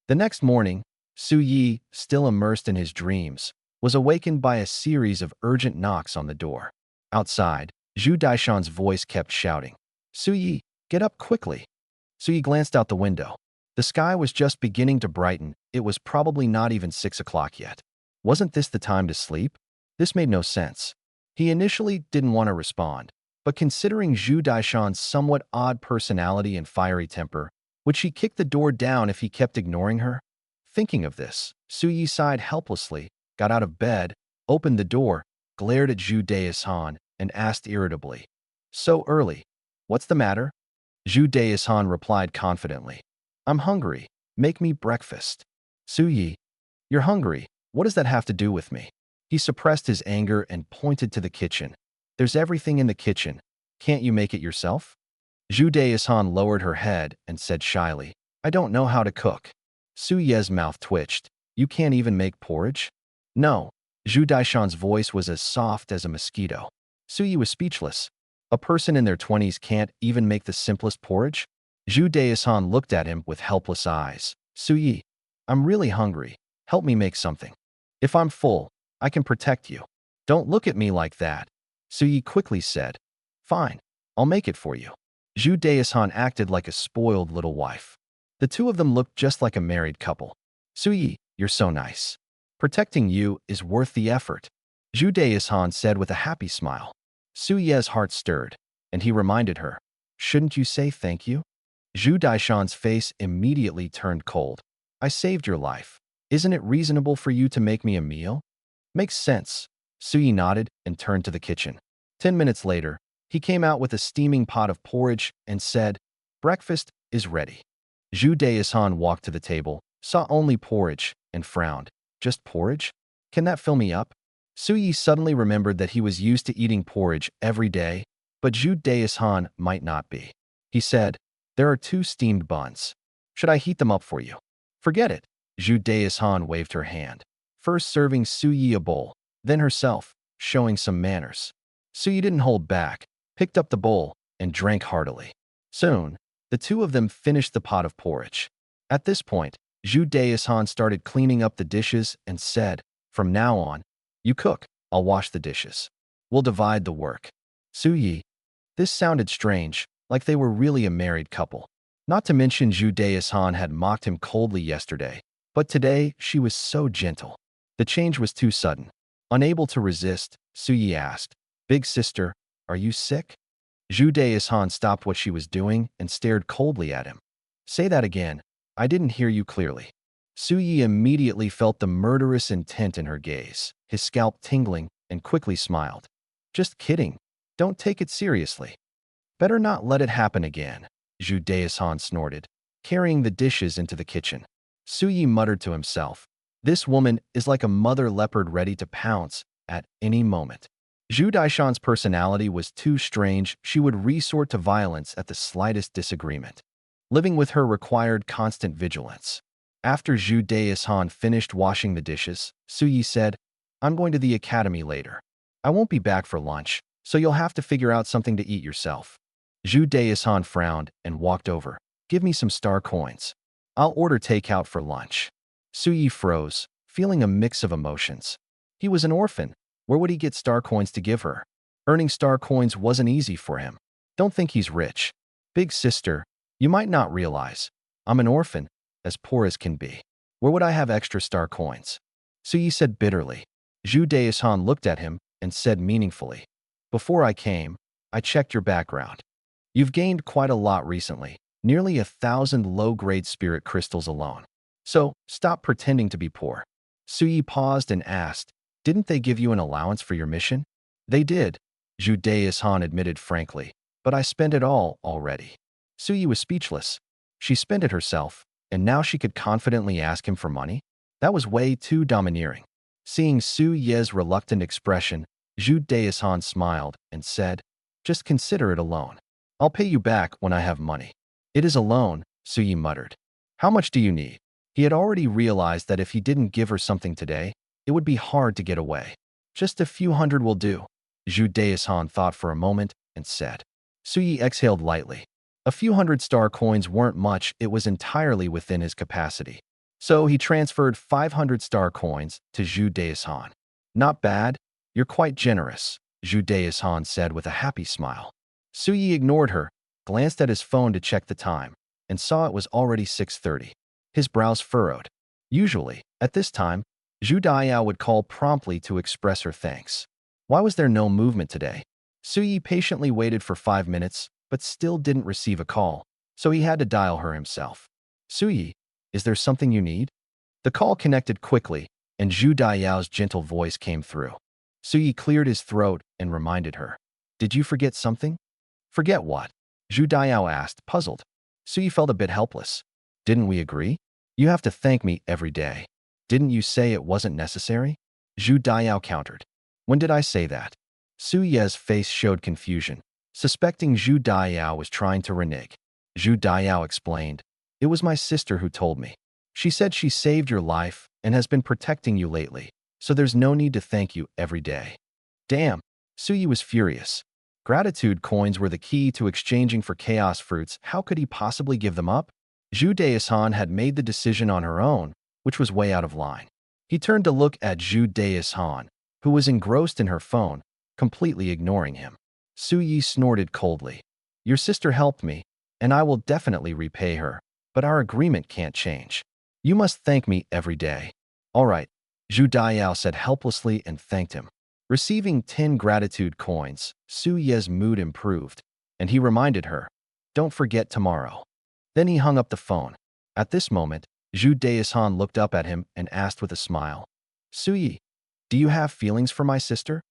[SPEAKER 1] The next morning, Su Yi, still immersed in his dreams, was awakened by a series of urgent knocks on the door. Outside, Zhu Daishan's voice kept shouting, "Su Yi, get up quickly." Su Yi glanced out the window. The sky was just beginning to brighten. It was probably not even 6 o'clock yet. Wasn't this the time to sleep? This made no sense. He initially didn't want to respond, but considering Zhu Daishan's somewhat odd personality and fiery temper, would she kick the door down if he kept ignoring her? Thinking of this, Su Yi sighed helplessly, got out of bed, opened the door, glared at Zhu Daishan, and asked irritably, "So early. What's the matter?" Zhu Daishan replied confidently, "I'm hungry. Make me breakfast." Su Yi, "You're hungry. What does that have to do with me?" He suppressed his anger and pointed to the kitchen. "There's everything in the kitchen. Can't you make it yourself?" Zhu Daishan lowered her head and said shyly, "I don't know how to cook." Su Ye's mouth twitched. "You can't even make porridge?" "No." Zhu Daishan's voice was as soft as a mosquito. Su Yi was speechless. A person in their 20s can't even make the simplest porridge? Zhu Daishan looked at him with helpless eyes. "Su Yi, I'm really hungry. Help me make something. If I'm full, I can protect you." "Don't look at me like that," Su Yi quickly said. "Fine, I'll make it for you." Zhu Daishan acted like a spoiled little wife. The two of them looked just like a married couple. "Su Yi, you're so nice. Protecting you is worth the effort," Zhu Daishan said with a happy smile. Su Ye's heart stirred, and he reminded her, "Shouldn't you say thank you?" Zhu Daishan's face immediately turned cold. "I saved your life. Isn't it reasonable for you to make me a meal?" "Makes sense." Su Yi nodded and turned to the kitchen. 10 minutes later, he came out with a steaming pot of porridge and said, "Breakfast is ready." Zhu Daishan walked to the table, saw only porridge, and frowned. "Just porridge? Can that fill me up?" Su Yi suddenly remembered that he was used to eating porridge every day, but Zhu Daishan might not be. He said, "There are 2 steamed buns. Should I heat them up for you?" "Forget it." Zhu Daishan waved her hand, first serving Su Yi a bowl, then herself, showing some manners. Su Yi didn't hold back, picked up the bowl, and drank heartily. Soon, the two of them finished the pot of porridge. At this point, Zhu Daishan started cleaning up the dishes and said, "From now on, you cook, I'll wash the dishes. We'll divide the work." Su Yi. This sounded strange, like they were really a married couple. Not to mention Zhu Daishan had mocked him coldly yesterday, but today she was so gentle. The change was too sudden. Unable to resist, Su Yi asked, "Big sister, are you sick?" Zhu Daishan stopped what she was doing and stared coldly at him. "Say that again. I didn't hear you clearly." Su Yi immediately felt the murderous intent in her gaze, his scalp tingling, and quickly smiled. "Just kidding. Don't take it seriously." "Better not let it happen again," Zhu Daishan snorted, carrying the dishes into the kitchen. Su Yi muttered to himself, "This woman is like a mother leopard ready to pounce at any moment." Zhu Daishan's personality was too strange. She would resort to violence at the slightest disagreement. Living with her required constant vigilance. After Zhu Daishan finished washing the dishes, Su Yi said, "I'm going to the academy later. I won't be back for lunch, so you'll have to figure out something to eat yourself." Zhu Daishan frowned and walked over. "Give me some star coins. I'll order takeout for lunch." Su Yi froze, feeling a mix of emotions. He was an orphan. Where would he get star coins to give her? Earning star coins wasn't easy for him. "Don't think he's rich." "Big sister, you might not realize. I'm an orphan, as poor as can be. Where would I have extra star coins?" Su Yi said bitterly. Zhu Daishan looked at him and said meaningfully, "Before I came, I checked your background. You've gained quite a lot recently, nearly 1,000 low-grade spirit crystals alone. So, stop pretending to be poor." Su Yi paused and asked, "Didn't they give you an allowance for your mission?" "They did," Zhu Daishan admitted frankly, "but I spent it all already." Su Yi was speechless. She spent it herself, and now she could confidently ask him for money? That was way too domineering. Seeing Su Ye's reluctant expression, Zhu Daishan smiled and said, "Just consider it a loan. I'll pay you back when I have money." "It is a loan," Su Yi muttered. "How much do you need?" He had already realized that if he didn't give her something today, it would be hard to get away. Just a few hundred will do. Zhu Daishan thought for a moment and said. Suyi exhaled lightly. A few hundred star coins weren't much, it was entirely within his capacity. So he transferred 500 star coins to Zhu Daishan. Not bad, you're quite generous, Zhu Daishan said with a happy smile. Suyi ignored her, glanced at his phone to check the time, and saw it was already 6:30. His brows furrowed. Usually, at this time, Zhu Dayao would call promptly to express her thanks. Why was there no movement today? Suyi patiently waited for 5 minutes, but still didn't receive a call, so he had to dial her himself. Suyi, is there something you need? The call connected quickly, and Zhu Dayao's gentle voice came through. Suyi cleared his throat and reminded her. Did you forget something? Forget what? Zhu Dayao asked, puzzled. Suyi felt a bit helpless. Didn't we agree? You have to thank me every day. Didn't you say it wasn't necessary? Zhu Dayao countered. When did I say that? Suyi's face showed confusion, suspecting Zhu Dayao was trying to renege. Zhu Dayao explained. It was my sister who told me. She said she saved your life and has been protecting you lately, so there's no need to thank you every day. Damn, Suyi was furious. Gratitude coins were the key to exchanging for chaos fruits. How could he possibly give them up? Zhu Daishan had made the decision on her own, which was way out of line. He turned to look at Zhu Daishan, who was engrossed in her phone, completely ignoring him. Suyi snorted coldly. Your sister helped me, and I will definitely repay her, but our agreement can't change. You must thank me every day. All right, Zhu Dayao said helplessly and thanked him. Receiving 10 gratitude coins, Suyi's mood improved, and he reminded her, don't forget tomorrow. Then he hung up the phone. At this moment, Zhu Daishan looked up at him and asked with a smile, Suyi, do you have feelings for my sister?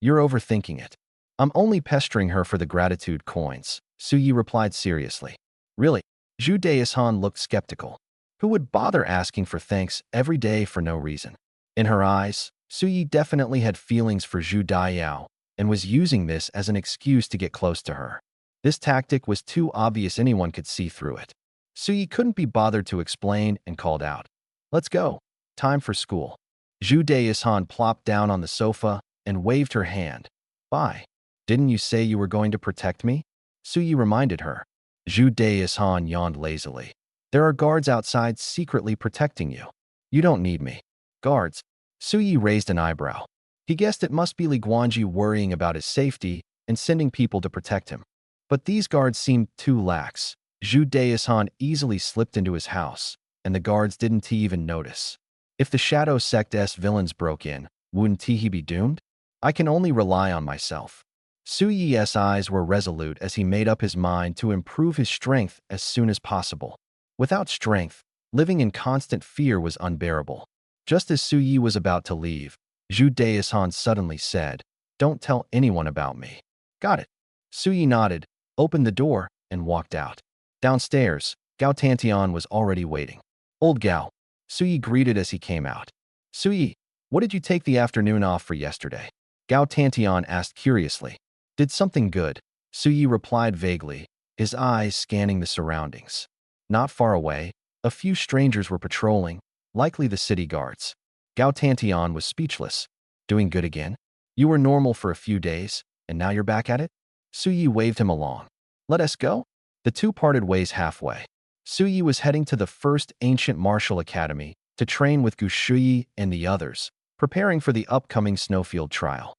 [SPEAKER 1] You're overthinking it. I'm only pestering her for the gratitude coins, Suyi replied seriously. Really? Zhu Daishan looked skeptical. Who would bother asking for thanks every day for no reason? In her eyes, Suyi definitely had feelings for Zhu Dayao and was using this as an excuse to get close to her. This tactic was too obvious anyone could see through it. Suyi couldn't be bothered to explain and called out. Let's go. Time for school. Zhu Daishan plopped down on the sofa and waved her hand. Bye. Didn't you say you were going to protect me? Suyi reminded her. Zhu Daishan yawned lazily. There are guards outside secretly protecting you. You don't need me. Guards? Suyi raised an eyebrow. He guessed it must be Li Guanji worrying about his safety and sending people to protect him. But these guards seemed too lax. Zhu Daishan easily slipped into his house, and the guards didn't even notice. If the Shadow Sect's villains broke in, wouldn't he be doomed? I can only rely on myself. Suyi's eyes were resolute as he made up his mind to improve his strength as soon as possible. Without strength, living in constant fear was unbearable. Just as Suyi was about to leave, Zhu Daishan suddenly said, Don't tell anyone about me. Got it. Suyi nodded, opened the door, and walked out. Downstairs, Gao Tantian was already waiting. Old Gao, Suyi greeted as he came out. Suyi, what did you take the afternoon off for yesterday? Gao Tantian asked curiously. Did something good, Suyi replied vaguely, his eyes scanning the surroundings. Not far away, a few strangers were patrolling, likely the city guards. Gao Tantian was speechless. Doing good again? You were normal for a few days, and now you're back at it? Suyi waved him along. Let us go? The two parted ways halfway. Suyi was heading to the first ancient martial academy to train with Gu Shuyi and the others, preparing for the upcoming snowfield trial.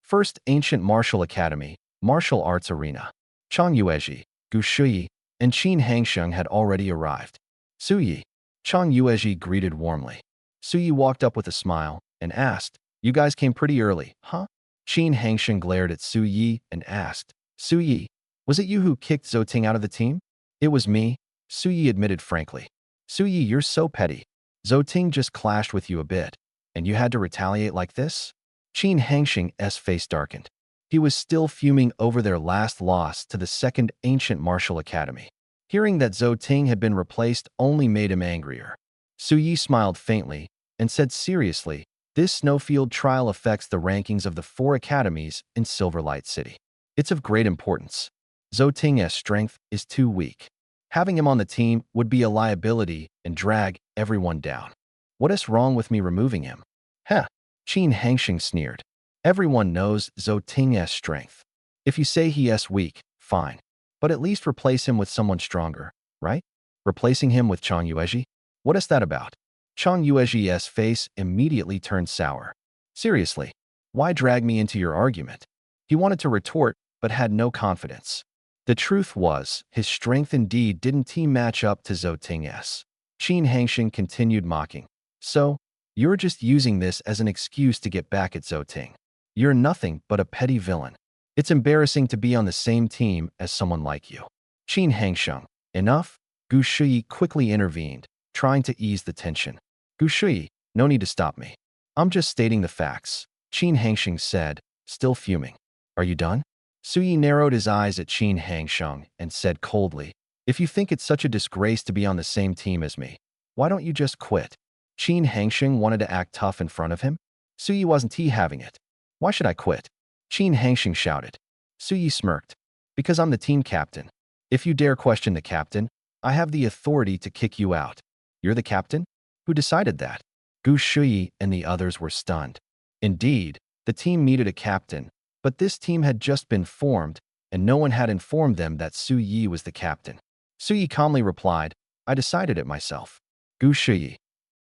[SPEAKER 1] First Ancient Martial Academy, Martial Arts Arena. Chang Yuezhi, Gu Shuyi, and Qin Hangsheng had already arrived. Suyi, Chang Yuezhi greeted warmly. Suyi walked up with a smile and asked, You guys came pretty early, huh? Qin Hangsheng glared at Suyi and asked, Suyi, was it you who kicked Zhou Ting out of the team? It was me, Suyi admitted frankly. Suyi, you're so petty. Zhou Ting just clashed with you a bit, and you had to retaliate like this? Qin Hangsheng's face darkened. He was still fuming over their last loss to the Second Ancient Martial Academy. Hearing that Zhou Ting had been replaced only made him angrier. Suyi smiled faintly and said seriously, This snowfield trial affects the rankings of the 4 academies in Silverlight City. It's of great importance. Zhou Ting's strength is too weak. Having him on the team would be a liability and drag everyone down. What is wrong with me removing him? Heh, Qin Hangxing sneered. Everyone knows Zhou Ting's strength. If you say he is weak, fine. But at least replace him with someone stronger, right? Replacing him with Chang Yuezhi? What is that about? Chang Yuezhi's face immediately turned sour. Seriously, why drag me into your argument? He wanted to retort, but had no confidence. The truth was, his strength indeed didn't team match up to Zhou Ting's. Qin Hangxing continued mocking. So, you're just using this as an excuse to get back at Zhou Ting. You're nothing but a petty villain. It's embarrassing to be on the same team as someone like you. Qin Hangsheng, enough? Gu Shuyi quickly intervened, trying to ease the tension. Gu Shuyi, no need to stop me. I'm just stating the facts, Qin Hangsheng said, still fuming. Are you done? Suyi narrowed his eyes at Qin Hangsheng and said coldly, if you think it's such a disgrace to be on the same team as me, why don't you just quit? Qin Hangsheng wanted to act tough in front of him. Suyi wasn't he having it. Why should I quit? Qin Hangxing shouted. Suyi smirked. Because I'm the team captain. If you dare question the captain, I have the authority to kick you out. You're the captain? Who decided that? Gu Shuyi and the others were stunned. Indeed, the team needed a captain, but this team had just been formed, and no one had informed them that Su Yi was the captain. Su Yi calmly replied, I decided it myself. Gu Shuyi.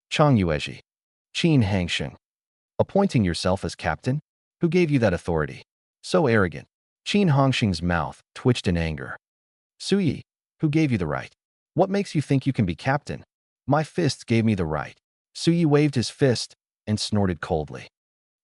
[SPEAKER 1] Chang Yuezhi. Qin Hangxing. Appointing yourself as captain? Who gave you that authority? So arrogant. Qin Hangxing's mouth twitched in anger. Su Yi, who gave you the right? What makes you think you can be captain? My fists gave me the right. Su Yi waved his fist and snorted coldly.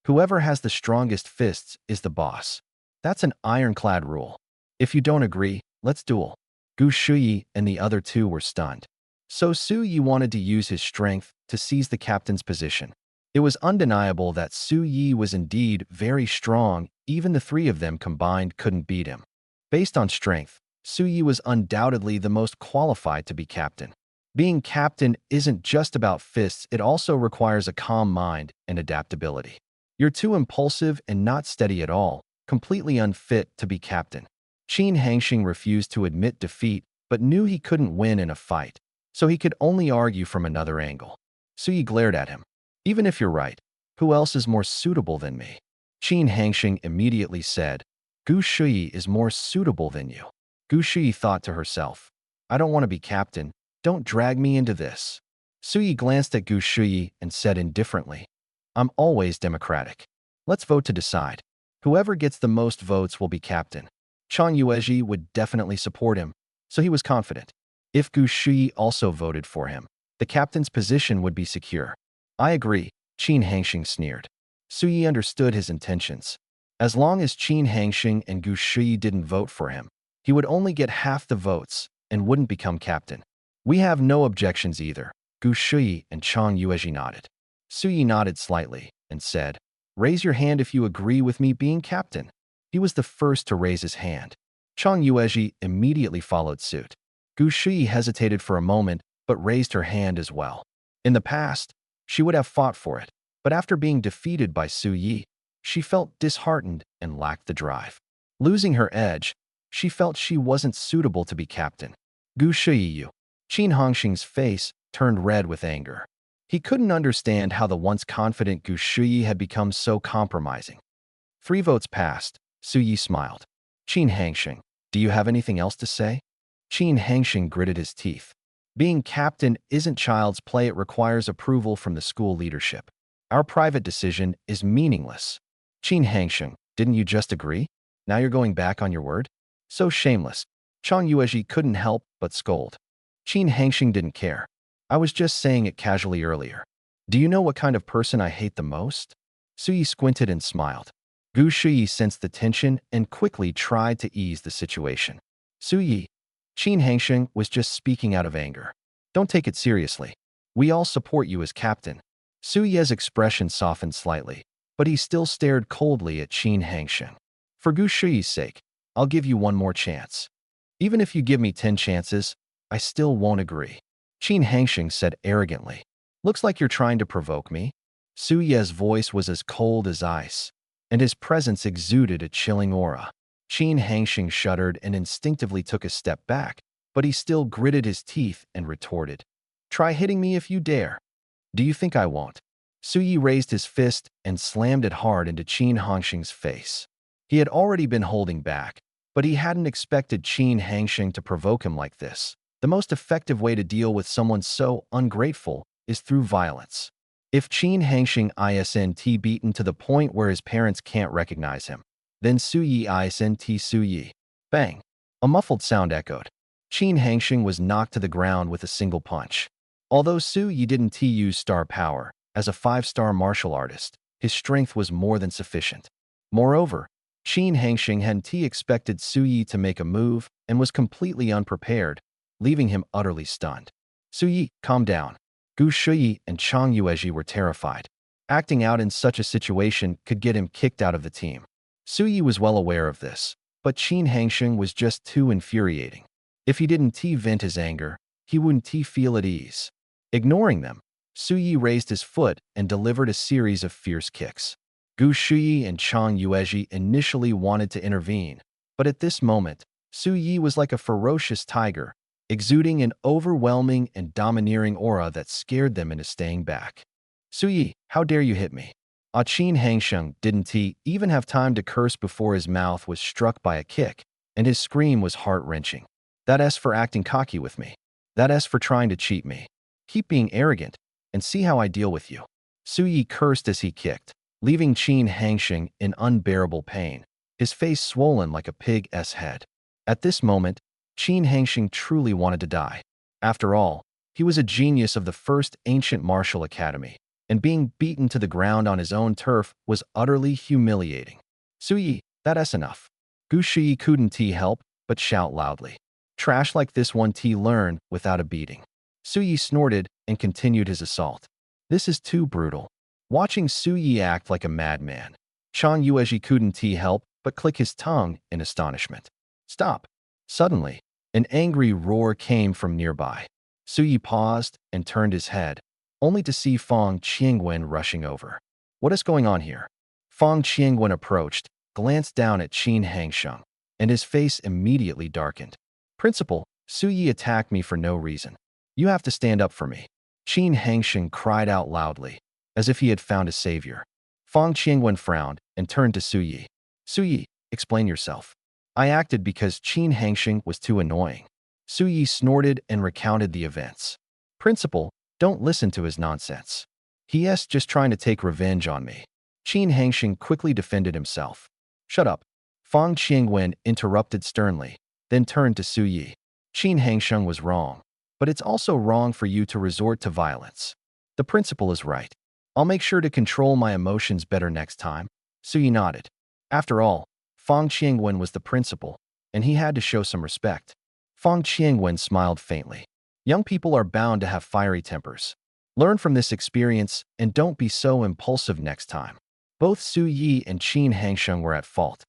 [SPEAKER 1] Whoever has the strongest fists is the boss. That's an ironclad rule. If you don't agree, let's duel. Gu Shuyi and the other two were stunned. So Su Yi wanted to use his strength to seize the captain's position. It was undeniable that Su Yi was indeed very strong. Even the three of them combined couldn't beat him. Based on strength, Su Yi was undoubtedly the most qualified to be captain. Being captain isn't just about fists, it also requires a calm mind and adaptability. You're too impulsive and not steady at all, completely unfit to be captain. Qin Hangxing refused to admit defeat, but knew he couldn't win in a fight, so he could only argue from another angle. Su Yi glared at him. Even if you're right, who else is more suitable than me? Qin Hangxing immediately said, Gu Shuyi is more suitable than you. Gu Shuyi thought to herself, I don't want to be captain, don't drag me into this. Su Yi glanced at Gu Shuyi and said indifferently, I'm always democratic. Let's vote to decide. Whoever gets the most votes will be captain. Chang Yuezhi would definitely support him, so he was confident. If Gu Shuyi also voted for him, the captain's position would be secure. I agree, Qin Hangxing sneered. Su Yi understood his intentions. As long as Qin Hangxing and Gu Shuyi didn't vote for him, he would only get half the votes and wouldn't become captain. We have no objections either, Gu Shuyi and Chang Yuezhi nodded. Su Yi nodded slightly and said, Raise your hand if you agree with me being captain. He was the first to raise his hand. Chang Yuezhi immediately followed suit. Gu Shuyi hesitated for a moment but raised her hand as well. In the past, she would have fought for it, but after being defeated by Su Yi, she felt disheartened and lacked the drive. Losing her edge, she felt she wasn't suitable to be captain. Gu Shuyi. Qin Hangxing's face turned red with anger. He couldn't understand how the once confident Gu Shuyi had become so compromising. 3 votes passed. Su Yi smiled. Qin Hangxing, do you have anything else to say? Qin Hangxing gritted his teeth. Being captain isn't child's play, it requires approval from the school leadership. Our private decision is meaningless. Qin Hangxing, didn't you just agree? Now you're going back on your word? So shameless. Chang Yuezhi couldn't help but scold. Qin Hangxing didn't care. I was just saying it casually earlier. Do you know what kind of person I hate the most? Su Yi squinted and smiled. Gu Shuyi sensed the tension and quickly tried to ease the situation. Su Yi. Qin Hangxing was just speaking out of anger. Don't take it seriously. We all support you as captain. Su Yi's expression softened slightly, but he still stared coldly at Qin Hangxing. For Gu Shuyi's sake, I'll give you one more chance. Even if you give me 10 chances, I still won't agree. Qin Hangxing said arrogantly. Looks like you're trying to provoke me. Su Yi's voice was as cold as ice, and his presence exuded a chilling aura. Qin Hangxing shuddered and instinctively took a step back, but he still gritted his teeth and retorted. Try hitting me if you dare. Do you think I won't? Su Yi raised his fist and slammed it hard into Qin Hongxing's face. He had already been holding back, but he hadn't expected Qin Hongxing to provoke him like this. The most effective way to deal with someone so ungrateful is through violence. If Qin Hongxing isn't beaten to the point where his parents can't recognize him, then Su Yi isn't Su Yi. Bang! A muffled sound echoed. Qin Hongxing was knocked to the ground with a single punch. Although Su Yi didn't use star power, as a 5-star martial artist, his strength was more than sufficient. Moreover, Qin Hongxing hadn't expected Su Yi to make a move and was completely unprepared, leaving him utterly stunned. Su Yi, calm down. Gu Shuyi and Chang Yuezhi were terrified. Acting out in such a situation could get him kicked out of the team. Su Yi was well aware of this, but Qin Hongxing was just too infuriating. If he didn't vent his anger, he wouldn't feel at ease. Ignoring them, Su Yi raised his foot and delivered a series of fierce kicks. Gu Shuyi and Chang Yuezhi initially wanted to intervene, but at this moment, Su Yi was like a ferocious tiger, exuding an overwhelming and domineering aura that scared them into staying back. Su Yi, how dare you hit me? Qin Hongxing didn't even have time to curse before his mouth was struck by a kick, and his scream was heart-wrenching. That's for acting cocky with me. That's for trying to cheat me. Keep being arrogant, and see how I deal with you. Su Yi cursed as he kicked, leaving Qin Hongxing in unbearable pain, his face swollen like a pig's head. At this moment, Qin Hongxing truly wanted to die. After all, he was a genius of the first ancient martial academy, and being beaten to the ground on his own turf was utterly humiliating. Su Yi, that's enough. Gu Shuyi couldn't help but shout loudly. Trash like this one learn without a beating. Su Yi snorted and continued his assault. This is too brutal. Watching Su Yi act like a madman, Chang Yuezhi couldn't help but click his tongue in astonishment. Stop! Suddenly, an angry roar came from nearby. Su Yi paused and turned his head, only to see Fang Qiangwen rushing over. What is going on here? Fang Qiangwen approached, glanced down at Qin Hongxing, and his face immediately darkened. Principal, Su Yi attacked me for no reason. You have to stand up for me. Qin Hongxing cried out loudly, as if he had found a savior. Fang Qiangwen frowned and turned to Su Yi. Su Yi, explain yourself. I acted because Qin Hongxing was too annoying. Su Yi snorted and recounted the events. Principal, don't listen to his nonsense. He's just trying to take revenge on me. Qin Hongxing quickly defended himself. Shut up. Fang Qiangwen interrupted sternly, then turned to Su Yi. Qin Hongxing was wrong, but it's also wrong for you to resort to violence. The principal is right. I'll make sure to control my emotions better next time. Su Yi nodded. After all, Fang Qiangwen was the principal, and he had to show some respect. Fang Qiangwen smiled faintly. Young people are bound to have fiery tempers. Learn from this experience and don't be so impulsive next time. Both Su Yi and Qin Hongxing were at fault.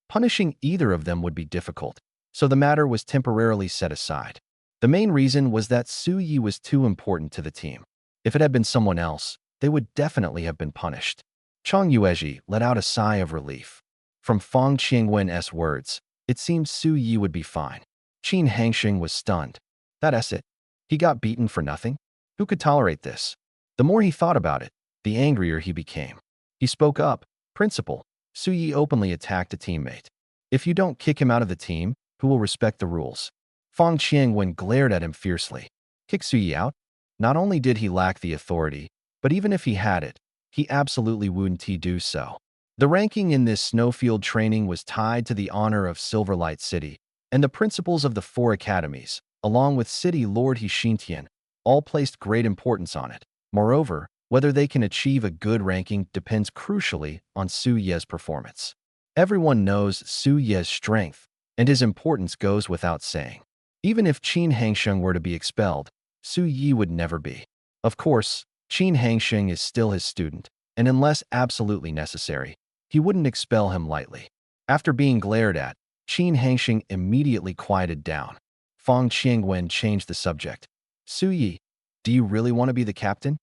[SPEAKER 1] Punishing either of them would be difficult, so the matter was temporarily set aside. The main reason was that Su Yi was too important to the team. If it had been someone else, they would definitely have been punished. Chang Yuezhi let out a sigh of relief. From Fang Qiangwen's words, it seemed Su Yi would be fine. Qin Hongxing was stunned. That's it. He got beaten for nothing? Who could tolerate this? The more he thought about it, the angrier he became. He spoke up. Principal, Su Yi openly attacked a teammate. If you don't kick him out of the team, who will respect the rules? Fang Qiangwen glared at him fiercely. Kick Su Yi out? Not only did he lack the authority, but even if he had it, he absolutely wouldn't do so. The ranking in this snowfield training was tied to the honor of Silverlight City, and the principals of the 4 academies, along with City Lord Xintian, all placed great importance on it. Moreover, whether they can achieve a good ranking depends crucially on Su Yi's performance. Everyone knows Su Yi's strength, and his importance goes without saying. Even if Qin Hongxing were to be expelled, Su Yi would never be. Of course, Qin Hongxing is still his student, and unless absolutely necessary, he wouldn't expel him lightly. After being glared at, Qin Hongxing immediately quieted down. Fang Qiangwen changed the subject. Su Yi, do you really want to be the captain?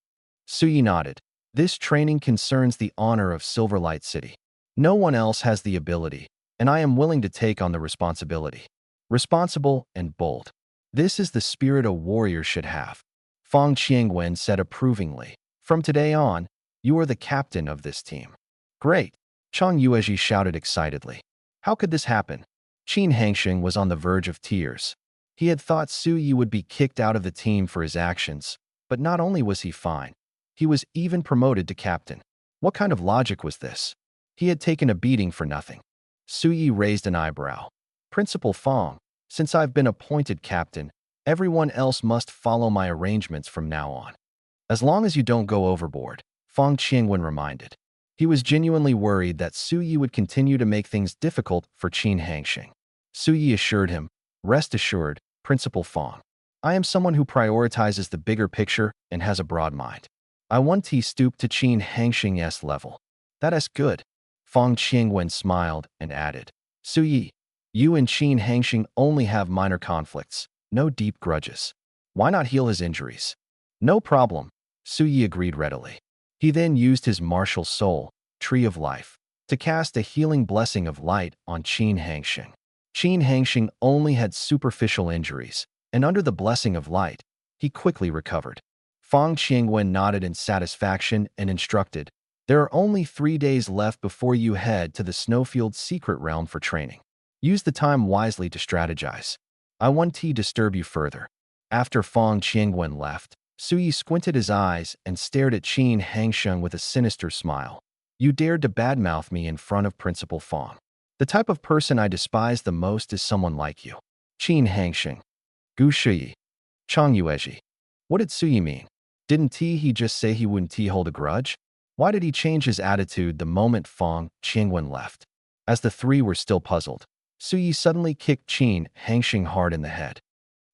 [SPEAKER 1] Su Yi nodded. This training concerns the honor of Silverlight City. No one else has the ability, and I am willing to take on the responsibility. Responsible and bold. This is the spirit a warrior should have. Fang Qiangwen said approvingly. From today on, You are the captain of this team. Great, Chang Yuezhi shouted excitedly. How could this happen? Qin Hangsheng was on the verge of tears. He had thought Su Yi would be kicked out of the team for his actions, but not only was he fine, he was even promoted to captain. What kind of logic was this? He had taken a beating for nothing. Su Yi raised an eyebrow. Principal Fong, since I've been appointed captain, everyone else must follow my arrangements from now on. As long as you don't go overboard, Fong Qingwen reminded. He was genuinely worried that Su Yi would continue to make things difficult for Qin Hangsheng. Su Yi assured him, rest assured, Principal Fong. I am someone who prioritizes the bigger picture and has a broad mind. I want to stoop to Qin Hangsheng's level. That is good. Fong Qingwen smiled and added, Su Yi, you and Qin Hangsheng only have minor conflicts, no deep grudges. Why not heal his injuries? No problem, Su Yi agreed readily. He then used his martial soul, Tree of Life, to cast a healing blessing of light on Qin Hangsheng. Qin Hangsheng only had superficial injuries, and under the blessing of light, he quickly recovered. Fong Qingwen nodded in satisfaction and instructed, there are only 3 days left before you head to the Snowfield Secret Realm for training. Use the time wisely to strategize. I won't disturb you further. After Fong Qingwen left, Su Yi squinted his eyes and stared at Qin Hangsheng with a sinister smile. You dared to badmouth me in front of Principal Fong. The type of person I despise the most is someone like you. Qin Hangsheng. Gu Shiyi. Chang Yuezhi. What did Su Yi mean? Didn't he just say he wouldn't hold a grudge? Why did he change his attitude the moment Fong Qingwen left? As the three were still puzzled, Su Yi suddenly kicked Qin Hangsheng hard in the head.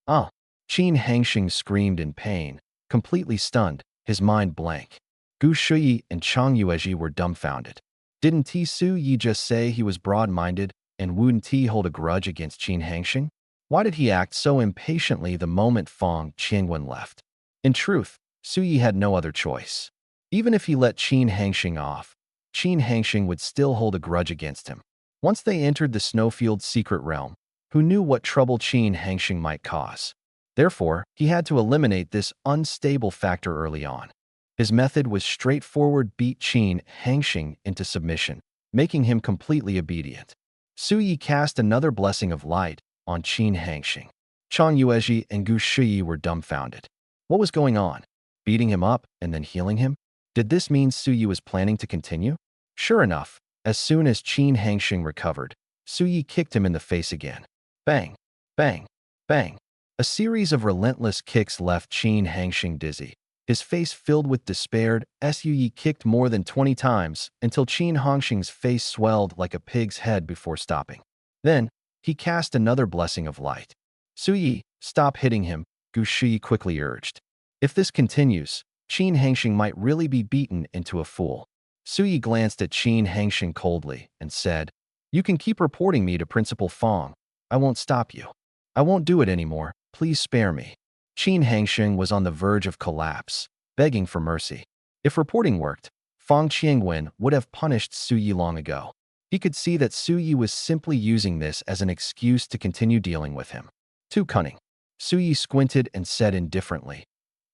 [SPEAKER 1] Ah! Qin Hangsheng screamed in pain, completely stunned, his mind blank. Gu Shiyi and Chang Yuezhi were dumbfounded. Didn't Su Yi just say he was broad-minded and wouldn't hold a grudge against Qin Hangsheng? Why did he act so impatiently the moment Fong Qingwen left? In truth, Su Yi had no other choice. Even if he let Qin Hangsheng off, Qin Hangsheng would still hold a grudge against him. Once they entered the Snowfield Secret Realm, who knew what trouble Qin Hangsheng might cause? Therefore, he had to eliminate this unstable factor early on. His method was straightforward: beat Qin Hangsheng into submission, making him completely obedient. Su Yi cast another blessing of light on Qin Hangsheng. Chang Yuezhi and Gu Shiyi were dumbfounded. What was going on? Beating him up and then healing him? Did this mean Su Yi was planning to continue? Sure enough, as soon as Qin Hangsheng recovered, Su Yi kicked him in the face again. Bang! Bang! Bang! A series of relentless kicks left Qin Hangsheng dizzy. His face filled with despair. Su Yi kicked more than 20 times until Qin Hangsheng's face swelled like a pig's head before stopping. Then, he cast another blessing of light. Su Yi, stop hitting him, Gu Shiyi quickly urged. If this continues, Qin Hangsheng might really be beaten into a fool. Su Yi glanced at Qin Hangsheng coldly and said, you can keep reporting me to Principal Fong. I won't stop you. I won't do it anymore. Please spare me. Qin Hangsheng was on the verge of collapse, begging for mercy. If reporting worked, Fong Qingwen would have punished Su Yi long ago. He could see that Su Yi was simply using this as an excuse to continue dealing with him. Too cunning. Su Yi squinted and said indifferently,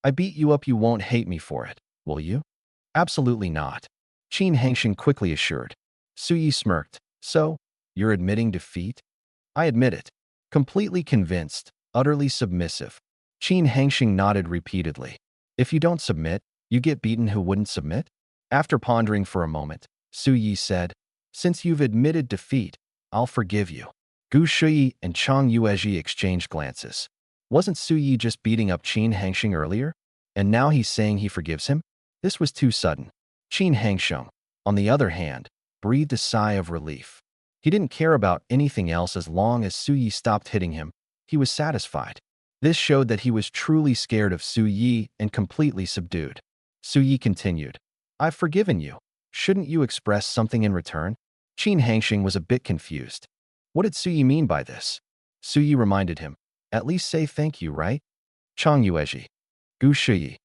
[SPEAKER 1] I beat you up, you won't hate me for it, will you? Absolutely not. Qin Hangsheng quickly assured. Su Yi smirked. So, you're admitting defeat? I admit it. Completely convinced, utterly submissive. Qin Hangsheng nodded repeatedly. If you don't submit, you get beaten. Who wouldn't submit? After pondering for a moment, Su Yi said, since you've admitted defeat, I'll forgive you. Gu Shiyi and Chang Yuezhi exchanged glances. Wasn't Su Yi just beating up Qin Hangsheng earlier? And now he's saying he forgives him? This was too sudden. Qin Hangsheng, on the other hand, breathed a sigh of relief. He didn't care about anything else as long as Su Yi stopped hitting him. He was satisfied. This showed that he was truly scared of Su Yi and completely subdued. Su Yi continued, I've forgiven you. Shouldn't you express something in return? Qin Hangsheng was a bit confused. What did Su Yi mean by this? Su Yi reminded him, at least say thank you, right? Chang Yuezhi. Gu Shiyi.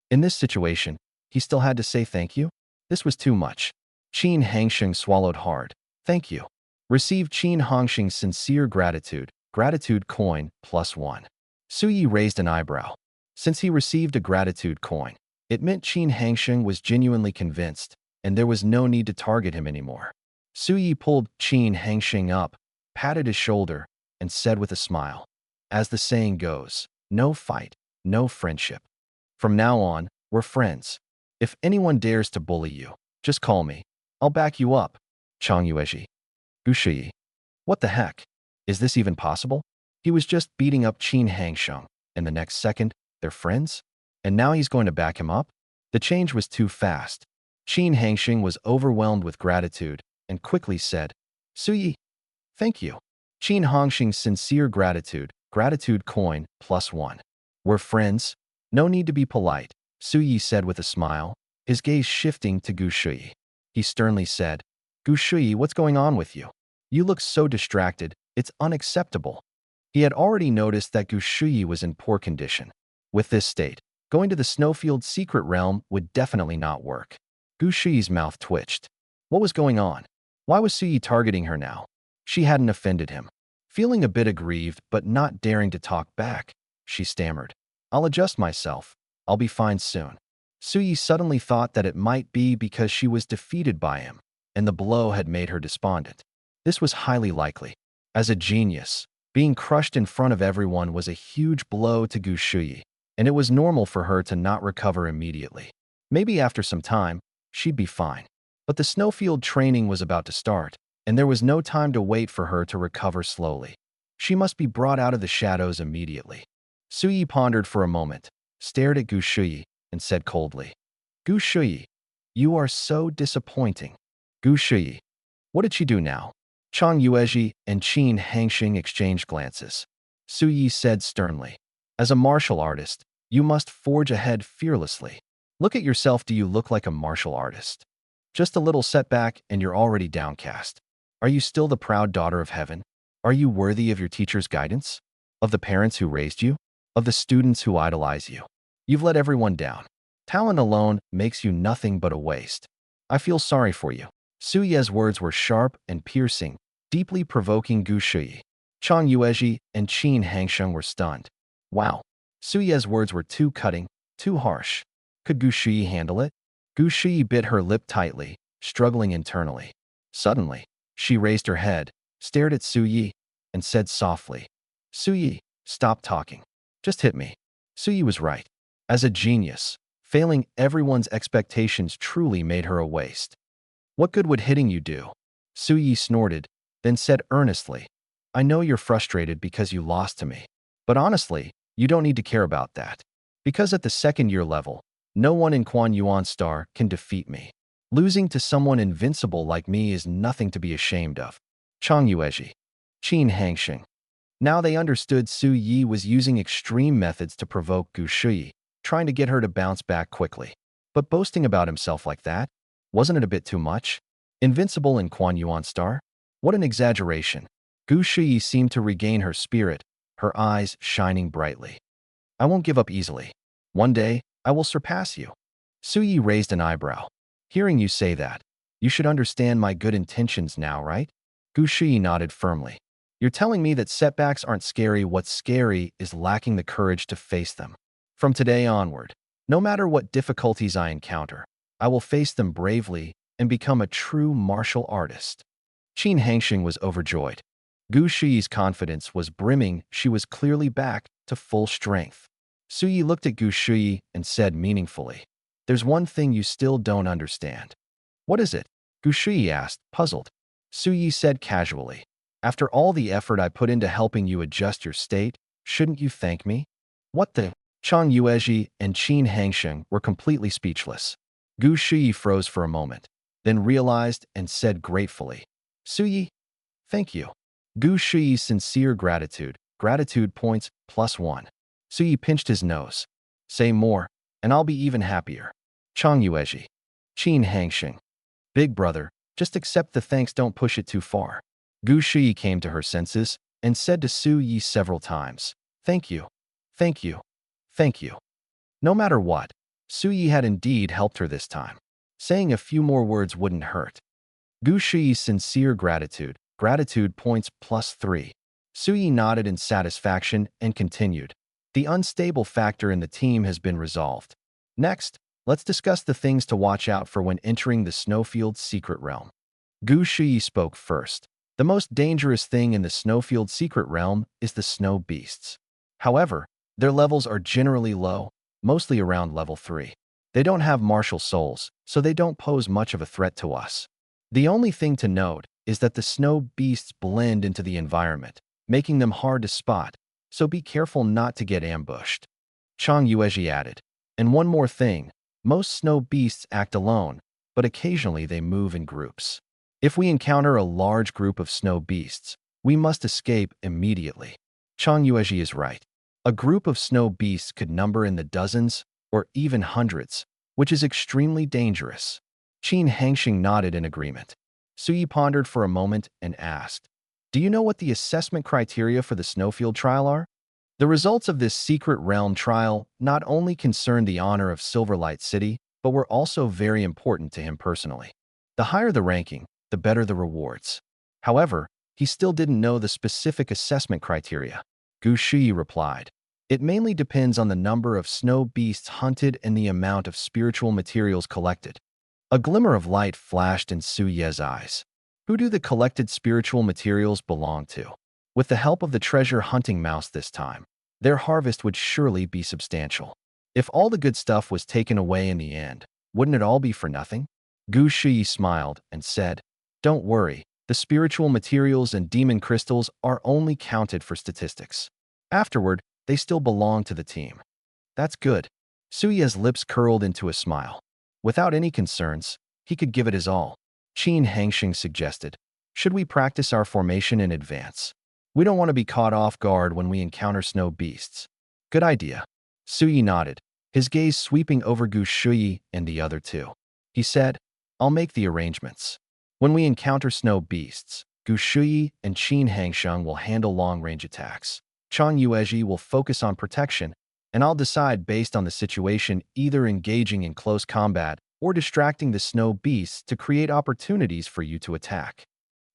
[SPEAKER 1] In this situation, he still had to say thank you? This was too much. Qin Hangsheng swallowed hard. Thank you. Receive Qin Hangsheng's sincere gratitude. Gratitude coin +1. Su Yi raised an eyebrow. Since he received a gratitude coin, It meant Qin Hangsheng was genuinely convinced, and there was no need to target him anymore. Su Yi pulled Qin Hangsheng up, patted his shoulder, and said with a smile, "As the saying goes, no fight, no friendship. From now on, we're friends. If anyone dares to bully you, just call me. I'll back you up." Chang Yueji. Gu Shiyi. What the heck? Is this even possible? He was just beating up Qin Hangsheng, and the next second, they're friends? And now he's going to back him up? The change was too fast. Qin Hangsheng was overwhelmed with gratitude and quickly said, "Su Yi, thank you." Qin Hangsheng's sincere gratitude, gratitude coin, +1. "We're friends? No need to be polite," Su Yi said with a smile, his gaze shifting to Gu Shuyi. He sternly said, "Gu Shuyi, what's going on with you? You look so distracted, it's unacceptable." He had already noticed that Gu Shuyi was in poor condition. With this state, going to the Snowfield secret realm would definitely not work. Gu Shuyi's mouth twitched. What was going on? Why was Su Yi targeting her now? She hadn't offended him. Feeling a bit aggrieved but not daring to talk back, she stammered, "I'll adjust myself. I'll be fine soon." Su Yi suddenly thought that it might be because she was defeated by him, and the blow had made her despondent. This was highly likely. As a genius, being crushed in front of everyone was a huge blow to Gu Shuyi, and it was normal for her to not recover immediately. Maybe after some time, she'd be fine. But the Snowfield training was about to start, and there was no time to wait for her to recover slowly. She must be brought out of the shadows immediately. Su Yi pondered for a moment, stared at Gu Shuyi, and said coldly, "Gu Shuyi, you are so disappointing." Gu Shuyi. What did she do now? Chang Yueji and Qin Hangsheng exchanged glances. Su Yi said sternly, "As a martial artist, you must forge ahead fearlessly. Look at yourself. Do you look like a martial artist? Just a little setback and you're already downcast. Are you still the proud daughter of heaven? Are you worthy of your teacher's guidance? Of the parents who raised you? Of the students who idolize you? You've let everyone down. Talent alone makes you nothing but a waste. I feel sorry for you." Su Ye's words were sharp and piercing, deeply provoking Gu Shuyi. Chang Yueji and Qin Hangsheng were stunned. Wow. Su Ye's words were too cutting, too harsh. Could Gu Shuyi handle it? Gu Shuyi bit her lip tightly, struggling internally. Suddenly, she raised her head, stared at Su Yi, and said softly, "Su Yi, stop talking. Just hit me." Su Yi was right. As a genius, failing everyone's expectations truly made her a waste. "What good would hitting you do?" Su Yi snorted, then said earnestly, "I know you're frustrated because you lost to me. But honestly, you don't need to care about that. Because at the second-year level, no one in Quan Yuan Star can defeat me. Losing to someone invincible like me is nothing to be ashamed of." Chang Yueji. Qin Hangsheng. Now they understood Su Yi was using extreme methods to provoke Gu Shuyi, trying to get her to bounce back quickly. But boasting about himself like that? Wasn't it a bit too much? Invincible in Quan Yuan Star? What an exaggeration. Gu Shuyi seemed to regain her spirit, her eyes shining brightly. "I won't give up easily. One day, I will surpass you." Su Yi raised an eyebrow. "Hearing you say that, you should understand my good intentions now, right?" Gu Shuyi nodded firmly. "You're telling me that setbacks aren't scary. What's scary is lacking the courage to face them. From today onward, no matter what difficulties I encounter, I will face them bravely and become a true martial artist." Qin Hangsheng was overjoyed. Gu Shuyi's confidence was brimming. She was clearly back to full strength. Su Yi looked at Gu Shuyi and said meaningfully, "There's one thing you still don't understand." "What is it?" Gu Shuyi asked, puzzled. Su Yi said casually, "After all the effort I put into helping you adjust your state, shouldn't you thank me?" "What the?" Chang Yueji and Qin Hangsheng were completely speechless. Gu Shuyi froze for a moment, then realized and said gratefully, "Su Yi, thank you." Gu Shuyi's sincere gratitude, gratitude points +1. Su Yi pinched his nose. "Say more, and I'll be even happier." Chang Yueji. Qin Hangsheng. "Big brother, just accept the thanks, don't push it too far." Gu Shuyi came to her senses and said to Su Yi several times, "Thank you, thank you, thank you." No matter what, Su Yi had indeed helped her this time. Saying a few more words wouldn't hurt. Gu Shuyi's sincere gratitude, gratitude points +3. Su Yi nodded in satisfaction and continued, "The unstable factor in the team has been resolved. Next, Let's discuss the things to watch out for when entering the Snowfield's secret realm. Gu Shui spoke first. The most dangerous thing in the Snowfield secret realm is the snow beasts. However, their levels are generally low, mostly around level 3. They don't have martial souls, so they don't pose much of a threat to us. The only thing to note is that the snow beasts blend into the environment, making them hard to spot, so be careful not to get ambushed. Chang Yuezhi added. And one more thing, most snow beasts act alone, but occasionally they move in groups. If we encounter a large group of snow beasts, we must escape immediately. Chang Yuezhi is right. A group of snow beasts could number in the dozens or even hundreds, which is extremely dangerous. Qin Hangxing nodded in agreement. Suyi pondered for a moment and asked, "Do you know what the assessment criteria for the Snowfield trial are?" The results of this secret realm trial not only concerned the honor of Silverlight City, but were also very important to him personally. The higher the ranking, the better the rewards. However, he still didn't know the specific assessment criteria. Gu Shui replied, "It mainly depends on the number of snow beasts hunted and the amount of spiritual materials collected." A glimmer of light flashed in Su Ye's eyes. Who do the collected spiritual materials belong to? With the help of the treasure hunting mouse this time, their harvest would surely be substantial. If all the good stuff was taken away in the end, wouldn't it all be for nothing? Gu Shui smiled and said, "Don't worry, the spiritual materials and demon crystals are only counted for statistics. Afterward, they still belong to the team." "That's good." Su Ye's lips curled into a smile. Without any concerns, he could give it his all. Qin Hangxing suggested, "Should we practice our formation in advance? We don't want to be caught off guard when we encounter snow beasts." "Good idea." Suyi nodded, his gaze sweeping over Gu Shui and the other two. He said, "I'll make the arrangements. When we encounter snow beasts, Gu Shui and Qin Hangsheng will handle long-range attacks. Chang Yuezhi will focus on protection, and I'll decide based on the situation either engaging in close combat or distracting the snow beasts to create opportunities for you to attack."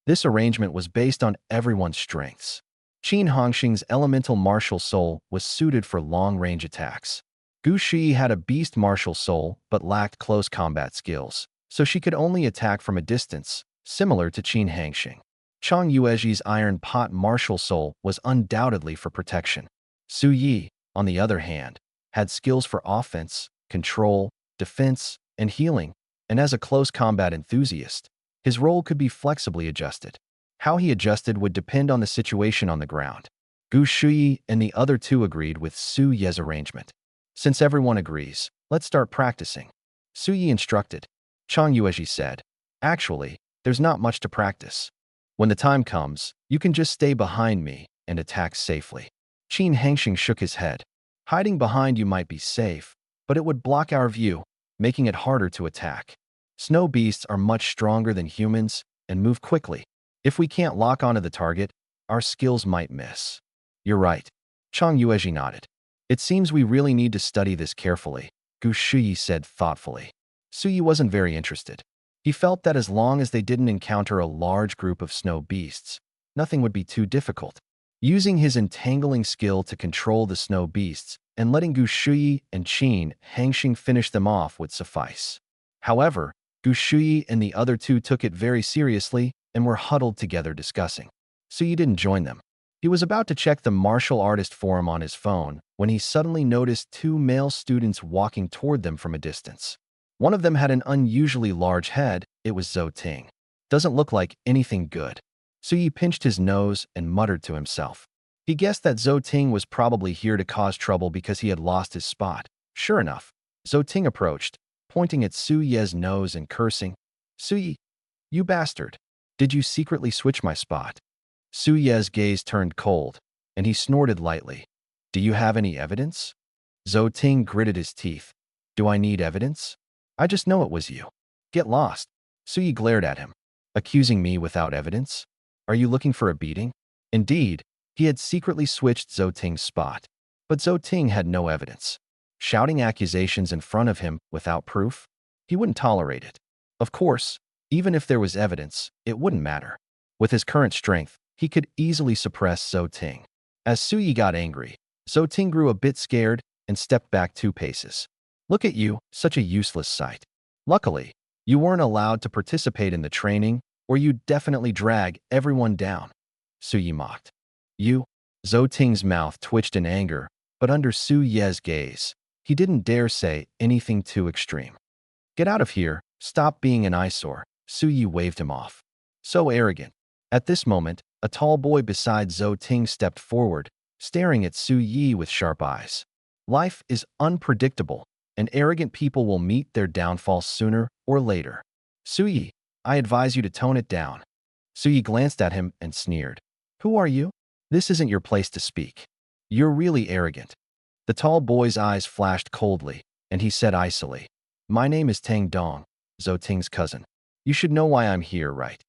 [SPEAKER 1] This arrangement was based on everyone's strengths. Qin Hongxing's elemental martial soul was suited for long-range attacks. Gu Shi had a beast martial soul but lacked close combat skills, so she could only attack from a distance, similar to Qin Hangxing. Chang Yuezhi's iron pot martial soul was undoubtedly for protection. Su Yi, on the other hand, had skills for offense, control, defense, and healing, and as a close combat enthusiast, his role could be flexibly adjusted. How he adjusted would depend on the situation on the ground. Gu Shui and the other two agreed with Su Ye's arrangement. "Since everyone agrees, let's start practicing." Su Yi instructed. Chang Yuezhi said, "Actually, there's not much to practice. When the time comes, you can just stay behind me and attack safely." Qin Hangxing shook his head. "Hiding behind you might be safe, but it would block our view, making it harder to attack. Snow beasts are much stronger than humans and move quickly. If we can't lock onto the target, our skills might miss." "You're right." Chang Yuezhi nodded. "It seems we really need to study this carefully," Gu Shui said thoughtfully. Suyi wasn't very interested. He felt that as long as they didn't encounter a large group of snow beasts, nothing would be too difficult. Using his entangling skill to control the snow beasts and letting Gu Shui and Qin Hangxing finish them off would suffice. However, Gu Shui and the other two took it very seriously and were huddled together discussing. Suyi didn't join them. He was about to check the martial artist forum on his phone when he suddenly noticed two male students walking toward them from a distance. One of them had an unusually large head. It was Zhou Ting. "Doesn't look like anything good." Suyi pinched his nose and muttered to himself. He guessed that Zhou Ting was probably here to cause trouble because he had lost his spot. Sure enough, Zhou Ting approached, pointing at Su Ye's nose and cursing. "Suyi, you bastard. Did you secretly switch my spot?" Su Ye's gaze turned cold, and he snorted lightly. "Do you have any evidence?" Zhou Ting gritted his teeth. "Do I need evidence? I just know it was you. Get lost." Suyi glared at him. "Accusing me without evidence? Are you looking for a beating?" Indeed, he had secretly switched Zhou Ting's spot, but Zhou Ting had no evidence. Shouting accusations in front of him without proof? He wouldn't tolerate it. Of course, even if there was evidence, it wouldn't matter. With his current strength, he could easily suppress Zhou Ting. As Suyi got angry, Zhou Ting grew a bit scared and stepped back 2 paces. Look at you, such a useless sight. Luckily, you weren't allowed to participate in the training, or you'd definitely drag everyone down. Su Yi mocked. You? Zhou Ting's mouth twitched in anger, but under Su Ye's gaze, he didn't dare say anything too extreme. Get out of here, stop being an eyesore. Su Yi waved him off. So arrogant. At this moment, a tall boy beside Zhou Ting stepped forward, staring at Su Yi with sharp eyes. Life is unpredictable, and arrogant people will meet their downfall sooner or later. Su Yi, I advise you to tone it down. Su Yi glanced at him and sneered. Who are you? This isn't your place to speak. You're really arrogant. The tall boy's eyes flashed coldly, and he said icily, My name is Tang Dong, Zhou Ting's cousin. You should know why I'm here, right?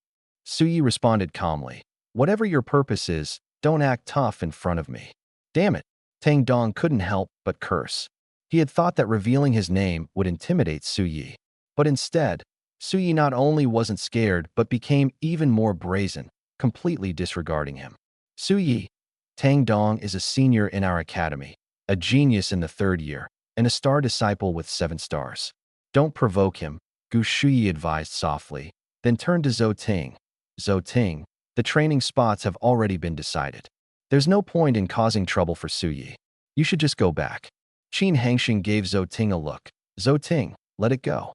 [SPEAKER 1] Su Yi responded calmly. Whatever your purpose is, don't act tough in front of me. Damn it. Tang Dong couldn't help but curse. He had thought that revealing his name would intimidate Su Yi. But instead, Su Yi not only wasn't scared but became even more brazen, completely disregarding him. Su Yi, Tang Dong is a senior in our academy, a genius in the 3rd year, and a star disciple with 7 stars. Don't provoke him, Gu Shuyi advised softly, then turned to Zhou Ting. Zhou Ting, the training spots have already been decided. There's no point in causing trouble for Su Yi. You should just go back. Qin Hangxing gave Zhou Ting a look. Zhou Ting, let it go.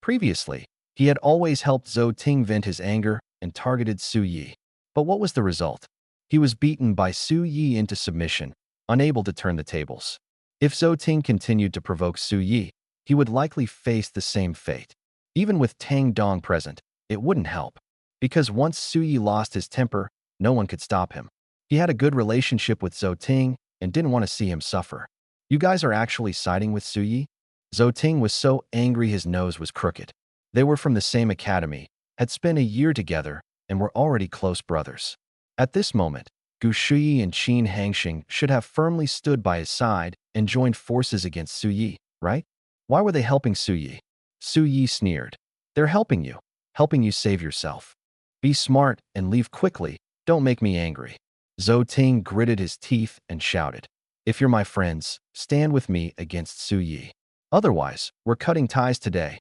[SPEAKER 1] Previously, he had always helped Zhou Ting vent his anger and targeted Su Yi. But what was the result? He was beaten by Su Yi into submission, unable to turn the tables. If Zhou Ting continued to provoke Su Yi, he would likely face the same fate. Even with Tang Dong present, it wouldn't help. Because once Su Yi lost his temper, no one could stop him. He had a good relationship with Zhou Ting and didn't want to see him suffer. You guys are actually siding with Su Yi? Zhou Ting was so angry his nose was crooked. They were from the same academy, had spent a year together, and were already close brothers. At this moment, Gu Shuyi and Qin Hangxing should have firmly stood by his side and joined forces against Su Yi, right? Why were they helping Su Yi? Su Yi sneered. They're helping you save yourself. Be smart and leave quickly, don't make me angry. Zhou Ting gritted his teeth and shouted. If you're my friends, stand with me against Su Yi. Otherwise, we're cutting ties today.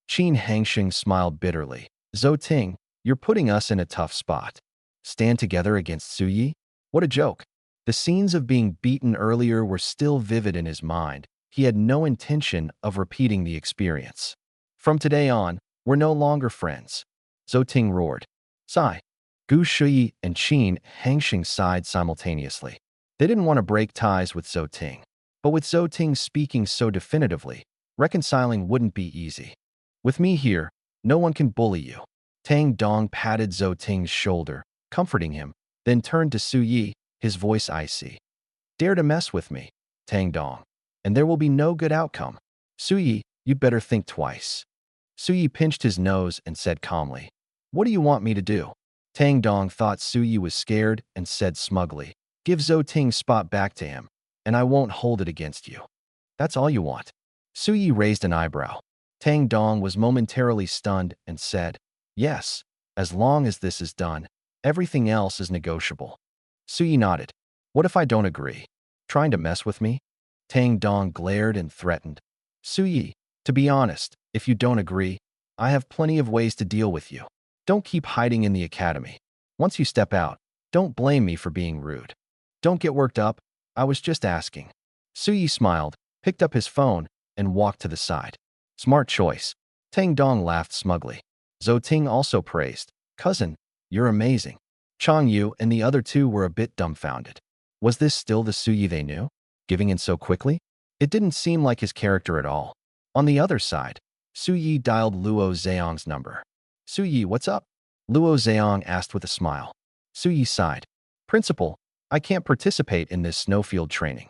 [SPEAKER 1] Qin Hangxing smiled bitterly. Zhou Ting, you're putting us in a tough spot. Stand together against Su Yi? What a joke. The scenes of being beaten earlier were still vivid in his mind. He had no intention of repeating the experience. From today on, we're no longer friends. Zhou Ting roared. Sigh. Gu Shuyi and Qin Hangxing sighed simultaneously. They didn't want to break ties with Zhou Ting. But with Zhou Ting speaking so definitively, reconciling wouldn't be easy. With me here, no one can bully you. Tang Dong patted Zhou Ting's shoulder, comforting him, then turned to Su Yi, his voice icy. Dare to mess with me, Tang Dong, and there will be no good outcome. Su Yi, you'd better think twice. Su Yi pinched his nose and said calmly, What do you want me to do? Tang Dong thought Su Yi was scared and said smugly, Give Zhou Ting's spot back to him, and I won't hold it against you. That's all you want. Su Yi raised an eyebrow. Tang Dong was momentarily stunned and said, Yes, as long as this is done, everything else is negotiable. Su Yi nodded. What if I don't agree? Trying to mess with me? Tang Dong glared and threatened. Su Yi, to be honest, if you don't agree, I have plenty of ways to deal with you. Don't keep hiding in the academy. Once you step out, don't blame me for being rude. Don't get worked up, I was just asking. Su Yi smiled, picked up his phone, and walked to the side. Smart choice. Tang Dong laughed smugly. Zhou Ting also praised. Cousin, you're amazing. Chang Yu and the other two were a bit dumbfounded. Was this still the Su Yi they knew? Giving in so quickly? It didn't seem like his character at all. On the other side, Su Yi dialed Luo Zhang's number. Su Yi, what's up? Luo Zhang asked with a smile. Su Yi sighed. Principal, I can't participate in this snowfield training.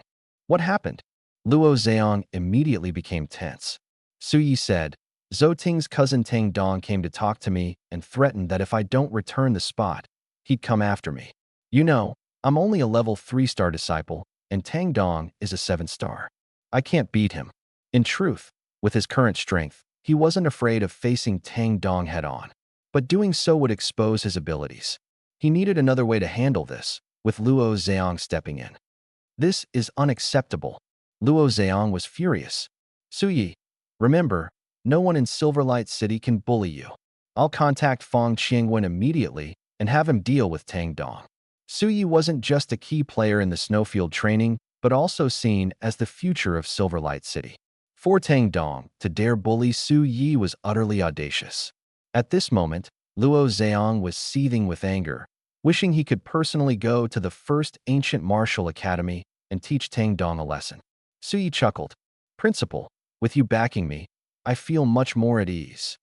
[SPEAKER 1] What happened? Luo Zhang immediately became tense. Su Yi said, Zhou Ting's cousin Tang Dong came to talk to me and threatened that if I don't return the spot, he'd come after me. You know, I'm only a level 3-star disciple, and Tang Dong is a 7-star. I can't beat him. In truth, with his current strength, he wasn't afraid of facing Tang Dong head-on. But doing so would expose his abilities. He needed another way to handle this, with Luo Zhang stepping in. This is unacceptable. Luo Zhang was furious. Suyi, remember, no one in Silverlight City can bully you. I'll contact Fong Qingwen immediately and have him deal with Tang Dong. Suyi wasn't just a key player in the snowfield training, but also seen as the future of Silverlight City. For Tang Dong to dare bully Su Yi was utterly audacious. At this moment, Luo Zheong was seething with anger, wishing he could personally go to the first ancient martial academy and teach Tang Dong a lesson. Su Yi chuckled. Principal, with you backing me, I feel much more at ease.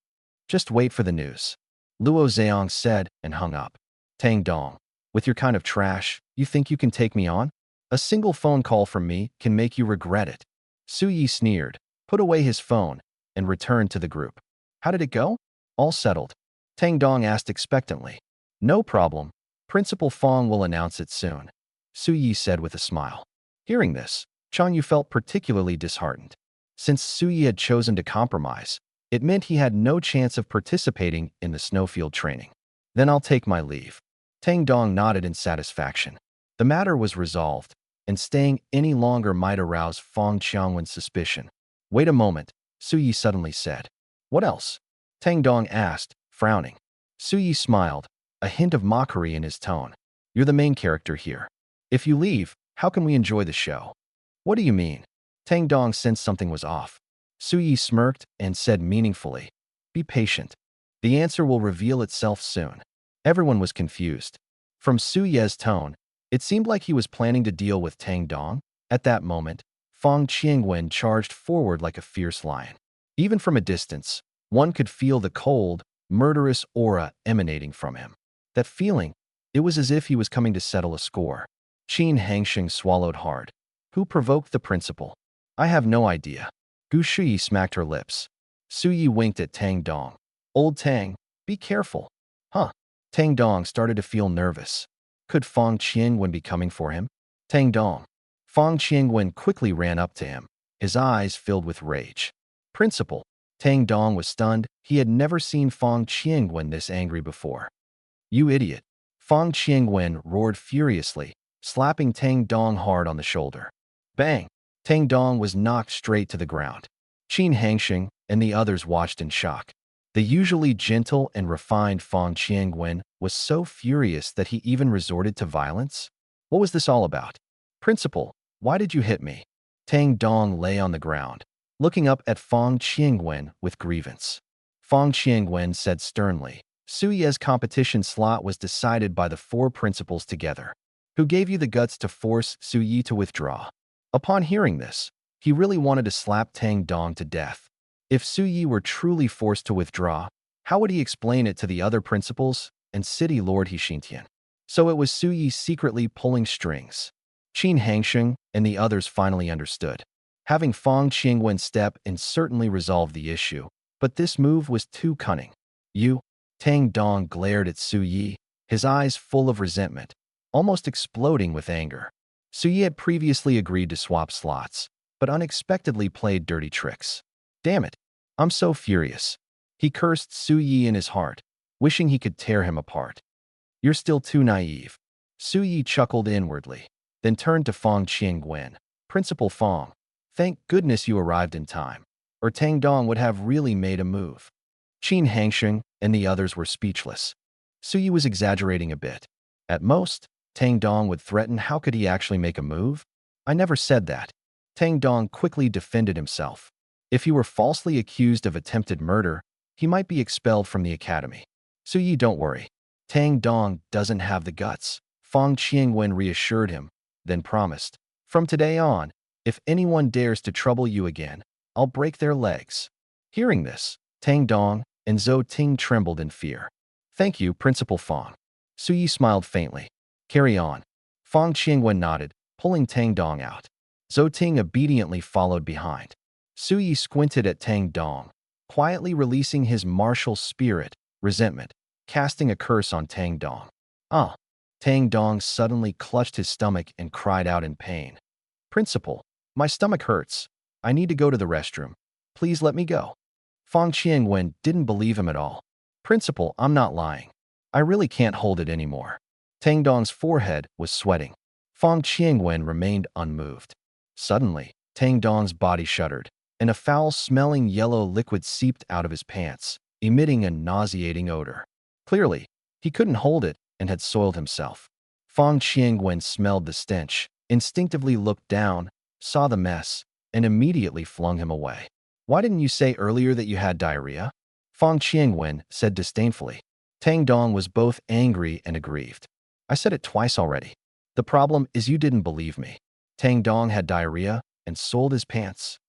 [SPEAKER 1] Just wait for the news. Luo Zheong said and hung up. Tang Dong, with your kind of trash, you think you can take me on? A single phone call from me can make you regret it. Su Yi sneered, put away his phone, and returned to the group. How did it go? All settled. Tang Dong asked expectantly. No problem. Principal Fong will announce it soon. Su Yi said with a smile. Hearing this, Chang Yu felt particularly disheartened. Since Su Yi had chosen to compromise, it meant he had no chance of participating in the snowfield training. Then I'll take my leave. Tang Dong nodded in satisfaction. The matter was resolved, and staying any longer might arouse Fong Qiangwen's suspicion. Wait a moment, Su Yi suddenly said. What else? Tang Dong asked, frowning. Su Yi smiled, a hint of mockery in his tone. You're the main character here. If you leave, how can we enjoy the show? What do you mean? Tang Dong sensed something was off. Su Yi smirked and said meaningfully, be patient. The answer will reveal itself soon. Everyone was confused. From Su Ye's tone, it seemed like he was planning to deal with Tang Dong. At that moment, Fong Qingwen charged forward like a fierce lion. Even from a distance, one could feel the cold, murderous aura emanating from him. That feeling, it was as if he was coming to settle a score. Qin Hangsheng swallowed hard. Who provoked the principal? I have no idea. Gu Shuyi smacked her lips. Su Yi winked at Tang Dong. Old Tang, be careful. Huh. Tang Dong started to feel nervous. Could Fong Qingwen be coming for him? Tang Dong. Fong Qingwen quickly ran up to him, his eyes filled with rage. Principal. Tang Dong was stunned. He had never seen Fong Qingwen this angry before. You idiot. Fong Qingwen roared furiously, slapping Tang Dong hard on the shoulder. Bang! Tang Dong was knocked straight to the ground. Qin Hangsheng and the others watched in shock. The usually gentle and refined Fong Qingwen was so furious that he even resorted to violence. What was this all about? Principal, why did you hit me? Tang Dong lay on the ground, looking up at Fong Qingwen with grievance. Fong Qingwen said sternly, Su Ye's competition slot was decided by the four principals together. Who gave you the guts to force Su Yi to withdraw? Upon hearing this, he really wanted to slap Tang Dong to death. If Su Yi were truly forced to withdraw, how would he explain it to the other principals and City Lord Hixintian? So it was Su Yi secretly pulling strings. Qin Hangsheng and the others finally understood. Having Fong Qingwen step in certainly resolved the issue, but this move was too cunning. You? Tang Dong glared at Su Yi, his eyes full of resentment, almost exploding with anger. Su Yi had previously agreed to swap slots, but unexpectedly played dirty tricks. Damn it, I'm so furious. He cursed Su Yi in his heart, wishing he could tear him apart. You're still too naive. Su Yi chuckled inwardly, then turned to Fong Qingwen. Principal Fong, thank goodness you arrived in time, or Tang Dong would have really made a move. Qin Hangsheng and the others were speechless. Su Yi was exaggerating a bit. At most, Tang Dong would threaten. How could he actually make a move? I never said that. Tang Dong quickly defended himself. If he were falsely accused of attempted murder, he might be expelled from the academy. Su Yi, don't worry. Tang Dong doesn't have the guts. Fong Qingwen reassured him, then promised, from today on, if anyone dares to trouble you again, I'll break their legs. Hearing this, Tang Dong and Zhou Ting trembled in fear. Thank you, Principal Fong. Su Yi smiled faintly. Carry on. Fong Qingwen nodded, pulling Tang Dong out. Zhou Ting obediently followed behind. Su Yi squinted at Tang Dong, quietly releasing his martial spirit, resentment, casting a curse on Tang Dong. Ah! Tang Dong suddenly clutched his stomach and cried out in pain. Principal, my stomach hurts. I need to go to the restroom. Please let me go. Fong Qingwen didn't believe him at all. Principal, I'm not lying. I really can't hold it anymore. Tang Dong's forehead was sweating. Fong Qingwen remained unmoved. Suddenly, Tang Dong's body shuddered, and a foul-smelling yellow liquid seeped out of his pants, emitting a nauseating odor. Clearly, he couldn't hold it and had soiled himself. Fang Qiangwen smelled the stench, instinctively looked down, saw the mess, and immediately flung him away. "Why didn't you say earlier that you had diarrhea?" Fang Qiangwen said disdainfully. Tang Dong was both angry and aggrieved. "I said it twice already. The problem is you didn't believe me." Tang Dong had diarrhea and soiled his pants.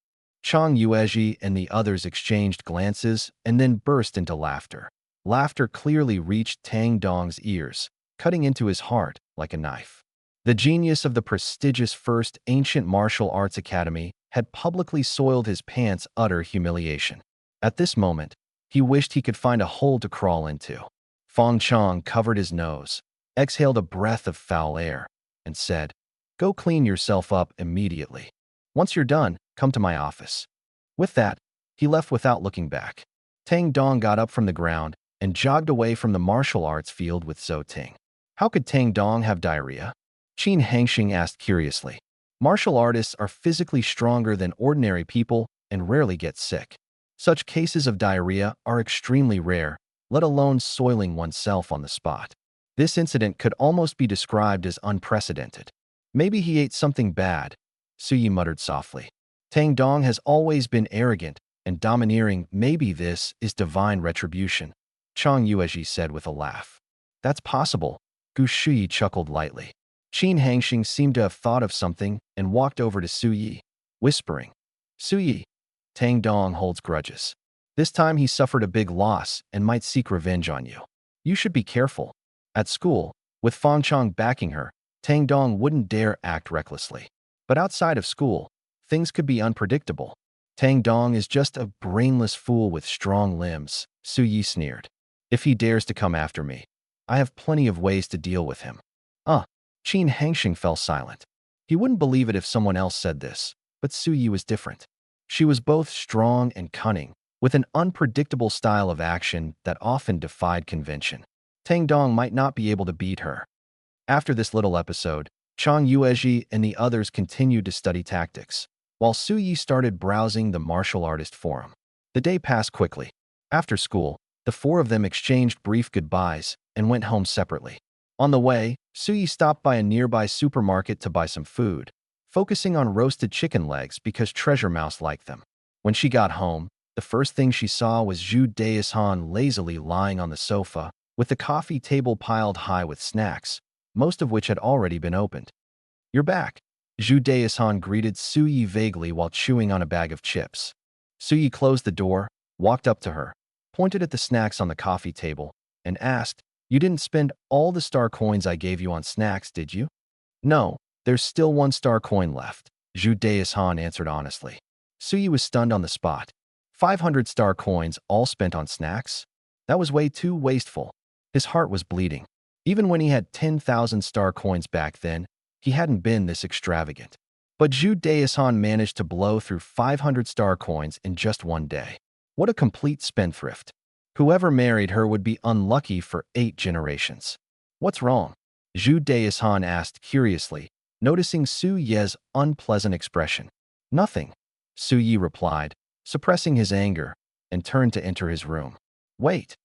[SPEAKER 1] Chang Yuezhi and the others exchanged glances and then burst into laughter. Laughter clearly reached Tang Dong's ears, cutting into his heart like a knife. The genius of the prestigious First Ancient Martial Arts Academy had publicly soiled his pants' utter humiliation. At this moment, he wished he could find a hole to crawl into. Fang Chong covered his nose, exhaled a breath of foul air, and said, "Go clean yourself up immediately. Once you're done, come to my office." With that, he left without looking back. Tang Dong got up from the ground and jogged away from the martial arts field with Zhou Ting. "How could Tang Dong have diarrhea?" Qin Hangxing asked curiously. "Martial artists are physically stronger than ordinary people and rarely get sick. Such cases of diarrhea are extremely rare, let alone soiling oneself on the spot. This incident could almost be described as unprecedented. Maybe he ate something bad," Su Yi muttered softly. "Tang Dong has always been arrogant and domineering. Maybe this is divine retribution," Chang Yuezhi said with a laugh. "That's possible," Gu Shuyi chuckled lightly. Qin Hangxing seemed to have thought of something and walked over to Su Yi, whispering, "Su Yi, Tang Dong holds grudges. This time he suffered a big loss and might seek revenge on you. You should be careful." At school, with Fang Chong backing her, Tang Dong wouldn't dare act recklessly. But outside of school, things could be unpredictable. "Tang Dong is just a brainless fool with strong limbs," Su Yi sneered. "If he dares to come after me, I have plenty of ways to deal with him." Qin Hangxing fell silent. He wouldn't believe it if someone else said this, but Su Yi was different. She was both strong and cunning, with an unpredictable style of action that often defied convention. Tang Dong might not be able to beat her. After this little episode, Chang Yuezhi and the others continued to study tactics, while Su Yi started browsing the martial artist forum. The day passed quickly. After school, the four of them exchanged brief goodbyes and went home separately. On the way, Su Yi stopped by a nearby supermarket to buy some food, focusing on roasted chicken legs because Treasure Mouse liked them. When she got home, the first thing she saw was Zhu Daishan lazily lying on the sofa, with the coffee table piled high with snacks, most of which had already been opened. "You're back," Zhu Daishan greeted Su Yi vaguely while chewing on a bag of chips. Su Yi closed the door, walked up to her, pointed at the snacks on the coffee table, and asked, "You didn't spend all the star coins I gave you on snacks, did you?" "No, there's still 1 star coin left," Zhu Daishan answered honestly. Su Yi was stunned on the spot. 500 star coins all spent on snacks? That was way too wasteful. His heart was bleeding. Even when he had 10,000 star coins back then, he hadn't been this extravagant. But Zhu Daishan managed to blow through 500 star coins in just one day. What a complete spendthrift. Whoever married her would be unlucky for 8 generations. "What's wrong?" Zhu Daishan asked curiously, noticing Su Ye's unpleasant expression. "Nothing," Su Yi replied, suppressing his anger, and turned to enter his room. "Wait,"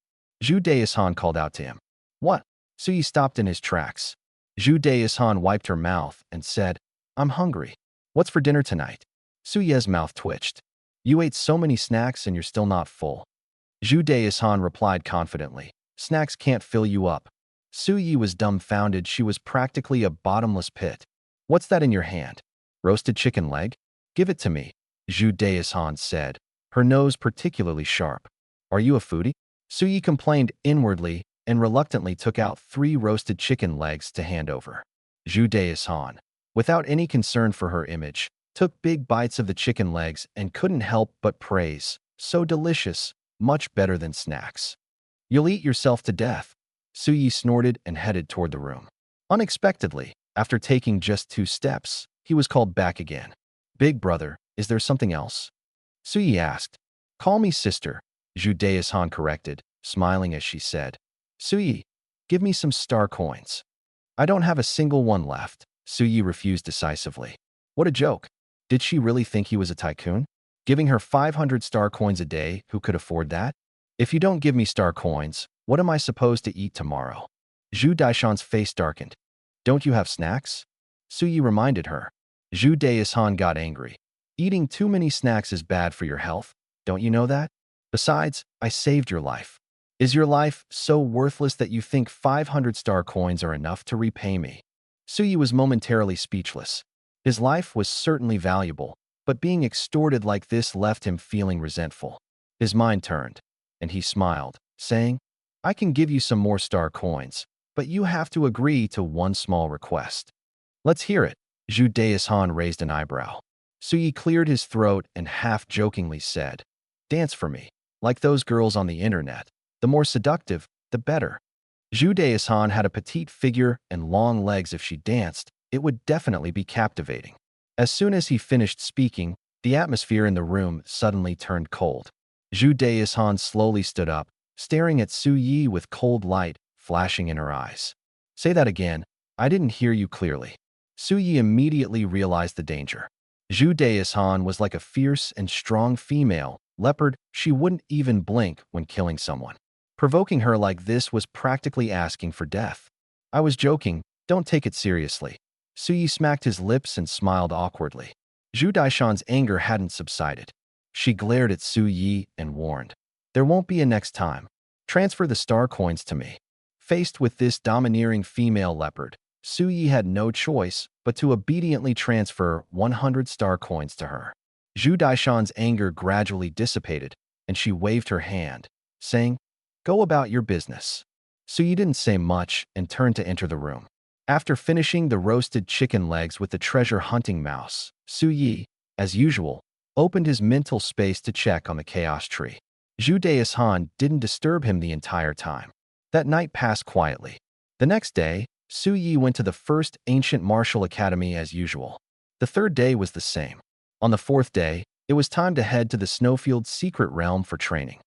[SPEAKER 1] Zhu Daishan called out to him. "What?" Su Yi stopped in his tracks. Zhu Daishan wiped her mouth and said, "I'm hungry. What's for dinner tonight?" Su Ye's mouth twitched. "You ate so many snacks and you're still not full." Zhu Daishan replied confidently, "Snacks can't fill you up." Su Yi was dumbfounded. She was practically a bottomless pit. "What's that in your hand? Roasted chicken leg? Give it to me," Zhu Daishan said, her nose particularly sharp. "Are you a foodie?" Su Yi complained inwardly and reluctantly took out 3 roasted chicken legs to hand over. Zhu Daishan, without any concern for her image, took big bites of the chicken legs and couldn't help but praise, "So delicious. Much better than snacks." "You'll eat yourself to death." Su Yi snorted and headed toward the room. Unexpectedly, after taking just 2 steps, he was called back again. "Big brother, is there something else?" Su Yi asked. "Call me sister," Zhu Daishan corrected, smiling as she said, "Su Yi, give me some star coins." "I don't have a single one left," Su Yi refused decisively. What a joke. Did she really think he was a tycoon? Giving her 500 star coins a day, who could afford that? If you don't give me star coins, what am I supposed to eat tomorrow? Zhu Daishan's face darkened. Don't you have snacks? Su Yi reminded her. Zhu Daishan got angry. Eating too many snacks is bad for your health. Don't you know that? Besides, I saved your life. Is your life so worthless that you think 500 star coins are enough to repay me? Su Yi was momentarily speechless. His life was certainly valuable, but being extorted like this left him feeling resentful. His mind turned, and he smiled, saying, I can give you some more star coins, but you have to agree to one small request. Let's hear it. Zhu Daishan raised an eyebrow. Su Yi cleared his throat and half-jokingly said, Dance for me, like those girls on the internet. The more seductive, the better. Zhu Daishan had a petite figure and long legs. If she danced, it would definitely be captivating. As soon as he finished speaking, the atmosphere in the room suddenly turned cold. Zhu Daishan slowly stood up, staring at Su Yi with cold light flashing in her eyes. Say that again. I didn't hear you clearly. Su Yi immediately realized the danger. Zhu Daishan was like a fierce and strong female leopard. She wouldn't even blink when killing someone. Provoking her like this was practically asking for death. I was joking, don't take it seriously. Su Yi smacked his lips and smiled awkwardly. Zhu Daishan's anger hadn't subsided. She glared at Su Yi and warned, There won't be a next time. Transfer the star coins to me. Faced with this domineering female leopard, Su Yi had no choice but to obediently transfer 100 star coins to her. Zhu Daishan's anger gradually dissipated, and she waved her hand, saying, Go about your business. Su Yi didn't say much and turned to enter the room. After finishing the roasted chicken legs with the treasure-hunting mouse, Su Yi, as usual, opened his mental space to check on the chaos tree. Zhu Daishan didn't disturb him the entire time. That night passed quietly. The next day, Su Yi went to the first ancient martial academy as usual. The third day was the same. On the fourth day, it was time to head to the Snowfield's secret realm for training.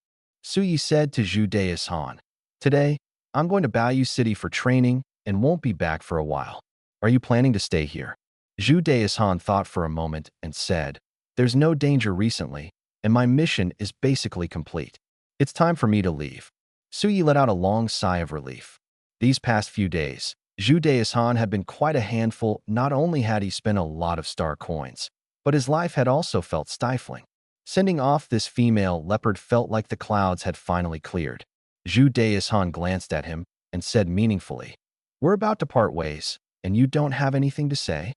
[SPEAKER 1] Su Yi said to Zhu Daishan, Today, I'm going to Bayou City for training and won't be back for a while. Are you planning to stay here? Zhu Daishan thought for a moment and said, There's no danger recently, and my mission is basically complete. It's time for me to leave. Su Yi let out a long sigh of relief. These past few days, Zhu Daishan had been quite a handful. Not only had he spent a lot of star coins, but his life had also felt stifling. Sending off this female leopard felt like the clouds had finally cleared. Zhu Daishan glanced at him and said meaningfully, We're about to part ways, and you don't have anything to say?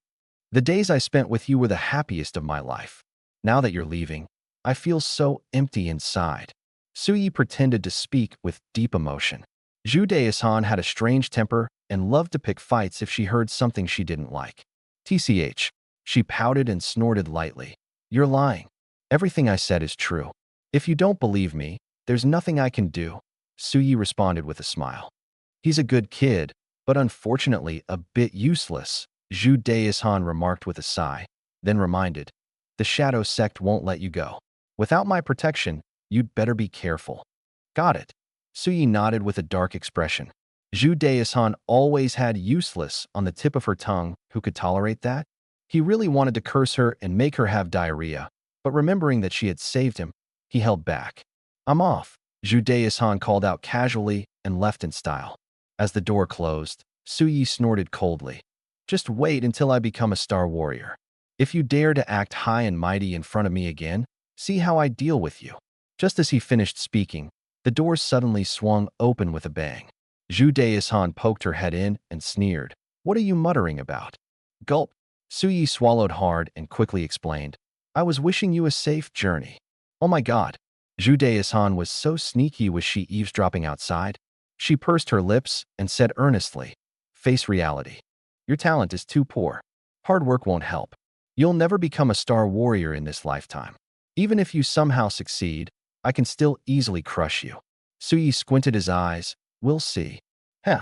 [SPEAKER 1] The days I spent with you were the happiest of my life. Now that you're leaving, I feel so empty inside. Su Yi pretended to speak with deep emotion. Zhu Daishan had a strange temper and loved to pick fights if she heard something she didn't like. TCH, she pouted and snorted lightly. You're lying. Everything I said is true. If you don't believe me, there's nothing I can do. Su Yi responded with a smile. He's a good kid, but unfortunately a bit useless, Zhu Daishan remarked with a sigh, then reminded, The Shadow Sect won't let you go. Without my protection, you'd better be careful. Got it. Su Yi nodded with a dark expression. Zhu Daishan always had useless on the tip of her tongue. Who could tolerate that? He really wanted to curse her and make her have diarrhea, but remembering that she had saved him, he held back. I'm off, Zhu Daishan called out casually and left in style. As the door closed, Su Yi snorted coldly. Just wait until I become a star warrior. If you dare to act high and mighty in front of me again, see how I deal with you. Just as he finished speaking, the door suddenly swung open with a bang. Zhu Daishan poked her head in and sneered. What are you muttering about? Gulp. Su Yi swallowed hard and quickly explained. I was wishing you a safe journey. Oh my god. Zhu Daishan was so sneaky. Was she eavesdropping outside? She pursed her lips and said earnestly, Face reality. Your talent is too poor. Hard work won't help. You'll never become a star warrior in this lifetime. Even if you somehow succeed, I can still easily crush you. Su Yi squinted his eyes. We'll see. Heh.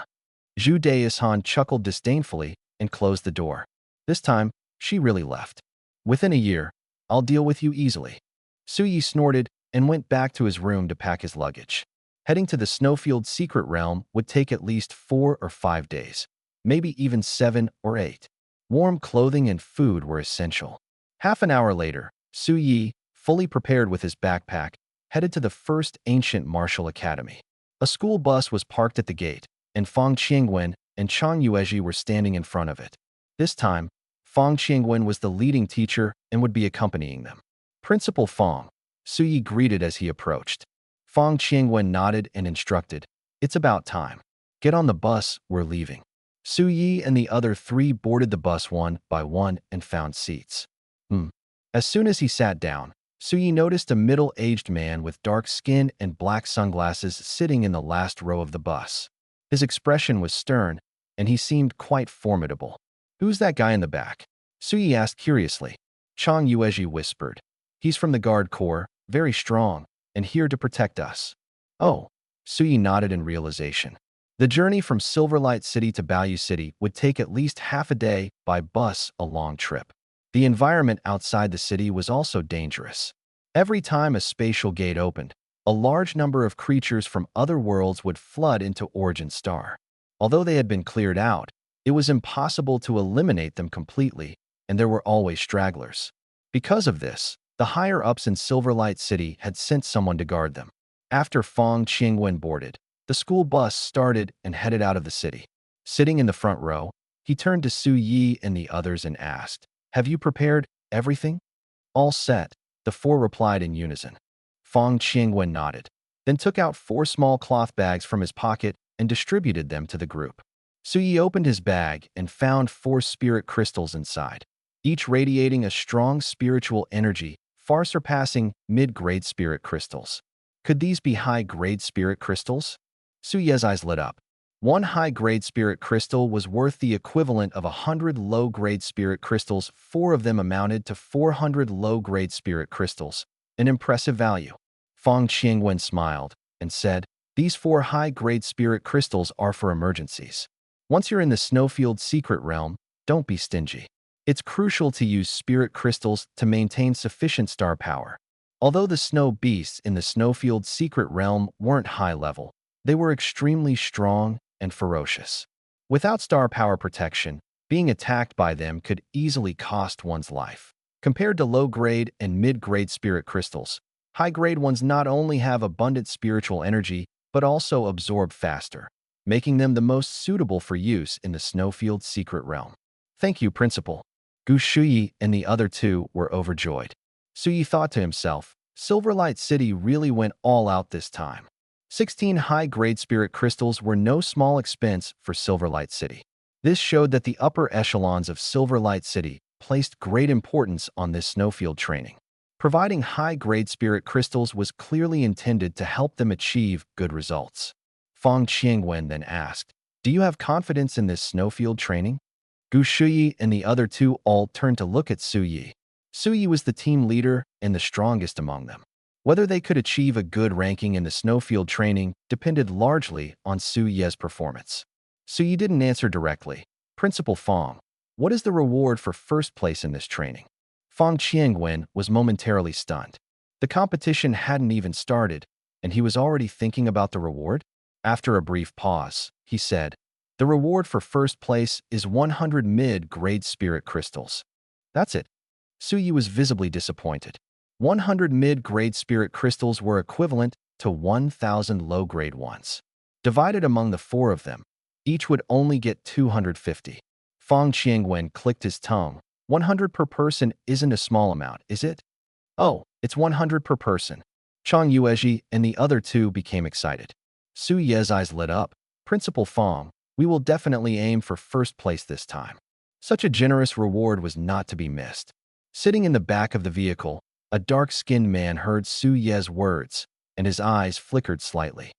[SPEAKER 1] Zhu Daishan chuckled disdainfully and closed the door. This time, she really left. Within a year, I'll deal with you easily. Su Yi snorted and went back to his room to pack his luggage. Heading to the Snowfield secret realm would take at least 4 or 5 days, maybe even 7 or 8. Warm clothing and food were essential. Half an hour later, Su Yi, fully prepared with his backpack, headed to the first ancient martial academy. A school bus was parked at the gate, and Fang Qingwen and Chang Yuezhi were standing in front of it. This time, Fang Qingwen was the leading teacher and would be accompanying them. Principal Fang, Su Yi greeted as he approached. Fang Qingwen nodded and instructed, "It's about time. Get on the bus, we're leaving." Su Yi and the other three boarded the bus one by one and found seats. As soon as he sat down, Su Yi noticed a middle-aged man with dark skin and black sunglasses sitting in the last row of the bus. His expression was stern, and he seemed quite formidable. "Who's that guy in the back?" Su Yi asked curiously. Chang Yuezhi whispered. "He's from the Guard Corps, very strong, and here to protect us." "Oh," Su Yi nodded in realization. The journey from Silverlight City to Baoyu City would take at least half a day by bus, a long trip. The environment outside the city was also dangerous. Every time a spatial gate opened, a large number of creatures from other worlds would flood into Origin Star. Although they had been cleared out, it was impossible to eliminate them completely, and there were always stragglers. Because of this, the higher-ups in Silverlight City had sent someone to guard them. After Fang Qingwen boarded, the school bus started and headed out of the city. Sitting in the front row, he turned to Su Yi and the others and asked, "Have you prepared everything?" "All set," the four replied in unison. Fang Qingwen nodded, then took out 4 small cloth bags from his pocket and distributed them to the group. Su Yi opened his bag and found 4 spirit crystals inside, each radiating a strong spiritual energy, far surpassing mid-grade spirit crystals. Could these be high-grade spirit crystals? Su Yi's eyes lit up. 1 high-grade spirit crystal was worth the equivalent of 100 low-grade spirit crystals. 4 of them amounted to 400 low-grade spirit crystals, an impressive value. Fang Qingwen smiled and said, "These 4 high-grade spirit crystals are for emergencies. Once you're in the Snowfield secret realm, don't be stingy. It's crucial to use spirit crystals to maintain sufficient star power." Although the snow beasts in the Snowfield secret realm weren't high-level, they were extremely strong and ferocious. Without star power protection, being attacked by them could easily cost one's life. Compared to low-grade and mid-grade spirit crystals, high-grade ones not only have abundant spiritual energy, but also absorb faster, making them the most suitable for use in the Snowfield secret realm. "Thank you, Principal." Gu Shuyi and the other 2 were overjoyed. Su Yi thought to himself, Silverlight City really went all out this time. 16 high-grade spirit crystals were no small expense for Silverlight City. This showed that the upper echelons of Silverlight City placed great importance on this snowfield training. Providing high-grade spirit crystals was clearly intended to help them achieve good results. Fang Qingwen then asked, "Do you have confidence in this snowfield training?" Gu Shuyi and the other 2 all turned to look at Su Yi. Su Yi was the team leader and the strongest among them. Whether they could achieve a good ranking in the snowfield training depended largely on Su Yi's performance. Su Yi didn't answer directly. "Principal Fang, what is the reward for first place in this training?" Fang Qingwen was momentarily stunned. The competition hadn't even started, and he was already thinking about the reward? After a brief pause, he said, "The reward for first place is 100 mid-grade spirit crystals." "That's it." Su Yi was visibly disappointed. 100 mid-grade spirit crystals were equivalent to 1,000 low-grade ones. Divided among the 4 of them, each would only get 250. Fang Qingwen clicked his tongue. 100 per person isn't a small amount, is it? "Oh, it's 100 per person." Chang Yuezhi and the other 2 became excited. Su Yi's eyes lit up. "Principal Fang, we will definitely aim for first place this time." Such a generous reward was not to be missed. Sitting in the back of the vehicle, a dark-skinned man heard Su Yi's words, and his eyes flickered slightly.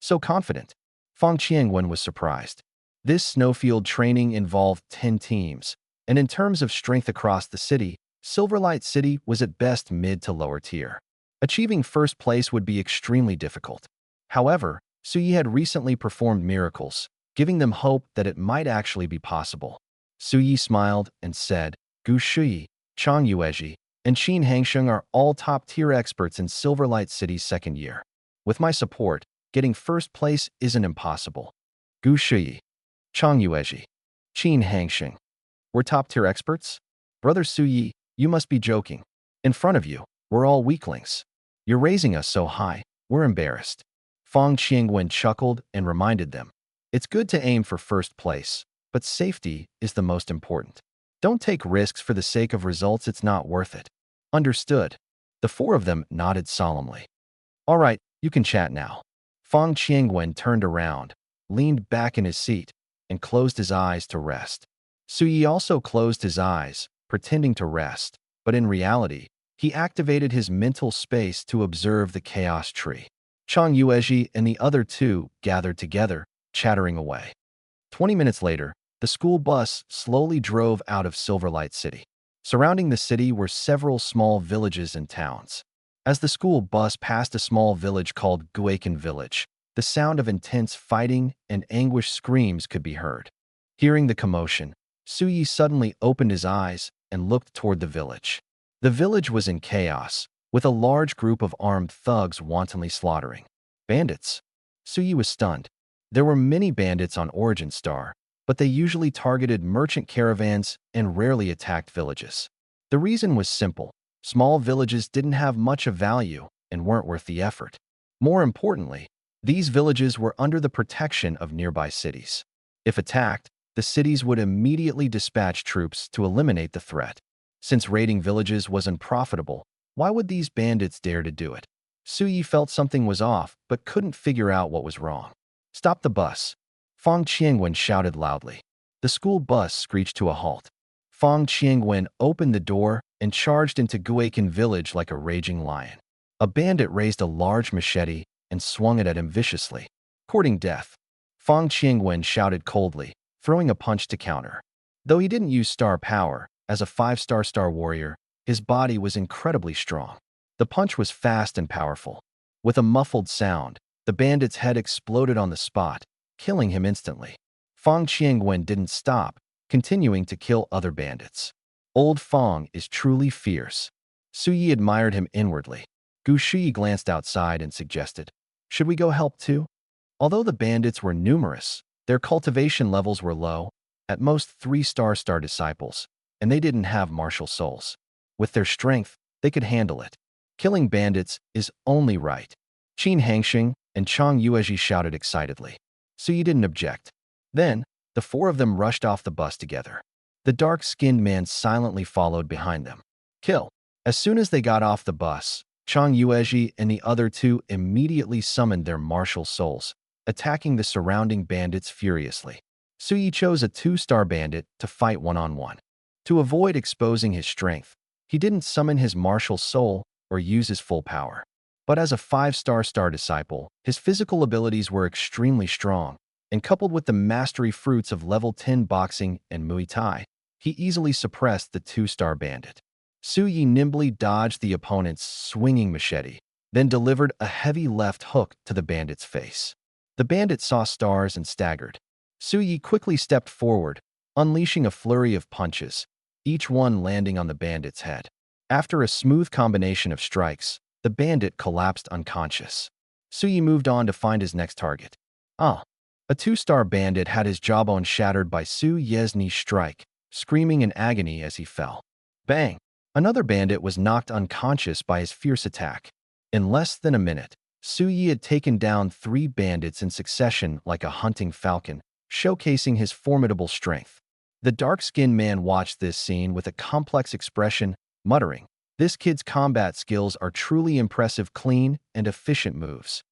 [SPEAKER 1] So confident. Fang Qingwen was surprised. This snowfield training involved 10 teams, and in terms of strength across the city, Silverlight City was at best mid to lower tier. Achieving first place would be extremely difficult. However, Su Yi had recently performed miracles, giving them hope that it might actually be possible. Su Yi smiled and said, "Gu Shuyi, Chang Yuezhi, and Qin Hangsheng are all top-tier experts in Silverlight City's second year. With my support, getting first place isn't impossible." Gu Shuyi, Chang Yuezhi, Qin Hangsheng. "We're top-tier experts? Brother Su Yi, you must be joking. In front of you, We're all weaklings. You're raising us so high. We're embarrassed. Fang Qiangwen chuckled and reminded them. It's good to aim for first place, but safety is the most important. Don't take risks for the sake of results. It's not worth it. Understood. The four of them nodded solemnly. All right, you can chat now. Fang Qiangwen turned around, leaned back in his seat, and closed his eyes to rest. Su Yi also closed his eyes, pretending to rest, but in reality, he activated his mental space to observe the chaos tree. Chang Yuezhi and the other two gathered together, chattering away. 20 minutes later, the school bus slowly drove out of Silverlight City. Surrounding the city were several small villages and towns. As the school bus passed a small village called Guaken Village, the sound of intense fighting and anguished screams could be heard. Hearing the commotion, Su Yi suddenly opened his eyes and looked toward the village. The village was in chaos, with a large group of armed thugs wantonly slaughtering bandits. Su Yi was stunned. There were many bandits on Origin Star, but they usually targeted merchant caravans and rarely attacked villages. The reason was simple. Small villages didn't have much of value and weren't worth the effort. More importantly, these villages were under the protection of nearby cities. If attacked, the cities would immediately dispatch troops to eliminate the threat. Since raiding villages was unprofitable, why would these bandits dare to do it? Su Yi felt something was off but couldn't figure out what was wrong. Stop the bus. Fang Qiangwen shouted loudly. The school bus screeched to a halt. Fang Qiangwen opened the door and charged into Guaken Village like a raging lion. A bandit raised a large machete and swung it at him viciously, courting death. Fang Qiangwen shouted coldly, throwing a punch to counter. Though he didn't use star power, as a 5-star star warrior, his body was incredibly strong. The punch was fast and powerful. With a muffled sound, the bandit's head exploded on the spot, killing him instantly. Fang Qiangwen didn't stop, continuing to kill other bandits. Old Fang is truly fierce. Su Yi admired him inwardly. Gu Shi glanced outside and suggested, should we go help too? Although the bandits were numerous, their cultivation levels were low, at most 3-star disciples, and they didn't have martial souls. With their strength, they could handle it. Killing bandits is only right. Qin Hangxing and Chang Yuezhi shouted excitedly. Su Yi didn't object. Then, the four of them rushed off the bus together. The dark-skinned man silently followed behind them. Kill. As soon as they got off the bus, Chang Yuezhi and the other two immediately summoned their martial souls, attacking the surrounding bandits furiously. Su Yi chose a 2-star bandit to fight one-on-one. To avoid exposing his strength, he didn't summon his martial soul or use his full power. But as a 5-star disciple, his physical abilities were extremely strong, and coupled with the mastery fruits of level 10 boxing and Muay Thai, he easily suppressed the 2-star bandit. Su Yi nimbly dodged the opponent's swinging machete, then delivered a heavy left hook to the bandit's face. The bandit saw stars and staggered. Su Yi quickly stepped forward, unleashing a flurry of punches, each one landing on the bandit's head. After a smooth combination of strikes, the bandit collapsed unconscious. Su Yi moved on to find his next target. A 2-star bandit had his jawbone shattered by Su Yi's strike, screaming in agony as he fell. Bang! Another bandit was knocked unconscious by his fierce attack. In less than a minute, Su Yi had taken down 3 bandits in succession like a hunting falcon, showcasing his formidable strength. The dark-skinned man watched this scene with a complex expression, muttering, "This kid's combat skills are truly impressive, clean and efficient moves."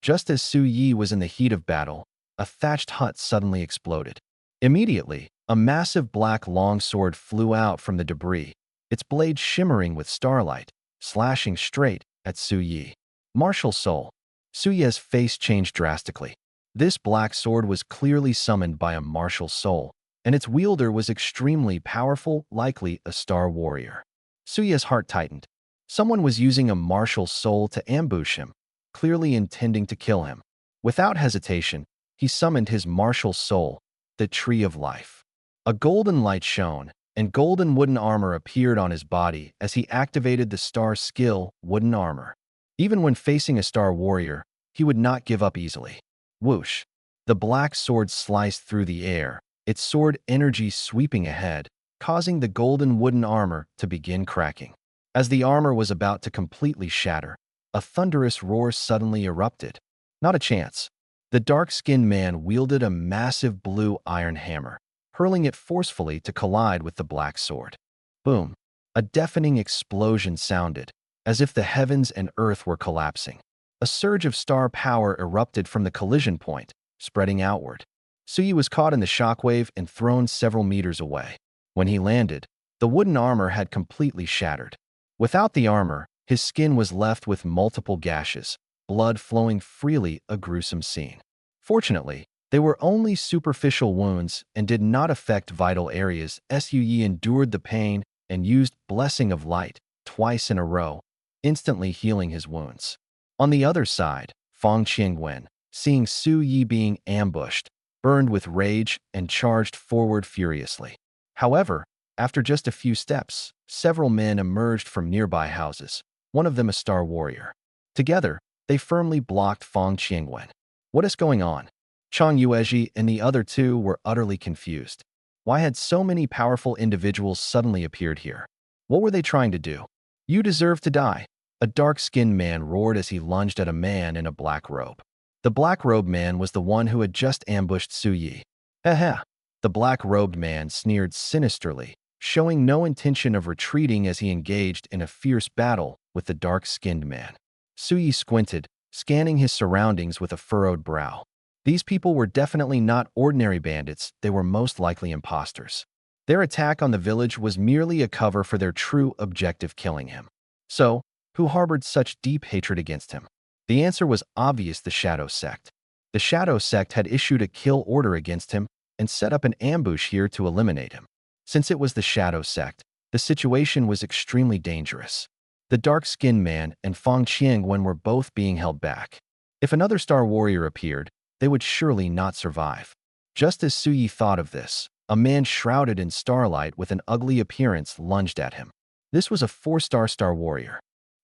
[SPEAKER 1] Just as Su Yi was in the heat of battle, a thatched hut suddenly exploded. Immediately, a massive black longsword flew out from the debris, its blade shimmering with starlight, slashing straight at Su Yi. Martial soul. Su Yi's face changed drastically. This black sword was clearly summoned by a martial soul, and its wielder was extremely powerful, likely a star warrior. Su Yi's heart tightened. Someone was using a martial soul to ambush him, clearly intending to kill him. Without hesitation, he summoned his martial soul, the Tree of Life. A golden light shone, and golden wooden armor appeared on his body as he activated the star skill, Wooden Armor. Even when facing a star warrior, he would not give up easily. Whoosh! The black sword sliced through the air, its sword energy sweeping ahead, causing the golden wooden armor to begin cracking. As the armor was about to completely shatter, a thunderous roar suddenly erupted. Not a chance. The dark-skinned man wielded a massive blue iron hammer, hurling it forcefully to collide with the black sword. Boom! A deafening explosion sounded, as if the heavens and earth were collapsing. A surge of star power erupted from the collision point, spreading outward. Suyi was caught in the shockwave and thrown several meters away. When he landed, the wooden armor had completely shattered. Without the armor, his skin was left with multiple gashes, blood flowing freely, a gruesome scene. Fortunately, they were only superficial wounds and did not affect vital areas. Sui endured the pain and used Blessing of Light twice in a row, instantly healing his wounds. On the other side, Fang Qingwen, seeing Su Yi being ambushed, burned with rage and charged forward furiously. However, after just a few steps, several men emerged from nearby houses, one of them a star warrior. Together, they firmly blocked Fang Qingwen. What is going on? Chang Yuezhi and the other two were utterly confused. Why had so many powerful individuals suddenly appeared here? What were they trying to do? You deserve to die, a dark-skinned man roared as he lunged at a man in a black robe. The black-robed man was the one who had just ambushed Su Yi. Heh. The black-robed man sneered sinisterly, showing no intention of retreating as he engaged in a fierce battle with the dark-skinned man. Su Yi squinted, scanning his surroundings with a furrowed brow. These people were definitely not ordinary bandits, they were most likely imposters. Their attack on the village was merely a cover for their true objective, killing him. So, who harbored such deep hatred against him? The answer was obvious: the Shadow Sect. The Shadow Sect had issued a kill order against him and set up an ambush here to eliminate him. Since it was the Shadow Sect, the situation was extremely dangerous. The dark-skinned man and Fang Qingwen were both being held back. If another star warrior appeared, they would surely not survive. Just as Su Yi thought of this, a man shrouded in starlight with an ugly appearance lunged at him. This was a 4-star star warrior.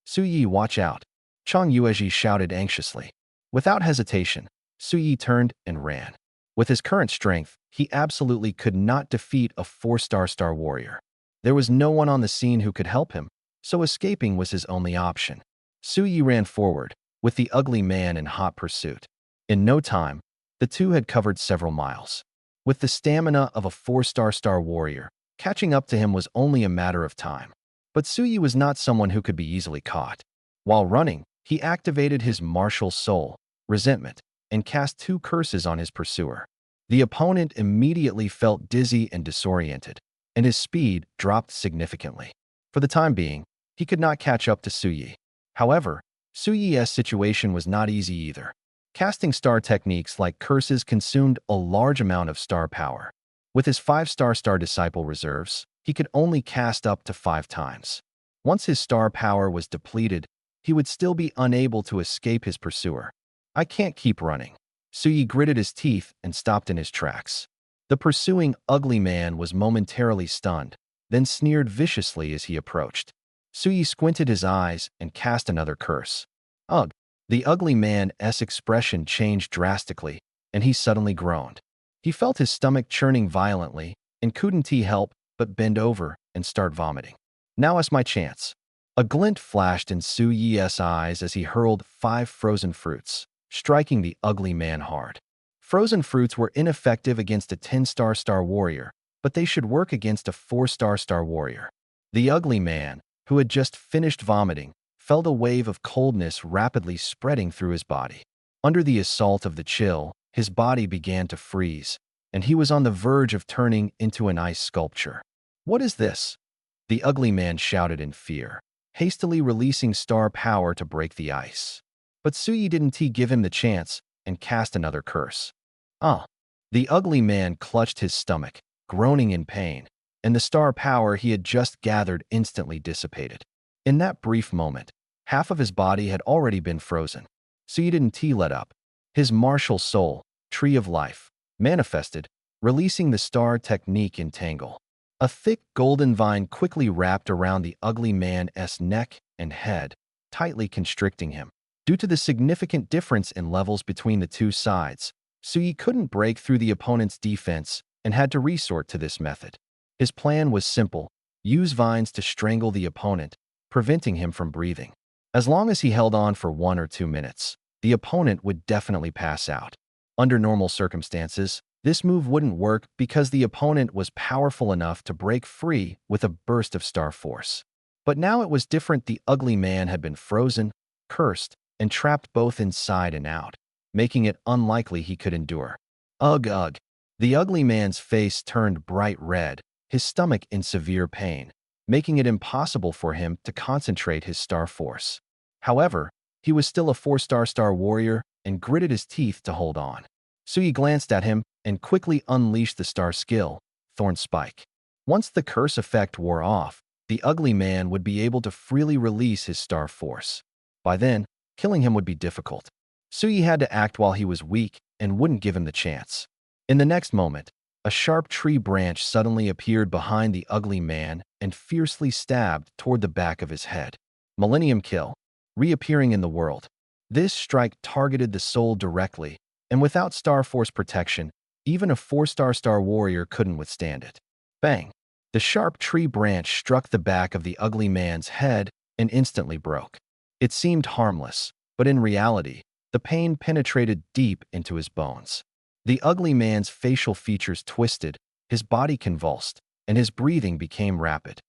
[SPEAKER 1] Su Yi, watch out! Chang Yuezhi shouted anxiously. Without hesitation, Su Yi turned and ran. With his current strength, he absolutely could not defeat a 4-star star warrior. There was no one on the scene who could help him, so escaping was his only option. Su Yi ran forward, with the ugly man in hot pursuit. In no time, the two had covered several miles. With the stamina of a 4-star star warrior, catching up to him was only a matter of time. But Su Yi was not someone who could be easily caught. While running, he activated his martial soul, resentment, and cast 2 curses on his pursuer. The opponent immediately felt dizzy and disoriented, and his speed dropped significantly. For the time being, he could not catch up to Su Yi. However, Su Yi's situation was not easy either. Casting star techniques like curses consumed a large amount of star power. With his 5-star star disciple reserves, he could only cast up to 5 times. Once his star power was depleted, he would still be unable to escape his pursuer. I can't keep running. Su Yi gritted his teeth and stopped in his tracks. The pursuing ugly man was momentarily stunned, then sneered viciously as he approached. Su Yi squinted his eyes and cast another curse. Ugh! The ugly man's expression changed drastically, and he suddenly groaned. He felt his stomach churning violently and couldn't help but bend over and start vomiting. Now is my chance. A glint flashed in Su Yi's eyes as he hurled 5 frozen fruits, striking the ugly man hard. Frozen fruits were ineffective against a 10-star star warrior, but they should work against a 4-star star warrior. The ugly man, who had just finished vomiting, felt a wave of coldness rapidly spreading through his body. Under the assault of the chill, his body began to freeze, and he was on the verge of turning into an ice sculpture. What is this? The ugly man shouted in fear, hastily releasing star power to break the ice. But Su Yi didn't give him the chance and cast another curse. The ugly man clutched his stomach, groaning in pain, and the star power he had just gathered instantly dissipated. In that brief moment, half of his body had already been frozen. Su Yi didn't let up. His martial soul, Tree of Life, manifested, releasing the star technique Entangle. A thick golden vine quickly wrapped around the ugly man's neck and head, tightly constricting him. Due to the significant difference in levels between the two sides, Su Yi couldn't break through the opponent's defense and had to resort to this method. His plan was simple: use vines to strangle the opponent, preventing him from breathing. As long as he held on for 1 or 2 minutes, the opponent would definitely pass out. Under normal circumstances, this move wouldn't work because the opponent was powerful enough to break free with a burst of star force. But now it was different. The ugly man had been frozen, cursed, and trapped both inside and out, making it unlikely he could endure. Ugh, ugh. The ugly man's face turned bright red, his stomach in severe pain, making it impossible for him to concentrate his star force. However, he was still a 4-star warrior and gritted his teeth to hold on. Sui glanced at him and quickly unleashed the star skill, Thorn Spike. Once the curse effect wore off, the ugly man would be able to freely release his star force. By then, killing him would be difficult. Sui had to act while he was weak and wouldn't give him the chance. In the next moment, a sharp tree branch suddenly appeared behind the ugly man and fiercely stabbed toward the back of his head. Millennium Kill, reappearing in the world. This strike targeted the soul directly, and without Star Force protection, even a 4-star warrior couldn't withstand it. Bang! The sharp tree branch struck the back of the ugly man's head and instantly broke. It seemed harmless, but in reality, the pain penetrated deep into his bones. The ugly man's facial features twisted, his body convulsed, and his breathing became rapid.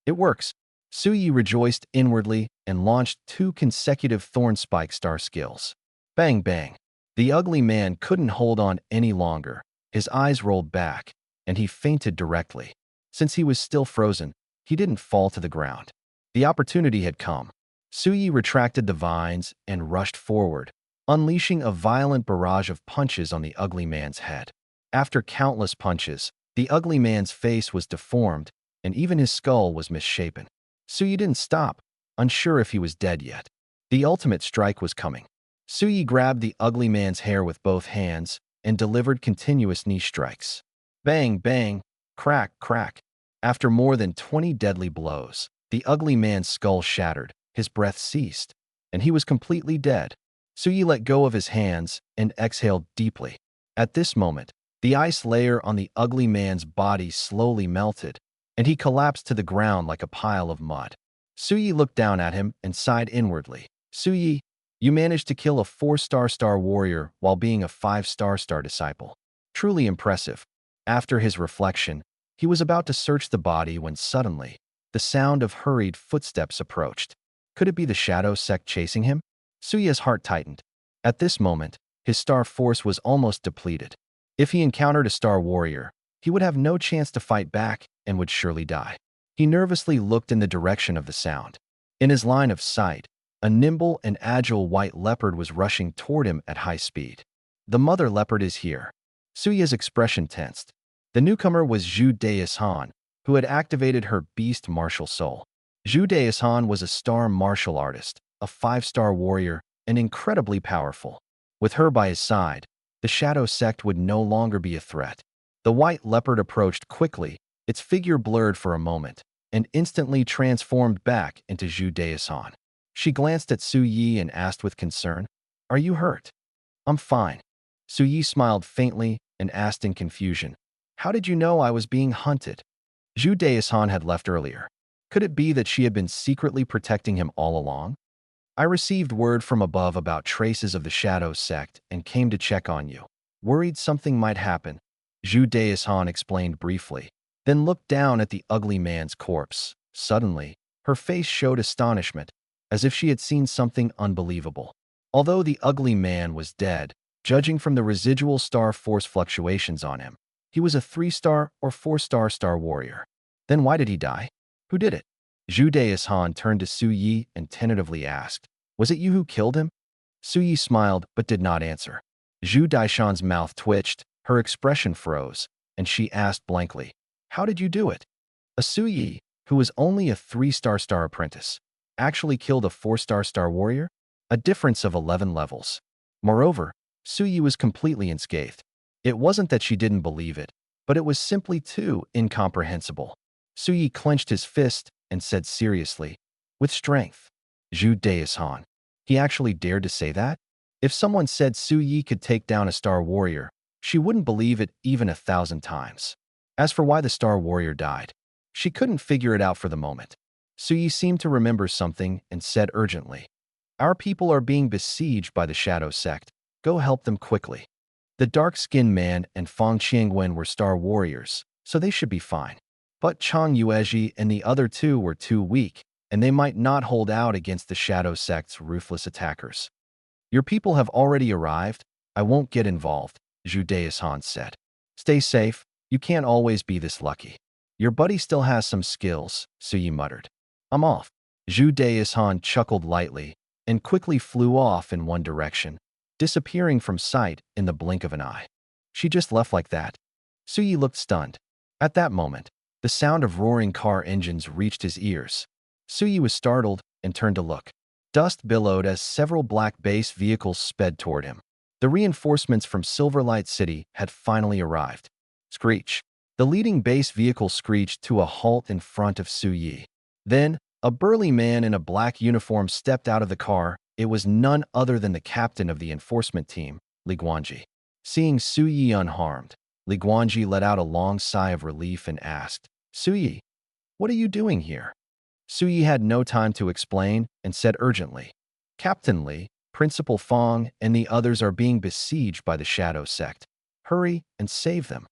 [SPEAKER 1] It works. Sui rejoiced inwardly and launched 2 consecutive Thorn Spike star skills. Bang, bang. The ugly man couldn't hold on any longer. His eyes rolled back, and he fainted directly. Since he was still frozen, he didn't fall to the ground. The opportunity had come. Sui retracted the vines and rushed forward, unleashing a violent barrage of punches on the ugly man's head. After countless punches, the ugly man's face was deformed, and even his skull was misshapen. Sui didn't stop, unsure if he was dead yet. The ultimate strike was coming. Sui grabbed the ugly man's hair with both hands and delivered continuous knee strikes. Bang, bang, crack, crack. After more than 20 deadly blows, the ugly man's skull shattered, his breath ceased, and he was completely dead. Sui let go of his hands and exhaled deeply. At this moment, the ice layer on the ugly man's body slowly melted, and he collapsed to the ground like a pile of mud. Sui looked down at him and sighed inwardly. Sui, you managed to kill a 4-star warrior while being a 5-star disciple. Truly impressive. After his reflection, he was about to search the body when suddenly, the sound of hurried footsteps approached. Could it be the shadow sect chasing him? Sui's heart tightened. At this moment, his star force was almost depleted. If he encountered a star warrior, he would have no chance to fight back and would surely die. He nervously looked in the direction of the sound. In his line of sight, a nimble and agile white leopard was rushing toward him at high speed. The mother leopard is here. Sui's expression tensed. The newcomer was Zhu Deishan, who had activated her beast martial soul. Zhu Deishan was a star martial artist, a 5-star warrior, and incredibly powerful. With her by his side, the shadow sect would no longer be a threat. The white leopard approached quickly, its figure blurred for a moment, and instantly transformed back into Zhu Deishan. She glanced at Sui and asked with concern, "Are you hurt?" "I'm fine." Sui smiled faintly and asked in confusion, "How did you know I was being hunted?" Zhu Deishan had left earlier. Could it be that she had been secretly protecting him all along? "I received word from above about traces of the shadow sect and came to check on you. Worried something might happen," Zhu Deishan explained briefly, then looked down at the ugly man's corpse. Suddenly, her face showed astonishment, as if she had seen something unbelievable. Although the ugly man was dead, judging from the residual star force fluctuations on him, he was a 3-star or 4-star warrior. Then why did he die? Who did it? Zhu Deishan turned to Sui and tentatively asked, "Was it you who killed him?" Sui smiled but did not answer. Zhu Deishan's mouth twitched, her expression froze, and she asked blankly, "How did you do it?" A Sui, who was only a 3-star apprentice, actually killed a 4-star warrior? A difference of 11 levels. Moreover, Sui was completely unscathed. It wasn't that she didn't believe it, but it was simply too incomprehensible. Sui clenched his fist and said seriously, with strength, "Zhu Deishan." He actually dared to say that? If someone said Sui could take down a star warrior, she wouldn't believe it even 1,000 times. As for why the star warrior died, she couldn't figure it out for the moment. Yi seemed to remember something and said urgently, "Our people are being besieged by the Shadow Sect. Go help them quickly." The dark-skinned man and Fang Qiangwen were star warriors, so they should be fine. But Chang Yuezhi and the other two were too weak, and they might not hold out against the Shadow Sect's ruthless attackers. "Your people have already arrived. I won't get involved," Zhu Daishan said. "Stay safe. You can't always be this lucky." "Your buddy still has some skills," Yi muttered. "I'm off." Zhu Daishan chuckled lightly and quickly flew off in one direction, disappearing from sight in the blink of an eye. She just left like that? Yi looked stunned. At that moment, the sound of roaring car engines reached his ears. Yi was startled and turned to look. Dust billowed as several black base vehicles sped toward him. The reinforcements from Silverlight City had finally arrived. Screech. The leading base vehicle screeched to a halt in front of Yi. Then, a burly man in a black uniform stepped out of the car. It was none other than the captain of the enforcement team, Li Guanji. Seeing Yi unharmed, Li Guanji let out a long sigh of relief and asked, "Yi, what are you doing here?" Yi had no time to explain and said urgently, "Captain Li, Principal Fang, and the others are being besieged by the Shadow Sect. Hurry and save them."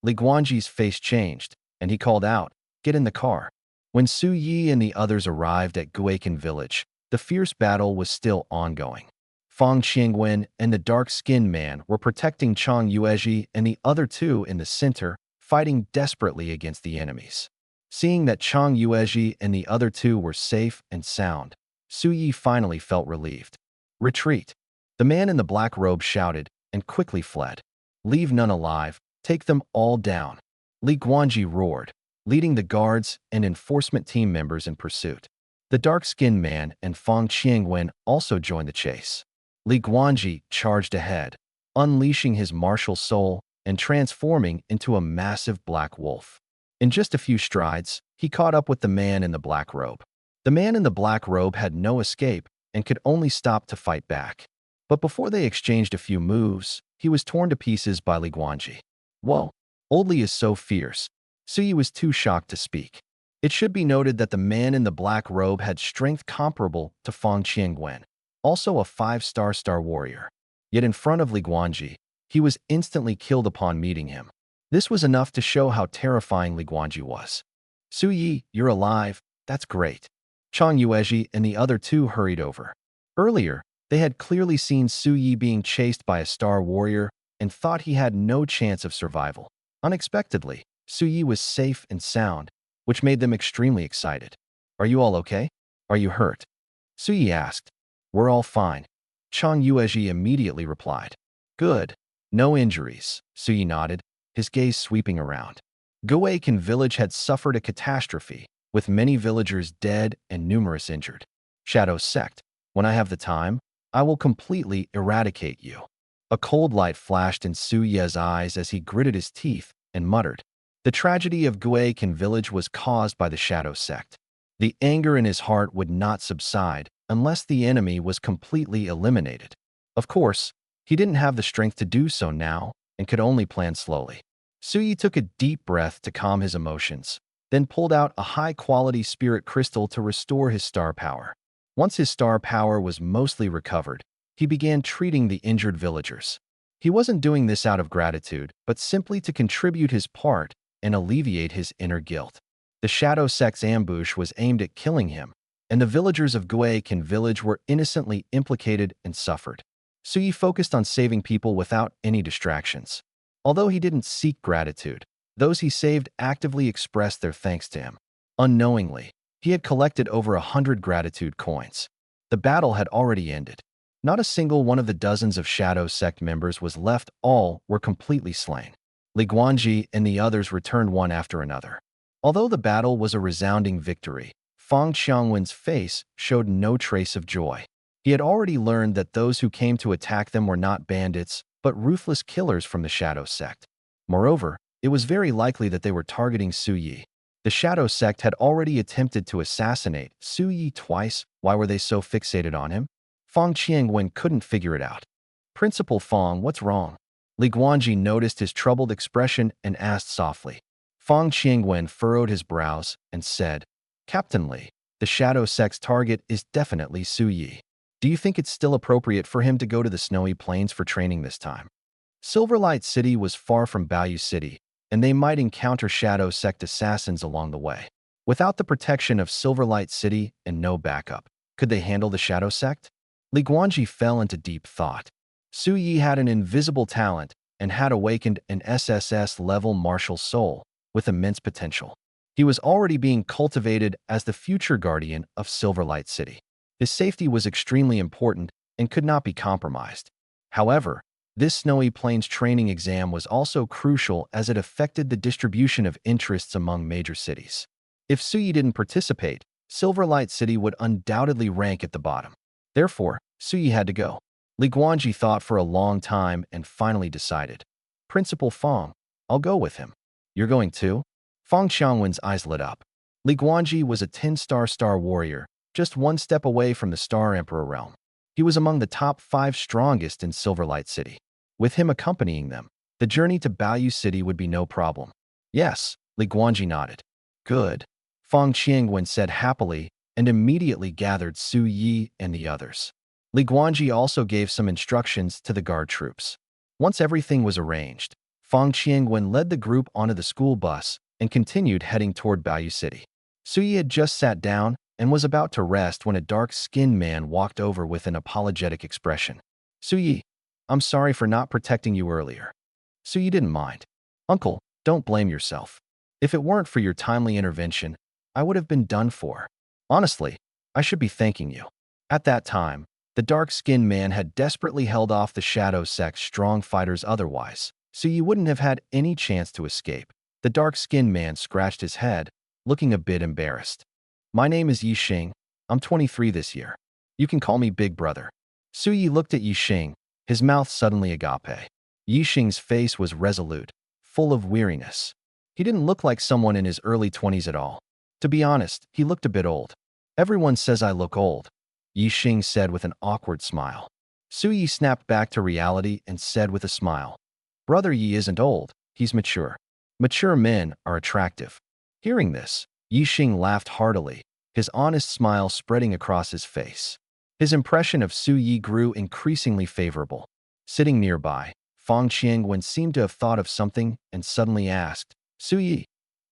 [SPEAKER 1] Li Guanji's face changed, and he called out, "Get in the car." When Yi and the others arrived at Guaken village, the fierce battle was still ongoing. Fang Qiangwen and the dark-skinned man were protecting Chang Yuezhi and the other two in the center, fighting desperately against the enemies. Seeing that Chang Yuezhi and the other two were safe and sound, Yi finally felt relieved. "Retreat!" The man in the black robe shouted and quickly fled. "Leave none alive. Take them all down." Li Guanji roared, leading the guards and enforcement team members in pursuit. The dark-skinned man and Fang Qiangwen also joined the chase. Li Guanji charged ahead, unleashing his martial soul and transforming into a massive black wolf. In just a few strides, he caught up with the man in the black robe. The man in the black robe had no escape and could only stop to fight back. But before they exchanged a few moves, he was torn to pieces by Li Guanji. "Whoa, old Li is so fierce." Yi was too shocked to speak. It should be noted that the man in the black robe had strength comparable to Fang Qiangwen, also a 5-star star warrior. Yet in front of Li Guanji, he was instantly killed upon meeting him. This was enough to show how terrifying Li Guanji was. "Yi, you're alive. That's great." Chang Yuezhi and the other two hurried over. Earlier, they had clearly seen Yi being chased by a star warrior and thought he had no chance of survival. Unexpectedly, Yi was safe and sound, which made them extremely excited. "Are you all okay? Are you hurt?" Yi asked. "We're all fine," Chang Yuezhi immediately replied. "Good. No injuries," Yi nodded, his gaze sweeping around. Guaken village had suffered a catastrophe, with many villagers dead and numerous injured. "Shadow Sect, when I have the time, I will completely eradicate you." A cold light flashed in Yi's eyes as he gritted his teeth and muttered. The tragedy of Guaken village was caused by the Shadow Sect. The anger in his heart would not subside unless the enemy was completely eliminated. Of course, he didn't have the strength to do so now and could only plan slowly. Yi took a deep breath to calm his emotions, then pulled out a high-quality spirit crystal to restore his star power. Once his star power was mostly recovered, he began treating the injured villagers. He wasn't doing this out of gratitude, but simply to contribute his part and alleviate his inner guilt. The Shadow Sect's ambush was aimed at killing him, and the villagers of Guaken village were innocently implicated and suffered. Yi focused on saving people without any distractions. Although he didn't seek gratitude, those he saved actively expressed their thanks to him. Unknowingly, he had collected over 100 gratitude coins. The battle had already ended. Not a single one of the dozens of Shadow Sect members was left. All were completely slain. Li Guanji and the others returned one after another. Although the battle was a resounding victory, Fang Qiangwen's face showed no trace of joy. He had already learned that those who came to attack them were not bandits, but ruthless killers from the Shadow Sect. Moreover, it was very likely that they were targeting Yi. The Shadow Sect had already attempted to assassinate Yi twice. Why were they so fixated on him? Fang Qiangwen couldn't figure it out. "Principal Fang, what's wrong?" Li Guanji noticed his troubled expression and asked softly. Fang Qiangwen furrowed his brows and said, "Captain Li, The Shadow Sect's target is definitely Su Yi. Do you think it's still appropriate for him to go to the snowy plains for training this time? Silverlight City was far from Bayou City, and they might encounter Shadow Sect assassins along the way. Without the protection of Silverlight City and no backup, could they handle the Shadow Sect? Li Guanji fell into deep thought. Su Yi had an invisible talent and had awakened an SSSS-level martial soul with immense potential. He was already being cultivated as the future guardian of Silverlight City. His safety was extremely important and could not be compromised. However, this Snowy Plains training exam was also crucial as it affected the distribution of interests among major cities. If Su Yi didn't participate, Silverlight City would undoubtedly rank at the bottom. Therefore, Su Yi had to go. Li Guanji thought for a long time and finally decided. Principal Fong, I'll go with him. You're going too? Fong Xiangwen's eyes lit up. Li Guanji was a 10-star warrior, just one step away from the Star Emperor realm. He was among the top 5 strongest in Silverlight City. With him accompanying them, the journey to Bayou City would be no problem. Yes, Li Guanji nodded. Good. Fong Qiangwen said happily and immediately gathered Su Yi and the others. Li Guanji also gave some instructions to the guard troops. Once everything was arranged, Fong Qiangwen led the group onto the school bus and continued heading toward Bayou City. Su Yi had just sat down and was about to rest when a dark-skinned man walked over with an apologetic expression. Su Yi, I'm sorry for not protecting you earlier. Su Yi didn't mind. Uncle, don't blame yourself. If it weren't for your timely intervention, I would have been done for. Honestly, I should be thanking you. At that time, the dark-skinned man had desperately held off the Shadow Sect's strong fighters otherwise, so you wouldn't have had any chance to escape. The dark-skinned man scratched his head, looking a bit embarrassed. My name is Yi Xing. I'm 23 this year. You can call me Big Brother. Su Yi looked at Yi Xing, his mouth suddenly agape. Yi Xing's face was resolute, full of weariness. He didn't look like someone in his early 20s at all. To be honest, he looked a bit old. Everyone says I look old, Yi Xing said with an awkward smile. Su Yi snapped back to reality and said with a smile, Brother Yi isn't old, he's mature. Mature men are attractive. Hearing this, Yi Xing laughed heartily, his honest smile spreading across his face. His impression of Su Yi grew increasingly favorable. Sitting nearby, Fong Qiangwen seemed to have thought of something and suddenly asked, Su Yi,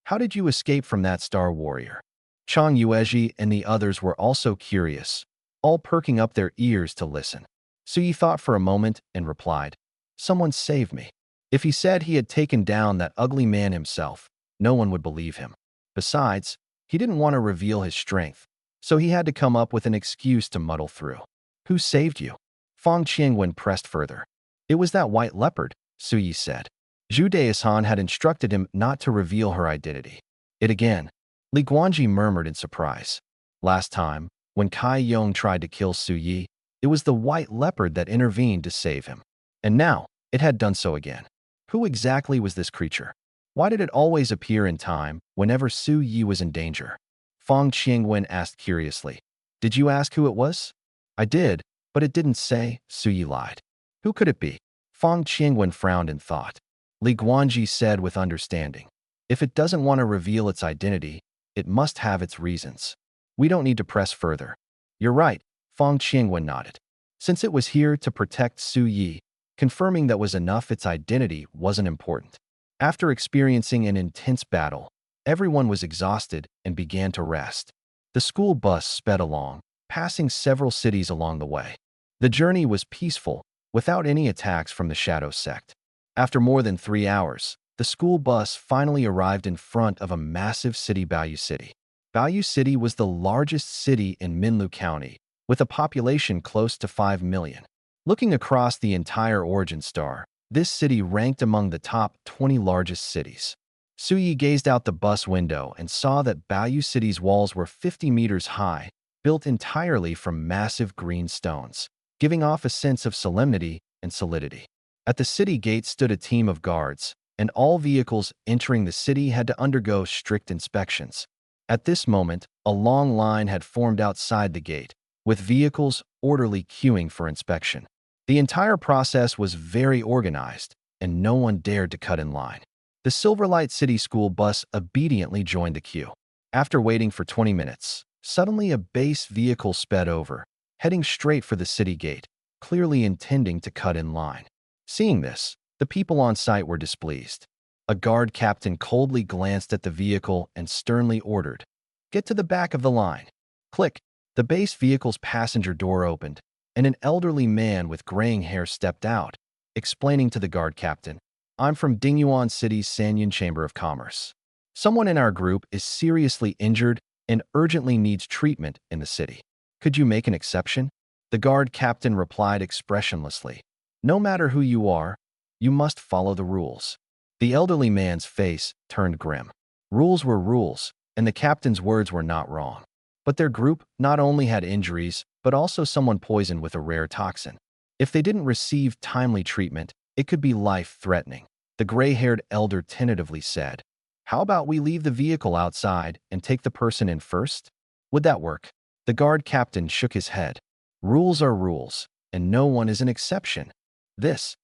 [SPEAKER 1] how did you escape from that star warrior? Chang Yuezhi and the others were also curious, all perking up their ears to listen. Su Yi thought for a moment and replied, Someone saved me. If he said he had taken down that ugly man himself, no one would believe him. Besides, he didn't want to reveal his strength, so he had to come up with an excuse to muddle through. Who saved you? Fong Qiangwen pressed further. It was that white leopard, Su Yi said. Zhu Deishan had instructed him not to reveal her identity. It again, Li Guanji murmured in surprise. Last time, when Kai Yong tried to kill Su Yi, it was the white leopard that intervened to save him. And now, it had done so again. Who exactly was this creature? Why did it always appear in time whenever Su Yi was in danger? Fong Qiangwen asked curiously. Did you ask who it was? I did, but it didn't say, Su Yi lied. Who could it be? Fong Qiangwen frowned in thought. Li Guanji said with understanding. If it doesn't want to reveal its identity, it must have its reasons. We don't need to press further. You're right, Fong Qiangwen nodded. Since it was here to protect Su Yi, confirming that was enough, its identity wasn't important. After experiencing an intense battle, everyone was exhausted and began to rest. The school bus sped along, passing several cities along the way. The journey was peaceful, without any attacks from the Shadow Sect. After more than 3 hours, the school bus finally arrived in front of a massive city, Bayou City. Bayou City was the largest city in Minlu County, with a population close to 5 million. Looking across the entire origin star, this city ranked among the top 20 largest cities. Su Yi gazed out the bus window and saw that Bayou City's walls were 50 meters high, built entirely from massive green stones, giving off a sense of solemnity and solidity. At the city gate stood a team of guards, and all vehicles entering the city had to undergo strict inspections. At this moment, a long line had formed outside the gate, with vehicles orderly queuing for inspection. The entire process was very organized, and no one dared to cut in line. The Silverlight City school bus obediently joined the queue. After waiting for 20 minutes, Suddenly, a base vehicle sped over, heading straight for the city gate, clearly intending to cut in line. Seeing this, the people on site were displeased. A guard captain coldly glanced at the vehicle and sternly ordered, "Get to the back of the line." Click. The base vehicle's passenger door opened, and an elderly man with graying hair stepped out, explaining to the guard captain, "I'm from Dingyuan City's Sanyan Chamber of Commerce. Someone in our group is seriously injured and urgently needs treatment in the city. Could you make an exception?" The guard captain replied expressionlessly, "No matter who you are, you must follow the rules." The elderly man's face turned grim. Rules were rules, and the captain's words were not wrong. But their group not only had injuries, but also someone poisoned with a rare toxin. If they didn't receive timely treatment, it could be life-threatening. The gray-haired elder tentatively said, "How about we leave the vehicle outside and take the person in first? Would that work?" The guard captain shook his head. "Rules are rules, and no one is an exception." This.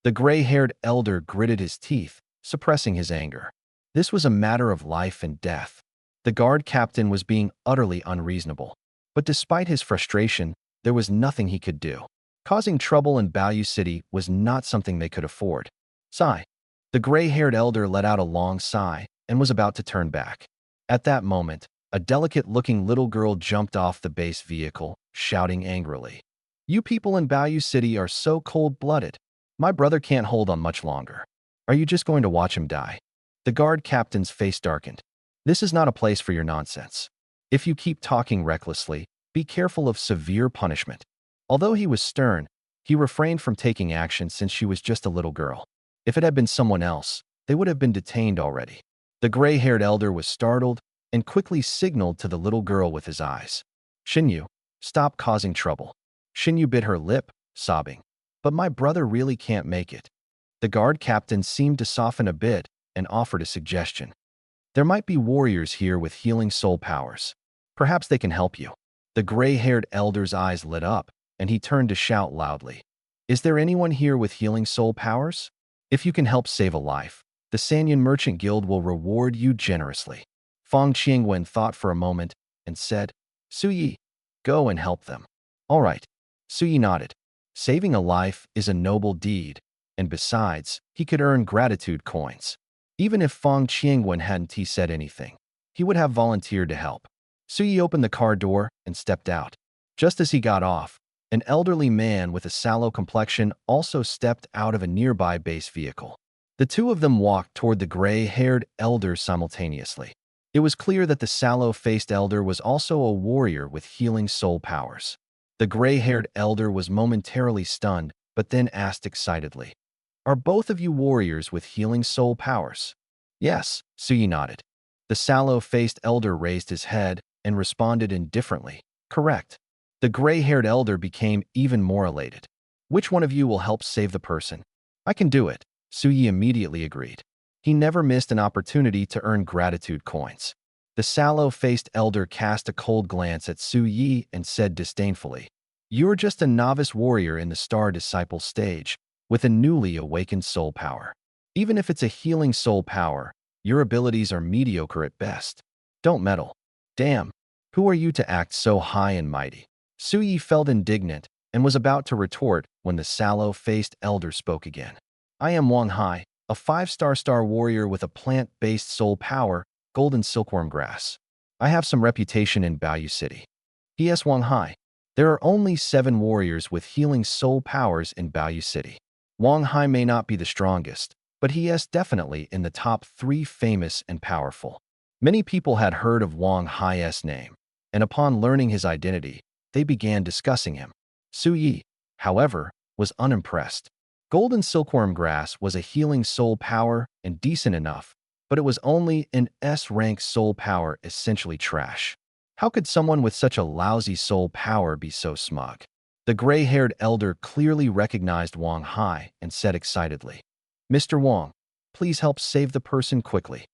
[SPEAKER 1] The gray-haired elder gritted his teeth, suppressing his anger. This was a matter of life and death. The guard captain was being utterly unreasonable. But despite his frustration, there was nothing he could do. Causing trouble in Baoyu City was not something they could afford. Sigh. The gray-haired elder let out a long sigh and was about to turn back. At that moment, a delicate-looking little girl jumped off the base vehicle, shouting angrily, "You people in Baoyu City are so cold-blooded. My brother can't hold on much longer. Are you just going to watch him die?" The guard captain's face darkened. "This is not a place for your nonsense. If you keep talking recklessly, be careful of severe punishment." Although he was stern, he refrained from taking action since she was just a little girl. If it had been someone else, they would have been detained already. The gray-haired elder was startled and quickly signaled to the little girl with his eyes. "Xinyu, stop causing trouble." Xinyu bit her lip, sobbing, "But my brother really can't make it." The guard captain seemed to soften a bit and offered a suggestion. "There might be warriors here with healing soul powers. Perhaps they can help you." The gray-haired elder's eyes lit up, and he turned to shout loudly, "Is there anyone here with healing soul powers? If you can help save a life, the Sanyan Merchant Guild will reward you generously." Fang Qingwen thought for a moment and said, "Suyi, go and help them." "All right." Suyi nodded. Saving a life is a noble deed, and besides, he could earn gratitude coins. Even if Fang Qingwen hadn't said anything, he would have volunteered to help. Suyi opened the car door and stepped out. Just as he got off, an elderly man with a sallow complexion also stepped out of a nearby base vehicle. The two of them walked toward the gray-haired elder simultaneously. It was clear that the sallow-faced elder was also a warrior with healing soul powers. The gray-haired elder was momentarily stunned, but then asked excitedly, "Are both of you warriors with healing soul powers?" "Yes," Suyi nodded. The sallow-faced elder raised his head and responded indifferently, "Correct." The gray-haired elder became even more elated. "Which one of you will help save the person?" "I can do it," Suyi immediately agreed. He never missed an opportunity to earn gratitude coins. The sallow-faced elder cast a cold glance at Suyi and said disdainfully, "You're just a novice warrior in the Star Disciple stage, with a newly awakened soul power. Even if it's a healing soul power, your abilities are mediocre at best. Don't meddle." "Damn, who are you to act so high and mighty?" Suyi felt indignant and was about to retort when the sallow-faced elder spoke again. "I am Wang Hai, a 5-star warrior with a plant-based soul power, golden silkworm grass. I have some reputation in Baoyu City." P.S. Wang Hai. There are only 7 warriors with healing soul powers in Baoyu City. Wang Hai may not be the strongest, but he is definitely in the top 3 famous and powerful. Many people had heard of Wang Hai's name, and upon learning his identity, they began discussing him. Suyi, however, was unimpressed. Golden silkworm grass was a healing soul power and decent enough, but it was only an S-rank soul power, essentially trash. How could someone with such a lousy soul power be so smug? The gray-haired elder clearly recognized Wang Hai and said excitedly, "Mr. Wang, please help save the person quickly."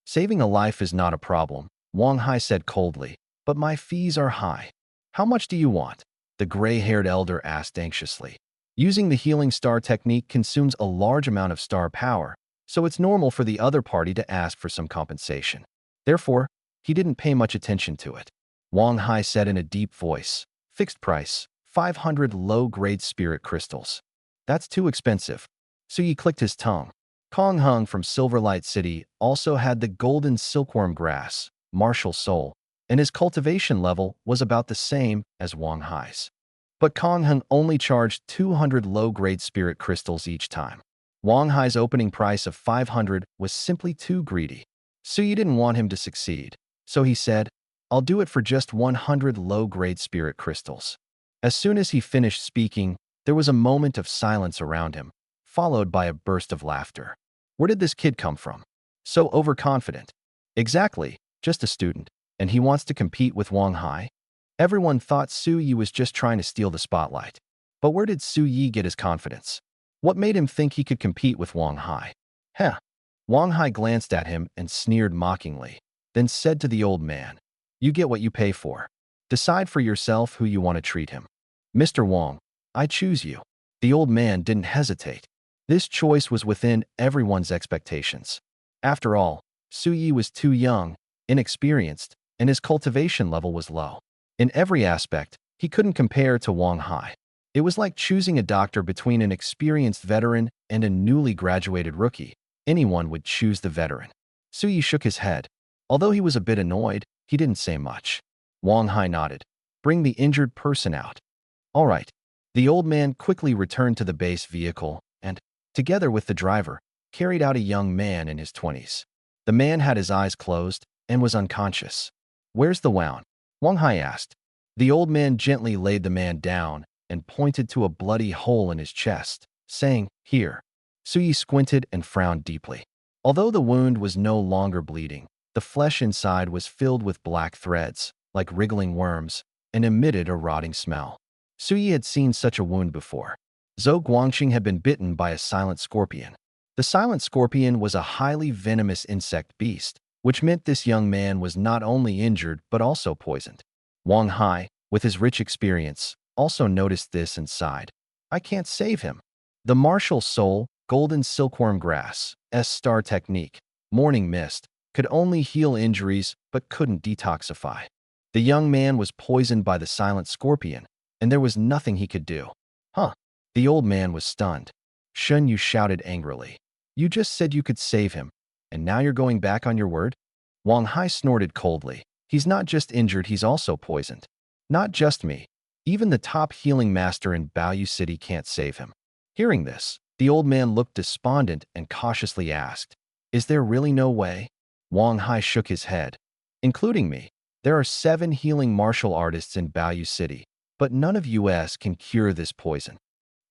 [SPEAKER 1] "Saving a life is not a problem," Wang Hai said coldly, "but my fees are high." "How much do you want?" the gray-haired elder asked anxiously. Using the healing star technique consumes a large amount of star power, so it's normal for the other party to ask for some compensation. Therefore, he didn't pay much attention to it. Wang Hai said in a deep voice. Fixed price, 500 low-grade spirit crystals. That's too expensive. Su Yi clicked his tongue. Kong Hung from Silverlight City also had the golden silkworm grass, martial soul, and his cultivation level was about the same as Wang Hai's. But Kong Hung only charged 200 low-grade spirit crystals each time. Wang Hai's opening price of 500 was simply too greedy. Su Yi didn't want him to succeed, so he said, I'll do it for just 100 low-grade spirit crystals. As soon as he finished speaking, there was a moment of silence around him, followed by a burst of laughter. Where did this kid come from? So overconfident. Exactly, just a student, and he wants to compete with Wang Hai? Everyone thought Su Yi was just trying to steal the spotlight. But where did Su Yi get his confidence? What made him think he could compete with Wang Hai? Heh. Wang Hai glanced at him and sneered mockingly, then said to the old man, You get what you pay for. Decide for yourself who you want to treat him. Mr. Wang, I choose you. The old man didn't hesitate. This choice was within everyone's expectations. After all, Su Yi was too young, inexperienced, and his cultivation level was low. In every aspect, he couldn't compare to Wang Hai. It was like choosing a doctor between an experienced veteran and a newly graduated rookie. Anyone would choose the veteran. Su Yi shook his head. Although he was a bit annoyed, he didn't say much. Wang Hai nodded. Bring the injured person out. All right. The old man quickly returned to the base vehicle and, together with the driver, carried out a young man in his 20s. The man had his eyes closed and was unconscious. Where's the wound? Wang Hai asked. The old man gently laid the man down and pointed to a bloody hole in his chest, saying, Here. Su Yi squinted and frowned deeply. Although the wound was no longer bleeding, the flesh inside was filled with black threads, like wriggling worms, and emitted a rotting smell. Su Yi had seen such a wound before. Zhou Guangqing had been bitten by a silent scorpion. The silent scorpion was a highly venomous insect beast, which meant this young man was not only injured but also poisoned. Wang Hai, with his rich experience, also noticed this and sighed. I can't save him. The martial soul, golden silkworm grass, S-star technique, morning mist, could only heal injuries but couldn't detoxify. The young man was poisoned by the silent scorpion, and there was nothing he could do. Huh. The old man was stunned. Shen Yu shouted angrily. You just said you could save him, and now you're going back on your word? Wang Hai snorted coldly. He's not just injured, he's also poisoned. Not just me. Even the top healing master in Baoyu City can't save him. Hearing this, the old man looked despondent and cautiously asked, Is there really no way? Wang Hai shook his head. Including me, there are 7 healing martial artists in Baoyu City, but none of us can cure this poison.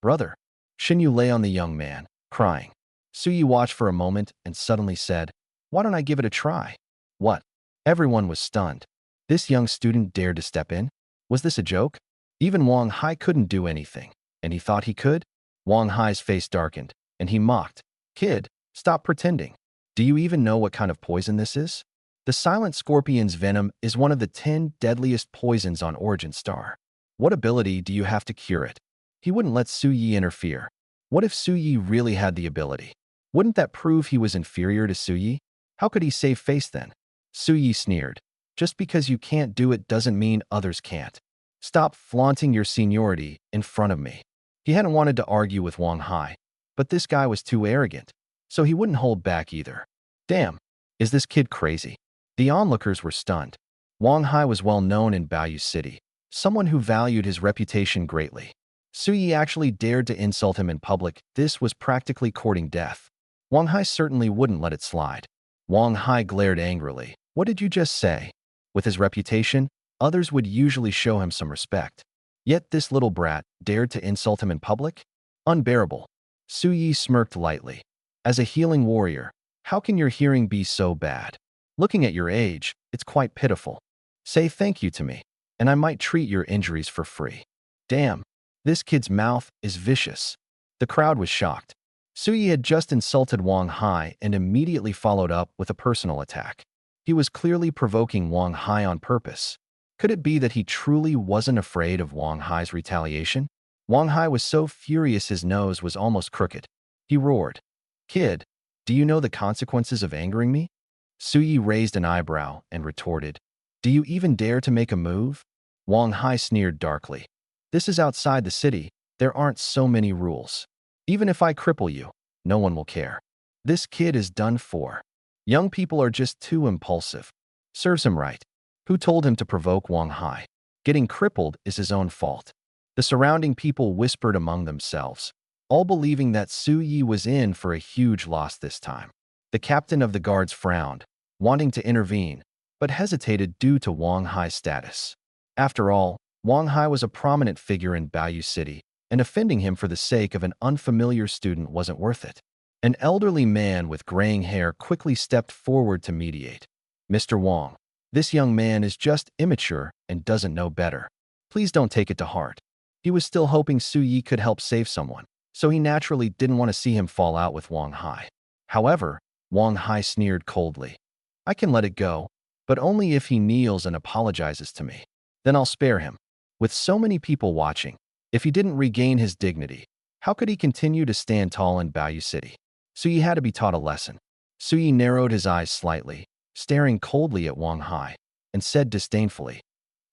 [SPEAKER 1] Brother. Shen Yu lay on the young man, crying. Su Yi watched for a moment and suddenly said, Why don't I give it a try? What? Everyone was stunned. This young student dared to step in? Was this a joke? Even Wang Hai couldn't do anything, and he thought he could? Wang Hai's face darkened, and he mocked. Kid, stop pretending. Do you even know what kind of poison this is? The silent scorpion's venom is one of the 10 deadliest poisons on Origin Star. What ability do you have to cure it? He wouldn't let Su Yi interfere. What if Su Yi really had the ability? Wouldn't that prove he was inferior to Su Yi? How could he save face then? Su Yi sneered. Just because you can't do it doesn't mean others can't. Stop flaunting your seniority in front of me. He hadn't wanted to argue with Wang Hai, but this guy was too arrogant, so he wouldn't hold back either. Damn, is this kid crazy? The onlookers were stunned. Wang Hai was well known in Baoyu City, someone who valued his reputation greatly. Su Yi actually dared to insult him in public. This was practically courting death. Wang Hai certainly wouldn't let it slide. Wang Hai glared angrily. What did you just say? With his reputation, others would usually show him some respect. Yet this little brat dared to insult him in public? Unbearable. Su Yi smirked lightly. As a healing warrior, how can your hearing be so bad? Looking at your age, it's quite pitiful. Say thank you to me, and I might treat your injuries for free. Damn, this kid's mouth is vicious. The crowd was shocked. Su Yi had just insulted Wang Hai and immediately followed up with a personal attack. He was clearly provoking Wang Hai on purpose. Could it be that he truly wasn't afraid of Wang Hai's retaliation? Wang Hai was so furious his nose was almost crooked. He roared. Kid, do you know the consequences of angering me? Su Yi raised an eyebrow and retorted. Do you even dare to make a move? Wang Hai sneered darkly. This is outside the city. There aren't so many rules. Even if I cripple you, no one will care. This kid is done for. Young people are just too impulsive. Serves him right. Who told him to provoke Wang Hai? Getting crippled is his own fault. The surrounding people whispered among themselves, all believing that Su Yi was in for a huge loss this time. The captain of the guards frowned, wanting to intervene, but hesitated due to Wang Hai's status. After all, Wang Hai was a prominent figure in Baoyu City, and offending him for the sake of an unfamiliar student wasn't worth it. An elderly man with graying hair quickly stepped forward to mediate. Mr. Wang, this young man is just immature and doesn't know better. Please don't take it to heart. He was still hoping Su Yi could help save someone, so he naturally didn't want to see him fall out with Wang Hai. However, Wang Hai sneered coldly. I can let it go, but only if he kneels and apologizes to me. Then I'll spare him. With so many people watching, if he didn't regain his dignity, how could he continue to stand tall in Baoyu City? Su Yi had to be taught a lesson. Su Yi narrowed his eyes slightly, staring coldly at Wang Hai, and said disdainfully,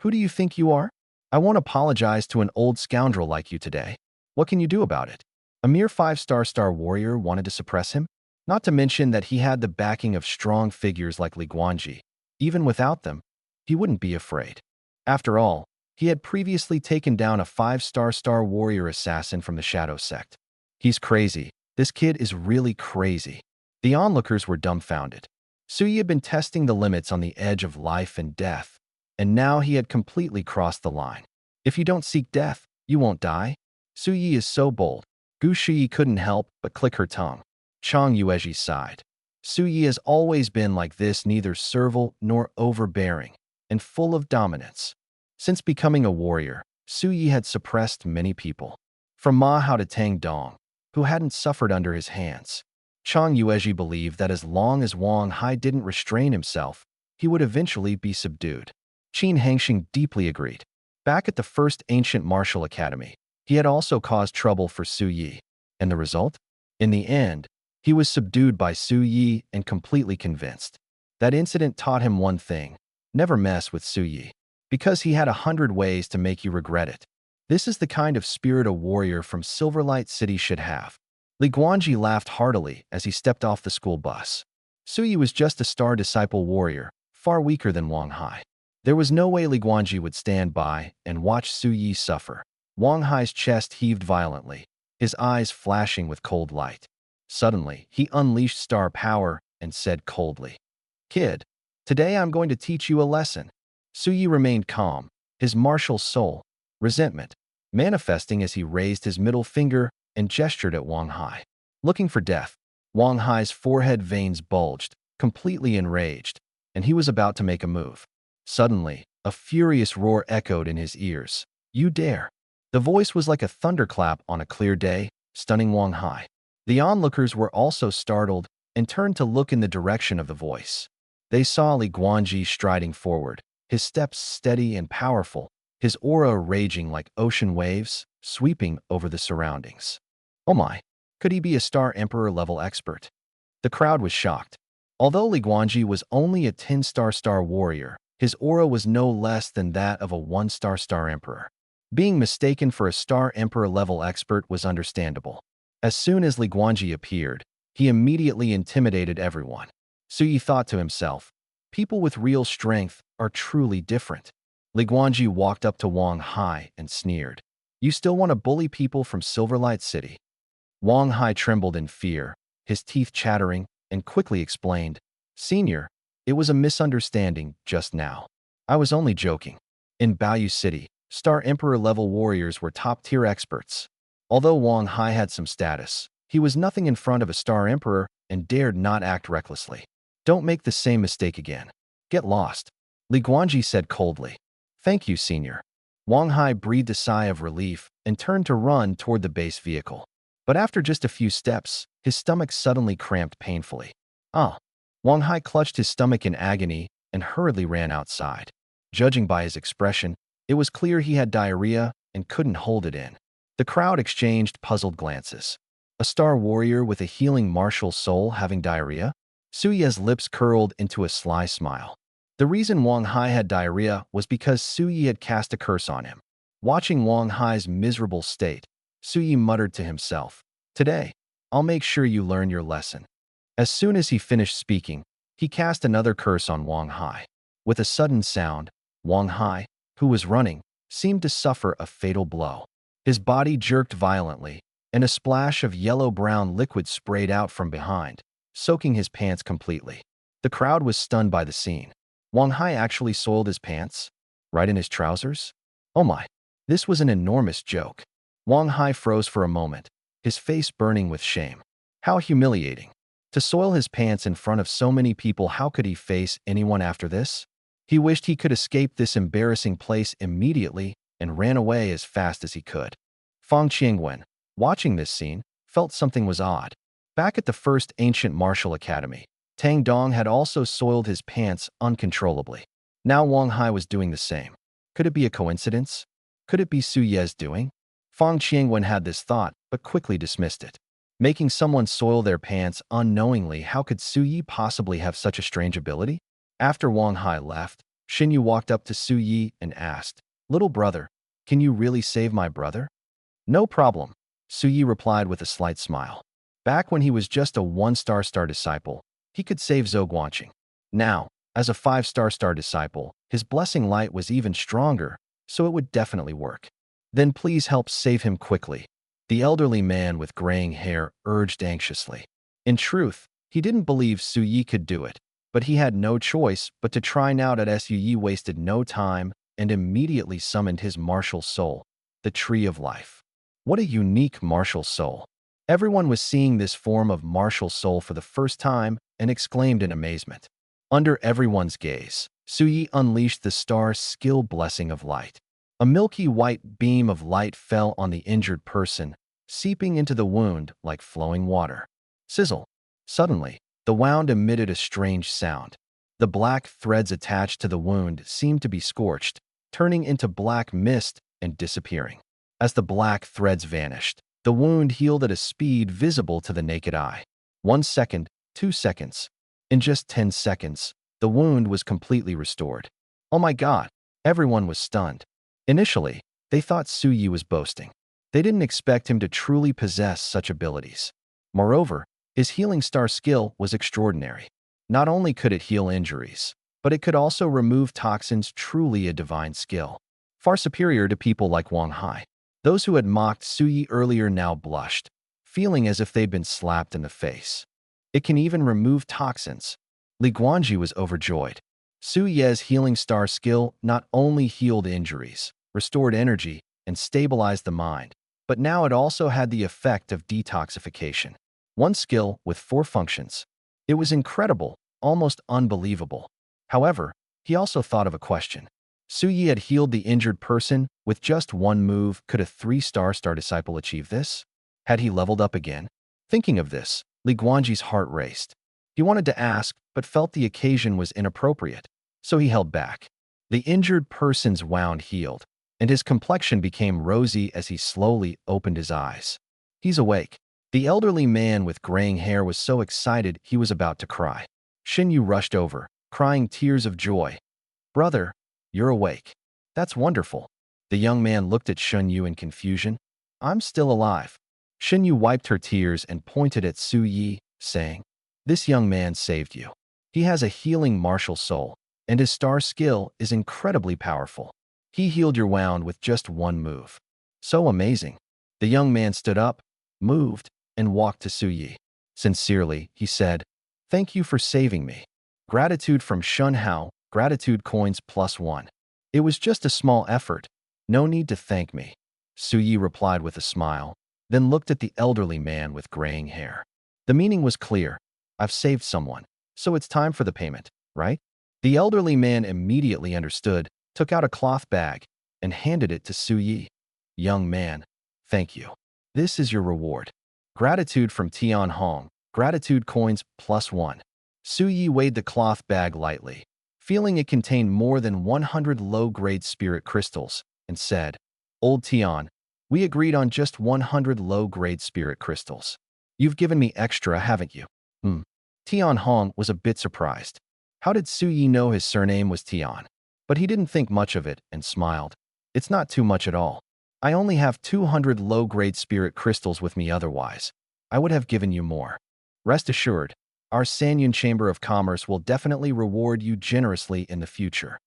[SPEAKER 1] Who do you think you are? I won't apologize to an old scoundrel like you today. What can you do about it? A mere 5-star warrior wanted to suppress him? Not to mention that he had the backing of strong figures like Li Guanji. Even without them, he wouldn't be afraid. After all, he had previously taken down a 5-star warrior assassin from the Shadow Sect. He's crazy. This kid is really crazy. The onlookers were dumbfounded. Su Yi had been testing the limits on the edge of life and death, and now he had completely crossed the line. If you don't seek death, you won't die. Su Yi is so bold. Gu Shiyi couldn't help but click her tongue. Chang Yuezhi sighed. Su Yi has always been like this, neither servile nor overbearing, and full of dominance. Since becoming a warrior, Su Yi had suppressed many people. From Ma Hao to Tang Dong, who hadn't suffered under his hands. Chang Yuezhi believed that as long as Wang Hai didn't restrain himself, he would eventually be subdued. Qin Hangxing deeply agreed. Back at the first ancient martial academy, he had also caused trouble for Su Yi. And the result? In the end, he was subdued by Su Yi and completely convinced. That incident taught him one thing: never mess with Su Yi, because he had 100 ways to make you regret it. This is the kind of spirit a warrior from Silverlight City should have. Li Guanji laughed heartily as he stepped off the school bus. Su Yi was just a star disciple warrior, far weaker than Wang Hai. There was no way Li Guanji would stand by and watch Su Yi suffer. Wang Hai's chest heaved violently, his eyes flashing with cold light. Suddenly, he unleashed star power and said coldly, Kid, today I'm going to teach you a lesson. Su Yi remained calm, his martial soul, resentment, manifesting as he raised his middle finger and gestured at Wang Hai. Looking for death, Wang Hai's forehead veins bulged, completely enraged, and he was about to make a move. Suddenly, a furious roar echoed in his ears. You dare! The voice was like a thunderclap on a clear day, stunning Wang Hai. The onlookers were also startled and turned to look in the direction of the voice. They saw Li Guanji striding forward, his steps steady and powerful, his aura raging like ocean waves, sweeping over the surroundings. Oh my, could he be a Star Emperor level expert? The crowd was shocked. Although Li Guanji was only a 10-star warrior, his aura was no less than that of a 1-star Emperor. Being mistaken for a Star Emperor level expert was understandable. As soon as Li Guanji appeared, he immediately intimidated everyone. Su Yi thought to himself, people with real strength are truly different. Li Guanji walked up to Wang Hai and sneered. You still want to bully people from Silverlight City? Wang Hai trembled in fear, his teeth chattering, and quickly explained, Senior, it was a misunderstanding just now. I was only joking. In Baoyu City, Star Emperor level warriors were top-tier experts. Although Wang Hai had some status, he was nothing in front of a Star Emperor and dared not act recklessly. Don't make the same mistake again. Get lost, Li Guanji said coldly. Thank you, Senior. Wang Hai breathed a sigh of relief and turned to run toward the base vehicle. But after just a few steps, his stomach suddenly cramped painfully. Ah! Wang Hai clutched his stomach in agony and hurriedly ran outside. Judging by his expression, it was clear he had diarrhea and couldn't hold it in. The crowd exchanged puzzled glances. A star warrior with a healing martial soul having diarrhea? Su Yi's lips curled into a sly smile. The reason Wang Hai had diarrhea was because Su Yi had cast a curse on him. Watching Wang Hai's miserable state, Su Yi muttered to himself, "Today, I'll make sure you learn your lesson." As soon as he finished speaking, he cast another curse on Wang Hai. With a sudden sound, Wang Hai, who was running, seemed to suffer a fatal blow. His body jerked violently, and a splash of yellow-brown liquid sprayed out from behind, soaking his pants completely. The crowd was stunned by the scene. Wang Hai actually soiled his pants? Right in his trousers? Oh my, this was an enormous joke. Wang Hai froze for a moment, his face burning with shame. How humiliating. To soil his pants in front of so many people, how could he face anyone after this? He wished he could escape this embarrassing place immediately and ran away as fast as he could. Fang Qingwen, watching this scene, felt something was odd. Back at the first ancient martial academy, Tang Dong had also soiled his pants uncontrollably. Now Wang Hai was doing the same. Could it be a coincidence? Could it be Su Ye's doing? Fang Qingwen had this thought, but quickly dismissed it. Making someone soil their pants unknowingly, how could Su Yi possibly have such a strange ability? After Wang Hai left, Xin Yu walked up to Su Yi and asked, "Little brother, can you really save my brother?" "No problem," Su Yi replied with a slight smile. Back when he was just a one-star disciple, he could save Zhou Guanqing. Now, as a five-star disciple, his blessing light was even stronger, so it would definitely work. "Then please help save him quickly," the elderly man with graying hair urged anxiously. In truth, he didn't believe Su Yi could do it, but he had no choice but to try. Now that Su Yi wasted no time and immediately summoned his martial soul, the Tree of Life. What a unique martial soul. Everyone was seeing this form of martial soul for the first time and exclaimed in amazement. Under everyone's gaze, Su Yi unleashed the star skill blessing of light. A milky white beam of light fell on the injured person, seeping into the wound like flowing water. Sizzle. Suddenly, the wound emitted a strange sound. The black threads attached to the wound seemed to be scorched, turning into black mist and disappearing. As the black threads vanished, the wound healed at a speed visible to the naked eye. 1 second, 2 seconds. In just 10 seconds, the wound was completely restored. Oh my God! Everyone was stunned. Initially, they thought Su Yi was boasting. They didn't expect him to truly possess such abilities. Moreover, his healing star skill was extraordinary. Not only could it heal injuries, but it could also remove toxins, truly a divine skill. Far superior to people like Wang Hai. Those who had mocked Su Yi earlier now blushed, feeling as if they'd been slapped in the face. It can even remove toxins. Li Guanji was overjoyed. Su Ye's healing star skill not only healed injuries, restored energy, and stabilized the mind, but now it also had the effect of detoxification. One skill with 4 functions. It was incredible, almost unbelievable. However, he also thought of a question. Su Yi had healed the injured person with just one move. Could a 3-star disciple achieve this? Had he leveled up again? Thinking of this, Li Guanji's heart raced. He wanted to ask, but felt the occasion was inappropriate, so he held back. The injured person's wound healed, and his complexion became rosy as he slowly opened his eyes. He's awake. The elderly man with graying hair was so excited he was about to cry. Xin Yu rushed over, crying tears of joy. "Brother, you're awake. That's wonderful." The young man looked at Xin Yu in confusion. "I'm still alive." Xin Yu wiped her tears and pointed at Su Yi, saying, "This young man saved you. He has a healing martial soul, and his star skill is incredibly powerful. He healed your wound with just one move. So amazing." The young man stood up, moved, and walked to Su Yi. Sincerely, he said, "Thank you for saving me. Gratitude from Shun Hao, gratitude coins +1. It was just a small effort. No need to thank me." Su Yi replied with a smile, then looked at the elderly man with graying hair. The meaning was clear. I've saved someone, so it's time for the payment, right? The elderly man immediately understood, took out a cloth bag, and handed it to Su Yi. "Young man, thank you. This is your reward. Gratitude from Tian Hong, gratitude coins +1. Su Yi weighed the cloth bag lightly, feeling it contained more than 100 low-grade spirit crystals, and said, "Old Tian, we agreed on just 100 low-grade spirit crystals. You've given me extra, haven't you?" Tian Hong was a bit surprised. How did Su Yi know his surname was Tian? But he didn't think much of it and smiled. It's not too much at all. I only have 200 low-grade spirit crystals with me otherwise. I would have given you more. Rest assured, our Sanyun Chamber of Commerce will definitely reward you generously in the future.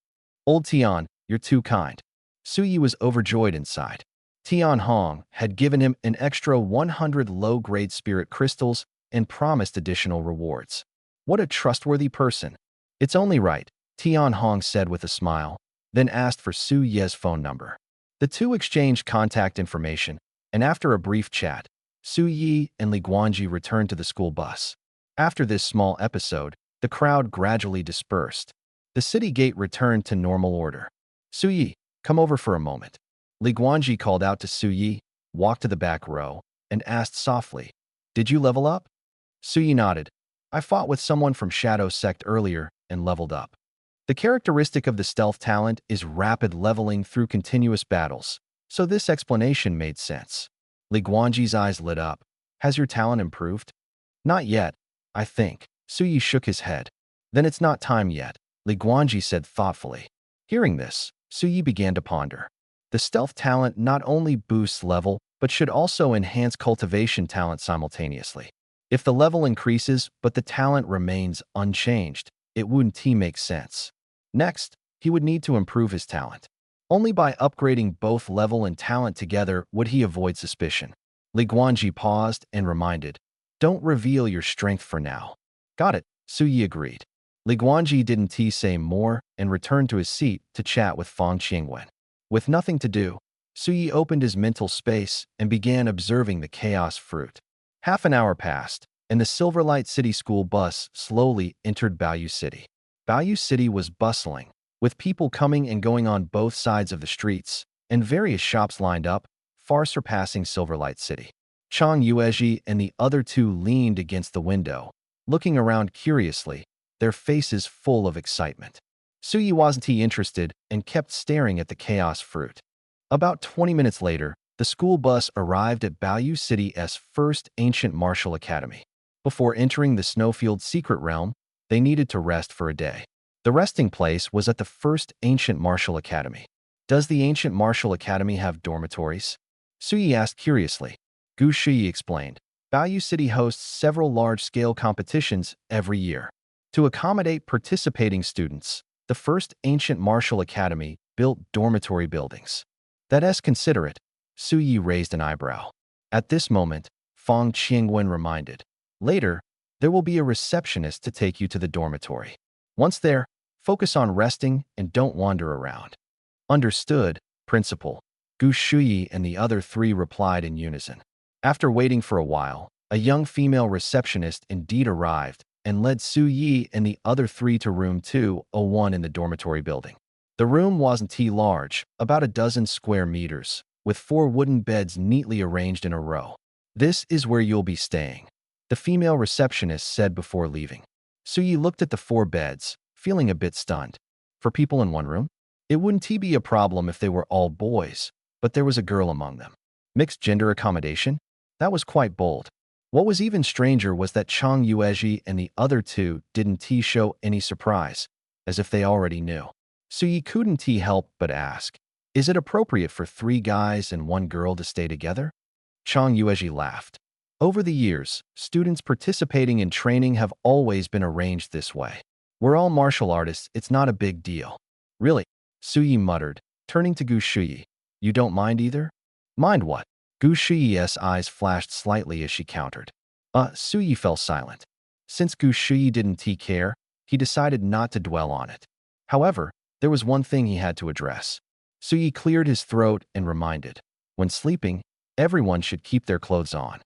[SPEAKER 1] Old Tian, you're too kind. Su Yi was overjoyed inside. Tian Hong had given him an extra 100 low-grade spirit crystals and promised additional rewards. What a trustworthy person. It's only right, Tian Hong said with a smile, then asked for Su Ye's phone number. The two exchanged contact information, and after a brief chat, Su Yi and Li Guanji returned to the school bus. After this small episode, the crowd gradually dispersed. The city gate returned to normal order. Su Yi, come over for a moment. Li Guanji called out to Su Yi, walked to the back row, and asked softly, "Did you level up?" Su Yi nodded. "I fought with someone from Shadow Sect earlier and leveled up." The characteristic of the stealth talent is rapid leveling through continuous battles, so this explanation made sense. Li Guanji's eyes lit up. "Has your talent improved?" "Not yet, I think." Su Yi shook his head. "Then it's not time yet," Li Guanji said thoughtfully. Hearing this, Su Yi began to ponder. The stealth talent not only boosts level, but should also enhance cultivation talent simultaneously. If the level increases but the talent remains unchanged, it wouldn't make sense. Next, he would need to improve his talent. Only by upgrading both level and talent together would he avoid suspicion. Li Guanji paused and reminded, "Don't reveal your strength for now." "Got it," Su Yi agreed. Li Guanji didn't say more and returned to his seat to chat with Fang Qingwen. With nothing to do, Su Yi opened his mental space and began observing the chaos fruit. Half an hour passed, and the Silverlight City school bus slowly entered Baoyu City. Baoyu City was bustling, with people coming and going on both sides of the streets, and various shops lined up, far surpassing Silverlight City. Chang Yuezhi and the other two leaned against the window, looking around curiously, their faces full of excitement. Su Yi wasn't interested and kept staring at the chaos fruit. About 20 minutes later, the school bus arrived at Baoyu City's first ancient martial academy. Before entering the Snowfield Secret Realm, they needed to rest for a day. The resting place was at the first ancient martial academy. "Does the ancient martial academy have dormitories?" Su Yi asked curiously. Gu Shuyi explained. Baoyu City hosts several large-scale competitions every year. To accommodate participating students, the first ancient martial academy built dormitory buildings. That's considerate. Su Yi raised an eyebrow. At this moment, Fang Qingwen reminded. "Later, there will be a receptionist to take you to the dormitory. Once there, focus on resting and don't wander around." "Understood, Principal." Gu Shuyi and the other three replied in unison. After waiting for a while, a young female receptionist indeed arrived and led Su Yi and the other three to room 201 in the dormitory building. The room wasn't too large, about a dozen square meters, with 4 wooden beds neatly arranged in a row. "This is where you'll be staying," the female receptionist said before leaving. Su Yi looked at the 4 beds, feeling a bit stunned. For people in one room? It wouldn't be a problem if they were all boys, but there was a girl among them. Mixed gender accommodation? That was quite bold. What was even stranger was that Chang Yuezhi and the other two didn't show any surprise, as if they already knew. Su Yi couldn't help but ask, "Is it appropriate for 3 guys and 1 girl to stay together?" Chang Yuezhi laughed. "Over the years, students participating in training have always been arranged this way. We're all martial artists, it's not a big deal." "Really?" Su Yi muttered, turning to Gu Shuyi. "You don't mind either?" "Mind what?" Gu Shuyi's eyes flashed slightly as she countered. Su Yi fell silent. Since Gu Shuyi didn't care, he decided not to dwell on it. However, there was one thing he had to address. Su Yi cleared his throat and reminded, "When sleeping, everyone should keep their clothes on."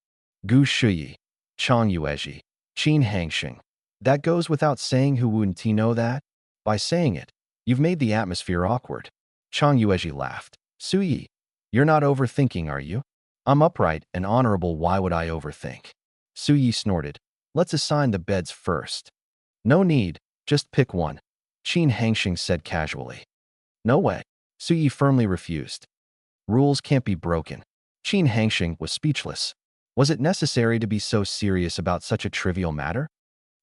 [SPEAKER 1] Gu Shuyi, Chang Yuezhi, Qin Hangxing. That goes without saying, who wouldn't know that? By saying it, you've made the atmosphere awkward. Chang Yuezhi laughed. "Su Yi, you're not overthinking, are you?" "I'm upright and honorable, why would I overthink?" Su Yi snorted. "Let's assign the beds first." "No need, just pick one," Qin Hangxing said casually. "No way." Su Yi firmly refused. "Rules can't be broken." Qin Hangxing was speechless. Was it necessary to be so serious about such a trivial matter?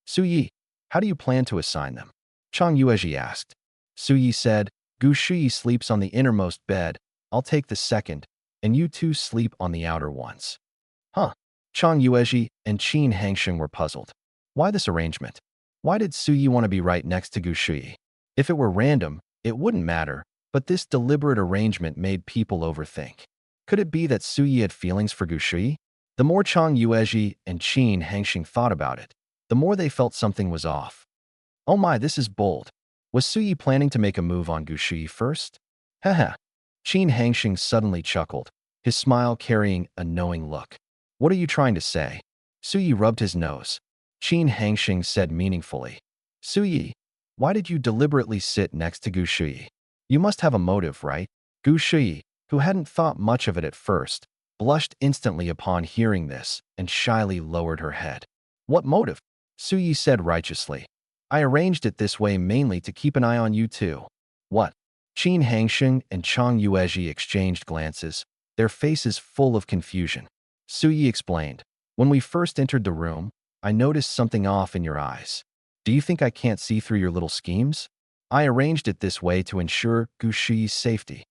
[SPEAKER 1] "Su Yi, how do you plan to assign them?" Chang Yuezhi asked. Su Yi said, Gu Shuyi sleeps on the innermost bed, I'll take the second, and you two sleep on the outer ones. Huh. Chang Yuezhi and Qin Hangsheng were puzzled. Why this arrangement? Why did Su Yi want to be right next to Gu Shuyi? If it were random, it wouldn't matter, but this deliberate arrangement made people overthink. Could it be that Su Yi had feelings for Gu Shuyi? The more Chang Yuezhi and Qin Hangsheng thought about it, the more they felt something was off. Oh my, this is bold. Was Su Yi planning to make a move on Gu Shuyi first? Haha. Qin Hangsheng suddenly chuckled, his smile carrying a knowing look. What are you trying to say? Su Yi rubbed his nose. Qin Hangsheng said meaningfully. Su Yi, why did you deliberately sit next to Gu Shuyi? You must have a motive, right? Gu Shuyi, who hadn't thought much of it at first, blushed instantly upon hearing this and shyly lowered her head. What motive? Su Yi said righteously. I arranged it this way mainly to keep an eye on you too. What? Qin Hangsheng and Chang Yuezhi exchanged glances, their faces full of confusion. Su Yi explained, when we first entered the room, I noticed something off in your eyes. Do you think I can't see through your little schemes? I arranged it this way to ensure Gu Shuyi's safety.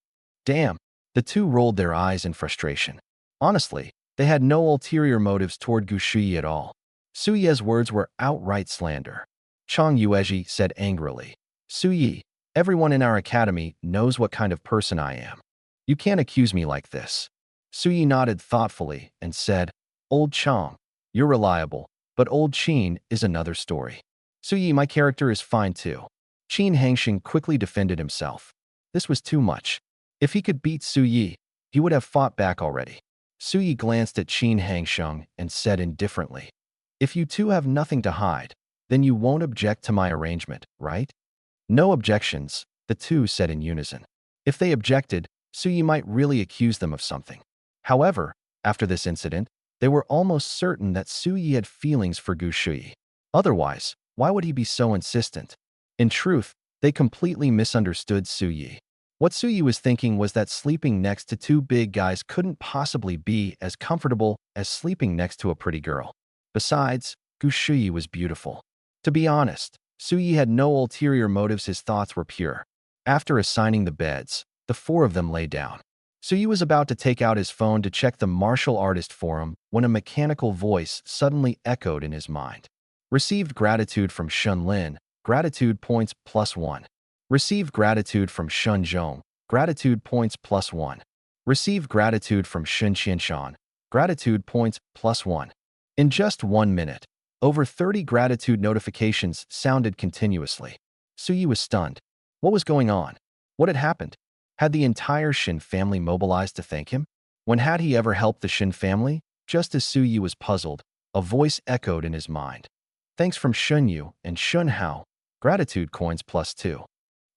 [SPEAKER 1] Damn, the two rolled their eyes in frustration. Honestly, they had no ulterior motives toward Gu Shuyi at all. Su Yi's words were outright slander. Chang Yuezhi said angrily, Su Yi, everyone in our academy knows what kind of person I am. You can't accuse me like this. Su Yi nodded thoughtfully and said, Old Chang, you're reliable, but Old Qin is another story. Su Yi, my character is fine too. Qin Hangsheng quickly defended himself. This was too much. If he could beat Su Yi, he would have fought back already. Su Yi glanced at Qin Hangsheng and said indifferently, If you two have nothing to hide, then you won't object to my arrangement, right? No objections, the two said in unison. If they objected, Su Yi might really accuse them of something. However, after this incident, they were almost certain that Su Yi had feelings for Gu Shuyi. Otherwise, why would he be so insistent? In truth, they completely misunderstood Su Yi. What Su Yi was thinking was that sleeping next to two big guys couldn't possibly be as comfortable as sleeping next to a pretty girl. Besides, Gu Shuyi was beautiful. To be honest, Su Yi had no ulterior motives, his thoughts were pure. After assigning the beds, the four of them lay down. Su Yi was about to take out his phone to check the martial artist forum when a mechanical voice suddenly echoed in his mind. Received gratitude from Shun Lin, gratitude points +1. Received gratitude from Shun Zhong, gratitude points +1. Received gratitude from Shun Qianshan, gratitude points +1. In just 1 minute, over 30 gratitude notifications sounded continuously. Su Yi was stunned. What was going on? What had happened? Had the entire Shin family mobilized to thank him? When had he ever helped the Shin family? Just as Su Yi was puzzled, a voice echoed in his mind. Thanks from Shun Yu and Shun Hao, gratitude coins +2.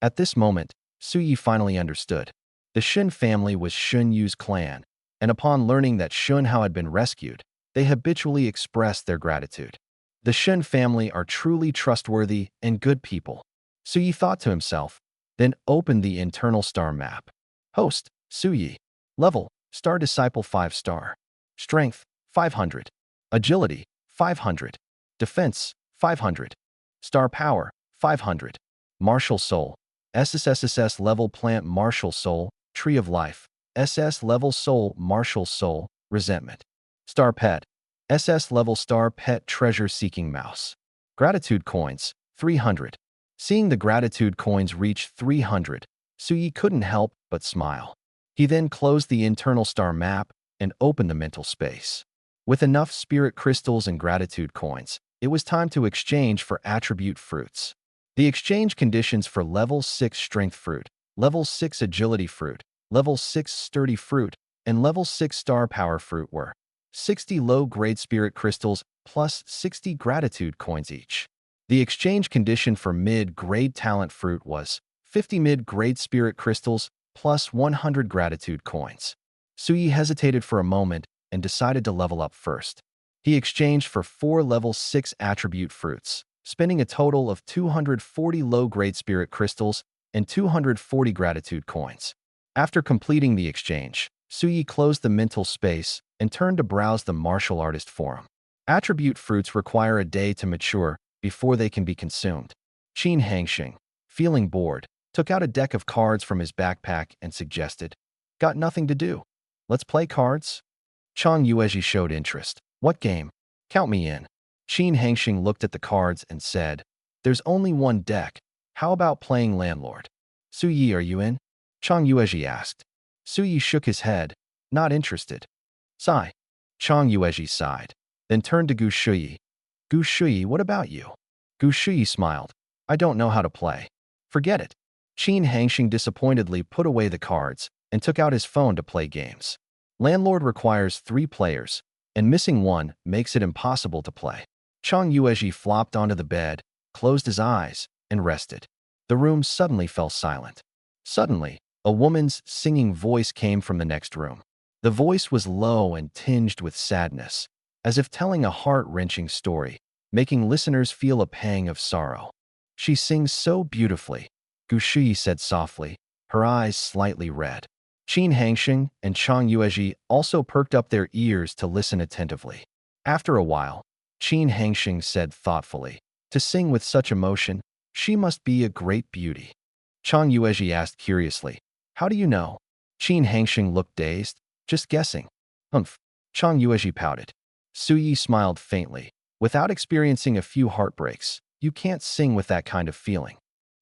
[SPEAKER 1] At this moment, Su Yi finally understood. The Shin family was Shun Yu's clan, and upon learning that Shun Hao had been rescued, they habitually expressed their gratitude. The Shin family are truly trustworthy and good people. Su Yi thought to himself, then opened the internal star map. Host, Su Yi. Level, Star Disciple 5-star. Strength, 500. Agility, 500. Defense, 500. Star Power, 500. Martial Soul, SSSSS-Level Plant Martial Soul, Tree of Life, SS-Level Soul Martial Soul, Resentment. Star Pet, SS-Level Star Pet Treasure Seeking Mouse. Gratitude Coins, 300. Seeing the gratitude coins reach 300, Su Yi couldn't help but smile. He then closed the internal star map and opened the mental space. With enough spirit crystals and gratitude coins, it was time to exchange for attribute fruits. The exchange conditions for Level 6 Strength Fruit, Level 6 Agility Fruit, Level 6 Sturdy Fruit, and Level 6 Star Power Fruit were 60 low-grade spirit crystals plus 60 gratitude coins each. The exchange condition for mid-grade talent fruit was 50 mid-grade spirit crystals plus 100 gratitude coins. Su Yi hesitated for a moment and decided to level up first. He exchanged for 4 level 6 attribute fruits, spending a total of 240 low-grade spirit crystals and 240 gratitude coins. After completing the exchange, Su Yi closed the mental space and turned to browse the martial artist forum. Attribute fruits require a day to mature before they can be consumed. Qin Hangxing, feeling bored, took out a deck of cards from his backpack and suggested, "Got nothing to do. Let's play cards?" Chang Yuezhi showed interest. "What game? Count me in." Qin Hangxing looked at the cards and said, "There's only one deck. How about playing landlord?" "Su Yi, are you in?" Chang Yuezhi asked. Su Yi shook his head, not interested. "Sigh." Chang Yuezhi sighed, then turned to Gu Shuyi. "Gu Shuyi, what about you?" Gu Shuyi smiled. "I don't know how to play." "Forget it." Qin Hangxing disappointedly put away the cards and took out his phone to play games. Landlord requires 3 players, and missing one makes it impossible to play. Chang Yuezhi flopped onto the bed, closed his eyes, and rested. The room suddenly fell silent. Suddenly, a woman's singing voice came from the next room. The voice was low and tinged with sadness, as if telling a heart-wrenching story, making listeners feel a pang of sorrow. "She sings so beautifully," Gu Shuyi said softly, her eyes slightly red. Qin Hangxing and Chang Yuezhi also perked up their ears to listen attentively. After a while, Qin Hangxing said thoughtfully, "To sing with such emotion, she must be a great beauty." Chang Yuezhi asked curiously, "How do you know?" Qin Hangxing looked dazed. "Just guessing." "Humph." Chang Yuezhi pouted. Su Yi smiled faintly. "Without experiencing a few heartbreaks, you can't sing with that kind of feeling."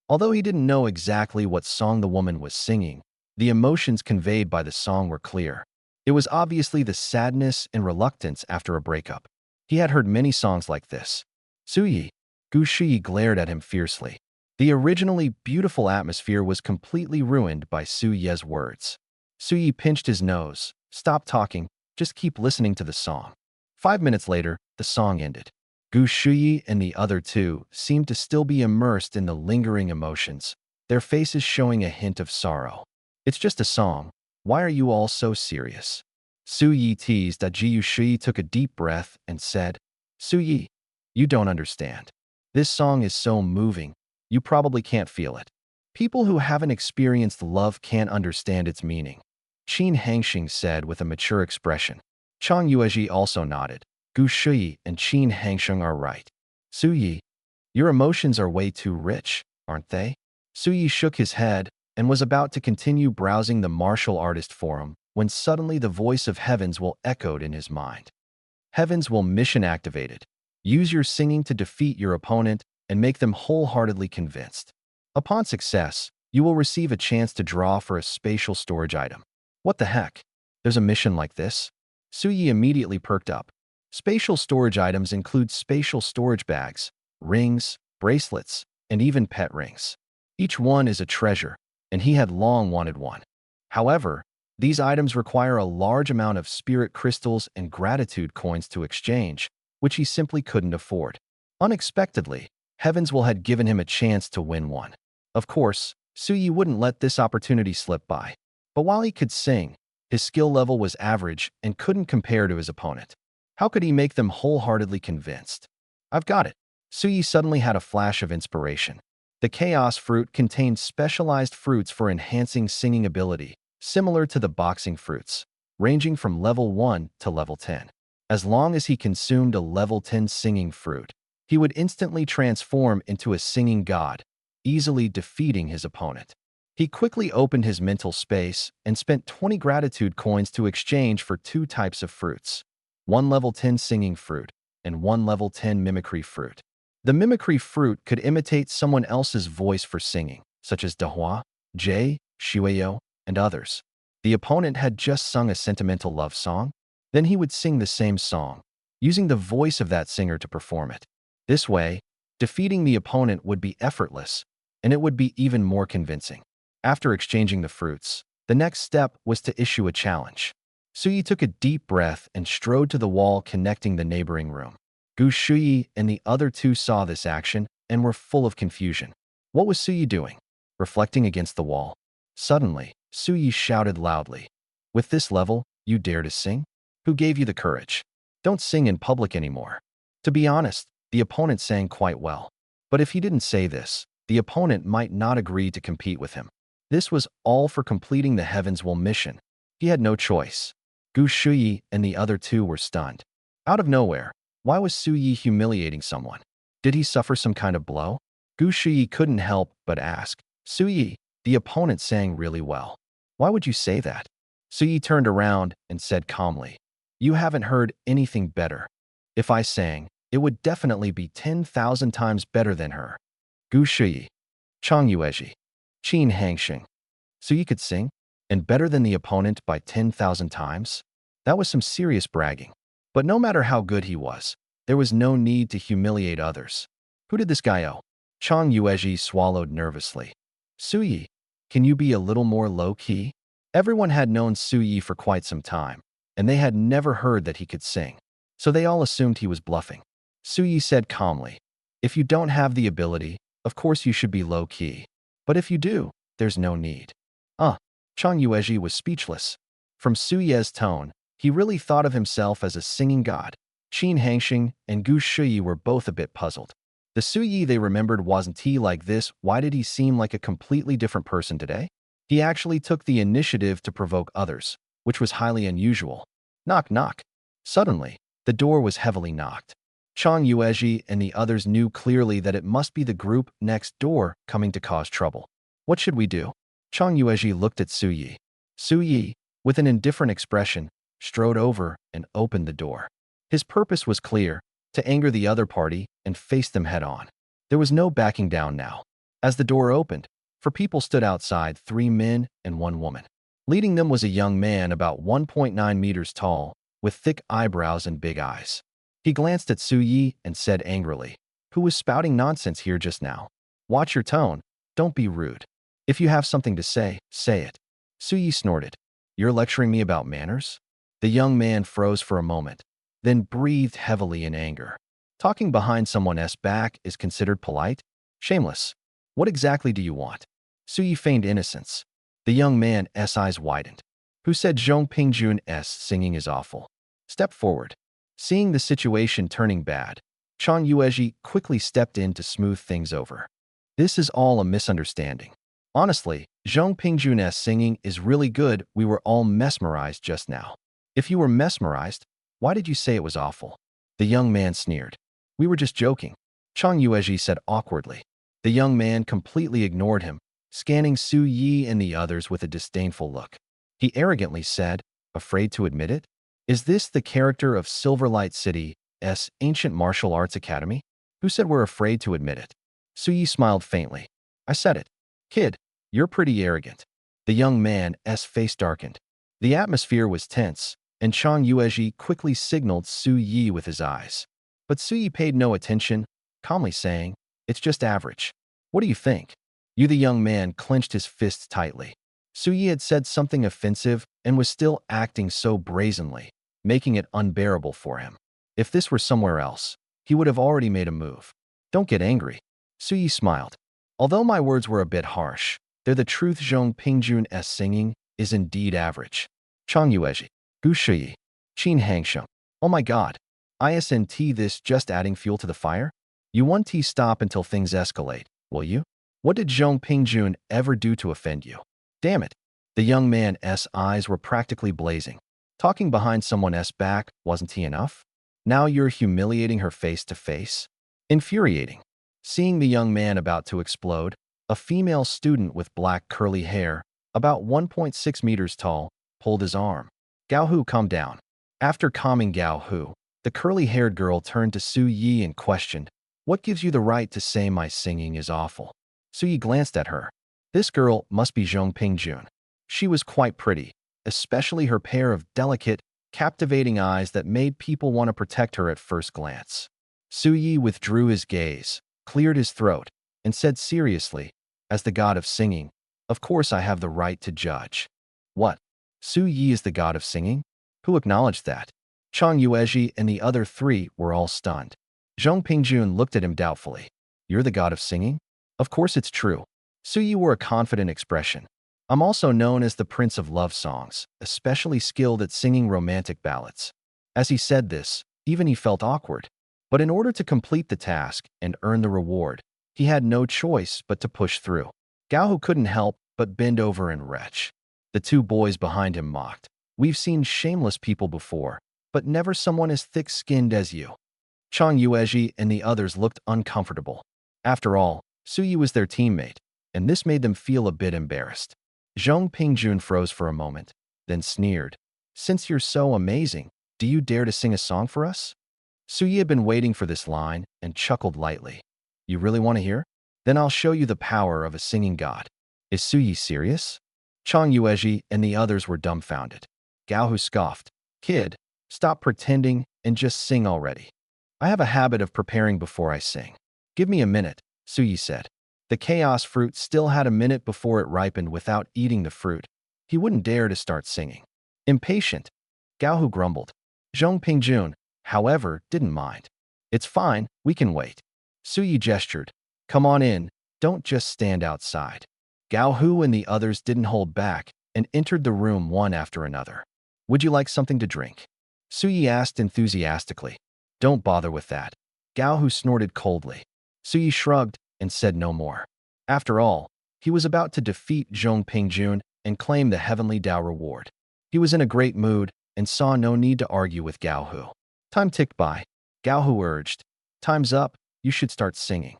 [SPEAKER 1] Although he didn't know exactly what song the woman was singing, the emotions conveyed by the song were clear. It was obviously the sadness and reluctance after a breakup. He had heard many songs like this. "Su Yi." Gu Shuyi glared at him fiercely. The originally beautiful atmosphere was completely ruined by Su Ye's words. Su Yi pinched his nose. "Stop talking, just keep listening to the song." 5 minutes later, the song ended. Gu Shuyi and the other two seemed to still be immersed in the lingering emotions, their faces showing a hint of sorrow. "It's just a song. Why are you all so serious?" Su Yi teased. Ji Shuyi took a deep breath and said, "Su Yi, you don't understand. This song is so moving, you probably can't feel it. People who haven't experienced love can't understand its meaning." Qin Hangxing said with a mature expression. Chang Yuezhi also nodded. "Gu Shuyi and Qin Hangxing are right. Su Yi, your emotions are way too rich, aren't they?" Su Yi shook his head and was about to continue browsing the martial artist forum when suddenly the voice of Heavens Will echoed in his mind. "Heavens Will mission activated. Use your singing to defeat your opponent and make them wholeheartedly convinced. Upon success, you will receive a chance to draw for a spatial storage item." "What the heck? There's a mission like this?" Su Yi immediately perked up. Spatial storage items include spatial storage bags, rings, bracelets, and even pet rings. Each one is a treasure, and he had long wanted one. However, these items require a large amount of spirit crystals and gratitude coins to exchange, which he simply couldn't afford. Unexpectedly, Heavenswell had given him a chance to win one. Of course, Su Yi wouldn't let this opportunity slip by. But while he could sing, his skill level was average and couldn't compare to his opponent. How could he make them wholeheartedly convinced? "I've got it." Su Yi suddenly had a flash of inspiration. The Chaos Fruit contained specialized fruits for enhancing singing ability, similar to the boxing fruits, ranging from level 1 to level 10. As long as he consumed a level 10 singing fruit, he would instantly transform into a singing god, easily defeating his opponent. He quickly opened his mental space and spent 20 gratitude coins to exchange for 2 types of fruits. 1 level 10 singing fruit and 1 level 10 mimicry fruit. The mimicry fruit could imitate someone else's voice for singing, such as Dahua, Jay, Shueyo, and others. The opponent had just sung a sentimental love song, then he would sing the same song, using the voice of that singer to perform it. This way, defeating the opponent would be effortless, and it would be even more convincing. After exchanging the fruits, the next step was to issue a challenge. Su Yi took a deep breath and strode to the wall connecting the neighboring room. Gu Shuyi and the other two saw this action and were full of confusion. What was Su Yi doing? Reflecting against the wall. Suddenly, Su Yi shouted loudly, "With this level, you dare to sing? Who gave you the courage? Don't sing in public anymore." To be honest, the opponent sang quite well. But if he didn't say this, the opponent might not agree to compete with him. This was all for completing the Heavenswell mission. He had no choice. Gu Shuyi and the other two were stunned. Out of nowhere, why was Su Yi humiliating someone? Did he suffer some kind of blow? Gu Shuyi couldn't help but ask, Suyi, the opponent sang really well. Why would you say that? Suyi turned around and said calmly, you haven't heard anything better. If I sang, it would definitely be 10,000 times better than her. Gu Shuyi, Chang Yuezhi, Qin Hangxing. Suyi could sing, and better than the opponent by 10,000 times? That was some serious bragging. But no matter how good he was, there was no need to humiliate others. Who did this guy owe? Chang Yuezhi swallowed nervously. Suyi, can you be a little more low-key? Everyone had known Suyi for quite some time, and they had never heard that he could sing, so they all assumed he was bluffing. Suyi said calmly, if you don't have the ability, of course you should be low-key. But if you do, there's no need. Chang Yuezhi was speechless. From Suyi's tone, he really thought of himself as a singing god. Qin Hangxing and Gu Shuyi were both a bit puzzled. The Suyi they remembered wasn't he like this. Why did he seem like a completely different person today? He actually took the initiative to provoke others, which was highly unusual. Knock, knock. Suddenly, the door was heavily knocked. Chang Yuezhi and the others knew clearly that it must be the group next door coming to cause trouble. What should we do? Chang Yuezhi looked at Suyi. Suyi, with an indifferent expression, strode over and opened the door. His purpose was clear, to anger the other party and face them head-on. There was no backing down now. As the door opened, 4 people stood outside, 3 men and 1 woman. Leading them was a young man about 1.9 meters tall, with thick eyebrows and big eyes. He glanced at Suyi and said angrily, who was spouting nonsense here just now? Watch your tone, don't be rude. If you have something to say, say it. Suyi snorted. You're lecturing me about manners? The young man froze for a moment, then breathed heavily in anger. Talking behind someone's back is considered polite? Shameless. What exactly do you want? Suyi feigned innocence. The young man's eyes widened. Who said Zhong Pingjun's singing is awful? Step forward. Seeing the situation turning bad, Chang Yuezhi quickly stepped in to smooth things over. This is all a misunderstanding. Honestly, Zhong Pingjun's singing is really good. We were all mesmerized just now. If you were mesmerized, why did you say it was awful? The young man sneered. We were just joking. Chang Yuezhi said awkwardly. The young man completely ignored him, scanning Suyi and the others with a disdainful look. He arrogantly said, afraid to admit it? Is this the character of Silverlight City's ancient martial arts academy? Who said we're afraid to admit it? Suyi smiled faintly. I said it. Kid, you're pretty arrogant. The young man's face darkened. The atmosphere was tense, and Chang Yuezhi quickly signaled Suyi with his eyes. But Suyi paid no attention, calmly saying, it's just average. What do you think? The young man clenched his fists tightly. Suyi had said something offensive and was still acting so brazenly, making it unbearable for him. If this were somewhere else, he would have already made a move. Don't get angry. Suyi smiled. Although my words were a bit harsh, they're the truth. Zhong Pingjun's singing is indeed average. Chang Yuezhi, Gu Shuyi, Qin Hangxing. Oh my god. Isn't this just adding fuel to the fire? You won't stop until things escalate, will you? What did Zhong Pingjun ever do to offend you? Damn it. The young man's eyes were practically blazing. Talking behind someone's back, wasn't he enough? Now you're humiliating her face to face? Infuriating. Seeing the young man about to explode, a female student with black curly hair, about 1.6 meters tall, pulled his arm. Gao Hu, calm down. After calming Gao Hu, the curly-haired girl turned to Suyi and questioned, what gives you the right to say my singing is awful? Suyi glanced at her. This girl must be Zhong Pingjun. She was quite pretty, especially her pair of delicate, captivating eyes that made people want to protect her at first glance. Suyi withdrew his gaze, cleared his throat, and said seriously, as the god of singing, of course I have the right to judge. What? Suyi is the god of singing? Who acknowledged that? Chang Yuezhi and the other 3 were all stunned. Zhong Pingjun looked at him doubtfully. You're the god of singing? Of course it's true. Suyi wore a confident expression. I'm also known as the Prince of Love Songs, especially skilled at singing romantic ballads. As he said this, even he felt awkward. But in order to complete the task and earn the reward, he had no choice but to push through. Gao Hu couldn't help but bend over and retch. The 2 boys behind him mocked. We've seen shameless people before, but never someone as thick-skinned as you. Chang Yuezhi and the others looked uncomfortable. After all, Suyi was their teammate, and this made them feel a bit embarrassed. Zhong Pingjun froze for a moment, then sneered. Since you're so amazing, do you dare to sing a song for us? Suyi had been waiting for this line and chuckled lightly. You really want to hear? Then I'll show you the power of a singing god. Is Suyi serious? Chang Yuezhi and the others were dumbfounded. Gao Hu scoffed. Kid, stop pretending and just sing already. I have a habit of preparing before I sing. Give me a minute, Suyi said. The chaos fruit still had a minute before it ripened without eating the fruit. He wouldn't dare to start singing. Impatient, Gao Hu grumbled. Zhong Pingjun, however, didn't mind. It's fine, we can wait. Suyi gestured. Come on in, don't just stand outside. Gao Hu and the others didn't hold back and entered the room one after another. Would you like something to drink? Suyi asked enthusiastically. Don't bother with that. Gao Hu snorted coldly. Suyi shrugged and said no more. After all, he was about to defeat Zhong Pingjun and claim the heavenly Dao reward. He was in a great mood and saw no need to argue with Gao Hu. Time ticked by. Gao Hu urged. Time's up, you should start singing.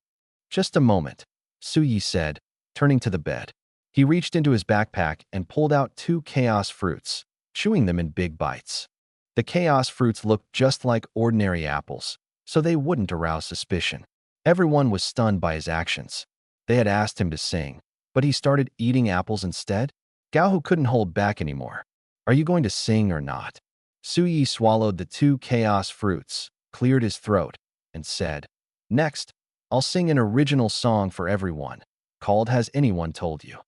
[SPEAKER 1] Just a moment, Suyi said, turning to the bed. He reached into his backpack and pulled out 2 chaos fruits, chewing them in big bites. The chaos fruits looked just like ordinary apples, so they wouldn't arouse suspicion. Everyone was stunned by his actions. They had asked him to sing, but he started eating apples instead? Gao Hu couldn't hold back anymore. Are you going to sing or not? Suyi swallowed the 2 chaos fruits, cleared his throat, and said, Next, I'll sing an original song for everyone, called Has Anyone Told You?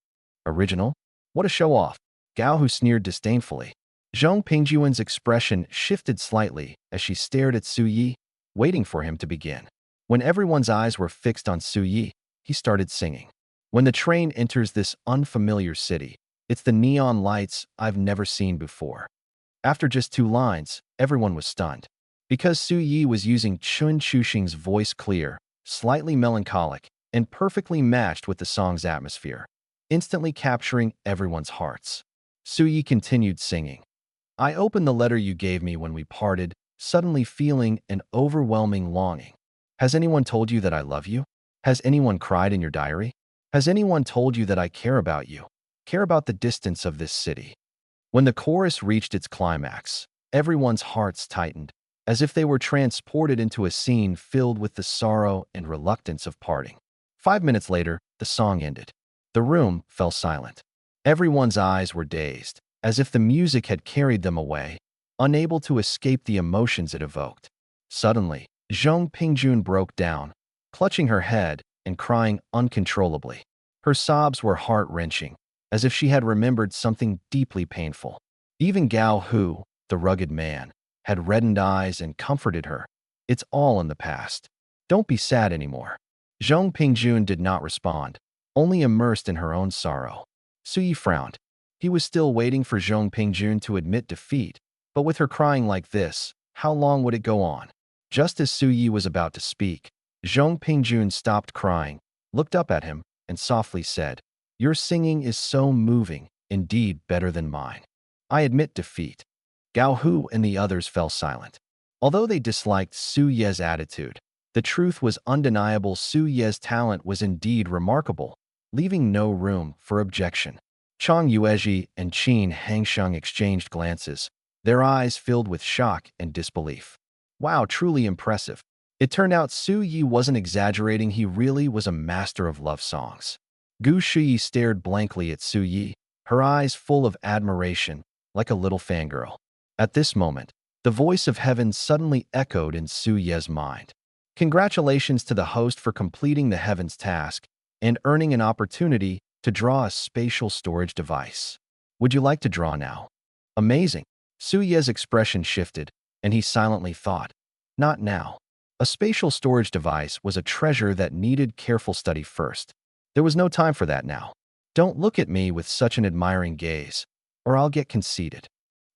[SPEAKER 1] Original? What a show-off. Gao Hu sneered disdainfully. Zhong Pingjun's expression shifted slightly as she stared at Suyi, waiting for him to begin. When everyone's eyes were fixed on Suyi, he started singing. When the train enters this unfamiliar city, it's the neon lights I've never seen before. After just 2 lines, everyone was stunned. Because Suyi was using Chun Chuxing's voice clear, slightly melancholic, and perfectly matched with the song's atmosphere, instantly capturing everyone's hearts. Suyi continued singing. I opened the letter you gave me when we parted, suddenly feeling an overwhelming longing. Has anyone told you that I love you? Has anyone cried in your diary? Has anyone told you that I care about you? Care about the distance of this city? When the chorus reached its climax, everyone's hearts tightened, as if they were transported into a scene filled with the sorrow and reluctance of parting. 5 minutes later, the song ended. The room fell silent. Everyone's eyes were dazed, as if the music had carried them away, unable to escape the emotions it evoked. Suddenly, Zhong Pingjun broke down, clutching her head and crying uncontrollably. Her sobs were heart-wrenching, as if she had remembered something deeply painful. Even Gao Hu, the rugged man, had reddened eyes and comforted her. It's all in the past. Don't be sad anymore. Zhong Pingjun did not respond, only immersed in her own sorrow. Suyi frowned. He was still waiting for Zhong Pingjun to admit defeat, but with her crying like this, how long would it go on? Just as Suyi was about to speak, Zhong Pingjun stopped crying, looked up at him, and softly said, Your singing is so moving, indeed better than mine. I admit defeat. Gao Hu and the others fell silent. Although they disliked Su Ye's attitude, the truth was undeniable. Su Ye's talent was indeed remarkable, leaving no room for objection. Chang Yuezhi and Qin Hangsheng exchanged glances, their eyes filled with shock and disbelief. Wow, truly impressive. It turned out Su Yi wasn't exaggerating, he really was a master of love songs. Gu Shuyi stared blankly at Su Yi, her eyes full of admiration, like a little fangirl. At this moment, the voice of heaven suddenly echoed in Su Ye's mind. Congratulations to the host for completing the heaven's task and earning an opportunity to draw a spatial storage device. Would you like to draw now? Amazing. Su Ye's expression shifted, and he silently thought, not now. A spatial storage device was a treasure that needed careful study first. There was no time for that now. Don't look at me with such an admiring gaze, or I'll get conceited.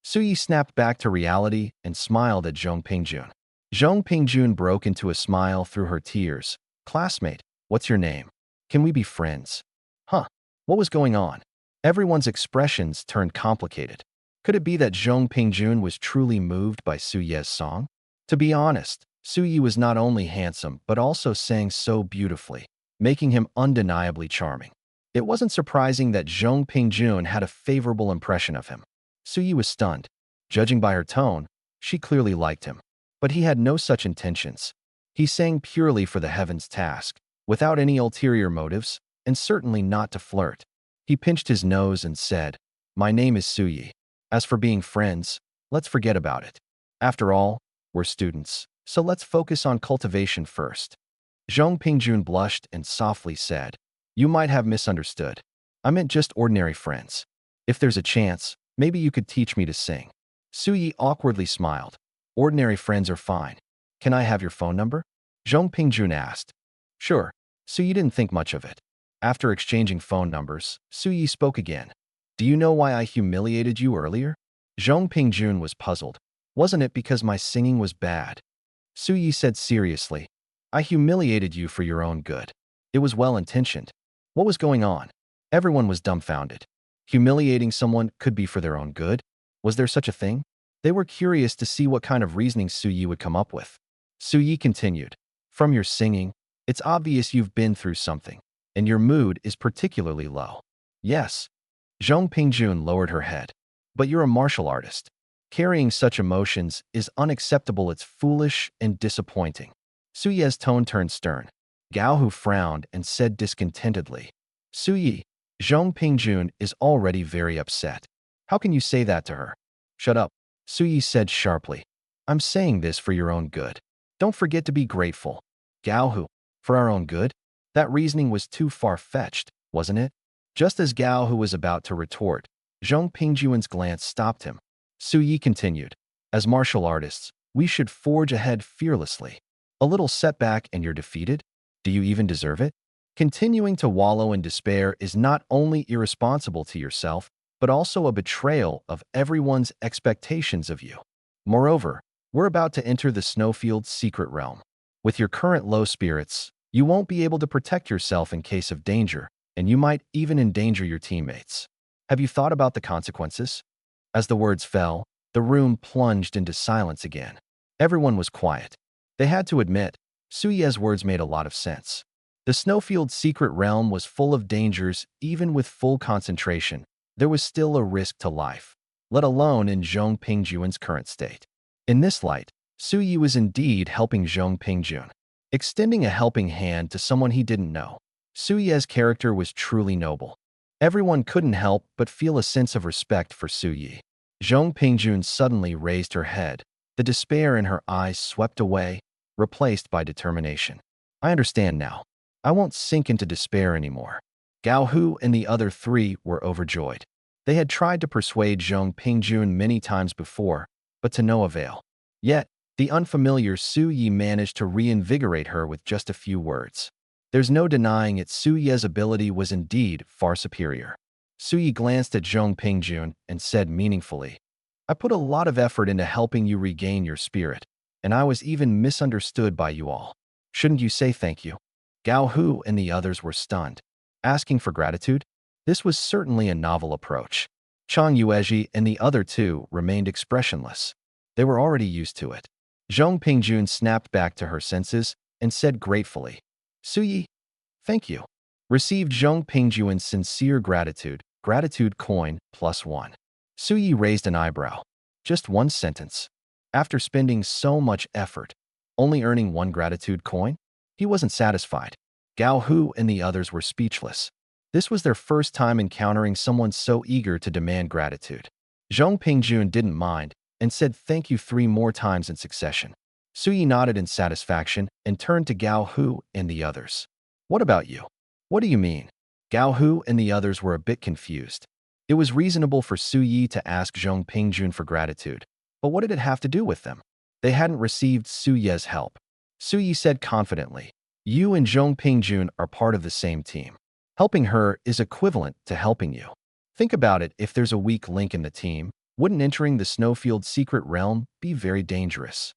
[SPEAKER 1] Su Yi snapped back to reality and smiled at Zhong Pingjun. Zhong Pingjun broke into a smile through her tears. Classmate, what's your name? Can we be friends? Huh, what was going on? Everyone's expressions turned complicated. Could it be that Zhong Pingjun was truly moved by Su Ye's song? To be honest, Su Yi was not only handsome but also sang so beautifully. making him undeniably charming. It wasn't surprising that Zhong Pingjun had a favorable impression of him. Suyi was stunned. Judging by her tone, she clearly liked him. But he had no such intentions. He sang purely for the heavens task, without any ulterior motives, and certainly not to flirt. He pinched his nose and said, "My name is Suyi. As for being friends, let's forget about it. After all, we're students, so let's focus on cultivation first." Zhong Pingjun blushed and softly said, "You might have misunderstood. I meant just ordinary friends. If there's a chance, maybe you could teach me to sing." Suyi awkwardly smiled. "Ordinary friends are fine. Can I have your phone number?" Zhong Pingjun asked. "Sure." Suyi didn't think much of it. After exchanging phone numbers, Suyi spoke again. "Do you know why I humiliated you earlier?" Zhong Pingjun was puzzled. "Wasn't it because my singing was bad?" Suyi said seriously, "I humiliated you for your own good. It was well-intentioned." What was going on? Everyone was dumbfounded. Humiliating someone could be for their own good? Was there such a thing? They were curious to see what kind of reasoning Suyi would come up with. Suyi continued, "From your singing, it's obvious you've been through something, and your mood is particularly low." "Yes." Zhong Pingjun lowered her head. "But you're a martial artist. Carrying such emotions is unacceptable. It's foolish and disappointing." Suyi's tone turned stern. Gao Hu frowned and said discontentedly, "Suyi, Zhong Pingjun is already very upset. How can you say that to her?" "Shut up," Suyi said sharply. "I'm saying this for your own good. Don't forget to be grateful." Gao Hu, "For our own good?" That reasoning was too far-fetched, wasn't it? Just as Gao Hu was about to retort, Zhong Pingjun's glance stopped him. Suyi continued, "As martial artists, we should forge ahead fearlessly. A little setback and you're defeated? Do you even deserve it? Continuing to wallow in despair is not only irresponsible to yourself, but also a betrayal of everyone's expectations of you. Moreover, we're about to enter the Snowfield's secret realm. With your current low spirits, you won't be able to protect yourself in case of danger, and you might even endanger your teammates. Have you thought about the consequences?" As the words fell, the room plunged into silence again. Everyone was quiet. They had to admit, Suye's words made a lot of sense. The Snowfield's secret realm was full of dangers. Even with full concentration, there was still a risk to life, let alone in Zhong Pingjun's current state. In this light, Suyi was indeed helping Zhong Pingjun, extending a helping hand to someone he didn't know. Suye's character was truly noble. Everyone couldn't help but feel a sense of respect for Suyi. Zhong Pingjun suddenly raised her head. The despair in her eyes swept away, replaced by determination. "I understand now. I won't sink into despair anymore." Gao Hu and the other three were overjoyed. They had tried to persuade Zhong Pingjun many times before, but to no avail. Yet, the unfamiliar Suyi managed to reinvigorate her with just a few words. There's no denying it, Suyi's ability was indeed far superior. Suyi glanced at Zhong Pingjun and said meaningfully, "I put a lot of effort into helping you regain your spirit, and I was even misunderstood by you all. Shouldn't you say thank you?" Gao Hu and the others were stunned. Asking for gratitude? This was certainly a novel approach. Chang Yuezhi and the other two remained expressionless. They were already used to it. Zhong Pingjun snapped back to her senses and said gratefully, "Suyi, thank you." Received Zhong Pingjun's sincere gratitude, gratitude coin +1. Suyi raised an eyebrow. Just one sentence. After spending so much effort, only earning one gratitude coin? He wasn't satisfied. Gao Hu and the others were speechless. This was their first time encountering someone so eager to demand gratitude. Zhong Pingjun didn't mind and said thank you 3 more times in succession. Suyi nodded in satisfaction and turned to Gao Hu and the others. "What about you?" "What do you mean?" Gao Hu and the others were a bit confused. It was reasonable for Suyi to ask Zhong Pingjun for gratitude, but what did it have to do with them? They hadn't received Suye's help. Suyi said confidently, "You and Zhong Pingjun are part of the same team. Helping her is equivalent to helping you. Think about it, if there's a weak link in the team, wouldn't entering the Snowfield secret realm be very dangerous?"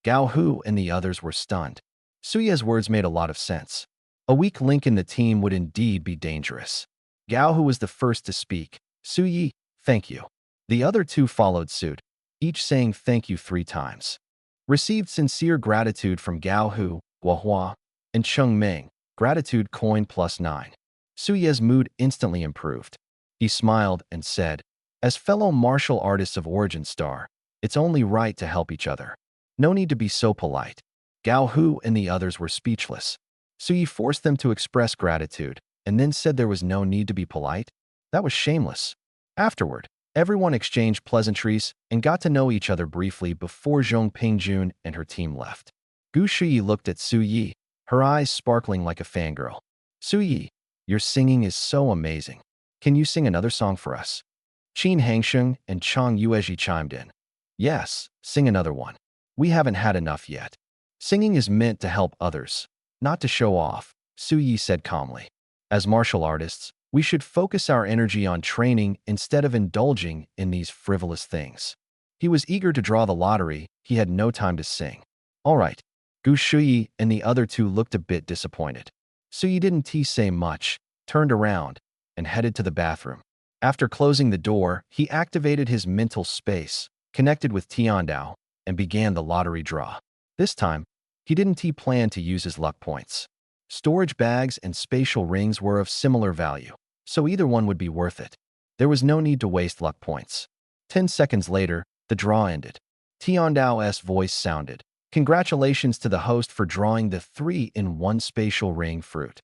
[SPEAKER 1] Gao Hu and the others were stunned. Suye's words made a lot of sense. A weak link in the team would indeed be dangerous. Gao Hu was the first to speak. "Suyi, thank you." The other two followed suit, each saying thank you 3 times. Received sincere gratitude from Gao Hu, Guo Hua, and Cheng Ming. Gratitude coin +9. Suye's mood instantly improved. He smiled and said, as fellow martial artists of Origin Star, it's only right to help each other. No need to be so polite. Gao Hu and the others were speechless. Suyi forced them to express gratitude and then said there was no need to be polite. That was shameless. Afterward, everyone exchanged pleasantries and got to know each other briefly before Zhong Pingjun and her team left. Gu Shuyi looked at Su Yi, her eyes sparkling like a fangirl. Su Yi, your singing is so amazing. Can you sing another song for us? Qin Hangsheng and Chang Yuezhi chimed in. Yes, sing another one. We haven't had enough yet. Singing is meant to help others, not to show off, Su Yi said calmly. As martial artists, we should focus our energy on training instead of indulging in these frivolous things. He was eager to draw the lottery. He had no time to sing. All right. Gu Shuyi and the other two looked a bit disappointed. Suyi didn't say much, turned around, and headed to the bathroom. After closing the door, he activated his mental space, connected with Tiandao, and began the lottery draw. This time, he didn't plan to use his luck points. Storage bags and spatial rings were of similar value, so either one would be worth it. There was no need to waste luck points. 10 seconds later, the draw ended. Tiandao's voice sounded. Congratulations to the host for drawing the 3-in-1 spatial ring fruit.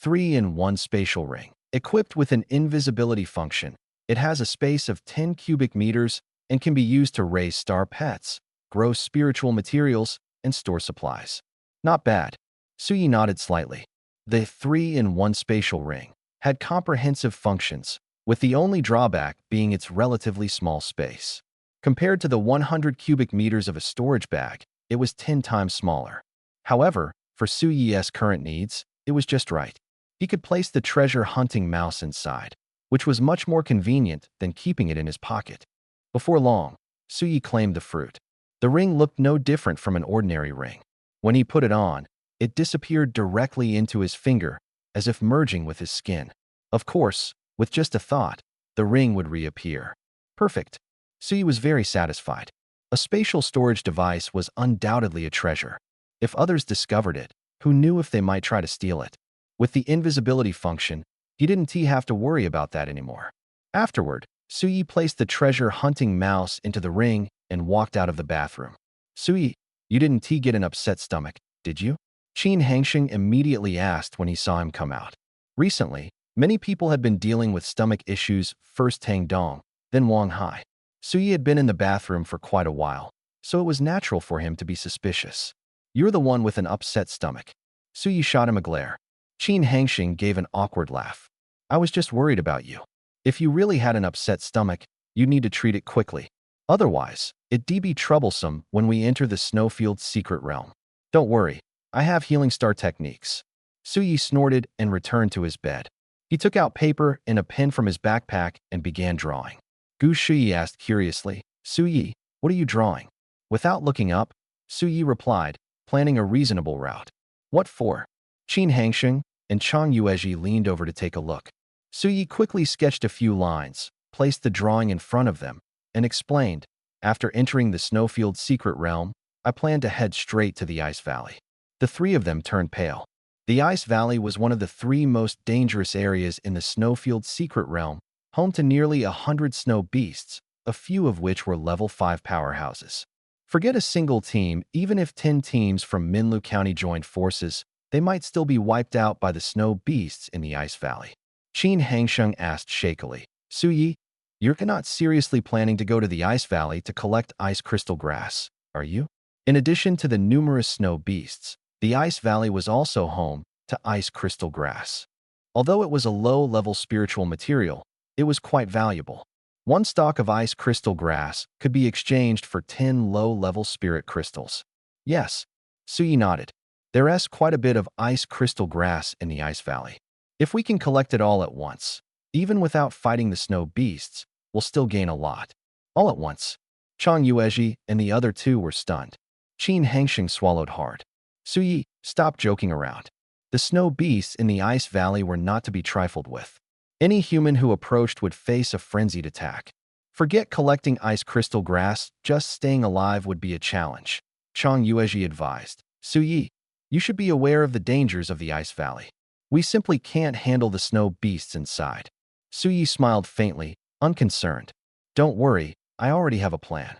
[SPEAKER 1] 3-in-1 spatial ring. Equipped with an invisibility function, it has a space of 10 cubic meters and can be used to raise star pets, grow spiritual materials, and store supplies. Not bad. Suyi nodded slightly. The 3-in-1 spatial ring had comprehensive functions, with the only drawback being its relatively small space. Compared to the 100 cubic meters of a storage bag, it was 10 times smaller. However, for Suyi's current needs, it was just right. He could place the treasure-hunting mouse inside, which was much more convenient than keeping it in his pocket. Before long, Suyi claimed the fruit. The ring looked no different from an ordinary ring. When he put it on, it disappeared directly into his finger, as if merging with his skin. Of course, with just a thought, the ring would reappear. Perfect. Suyi was very satisfied. A spatial storage device was undoubtedly a treasure. If others discovered it, who knew if they might try to steal it? With the invisibility function, he didn't have to worry about that anymore. Afterward, Suyi placed the treasure-hunting mouse into the ring and walked out of the bathroom. Suyi, you didn't get an upset stomach, did you? Qin Hangsheng immediately asked when he saw him come out. Recently, many people had been dealing with stomach issues, first Tang Dong, then Wang Hai. Suyi had been in the bathroom for quite a while, so it was natural for him to be suspicious. You're the one with an upset stomach. Suyi shot him a glare. Qin Hangsheng gave an awkward laugh. I was just worried about you. If you really had an upset stomach, you'd need to treat it quickly. Otherwise, it'd be troublesome when we enter the Snowfield's secret realm. Don't worry, I have healing star techniques. Suyi snorted and returned to his bed. He took out paper and a pen from his backpack and began drawing. Gu Shuyi asked curiously, Suyi, what are you drawing? Without looking up, Suyi replied, planning a reasonable route. What for? Qin Hangsheng and Chang Yuezhi leaned over to take a look. Suyi quickly sketched a few lines, placed the drawing in front of them, and explained, after entering the Snowfield's secret realm, I plan to head straight to the Ice Valley. The three of them turned pale. The Ice Valley was one of the 3 most dangerous areas in the Snowfield's secret realm, home to nearly 100 snow beasts, a few of which were level 5 powerhouses. Forget a single team, even if 10 teams from Minlu County joined forces, they might still be wiped out by the snow beasts in the Ice Valley. Qin Hangsheng asked shakily, Suyi, you're not seriously planning to go to the Ice Valley to collect ice crystal grass, are you? In addition to the numerous snow beasts, the Ice Valley was also home to ice crystal grass. Although it was a low-level spiritual material, it was quite valuable. 1 stalk of ice crystal grass could be exchanged for 10 low-level spirit crystals. Yes, Suyi nodded. There's quite a bit of ice crystal grass in the Ice Valley. If we can collect it all at once, even without fighting the snow beasts, we'll still gain a lot. All at once. Chang Yuezhi and the other 2 were stunned. Qin Hangsheng swallowed hard. Suyi, stop joking around. The snow beasts in the Ice Valley were not to be trifled with. Any human who approached would face a frenzied attack. Forget collecting ice crystal grass, just staying alive would be a challenge. Chang Yuezhi advised. Suyi, you should be aware of the dangers of the Ice Valley. We simply can't handle the snow beasts inside. Suyi smiled faintly, unconcerned. Don't worry, I already have a plan.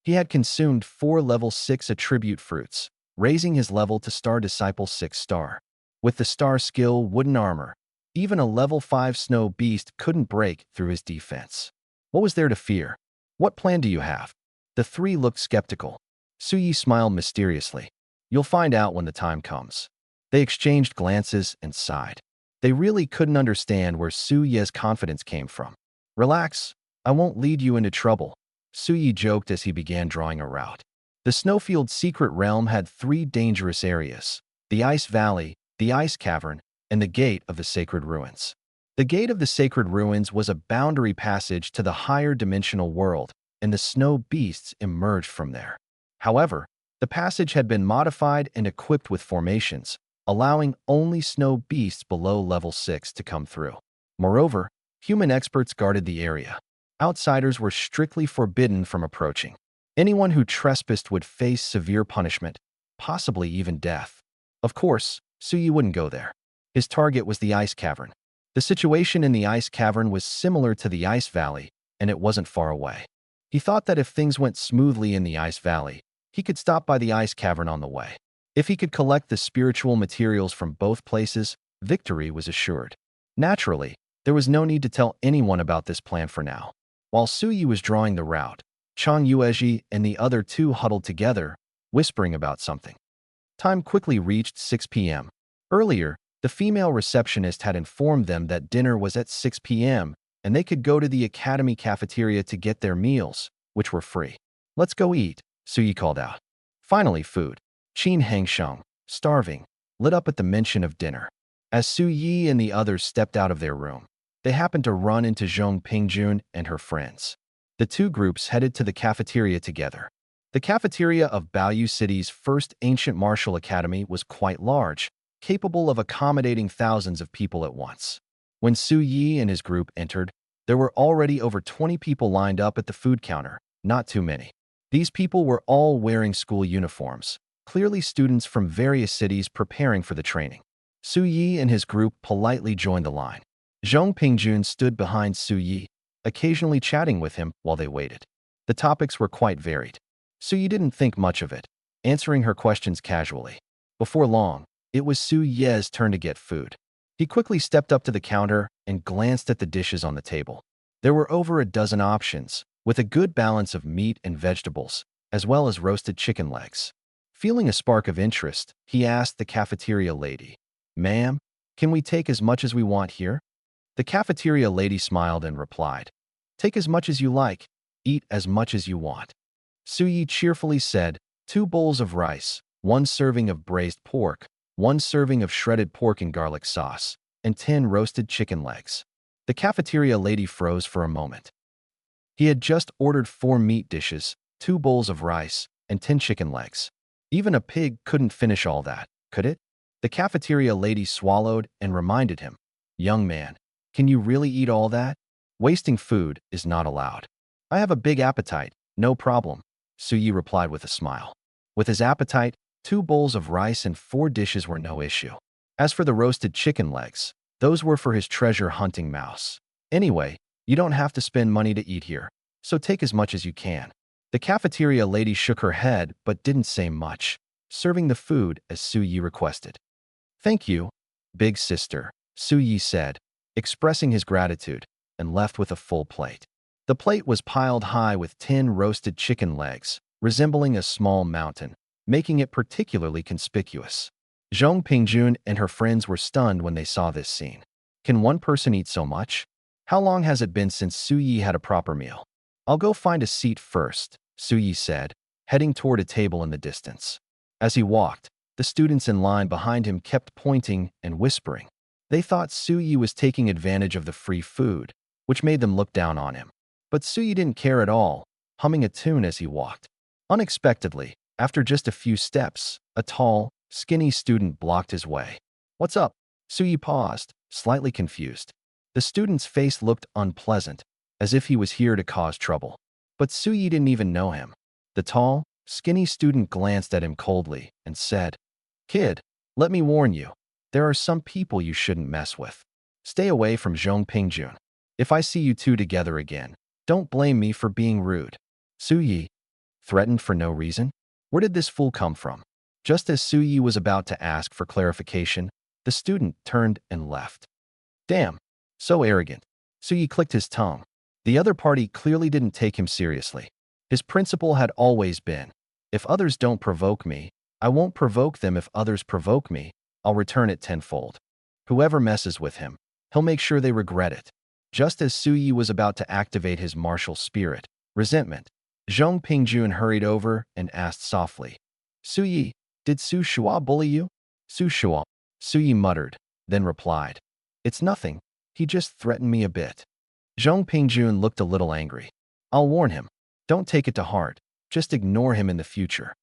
[SPEAKER 1] He had consumed 4 level 6 attribute fruits, raising his level to Star Disciple 6 star. With the star skill Wooden Armor, even a level 5 snow beast couldn't break through his defense. What was there to fear? What plan do you have? The three looked skeptical. Suyi smiled mysteriously. You'll find out when the time comes. They exchanged glances and sighed. They really couldn't understand where Suyi's confidence came from. Relax, I won't lead you into trouble, Suyi joked as he began drawing a route. The Snowfield Secret Realm had 3 dangerous areas: the Ice Valley, the Ice Cavern, and the Gate of the Sacred Ruins. The Gate of the Sacred Ruins was a boundary passage to the higher dimensional world, and the snow beasts emerged from there. However, the passage had been modified and equipped with formations, allowing only snow beasts below level 6 to come through. Moreover, human experts guarded the area. Outsiders were strictly forbidden from approaching. Anyone who trespassed would face severe punishment, possibly even death. Of course, Suyi wouldn't go there. His target was the Ice Cavern. The situation in the Ice Cavern was similar to the Ice Valley, and it wasn't far away. He thought that if things went smoothly in the Ice Valley, he could stop by the Ice Cavern on the way. If he could collect the spiritual materials from both places, victory was assured. Naturally, there was no need to tell anyone about this plan for now. While Suyi was drawing the route, Chang Yuezhi and the other two huddled together, whispering about something. Time quickly reached 6 p.m. Earlier, the female receptionist had informed them that dinner was at 6 p.m., and they could go to the academy cafeteria to get their meals, which were free. Let's go eat, Suyi called out. Finally, food. Qin Hangsheng, starving, lit up at the mention of dinner. As Suyi and the others stepped out of their room, they happened to run into Zhong Pingjun and her friends. The two groups headed to the cafeteria together. The cafeteria of Baoyu City's first ancient martial academy was quite large, capable of accommodating thousands of people at once. When Suyi and his group entered, there were already over 20 people lined up at the food counter, not too many. These people were all wearing school uniforms, clearly students from various cities preparing for the training. Suyi and his group politely joined the line. Zhong Pingjun stood behind Suyi, occasionally chatting with him while they waited. The topics were quite varied. Suyi didn't think much of it, answering her questions casually. Before long, it was Suyi's turn to get food. He quickly stepped up to the counter and glanced at the dishes on the table. There were over a dozen options, with a good balance of meat and vegetables, as well as roasted chicken legs. Feeling a spark of interest, he asked the cafeteria lady, "Ma'am, can we take as much as we want here?" The cafeteria lady smiled and replied, "Take as much as you like, eat as much as you want." Suyi cheerfully said, 2 bowls of rice, 1 serving of braised pork, 1 serving of shredded pork in garlic sauce, and 10 roasted chicken legs. The cafeteria lady froze for a moment. He had just ordered 4 meat dishes, 2 bowls of rice, and 10 chicken legs. Even a pig couldn't finish all that, could it? The cafeteria lady swallowed and reminded him, "Young man, can you really eat all that? Wasting food is not allowed." "I have a big appetite, no problem," Suyi replied with a smile. With his appetite, 2 bowls of rice and 4 dishes were no issue. As for the roasted chicken legs, those were for his treasure-hunting mouse. "Anyway, you don't have to spend money to eat here, so take as much as you can." The cafeteria lady shook her head but didn't say much, serving the food as Suyi requested. "Thank you, big sister," Suyi said, expressing his gratitude, and left with a full plate. The plate was piled high with 10 roasted chicken legs, resembling a small mountain, making it particularly conspicuous. Zhong Pingjun and her friends were stunned when they saw this scene. Can one person eat so much? How long has it been since Suyi had a proper meal? "I'll go find a seat first," Suyi said, heading toward a table in the distance. As he walked, the students in line behind him kept pointing and whispering. They thought Suyi was taking advantage of the free food, which made them look down on him. But Suyi didn't care at all, humming a tune as he walked. Unexpectedly, after just a few steps, a tall, skinny student blocked his way. "What's up?" Suyi paused, slightly confused. The student's face looked unpleasant, as if he was here to cause trouble. But Suyi didn't even know him. The tall, skinny student glanced at him coldly and said, "Kid, let me warn you. There are some people you shouldn't mess with. Stay away from Zhong Pingjun. If I see you two together again, don't blame me for being rude. Su Yi, threatened for no reason? Where did this fool come from? Just as Su Yi was about to ask for clarification, the student turned and left. Damn, so arrogant. Su Yi clicked his tongue. The other party clearly didn't take him seriously. His principle had always been, if others don't provoke me, I won't provoke them. If others provoke me, I'll return it tenfold. Whoever messes with him, he'll make sure they regret it. Just as Su Yi was about to activate his martial spirit, resentment, Zhong Pingjun hurried over and asked softly, Su Yi, did Su Shua bully you? Su Shua, Su Yi muttered, then replied, it's nothing, he just threatened me a bit. Zhong Pingjun looked a little angry. I'll warn him. Don't take it to heart. Just ignore him in the future.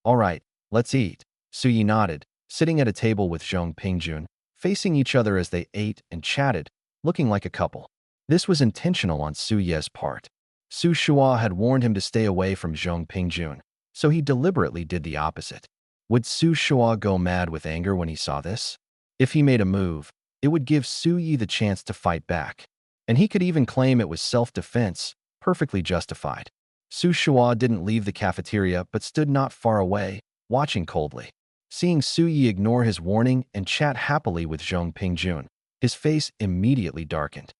[SPEAKER 1] All right, let's eat. Su Yi nodded, sitting at a table with Zhong Pingjun, facing each other as they ate and chatted, looking like a couple. This was intentional on Su Ye's part. Su Shua had warned him to stay away from Zhong Pingjun, so he deliberately did the opposite. Would Su Shua go mad with anger when he saw this? If he made a move, it would give Su Yi the chance to fight back. And he could even claim it was self-defense, perfectly justified. Su Shua didn't leave the cafeteria but stood not far away, watching coldly. Seeing Su Yi ignore his warning and chat happily with Zhong Pingjun, his face immediately darkened.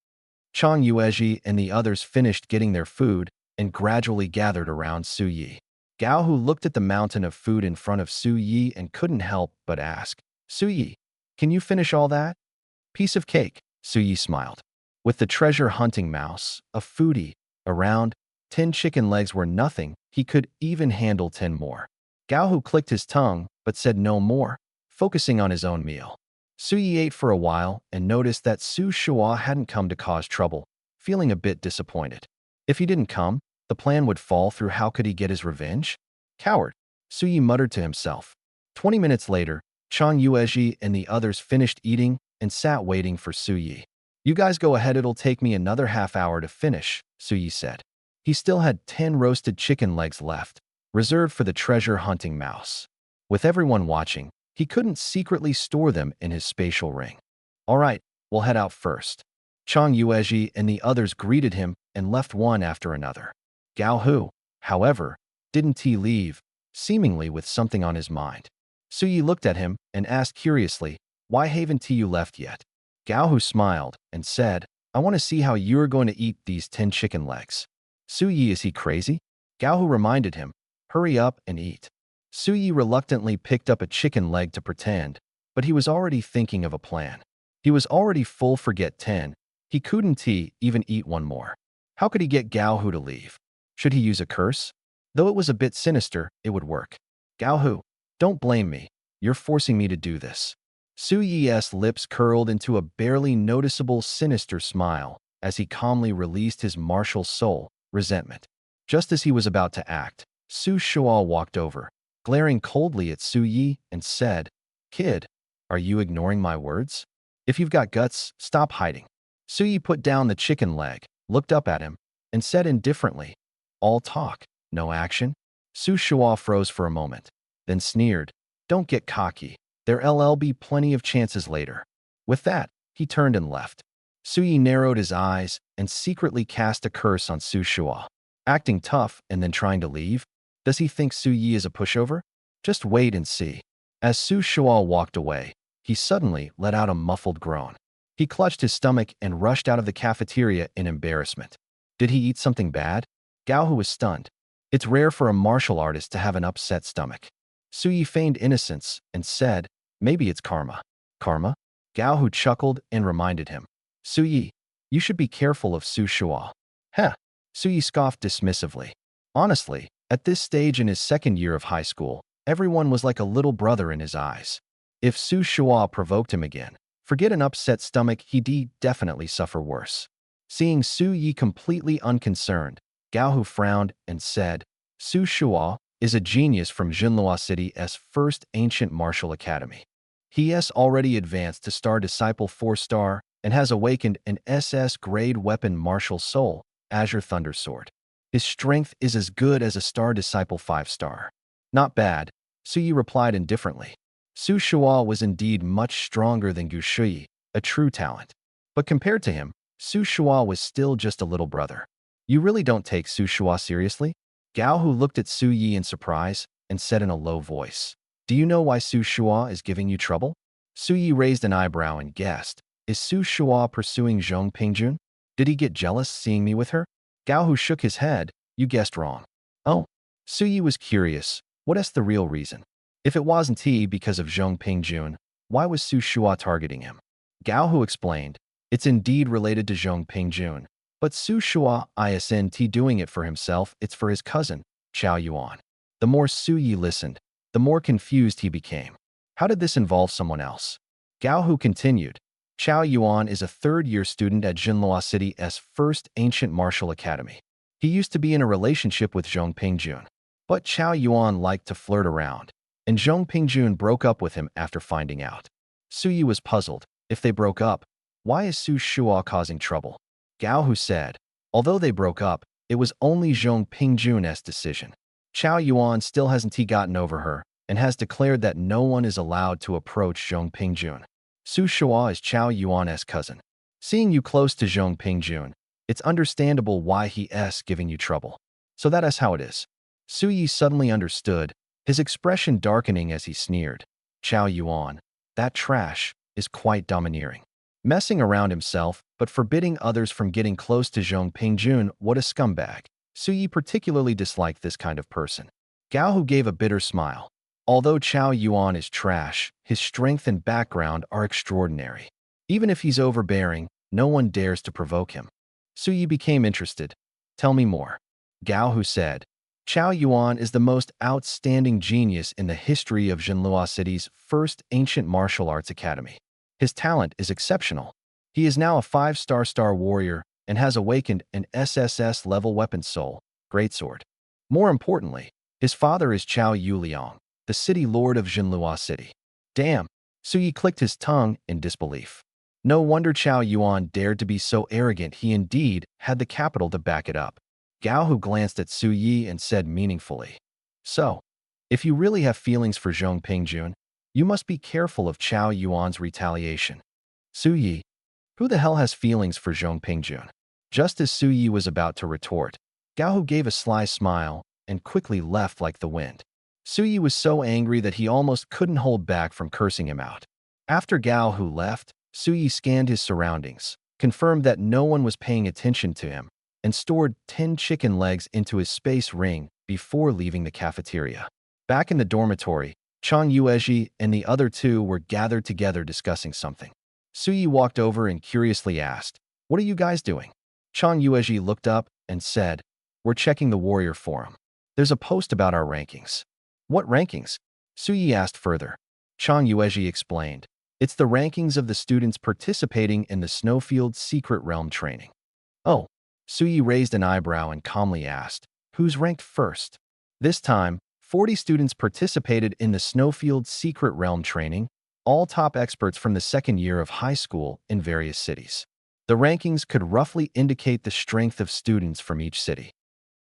[SPEAKER 1] Chang Yuezhi and the others finished getting their food and gradually gathered around Su Yi. Gao Hu looked at the mountain of food in front of Su Yi and couldn't help but ask, Su Yi, can you finish all that? Piece of cake, Su Yi smiled. With the treasure hunting mouse, a foodie, around, 10 chicken legs were nothing. He could even handle 10 more. Gao Hu clicked his tongue but said no more, focusing on his own meal. Su Yi ate for a while and noticed that Su Shua hadn't come to cause trouble, feeling a bit disappointed. If he didn't come, the plan would fall through. How could he get his revenge? Coward, Su Yi muttered to himself. 20 minutes later, Chang Yuezhi and the others finished eating and sat waiting for Su Yi. You guys go ahead, it'll take me another half hour to finish, Su Yi said. He still had 10 roasted chicken legs left, reserved for the treasure hunting mouse. With everyone watching, he couldn't secretly store them in his spatial ring. All right, we'll head out first. Chang Yuezhi and the others greeted him and left one after another. Gao Hu, however, didn't he leave, seemingly with something on his mind. Su Yi looked at him and asked curiously, why haven't you left yet? Gao Hu smiled and said, I want to see how you're going to eat these 10 chicken legs. Su Yi, is he crazy? Gao Hu reminded him, hurry up and eat. Su Yi reluctantly picked up a chicken leg to pretend, but he was already thinking of a plan. He was already full. Forget 10. He couldn't even eat one more. How could he get Gao Hu to leave? Should he use a curse? Though it was a bit sinister, it would work. Gao Hu, don't blame me. You're forcing me to do this. Su Yi's lips curled into a barely noticeable sinister smile as he calmly released his martial soul, resentment. Just as he was about to act, Su Shua walked over, glaring coldly at Su Yi and said, Kid, are you ignoring my words? If you've got guts, stop hiding. Su Yi put down the chicken leg, looked up at him, and said indifferently, all talk, no action? Su Shua froze for a moment, then sneered, don't get cocky. There'll be plenty of chances later. With that, he turned and left. Su Yi narrowed his eyes and secretly cast a curse on Su Shua. Acting tough and then trying to leave? Does he think Su Yi is a pushover? Just wait and see. As Su Shua walked away, he suddenly let out a muffled groan. He clutched his stomach and rushed out of the cafeteria in embarrassment. Did he eat something bad? Gao Hu was stunned. It's rare for a martial artist to have an upset stomach. Su Yi feigned innocence and said, maybe it's karma. Karma? Gao Hu chuckled and reminded him. Su Yi, you should be careful of Su Shua. Heh. Su Yi scoffed dismissively. Honestly, at this stage in his second year of high school, everyone was like a little brother in his eyes. If Su Shua provoked him again, forget an upset stomach, he'd definitely suffer worse. Seeing Su Yi completely unconcerned, Gao Hu frowned and said, Su Shua is a genius from Jinlua City's first ancient martial academy. He has already advanced to Star Disciple 4-star and has awakened an SS grade weapon martial soul, Azure Thunder Sword. His strength is as good as a Star Disciple 5-star. Not bad, Su Yi replied indifferently. Su Shua was indeed much stronger than Gu Shui, a true talent. But compared to him, Su Shua was still just a little brother. You really don't take Su Shua seriously? Gao Hu looked at Su Yi in surprise and said in a low voice, "Do you know why Su Shua is giving you trouble?" Su Yi raised an eyebrow and guessed, "Is Su Shua pursuing Zhong Pingjun? Did he get jealous seeing me with her?" Gao Hu shook his head. "You guessed wrong." "Oh." Su Yi was curious. What is the real reason? If it wasn't he because of Zhong Pingjun, why was Su Shua targeting him? Gao Hu explained, "It's indeed related to Zhong Pingjun, but Su Shua isn't doing it for himself, it's for his cousin, Chao Yuan." The more Su Yi listened, the more confused he became. How did this involve someone else? Gao Hu continued, "Chao Yuan is a third-year student at Jinlua City's first ancient martial academy. He used to be in a relationship with Zhong Pingjun, but Chao Yuan liked to flirt around, and Zhong Pingjun broke up with him after finding out." Su Yi was puzzled. If they broke up, why is Su Shua causing trouble? Gao Hu said, "Although they broke up, it was only Zhong Pingjun's decision. Chao Yuan still hasn't gotten over her and has declared that no one is allowed to approach Zhong Pingjun. Su Shua is Chao Yuan's cousin. Seeing you close to Zhong Pingjun, it's understandable why he's giving you trouble. So that is how it is." Su Yi suddenly understood, his expression darkening as he sneered. Chao Yuan, that trash, is quite domineering. Messing around himself, but forbidding others from getting close to Zhong Pingjun, what a scumbag. Su Yi particularly disliked this kind of person. Gao Hu gave a bitter smile. Although Chao Yuan is trash, his strength and background are extraordinary. Even if he's overbearing, no one dares to provoke him. Su Yi became interested. "Tell me more." Gao Hu said, "Chao Yuan is the most outstanding genius in the history of Jinlua City's first ancient martial arts academy. His talent is exceptional. He is now a 5-star warrior and has awakened an SSSS-level weapon soul, greatsword. More importantly, his father is Chao Yuliang, the city lord of Jinlua City." Damn! Su Yi clicked his tongue in disbelief. No wonder Chao Yuan dared to be so arrogant. He indeed had the capital to back it up. Gao Hu glanced at Su Yi and said meaningfully, "So, if you really have feelings for Zhong Pingjun, you must be careful of Chao Yuan's retaliation." Su Yi, who the hell has feelings for Zhong Pingjun? Just as Su Yi was about to retort, Gao Hu gave a sly smile and quickly left like the wind. Su Yi was so angry that he almost couldn't hold back from cursing him out. After Gao Hu left, Su Yi scanned his surroundings, confirmed that no one was paying attention to him, and stored 10 chicken legs into his space ring before leaving the cafeteria. Back in the dormitory, Chang Yuezhi and the other two were gathered together discussing something. Su Yi walked over and curiously asked, "What are you guys doing?" Chang Yuezhi looked up and said, "We're checking the Warrior Forum. There's a post about our rankings." "What rankings?" Su Yi asked further. Chang Yuezhi explained, "It's the rankings of the students participating in the Snowfield Secret Realm training." "Oh." Su Yi raised an eyebrow and calmly asked, "Who's ranked first?" This time, 40 students participated in the Snowfield Secret Realm training, all top experts from the second year of high school in various cities. The rankings could roughly indicate the strength of students from each city.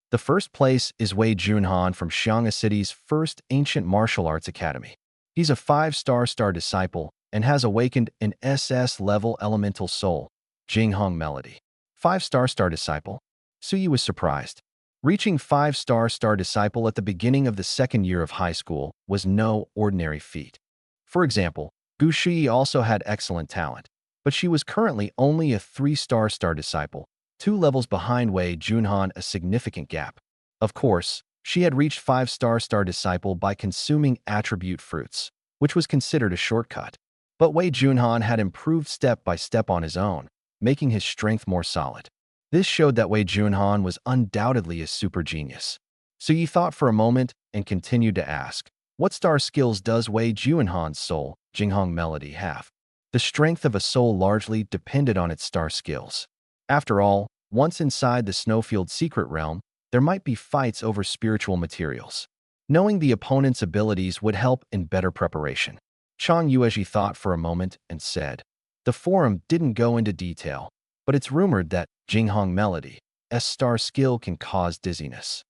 [SPEAKER 1] The first place is Wei Junhan from Xiang'an City's first ancient martial arts academy. He's a 5-star disciple and has awakened an SS-level elemental soul, Jinghong Melody. 5-star disciple? Su Yi was surprised. Reaching 5-star disciple at the beginning of the second year of high school was no ordinary feat. For example, Gu Shui also had excellent talent, but she was currently only a 3-star disciple, 2 levels behind Wei Junhan, a significant gap. Of course, she had reached 5-star disciple by consuming attribute fruits, which was considered a shortcut. But Wei Junhan had improved step by step on his own, making his strength more solid. This showed that Wei Junhan was undoubtedly a super genius. So Yi thought for a moment and continued to ask, "What star skills does Wei Junhan's soul, Jinghong Melody, have?" The strength of a soul largely depended on its star skills. After all, once inside the Snowfield Secret Realm, there might be fights over spiritual materials. Knowing the opponent's abilities would help in better preparation. Chang Yuezhi thought for a moment and said, "The forum didn't go into detail, but it's rumored that Jinghong Melody's star skill can cause dizziness.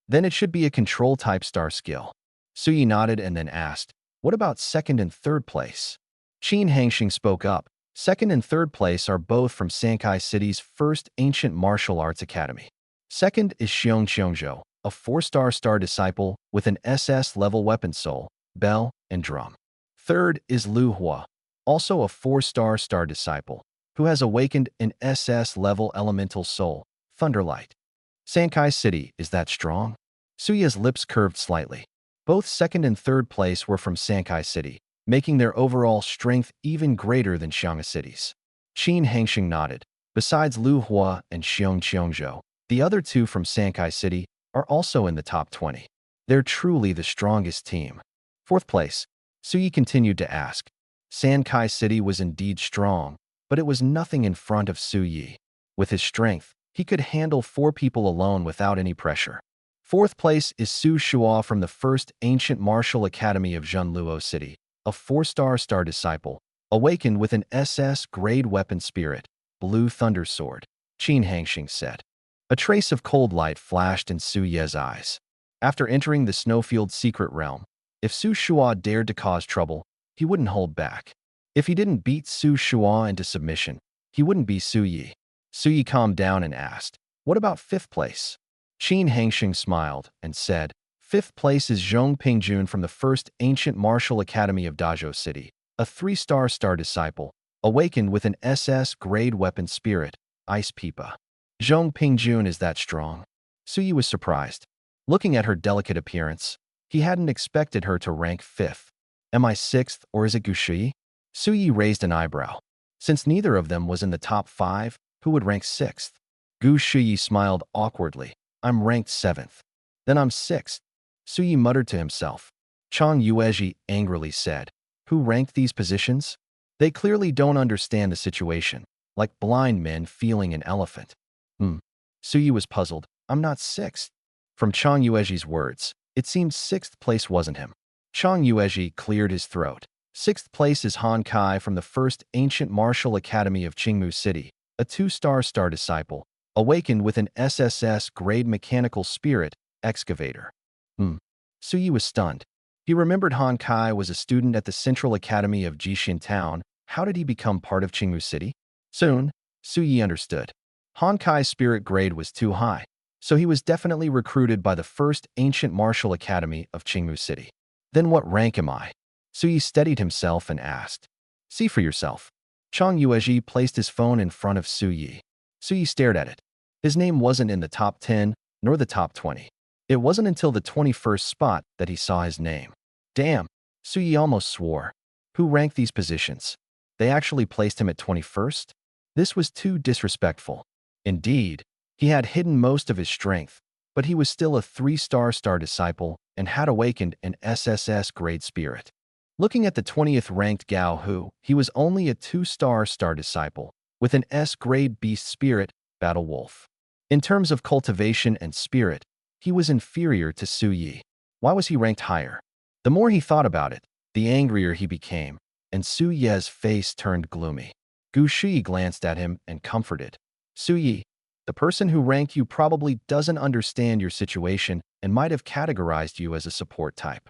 [SPEAKER 1] Then it should be a control-type star skill." Su Yi nodded and then asked, What about second and third place? Qin Hangxing spoke up. Second and third place are both from Sankai City's first ancient martial arts academy. Second is Xiong Qiongzhou, a 4-star disciple with an SS-level weapon soul, bell, and drum. Third is Lu Hua, also a 4-star disciple, who has awakened an SS-level elemental soul, Thunderlight. Sankai City, is that strong? Suya's lips curved slightly. Both second and third place were from Sankai City, making their overall strength even greater than Xiang'an City's. Qin Hangxing nodded. Besides Lu Hua and Xiong Qiongzhou, the other two from Sankai City are also in the top 20. They're truly the strongest team. Fourth place, Suyi continued to ask. Sankai City was indeed strong, but it was nothing in front of Su Yi. With his strength, he could handle 4 people alone without any pressure. Fourth place is Su Shua from the first ancient martial academy of Zhenluo City, a 4-star disciple, awakened with an SS-grade weapon spirit, Blue Thunder Sword, Qin Hangxing said. A trace of cold light flashed in Su Ye's eyes. After entering the Snowfield secret realm, if Su Shua dared to cause trouble, he wouldn't hold back. If he didn't beat Su Shua into submission, he wouldn't be Su Yi. Su Yi calmed down and asked, "What about fifth place?" Qin Hangxing smiled and said, "Fifth place is Zhong Pingjun from the first ancient martial academy of Dazhou City, a 3-star disciple, awakened with an SS-grade weapon spirit, Ice Pipa." Zhong Pingjun is that strong? Su Yi was surprised. Looking at her delicate appearance, he hadn't expected her to rank 5th. Am I 6th or is it Gu Shui? Su Yi raised an eyebrow. Since neither of them was in the top 5, who would rank 6th? Gu Shui smiled awkwardly. I'm ranked 7th. Then I'm 6th. Su Yi muttered to himself. Chang Yuezhi angrily said, "Who ranked these positions? They clearly don't understand the situation, like blind men feeling an elephant." Su Yi was puzzled. I'm not 6th. From Chang Yuezhi's words, it seemed 6th place wasn't him. Chang Yuezhi cleared his throat. 6th place is Han Kai from the first ancient martial academy of Qingmu City, a 2-star disciple, awakened with an SSS-grade mechanical spirit, excavator. Su Yi was stunned. He remembered Han Kai was a student at the Central Academy of Jixin Town. How did he become part of Qingmu City? Soon, Su Yi understood. Han Kai's spirit grade was too high, so he was definitely recruited by the first ancient martial academy of Qingmu City. Then what rank am I? Su Yi steadied himself and asked. See for yourself. Chang Yuezhi placed his phone in front of Su Yi. Su Yi stared at it. His name wasn't in the top 10, nor the top 20. It wasn't until the 21st spot that he saw his name. Damn, Su Yi almost swore. Who ranked these positions? They actually placed him at 21st? This was too disrespectful. Indeed, he had hidden most of his strength, but he was still a 3-star disciple and had awakened an SSS-grade spirit. Looking at the 20th ranked Gao Hu, he was only a 2-star disciple, with an S-grade beast spirit, Battle Wolf. In terms of cultivation and spirit, he was inferior to Su Yi. Why was he ranked higher? The more he thought about it, the angrier he became, and Su Ye's face turned gloomy. Gu Shui glanced at him and comforted. Su Yi, the person who ranked you probably doesn't understand your situation and might have categorized you as a support type.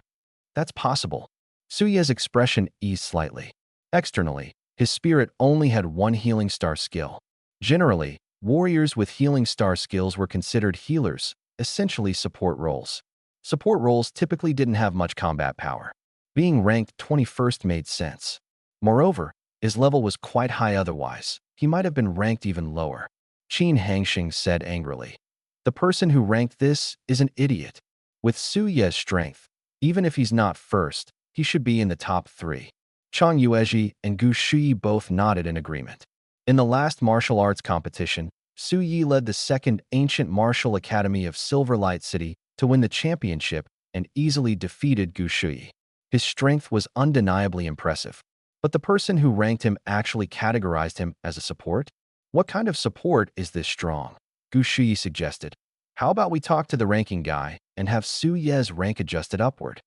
[SPEAKER 1] That's possible. Su Ye's expression eased slightly. Externally, his spirit only had 1 healing star skill. Generally, warriors with healing star skills were considered healers, essentially support roles. Support roles typically didn't have much combat power. Being ranked 21st made sense. Moreover, his level was quite high otherwise. He might have been ranked even lower. Qin Hangxing said angrily. The person who ranked this is an idiot. With Su Ye's strength, even if he's not first, he should be in the top 3. Chang Yuezhi and Gu Shui both nodded in agreement. In the last martial arts competition, Su Yi led the second ancient martial academy of Silverlight City to win the championship and easily defeated Gu Shui. His strength was undeniably impressive, but the person who ranked him actually categorized him as a support? What kind of support is this strong? Gu Shui suggested. How about we talk to the ranking guy and have Su Ye's rank adjusted upward?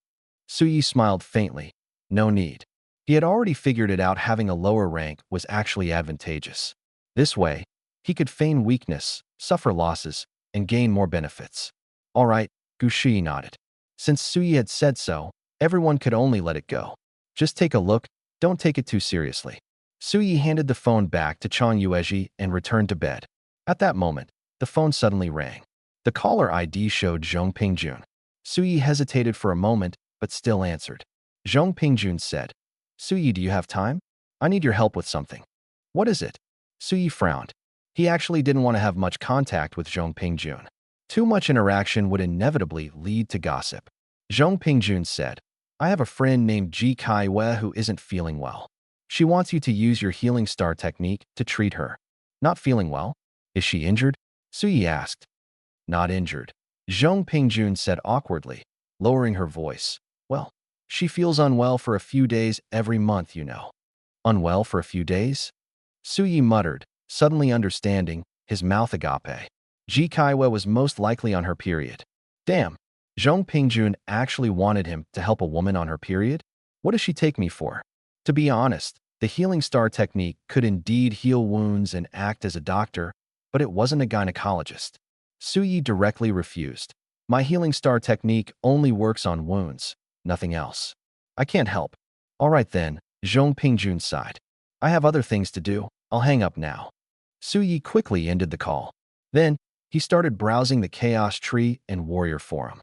[SPEAKER 1] Su Yi smiled faintly. No need. He had already figured it out. Having a lower rank was actually advantageous. This way, he could feign weakness, suffer losses, and gain more benefits. All right, Gu Shui nodded. Since Su Yi had said so, Everyone could only let it go. Just take a look, don't take it too seriously. Suyi handed the phone back to Chang Yueji and returned to bed. At that moment, the phone suddenly rang. The caller ID showed Zhong Pingjun. Suyi hesitated for a moment, but still answered. Zhong Pingjun said, Suyi, do you have time? I need your help with something. What is it? Suyi frowned. He actually didn't want to have much contact with Zhong Pingjun. Too much interaction would inevitably lead to gossip. Zhong Pingjun said, I have a friend named Ji Kaiwe who isn't feeling well. She wants you to use your healing star technique to treat her. Not feeling well? Is she injured? Suyi asked. Not injured. Zhong Pingjun said awkwardly, lowering her voice. Well, she feels unwell for a few days every month, you know. Unwell for a few days? Suyi muttered, suddenly understanding, his mouth agape. Ji Kaiwe was most likely on her period. Damn, Zhong Pingjun actually wanted him to help a woman on her period? What does she take me for? To be honest, the healing star technique could indeed heal wounds and act as a doctor, but it wasn't a gynecologist. Suyi directly refused. My healing star technique only works on wounds, nothing else. I can't help. All right then, Zhong Pingjun sighed. I have other things to do. I'll hang up now. Suyi quickly ended the call. Then, he started browsing the Chaos Tree and Warrior Forum.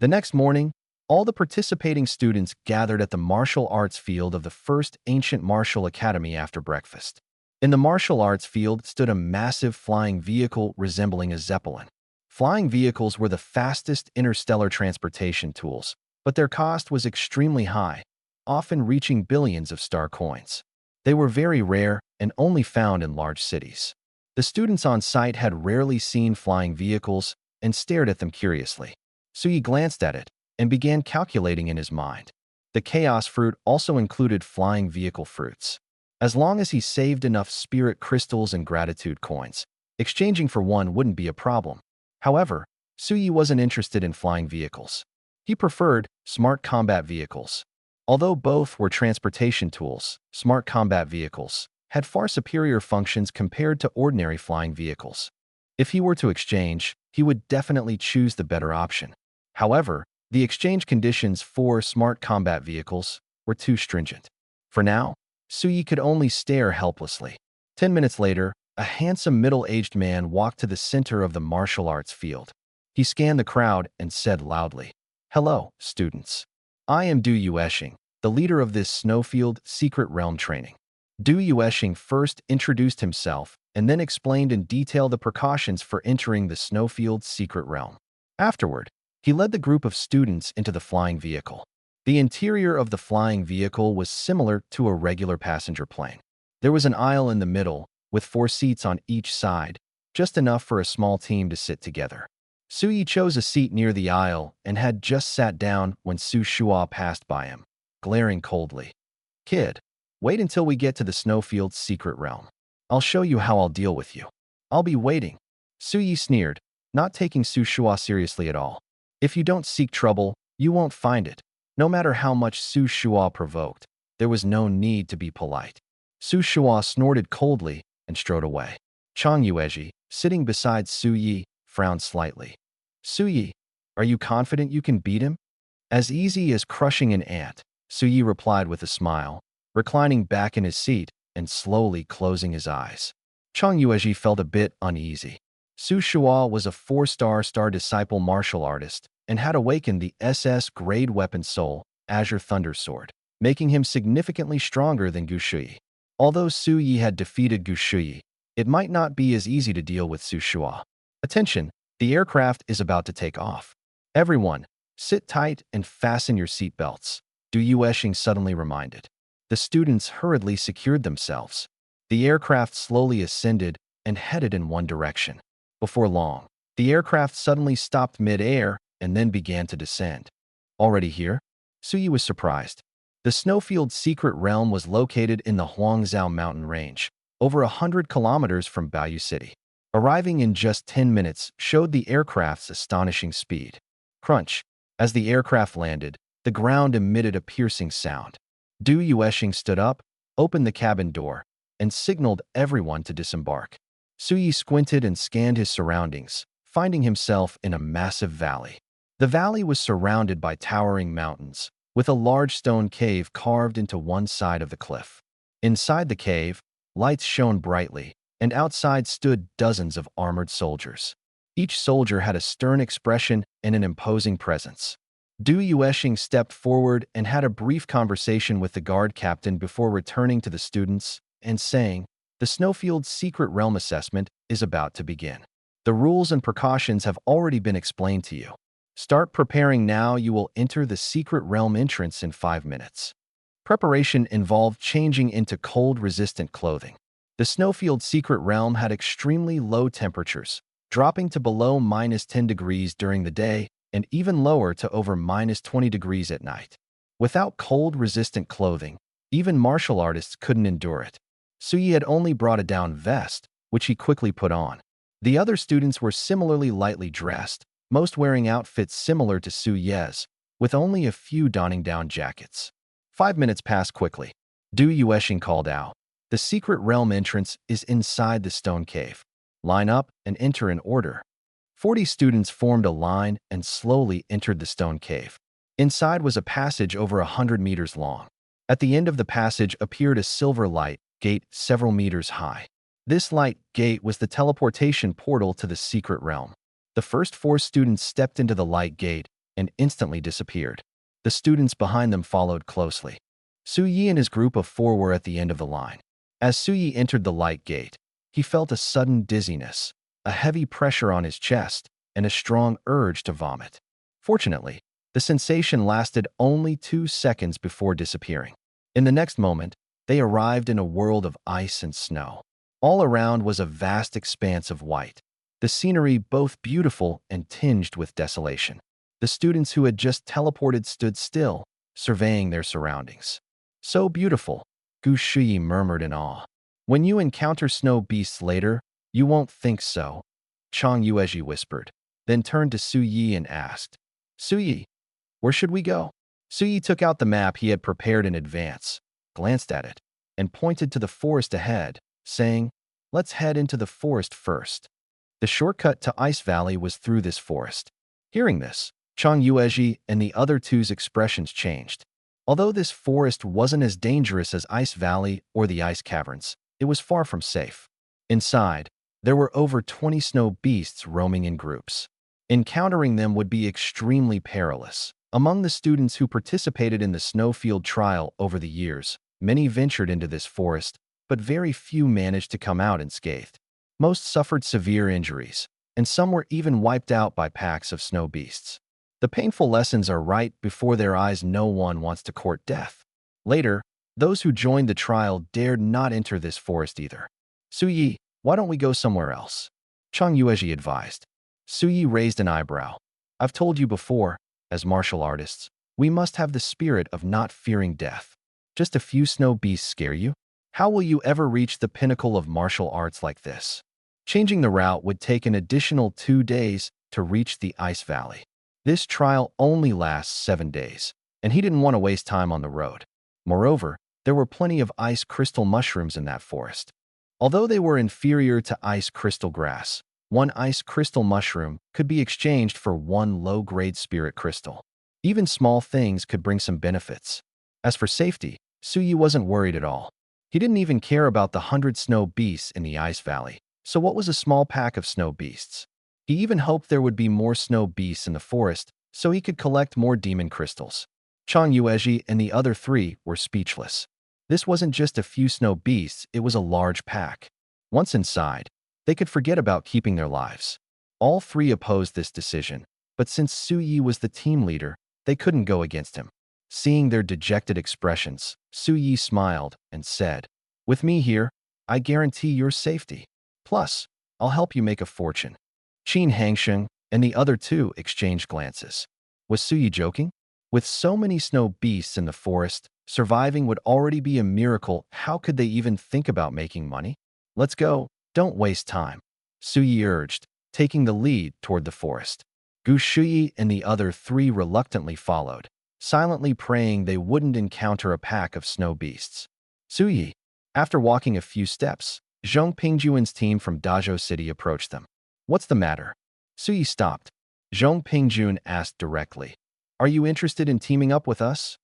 [SPEAKER 1] The next morning, all the participating students gathered at the martial arts field of the first ancient martial academy after breakfast. In the martial arts field stood a massive flying vehicle resembling a zeppelin. Flying vehicles were the fastest interstellar transportation tools, but their cost was extremely high, often reaching billions of star coins. They were very rare and only found in large cities. The students on site had rarely seen flying vehicles and stared at them curiously. Suyi glanced at it and began calculating in his mind. The chaos fruit also included flying vehicle fruits. As long as he saved enough spirit crystals and gratitude coins, exchanging for one wouldn't be a problem. However, Suyi wasn't interested in flying vehicles. He preferred smart combat vehicles. Although both were transportation tools, smart combat vehicles had far superior functions compared to ordinary flying vehicles. If he were to exchange, he would definitely choose the better option. However, the exchange conditions for smart combat vehicles were too stringent. For now, Suyi could only stare helplessly. 10 minutes later, a handsome middle-aged man walked to the center of the martial arts field. He scanned the crowd and said loudly, Hello, students. I am Du Yueshing, the leader of this Snowfield Secret Realm training. Du Yueshing first introduced himself and then explained in detail the precautions for entering the Snowfield Secret Realm. Afterward, he led the group of students into the flying vehicle. The interior of the flying vehicle was similar to a regular passenger plane. There was an aisle in the middle, with 4 seats on each side, just enough for a small team to sit together. Suyi chose a seat near the aisle and had just sat down when Su Shua passed by him, glaring coldly. Kid, wait until we get to the Snowfield's secret realm. I'll show you how I'll deal with you. I'll be waiting. Suyi sneered, not taking Su Shua seriously at all. If you don't seek trouble, you won't find it. No matter how much Su Shua provoked, there was no need to be polite. Su Shua snorted coldly and strode away. Chang Yueji, sitting beside Suyi, frowned slightly. Suyi, are you confident you can beat him? As easy as crushing an ant, Suyi replied with a smile, reclining back in his seat and slowly closing his eyes. Chang Yueji felt a bit uneasy. Su Shua was a 4-star disciple martial artist and had awakened the SS grade weapon soul, Azure Thunder Sword, making him significantly stronger than Gu Shui. Although Su Yi had defeated Gu Shui, it might not be as easy to deal with Su Shua. Attention, the aircraft is about to take off. Everyone, sit tight and fasten your seat belts, Du Yueshing suddenly reminded. The students hurriedly secured themselves. The aircraft slowly ascended and headed in one direction. Before long, the aircraft suddenly stopped mid-air and then began to descend. Already here? Suyi was surprised. The Snowfield secret realm was located in the Huangzhou mountain range, over 100 kilometers from Baoyu City. Arriving in just 10 minutes showed the aircraft's astonishing speed. Crunch. As the aircraft landed, the ground emitted a piercing sound. Du Yueshing stood up, opened the cabin door, and signaled everyone to disembark. Suyi squinted and scanned his surroundings, finding himself in a massive valley. The valley was surrounded by towering mountains, with a large stone cave carved into one side of the cliff. Inside the cave, lights shone brightly, and outside stood dozens of armored soldiers. Each soldier had a stern expression and an imposing presence. Du Yueshing stepped forward and had a brief conversation with the guard captain before returning to the students and saying, "The Snowfield's secret realm assessment is about to begin. The rules and precautions have already been explained to you. Start preparing now. You will enter the secret realm entrance in 5 minutes." Preparation involved changing into cold-resistant clothing. The Snowfield secret realm had extremely low temperatures, dropping to below -10 degrees during the day and even lower to over -20 degrees at night. Without cold-resistant clothing, even martial artists couldn't endure it. Suyi had only brought a down vest, which he quickly put on. The other students were similarly lightly dressed, most wearing outfits similar to Su Ye's, with only a few donning down jackets. 5 minutes passed quickly. Du Yueshing called out, "The secret realm entrance is inside the stone cave. Line up and enter in order." 40 students formed a line and slowly entered the stone cave. Inside was a passage over 100 meters long. At the end of the passage appeared a silver light gate several meters high. This light gate was the teleportation portal to the secret realm. The first 4 students stepped into the light gate and instantly disappeared. The students behind them followed closely. Suyi and his group of 4 were at the end of the line. As Suyi entered the light gate, he felt a sudden dizziness, a heavy pressure on his chest, and a strong urge to vomit. Fortunately, the sensation lasted only 2 seconds before disappearing. In the next moment, they arrived in a world of ice and snow. All around was a vast expanse of white, the scenery both beautiful and tinged with desolation. The students who had just teleported stood still, surveying their surroundings. "So beautiful," Gu Shuyi murmured in awe. "When you encounter snow beasts later, you won't think so," Chang Yuezhi whispered, then turned to Su Yi and asked, "Suyi, where should we go?" Suyi took out the map he had prepared in advance, glanced at it, and pointed to the forest ahead, saying, "Let's head into the forest first." The shortcut to Ice Valley was through this forest. Hearing this, Chang Yuezhi and the other two's expressions changed. Although this forest wasn't as dangerous as Ice Valley or the ice caverns, it was far from safe. Inside, there were over 20 snow beasts roaming in groups. Encountering them would be extremely perilous. Among the students who participated in the Snowfield trial over the years, many ventured into this forest, but very few managed to come out unscathed. Most suffered severe injuries, and some were even wiped out by packs of snow beasts. The painful lessons are right before their eyes. No one wants to court death. Later, those who joined the trial dared not enter this forest either. "Suyi, why don't we go somewhere else?" Chang Yuezhi advised. Suyi raised an eyebrow. "I've told you before, as martial artists, we must have the spirit of not fearing death. Just a few snow beasts scare you? How will you ever reach the pinnacle of martial arts like this?" Changing the route would take an additional 2 days to reach the Ice Valley. This trial only lasts 7 days, and he didn't want to waste time on the road. Moreover, there were plenty of ice crystal mushrooms in that forest. Although they were inferior to ice crystal grass, one ice crystal mushroom could be exchanged for one low-grade spirit crystal. Even small things could bring some benefits. As for safety, Suyi wasn't worried at all. He didn't even care about the 100 snow beasts in the Ice Valley, so what was a small pack of snow beasts? He even hoped there would be more snow beasts in the forest so he could collect more demon crystals. Chang Yuezhi and the other 3 were speechless. This wasn't just a few snow beasts, it was a large pack. Once inside, they could forget about keeping their lives. All 3 opposed this decision, but since Suyi was the team leader, they couldn't go against him. Seeing their dejected expressions, Suyi smiled and said, "With me here, I guarantee your safety. Plus, I'll help you make a fortune." Qin Hangsheng and the other 2 exchanged glances. Was Suyi joking? With so many snow beasts in the forest, surviving would already be a miracle. How could they even think about making money? "Let's go, don't waste time," Suyi urged, taking the lead toward the forest. Gu Shuyi and the other 3 reluctantly followed, silently praying they wouldn't encounter a pack of snow beasts. Suyi, after walking a few steps, Zhong Pingjuan's team from Dazhou City approached them. "What's the matter?" Suyi stopped. Zhong Pingjun asked directly, "Are you interested in teaming up with us?"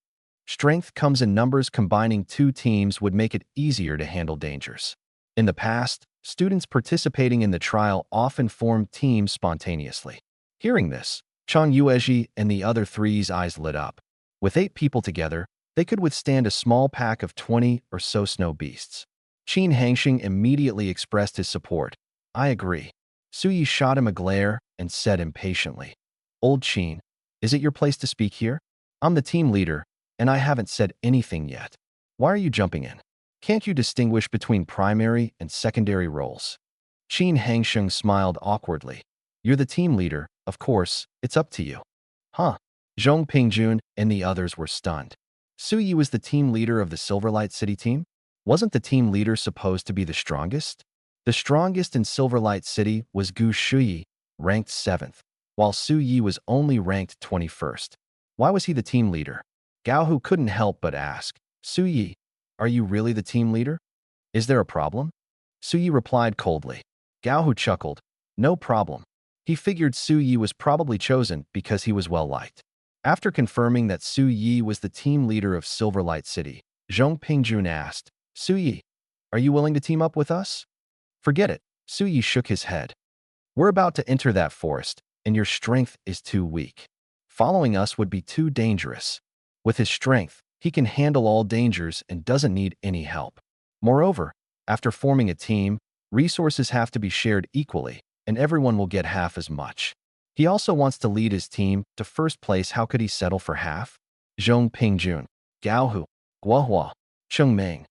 [SPEAKER 1] Strength comes in numbers. Combining two teams would make it easier to handle dangers. In the past, students participating in the trial often formed teams spontaneously. Hearing this, Chang Yueji and the other three's eyes lit up. With 8 people together, they could withstand a small pack of 20 or so snow beasts. Qin Hangxing immediately expressed his support. I agree. Su Yi shot him a glare and said impatiently, Old Qin, is it your place to speak here? I'm the team leader, and I haven't said anything yet. Why are you jumping in? Can't you distinguish between primary and secondary roles? Qin Hangsheng smiled awkwardly. You're the team leader, of course, it's up to you. Huh? Zhong Pingjun and the others were stunned. Su Yi was the team leader of the Silverlight City team? Wasn't the team leader supposed to be the strongest? The strongest in Silverlight City was Gu Shuyi, ranked 7th, while Su Yi was only ranked 21st. Why was he the team leader? Gao Hu couldn't help but ask, Su Yi, are you really the team leader? Is there a problem? Su Yi replied coldly. Gao Hu chuckled. No problem. He figured Su Yi was probably chosen because he was well-liked. After confirming that Su Yi was the team leader of Silverlight City, Zhong Pingjun asked, Su Yi, are you willing to team up with us? Forget it. Su Yi shook his head. We're about to enter that forest, and your strength is too weak. Following us would be too dangerous. With his strength, he can handle all dangers and doesn't need any help. Moreover, after forming a team, resources have to be shared equally, and everyone will get half as much. He also wants to lead his team to first place. How could he settle for half? Zhong Pingjun, Gao Hu, Guohua, Cheng Meng.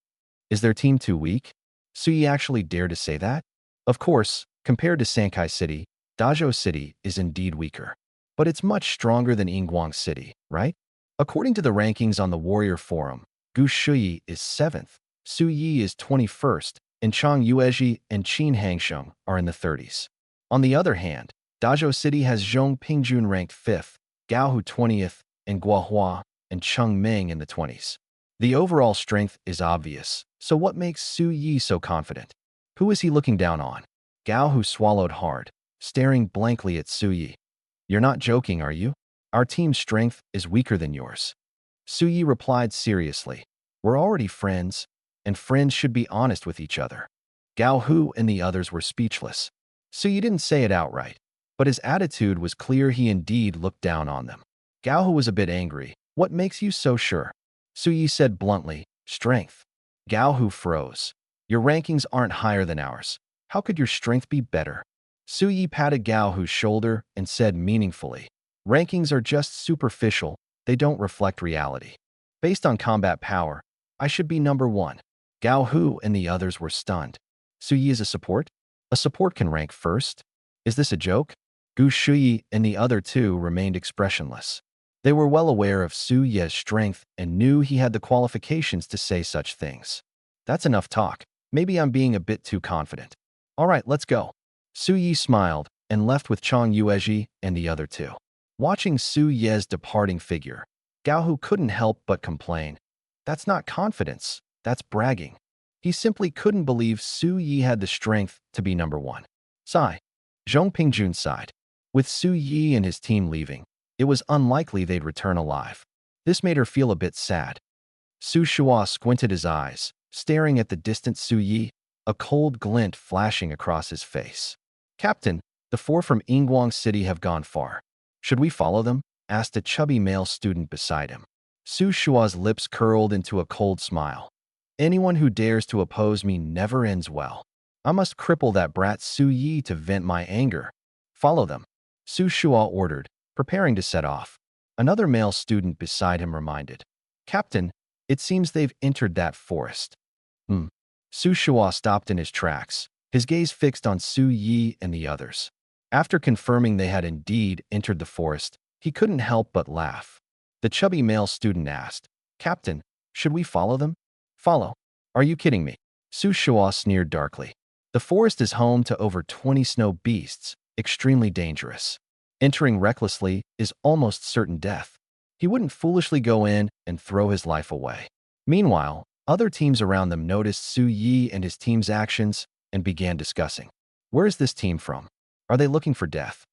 [SPEAKER 1] Is their team too weak? Su Yi actually dared to say that? Of course, compared to Sankai City, Dazhou City is indeed weaker. But it's much stronger than Yinguang City, right? According to the rankings on the Warrior Forum, Gu Shuyi is 7th, Su Yi is 21st, and Chang Yueji and Qin Hangsheng are in the 30s. On the other hand, Dazhou City has Zhong Pingjun ranked 5th, Gao Hu 20th, and Guohua and Cheng Meng in the 20s. The overall strength is obvious, so what makes Su Yi so confident? Who is he looking down on? Gao Hu swallowed hard, staring blankly at Su Yi. You're not joking, are you? Our team's strength is weaker than yours. Su Yi replied seriously. We're already friends, and friends should be honest with each other. Gao Hu and the others were speechless. Su Yi didn't say it outright, but his attitude was clear. He indeed looked down on them. Gao Hu was a bit angry. What makes you so sure? Su Yi said bluntly, strength. Gao Hu froze. Your rankings aren't higher than ours. How could your strength be better? Su Yi patted Gao Hu's shoulder and said meaningfully, rankings are just superficial, they don't reflect reality. Based on combat power, I should be number 1. Gao Hu and the others were stunned. Su Yi is a support? A support can rank first? Is this a joke? Gu Shuyi and the other 2 remained expressionless. They were well aware of Su Yi's strength and knew he had the qualifications to say such things. That's enough talk. Maybe I'm being a bit too confident. All right, let's go. Su Yi smiled and left with Chang Yueji and the other 2. Watching Su Yi's departing figure, Gao Hu couldn't help but complain. That's not confidence, that's bragging. He simply couldn't believe Su Yi had the strength to be number 1. Sigh. Zhong Pingjun sighed. With Su Yi and his team leaving, it was unlikely they'd return alive. This made her feel a bit sad. Su Shua squinted his eyes, staring at the distant Su Yi, a cold glint flashing across his face. Captain, the 4 from Yinguang City have gone far. Should we follow them? Asked a chubby male student beside him. Su Shua's lips curled into a cold smile. Anyone who dares to oppose me never ends well. I must cripple that brat Su Yi to vent my anger. Follow them, Su Shua ordered, preparing to set off. Another male student beside him reminded. Captain, it seems they've entered that forest. Su Shua stopped in his tracks, his gaze fixed on Su Yi and the others. After confirming they had indeed entered the forest, he couldn't help but laugh. The chubby male student asked, Captain, should we follow them? Follow? Are you kidding me? Su Shua sneered darkly. The forest is home to over 20 snow beasts, extremely dangerous. Entering recklessly is almost certain death. He wouldn't foolishly go in and throw his life away. Meanwhile, other teams around them noticed Su Yi and his team's actions and began discussing. Where is this team from? Are they looking for death?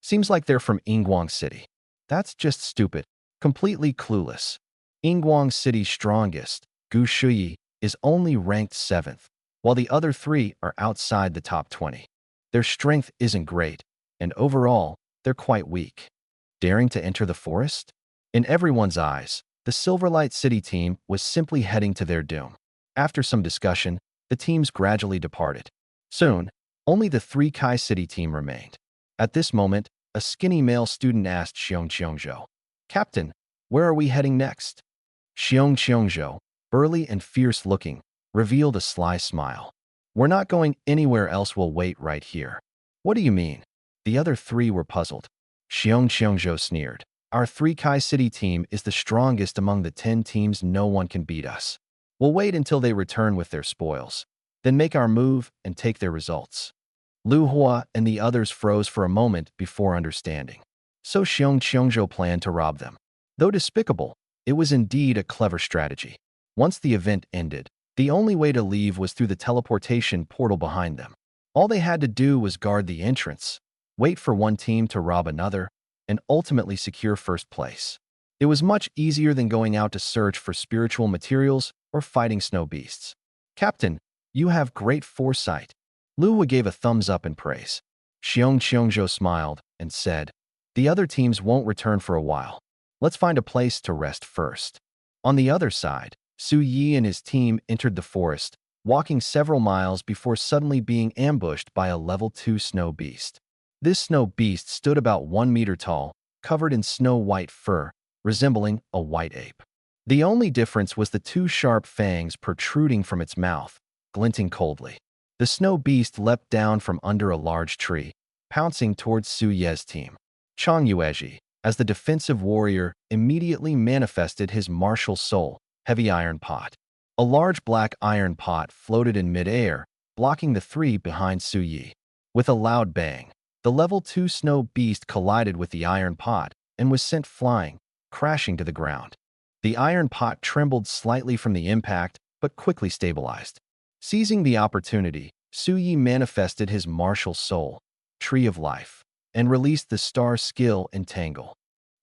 [SPEAKER 1] Seems like they're from Yinguang City. That's just stupid, completely clueless. Yinguang City's strongest, Gu Shuyi, is only ranked 7th, while the other 3 are outside the top 20. Their strength isn't great, and overall, they're quite weak. Daring to enter the forest? In everyone's eyes, the Silverlight City team was simply heading to their doom. After some discussion, the teams gradually departed. Soon, only the 3 Kai City team remained. At this moment, a skinny male student asked Xiong Qiongzhou, "Captain, where are we heading next?" Xiong Qiongzhou, burly and fierce-looking, revealed a sly smile. "We're not going anywhere else, we'll wait right here." "What do you mean?" The other 3 were puzzled. Xiong Qiongzhou sneered. "Our 3 Kai City team is the strongest among the 10 teams, no one can beat us. We'll wait until they return with their spoils, then make our move and take their results." Lu Hua and the others froze for a moment before understanding. So Xiong Qiongzhou planned to rob them. Though despicable, it was indeed a clever strategy. Once the event ended, the only way to leave was through the teleportation portal behind them. All they had to do was guard the entrance, wait for one team to rob another, and ultimately secure first place. It was much easier than going out to search for spiritual materials or fighting snow beasts. "Captain, you have great foresight." Lu Hua gave a thumbs up in praise. Xiong Qiongzhou smiled and said, "The other teams won't return for a while. Let's find a place to rest first." On the other side, Su Yi and his team entered the forest, walking several miles before suddenly being ambushed by a level 2 snow beast. This snow beast stood about 1 meter tall, covered in snow-white fur, resembling a white ape. The only difference was the 2 sharp fangs protruding from its mouth, glinting coldly. The snow beast leapt down from under a large tree, pouncing towards Su Ye's team. Chang Yuezhi, as the defensive warrior, immediately manifested his martial soul, Heavy Iron Pot. A large black iron pot floated in mid-air, blocking the 3 behind Su Yi. With a loud bang, the level 2 snow beast collided with the iron pot and was sent flying, crashing to the ground. The iron pot trembled slightly from the impact, but quickly stabilized. Seizing the opportunity, Su Yi manifested his martial soul, Tree of Life, and released the star skill Entangle.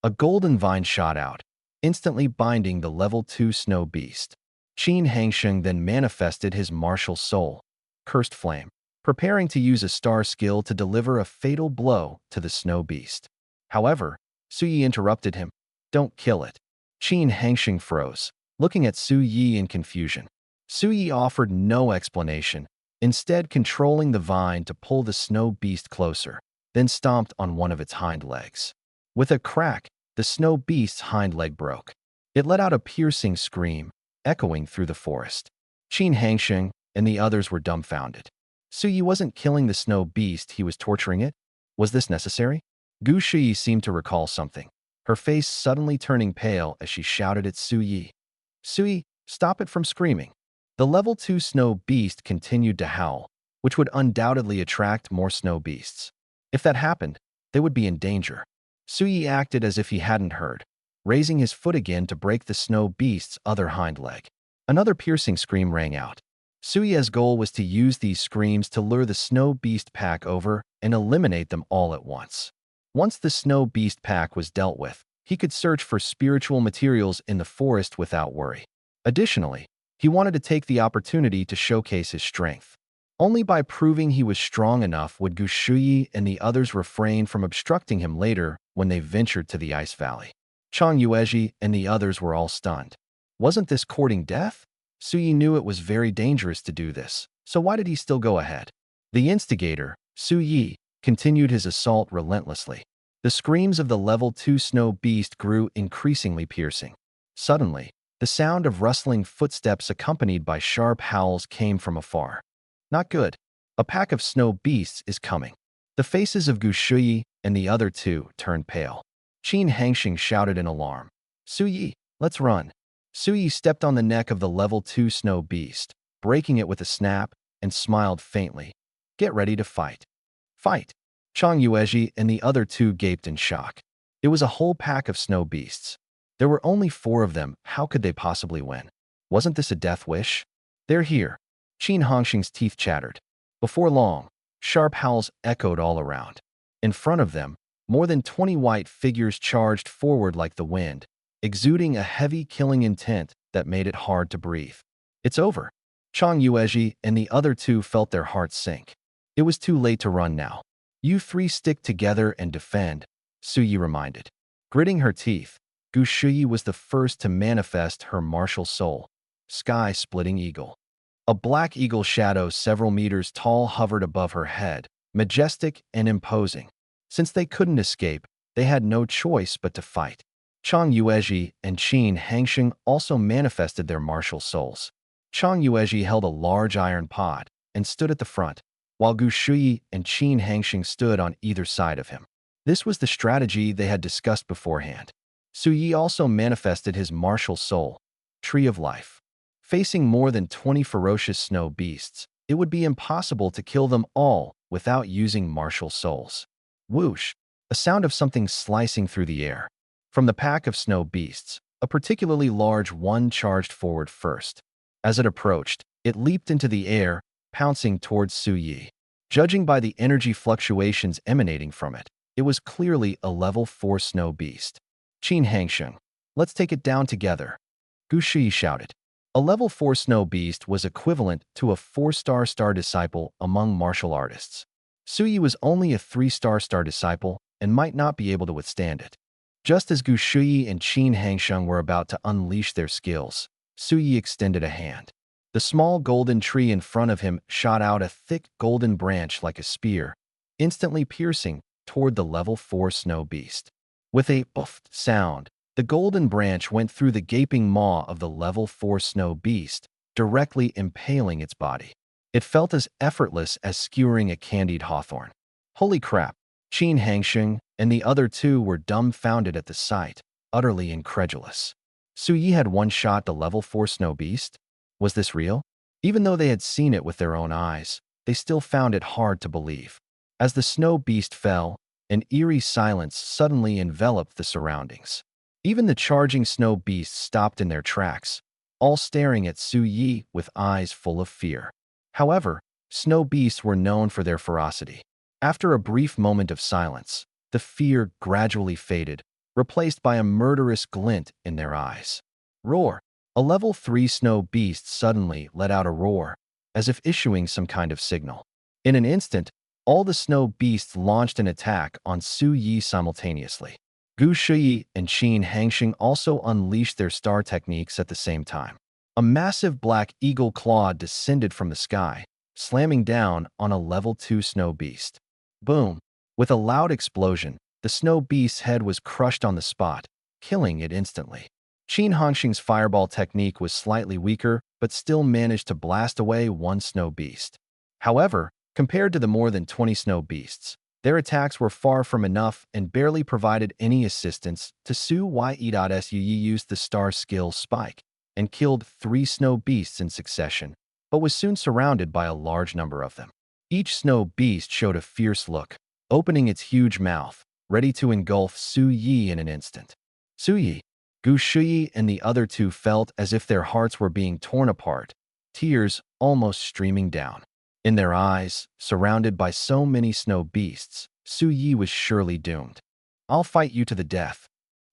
[SPEAKER 1] A golden vine shot out, instantly binding the level 2 snow beast. Qin Hangsheng then manifested his martial soul, Cursed Flame, preparing to use a star skill to deliver a fatal blow to the snow beast. However, Su Yi interrupted him. "Don't kill it." Qin Hangsheng froze, looking at Su Yi in confusion. Su Yi offered no explanation, instead controlling the vine to pull the snow beast closer, then stomped on one of its hind legs. With a crack, the snow beast's hind leg broke. It let out a piercing scream, echoing through the forest. Qin Hangsheng and the others were dumbfounded. Su Yi wasn't killing the snow beast, he was torturing it? Was this necessary? Gu Shuyi seemed to recall something, her face suddenly turning pale as she shouted at Su Yi. "Su Yi, stop it from screaming." The level 2 snow beast continued to howl, which would undoubtedly attract more snow beasts. If that happened, they would be in danger. Su Yi acted as if he hadn't heard, raising his foot again to break the snow beast's other hind leg. Another piercing scream rang out. Su Yi's goal was to use these screams to lure the snow beast pack over and eliminate them all at once. Once the snow beast pack was dealt with, he could search for spiritual materials in the forest without worry. Additionally, he wanted to take the opportunity to showcase his strength. Only by proving he was strong enough would Gu Shuyi and the others refrain from obstructing him later when they ventured to the ice valley. Chang Yuezhi and the others were all stunned. Wasn't this courting death? Su Yi knew it was very dangerous to do this, so why did he still go ahead? The instigator, Su Yi, continued his assault relentlessly. The screams of the level 2 snow beast grew increasingly piercing. Suddenly, the sound of rustling footsteps accompanied by sharp howls came from afar. Not good. A pack of snow beasts is coming. The faces of Gu Shuyi and the other 2 turned pale. Qin Hangsheng shouted in alarm. "Su Yi, let's run." Su Yi stepped on the neck of the level 2 snow beast, breaking it with a snap, and smiled faintly. "Get ready to fight." "Fight!" Chang Yuezhi and the other 2 gaped in shock. It was a whole pack of snow beasts. There were only 4 of them, how could they possibly win? Wasn't this a death wish? "They're here." Qin Hangsheng's teeth chattered. Before long, sharp howls echoed all around. In front of them, more than 20 white figures charged forward like the wind, exuding a heavy killing intent that made it hard to breathe. It's over. Chang Yuezhi and the other two felt their hearts sink. It was too late to run now. You three stick together and defend, Su Yi reminded. Gritting her teeth, Gu Shuyi was the first to manifest her martial soul, sky-splitting eagle. A black eagle shadow several meters tall hovered above her head, majestic and imposing. Since they couldn't escape, they had no choice but to fight. Chang Yuezhi and Qin Hangsheng also manifested their martial souls. Chang Yuezhi held a large iron pot and stood at the front, while Gu Shuyi and Qin Hangsheng stood on either side of him. This was the strategy they had discussed beforehand. Su Yi also manifested his martial soul, Tree of Life. Facing more than 20 ferocious snow beasts, it would be impossible to kill them all without using martial souls. Whoosh! A sound of something slicing through the air. From the pack of snow beasts, a particularly large one charged forward first. As it approached, it leaped into the air, pouncing towards Su Yi. Judging by the energy fluctuations emanating from it, it was clearly a level 4 snow beast. Qin Hangsheng, let's take it down together, Gu Shuyi shouted. A level 4 snow beast was equivalent to a 4-star star disciple among martial artists. Su Yi was only a 3-star star disciple and might not be able to withstand it. Just as Gu Shuyi and Qin Hangsheng were about to unleash their skills, Su Yi extended a hand. The small golden tree in front of him shot out a thick golden branch like a spear, instantly piercing toward the level 4 snow beast. With a puff sound, the golden branch went through the gaping maw of the level 4 snow beast, directly impaling its body. It felt as effortless as skewering a candied hawthorn. Holy crap! Qin Hangsheng and the other two were dumbfounded at the sight, utterly incredulous. Su Yi had one-shot the level 4 snow beast? Was this real? Even though they had seen it with their own eyes, they still found it hard to believe. As the snow beast fell, an eerie silence suddenly enveloped the surroundings. Even the charging snow beasts stopped in their tracks, all staring at Su Yi with eyes full of fear. However, snow beasts were known for their ferocity. After a brief moment of silence, the fear gradually faded, replaced by a murderous glint in their eyes. Roar! A level 3 snow beast suddenly let out a roar, as if issuing some kind of signal. In an instant, all the snow beasts launched an attack on Su Yi simultaneously. Gu Shuyi and Qin Hangsheng also unleashed their star techniques at the same time. A massive black eagle claw descended from the sky, slamming down on a level 2 snow beast. Boom! With a loud explosion, the snow beast's head was crushed on the spot, killing it instantly. Qin Hangsheng's fireball technique was slightly weaker, but still managed to blast away one snow beast. However, compared to the more than 20 snow beasts, their attacks were far from enough and barely provided any assistance to Su Yi. Su Yi used the star skill Spike and killed 3 snow beasts in succession, but was soon surrounded by a large number of them. Each snow beast showed a fierce look, opening its huge mouth, ready to engulf Su Yi in an instant. Su Yi, Gu Shuyi and the other two felt as if their hearts were being torn apart, tears almost streaming down. In their eyes, surrounded by so many snow beasts, Su Yi was surely doomed. I'll fight you to the death.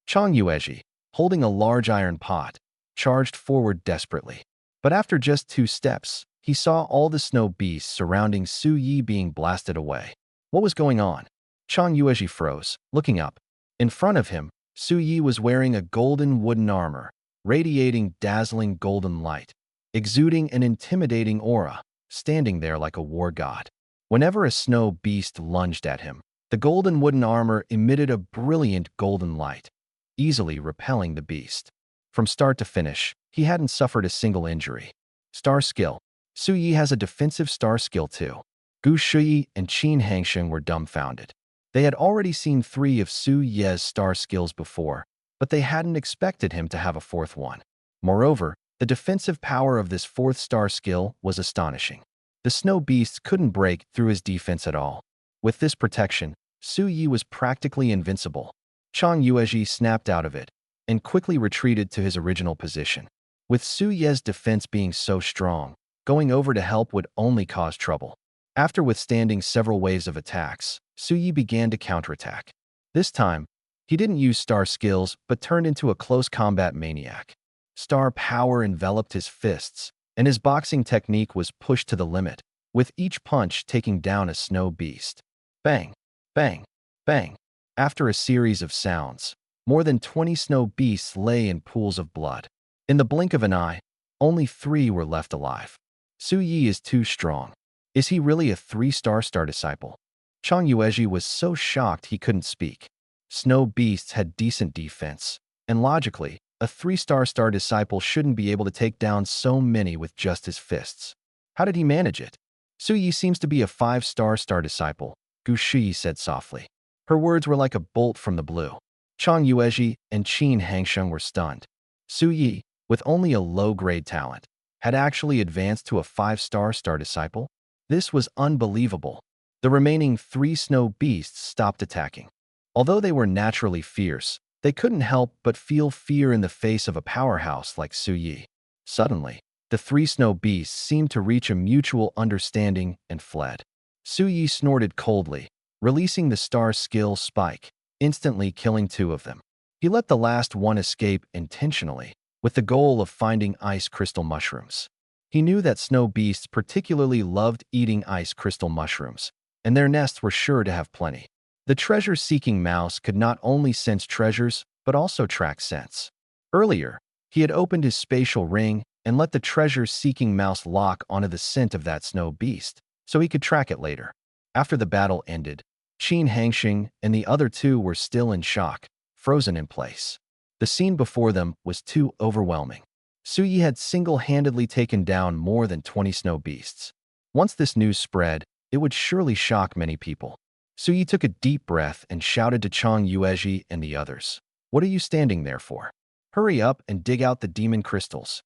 [SPEAKER 1] Chang Yuezhi, holding a large iron pot, charged forward desperately. But after just 2 steps, he saw all the snow beasts surrounding Su Yi being blasted away. What was going on? Chang Yuezhi froze, looking up. In front of him, Su Yi was wearing a golden wooden armor, radiating dazzling golden light, exuding an intimidating aura, standing there like a war god. Whenever a snow beast lunged at him, the golden wooden armor emitted a brilliant golden light, easily repelling the beast. From start to finish, he hadn't suffered a single injury. Star skill. Su Yi has a defensive star skill too. Gu Shuyi and Qin Hangsheng were dumbfounded. They had already seen 3 of Su Ye's star skills before, but they hadn't expected him to have a 4th one. Moreover, the defensive power of this 4th star skill was astonishing. The snow beasts couldn't break through his defense at all. With this protection, Su Yi was practically invincible. Chang Yuezhi snapped out of it and quickly retreated to his original position. With Su Ye's defense being so strong, going over to help would only cause trouble. After withstanding several waves of attacks, Su Yi began to counterattack. This time, He didn't use star skills, but turned into a close combat maniac. Star power enveloped his fists, and his boxing technique was pushed to the limit, with each punch taking down a snow beast. Bang, bang, bang. After a series of sounds, more than 20 snow beasts lay in pools of blood. In the blink of an eye, only 3 were left alive. Su Yi is too strong. Is he really a 3-star star disciple? Chang Yuezhi was so shocked he couldn't speak. Snow beasts had decent defense, and logically, a 3-star star disciple shouldn't be able to take down so many with just his fists. How did he manage it? Su Yi seems to be a 5-star star disciple, Gu Shi said softly. Her words were like a bolt from the blue. Chang Yuezhi and Qin Hangsheng were stunned. Su Yi, with only a low-grade talent, had actually advanced to a 5-star star disciple? This was unbelievable. The remaining 3 snow beasts stopped attacking. Although they were naturally fierce, they couldn't help but feel fear in the face of a powerhouse like Su Yi. Suddenly, the 3 snow beasts seemed to reach a mutual understanding and fled. Su Yi snorted coldly, releasing the star skill spike, instantly killing 2 of them. He let the last one escape intentionally, with the goal of finding ice crystal mushrooms. He knew that snow beasts particularly loved eating ice crystal mushrooms, and their nests were sure to have plenty. The treasure-seeking mouse could not only sense treasures, but also track scents. Earlier, he had opened his spatial ring and let the treasure-seeking mouse lock onto the scent of that snow beast, so he could track it later. After the battle ended, Qin Hangsheng and the other 2 were still in shock, frozen in place. The scene before them was too overwhelming. Su Yi had single-handedly taken down more than 20 snow beasts. Once this news spread, it would surely shock many people. Su Yi took a deep breath and shouted to Chang Yuezhi and the others. What are you standing there for? Hurry up and dig out the demon crystals.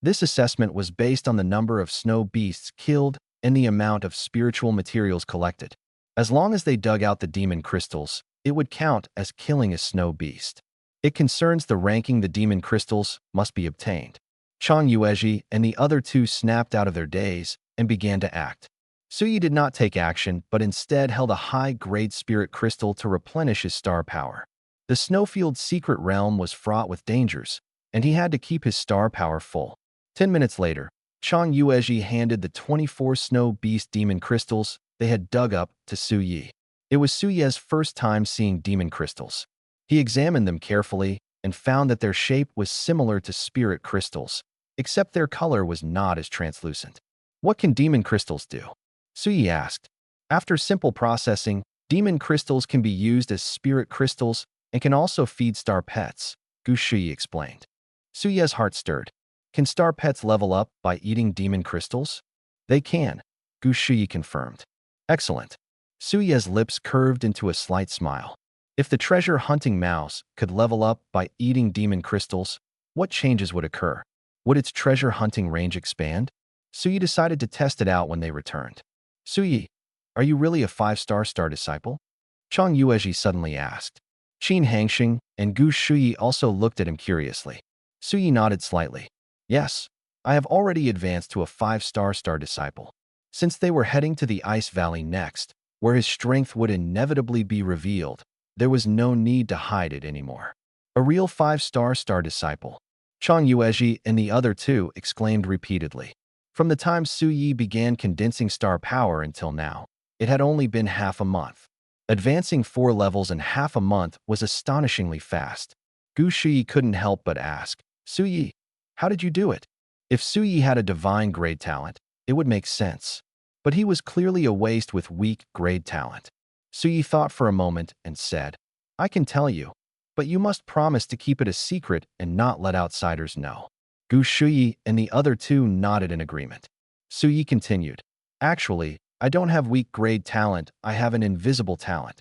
[SPEAKER 1] This assessment was based on the number of snow beasts killed and the amount of spiritual materials collected. As long as they dug out the demon crystals, it would count as killing a snow beast. It concerns the ranking the demon crystals must be obtained. Chang Yuezhi and the other 2 snapped out of their daze and began to act. Su Yi did not take action, but instead held a high-grade spirit crystal to replenish his star power. The Snowfield's secret realm was fraught with dangers, and he had to keep his star power full. 10 minutes later, Chang Yuezhi handed the 24 snow beast demon crystals they had dug up to Su Yi. It was Su Yi's first time seeing demon crystals. He examined them carefully and found that their shape was similar to spirit crystals, except their color was not as translucent. What can demon crystals do? Su Yi asked. After simple processing, demon crystals can be used as spirit crystals and can also feed star pets, Gu Shi explained. Su Yi's heart stirred. Can star pets level up by eating demon crystals? They can, Gu Shi confirmed. Excellent. Su Yi's lips curved into a slight smile. If the treasure-hunting mouse could level up by eating demon crystals, what changes would occur? Would its treasure-hunting range expand? Su Yi decided to test it out when they returned. Su Yi, are you really a 5-star star disciple? Chang Yuezhi suddenly asked. Qin Hangsheng and Gu Shuyi also looked at him curiously. Su Yi nodded slightly. Yes, I have already advanced to a 5-star star disciple. Since they were heading to the Ice Valley next, where his strength would inevitably be revealed, there was no need to hide it anymore. A real 5-star star disciple. Chang Yuezhi and the other 2 exclaimed repeatedly. From the time Su Yi began condensing star power until now, it had only been half a month. Advancing 4 levels in half a month was astonishingly fast. Gu Shi couldn't help but ask, Su Yi, how did you do it? If Su Yi had a divine grade talent, it would make sense. But he was clearly a waste with weak grade talent. Su Yi thought for a moment and said, I can tell you, but you must promise to keep it a secret and not let outsiders know. Gu Shuyi and the other 2 nodded in agreement. Su Yi continued, Actually, I don't have weak grade talent, I have an invisible talent.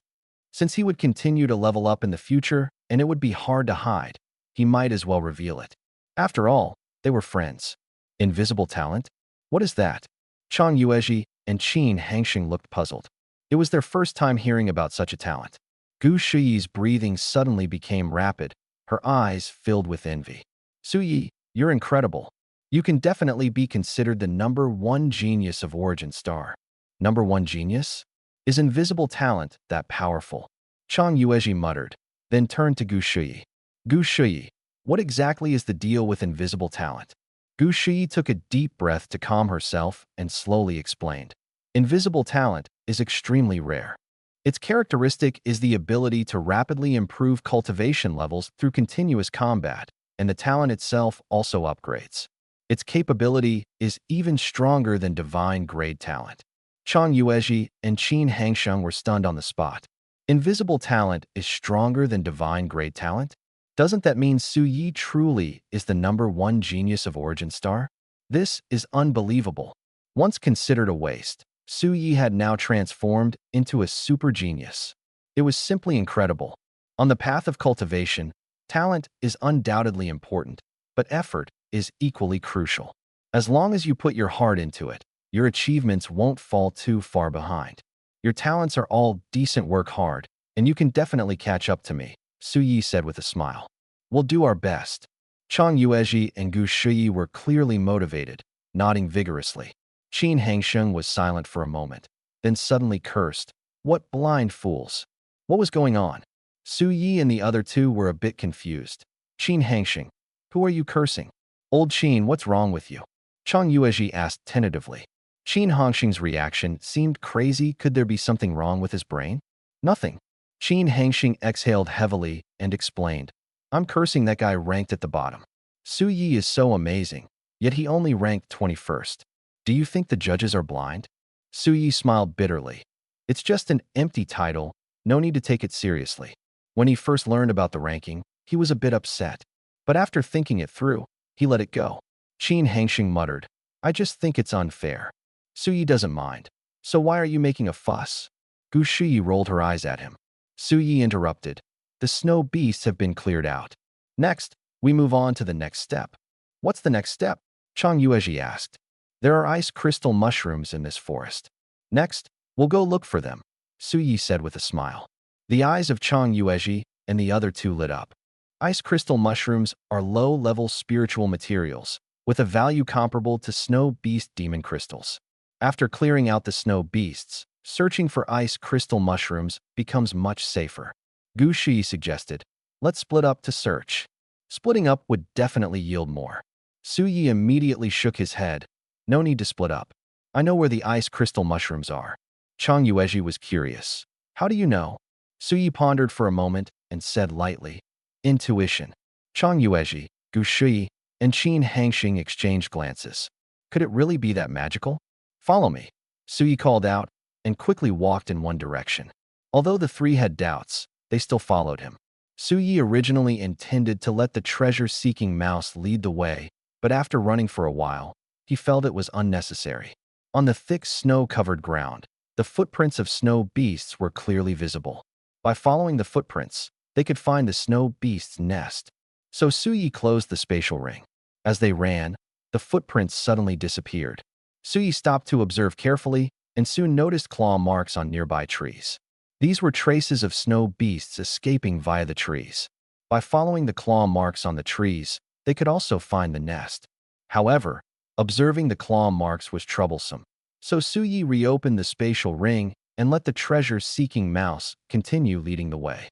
[SPEAKER 1] Since he would continue to level up in the future and it would be hard to hide, he might as well reveal it. After all, they were friends. Invisible talent? What is that? Chang Yuezhi and Qin Hangsheng looked puzzled. It was their first time hearing about such a talent. Gu Shiyi's breathing suddenly became rapid, her eyes filled with envy. Su Yi, you're incredible. You can definitely be considered the #1 genius of Origin Star. #1 genius? Is invisible talent that powerful? Chang Yuezhi muttered. then turned to Gu Shuyi. Gu Shuyi, what exactly is the deal with invisible talent? Gu Shuyi took a deep breath to calm herself and slowly explained. Invisible talent is extremely rare. Its characteristic is the ability to rapidly improve cultivation levels through continuous combat, and the talent itself also upgrades. Its capability is even stronger than divine-grade talent. Chang Yuezhi and Qin Hangsheng were stunned on the spot. Invisible talent is stronger than divine-grade talent? Doesn't that mean Su Yi truly is the #1 genius of Origin Star? This is unbelievable. Once considered a waste, Su Yi had now transformed into a super genius. It was simply incredible. On the path of cultivation, talent is undoubtedly important, but effort is equally crucial. As long as you put your heart into it, your achievements won't fall too far behind. Your talents are all decent, work hard, and you can definitely catch up to me, Su Yi said with a smile. We'll do our best. Chang Yuezhi and Gu Shuyi were clearly motivated, nodding vigorously. Qin Hangsheng was silent for a moment, then suddenly cursed. What blind fools! What was going on? Su Yi and the other two were a bit confused. Qin Hangsheng, who are you cursing? Old Qin, what's wrong with you? Chang Yuezhi asked tentatively. Qin Hangsheng's reaction seemed crazy. Could there be something wrong with his brain? Nothing. Qin Hangsheng exhaled heavily and explained. I'm cursing that guy ranked at the bottom. Su Yi is so amazing, yet he only ranked 21st. Do you think the judges are blind? Su Yi smiled bitterly. It's just an empty title, no need to take it seriously. When he first learned about the ranking, he was a bit upset. But after thinking it through, he let it go. Qin Hangsheng muttered, I just think it's unfair. Su Yi doesn't mind. So why are you making a fuss? Gu Shuyi rolled her eyes at him. Su Yi interrupted. The snow beasts have been cleared out. Next, we move on to the next step. What's the next step? Chang Yuezhi asked. There are ice crystal mushrooms in this forest. Next, we'll go look for them, Su Yi said with a smile. The eyes of Chang Yuezhi and the other two lit up. Ice crystal mushrooms are low-level spiritual materials, with a value comparable to snow beast demon crystals. After clearing out the snow beasts, searching for ice crystal mushrooms becomes much safer. Gu Shi suggested, let's split up to search. Splitting up would definitely yield more. Su Yi immediately shook his head. No need to split up. I know where the ice crystal mushrooms are. Chang Yuezhi was curious. How do you know? Su Yi pondered for a moment and said lightly, Intuition. Chang Yuezhi, Gu Shui, and Qin Hangsheng exchanged glances. Could it really be that magical? Follow me, Su Yi called out, and quickly walked in one direction. Although the three had doubts, they still followed him. Su Yi originally intended to let the treasure-seeking mouse lead the way, but after running for a while, he felt it was unnecessary. On the thick snow-covered ground, the footprints of snow beasts were clearly visible. By following the footprints, they could find the snow beast's nest. So Su Yi closed the spatial ring. As they ran, the footprints suddenly disappeared. Su Yi stopped to observe carefully and soon noticed claw marks on nearby trees. These were traces of snow beasts escaping via the trees. By following the claw marks on the trees, they could also find the nest. However, observing the claw marks was troublesome. So Su Yi reopened the spatial ring and let the treasure-seeking mouse continue leading the way.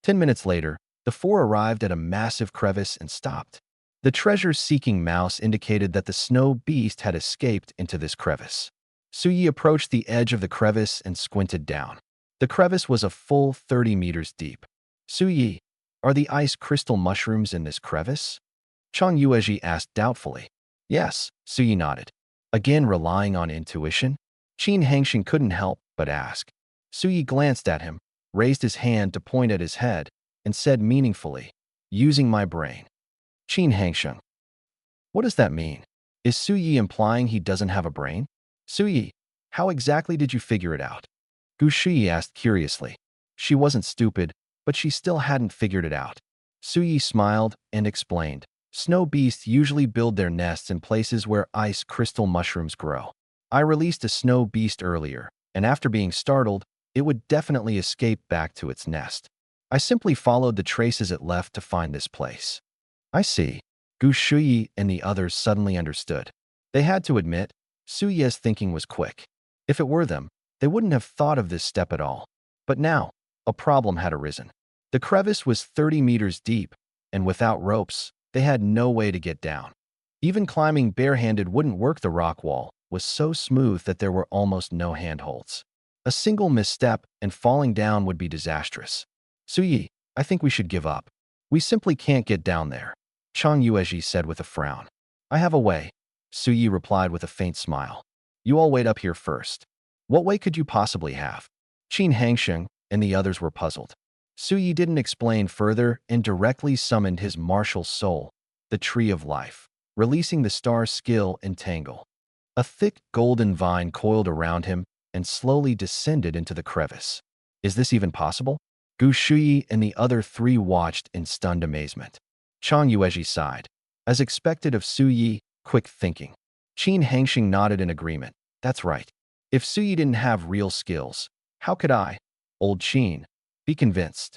[SPEAKER 1] 10 minutes later, the four arrived at a massive crevice and stopped. The treasure-seeking mouse indicated that the snow beast had escaped into this crevice. Su Yi approached the edge of the crevice and squinted down. The crevice was a full 30 meters deep. Su Yi, are the ice crystal mushrooms in this crevice? Chang Yuezhi asked doubtfully. Yes, Su Yi nodded. Again relying on intuition? Qin Hangsheng couldn't help but ask. Su Yi glanced at him, raised his hand to point at his head, and said meaningfully, using my brain. Qin Hangsheng. What does that mean? Is Su Yi implying he doesn't have a brain? Su Yi, how exactly did you figure it out? Gu Shui asked curiously. She wasn't stupid, but she still hadn't figured it out. Su Yi smiled and explained. Snow beasts usually build their nests in places where ice crystal mushrooms grow. I released a snow beast earlier, and after being startled, it would definitely escape back to its nest. I simply followed the traces it left to find this place. I see. Gu Shuyi and the others suddenly understood. They had to admit, Su Ye's thinking was quick. If it were them, they wouldn't have thought of this step at all. But now, a problem had arisen. The crevice was 30 meters deep, and without ropes, they had no way to get down. Even climbing barehanded wouldn't work. The rock wall was so smooth that there were almost no handholds. A single misstep and falling down would be disastrous. Suyi, I think we should give up. We simply can't get down there, Chang Yuezhi said with a frown. I have a way, Suyi replied with a faint smile. You all wait up here first. What way could you possibly have? Qin Hangsheng and the others were puzzled. Suyi didn't explain further and directly summoned his martial soul, the Tree of Life, releasing the star skill Entangle. A thick golden vine coiled around him and slowly descended into the crevice. Is this even possible? Gu Shuyi and the other three watched in stunned amazement. Chang Yuezhi sighed. As expected of Suyi, quick thinking. Qin Hangsheng nodded in agreement. That's right. If Suyi didn't have real skills, how could I, old Qin, be convinced?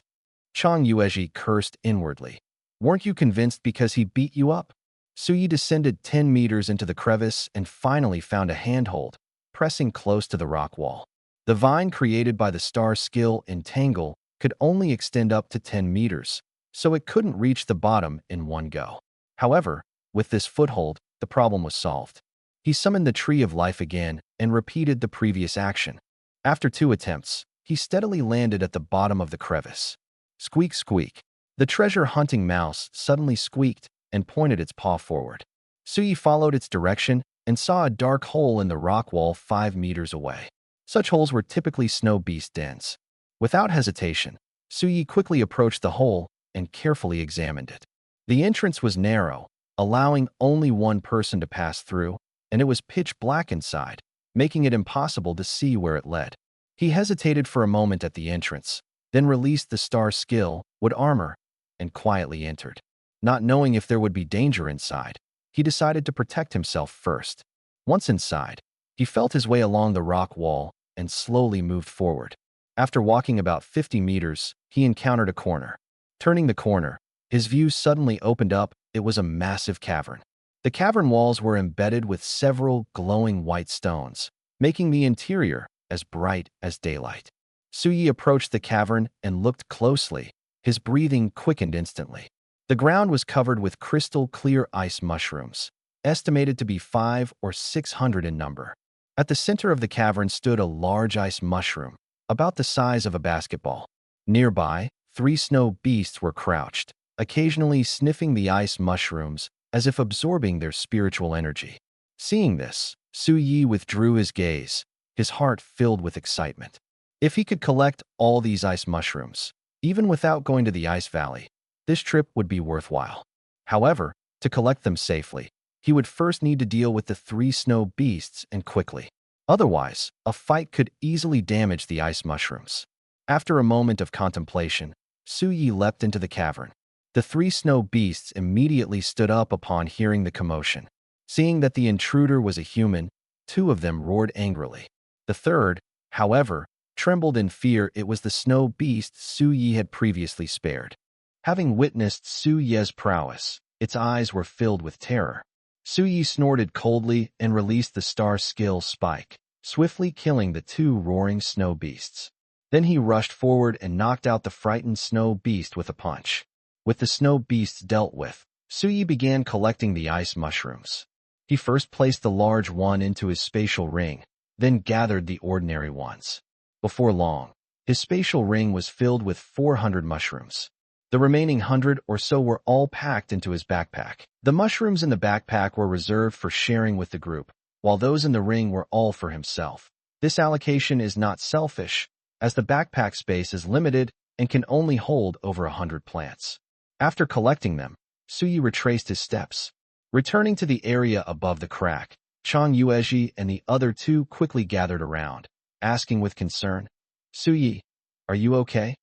[SPEAKER 1] Chang Yuezhi cursed inwardly. Weren't you convinced because he beat you up? Suyi descended 10 meters into the crevice and finally found a handhold, pressing close to the rock wall. The vine created by the star skill Entangle could only extend up to 10 meters, so it couldn't reach the bottom in one go. However, with this foothold, the problem was solved. He summoned the Tree of Life again and repeated the previous action. After 2 attempts, he steadily landed at the bottom of the crevice. Squeak, squeak. The treasure-hunting mouse suddenly squeaked and pointed its paw forward. Suyi followed its direction and saw a dark hole in the rock wall 5 meters away. Such holes were typically snow beast dens. Without hesitation, Suyi quickly approached the hole and carefully examined it. The entrance was narrow, allowing only one person to pass through, and it was pitch black inside, making it impossible to see where it led. He hesitated for a moment at the entrance, then released the star skill, Wood Armor, and quietly entered. Not knowing if there would be danger inside, he decided to protect himself first. Once inside, he felt his way along the rock wall and slowly moved forward. After walking about 50 meters, he encountered a corner. Turning the corner, his view suddenly opened up. It was a massive cavern. The cavern walls were embedded with several glowing white stones, making the interior as bright as daylight. Suyi approached the cavern and looked closely. His breathing quickened instantly. The ground was covered with crystal-clear ice mushrooms, estimated to be 500 or 600 in number. At the center of the cavern stood a large ice mushroom, about the size of a basketball. Nearby, 3 snow beasts were crouched, occasionally sniffing the ice mushrooms as if absorbing their spiritual energy. Seeing this, Suyi withdrew his gaze, his heart filled with excitement. If he could collect all these ice mushrooms, even without going to the ice valley, this trip would be worthwhile. However, to collect them safely, he would first need to deal with the 3 snow beasts and quickly. Otherwise, a fight could easily damage the ice mushrooms. After a moment of contemplation, Suyi leapt into the cavern. The 3 snow beasts immediately stood up upon hearing the commotion. Seeing that the intruder was a human, 2 of them roared angrily. The third, however, trembled in fear. It was the snow beast Suyi had previously spared. Having witnessed Suyi's prowess, its eyes were filled with terror. Suyi snorted coldly and released the star skill Spike, swiftly killing the 2 roaring snow beasts. Then he rushed forward and knocked out the frightened snow beast with a punch. With the snow beasts dealt with, Suyi began collecting the ice mushrooms. He first placed the large one into his spatial ring, then gathered the ordinary ones. Before long, his spatial ring was filled with 400 mushrooms. The remaining 100 or so were all packed into his backpack. The mushrooms in the backpack were reserved for sharing with the group, while those in the ring were all for himself. This allocation is not selfish, as the backpack space is limited and can only hold over 100 plants. After collecting them, Suyi retraced his steps. Returning to the area above the crack, Chang Yuezhi and the other 2 quickly gathered around, asking with concern, "Suyi, are you okay?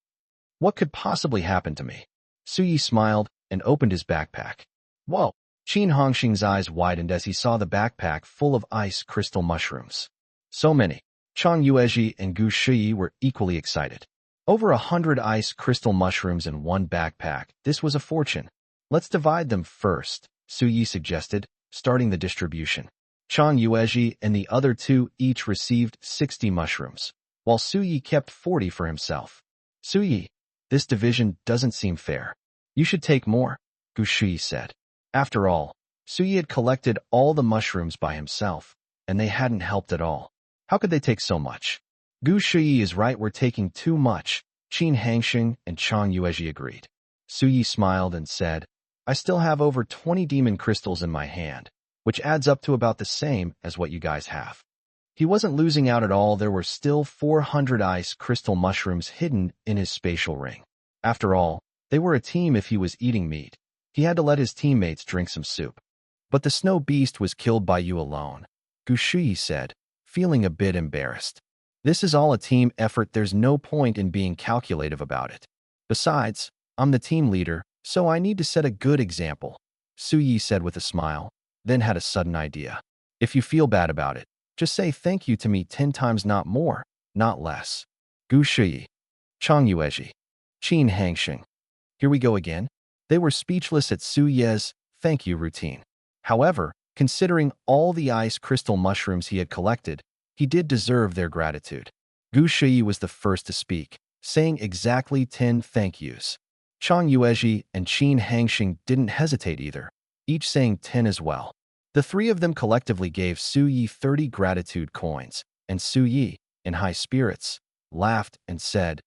[SPEAKER 1] What could possibly happen to me?" Suyi smiled and opened his backpack. Whoa! Qin Hongxing's eyes widened as he saw the backpack full of ice crystal mushrooms. So many. Chang Yuezhi and Gu Shuyi were equally excited. Over 100 ice crystal mushrooms in one backpack. This was a fortune. Let's divide them first, Suyi suggested, starting the distribution. Chang Yuezhi and the other 2 each received 60 mushrooms, while Suyi kept 40 for himself. Suyi, This division doesn't seem fair. You should take more, Gu Shui said. After all, Suyi had collected all the mushrooms by himself, and they hadn't helped at all. How could they take so much? Gu Shui is right, we're taking too much, Qin Hangxing and Chang Yuezhi agreed. Suyi smiled and said, I still have over 20 demon crystals in my hand, which adds up to about the same as what you guys have. He wasn't losing out at all, there were still 400 ice crystal mushrooms hidden in his spatial ring. After all, they were a team. If he was eating meat, he had to let his teammates drink some soup. But the snow beast was killed by you alone, Gu Shui said, feeling a bit embarrassed. This is all a team effort, there's no point in being calculative about it. Besides, I'm the team leader, so I need to set a good example, Suyi said with a smile, then had a sudden idea. If you feel bad about it, just say thank you to me 10 times, not more, not less. Gu Shui, Chang Yuezhi, Qin Hangxing. Here we go again. They were speechless at Suyi's thank you routine. However, considering all the ice crystal mushrooms he had collected, he did deserve their gratitude. Gu Shui was the first to speak, saying exactly 10 thank yous. Chang Yuezhi and Qin Hangxing didn't hesitate either, each saying 10 as well. The three of them collectively gave Suyi 30 gratitude coins, and Suyi, in high spirits, laughed and said,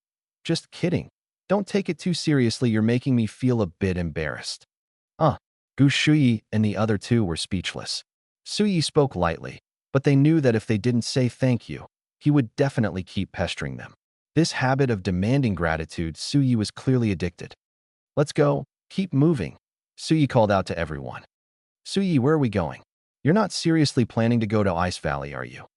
[SPEAKER 1] just kidding. Don't take it too seriously, you're making me feel a bit embarrassed. Gu Shui and the other two were speechless. Suyi spoke lightly, but they knew that if they didn't say thank you, he would definitely keep pestering them. This habit of demanding gratitude, Suyi was clearly addicted. Let's go, keep moving, Suyi called out to everyone. Suyi, where are we going? You're not seriously planning to go to Ice Valley, are you?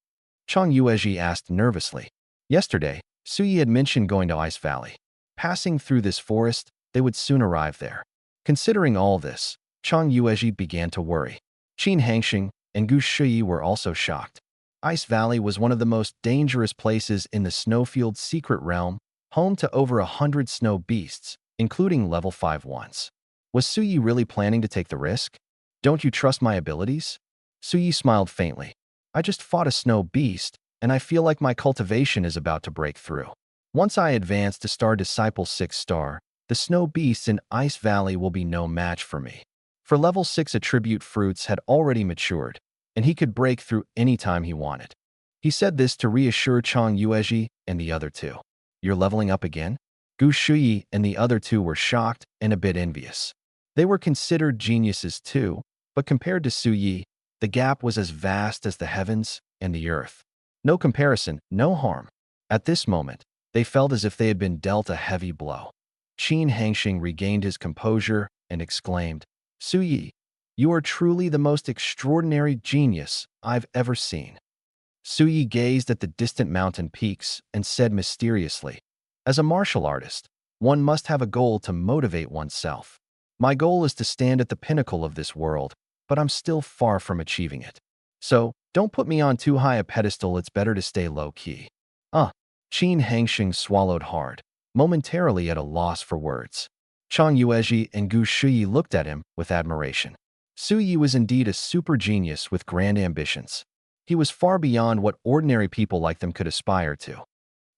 [SPEAKER 1] Chang Yuezhi asked nervously. Yesterday, Suyi had mentioned going to Ice Valley. Passing through this forest, they would soon arrive there. Considering all this, Chang Yuezhi began to worry. Qin Hangxing and Gu Shui were also shocked. Ice Valley was one of the most dangerous places in the Snowfield secret realm, home to over 100 snow beasts, including level 5 ones. Was Suyi really planning to take the risk? Don't you trust my abilities? Suyi smiled faintly. I just fought a snow beast, and I feel like my cultivation is about to break through. Once I advance to Star Disciple 6 star, the snow beasts in Ice Valley will be no match for me. For level 6 attribute fruits had already matured, and he could break through any time he wanted. He said this to reassure Chang Yuezhi and the other two. You're leveling up again? Gu Shui and the other two were shocked and a bit envious. They were considered geniuses too, but compared to Suyi, the gap was as vast as the heavens and the earth. No comparison, no harm. At this moment, they felt as if they had been dealt a heavy blow. Qin Hangxing regained his composure and exclaimed, Suyi, you are truly the most extraordinary genius I've ever seen. Suyi gazed at the distant mountain peaks and said mysteriously, as a martial artist, one must have a goal to motivate oneself. My goal is to stand at the pinnacle of this world, but I'm still far from achieving it. So, don't put me on too high a pedestal, it's better to stay low-key. Qin Hangxing swallowed hard, momentarily at a loss for words. Chang Yuezhi and Gu Shui looked at him with admiration. Suyi was indeed a super genius with grand ambitions. He was far beyond what ordinary people like them could aspire to.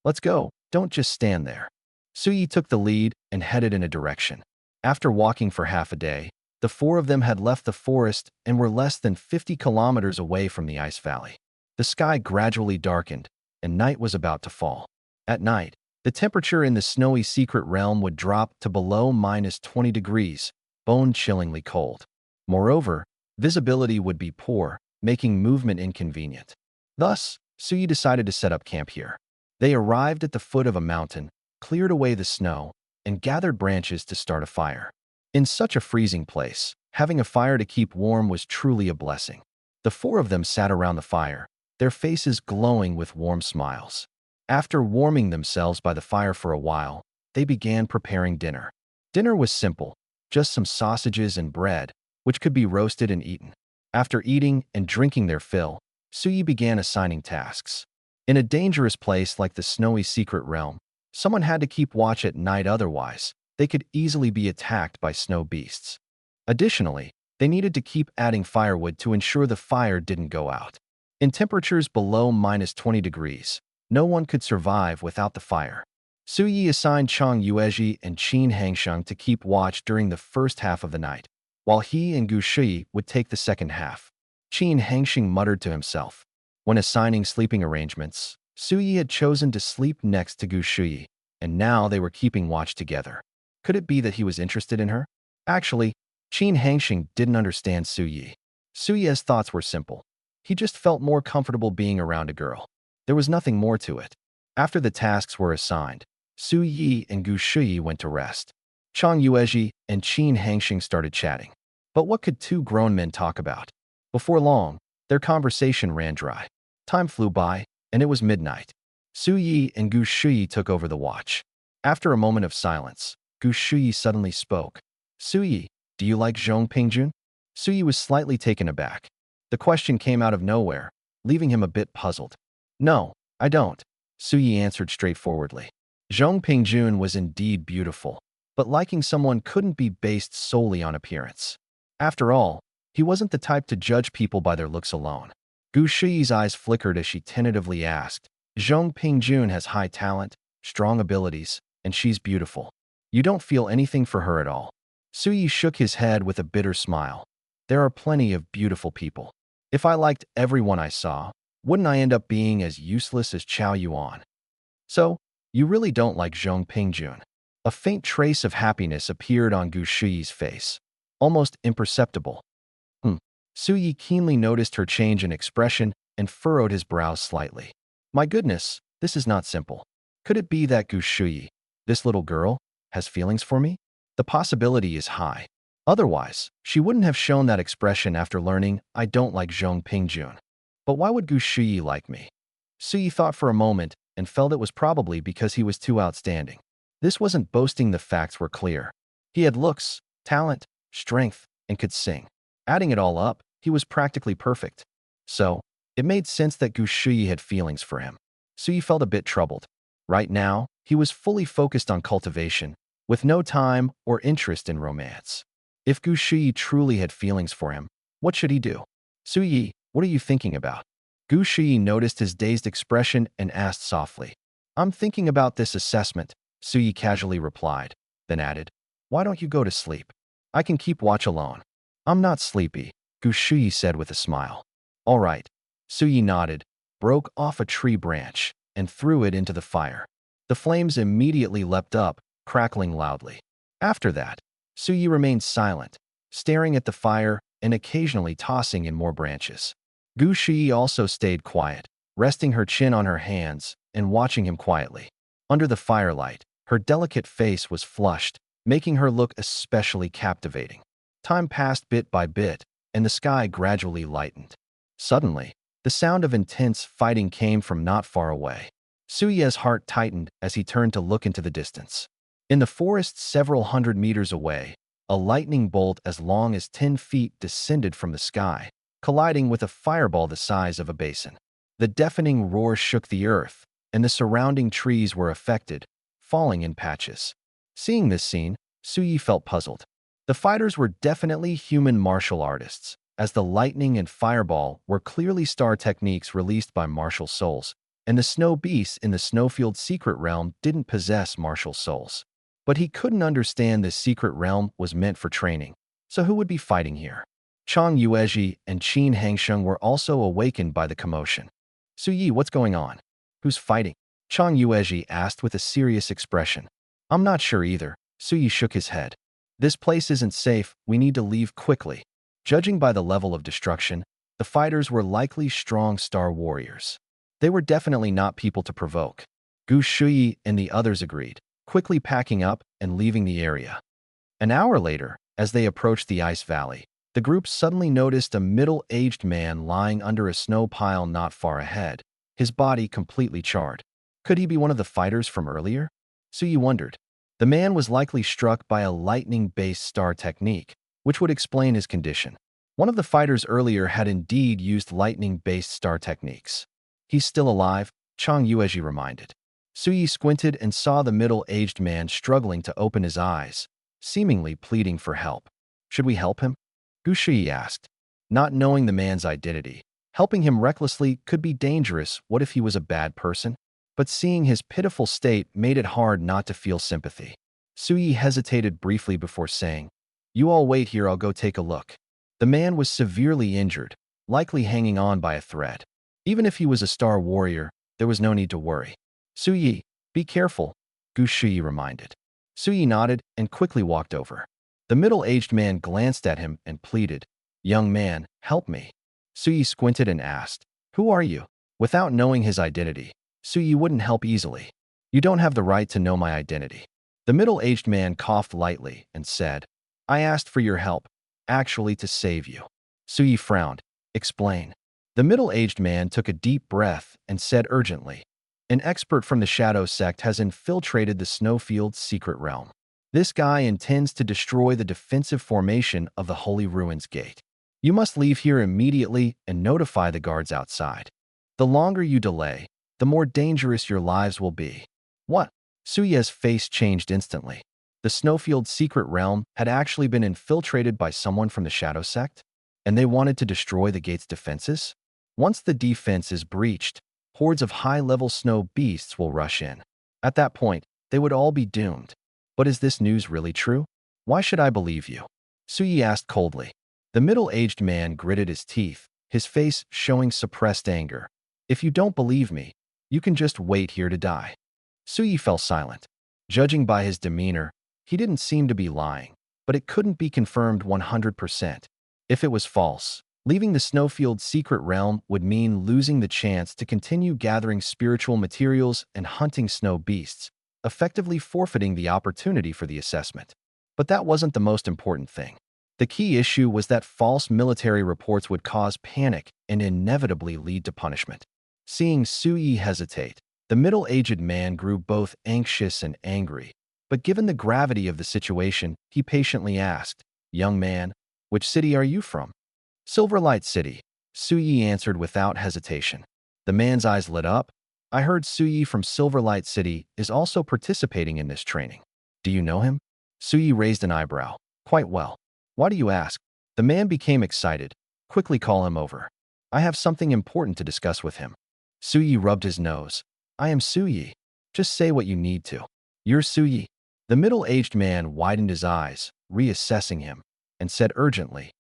[SPEAKER 1] Let's go, don't just stand there. Suyi took the lead and headed in a direction. After walking for half a day, the four of them had left the forest and were less than 50 kilometers away from the Ice Valley. The sky gradually darkened, and night was about to fall. At night, the temperature in the snowy secret realm would drop to below -20 degrees, bone-chillingly cold. Moreover, visibility would be poor, making movement inconvenient. Thus, Suyi decided to set up camp here. They arrived at the foot of a mountain, cleared away the snow, and gathered branches to start a fire. In such a freezing place, having a fire to keep warm was truly a blessing. The four of them sat around the fire, their faces glowing with warm smiles. After warming themselves by the fire for a while, they began preparing dinner. Dinner was simple, just some sausages and bread, which could be roasted and eaten. After eating and drinking their fill, Suyi began assigning tasks. In a dangerous place like the snowy secret realm, someone had to keep watch at night, otherwise, they could easily be attacked by snow beasts. Additionally, they needed to keep adding firewood to ensure the fire didn't go out. In temperatures below -20 degrees, no one could survive without the fire. Su Yi assigned Chang Yuezhi and Qin Hangsheng to keep watch during the first half of the night, while he and Gu Shui would take the second half. Qin Hangsheng muttered to himself. When assigning sleeping arrangements, Su Yi had chosen to sleep next to Gu Shui, and now they were keeping watch together. Could it be that he was interested in her? Actually, Qin Hangsheng didn't understand Su Yi. Su Yi's thoughts were simple. He just felt more comfortable being around a girl. There was nothing more to it. After the tasks were assigned, Su Yi and Gu Shui went to rest. Chang Yuezhi and Qin Hangsheng started chatting. But what could two grown men talk about? Before long, their conversation ran dry. Time flew by, and it was midnight. Su Yi and Gu Shui took over the watch. After a moment of silence, Gu Shui suddenly spoke. Su Yi, do you like Zhong Pingjun? Su Yi was slightly taken aback. The question came out of nowhere, leaving him a bit puzzled. No, I don't, Su Yi answered straightforwardly. Zhong Pingjun was indeed beautiful, but liking someone couldn't be based solely on appearance. After all, he wasn't the type to judge people by their looks alone. Gu Shui's eyes flickered as she tentatively asked, Zhong Pingjun has high talent, strong abilities, and she's beautiful. You don't feel anything for her at all. Su Yi shook his head with a bitter smile. There are plenty of beautiful people. If I liked everyone I saw, wouldn't I end up being as useless as Chao Yuan? So, you really don't like Zhong Pingjun. A faint trace of happiness appeared on Gu Shui's face, almost imperceptible. Su Yi keenly noticed her change in expression and furrowed his brows slightly. My goodness, this is not simple. Could it be that Gu Shui, this little girl, has feelings for me? The possibility is high. Otherwise, she wouldn't have shown that expression after learning I don't like Zhong Pingjun. But why would Gu Shui like me? Su Yi thought for a moment and felt it was probably because he was too outstanding. This wasn't boasting, the facts were clear. He had looks, talent, strength, and could sing. Adding it all up, he was practically perfect. So, it made sense that Gu Shui had feelings for him. Su Yi felt a bit troubled. Right now, he was fully focused on cultivation, with no time or interest in romance. If Gu Shui truly had feelings for him, what should he do? Su Yi, what are you thinking about? Gu Shui noticed his dazed expression and asked softly. I'm thinking about this assessment, Su Yi casually replied, then added, why don't you go to sleep? I can keep watch alone. I'm not sleepy, Gu Shui said with a smile. All right. Su Yi nodded, broke off a tree branch, and threw it into the fire. The flames immediately leapt up, crackling loudly. After that, Su Yi remained silent, staring at the fire and occasionally tossing in more branches. Gu Shui also stayed quiet, resting her chin on her hands and watching him quietly. Under the firelight, her delicate face was flushed, making her look especially captivating. Time passed bit by bit, and the sky gradually lightened. Suddenly, the sound of intense fighting came from not far away. Su Yi's heart tightened as he turned to look into the distance. In the forest several hundred meters away, a lightning bolt as long as 10 feet descended from the sky, colliding with a fireball the size of a basin. The deafening roar shook the earth, and the surrounding trees were affected, falling in patches. Seeing this scene, Su Yi felt puzzled. The fighters were definitely human martial artists, as the lightning and fireball were clearly star techniques released by martial souls, and the snow beasts in the Snowfield secret realm didn't possess martial souls. But he couldn't understand this secret realm was meant for training, so who would be fighting here? Chang Yuezhi and Qin Hangsheng were also awakened by the commotion. Su Yi, what's going on? Who's fighting? Chang Yuezhi asked with a serious expression. I'm not sure either, Su Yi shook his head. This place isn't safe, we need to leave quickly. Judging by the level of destruction, the fighters were likely strong star warriors. They were definitely not people to provoke. Gu Shui and the others agreed, quickly packing up and leaving the area. An hour later, as they approached the ice valley, the group suddenly noticed a middle-aged man lying under a snow pile not far ahead, his body completely charred. Could he be one of the fighters from earlier? Su Yi wondered. The man was likely struck by a lightning-based star technique, which would explain his condition. One of the fighters earlier had indeed used lightning-based star techniques. He's still alive, Chang Yuezhi reminded. Su Yi squinted and saw the middle-aged man struggling to open his eyes, seemingly pleading for help. Should we help him? Gu Shui asked. Not knowing the man's identity, helping him recklessly could be dangerous. What if he was a bad person? but seeing his pitiful state made it hard not to feel sympathy. Suyi hesitated briefly before saying, "You all wait here, I'll go take a look." The man was severely injured, likely hanging on by a thread. Even if he was a star warrior, there was no need to worry. "Suyi, be careful," Gu Shuyi reminded. Suyi nodded and quickly walked over. The middle-aged man glanced at him and pleaded, "Young man, help me." Suyi squinted and asked, "Who are you?" Without knowing his identity, Suyi wouldn't help easily. "You don't have the right to know my identity." The middle-aged man coughed lightly and said, "I asked for your help, actually to save you." Suyi frowned. "Explain." The middle-aged man took a deep breath and said urgently, "An expert from the Shadow Sect has infiltrated the Snowfield's secret realm. This guy intends to destroy the defensive formation of the Holy Ruins Gate. You must leave here immediately and notify the guards outside. The longer you delay, the more dangerous your lives will be." "What?" Suya's face changed instantly. The Snowfield's secret realm had actually been infiltrated by someone from the Shadow Sect, and they wanted to destroy the gate's defenses? Once the defense is breached, hordes of high-level snow beasts will rush in. At that point, they would all be doomed. "But is this news really true? Why should I believe you?" Suyi asked coldly. The middle-aged man gritted his teeth, his face showing suppressed anger. "If you don't believe me, you can just wait here to die." Suyi fell silent. Judging by his demeanor, he didn't seem to be lying, but it couldn't be confirmed 100%. If it was false, leaving the Snowfield's secret realm would mean losing the chance to continue gathering spiritual materials and hunting snow beasts, effectively forfeiting the opportunity for the assessment. But that wasn't the most important thing. The key issue was that false military reports would cause panic and inevitably lead to punishment. Seeing Suyi hesitate, the middle-aged man grew both anxious and angry. But given the gravity of the situation, he patiently asked, "Young man, which city are you from?" "Silverlight City," Suyi answered without hesitation. The man's eyes lit up. "I heard Suyi from Silverlight City is also participating in this training. Do you know him?" Suyi raised an eyebrow. "Quite well." "Why do you ask?" The man became excited. "Quickly call him over. I have something important to discuss with him." Suyi rubbed his nose. "I am Suyi. Just say what you need to." "You're Suyi." The middle-aged man widened his eyes, reassessing him, and said urgently,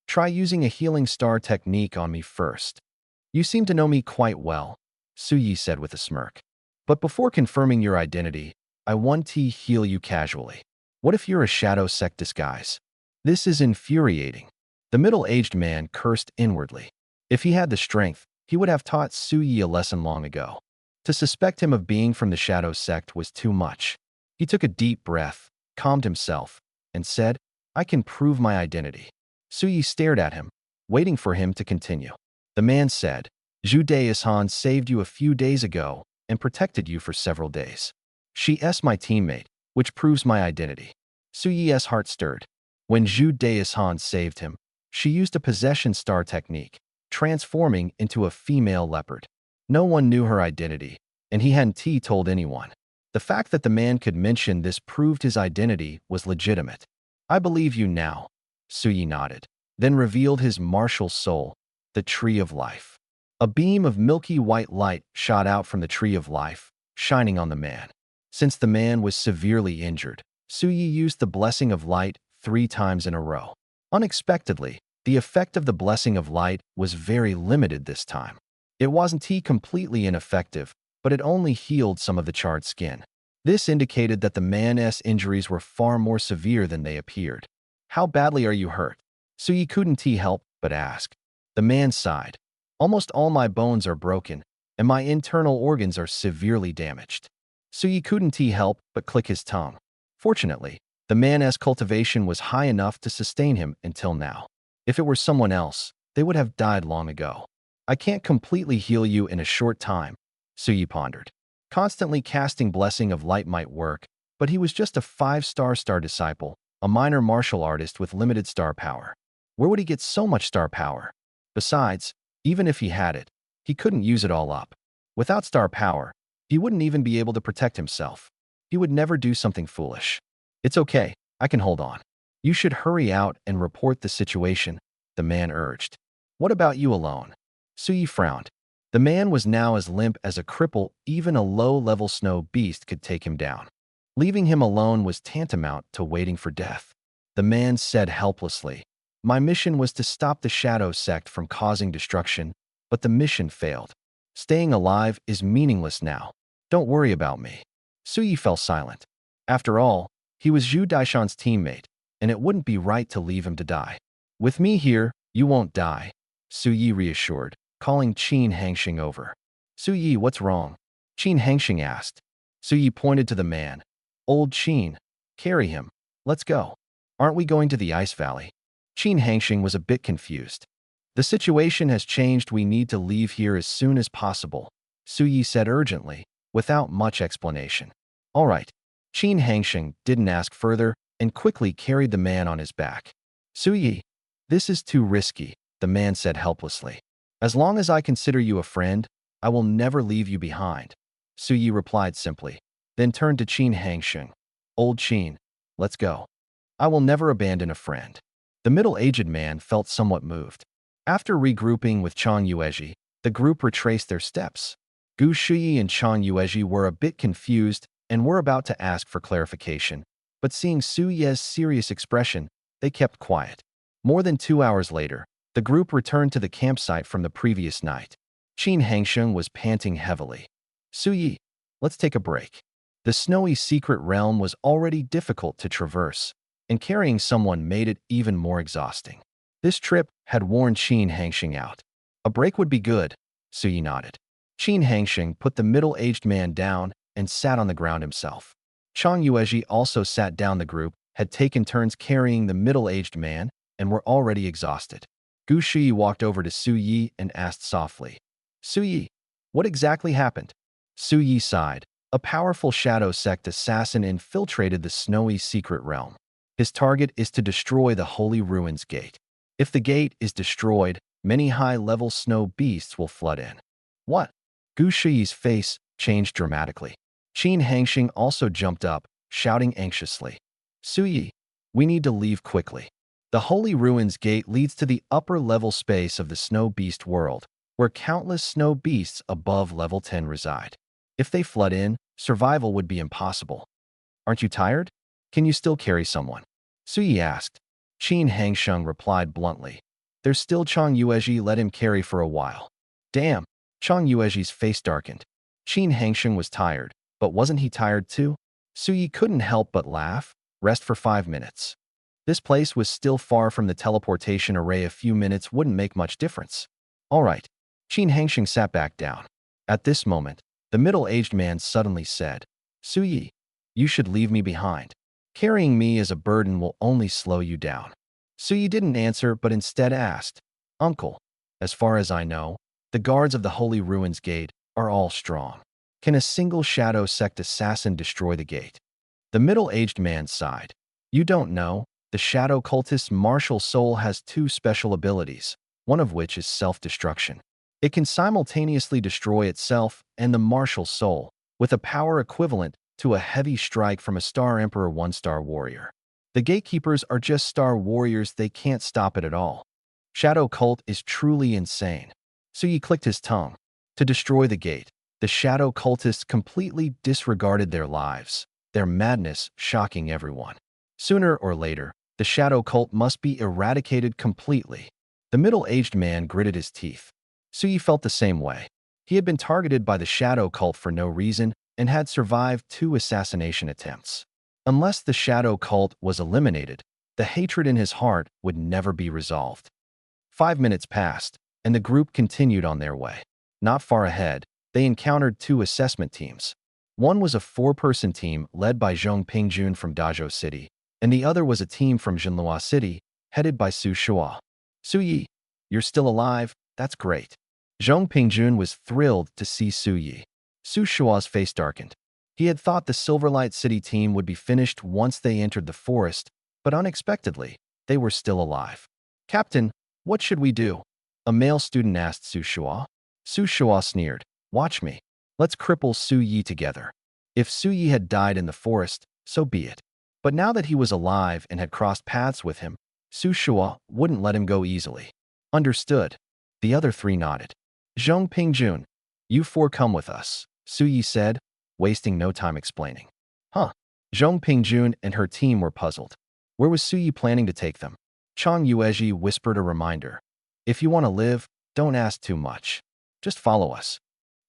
[SPEAKER 1] "Try using a healing star technique on me first." "You seem to know me quite well," Suyi said with a smirk. "But before confirming your identity, I want to heal you casually. What if you're a Shadow Sect disguise?" "This is infuriating." The middle-aged man cursed inwardly. If he had the strength, he would have taught Suyi a lesson long ago. To suspect him of being from the Shadow Sect was too much. He took a deep breath, calmed himself, and said, "I can prove my identity." Suyi stared at him, waiting for him to continue. The man said, "Zhu Daishan saved you a few days ago and protected you for several days. She's my teammate, which proves my identity." Suyi's heart stirred. When Zhu Daishan saved him, she used a possession star technique, transforming into a female leopard. No one knew her identity, and he hadn't told anyone. The fact that the man could mention this proved his identity was legitimate. "I believe you now," Suyi nodded, then revealed his martial soul, the Tree of Life. A beam of milky white light shot out from the Tree of Life, shining on the man. Since the man was severely injured, Suyi used the Blessing of Light 3 times in a row. Unexpectedly, the effect of the Blessing of Light was very limited this time. It wasn't completely ineffective, but it only healed some of the charred skin. This indicated that the man's injuries were far more severe than they appeared. "How badly are you hurt?" Suyi couldn't help but ask. The man sighed. "Almost all my bones are broken, and my internal organs are severely damaged." Suyi couldn't help but click his tongue. Fortunately, the man's cultivation was high enough to sustain him until now. If it were someone else, they would have died long ago. "I can't completely heal you in a short time," Suyi pondered. Constantly casting Blessing of Light might work, but he was just a 5-star disciple, a minor martial artist with limited star power. Where would he get so much star power? Besides, even if he had it, he couldn't use it all up. Without star power, he wouldn't even be able to protect himself. He would never do something foolish. "It's okay, I can hold on." "You should hurry out and report the situation," the man urged. "What about you alone?" Suyi frowned. The man was now as limp as a cripple. Even a low-level snow beast could take him down. Leaving him alone was tantamount to waiting for death. The man said helplessly, "My mission was to stop the Shadow Sect from causing destruction, but the mission failed. Staying alive is meaningless now. Don't worry about me." Suyi fell silent. After all, he was Zhu Daishan's teammate, and it wouldn't be right to leave him to die. "With me here, you won't die," Suyi reassured, calling Qin Hangxing over. "Suyi, what's wrong?" Qin Hangxing asked. Suyi pointed to the man. "Old Qin, carry him. Let's go. Aren't we going to the Ice Valley?" Qin Hangxing was a bit confused. "The situation has changed. We need to leave here as soon as possible," Suyi said urgently, without much explanation. "All right." Qin Hangxing didn't ask further and quickly carried the man on his back. "Suyi, this is too risky," the man said helplessly. "As long as I consider you a friend, I will never leave you behind," Suyi replied simply, then turned to Qin Hangxing. "Old Qin, let's go. I will never abandon a friend." The middle-aged man felt somewhat moved. After regrouping with Chang Yuezhi, the group retraced their steps. Gu Shuyi and Chang Yuezhi were a bit confused and were about to ask for clarification, but seeing Su Ye's serious expression, they kept quiet. More than 2 hours later, the group returned to the campsite from the previous night. Qin Hangxing was panting heavily. "Su Yi, let's take a break." The snowy secret realm was already difficult to traverse, and carrying someone made it even more exhausting. This trip had worn Qin Hangxing out. "A break would be good," Suyi nodded. Qin Hangxing put the middle-aged man down and sat on the ground himself. Chang Yuezhi also sat down. The group had taken turns carrying the middle-aged man and were already exhausted. Gu Shuyi walked over to Su Yi and asked softly, "Su Yi, what exactly happened?" Su Yi sighed. A powerful Shadow Sect assassin infiltrated the snowy secret realm. His target is to destroy the Holy Ruins Gate. If the gate is destroyed, many high-level snow beasts will flood in. "What?" Gu Shuyi's face changed dramatically. Qin Hangxing also jumped up, shouting anxiously, "Su Yi, we need to leave quickly. The Holy Ruins Gate leads to the upper-level space of the Snow Beast world, where countless snow beasts above level 10 reside. If they flood in, survival would be impossible." "Aren't you tired? Can you still carry someone?" Suyi asked. Qin Hangxing replied bluntly, "There's still Chang Yuezhi. Let him carry for a while." "Damn!" Chang Yuezhi's face darkened. Qin Hangxing was tired, but wasn't he tired too? Suyi couldn't help but laugh. "Rest for 5 minutes." This place was still far from the teleportation array. A few minutes wouldn't make much difference. "All right." Qin Hangxing sat back down. At this moment, the middle-aged man suddenly said, "Suyi, you should leave me behind. Carrying me as a burden will only slow you down." Suyi didn't answer but instead asked, "Uncle, as far as I know, the guards of the Holy Ruins Gate are all strong. Can a single Shadow Sect assassin destroy the gate?" The middle-aged man sighed. "You don't know. The Shadow Cultist's martial soul has 2 special abilities, one of which is self-destruction. It can simultaneously destroy itself and the martial soul, with a power equivalent to a heavy strike from a Star Emperor 1-star warrior. The gatekeepers are just star warriors. They can't stop it at all. Shadow Cult is truly insane." So he clicked his tongue. To destroy the gate, the Shadow Cultists completely disregarded their lives, their madness shocking everyone. Sooner or later, the Shadow Cult must be eradicated completely. The middle-aged man gritted his teeth. Suyi felt the same way. He had been targeted by the Shadow Cult for no reason and had survived 2 assassination attempts. Unless the Shadow Cult was eliminated, the hatred in his heart would never be resolved. 5 minutes passed, and the group continued on their way. Not far ahead, they encountered 2 assessment teams. One was a 4-person team led by Zhong Pingjun from Dazhou City, and the other was a team from Jinlua City, headed by Su Shua. "Su Yi, you're still alive? That's great." Zhong Pingjun was thrilled to see Su Yi. Su Shua's face darkened. He had thought the Silverlight City team would be finished once they entered the forest, but unexpectedly, they were still alive. "Captain, what should we do?" a male student asked Su Shua. Su Shua sneered. "Watch me. Let's cripple Su Yi together." If Su Yi had died in the forest, so be it. But now that he was alive and had crossed paths with him, Su Shua wouldn't let him go easily. "Understood." The other 3 nodded. Zhong Pingjun, you four come with us, Su Yi said, wasting no time explaining. Huh? Zhong Pingjun and her team were puzzled. Where was Su Yi planning to take them? Chang Yuezhi whispered a reminder. If you want to live, don't ask too much. Just follow us.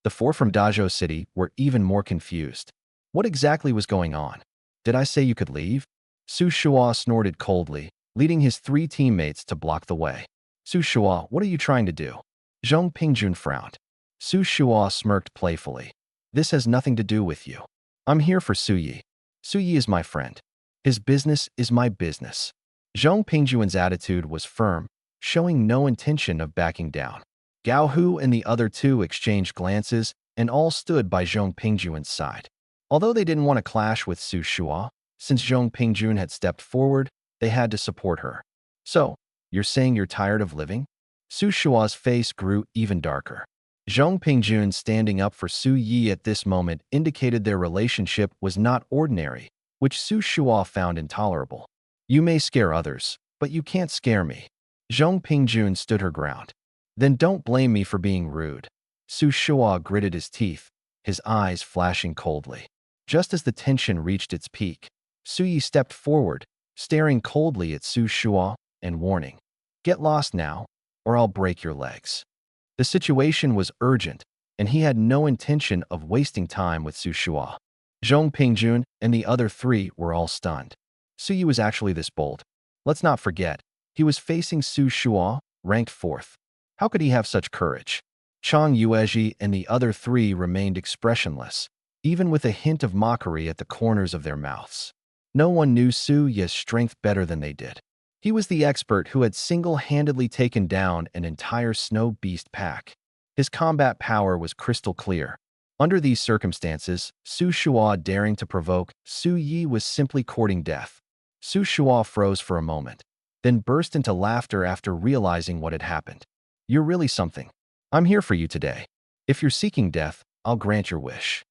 [SPEAKER 1] The four from Dazhou City were even more confused. What exactly was going on? Did I say you could leave? Su Shua snorted coldly, leading his three teammates to block the way. Su Shua, what are you trying to do? Zhong Pingjun frowned. Su Shua smirked playfully. This has nothing to do with you. I'm here for Su Yi. Su Yi is my friend. His business is my business. Zhong Pingjun's attitude was firm, showing no intention of backing down. Gao Hu and the other two exchanged glances and all stood by Zhong Pingjun's side. Although they didn't want to clash with Su Shua, since Zhong Pingjun had stepped forward, they had to support her. So, you're saying you're tired of living? Su Shua's face grew even darker. Zhong Pingjun standing up for Su Yi at this moment indicated their relationship was not ordinary, which Su Shua found intolerable. You may scare others, but you can't scare me. Zhong Pingjun stood her ground. Then don't blame me for being rude. Su Shua gritted his teeth, his eyes flashing coldly. Just as the tension reached its peak, Su Yi stepped forward, staring coldly at Su Shua and warning, "Get lost now, or I'll break your legs." The situation was urgent, and he had no intention of wasting time with Su Shua. Zhong Pingjun and the other three were all stunned. Su Yi was actually this bold. Let's not forget, he was facing Su Shua, ranked 4th. How could he have such courage? Chang Yuezhi and the other three remained expressionless, even with a hint of mockery at the corners of their mouths. No one knew Su Yi's strength better than they did. He was the expert who had single-handedly taken down an entire snow beast pack. His combat power was crystal clear. Under these circumstances, Su Shua daring to provoke Su Yi was simply courting death. Su Shua froze for a moment, then burst into laughter after realizing what had happened. You're really something. I'm here for you today. If you're seeking death, I'll grant your wish.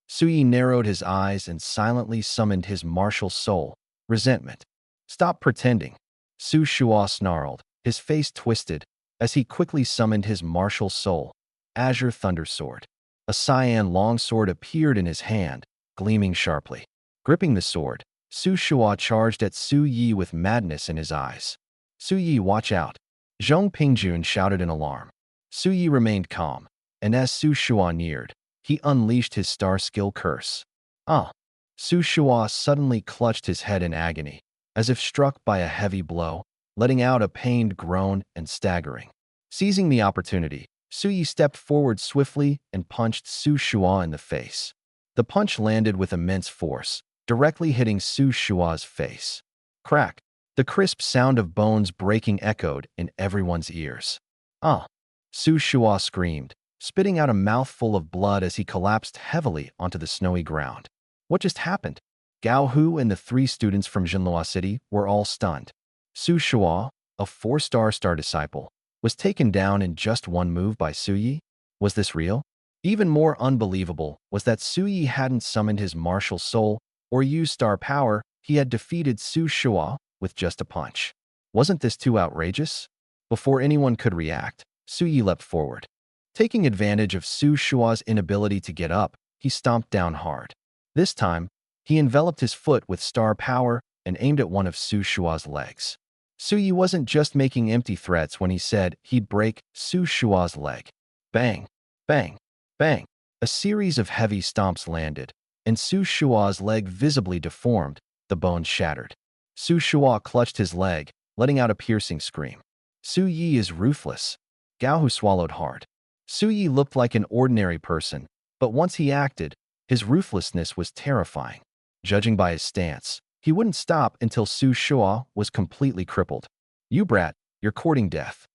[SPEAKER 1] Su Yi narrowed his eyes and silently summoned his martial soul, resentment. Stop pretending. Su Shua snarled, his face twisted, as he quickly summoned his martial soul, Azure Thunder Sword. A cyan longsword appeared in his hand, gleaming sharply. Gripping the sword, Su Shua charged at Su Yi with madness in his eyes. Su Yi, watch out. Zhong Pingjun shouted in alarm. Su Yi remained calm, and as Su Shua neared, he unleashed his star skill curse. Ah! Su Shua suddenly clutched his head in agony, as if struck by a heavy blow, letting out a pained groan and staggering. Seizing the opportunity, Su Yi stepped forward swiftly and punched Su Shua in the face. The punch landed with immense force, directly hitting Su Shua's face. Crack! The crisp sound of bones breaking echoed in everyone's ears. Ah! Su Shua screamed, spitting out a mouthful of blood as he collapsed heavily onto the snowy ground. What just happened? Gao Hu and the three students from Jinlua City were all stunned. Su Shua, a 4-star disciple, was taken down in just one move by Su Yi? Was this real? Even more unbelievable was that Su Yi hadn't summoned his martial soul or used star power. He had defeated Su Shua with just a punch. Wasn't this too outrageous? Before anyone could react, Su Yi leapt forward. Taking advantage of Su Shua's inability to get up, he stomped down hard. This time, he enveloped his foot with star power and aimed at one of Su Shua's legs. Su Yi wasn't just making empty threats when he said he'd break Su Shua's leg. Bang! Bang! Bang! A series of heavy stomps landed, and Su Shua's leg visibly deformed, the bones shattered. Su Shua clutched his leg, letting out a piercing scream. Su Yi is ruthless. Gao Hu swallowed hard. Su Yi looked like an ordinary person, but once he acted, his ruthlessness was terrifying. Judging by his stance, he wouldn't stop until Su Shua was completely crippled. You brat, you're courting death.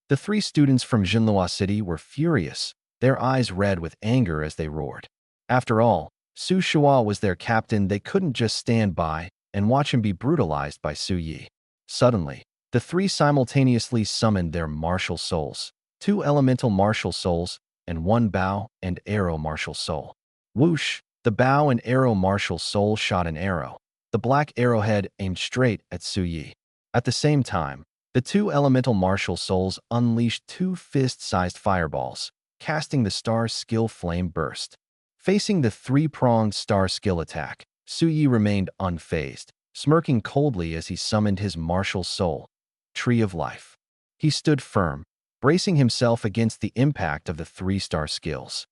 [SPEAKER 1] The three students from Jinlua City were furious, their eyes red with anger as they roared. After all, Su Shua was their captain. They couldn't just stand by and watch him be brutalized by Su Yi. Suddenly, the three simultaneously summoned their martial souls, 2 elemental martial souls and 1 bow and arrow martial soul. Whoosh! The bow and arrow martial soul shot an arrow. The black arrowhead aimed straight at Su Yi. At the same time, the 2 elemental martial souls unleashed 2 fist-sized fireballs, casting the star skill flame burst. Facing the three-pronged star skill attack, Su Yi remained unfazed, smirking coldly as he summoned his martial soul, Tree of Life. He stood firm, bracing himself against the impact of the three-star skills.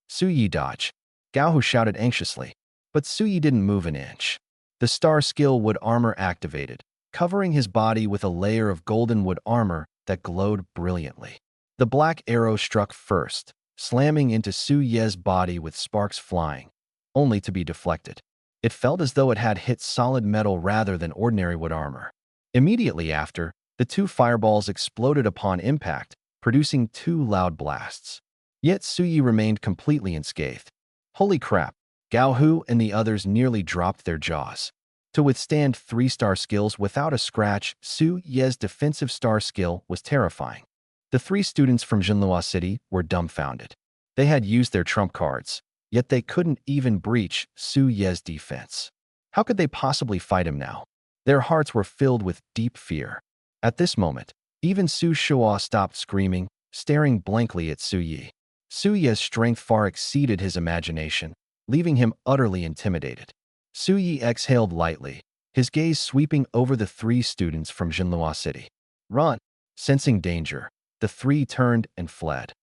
[SPEAKER 1] Su Yi dodge. Gao Hu shouted anxiously, but Su Yi didn't move an inch. The star skill wood armor activated, covering his body with a layer of golden wood armor that glowed brilliantly. The black arrow struck first, slamming into Su Ye's body with sparks flying, only to be deflected. It felt as though it had hit solid metal rather than ordinary wood armor. Immediately after, the two fireballs exploded upon impact, producing two loud blasts. Yet Su Yi remained completely unscathed. Holy crap! Gao Hu and the others nearly dropped their jaws. To withstand three-star skills without a scratch, Su Ye's defensive star skill was terrifying. The three students from Jinlua City were dumbfounded. They had used their trump cards, yet they couldn't even breach Su Ye's defense. How could they possibly fight him now? Their hearts were filled with deep fear. At this moment, even Su Shua stopped screaming, staring blankly at Su Yi. Su Ye's strength far exceeded his imagination, leaving him utterly intimidated. Su Yi exhaled lightly, his gaze sweeping over the three students from Jinlua City. Run! Sensing danger, the three turned and fled.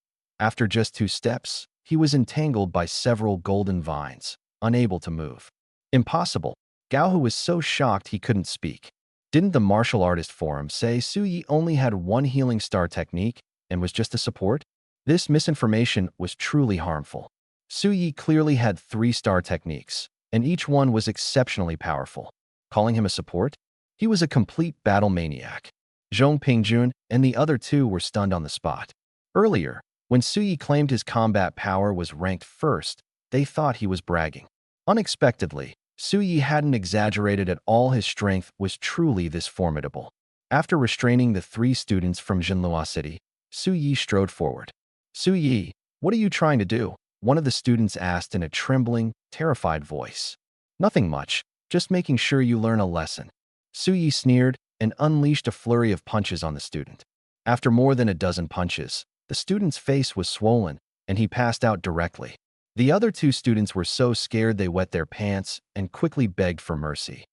[SPEAKER 1] After just 2 steps, he was entangled by several golden vines, unable to move. Impossible. Gao Hu was so shocked he couldn't speak. Didn't the martial artist forum say Su Yi only had one healing star technique and was just a support? This misinformation was truly harmful. Su Yi clearly had 3-star techniques, and each one was exceptionally powerful. Calling him a support? He was a complete battle maniac. Zhong Pingjun and the other two were stunned on the spot. Earlier, when Su Yi claimed his combat power was ranked first, they thought he was bragging. Unexpectedly, Su Yi hadn't exaggerated at all. His strength was truly this formidable. After restraining the 3 students from Jinlua City, Su Yi strode forward. Su Yi, what are you trying to do? One of the students asked in a trembling, terrified voice. Nothing much, just making sure you learn a lesson. Su Yi sneered and unleashed a flurry of punches on the student. After more than a dozen punches, the student's face was swollen, and he passed out directly. The other 2 students were so scared they wet their pants and quickly begged for mercy.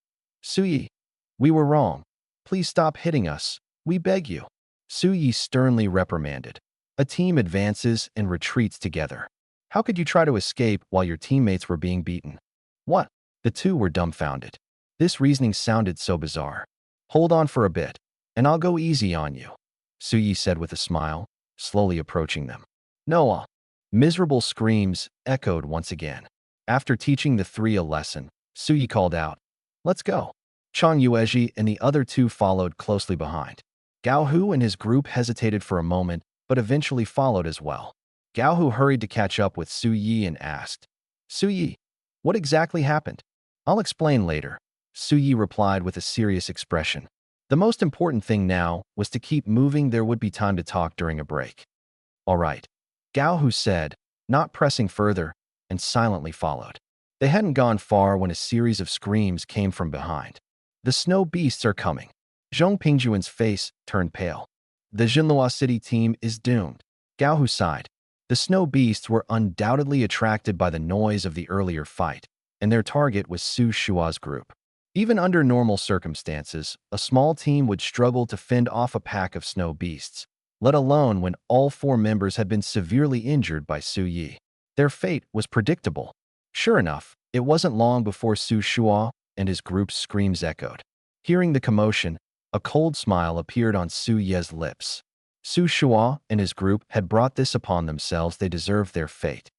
[SPEAKER 1] Su Yi, we were wrong. Please stop hitting us, we beg you. Su Yi sternly reprimanded. A team advances and retreats together. How could you try to escape while your teammates were being beaten? What? The 2 were dumbfounded. This reasoning sounded so bizarre. Hold on for a bit, and I'll go easy on you, Su Yi said with a smile, slowly approaching them. Noah. Miserable screams echoed once again. After teaching the 3 a lesson, Su Yi called out, "Let's go." Chang Yuezhi and the other 2 followed closely behind. Gao Hu and his group hesitated for a moment, but eventually followed as well. Gao Hu hurried to catch up with Su Yi and asked, Su Yi, what exactly happened? I'll explain later, Su Yi replied with a serious expression. The most important thing now was to keep moving. There would be time to talk during a break. All right, Gao Hu said, not pressing further, and silently followed. They hadn't gone far when a series of screams came from behind. The snow beasts are coming. Zhong Pingjuan's face turned pale. The Jinlua City team is doomed. Gao Hu sighed. The snow beasts were undoubtedly attracted by the noise of the earlier fight, and their target was Su Shua's group. Even under normal circumstances, a small team would struggle to fend off a pack of snow beasts, let alone when all 4 members had been severely injured by Su Yi. Their fate was predictable. Sure enough, it wasn't long before Su Shua and his group's screams echoed. Hearing the commotion, a cold smile appeared on Su Ye's lips. Su Shua and his group had brought this upon themselves. They deserved their fate.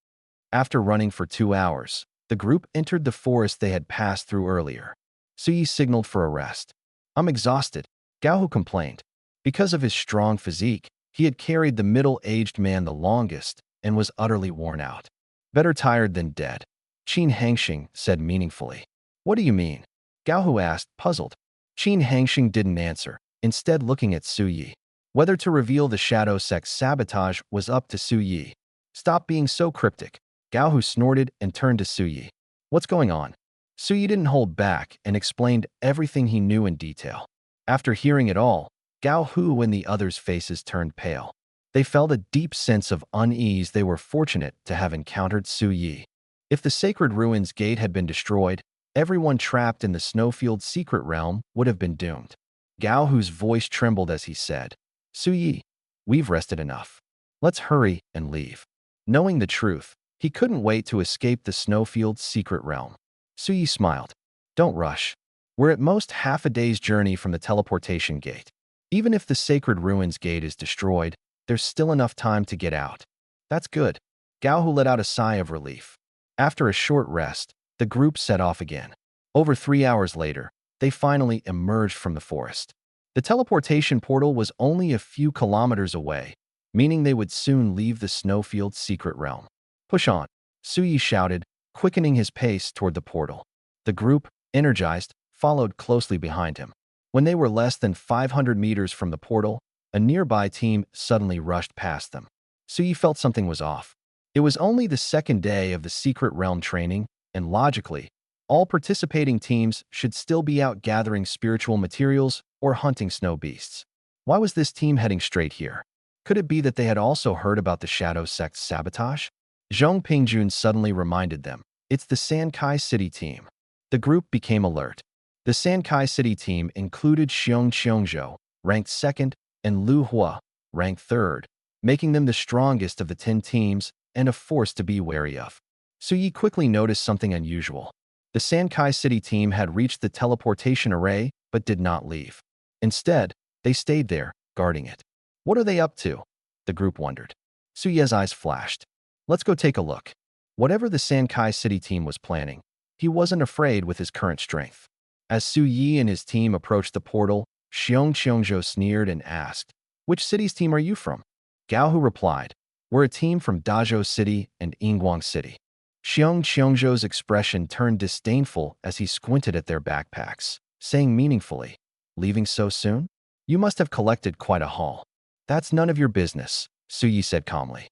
[SPEAKER 1] After running for 2 hours, the group entered the forest they had passed through earlier. Su Yi signaled for a rest. I'm exhausted, Gao Hu complained. Because of his strong physique, he had carried the middle-aged man the longest and was utterly worn out. Better tired than dead, Qin Hangxing said meaningfully. What do you mean? Gao Hu asked, puzzled. Qin Hangxing didn't answer, instead looking at Su Yi. Whether to reveal the Shadow Sect's sabotage was up to Su Yi. Stop being so cryptic, Gao Hu snorted and turned to Su Yi. What's going on? Su Yi didn't hold back and explained everything he knew in detail. After hearing it all, Gao Hu and the others' faces turned pale. They felt a deep sense of unease. They were fortunate to have encountered Su Yi. If the Sacred Ruins Gate had been destroyed, everyone trapped in the Snowfield Secret Realm would have been doomed. Gao Hu's voice trembled as he said, Su Yi, we've rested enough. Let's hurry and leave. Knowing the truth, he couldn't wait to escape the Snowfield Secret Realm. Su Yi smiled. Don't rush. We're at most half a day's journey from the teleportation gate. Even if the Sacred Ruins Gate is destroyed, there's still enough time to get out. That's good. Gao Hu let out a sigh of relief. After a short rest, the group set off again. Over 3 hours later, they finally emerged from the forest. The teleportation portal was only a few kilometers away, meaning they would soon leave the Snowfield Secret Realm. Push on, Su Yi shouted, quickening his pace toward the portal. The group, energized, followed closely behind him. When they were less than 500 meters from the portal, a nearby team suddenly rushed past them. Su Yi felt something was off. It was only the second day of the Secret Realm training, and logically, all participating teams should still be out gathering spiritual materials or hunting snow beasts. Why was this team heading straight here? Could it be that they had also heard about the Shadow Sect's sabotage? Zhong Pingjun suddenly reminded them. It's the Sankai City team. The group became alert. The Sankai City team included Xiong Qiongzhou, ranked 2nd, and Lu Hua, ranked 3rd, making them the strongest of the 10 teams and a force to be wary of. Su Yi quickly noticed something unusual. The Sankai City team had reached the teleportation array but did not leave. Instead, they stayed there, guarding it. What are they up to? The group wondered. Su Yi's eyes flashed. Let's go take a look. Whatever the Sankai City team was planning, he wasn't afraid with his current strength. As Su Yi and his team approached the portal, Xiong Qiongzhou sneered and asked, Which city's team are you from? Gao Hu replied, We're a team from Dazhou City and Yinguang City. Xiong Qiongzhou's expression turned disdainful as he squinted at their backpacks, saying meaningfully, Leaving so soon? You must have collected quite a haul. That's none of your business, Su Yi said calmly.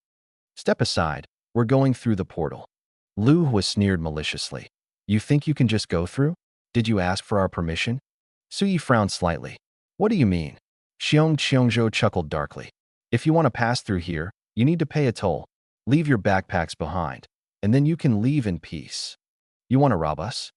[SPEAKER 1] Step aside, we're going through the portal. Lu Hua sneered maliciously. You think you can just go through? Did you ask for our permission? Su Yi frowned slightly. What do you mean? Xiong Qiongzhou chuckled darkly. If you want to pass through here, you need to pay a toll. Leave your backpacks behind, and then you can leave in peace. You want to rob us?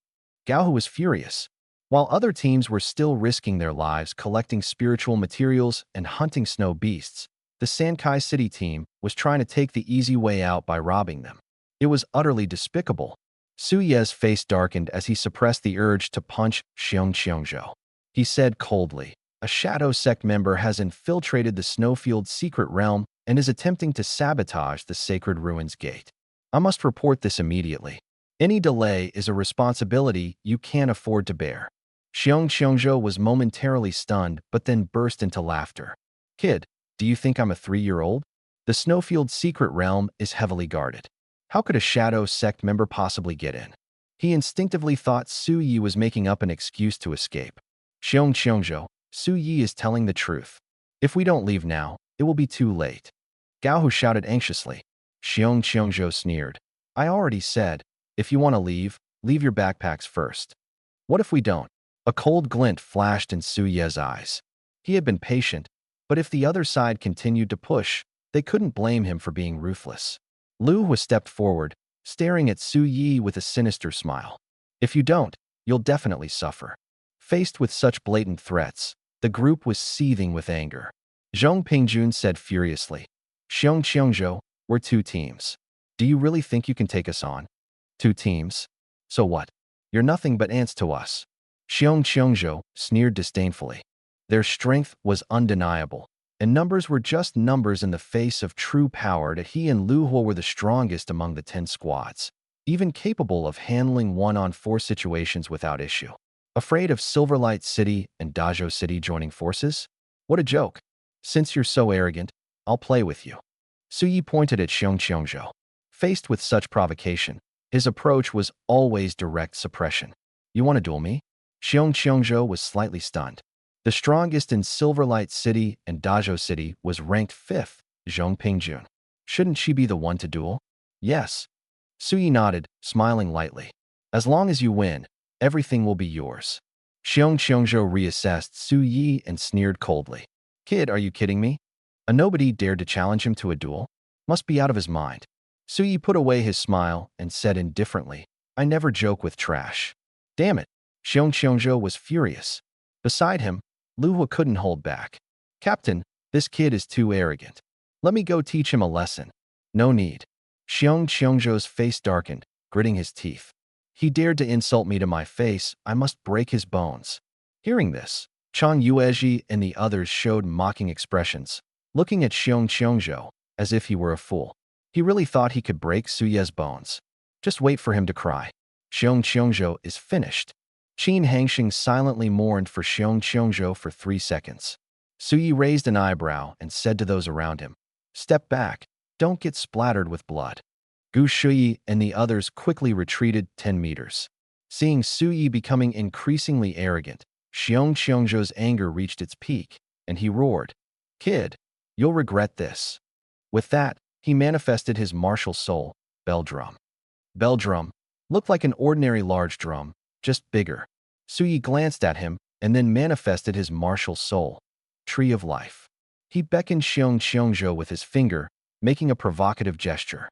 [SPEAKER 1] Gao Hu was furious. While other teams were still risking their lives collecting spiritual materials and hunting snow beasts, the Sankai City team was trying to take the easy way out by robbing them. It was utterly despicable. Su Yi's face darkened as he suppressed the urge to punch Xiong Qiongzhou. He said coldly, A Shadow Sect member has infiltrated the Snowfield Secret Realm and is attempting to sabotage the Sacred Ruins Gate. I must report this immediately. Any delay is a responsibility you can't afford to bear. Xiong Qiongzhou was momentarily stunned but then burst into laughter. Kid, do you think I'm a 3-year-old? The Snowfield Secret Realm is heavily guarded. How could a Shadow Sect member possibly get in? He instinctively thought Su Yi was making up an excuse to escape. Xiong Qiongzhou, Su Yi is telling the truth. If we don't leave now, it will be too late. Gao Hu shouted anxiously. Xiong Qiongzhou sneered. I already said, if you want to leave your backpacks first. What if we don't? A cold glint flashed in Su Yi's eyes. He had been patient, but if the other side continued to push, they couldn't blame him for being ruthless. Lu Hua stepped forward, staring at Su Yi with a sinister smile. If you don't, you'll definitely suffer. Faced with such blatant threats, the group was seething with anger. Zhong Pingjun said furiously, Xiong Qiongzhou, we're 2 teams. Do you really think you can take us on? 2 teams? So what? You're nothing but ants to us. Xiong Qiongzhou sneered disdainfully. Their strength was undeniable, and numbers were just numbers in the face of true power that he and Lu Hua were the strongest among the 10 squads, even capable of handling 1-on-4 situations without issue. Afraid of Silverlight City and Dazhou City joining forces? What a joke. Since you're so arrogant, I'll play with you. Su Yi pointed at Xiong Qiongzhou. Faced with such provocation, his approach was always direct suppression. You want to duel me? Xiong Qiongzhou was slightly stunned. The strongest in Silverlight City and Dazhou City was ranked 5th, Zhong Pingjun. Shouldn't she be the one to duel? Yes. Su Yi nodded, smiling lightly. As long as you win, everything will be yours. Xiong Qiongzhou reassessed Su Yi and sneered coldly. Kid, are you kidding me? A nobody dared to challenge him to a duel? Must be out of his mind. Su Yi put away his smile and said indifferently, I never joke with trash. Damn it. Xiong Qiongzhou was furious. Beside him, Lu Hua couldn't hold back. Captain, this kid is too arrogant. Let me go teach him a lesson. No need. Xiong Qiongzhou's face darkened, gritting his teeth. He dared to insult me to my face, I must break his bones. Hearing this, Chang Yuezhi and the others showed mocking expressions, looking at Xiong Qiongzhou as if he were a fool. He really thought he could break Su Ye's bones. Just wait for him to cry. Xiong Qiongzhou is finished. Qin Hangxing silently mourned for Xiong Qiongzhou for 3 seconds. Su Yi raised an eyebrow and said to those around him, Step back, don't get splattered with blood. Gu Shuyi and the others quickly retreated 10 meters. Seeing Su Yi becoming increasingly arrogant, Xiong Qiongzhou's anger reached its peak, and he roared, Kid, you'll regret this. With that, he manifested his martial soul, Bell Drum. Bell Drum looked like an ordinary large drum, just bigger. Su Yi glanced at him and then manifested his martial soul, Tree of Life. He beckoned Xiong Qiongzhou with his finger, making a provocative gesture.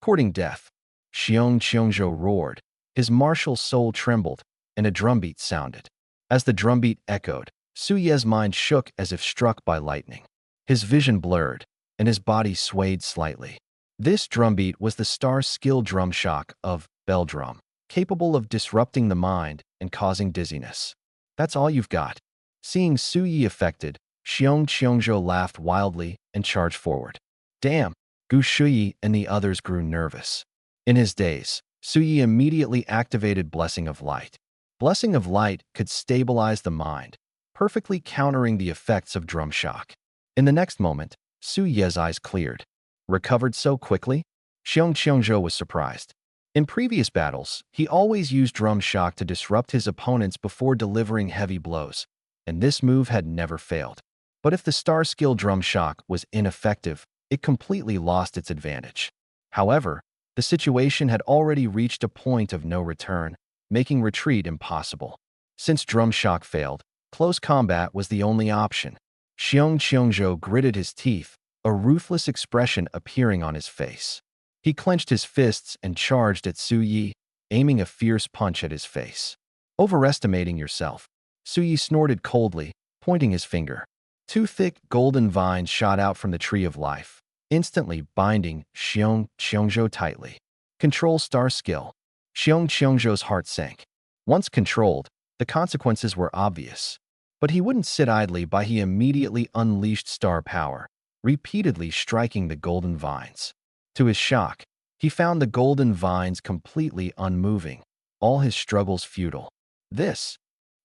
[SPEAKER 1] Courting death, Xiong Qiongzhou roared. His martial soul trembled, and a drumbeat sounded. As the drumbeat echoed, Su Ye's mind shook as if struck by lightning. His vision blurred, and his body swayed slightly. This drumbeat was the star skill drum shock of Bell Drum, capable of disrupting the mind and causing dizziness. That's all you've got. Seeing Su Yi affected, Xiong Qiongzhou laughed wildly and charged forward. Damn, Gu Shuyi and the others grew nervous. In his daze, Su Yi immediately activated Blessing of Light. Blessing of Light could stabilize the mind, perfectly countering the effects of drum shock. In the next moment, Su Ye's eyes cleared. Recovered so quickly? Xiong Qiongzhou was surprised. In previous battles, he always used drum shock to disrupt his opponents before delivering heavy blows, and this move had never failed. But if the star skill drum shock was ineffective, it completely lost its advantage. However, the situation had already reached a point of no return, making retreat impossible. Since drum shock failed, close combat was the only option. Xiong Qiongzhou gritted his teeth, a ruthless expression appearing on his face. He clenched his fists and charged at Su Yi, aiming a fierce punch at his face. Overestimating yourself, Su Yi snorted coldly, pointing his finger. 2 thick golden vines shot out from the Tree of Life, instantly binding Xiong Qiongzhou tightly. Control star skill. Xiong Qiongzhou's heart sank. Once controlled, the consequences were obvious. But he wouldn't sit idly by. He immediately unleashed star power, repeatedly striking the golden vines. To his shock, he found the golden vines completely unmoving, all his struggles futile. This.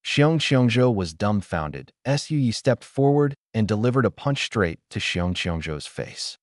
[SPEAKER 1] Xiong Qiongzhou was dumbfounded. Su Yi stepped forward and delivered a punch straight to Xiong Qiongzhou's face.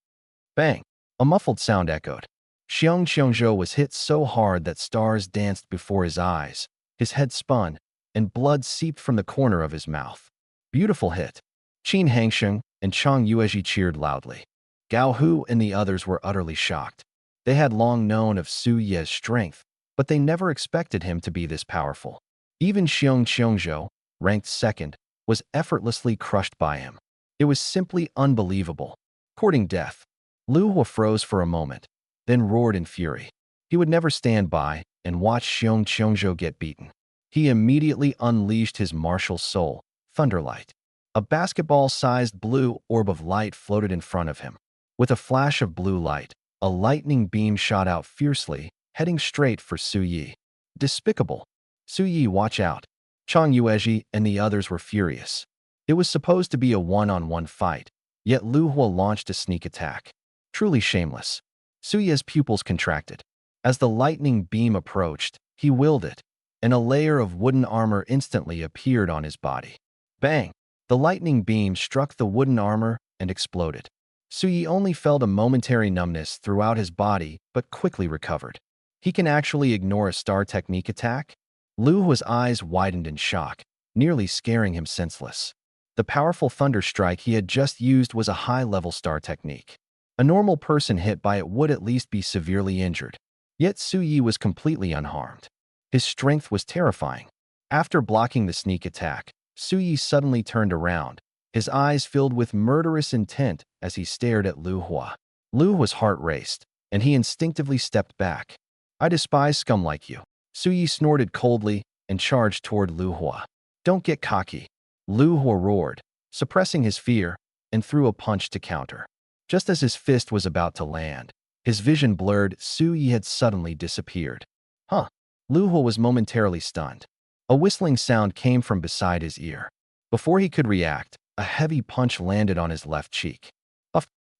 [SPEAKER 1] Bang! A muffled sound echoed. Xiong Qiongzhou was hit so hard that stars danced before his eyes, his head spun, and blood seeped from the corner of his mouth. Beautiful hit. Qin Hangxing and Chang Yuezhi cheered loudly. Gao Hu and the others were utterly shocked. They had long known of Su Ye's strength, but they never expected him to be this powerful. Even Xiong Qiongzhou, ranked second, was effortlessly crushed by him. It was simply unbelievable. Courting death, Lu Hua froze for a moment, then roared in fury. He would never stand by and watch Xiong Qiongzhou get beaten. He immediately unleashed his martial soul, Thunderlight. A basketball-sized blue orb of light floated in front of him. With a flash of blue light, a lightning beam shot out fiercely, heading straight for Su Yi. Despicable. Su Yi, watch out. Chang Yuezhi and the others were furious. It was supposed to be a one-on-one fight, yet Lu Hua launched a sneak attack. Truly shameless. Su Yi's pupils contracted. As the lightning beam approached, he willed it, and a layer of wooden armor instantly appeared on his body. Bang! The lightning beam struck the wooden armor and exploded. Su Yi only felt a momentary numbness throughout his body, but quickly recovered. He can actually ignore a star technique attack? Lu Hua's eyes widened in shock, nearly scaring him senseless. The powerful thunder strike he had just used was a high-level star technique. A normal person hit by it would at least be severely injured. Yet Su Yi was completely unharmed. His strength was terrifying. After blocking the sneak attack, Su Yi suddenly turned around, his eyes filled with murderous intent as he stared at Lu Hua. Lu Hua's heart raced, and he instinctively stepped back. I despise scum like you. Su Yi snorted coldly and charged toward Lu Hua. Don't get cocky. Lu Hua roared, suppressing his fear, and threw a punch to counter. Just as his fist was about to land, his vision blurred. Su Yi had suddenly disappeared. Huh. Lu Hua was momentarily stunned. A whistling sound came from beside his ear. Before he could react, a heavy punch landed on his left cheek.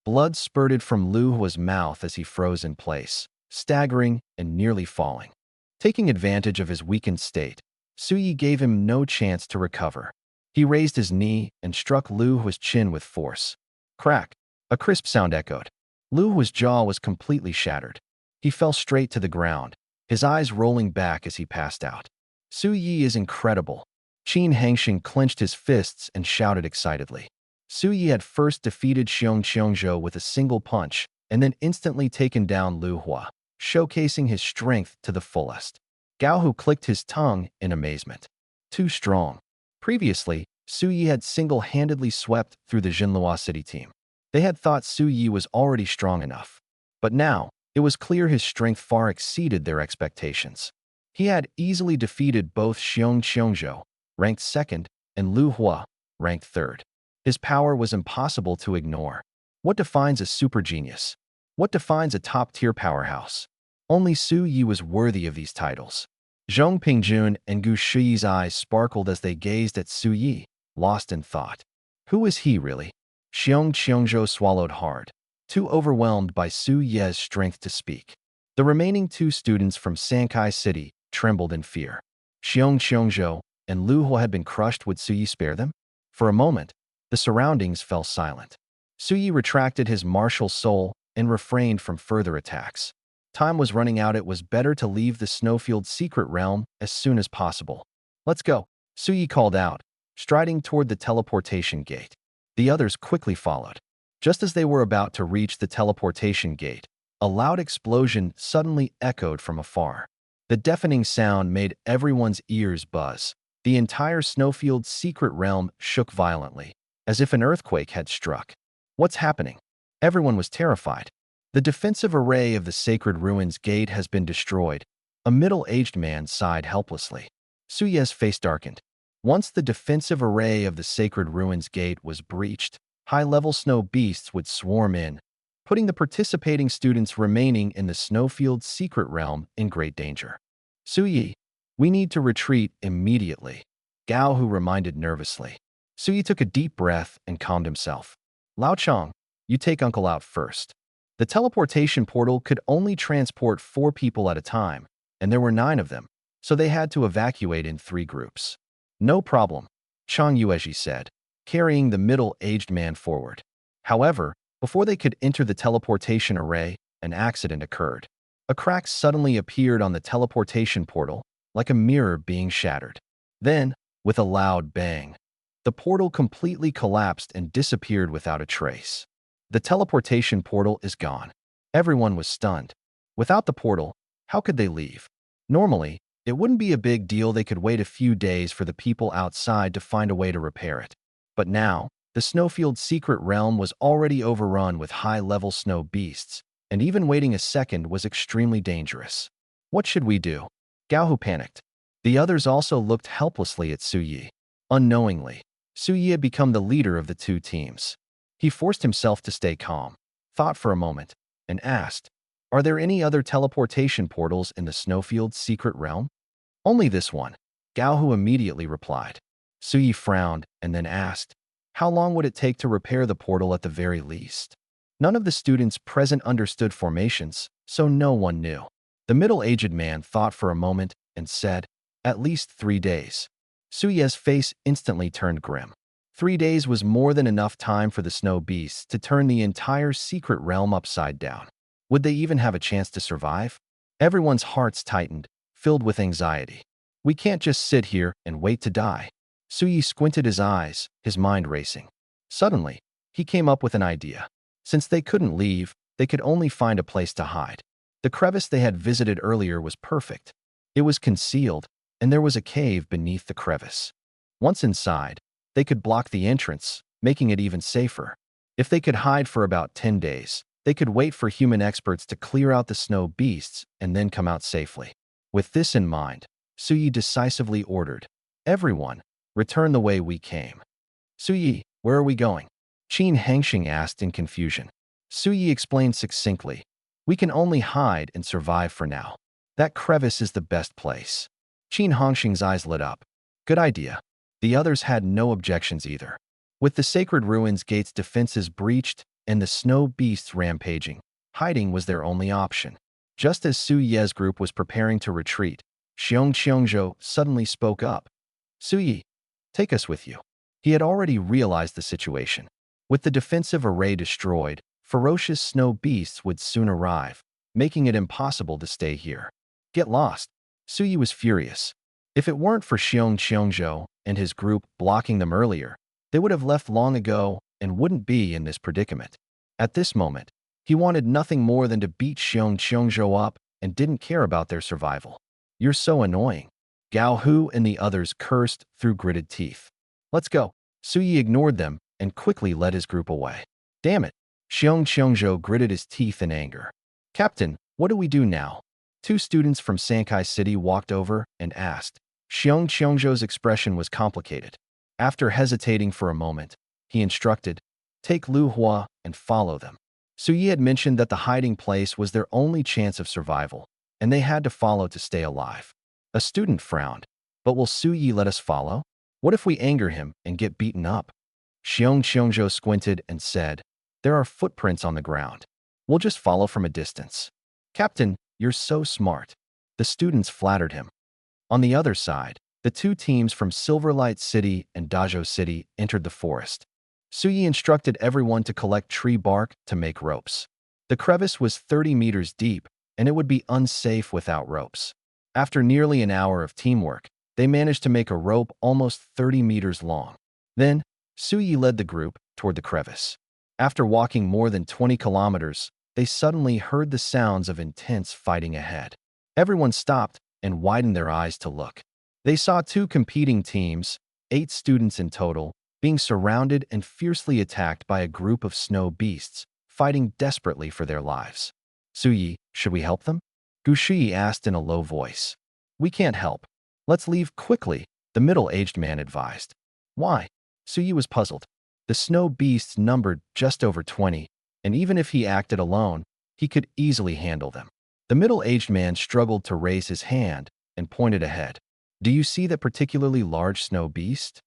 [SPEAKER 1] Blood spurted from Lu Hua's mouth as he froze in place, staggering and nearly falling. Taking advantage of his weakened state, Su Yi gave him no chance to recover. He raised his knee and struck Lu Hua's chin with force. Crack! A crisp sound echoed. Lu Hua's jaw was completely shattered. He fell straight to the ground, his eyes rolling back as he passed out. Su Yi is incredible. Qin Hangxing clenched his fists and shouted excitedly. Su Yi had first defeated Xiong Qiongzhou with a single punch and then instantly taken down Lu Hua, showcasing his strength to the fullest. Gao Hu clicked his tongue in amazement. Too strong. Previously, Su Yi had single-handedly swept through the Jinlua City team. They had thought Su Yi was already strong enough. But now, it was clear his strength far exceeded their expectations. He had easily defeated both Xiong Qiongzhou, ranked 2nd, and Lu Hua, ranked 3rd. His power was impossible to ignore. What defines a super genius? What defines a top-tier powerhouse? Only Su Yi was worthy of these titles. Zhong Pingjun and Gu Shiyi's eyes sparkled as they gazed at Su Yi, lost in thought. Who is he really? Xiong Qiongzhou swallowed hard, too overwhelmed by Su Yi's strength to speak. The remaining 2 students from Sankai City trembled in fear. Xiong Qiongzhou and Lu Hua had been crushed. Would Su Yi spare them? For a moment, the surroundings fell silent. Su Yi retracted his martial soul and refrained from further attacks. Time was running out. It was better to leave the snowfield secret realm as soon as possible. Let's go, Su Yi called out, striding toward the teleportation gate. The others quickly followed. Just as they were about to reach the teleportation gate, a loud explosion suddenly echoed from afar. The deafening sound made everyone's ears buzz. The entire snowfield secret realm shook violently, as if an earthquake had struck. What's happening? Everyone was terrified. The defensive array of the Sacred Ruins Gate has been destroyed. A middle-aged man sighed helplessly. Su Yi's face darkened. Once the defensive array of the Sacred Ruins Gate was breached, high-level snow beasts would swarm in, putting the participating students remaining in the snowfield secret realm in great danger. Su Yi, we need to retreat immediately, Gao Hu reminded nervously. Su Yi took a deep breath and calmed himself. Lao Chang, you take Uncle out first. The teleportation portal could only transport 4 people at a time, and there were 9 of them, so they had to evacuate in 3 groups. No problem, Chang Yuezhi said, carrying the middle-aged man forward. However, before they could enter the teleportation array, an accident occurred. A crack suddenly appeared on the teleportation portal, like a mirror being shattered. Then, with a loud bang, the portal completely collapsed and disappeared without a trace. The teleportation portal is gone. Everyone was stunned. Without the portal, how could they leave? Normally, it wouldn't be a big deal. They could wait a few days for the people outside to find a way to repair it. But now, the snowfield secret realm was already overrun with high-level snow beasts, and even waiting a second was extremely dangerous. What should we do? Gao Hu panicked. The others also looked helplessly at Su Yi. Unknowingly, Su Yi had become the leader of the 2 teams. He forced himself to stay calm, thought for a moment, and asked, are there any other teleportation portals in the snowfield secret realm? Only this one, Gao Hu immediately replied. Su Yi frowned and then asked, how long would it take to repair the portal at the very least? None of the students present understood formations, so no one knew. The middle-aged man thought for a moment and said, at least 3 days. Su Yi's face instantly turned grim. 3 days was more than enough time for the snow beasts to turn the entire secret realm upside down. Would they even have a chance to survive? Everyone's hearts tightened, filled with anxiety. We can't just sit here and wait to die. Su Yi squinted his eyes, his mind racing. Suddenly, he came up with an idea. Since they couldn't leave, they could only find a place to hide. The crevice they had visited earlier was perfect. It was concealed, and there was a cave beneath the crevice. Once inside, they could block the entrance, making it even safer. If they could hide for about 10 days, they could wait for human experts to clear out the snow beasts and then come out safely. With this in mind, Suyi decisively ordered, "Everyone, return the way we came." "Suyi, where are we going?" Qin Hengxing asked in confusion. Suyi explained succinctly, "We can only hide and survive for now. That crevice is the best place." Qin Hengxing's eyes lit up. "Good idea." The others had no objections either. With the sacred ruins gate's defenses breached and the snow beasts rampaging, hiding was their only option. Just as Su Ye's group was preparing to retreat, Xiong Qiongzhou suddenly spoke up. "Su Yi, take us with you." He had already realized the situation. With the defensive array destroyed, ferocious snow beasts would soon arrive, making it impossible to stay here. "Get lost." Su Yi was furious. If it weren't for Xiong Qiongzhou and his group blocking them earlier, they would have left long ago and wouldn't be in this predicament. At this moment, he wanted nothing more than to beat Xiong Qiongzhou up and didn't care about their survival. "You're so annoying." Gao Hu and the others cursed through gritted teeth. "Let's go." Su Yi ignored them and quickly led his group away. "Damn it." Xiong Qiongzhou gritted his teeth in anger. "Captain, what do we do now?" Two students from Sankai City walked over and asked. Xiong Qiongzhou's expression was complicated. After hesitating for a moment, he instructed, "Take Lu Hua and follow them." Su Yi had mentioned that the hiding place was their only chance of survival, and they had to follow to stay alive. A student frowned. "But will Su Yi let us follow? What if we anger him and get beaten up?" Xiong Qiongzhou squinted and said, "There are footprints on the ground. We'll just follow from a distance." "Captain, you're so smart." The students flattered him. On the other side, the two teams from Silverlight City and Dazhou City entered the forest. Su Yi instructed everyone to collect tree bark to make ropes. The crevice was 30 meters deep, and it would be unsafe without ropes. After nearly an hour of teamwork, they managed to make a rope almost 30 meters long. Then, Su Yi led the group toward the crevice. After walking more than 20 kilometers, they suddenly heard the sounds of intense fighting ahead. Everyone stopped and widened their eyes to look. They saw two competing teams, 8 students in total, being surrounded and fiercely attacked by a group of snow beasts, fighting desperately for their lives. "Su Yi, should we help them?" Gu Shi asked in a low voice. "We can't help. Let's leave quickly," the middle-aged man advised. "Why?" Su Yi was puzzled. The snow beasts numbered just over 20, and even if he acted alone, he could easily handle them. The middle-aged man struggled to raise his hand and pointed ahead. "Do you see that particularly large snow beast?"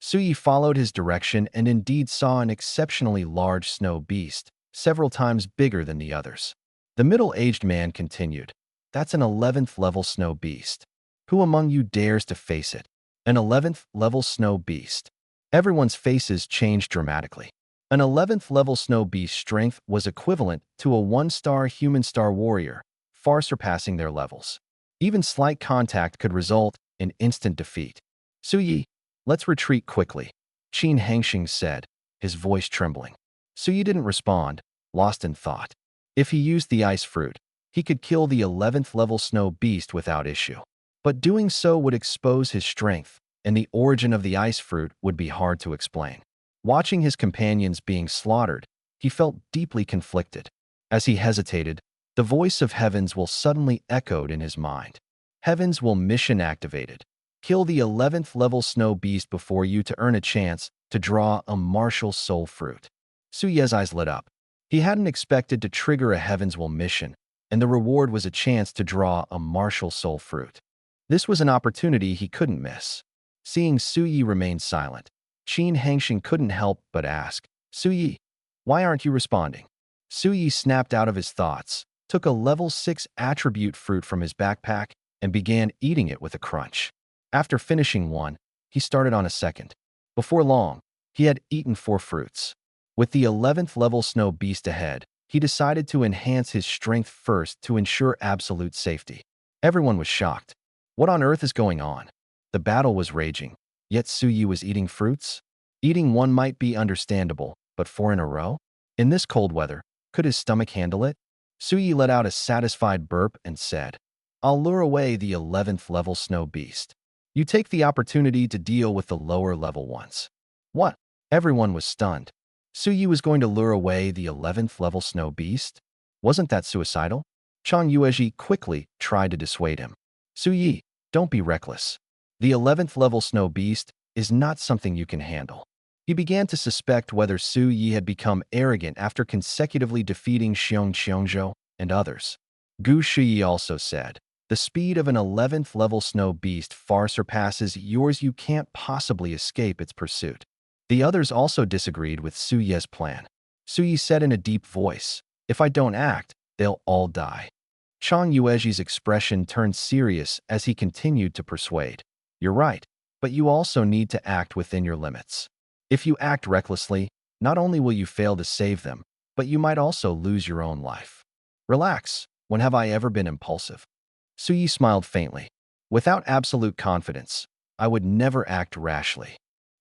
[SPEAKER 1] Su Yi followed his direction and indeed saw an exceptionally large snow beast, several times bigger than the others. The middle-aged man continued, "That's an 11th level snow beast. Who among you dares to face it? An 11th level snow beast." Everyone's faces changed dramatically. An 11th level snow beast's strength was equivalent to a 1-star human star warrior, far surpassing their levels. Even slight contact could result in instant defeat. "Su Yi, let's retreat quickly," Qin Hengxing said, his voice trembling. Su Yi didn't respond, lost in thought. If he used the ice fruit, he could kill the 11th level snow beast without issue. But doing so would expose his strength, and the origin of the ice fruit would be hard to explain. Watching his companions being slaughtered, he felt deeply conflicted. As he hesitated, the voice of Heavens will suddenly echoed in his mind. "Heavens will mission activated. Kill the 11th level snow beast before you to earn a chance to draw a martial soul fruit." Su Ye's eyes lit up. He hadn't expected to trigger a Heavens will mission, and the reward was a chance to draw a martial soul fruit. This was an opportunity he couldn't miss. Seeing Su Yi remain silent, Qin Hengxing couldn't help but ask, "Su Yi, why aren't you responding?" Su Yi snapped out of his thoughts, took a level 6 attribute fruit from his backpack, and began eating it with a crunch. After finishing one, he started on a second. Before long, he had eaten 4 fruits. With the 11th level snow beast ahead, he decided to enhance his strength first to ensure absolute safety. Everyone was shocked. What on earth is going on? The battle was raging, yet Su Yi was eating fruits? Eating one might be understandable, but 4 in a row? In this cold weather, could his stomach handle it? Su Yi let out a satisfied burp and said, "I'll lure away the 11th level snow beast. You take the opportunity to deal with the lower level ones." "What?" Everyone was stunned. Su Yi was going to lure away the 11th level snow beast? Wasn't that suicidal? Chang Yuezhi quickly tried to dissuade him. Su Yi, don't be reckless. The 11th level snow beast is not something you can handle. He began to suspect whether Su Yi had become arrogant after consecutively defeating Xiong Qiongzhou and others. Gu Shiyi also said, the speed of an 11th level snow beast far surpasses yours. You can't possibly escape its pursuit. The others also disagreed with Su Ye's plan. Su Yi said in a deep voice, if I don't act, they'll all die. Chang Yuezhi's expression turned serious as he continued to persuade. You're right, but you also need to act within your limits. If you act recklessly, not only will you fail to save them, but you might also lose your own life. Relax. When have I ever been impulsive? Su Yi smiled faintly. Without absolute confidence, I would never act rashly.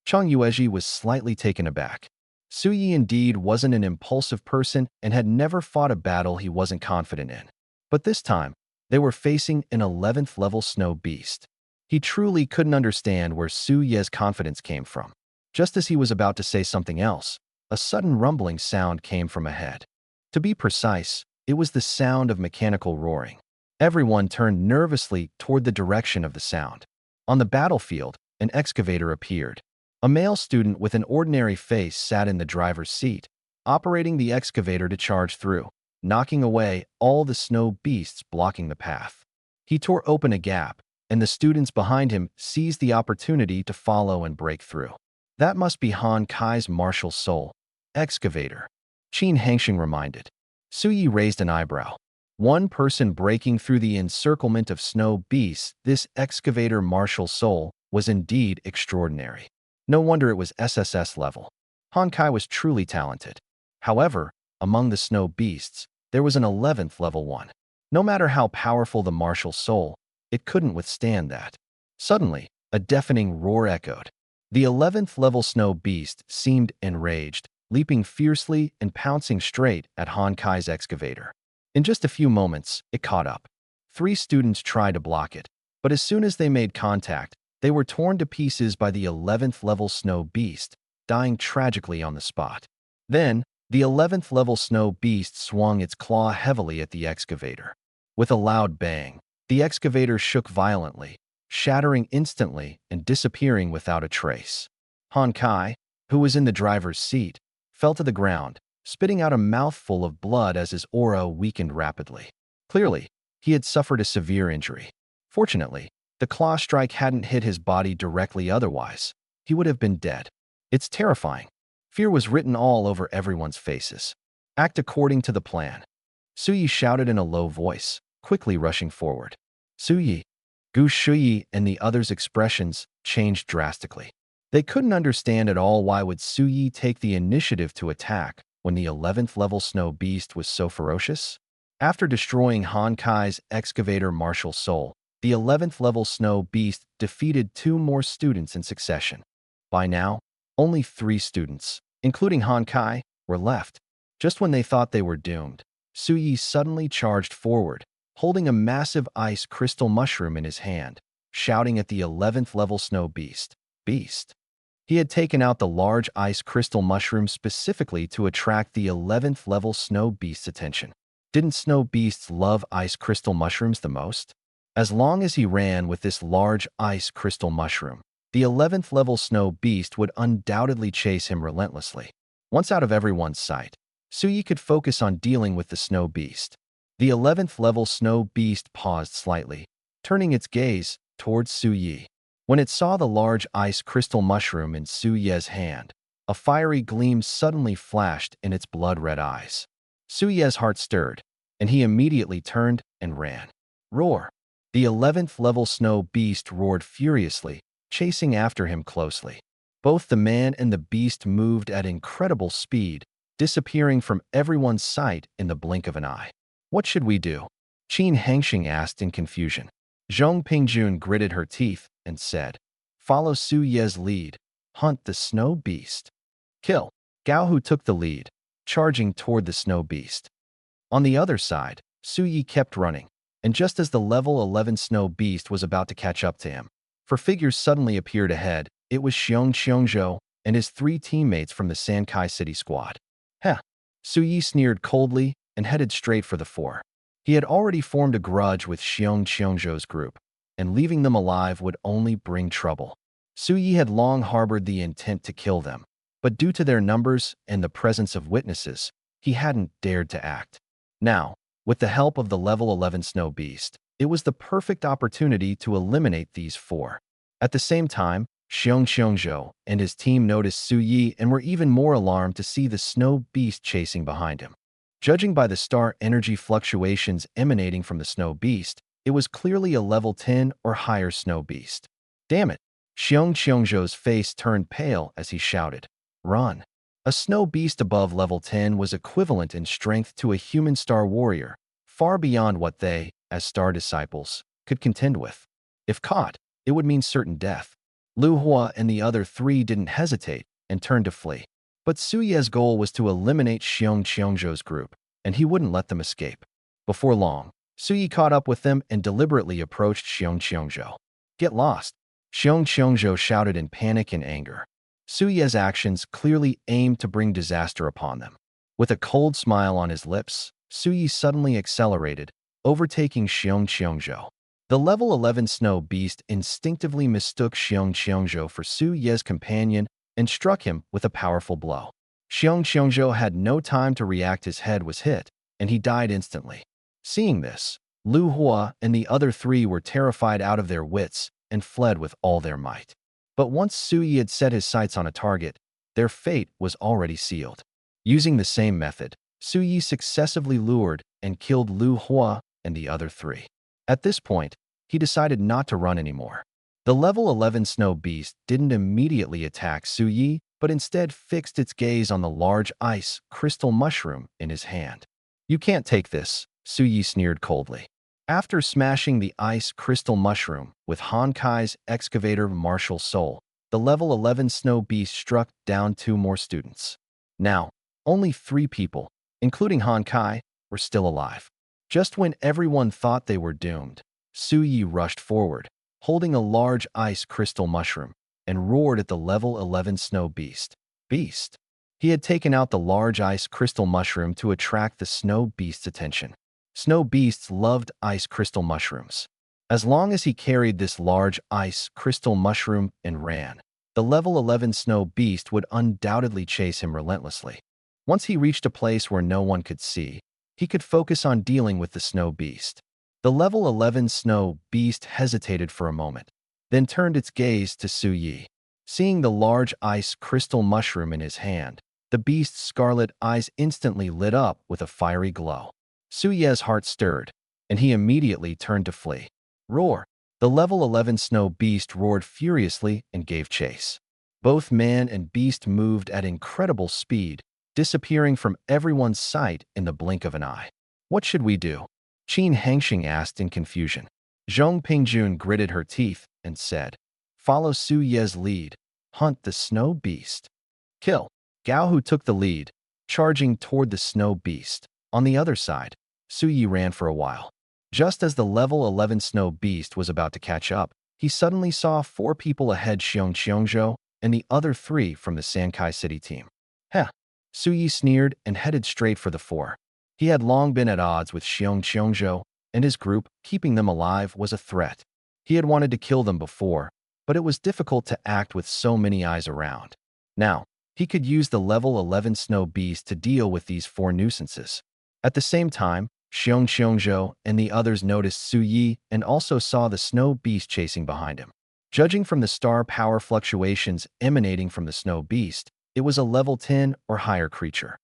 [SPEAKER 1] Chang Yuezhi was slightly taken aback. Su Yi indeed wasn't an impulsive person and had never fought a battle he wasn't confident in. But this time, they were facing an 11th level snow beast. He truly couldn't understand where Su Ye's confidence came from. Just as he was about to say something else, a sudden rumbling sound came from ahead. To be precise, it was the sound of mechanical roaring. Everyone turned nervously toward the direction of the sound. On the battlefield, an excavator appeared. A male student with an ordinary face sat in the driver's seat, operating the excavator to charge through, knocking away all the snow beasts blocking the path. He tore open a gap, and the students behind him seized the opportunity to follow and break through. That must be Han Kai's martial soul. Excavator. Qin Hangxing reminded. Su Yi raised an eyebrow. One person breaking through the encirclement of snow beasts, this excavator martial soul, was indeed extraordinary. No wonder it was SSS level. Han Kai was truly talented. However, among the snow beasts, there was an 11th level one. No matter how powerful the martial soul, it couldn't withstand that. Suddenly, a deafening roar echoed. The 11th level snow beast seemed enraged, leaping fiercely and pouncing straight at Han Kai's excavator. In just a few moments, it caught up. 3 students tried to block it, but as soon as they made contact, they were torn to pieces by the 11th level snow beast, dying tragically on the spot. Then, the 11th level snow beast swung its claw heavily at the excavator. With a loud bang, the excavator shook violently, shattering instantly and disappearing without a trace. Han Kai, who was in the driver's seat, fell to the ground, spitting out a mouthful of blood as his aura weakened rapidly. Clearly, he had suffered a severe injury. Fortunately, the claw strike hadn't hit his body directly, otherwise, he would have been dead. It's terrifying. Fear was written all over everyone's faces. Act according to the plan. Su Yi shouted in a low voice, quickly rushing forward. Su Yi, Gu Shiyi and the others' expressions changed drastically. They couldn't understand at all why would Su Yi take the initiative to attack when the 11th level snow beast was so ferocious. After destroying Han Kai's excavator martial soul, the 11th level snow beast defeated 2 more students in succession. By now, only 3 students, including Han Kai, were left. Just when they thought they were doomed, Su Yi suddenly charged forward, holding a massive ice crystal mushroom in his hand, shouting at the 11th level snow beast. He had taken out the large ice crystal mushroom specifically to attract the 11th level snow beast's attention. Didn't snow beasts love ice crystal mushrooms the most? As long as he ran with this large ice crystal mushroom, the 11th level snow beast would undoubtedly chase him relentlessly. Once out of everyone's sight, Su Yi could focus on dealing with the snow beast. The 11th level snow beast paused slightly, turning its gaze towards Su Yi. When it saw the large ice crystal mushroom in Su Ye's hand, a fiery gleam suddenly flashed in its blood-red eyes. Su Ye's heart stirred, and he immediately turned and ran. Roar! The 11th level snow beast roared furiously, chasing after him closely. Both the man and the beast moved at incredible speed, disappearing from everyone's sight in the blink of an eye. What should we do? Qin Hangxing asked in confusion. Zhong Pingjun gritted her teeth and said, follow Su Ye's lead. Hunt the snow beast. Kill. Gao Hu took the lead, charging toward the snow beast. On the other side, Su Yi kept running, and just as the level 11 snow beast was about to catch up to him, 4 figures suddenly appeared ahead. It was Xiong Qiongzhou, and his 3 teammates from the Sankai City squad. Heh. Su Yi sneered coldly and headed straight for the 4. He had already formed a grudge with Xiong Qiongzhou's group, and leaving them alive would only bring trouble. Su Yi had long harbored the intent to kill them, but due to their numbers and the presence of witnesses, he hadn't dared to act. Now, with the help of the level 11 Snow Beast, it was the perfect opportunity to eliminate these 4. At the same time, Xiong Qiongzhou and his team noticed Su Yi and were even more alarmed to see the Snow Beast chasing behind him. Judging by the star energy fluctuations emanating from the Snow Beast, it was clearly a level 10 or higher Snow Beast. Damn it! Xiong Qiongzhou's face turned pale as he shouted, "Run!" A Snow Beast above level 10 was equivalent in strength to a human Star Warrior, far beyond what they, as Star Disciples, could contend with. If caught, it would mean certain death. Lu Hua and the other 3 didn't hesitate and turned to flee. But Su Ye's goal was to eliminate Xiong Qiongzhou's group, and he wouldn't let them escape. Before long, Su Yi caught up with them and deliberately approached Xiong Qiongzhou. "Get lost!" Xiong Qiongzhou shouted in panic and anger. Su Ye's actions clearly aimed to bring disaster upon them. With a cold smile on his lips, Su Yi suddenly accelerated, overtaking Xiong Qiongzhou. The level 11 Snow Beast instinctively mistook Xiong Qiongzhou for Su Ye's companion and struck him with a powerful blow. Xiong Qiongzhou had no time to react. His head was hit, and he died instantly. Seeing this, Lu Hua and the other 3 were terrified out of their wits and fled with all their might. But once Su Yi had set his sights on a target, their fate was already sealed. Using the same method, Su Yi successively lured and killed Lu Hua and the other 3. At this point, he decided not to run anymore. The level 11 Snow Beast didn't immediately attack Su Yi, but instead fixed its gaze on the large ice crystal mushroom in his hand. "You can't take this," Su Yi sneered coldly. After smashing the ice crystal mushroom with Hankai's excavator martial soul, the level 11 Snow Beast struck down 2 more students. Now, only 3 people, including Hankai, were still alive. Just when everyone thought they were doomed, Su Yi rushed forward, holding a large ice crystal mushroom, and roared at the level 11 Snow Beast. Beast! He had taken out the large ice crystal mushroom to attract the Snow Beast's attention. Snow Beasts loved ice crystal mushrooms. As long as he carried this large ice crystal mushroom and ran, the level 11 Snow Beast would undoubtedly chase him relentlessly. Once he reached a place where no one could see, he could focus on dealing with the Snow Beast. The level 11 Snow Beast hesitated for a moment, then turned its gaze to Su Yi. Seeing the large ice crystal mushroom in his hand, the beast's scarlet eyes instantly lit up with a fiery glow. Su Ye's heart stirred, and he immediately turned to flee. Roar! The level 11 Snow Beast roared furiously and gave chase. Both man and beast moved at incredible speed, disappearing from everyone's sight in the blink of an eye. "What should we do?" Qin Hengxing asked in confusion. Zhong Pingjun gritted her teeth and said, "Follow Su Ye's lead. Hunt the Snow Beast. Kill." Gao Hu took the lead, charging toward the Snow Beast. On the other side, Su Yi ran for a while. Just as the level 11 Snow Beast was about to catch up, he suddenly saw 4 people ahead: Xiong Qiongzhou and the other 3 from the Sankai City team. Heh! Su Yi sneered and headed straight for the 4. He had long been at odds with Xiong Qiongzhou, and his group, keeping them alive, was a threat. He had wanted to kill them before, but it was difficult to act with so many eyes around. Now, he could use the level 11 Snow Beast to deal with these 4 nuisances. At the same time, Xiong Qiongzhou and the others noticed Su Yi and also saw the Snow Beast chasing behind him. Judging from the star power fluctuations emanating from the Snow Beast, it was a level 10 or higher creature.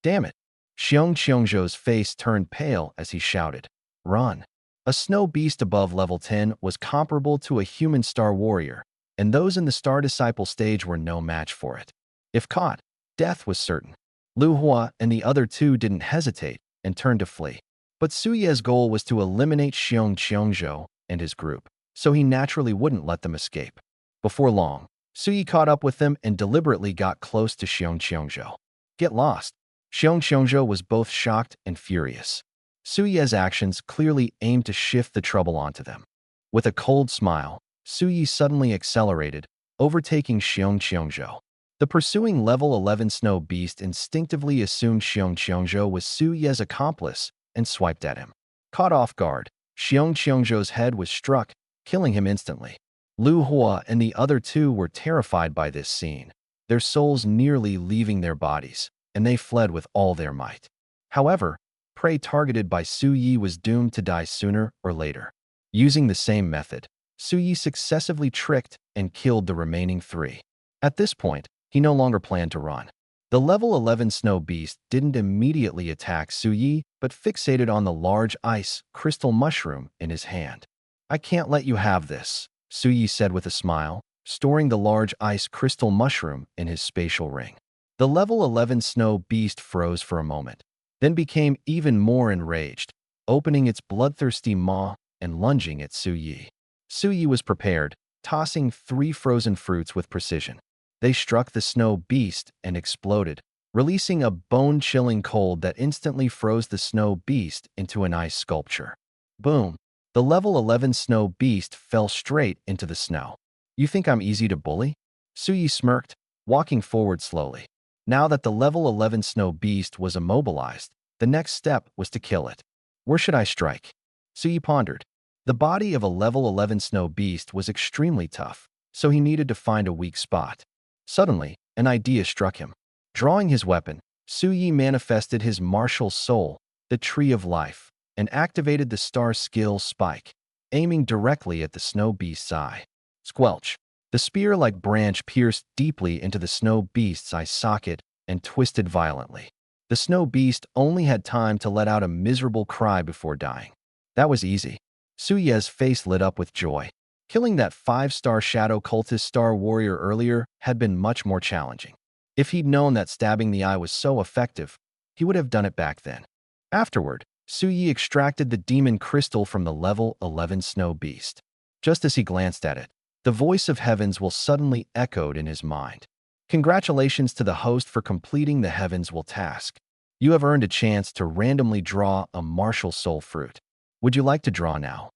[SPEAKER 1] Damn it! Xiong Qiongzhou's face turned pale as he shouted, "Run!" A Snow Beast above level 10 was comparable to a human Star Warrior, and those in the Star Disciple stage were no match for it. If caught, death was certain. Lu Hua and the other 2 didn't hesitate and turned to flee. But Su Ye's goal was to eliminate Xiong Qiongzhou and his group, so he naturally wouldn't let them escape. Before long, Su Yi caught up with them and deliberately got close to Xiong Qiongzhou. "Get lost!" Xiong Qiongzhou was both shocked and furious. Su Ye's actions clearly aimed to shift the trouble onto them. With a cold smile, Su Yi suddenly accelerated, overtaking Xiong Qiongzhou. The pursuing level 11 snow beast instinctively assumed Xiong Qiongzhou was Su Ye's accomplice and swiped at him. Caught off guard, Xiong Qiongzhou's head was struck, killing him instantly. Lu Hua and the other two were terrified by this scene, their souls nearly leaving their bodies, and they fled with all their might. However, prey targeted by Su Yi was doomed to die sooner or later. Using the same method, Su Yi successively tricked and killed the remaining three. At this point, he no longer planned to run. The level 11 snow beast didn't immediately attack Su Yi, but fixated on the large ice crystal mushroom in his hand. "I can't let you have this," Su Yi said with a smile, storing the large ice crystal mushroom in his spatial ring. The level 11 snow beast froze for a moment, then became even more enraged, opening its bloodthirsty maw and lunging at Su Yi. Su Yi was prepared, tossing 3 frozen fruits with precision. They struck the snow beast and exploded, releasing a bone-chilling cold that instantly froze the snow beast into an ice sculpture. Boom! The level 11 snow beast fell straight into the snow. "You think I'm easy to bully?" Su Yi smirked, walking forward slowly. Now that the level 11 snow beast was immobilized, the next step was to kill it. Where should I strike? Su Yi pondered. The body of a level 11 snow beast was extremely tough, so he needed to find a weak spot. Suddenly, an idea struck him. Drawing his weapon, Su Yi manifested his martial soul, the Tree of Life, and activated the star skill Spike, aiming directly at the snow beast's eye. Squelch! The spear-like branch pierced deeply into the snow beast's eye socket and twisted violently. The snow beast only had time to let out a miserable cry before dying. That was easy. Su Ye's face lit up with joy. Killing that 5-star shadow cultist star warrior earlier had been much more challenging. If he'd known that stabbing the eye was so effective, he would have done it back then. Afterward, Su Yi extracted the demon crystal from the level 11 snow beast. Just as he glanced at it, the voice of Heavens Will suddenly echoed in his mind. "Congratulations to the host for completing the Heavens Will task. You have earned a chance to randomly draw a martial soul fruit. Would you like to draw now?"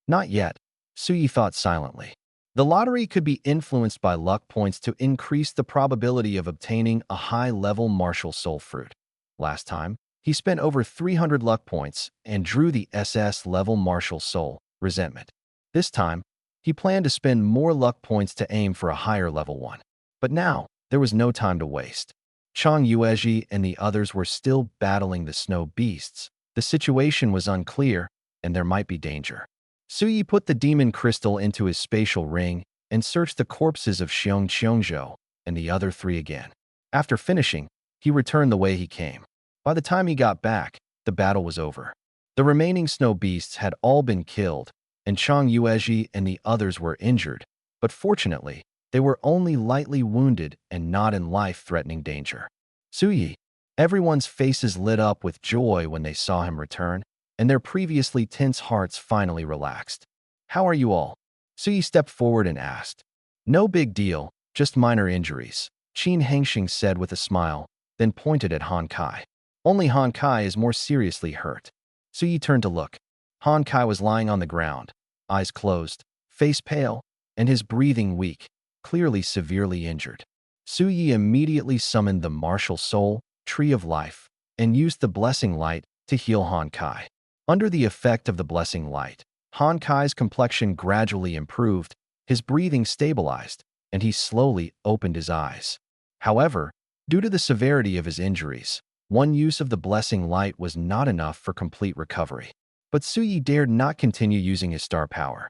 [SPEAKER 1] "Not yet," Su Yi thought silently. The lottery could be influenced by luck points to increase the probability of obtaining a high-level martial soul fruit. Last time, he spent over 300 luck points and drew the SS-level martial soul, Resentment. This time, he planned to spend more luck points to aim for a higher level one. But now, there was no time to waste. Chang Yuezhi and the others were still battling the snow beasts. The situation was unclear, and there might be danger. Su Yi put the demon crystal into his spatial ring and searched the corpses of Xiong Qiongzhou and the other 3 again. After finishing, he returned the way he came. By the time he got back, the battle was over. The remaining snow beasts had all been killed, and Chang Yuezhi and the others were injured, but fortunately, they were only lightly wounded and not in life-threatening danger. Su Yi. Everyone's faces lit up with joy when they saw him return, and their previously tense hearts finally relaxed. "How are you all?" Su Yi stepped forward and asked. "No big deal, just minor injuries," Qin Hengxing said with a smile, then pointed at Han Kai. "Only Han Kai is more seriously hurt." Su Yi turned to look. Han Kai was lying on the ground, eyes closed, face pale, and his breathing weak, clearly severely injured. Su Yi immediately summoned the martial soul, Tree of Life, and used the blessing light to heal Han Kai. Under the effect of the blessing light, Han Kai's complexion gradually improved, his breathing stabilized, and he slowly opened his eyes. However, due to the severity of his injuries, one use of the blessing light was not enough for complete recovery. But Su Yi dared not continue using his star power.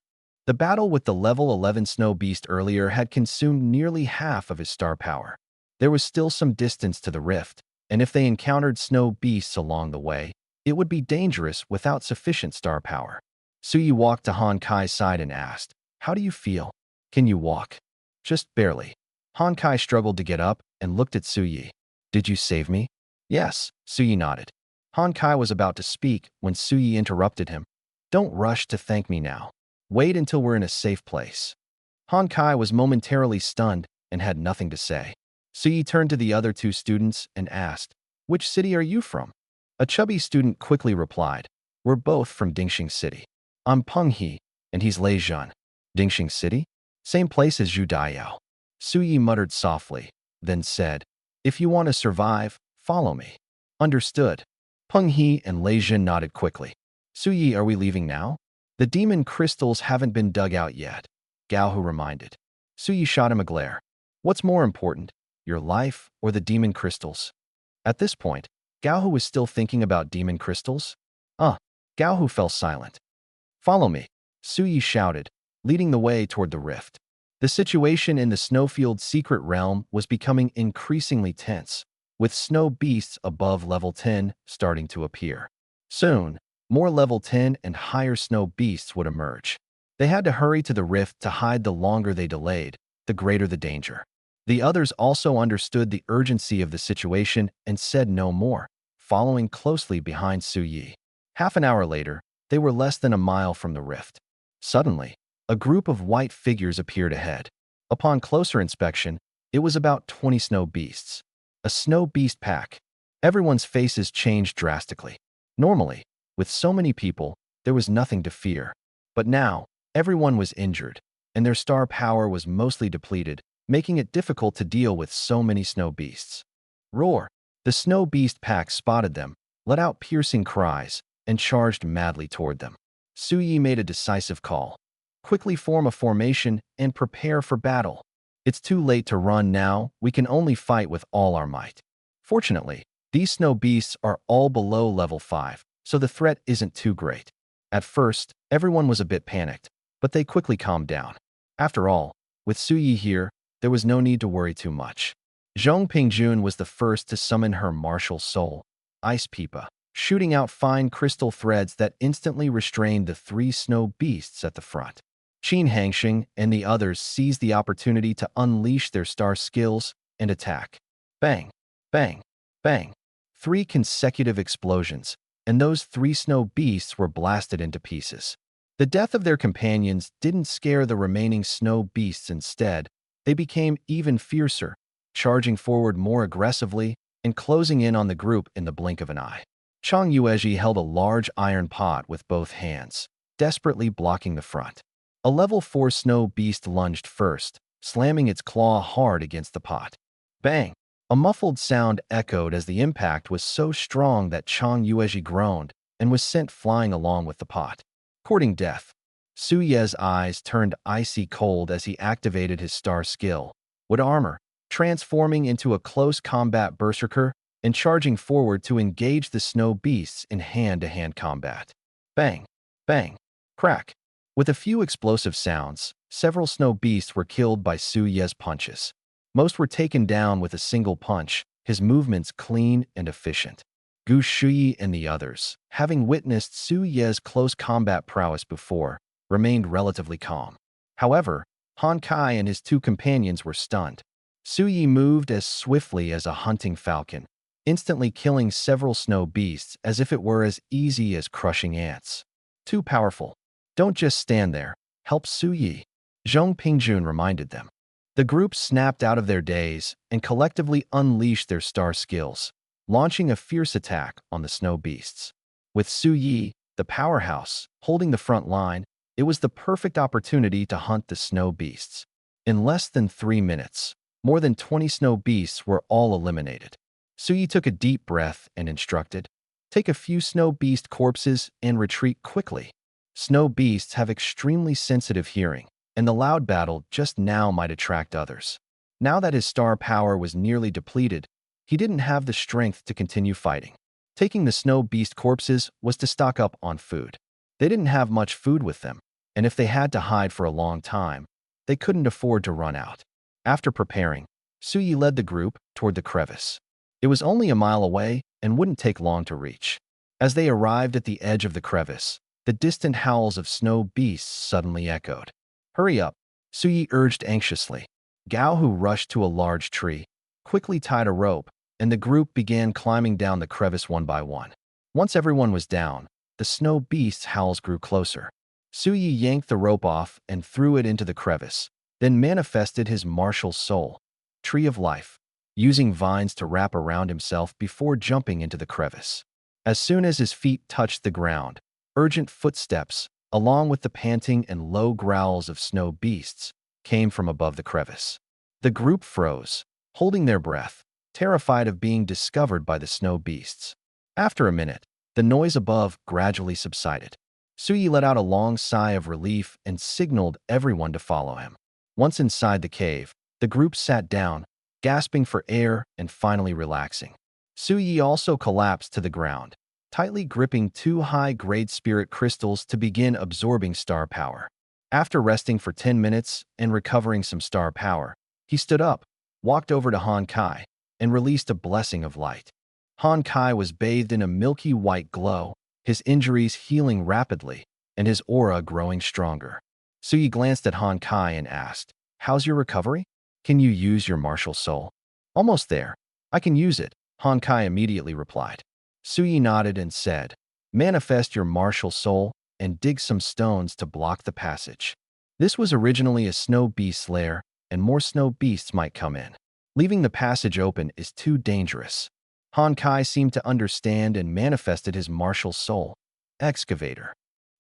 [SPEAKER 1] The battle with the level 11 snow beast earlier had consumed nearly half of his star power. There was still some distance to the rift, and if they encountered snow beasts along the way, it would be dangerous without sufficient star power. Su Yi walked to Han Kai's side and asked, "How do you feel? Can you walk?" "Just barely." Han Kai struggled to get up and looked at Su Yi. "Did you save me?" "Yes," Su Yi nodded. Han Kai was about to speak when Su Yi interrupted him. "Don't rush to thank me now. Wait until we're in a safe place." Han Kai was momentarily stunned and had nothing to say. Su Yi turned to the other 2 students and asked, "Which city are you from?" A chubby student quickly replied, "We're both from Dingxing City. I'm Peng He, and he's Lei Zhen." "Dingxing City? Same place as Zhu Daiyao." Su Yi muttered softly, then said, "If you want to survive, follow me." Understood. Peng He and Lei Jin nodded quickly. "Suyi, are we leaving now?" "The demon crystals haven't been dug out yet," Gao Hu reminded. Suyi shot him a glare. "What's more important, your life or the demon crystals?" At this point, Gao Hu was still thinking about demon crystals. Gao Hu fell silent. "Follow me," Suyi shouted, leading the way toward the rift. The situation in the Snowfield secret realm was becoming increasingly tense, with snow beasts above level 10 starting to appear. Soon, more level 10 and higher snow beasts would emerge. They had to hurry to the rift to hide. The longer they delayed, the greater the danger. The others also understood the urgency of the situation and said no more, following closely behind Su Yi. Half an hour later, they were less than a mile from the rift. Suddenly, a group of white figures appeared ahead. Upon closer inspection, it was about 20 snow beasts. A snow beast pack. Everyone's faces changed drastically. Normally, with so many people, there was nothing to fear. But now, everyone was injured, and their star power was mostly depleted, making it difficult to deal with so many snow beasts. Roar! The snow beast pack spotted them, let out piercing cries, and charged madly toward them. Su Yi made a decisive call. Quickly form a formation and prepare for battle. It's too late to run now, we can only fight with all our might. Fortunately, these snow beasts are all below level 5, so the threat isn't too great. At first, everyone was a bit panicked, but they quickly calmed down. After all, with Su Yi here, there was no need to worry too much. Zhong Pingjun was the first to summon her martial soul, Ice Pipa, shooting out fine crystal threads that instantly restrained the 3 snow beasts at the front. Qin Hangxing and the others seized the opportunity to unleash their star skills and attack. Bang, bang, bang. 3 consecutive explosions, and those 3 snow beasts were blasted into pieces. The death of their companions didn't scare the remaining snow beasts. Instead, they became even fiercer, charging forward more aggressively and closing in on the group in the blink of an eye. Chang Yuezhi held a large iron pot with both hands, desperately blocking the front. A level 4 snow beast lunged first, slamming its claw hard against the pot. Bang! A muffled sound echoed as the impact was so strong that Chang Yuezhi groaned and was sent flying along with the pot. Courting death, Su Ye's eyes turned icy cold as he activated his star skill, Wood Armor, transforming into a close combat berserker and charging forward to engage the snow beasts in hand-to-hand combat. Bang! Bang! Crack! With a few explosive sounds, several snow beasts were killed by Su Ye's punches. Most were taken down with a single punch, his movements clean and efficient. Gu Shuyi and the others, having witnessed Su Ye's close combat prowess before, remained relatively calm. However, Han Kai and his 2 companions were stunned. Su Yi moved as swiftly as a hunting falcon, instantly killing several snow beasts as if it were as easy as crushing ants. Too powerful. Don't just stand there, help Su Yi, Zhong Pingjun reminded them. The group snapped out of their daze and collectively unleashed their star skills, launching a fierce attack on the snow beasts. With Su Yi, the powerhouse, holding the front line, it was the perfect opportunity to hunt the snow beasts. In less than 3 minutes, more than 20 snow beasts were all eliminated. Su Yi took a deep breath and instructed, "Take a few snow beast corpses and retreat quickly." Snow beasts have extremely sensitive hearing, and the loud battle just now might attract others. Now that his star power was nearly depleted, he didn't have the strength to continue fighting. Taking the snow beast corpses was to stock up on food. They didn't have much food with them, and if they had to hide for a long time, they couldn't afford to run out. After preparing, Su Yi led the group toward the crevice. It was only a mile away and wouldn't take long to reach. As they arrived at the edge of the crevice, the distant howls of snow beasts suddenly echoed. "Hurry up," Su Yi urged anxiously. Gao Hu rushed to a large tree, quickly tied a rope, and the group began climbing down the crevice one by one. Once everyone was down, the snow beast's howls grew closer. Su Yi yanked the rope off and threw it into the crevice, then manifested his martial soul, Tree of Life, using vines to wrap around himself before jumping into the crevice. As soon as his feet touched the ground, urgent footsteps, along with the panting and low growls of snow beasts, came from above the crevice. The group froze, holding their breath, terrified of being discovered by the snow beasts. After a minute, the noise above gradually subsided. Suyi let out a long sigh of relief and signaled everyone to follow him. Once inside the cave, the group sat down, gasping for air and finally relaxing. Suyi also collapsed to the ground, tightly gripping two high-grade spirit crystals to begin absorbing star power. After resting for 10 minutes and recovering some star power, he stood up, walked over to Han Kai, and released a blessing of light. Han Kai was bathed in a milky white glow, his injuries healing rapidly, and his aura growing stronger. Suyi glanced at Han Kai and asked, "How's your recovery? Can you use your martial soul?" "Almost there. I can use it," Han Kai immediately replied. Suyi nodded and said, "Manifest your martial soul and dig some stones to block the passage." This was originally a snow beast's lair, and more snow beasts might come in. Leaving the passage open is too dangerous. Han Kai seemed to understand and manifested his martial soul, excavator.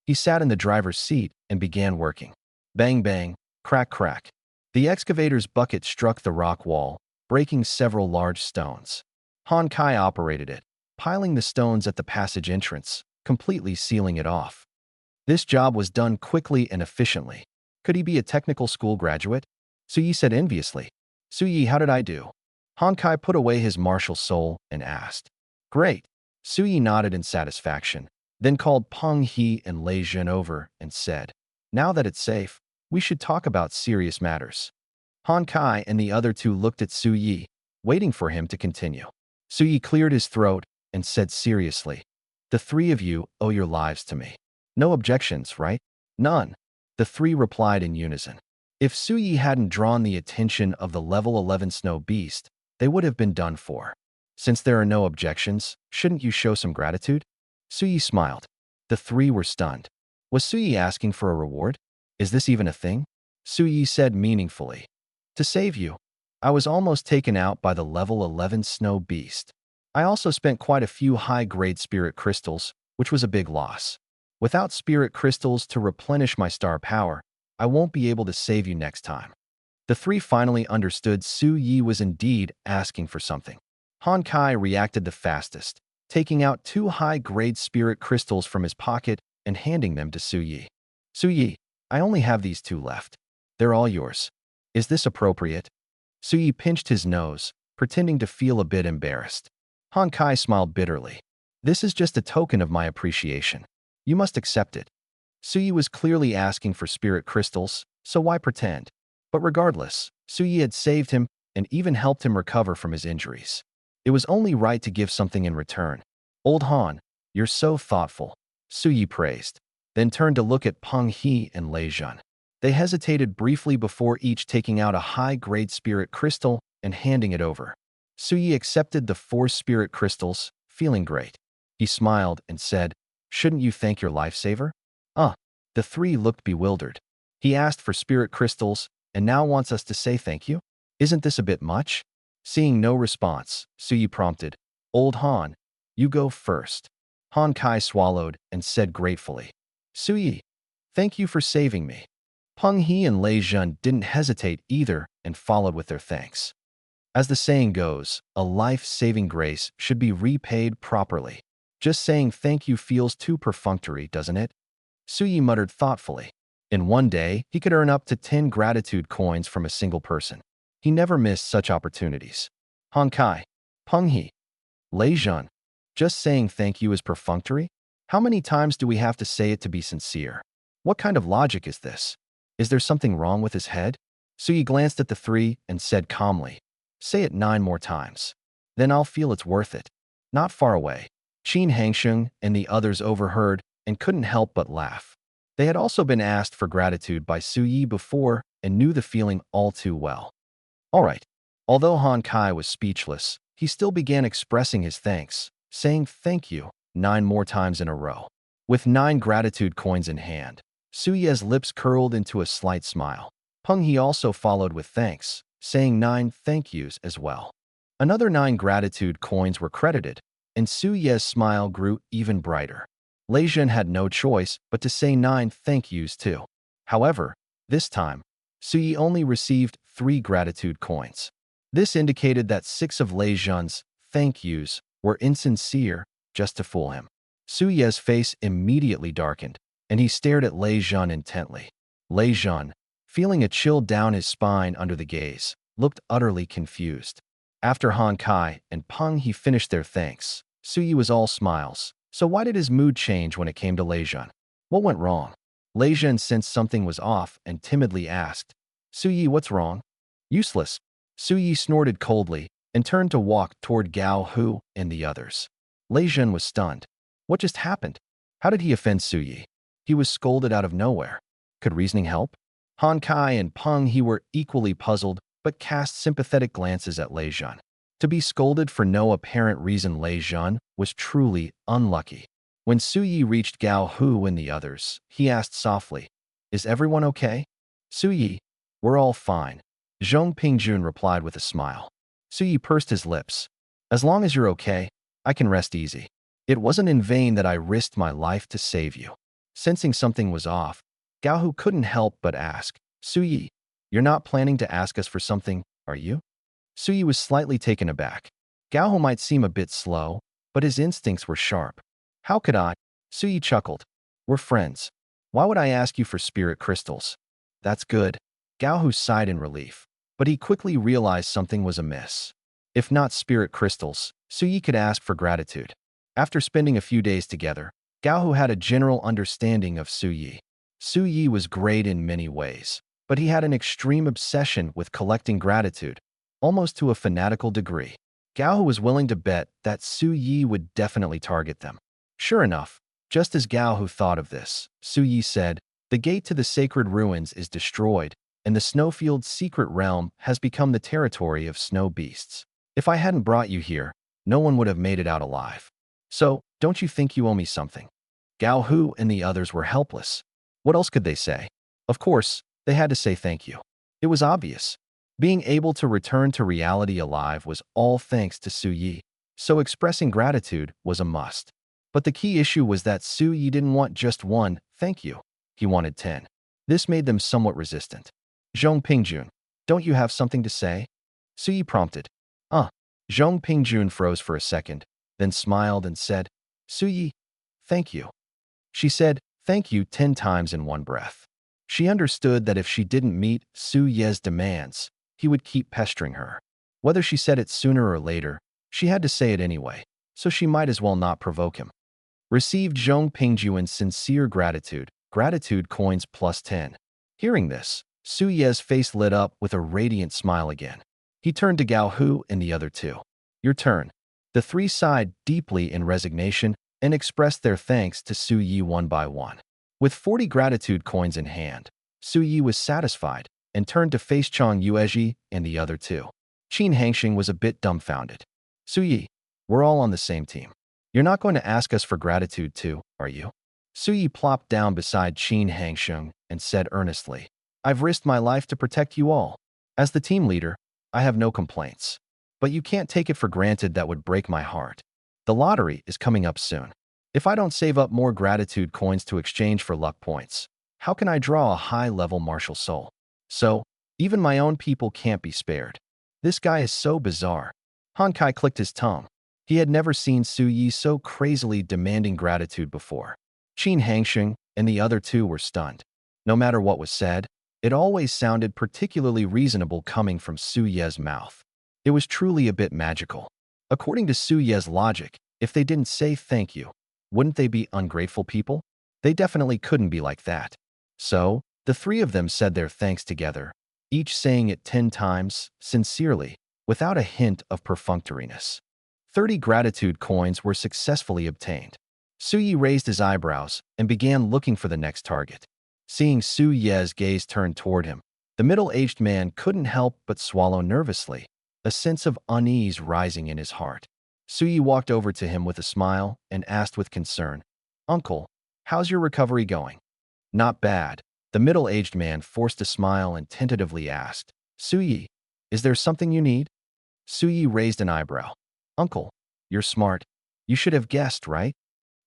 [SPEAKER 1] He sat in the driver's seat and began working. Bang bang, crack crack. The excavator's bucket struck the rock wall, breaking several large stones. Han Kai operated it, piling the stones at the passage entrance, completely sealing it off. This job was done quickly and efficiently. Could he be a technical school graduate? Suyi said enviously. "Suyi, how did I do?" Han Kai put away his martial soul and asked. "Great." Suyi nodded in satisfaction, then called Peng He and Lei Zhen over and said, "Now that it's safe, we should talk about serious matters." Han Kai and the other two looked at Suyi, waiting for him to continue. Suyi cleared his throat and said seriously, "The three of you owe your lives to me. No objections, right?" "None," the three replied in unison. If Suyi hadn't drawn the attention of the level 11 snow beast, they would have been done for. "Since there are no objections, shouldn't you show some gratitude?" Suyi smiled. The three were stunned. Was Suyi asking for a reward? Is this even a thing? Suyi said meaningfully, "To save you. I was almost taken out by the level 11 snow beast. I also spent quite a few high-grade spirit crystals, which was a big loss. Without spirit crystals to replenish my star power, I won't be able to save you next time." The three finally understood Suyi was indeed asking for something. Han Kai reacted the fastest, taking out two high-grade spirit crystals from his pocket and handing them to Suyi. "Suyi, I only have these two left. They're all yours. Is this appropriate?" Suyi pinched his nose, pretending to feel a bit embarrassed. Han Kai smiled bitterly. "This is just a token of my appreciation. You must accept it." Suyi was clearly asking for spirit crystals, so why pretend? But regardless, Suyi had saved him and even helped him recover from his injuries. It was only right to give something in return. "Old Han, you're so thoughtful," Suyi praised, then turned to look at Peng He and Lei Zhen. They hesitated briefly before each taking out a high-grade spirit crystal and handing it over. Suyi accepted the 4 spirit crystals, feeling great. He smiled and said, "Shouldn't you thank your lifesaver?" The three looked bewildered. "He asked for spirit crystals and now wants us to say thank you? Isn't this a bit much?" Seeing no response, Suyi prompted, "Old Han, you go first." Han Kai swallowed and said gratefully, "Suyi, thank you for saving me." Peng He and Lei Zhen didn't hesitate either and followed with their thanks. As the saying goes, a life-saving grace should be repaid properly. Just saying thank you feels too perfunctory, doesn't it? Suyi muttered thoughtfully. In one day, he could earn up to 10 gratitude coins from a single person. He never missed such opportunities. Han Kai, Peng He, Lei Zhen, just saying thank you is perfunctory? How many times do we have to say it to be sincere? What kind of logic is this? Is there something wrong with his head? Suyi glanced at the three and said calmly, "Say it 9 more times. Then I'll feel it's worth it." Not far away, Qin Hangsheng and the others overheard and couldn't help but laugh. They had also been asked for gratitude by Suyi before and knew the feeling all too well. All right. Although Han Kai was speechless, he still began expressing his thanks, saying thank you 9 more times in a row. With 9 gratitude coins in hand, Suyi's lips curled into a slight smile. Peng He also followed with thanks, saying 9 thank yous as well. Another 9 gratitude coins were credited, and Suyi's smile grew even brighter. Lei Zhen had no choice but to say 9 thank yous too. However, this time, Suyi only received 3 gratitude coins. This indicated that 6 of Lei Zhan's thank yous were insincere just to fool him. Su Ye's face immediately darkened, and he stared at Lei Zhan intently. Lei Zhan, feeling a chill down his spine under the gaze, looked utterly confused. After Han Kai and Peng He finished their thanks, Su Yi was all smiles. So why did his mood change when it came to Lei Zhan? What went wrong? Lei Zhan sensed something was off and timidly asked, Su Yi, what's wrong? Useless. Su Yi snorted coldly and turned to walk toward Gao Hu and the others. Lei Zhan was stunned. What just happened? How did he offend Su Yi? He was scolded out of nowhere. Could reasoning help? Han Kai and Peng He were equally puzzled, but cast sympathetic glances at Lei Zhan. To be scolded for no apparent reason, Lei Zhan was truly unlucky. When Su Yi reached Gao Hu and the others, he asked softly, Is everyone okay? Su Yi, we're all fine. Zhong Pingjun replied with a smile. Su Yi pursed his lips. As long as you're okay, I can rest easy. It wasn't in vain that I risked my life to save you. Sensing something was off, Gao Hu couldn't help but ask, Su Yi, you're not planning to ask us for something, are you? Su Yi was slightly taken aback. Gao Hu might seem a bit slow, but his instincts were sharp. How could I? Su Yi chuckled. We're friends. Why would I ask you for spirit crystals? That's good. Gao Hu sighed in relief, but he quickly realized something was amiss. If not spirit crystals, Su Yi could ask for gratitude. After spending a few days together, Gao Hu had a general understanding of Su Yi. Su Yi was great in many ways, but he had an extreme obsession with collecting gratitude, almost to a fanatical degree. Gao Hu was willing to bet that Su Yi would definitely target them. Sure enough, just as Gao Hu thought of this, Su Yi said, The gate to the sacred ruins is destroyed, and the Snowfield's secret realm has become the territory of snow beasts. If I hadn't brought you here, no one would have made it out alive. So, don't you think you owe me something? Gao Hu and the others were helpless. What else could they say? Of course, they had to say thank you. It was obvious. Being able to return to reality alive was all thanks to Su Yi, so expressing gratitude was a must. But the key issue was that Su Yi didn't want just one thank you. He wanted 10. This made them somewhat resistant. Zhong Pingjun, don't you have something to say? Su Yi prompted. Zhong Pingjun froze for a second, then smiled and said, Su Yi, thank you. She said, thank you 10 times in one breath. She understood that if she didn't meet Su Ye's demands, he would keep pestering her. Whether she said it sooner or later, she had to say it anyway, so she might as well not provoke him. Received Zhong Pingjuan's sincere gratitude, gratitude coins plus 10. Hearing this, Su Ye's face lit up with a radiant smile again. He turned to Gao Hu and the other two. Your turn. The three sighed deeply in resignation and expressed their thanks to Su Yi one by one. With 40 gratitude coins in hand, Su Yi was satisfied and turned to face Chang Yuezhi and the other two. Qin Hangxing was a bit dumbfounded. Su Yi, we're all on the same team. You're not going to ask us for gratitude too, are you? Su Yi plopped down beside Qin Hangxing and said earnestly, I've risked my life to protect you all. As the team leader, I have no complaints. But you can't take it for granted that would break my heart. The lottery is coming up soon. If I don't save up more gratitude coins to exchange for luck points, how can I draw a high-level martial soul? So, even my own people can't be spared. This guy is so bizarre. Han Kai clicked his tongue. He had never seen Su Yi so crazily demanding gratitude before. Qin Hangxing and the other two were stunned. No matter what was said, it always sounded particularly reasonable coming from Su Ye's mouth. It was truly a bit magical. According to Su Ye's logic, if they didn't say thank you, wouldn't they be ungrateful people? They definitely couldn't be like that. So, the three of them said their thanks together, each saying it 10 times, sincerely, without a hint of perfunctoriness. 30 gratitude coins were successfully obtained. Su Yi raised his eyebrows and began looking for the next target. Seeing Su Ye's gaze turn toward him, the middle-aged man couldn't help but swallow nervously, a sense of unease rising in his heart. Su Yi walked over to him with a smile and asked with concern, Uncle, how's your recovery going? Not bad. The middle-aged man forced a smile and tentatively asked, Su Yi, is there something you need? Su Yi raised an eyebrow. Uncle, you're smart. You should have guessed, right?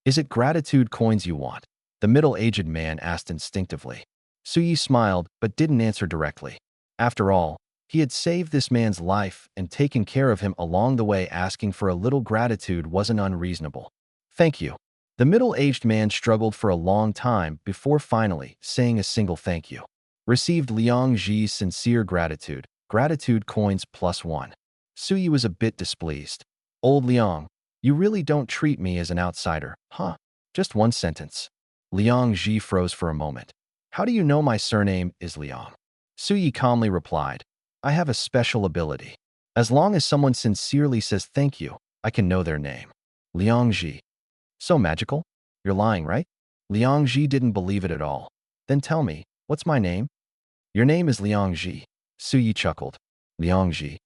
[SPEAKER 1] Is it gratitude coins you want? The middle-aged man asked instinctively. Su Yi smiled but didn't answer directly. After all, He had saved this man's life and taken care of him along the way. Asking for a little gratitude wasn't unreasonable. Thank you. The middle-aged man struggled for a long time before finally saying a single thank you. Received Liang Ji's sincere gratitude. Gratitude coins +1. Suyi was a bit displeased. Old Liang, you really don't treat me as an outsider, huh? Just one sentence. Liang Ji froze for a moment. How do you know my surname is Liang? Suyi calmly replied, I have a special ability. As long as someone sincerely says thank you, I can know their name. Liang Ji. So magical? You're lying, right? Liang Ji didn't believe it at all. Then tell me, what's my name? Your name is Liang Ji. Suyi chuckled. Liang Ji.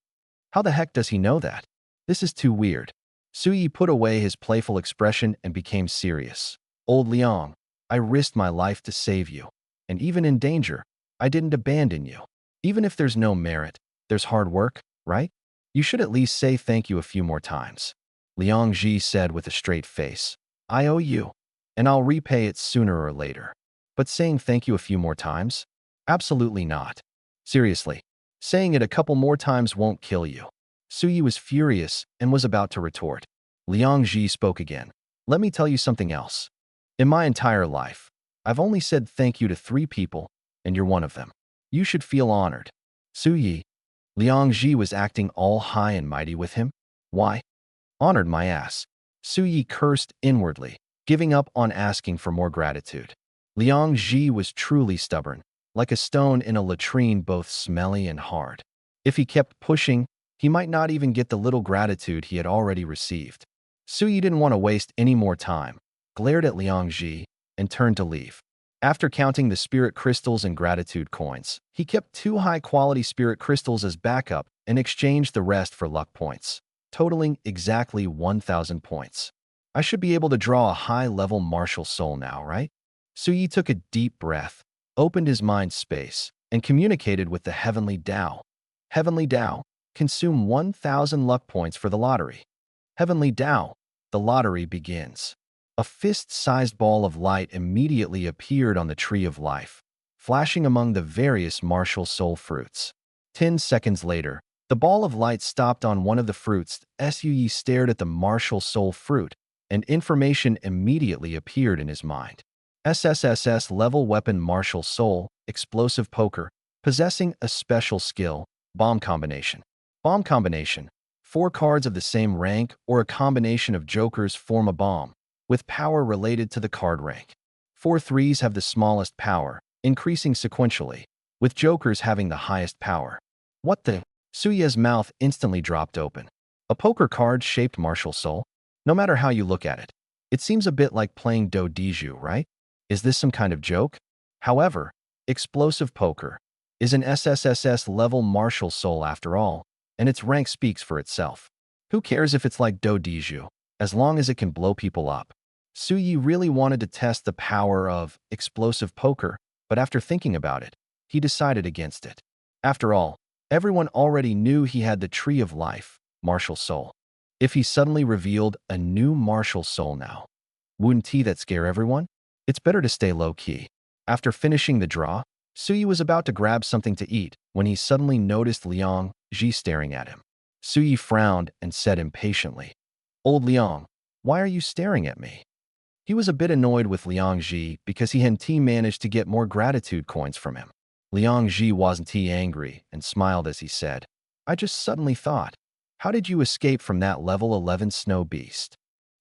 [SPEAKER 1] How the heck does he know that? This is too weird. Suyi put away his playful expression and became serious. Old Liang, I risked my life to save you. And even in danger, I didn't abandon you. Even if there's no merit, there's hard work, right? You should at least say thank you a few more times. Liang Ji said with a straight face. I owe you, and I'll repay it sooner or later. But saying thank you a few more times? Absolutely not. Seriously, saying it a couple more times won't kill you. Suyi was furious and was about to retort. Liang Ji spoke again. Let me tell you something else. In my entire life, I've only said thank you to 3 people, and you're one of them. You should feel honored. Suyi. Liang Ji was acting all high and mighty with him. Why? Honored my ass. Suyi cursed inwardly, giving up on asking for more gratitude. Liang Ji was truly stubborn, like a stone in a latrine, both smelly and hard. If he kept pushing, he might not even get the little gratitude he had already received. Suyi didn't want to waste any more time, glared at Liang Ji, and turned to leave. After counting the spirit crystals and gratitude coins, he kept 2 high-quality spirit crystals as backup and exchanged the rest for luck points, totaling exactly 1,000 points. I should be able to draw a high-level martial soul now, right? Suyi took a deep breath, opened his mind space, and communicated with the Heavenly Tao. Heavenly Tao, consume 1,000 luck points for the lottery. Heavenly Tao, the lottery begins. A fist-sized ball of light immediately appeared on the tree of life, flashing among the various martial soul fruits. 10 seconds later, the ball of light stopped on one of the fruits. Suyi stared at the martial soul fruit, and information immediately appeared in his mind. SSSS-Level weapon martial soul, explosive poker, possessing a special skill, bomb combination. Bomb combination. 4 cards of the same rank or a combination of jokers form a bomb, with power related to the card rank. 4 threes have the smallest power, increasing sequentially, with jokers having the highest power. What the? Suya's mouth instantly dropped open. A poker card-shaped martial soul? No matter how you look at it, it seems a bit like playing do diju, right? Is this some kind of joke? However, explosive poker is an SSSS-level martial soul after all, and its rank speaks for itself. Who cares if it's like do diju, as long as it can blow people up? Suyi really wanted to test the power of explosive poker, but after thinking about it, he decided against it. After all, everyone already knew he had the Tree of Life, martial soul. If he suddenly revealed a new martial soul now, wouldn't that scare everyone? It's better to stay low-key. After finishing the draw, Suyi was about to grab something to eat when he suddenly noticed Liang Ji staring at him. Suyi frowned and said impatiently, Old Liang, why are you staring at me? He was a bit annoyed with Liang Ji because he hadn't managed to get more gratitude coins from him. Liang Ji wasn't angry and smiled as he said, I just suddenly thought, how did you escape from that level 11 snow beast?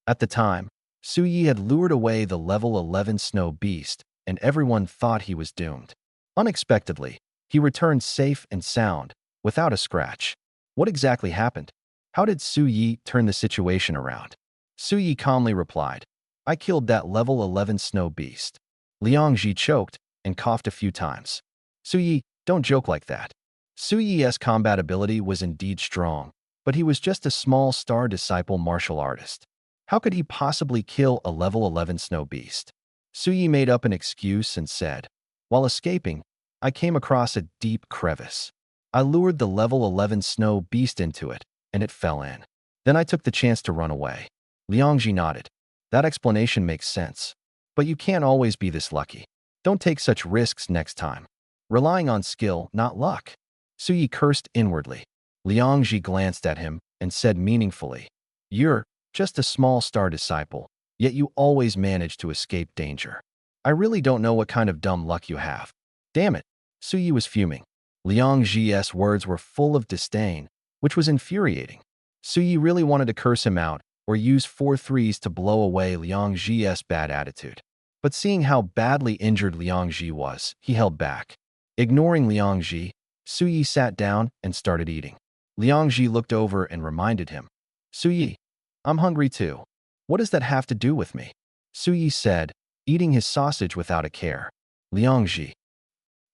[SPEAKER 1] At the time, Suyi had lured away the level 11 snow beast, and everyone thought he was doomed. Unexpectedly, he returned safe and sound, without a scratch. What exactly happened? How did Suyi turn the situation around? Suyi calmly replied, I killed that level 11 snow beast. Liang Ji choked and coughed a few times. Suyi, don't joke like that. Suyi's combat ability was indeed strong, but he was just a small star disciple martial artist. How could he possibly kill a level 11 snow beast? Suyi made up an excuse and said, while escaping, I came across a deep crevice. I lured the level 11 snow beast into it, and it fell in. Then I took the chance to run away. Liang Ji nodded. That explanation makes sense. But you can't always be this lucky. Don't take such risks next time. Relying on skill, not luck. Su Yi cursed inwardly. Liang Ji glanced at him and said meaningfully, "You're just a small star disciple, yet you always manage to escape danger. I really don't know what kind of dumb luck you have." Damn it. Su Yi was fuming. Liang Ji's words were full of disdain, which was infuriating. Su Yi really wanted to curse him out or use 4 threes to blow away Liang Ji's bad attitude. But seeing how badly injured Liang Ji was, he held back. Ignoring Liang Ji, Su Yi sat down and started eating. Liang Ji looked over and reminded him, "Su Yi, I'm hungry too. What does that have to do with me?" Su Yi said, eating his sausage without a care. Liang Ji.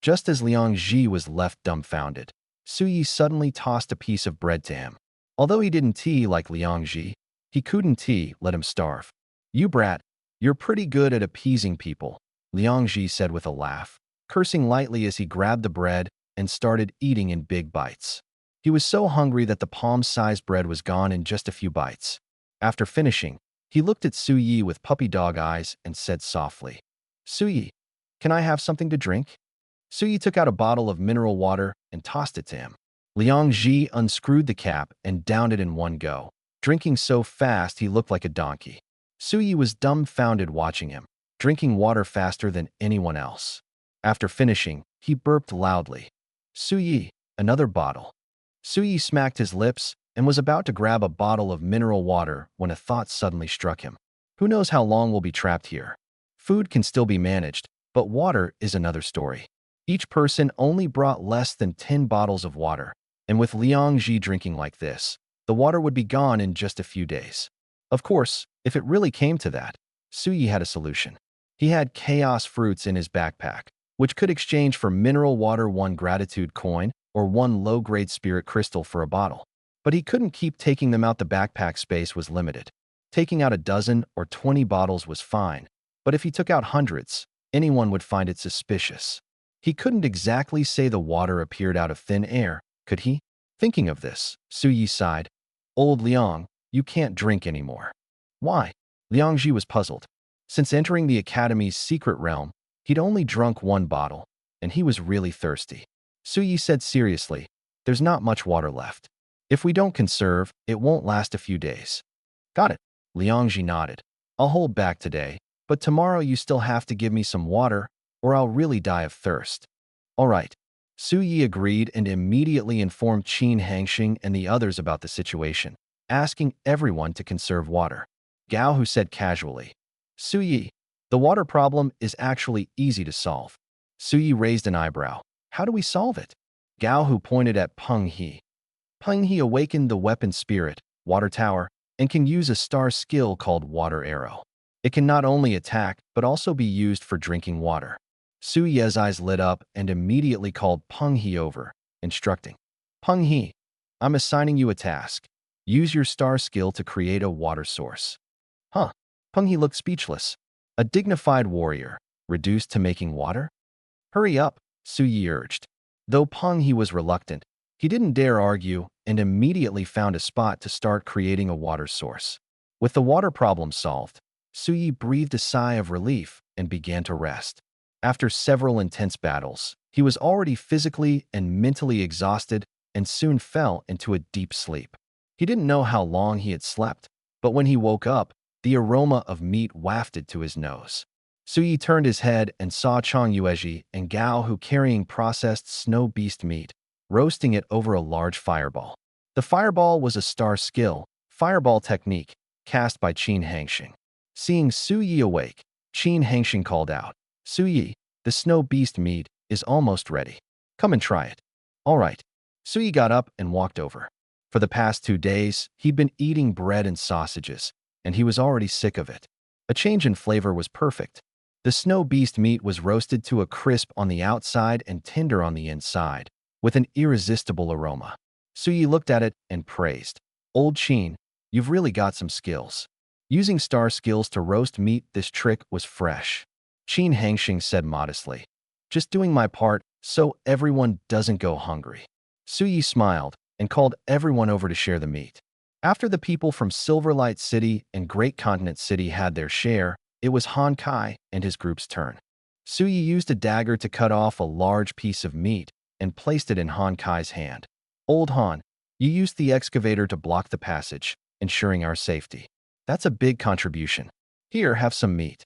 [SPEAKER 1] Just as Liang Ji was left dumbfounded, Su Yi suddenly tossed a piece of bread to him. Although he didn't tea like Liang Ji, he couldn't let him starve. "You brat, you're pretty good at appeasing people," Liang Ji said with a laugh, cursing lightly as he grabbed the bread and started eating in big bites. He was so hungry that the palm-sized bread was gone in just a few bites. After finishing, he looked at Su Yi with puppy dog eyes and said softly, "Su Yi, can I have something to drink?" Su Yi took out a bottle of mineral water and tossed it to him. Liang Ji unscrewed the cap and downed it in one go, drinking so fast he looked like a donkey. Su Yi was dumbfounded watching him, drinking water faster than anyone else. After finishing, he burped loudly. "Su Yi, another bottle." Su Yi smacked his lips and was about to grab a bottle of mineral water when a thought suddenly struck him. Who knows how long we'll be trapped here? Food can still be managed, but water is another story. Each person only brought less than 10 bottles of water, and with Liang Ji drinking like this, the water would be gone in just a few days. Of course, if it really came to that, Su Yi had a solution. He had chaos fruits in his backpack, which could exchange for mineral water 1 gratitude coin or 1 low-grade spirit crystal for a bottle. But he couldn't keep taking them out. The backpack space was limited. Taking out a dozen or 20 bottles was fine, but if he took out hundreds, anyone would find it suspicious. He couldn't exactly say the water appeared out of thin air, could he? Thinking of this, Su Yi sighed. "Old Liang, you can't drink anymore." "Why?" Liang Ji was puzzled. Since entering the academy's secret realm, he'd only drunk 1 bottle, and he was really thirsty. Su Yi said seriously, "There's not much water left. If we don't conserve, it won't last a few days." "Got it." Liang Ji nodded. "I'll hold back today, but tomorrow you still have to give me some water, or I'll really die of thirst." "All right." Su Yi agreed and immediately informed Qin Hangxing and the others about the situation, asking everyone to conserve water. Gao Hu said casually, "Su Yi, the water problem is actually easy to solve." Su Yi raised an eyebrow. "How do we solve it?" Gao Hu pointed at Peng He. Peng He awakened the weapon spirit, Water Tower, and can use a star skill called Water Arrow. It can not only attack, but also be used for drinking water. Su Yi's eyes lit up and immediately called Peng He over, instructing, "Peng He, I'm assigning you a task. Use your star skill to create a water source." "Huh?" Peng He looked speechless. A dignified warrior, reduced to making water? "Hurry up," Su Yi urged. Though Peng He was reluctant, he didn't dare argue and immediately found a spot to start creating a water source. With the water problem solved, Su Yi breathed a sigh of relief and began to rest. After several intense battles, he was already physically and mentally exhausted and soon fell into a deep sleep. He didn't know how long he had slept, but when he woke up, the aroma of meat wafted to his nose. Su Yi turned his head and saw Chang Yuezhi and Gao Hu carrying processed snow beast meat, roasting it over a large fireball. The fireball was a star skill, fireball technique, cast by Qin Hangxing. Seeing Su Yi awake, Qin Hangxing called out, "Su Yi, the snow beast meat is almost ready. Come and try it." "All right." Su Yi got up and walked over. For the past 2 days, he'd been eating bread and sausages, and he was already sick of it. A change in flavor was perfect. The snow beast meat was roasted to a crisp on the outside and tender on the inside, with an irresistible aroma. Su Yi looked at it and praised, "Old Qin, you've really got some skills." Using star skills to roast meat, this trick was fresh. Qin Hangxing said modestly, "Just doing my part so everyone doesn't go hungry." Su Yi smiled and called everyone over to share the meat. After the people from Silverlight City and Great Continent City had their share, it was Han Kai and his group's turn. Su Yi used a dagger to cut off a large piece of meat and placed it in Han Kai's hand. Old Han, you used the excavator to block the passage, ensuring our safety. That's a big contribution. Here, have some meat.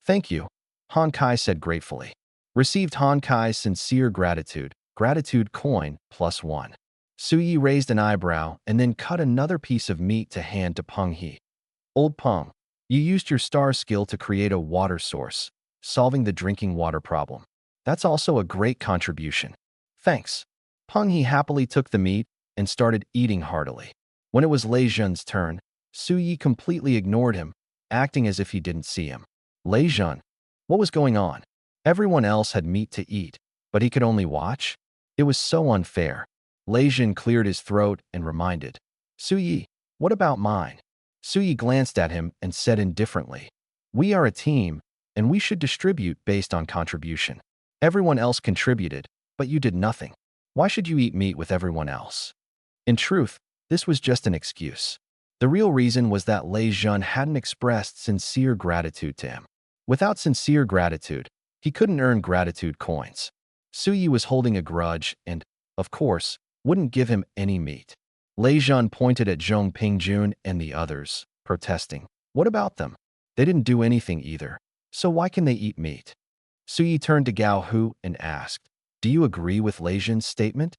[SPEAKER 1] Thank you, Han Kai said gratefully. Received Han Kai's sincere gratitude, gratitude coin +1. Su Yi raised an eyebrow and then cut another piece of meat to hand to Peng He. Old Peng, you used your star skill to create a water source, solving the drinking water problem. That's also a great contribution. Thanks. Peng He happily took the meat and started eating heartily. When it was Lei Zhen's turn, Su Yi completely ignored him, acting as if he didn't see him. Lei Zhen, what was going on? Everyone else had meat to eat, but he could only watch? It was so unfair. Lei Zhen cleared his throat and reminded, Su Yi, what about mine? Su Yi glanced at him and said indifferently, we are a team, and we should distribute based on contribution. Everyone else contributed, but you did nothing. Why should you eat meat with everyone else? In truth, this was just an excuse. The real reason was that Lei Zhen hadn't expressed sincere gratitude to him. Without sincere gratitude, he couldn't earn gratitude coins. Su Yi was holding a grudge and, of course, wouldn't give him any meat. Lei Zhen pointed at Zhong Pingjun and the others, protesting. What about them? They didn't do anything either, so why can they eat meat? Su Yi turned to Gao Hu and asked, do you agree with Lei Zhen's statement?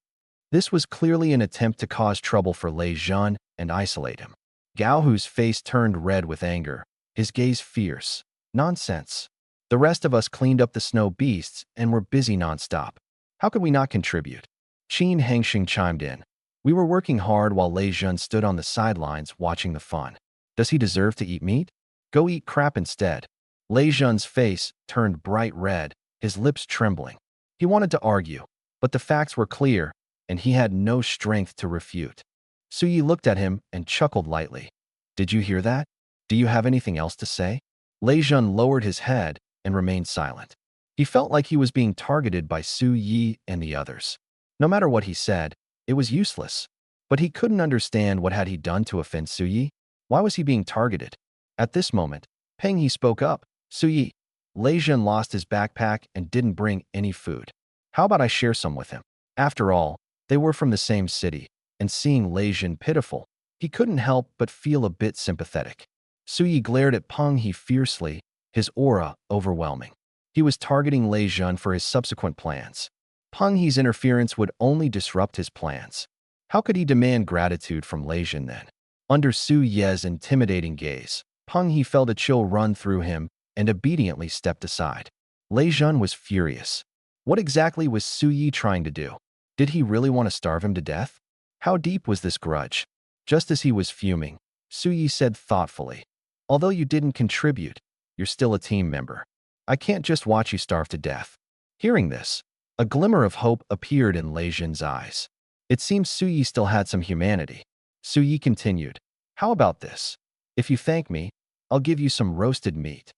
[SPEAKER 1] This was clearly an attempt to cause trouble for Lei Zhen and isolate him. Gao Hu's face turned red with anger, his gaze fierce. Nonsense. The rest of us cleaned up the snow beasts and were busy nonstop. How could we not contribute? Qin Hengxing chimed in. We were working hard while Lei Zhen stood on the sidelines watching the fun. Does he deserve to eat meat? Go eat crap instead. Lei Zhen's face turned bright red, his lips trembling. He wanted to argue, but the facts were clear, and he had no strength to refute. Su Yi looked at him and chuckled lightly. Did you hear that? Do you have anything else to say? Lei Zhen lowered his head and remained silent. He felt like he was being targeted by Su Yi and the others. No matter what he said, it was useless. But he couldn't understand what had he done to offend Su Yi. Why was he being targeted? At this moment, Peng He spoke up. Su Yi, Lei Zhen lost his backpack and didn't bring any food. How about I share some with him? After all, they were from the same city, and seeing Lei Zhen pitiful, he couldn't help but feel a bit sympathetic. Su Yi glared at Peng He fiercely, his aura overwhelming. He was targeting Lei Zhen for his subsequent plans. Peng He's interference would only disrupt his plans. How could he demand gratitude from Lei Zhen then? Under Su Ye's intimidating gaze, Peng He felt a chill run through him and obediently stepped aside. Lei Zhen was furious. What exactly was Su Yi trying to do? Did he really want to starve him to death? How deep was this grudge? Just as he was fuming, Su Yi said thoughtfully, although you didn't contribute, you're still a team member. I can't just watch you starve to death. Hearing this, a glimmer of hope appeared in Lei Zhen's eyes. It seemed Su Yi still had some humanity. Su Yi continued, how about this? If you thank me, I'll give you some roasted meat.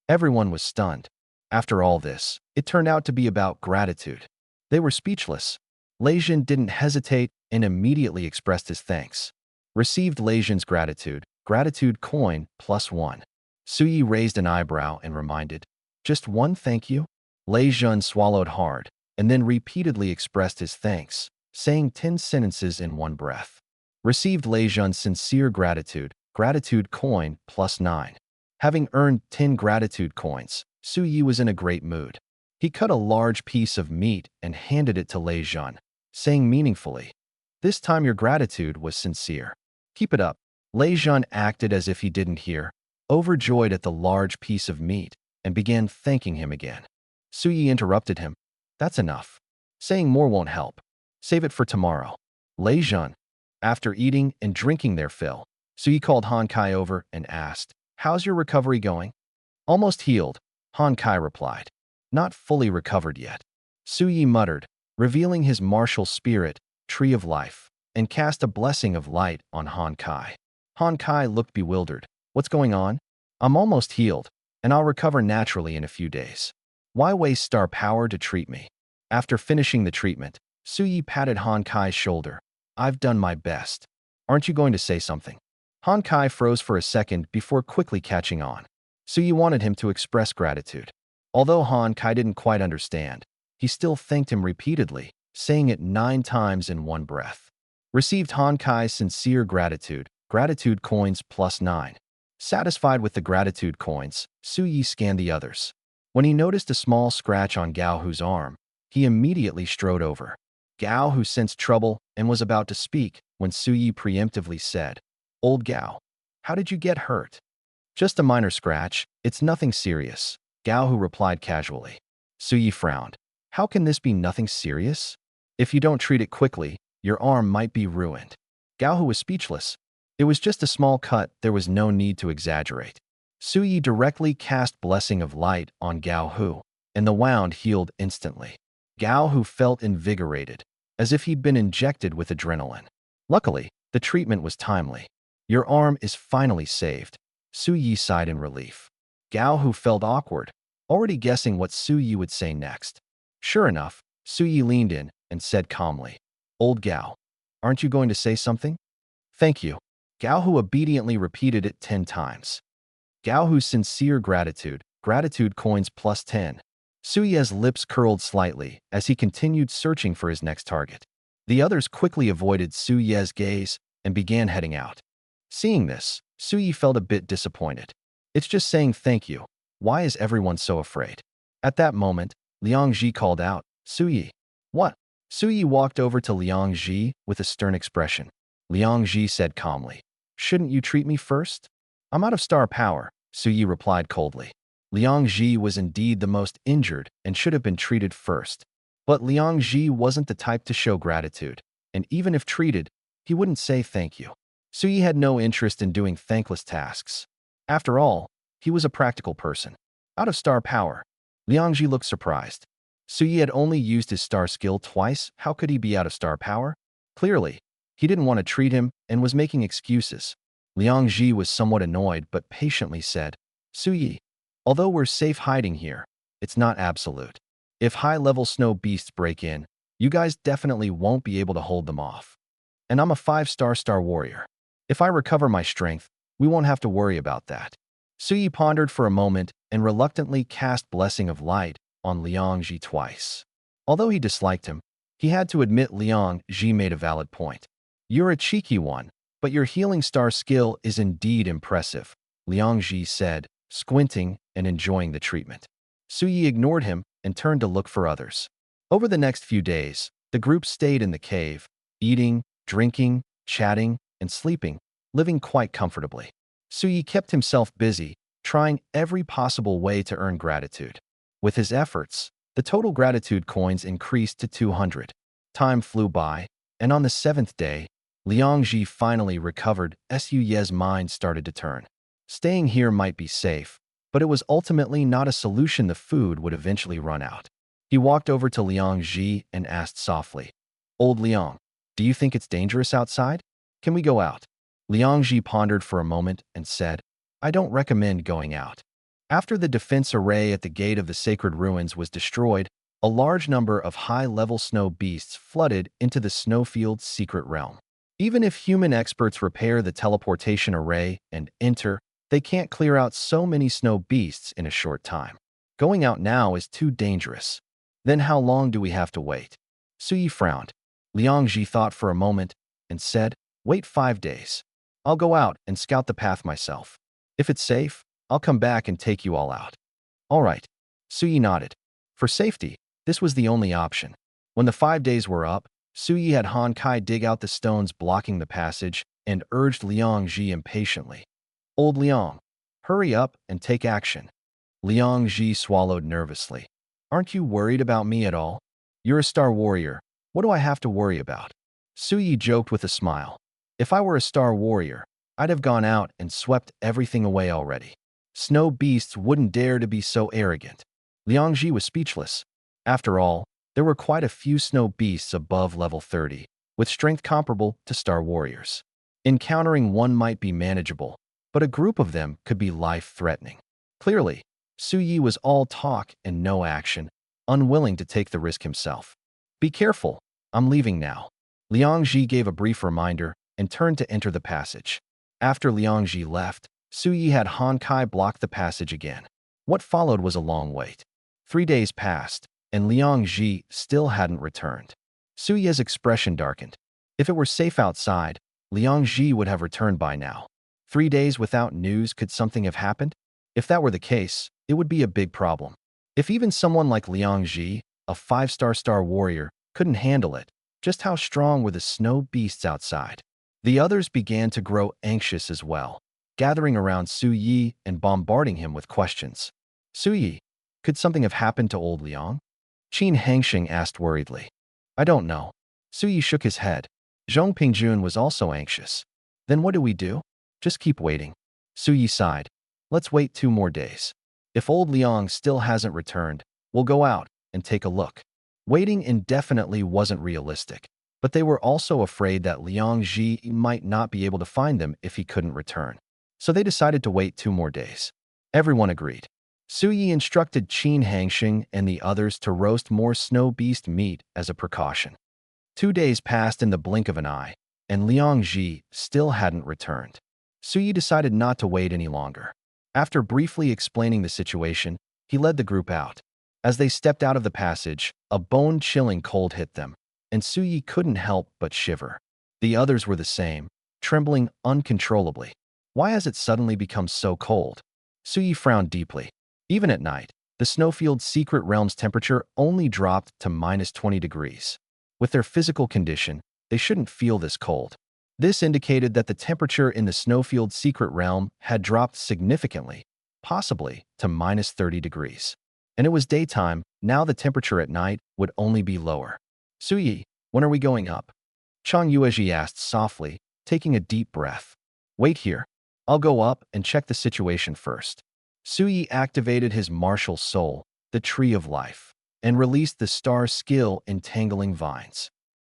[SPEAKER 1] Everyone was stunned. After all this, it turned out to be about gratitude. They were speechless. Lei Zhen didn't hesitate and immediately expressed his thanks. Received Lei Zhen's gratitude, gratitude coin +1. Su Yi raised an eyebrow and reminded, just one thank you? Lei Zhen swallowed hard and then repeatedly expressed his thanks, saying 10 sentences in one breath. Received Lei Zhen's sincere gratitude, gratitude coin +9. Having earned 10 gratitude coins, Su Yi was in a great mood. He cut a large piece of meat and handed it to Lei Zhen, saying meaningfully, this time your gratitude was sincere. Keep it up. Lei Zhen acted as if he didn't hear, overjoyed at the large piece of meat, and began thanking him again. Su Yi interrupted him. That's enough. Saying more won't help. Save it for tomorrow. Lei Zhen. After eating and drinking their fill, Su Yi called Han Kai over and asked, how's your recovery going? Almost healed, Han Kai replied. Not fully recovered yet. Su Yi muttered, revealing his martial spirit, tree of life, and cast a blessing of light on Han Kai. Han Kai looked bewildered. What's going on? I'm almost healed, and I'll recover naturally in a few days. Why waste star power to treat me? After finishing the treatment, Su Yi patted Han Kai's shoulder. I've done my best. Aren't you going to say something? Han Kai froze for a second before quickly catching on. Su Yi wanted him to express gratitude. Although Han Kai didn't quite understand, he still thanked him repeatedly, saying it 9 times in one breath. Received Hankai's sincere gratitude, gratitude coins +9. Satisfied with the gratitude coins, Su Yi scanned the others. When he noticed a small scratch on Gao Hu's arm, he immediately strode over. Gao Hu sensed trouble and was about to speak when Su Yi preemptively said, "Old Gao, how did you get hurt?" "Just a minor scratch, it's nothing serious," Gao Hu replied casually. Su Yi frowned. "How can this be nothing serious? If you don't treat it quickly, your arm might be ruined." Gao Hu was speechless. It was just a small cut, there was no need to exaggerate. Su Yi directly cast Blessing of Light on Gao Hu, and the wound healed instantly. Gao Hu felt invigorated, as if he'd been injected with adrenaline. Luckily, the treatment was timely. "Your arm is finally saved," Su Yi sighed in relief. Gao Hu felt awkward, already guessing what Su Yi would say next. Sure enough, Su Yi leaned in and said calmly, "Old Gao, aren't you going to say something?" "Thank you." Gao Hu obediently repeated it 10 times. Gao Hu's sincere gratitude, gratitude coins +10. Su Yi's lips curled slightly as he continued searching for his next target. The others quickly avoided Su Yi's gaze and began heading out. Seeing this, Su Yi felt a bit disappointed. "It's just saying thank you. Why is everyone so afraid?" At that moment, Liang Ji called out, "Su Yi." "What?" Su Yi walked over to Liang Ji with a stern expression. Liang Ji said calmly, "Shouldn't you treat me first?" "I'm out of star power," Su Yi replied coldly. Liang Ji was indeed the most injured and should have been treated first. But Liang Ji wasn't the type to show gratitude, and even if treated, he wouldn't say thank you. Su Yi had no interest in doing thankless tasks. After all, he was a practical person. Out of star power. Liang Ji looked surprised. Su Yi had only used his star skill twice, how could he be out of star power? Clearly, he didn't want to treat him and was making excuses. Liang Ji was somewhat annoyed but patiently said, "Su Yi, although we're safe hiding here, it's not absolute. If high-level snow beasts break in, you guys definitely won't be able to hold them off. And I'm a 5-star warrior. If I recover my strength, we won't have to worry about that." Su Yi pondered for a moment and reluctantly cast Blessing of Light on Liang Ji twice. Although he disliked him, he had to admit Liang Ji made a valid point. "You're a cheeky one, but your healing star skill is indeed impressive," Liang Ji said, squinting and enjoying the treatment. Su Yi ignored him and turned to look for others. Over the next few days, the group stayed in the cave, eating, drinking, chatting, and sleeping, living quite comfortably. Su Yi kept himself busy, trying every possible way to earn gratitude. With his efforts, the total gratitude coins increased to 200. Time flew by, and on the 7th day, Liang Ji finally recovered. Su Ye's mind started to turn. Staying here might be safe, but it was ultimately not a solution. The food would eventually run out. He walked over to Liang Ji and asked softly, "Old Liang, do you think it's dangerous outside? Can we go out?" Liang Ji pondered for a moment and said, "I don't recommend going out." After the defense array at the gate of the sacred ruins was destroyed, a large number of high-level snow beasts flooded into the snowfield's secret realm. Even if human experts repair the teleportation array and enter, they can't clear out so many snow beasts in a short time. Going out now is too dangerous. Then how long do we have to wait? Su Yi frowned. Liang Ji thought for a moment and said, "Wait 5 days. I'll go out and scout the path myself. If it's safe, I'll come back and take you all out." "All right." Su Yi nodded. For safety, this was the only option. When the 5 days were up, Su Yi had Han Kai dig out the stones blocking the passage and urged Liang Ji impatiently. "Old Liang, hurry up and take action." Liang Ji swallowed nervously. "Aren't you worried about me at all? You're a star warrior. What do I have to worry about?" Su Yi joked with a smile. "If I were a star warrior, I'd have gone out and swept everything away already. Snow beasts wouldn't dare to be so arrogant." Liang Ji was speechless. After all, there were quite a few snow beasts above level 30, with strength comparable to star warriors. Encountering one might be manageable, but a group of them could be life-threatening. Clearly, Su Yi was all talk and no action, unwilling to take the risk himself. "Be careful, I'm leaving now." Liang Ji gave a brief reminder and turned to enter the passage. After Liang Ji left, Su Yi had Han Kai block the passage again. What followed was a long wait. 3 days passed, and Liang Ji still hadn't returned. Su Ye's expression darkened. If it were safe outside, Liang Ji would have returned by now. 3 days without news, could something have happened? If that were the case, it would be a big problem. If even someone like Liang Ji, a 5-star warrior, couldn't handle it, just how strong were the snow beasts outside? The others began to grow anxious as well, gathering around Su Yi and bombarding him with questions. Su Yi, could something have happened to old Liang? Qin Hangxing asked worriedly. I don't know. Su Yi shook his head. Zhong Pingjun was also anxious. Then what do we do? Just keep waiting. Su Yi sighed. Let's wait 2 more days. If old Liang still hasn't returned, we'll go out and take a look. Waiting indefinitely wasn't realistic, but they were also afraid that Liang Ji might not be able to find them if he couldn't return. So they decided to wait 2 more days. Everyone agreed. Su Yi instructed Qin Hangxing and the others to roast more snow beast meat as a precaution. 2 days passed in the blink of an eye, and Liang Ji still hadn't returned. Su Yi decided not to wait any longer. After briefly explaining the situation, he led the group out. As they stepped out of the passage, a bone-chilling cold hit them, and Su Yi couldn't help but shiver. The others were the same, trembling uncontrollably. Why has it suddenly become so cold? Su Yi frowned deeply. Even at night, the Snowfield's secret realm's temperature only dropped to -20 degrees. With their physical condition, they shouldn't feel this cold. This indicated that the temperature in the Snowfield's secret realm had dropped significantly, possibly to -30 degrees. And it was daytime. Now the temperature at night would only be lower. Su Yi, when are we going up? Chang Yuezhi asked softly, taking a deep breath. Wait here. I'll go up and check the situation first. Su Yi activated his martial soul, the Tree of Life, and released the star skill Entangling Vines.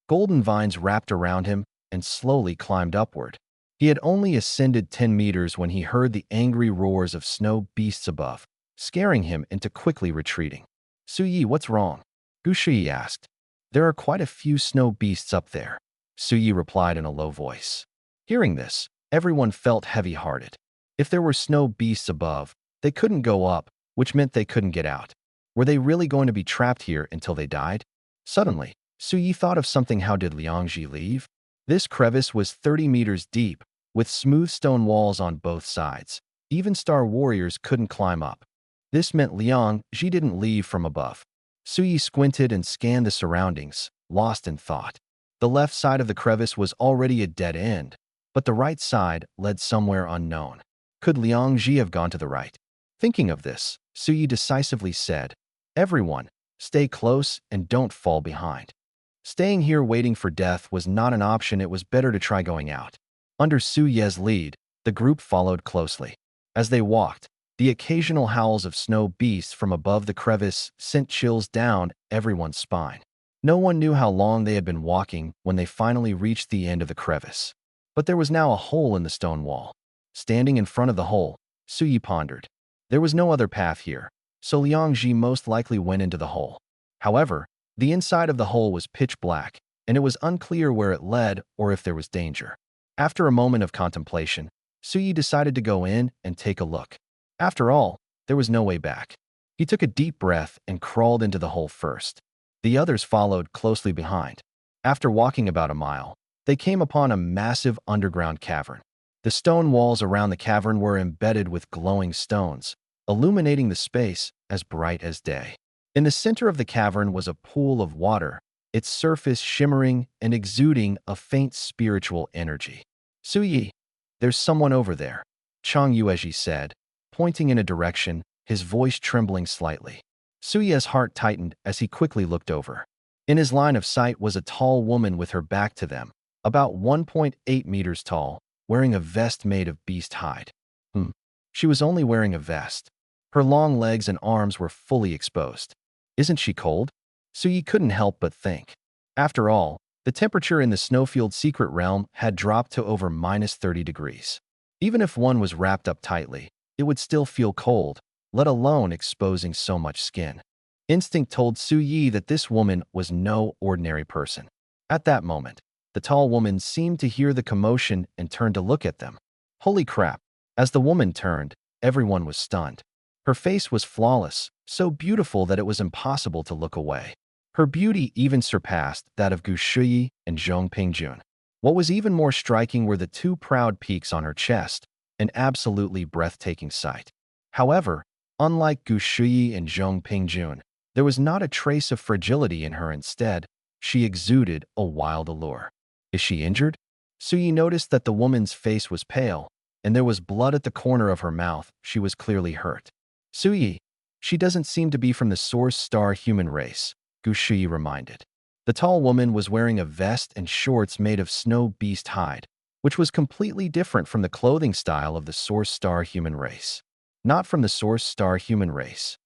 [SPEAKER 1] Golden vines wrapped around him and slowly climbed upward. He had only ascended 10 meters when he heard the angry roars of snow beasts above, scaring him into quickly retreating. Su Yi, what's wrong? Gu Shi asked. There are quite a few snow beasts up there, Su Yi replied in a low voice. Hearing this, everyone felt heavy-hearted. If there were snow beasts above, they couldn't go up, which meant they couldn't get out. Were they really going to be trapped here until they died? Suddenly, Su Yi thought of something. How did Liang Ji leave? This crevice was 30 meters deep, with smooth stone walls on both sides. Even star warriors couldn't climb up. This meant Liang Ji didn't leave from above. Su Yi squinted and scanned the surroundings, lost in thought. The left side of the crevice was already a dead end, but the right side led somewhere unknown. Could Liang Ji have gone to the right? Thinking of this, Su Yi decisively said, Everyone, stay close and don't fall behind. Staying here waiting for death was not an option. It was better to try going out. Under Su Ye's lead, the group followed closely. As they walked, the occasional howls of snow beasts from above the crevice sent chills down everyone's spine. No one knew how long they had been walking when they finally reached the end of the crevice. But there was now a hole in the stone wall. Standing in front of the hole, Su Yi pondered. There was no other path here, so Liang Ji most likely went into the hole. However, the inside of the hole was pitch black, and it was unclear where it led or if there was danger. After a moment of contemplation, Su Yi decided to go in and take a look. After all, there was no way back. He took a deep breath and crawled into the hole first. The others followed closely behind. After walking about a mile, they came upon a massive underground cavern. The stone walls around the cavern were embedded with glowing stones, illuminating the space as bright as day. In the center of the cavern was a pool of water, its surface shimmering and exuding a faint spiritual energy. Su Yi, there's someone over there, Chang Yuezhi said, pointing in a direction, his voice trembling slightly. Su Yi's heart tightened as he quickly looked over. In his line of sight was a tall woman with her back to them, about 1.8 meters tall, wearing a vest made of beast hide. She was only wearing a vest. Her long legs and arms were fully exposed. Isn't she cold? Su Yi couldn't help but think. After all, the temperature in the Snowfield secret realm had dropped to over -30 degrees. Even if one was wrapped up tightly, it would still feel cold, let alone exposing so much skin. Instinct told Su Yi that this woman was no ordinary person. At that moment, the tall woman seemed to hear the commotion and turned to look at them. Holy crap! As the woman turned, everyone was stunned. Her face was flawless, so beautiful that it was impossible to look away. Her beauty even surpassed that of Gu Shuyi and Zhong Pingjun. What was even more striking were the two proud peaks on her chest, an absolutely breathtaking sight. However, unlike Gu Shuyi and Zhong Pingjun, there was not a trace of fragility in her. Instead, she exuded a wild allure. Is she injured? Suyi noticed that the woman's face was pale, and there was blood at the corner of her mouth. She was clearly hurt. Suyi, she doesn't seem to be from the Source Star human race, Gu Shuyi reminded. The tall woman was wearing a vest and shorts made of snow beast hide, which was completely different from the clothing style of the Source Star human race. Not from the Source Star human race.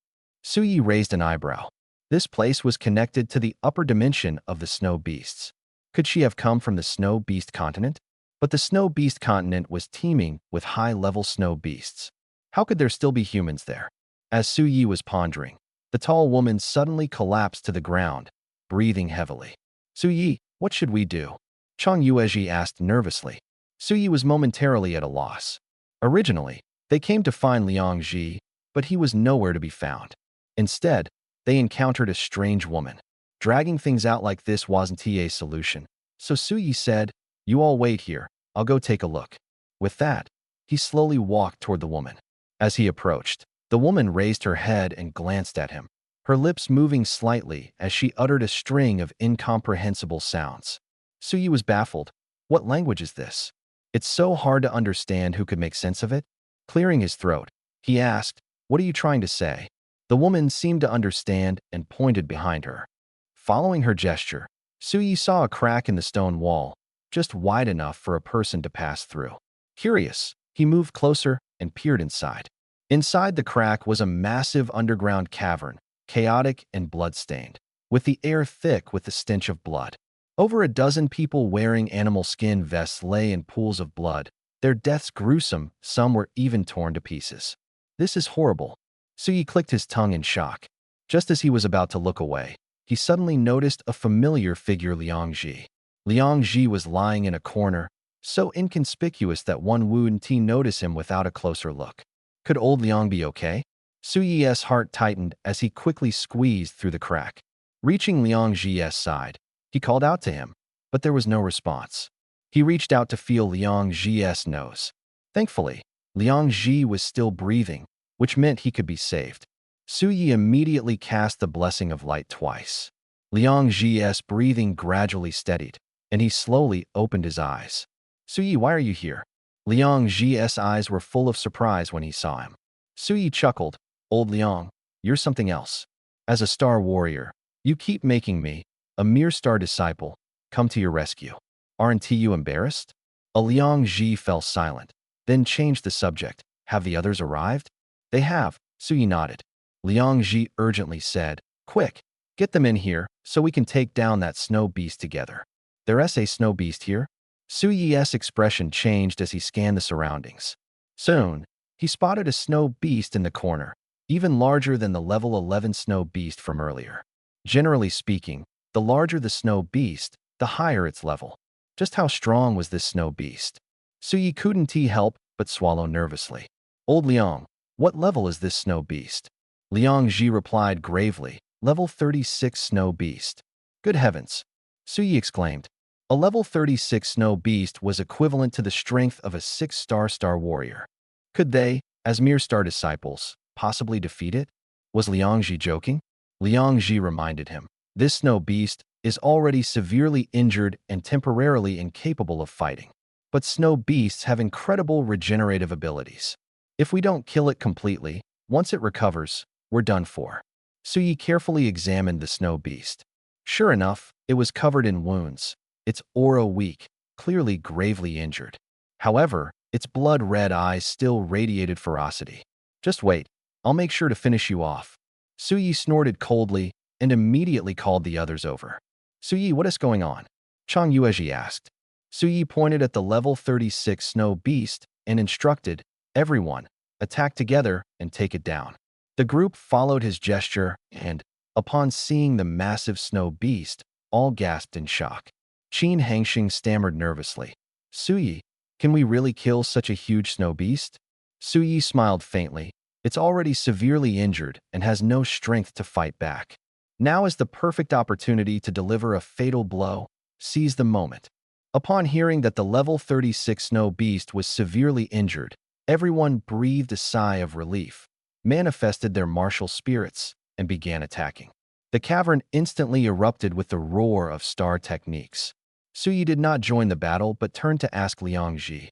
[SPEAKER 1] Suyi raised an eyebrow. This place was connected to the upper dimension of the snow beasts. Could she have come from the snow beast continent? But the snow beast continent was teeming with high-level snow beasts. How could there still be humans there? As Suyi was pondering, the tall woman suddenly collapsed to the ground, breathing heavily. Suyi, what should we do? Chang Yuezhi asked nervously. Suyi was momentarily at a loss. Originally, they came to find Liang Ji, but he was nowhere to be found. Instead, they encountered a strange woman. Dragging things out like this wasn't a solution. So Suyi said, "You all wait here. I'll go take a look." With that, he slowly walked toward the woman. As he approached, the woman raised her head and glanced at him, her lips moving slightly as she uttered a string of incomprehensible sounds. Suyi was baffled. What language is this? It's so hard to understand. Who could make sense of it? Clearing his throat, he asked, "What are you trying to say?" The woman seemed to understand and pointed behind her. Following her gesture, Suyi saw a crack in the stone wall, just wide enough for a person to pass through. Curious, he moved closer and peered inside. Inside the crack was a massive underground cavern, chaotic and blood-stained, with the air thick with the stench of blood. Over a dozen people wearing animal skin vests lay in pools of blood, their deaths gruesome. Some were even torn to pieces. This is horrible. Suyi clicked his tongue in shock. Just as he was about to look away, he suddenly noticed a familiar figure, Liang Ji. Liang Ji was lying in a corner, so inconspicuous that one wouldn't notice him without a closer look. Could old Liang be okay? Suyi's heart tightened as he quickly squeezed through the crack. Reaching Liang Ji's side, he called out to him, but there was no response. He reached out to feel Liang Ji's nose. Thankfully, Liang Ji was still breathing, which meant he could be saved. Suyi immediately cast the blessing of light twice. Liang Ji's breathing gradually steadied, and he slowly opened his eyes. "Suyi, why are you here?" Liang Ji's eyes were full of surprise when he saw him. Suyi chuckled, "Old Liang, you're something else. As a star warrior, you keep making me, a mere star disciple, come to your rescue. Aren't you embarrassed?" A Liang Ji fell silent, then changed the subject. "Have the others arrived?" "They have," Suyi nodded. Liang Ji urgently said, "Quick, get them in here so we can take down that snow beast together." "There's a snow beast here?" Suyi's expression changed as he scanned the surroundings. Soon, he spotted a snow beast in the corner, even larger than the level 11 snow beast from earlier. Generally speaking, the larger the snow beast, the higher its level. Just how strong was this snow beast? Suyi couldn't help but swallow nervously. "Old Liang, what level is this snow beast?" Liang Ji replied gravely, "Level 36 snow beast." "Good heavens!" Suyi exclaimed. A level 36 snow beast was equivalent to the strength of a 6-star warrior. Could they, as mere star disciples, possibly defeat it? Was Liang Ji joking? Liang Ji reminded him, "This snow beast is already severely injured and temporarily incapable of fighting. But snow beasts have incredible regenerative abilities. If we don't kill it completely, once it recovers, we're done for." Suyi carefully examined the snow beast. Sure enough, it was covered in wounds, its aura weak, clearly gravely injured. However, its blood-red eyes still radiated ferocity. "Just wait, I'll make sure to finish you off." Suyi snorted coldly and immediately called the others over. "Suyi, what is going on?" Chang Yuezhi asked. Suyi pointed at the level 36 snow beast and instructed, "Everyone, attack together and take it down." The group followed his gesture and, upon seeing the massive snow beast, all gasped in shock. Qin Hangxing stammered nervously, "Suyi, can we really kill such a huge snow beast?" Suyi smiled faintly. "It's already severely injured and has no strength to fight back." Now is the perfect opportunity to deliver a fatal blow. Seize the moment. Upon hearing that the level 36 snow beast was severely injured, everyone breathed a sigh of relief, manifested their martial spirits, and began attacking. The cavern instantly erupted with the roar of star techniques. Suyi did not join the battle but turned to ask Liang Ji,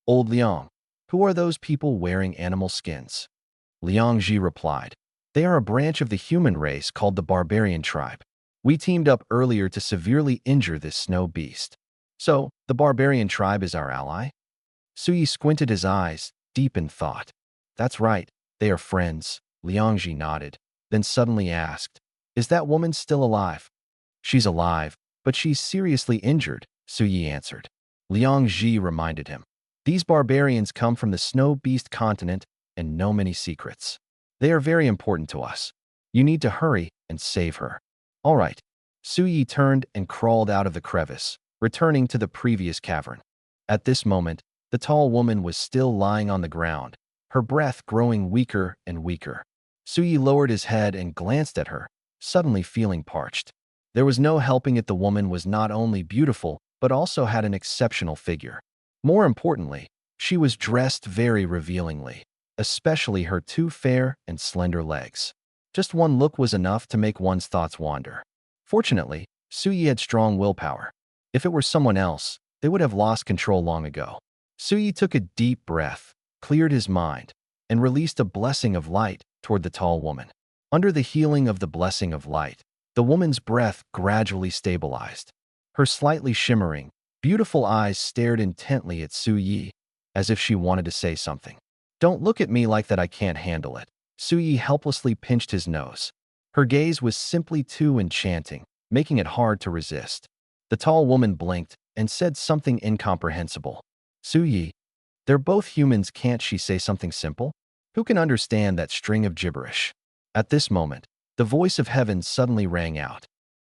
[SPEAKER 1] "Old Liang, who are those people wearing animal skins?" Liang Ji replied, "They are a branch of the human race called the barbarian tribe. We teamed up earlier to severely injure this snow beast. So, the barbarian tribe is our ally?" Suyi squinted his eyes, deep in thought. "That's right, they are friends." Liang Ji nodded, then suddenly asked, "Is that woman still alive?" "She's alive, but she's seriously injured," Suyi answered. Liang Ji reminded him, "These barbarians come from the Snow Beast continent and know many secrets. They are very important to us. You need to hurry and save her." "All right." Suyi turned and crawled out of the crevice, returning to the previous cavern. At this moment, the tall woman was still lying on the ground, her breath growing weaker and weaker. Suyi lowered his head and glanced at her, suddenly feeling parched. There was no helping it, the woman was not only beautiful, but also had an exceptional figure. More importantly, she was dressed very revealingly, especially her two fair and slender legs. Just one look was enough to make one's thoughts wander. Fortunately, Suyi had strong willpower. If it were someone else, they would have lost control long ago. Suyi took a deep breath, cleared his mind, and released a blessing of light toward the tall woman. Under the healing of the blessing of light, the woman's breath gradually stabilized. Her slightly shimmering, beautiful eyes stared intently at Suyi, as if she wanted to say something. "Don't look at me like that, I can't handle it." Suyi helplessly pinched his nose. Her gaze was simply too enchanting, making it hard to resist. The tall woman blinked and said something incomprehensible. "Suyi, they're both humans, can't she say something simple? Who can understand that string of gibberish?" At this moment, the voice of heaven suddenly rang out.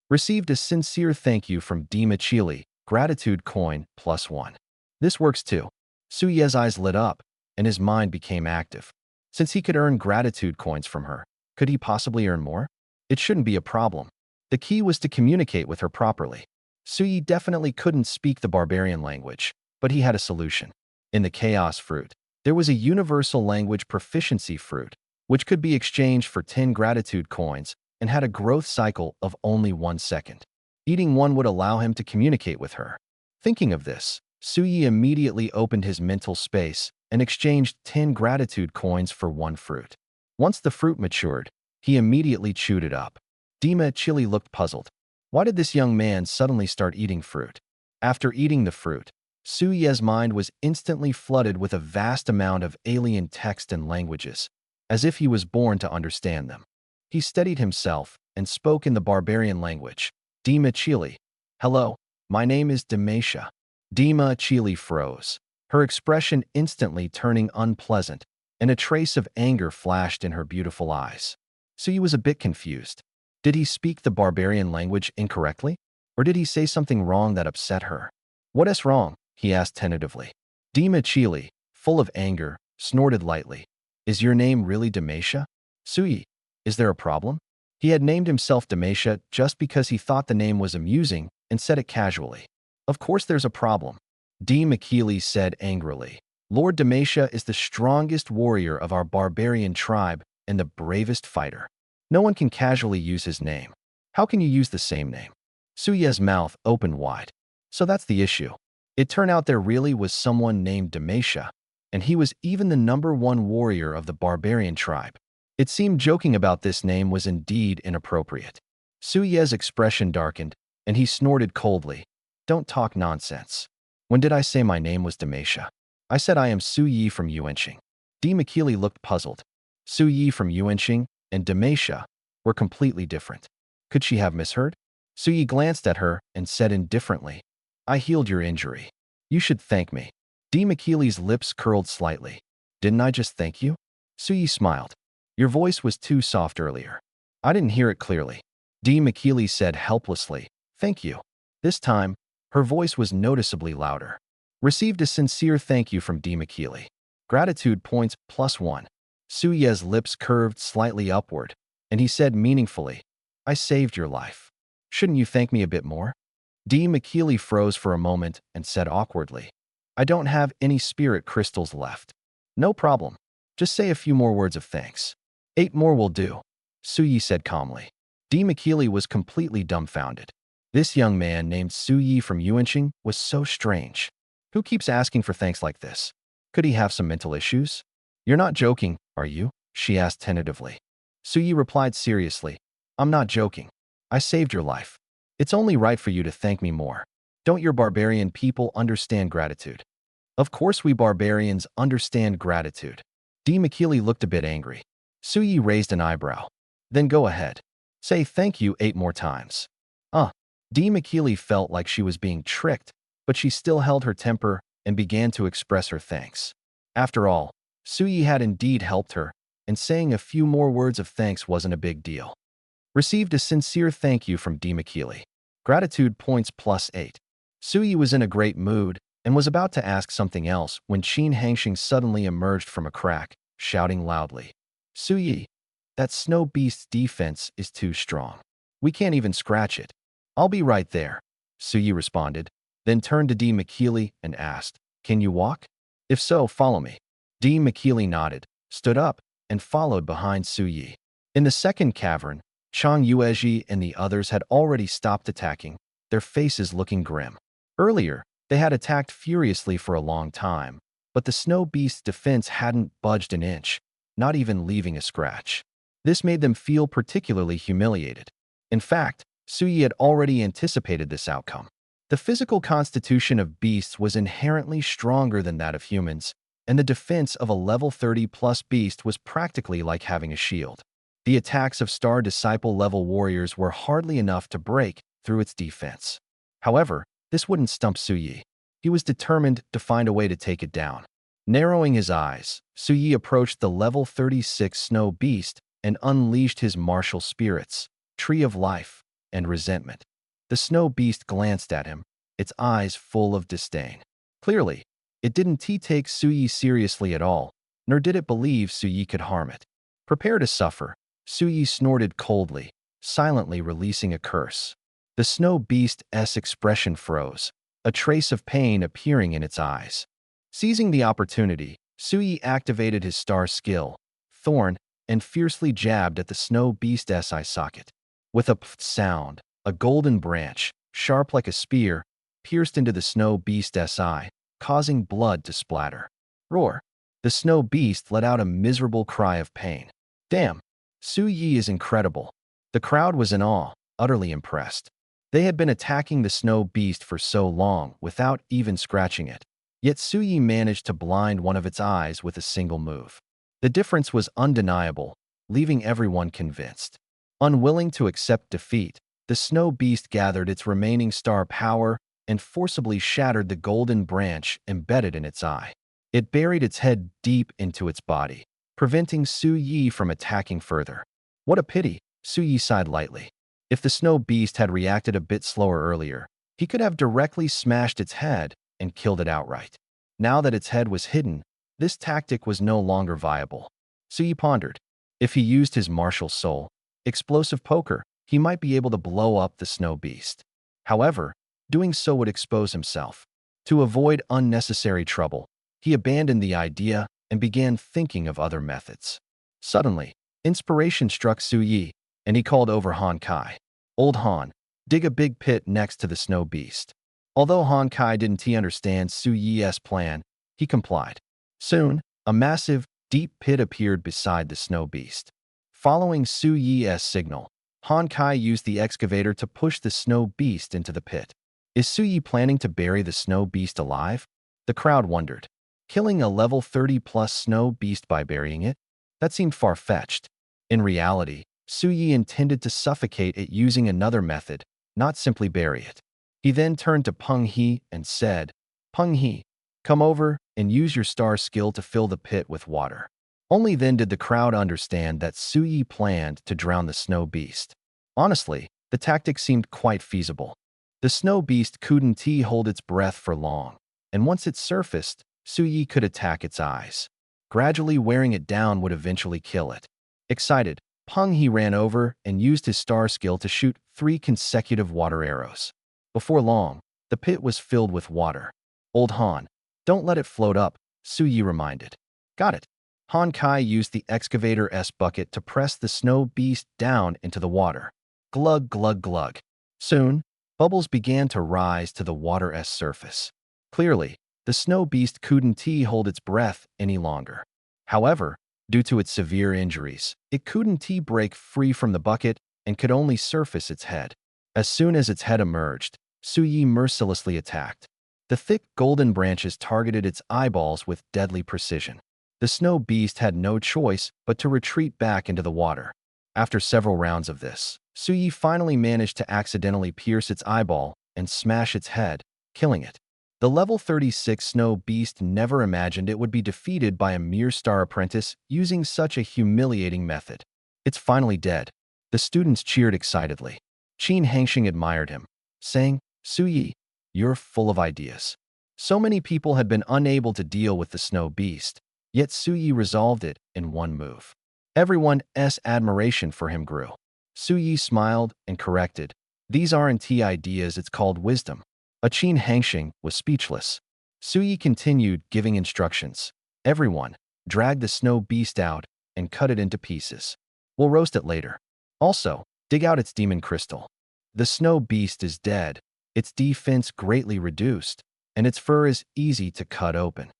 [SPEAKER 1] "Received a sincere thank you from Dima Chili, gratitude coin +1. This works too." Suyi's eyes lit up, and his mind became active. Since he could earn gratitude coins from her, could he possibly earn more? It shouldn't be a problem. The key was to communicate with her properly. Suyi definitely couldn't speak the barbarian language, but he had a solution. In the chaos fruit, there was a universal language proficiency fruit, which could be exchanged for 10 gratitude coins and had a growth cycle of only 1 second. Eating one would allow him to communicate with her. Thinking of this, Suyi immediately opened his mental space and exchanged 10 gratitude coins for 1 fruit. Once the fruit matured, he immediately chewed it up. Dima Chili looked puzzled. Why did this young man suddenly start eating fruit? After eating the fruit, Suyi's mind was instantly flooded with a vast amount of alien text and languages, as if he was born to understand them. He steadied himself and spoke in the barbarian language. "Dima Chili. Hello, my name is Demasha." Dima Chili froze, her expression instantly turning unpleasant, and a trace of anger flashed in her beautiful eyes. Suyi was a bit confused. Did he speak the barbarian language incorrectly? Or did he say something wrong that upset her? "What is wrong?" he asked tentatively. Dima Chili, full of anger, snorted lightly. "Is your name really Demasha?" "Suyi, is there a problem?" He had named himself Demasha just because he thought the name was amusing and said it casually. "Of course there's a problem," D. McKeely said angrily. "Lord Demasha is the strongest warrior of our barbarian tribe and the bravest fighter. No one can casually use his name. How can you use the same name?" Suya's mouth opened wide. So that's the issue. It turned out there really was someone named Demasha, and he was even the #1 warrior of the barbarian tribe. It seemed joking about this name was indeed inappropriate. Suya's expression darkened, and he snorted coldly. "Don't talk nonsense. When did I say my name was Demasha? I said I am Suyi from Yuanqing." D. McKeely looked puzzled. Suyi from Yuanqing and Demasha were completely different. Could she have misheard? Suyi glanced at her and said indifferently, "I healed your injury. You should thank me." D. McKeely's lips curled slightly. "Didn't I just thank you?" Suyi smiled. "Your voice was too soft earlier. I didn't hear it clearly." D. McKeely said helplessly, "Thank you." This time, her voice was noticeably louder. "Received a sincere thank you from D. McKeely. Gratitude points +1. Suya's lips curved slightly upward, and he said meaningfully, I saved your life. Shouldn't you thank me a bit more? D. McKeely froze for a moment and said awkwardly, I don't have any spirit crystals left. No problem. Just say a few more words of thanks. 8 more will do, Suyi said calmly. D. McKeely was completely dumbfounded. This young man named Suyi from Yuanqing was so strange. Who keeps asking for thanks like this? Could he have some mental issues? You're not joking, are you? She asked tentatively. Suyi replied seriously, I'm not joking. I saved your life. It's only right for you to thank me more. Don't your barbarian people understand gratitude? Of course we barbarians understand gratitude. D. McKeely looked a bit angry. Suyi raised an eyebrow. Then go ahead. Say thank you 8 more times. D. McKeely felt like she was being tricked, but she still held her temper and began to express her thanks. After all, Suyi had indeed helped her, and saying a few more words of thanks wasn't a big deal. Received a sincere thank you from D. McKeely. Gratitude points +8. Suyi was in a great mood and was about to ask something else when Qin Hangxing suddenly emerged from a crack, shouting loudly, Suyi, that snow beast's defense is too strong. We can't even scratch it. I'll be right there, Suyi responded, then turned to D. McKeely and asked, Can you walk? If so, follow me. D. McKeely nodded, stood up, and followed behind Suyi. In the second cavern, Chang Yuezhi and the others had already stopped attacking, their faces looking grim. Earlier, they had attacked furiously for a long time, but the snow beast's defense hadn't budged an inch, not even leaving a scratch. This made them feel particularly humiliated. In fact, Suyi had already anticipated this outcome. The physical constitution of beasts was inherently stronger than that of humans, and the defense of a level 30+ beast was practically like having a shield. The attacks of Star Disciple level warriors were hardly enough to break through its defense. However, this wouldn't stump Suyi. He was determined to find a way to take it down. Narrowing his eyes, Suyi approached the level 36 snow beast and unleashed his martial spirits, Tree of Life, and Resentment. The snow beast glanced at him, its eyes full of disdain. Clearly, it didn't take Suyi seriously at all, nor did it believe Suyi could harm it. Prepare to suffer, Suyi snorted coldly, silently releasing a curse. The snow beast's expression froze, a trace of pain appearing in its eyes. Seizing the opportunity, Suyi activated his star skill, Thorn, and fiercely jabbed at the snow beast's eye socket. With a pft sound, a golden branch, sharp like a spear, pierced into the snow beast's eye, causing blood to splatter. Roar! The snow beast let out a miserable cry of pain. Damn! Suyi is incredible. The crowd was in awe, utterly impressed. They had been attacking the snow beast for so long without even scratching it. Yet Suyi managed to blind one of its eyes with a single move. The difference was undeniable, leaving everyone convinced. Unwilling to accept defeat, the snow beast gathered its remaining star power and forcibly shattered the golden branch embedded in its eye. It buried its head deep into its body, preventing Suyi from attacking further. What a pity, Suyi sighed lightly. If the snow beast had reacted a bit slower earlier, he could have directly smashed its head and killed it outright. Now that its head was hidden, this tactic was no longer viable. Suyi pondered. If he used his martial soul, explosive poker, he might be able to blow up the snow beast. However, doing so would expose himself. To avoid unnecessary trouble, he abandoned the idea and began thinking of other methods. Suddenly, inspiration struck Suyi, and he called over Han Kai. Old Han, dig a big pit next to the snow beast. Although Han Kai didn't understand Suyi's plan, he complied. Soon, a massive, deep pit appeared beside the snow beast. Following Suyi's signal, Han Kai used the excavator to push the snow beast into the pit. Is Suyi planning to bury the snow beast alive? The crowd wondered. Killing a level 30+ snow beast by burying it? That seemed far-fetched. In reality, Suyi intended to suffocate it using another method, not simply bury it. He then turned to Peng He and said, Peng He, come over and use your star skill to fill the pit with water. Only then did the crowd understand that Suyi planned to drown the snow beast. Honestly, the tactic seemed quite feasible. The snow beast couldn't hold its breath for long, and once it surfaced, Suyi could attack its eyes. Gradually wearing it down would eventually kill it. Excited, Peng He ran over and used his star skill to shoot 3 consecutive water arrows. Before long, the pit was filled with water. Old Han, don't let it float up, Su Yi reminded. Got it. Han Kai used the excavator S bucket to press the snow beast down into the water. Glug, glug, glug. Soon, bubbles began to rise to the water S surface. Clearly, the snow beast couldn't hold its breath any longer. However, due to its severe injuries, it couldn't break free from the bucket and could only surface its head. As soon as its head emerged, Su Yi mercilessly attacked. The thick golden branches targeted its eyeballs with deadly precision. The snow beast had no choice but to retreat back into the water. After several rounds of this, Su Yi finally managed to accidentally pierce its eyeball and smash its head, killing it. The level 36 snow beast never imagined it would be defeated by a mere star apprentice using such a humiliating method. It's finally dead. The students cheered excitedly. Qin Hangxing admired him, saying, Su Yi, you're full of ideas. So many people had been unable to deal with the snow beast, yet Su Yi resolved it in one move. Everyone's admiration for him grew. Su Yi smiled and corrected, these aren't ideas, it's called wisdom. Qin Hangxing was speechless. Su Yi continued giving instructions. Everyone, drag the snow beast out and cut it into pieces. We'll roast it later. Also, dig out its demon crystal. The snow beast is dead, its defense greatly reduced, and its fur is easy to cut open.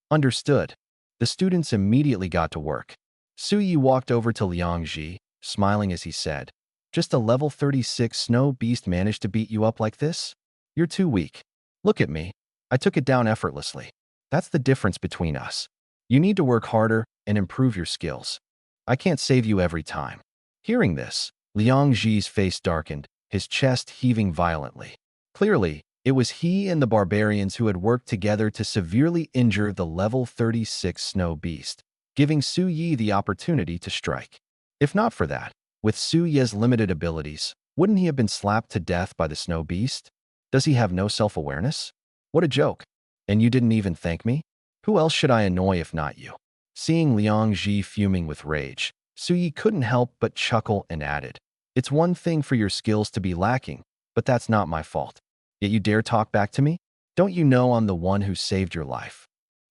[SPEAKER 1] Understood. The students immediately got to work. Su Yi walked over to Liang Ji, smiling as he said, just a level 36 snow beast managed to beat you up like this? You're too weak. Look at me. I took it down effortlessly. That's the difference between us. You need to work harder and improve your skills. I can't save you every time. Hearing this, Liang Ji's face darkened, his chest heaving violently. Clearly, it was he and the barbarians who had worked together to severely injure the level 36 snow beast, giving Su Yi the opportunity to strike. If not for that, with Su Yi's limited abilities, wouldn't he have been slapped to death by the snow beast? Does he have no self-awareness? What a joke. And you didn't even thank me? Who else should I annoy if not you? Seeing Liang Ji fuming with rage, Su Yi couldn't help but chuckle and added, it's one thing for your skills to be lacking, but that's not my fault. Yet you dare talk back to me? Don't you know I'm the one who saved your life?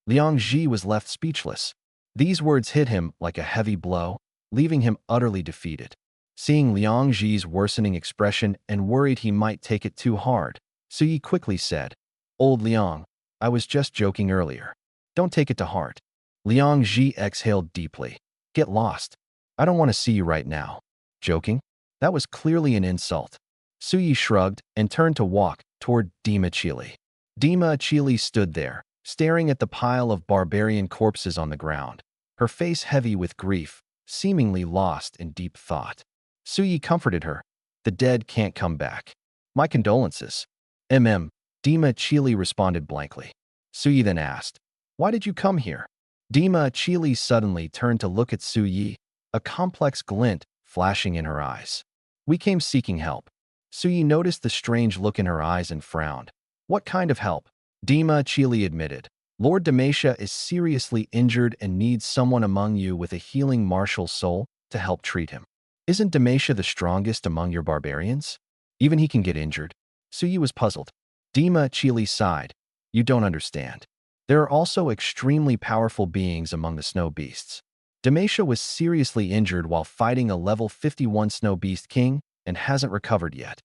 [SPEAKER 1] Liang Ji was left speechless. These words hit him like a heavy blow, leaving him utterly defeated. Seeing Liang Ji's worsening expression and worried he might take it too hard, Su Yi quickly said, Old Liang, I was just joking earlier. Don't take it to heart. Liang Ji exhaled deeply. Get lost. I don't want to see you right now. Joking? That was clearly an insult. Su Yi shrugged and turned to walk toward Dima Chili. Dima Chili stood there, staring at the pile of barbarian corpses on the ground, her face heavy with grief, seemingly lost in deep thought. Su Yi comforted her. The dead can't come back. My condolences. Dima Chili responded blankly. Su Yi then asked, Why did you come here? Dima Chili suddenly turned to look at Su Yi, a complex glint flashing in her eyes. We came seeking help. Su Yi noticed the strange look in her eyes and frowned. What kind of help? Dima Chili admitted. Lord Demacia is seriously injured and needs someone among you with a healing martial soul to help treat him. Isn't Demacia the strongest among your barbarians? Even he can get injured. Su Yi was puzzled. Dima Chili sighed. You don't understand. There are also extremely powerful beings among the snow beasts. Demacia was seriously injured while fighting a level 51 snow beast king and hasn't recovered yet.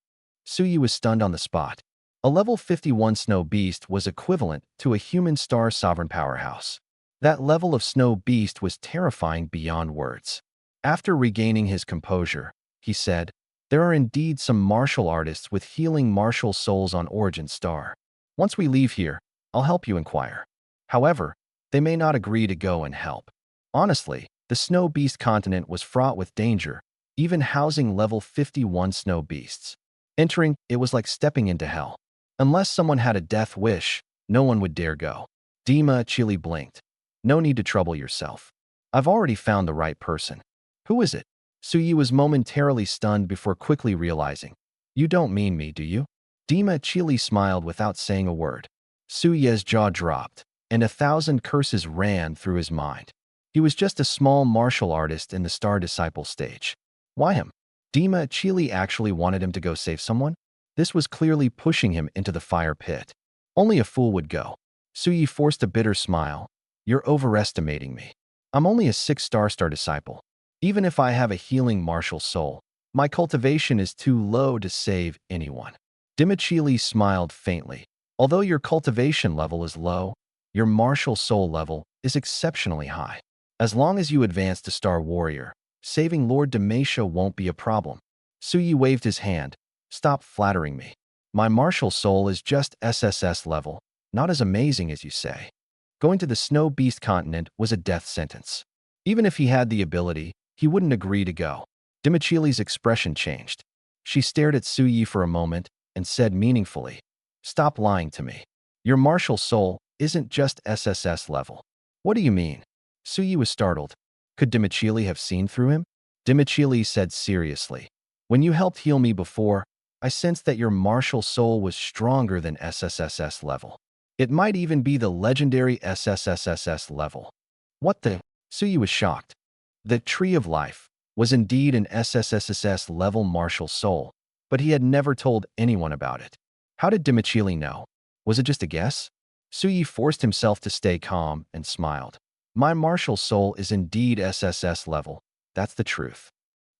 [SPEAKER 1] Su Yi was stunned on the spot. A level 51 snow beast was equivalent to a human star sovereign powerhouse. That level of snow beast was terrifying beyond words. After regaining his composure, he said, There are indeed some martial artists with healing martial souls on Origin Star. Once we leave here, I'll help you inquire. However, they may not agree to go and help. Honestly, the snow beast continent was fraught with danger, even housing level 51 snow beasts. Entering, it was like stepping into hell. Unless someone had a death wish, no one would dare go. Dima Chili blinked. No need to trouble yourself. I've already found the right person. Who is it? Su Yi was momentarily stunned before quickly realizing. You don't mean me, do you? Dima Chili smiled without saying a word. Su Yi's jaw dropped, and 1,000 curses ran through his mind. He was just a small martial artist in the Star Disciple stage. Why him? Dima Chili actually wanted him to go save someone? This was clearly pushing him into the fire pit. Only a fool would go. Suyi forced a bitter smile. You're overestimating me. I'm only a 6-star disciple. Even if I have a healing martial soul, my cultivation is too low to save anyone. Dimachili smiled faintly. Although your cultivation level is low, your martial soul level is exceptionally high. As long as you advance to Star Warrior, saving Lord Demasha won't be a problem. Suyi waved his hand. Stop flattering me. My martial soul is just SSS level, not as amazing as you say. Going to the Snow Beast continent was a death sentence. Even if he had the ability, he wouldn't agree to go. Dimachili's expression changed. She stared at Suyi for a moment and said meaningfully, Stop lying to me. Your martial soul isn't just SSS level. What do you mean? Suyi was startled. Could Dimachili have seen through him? Dimachili said seriously, When you helped heal me before, I sensed that your martial soul was stronger than SSSS level. It might even be the legendary SSSSS level. What the? Suyi was shocked. The Tree of Life was indeed an SSSSS level martial soul, but he had never told anyone about it. How did Dimachili know? Was it just a guess? Suyi forced himself to stay calm and smiled. My martial soul is indeed SSS level. That's the truth.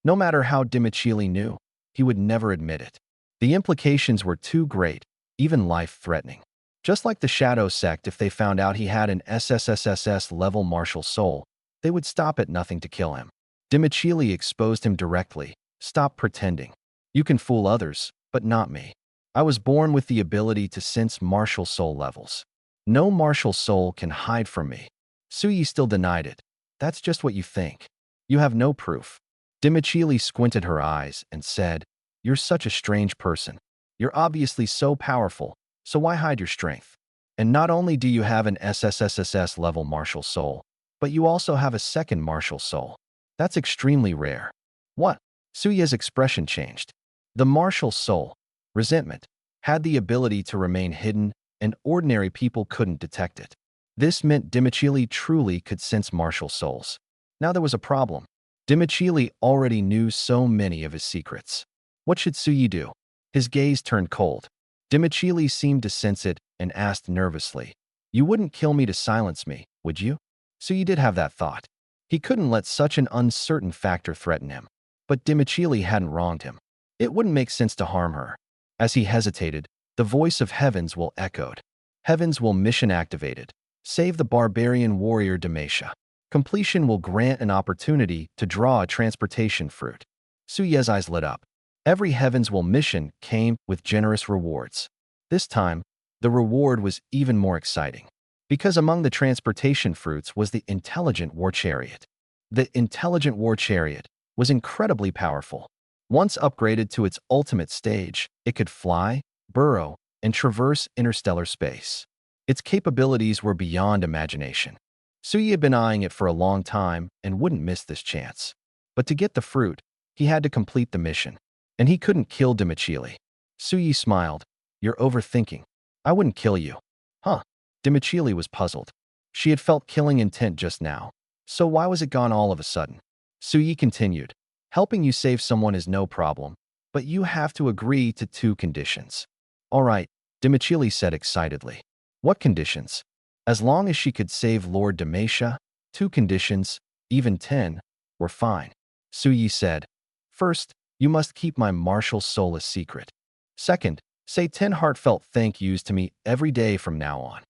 [SPEAKER 1] No matter how Dimachili knew, he would never admit it. The implications were too great, even life-threatening. Just like the Shadow Sect, if they found out he had an SSSSS level martial soul, they would stop at nothing to kill him. Dimachili exposed him directly. Stop pretending. You can fool others, but not me. I was born with the ability to sense martial soul levels. No martial soul can hide from me. Suyi still denied it. That's just what you think. You have no proof. Dimachili squinted her eyes and said, You're such a strange person. You're obviously so powerful, so why hide your strength? And not only do you have an SSSSS level martial soul, but you also have a second martial soul. That's extremely rare. What? Suya's expression changed. The martial soul, resentment, had the ability to remain hidden, and ordinary people couldn't detect it. This meant Dimachili truly could sense martial souls. Now there was a problem. Dimachili already knew so many of his secrets. What should Suyi do? His gaze turned cold. Dimachili seemed to sense it and asked nervously, You wouldn't kill me to silence me, would you? Suyi did have that thought. He couldn't let such an uncertain factor threaten him. But Dimachili hadn't wronged him. It wouldn't make sense to harm her. As he hesitated, the voice of Heavens will echoed. Heavens will mission activated. Save the barbarian warrior Demasha. Completion will grant an opportunity to draw a transportation fruit. Suye's eyes lit up. Every Heavens will mission came with generous rewards. This time, the reward was even more exciting. Because among the transportation fruits was the Intelligent War Chariot. The Intelligent War Chariot was incredibly powerful. Once upgraded to its ultimate stage, it could fly, burrow, and traverse interstellar space. Its capabilities were beyond imagination. Suyi had been eyeing it for a long time and wouldn't miss this chance. But to get the fruit, he had to complete the mission. And he couldn't kill Dimachili. Suyi smiled. You're overthinking. I wouldn't kill you. Huh? Dimachili was puzzled. She had felt killing intent just now. So why was it gone all of a sudden? Suyi continued. Helping you save someone is no problem, but you have to agree to 2 conditions. All right, Dimachili said excitedly. What conditions? As long as she could save Lord Demasha, 2 conditions, even 10, were fine. Suyi said, First, you must keep my martial soul a secret. Second, say 10 heartfelt thank yous to me every day from now on.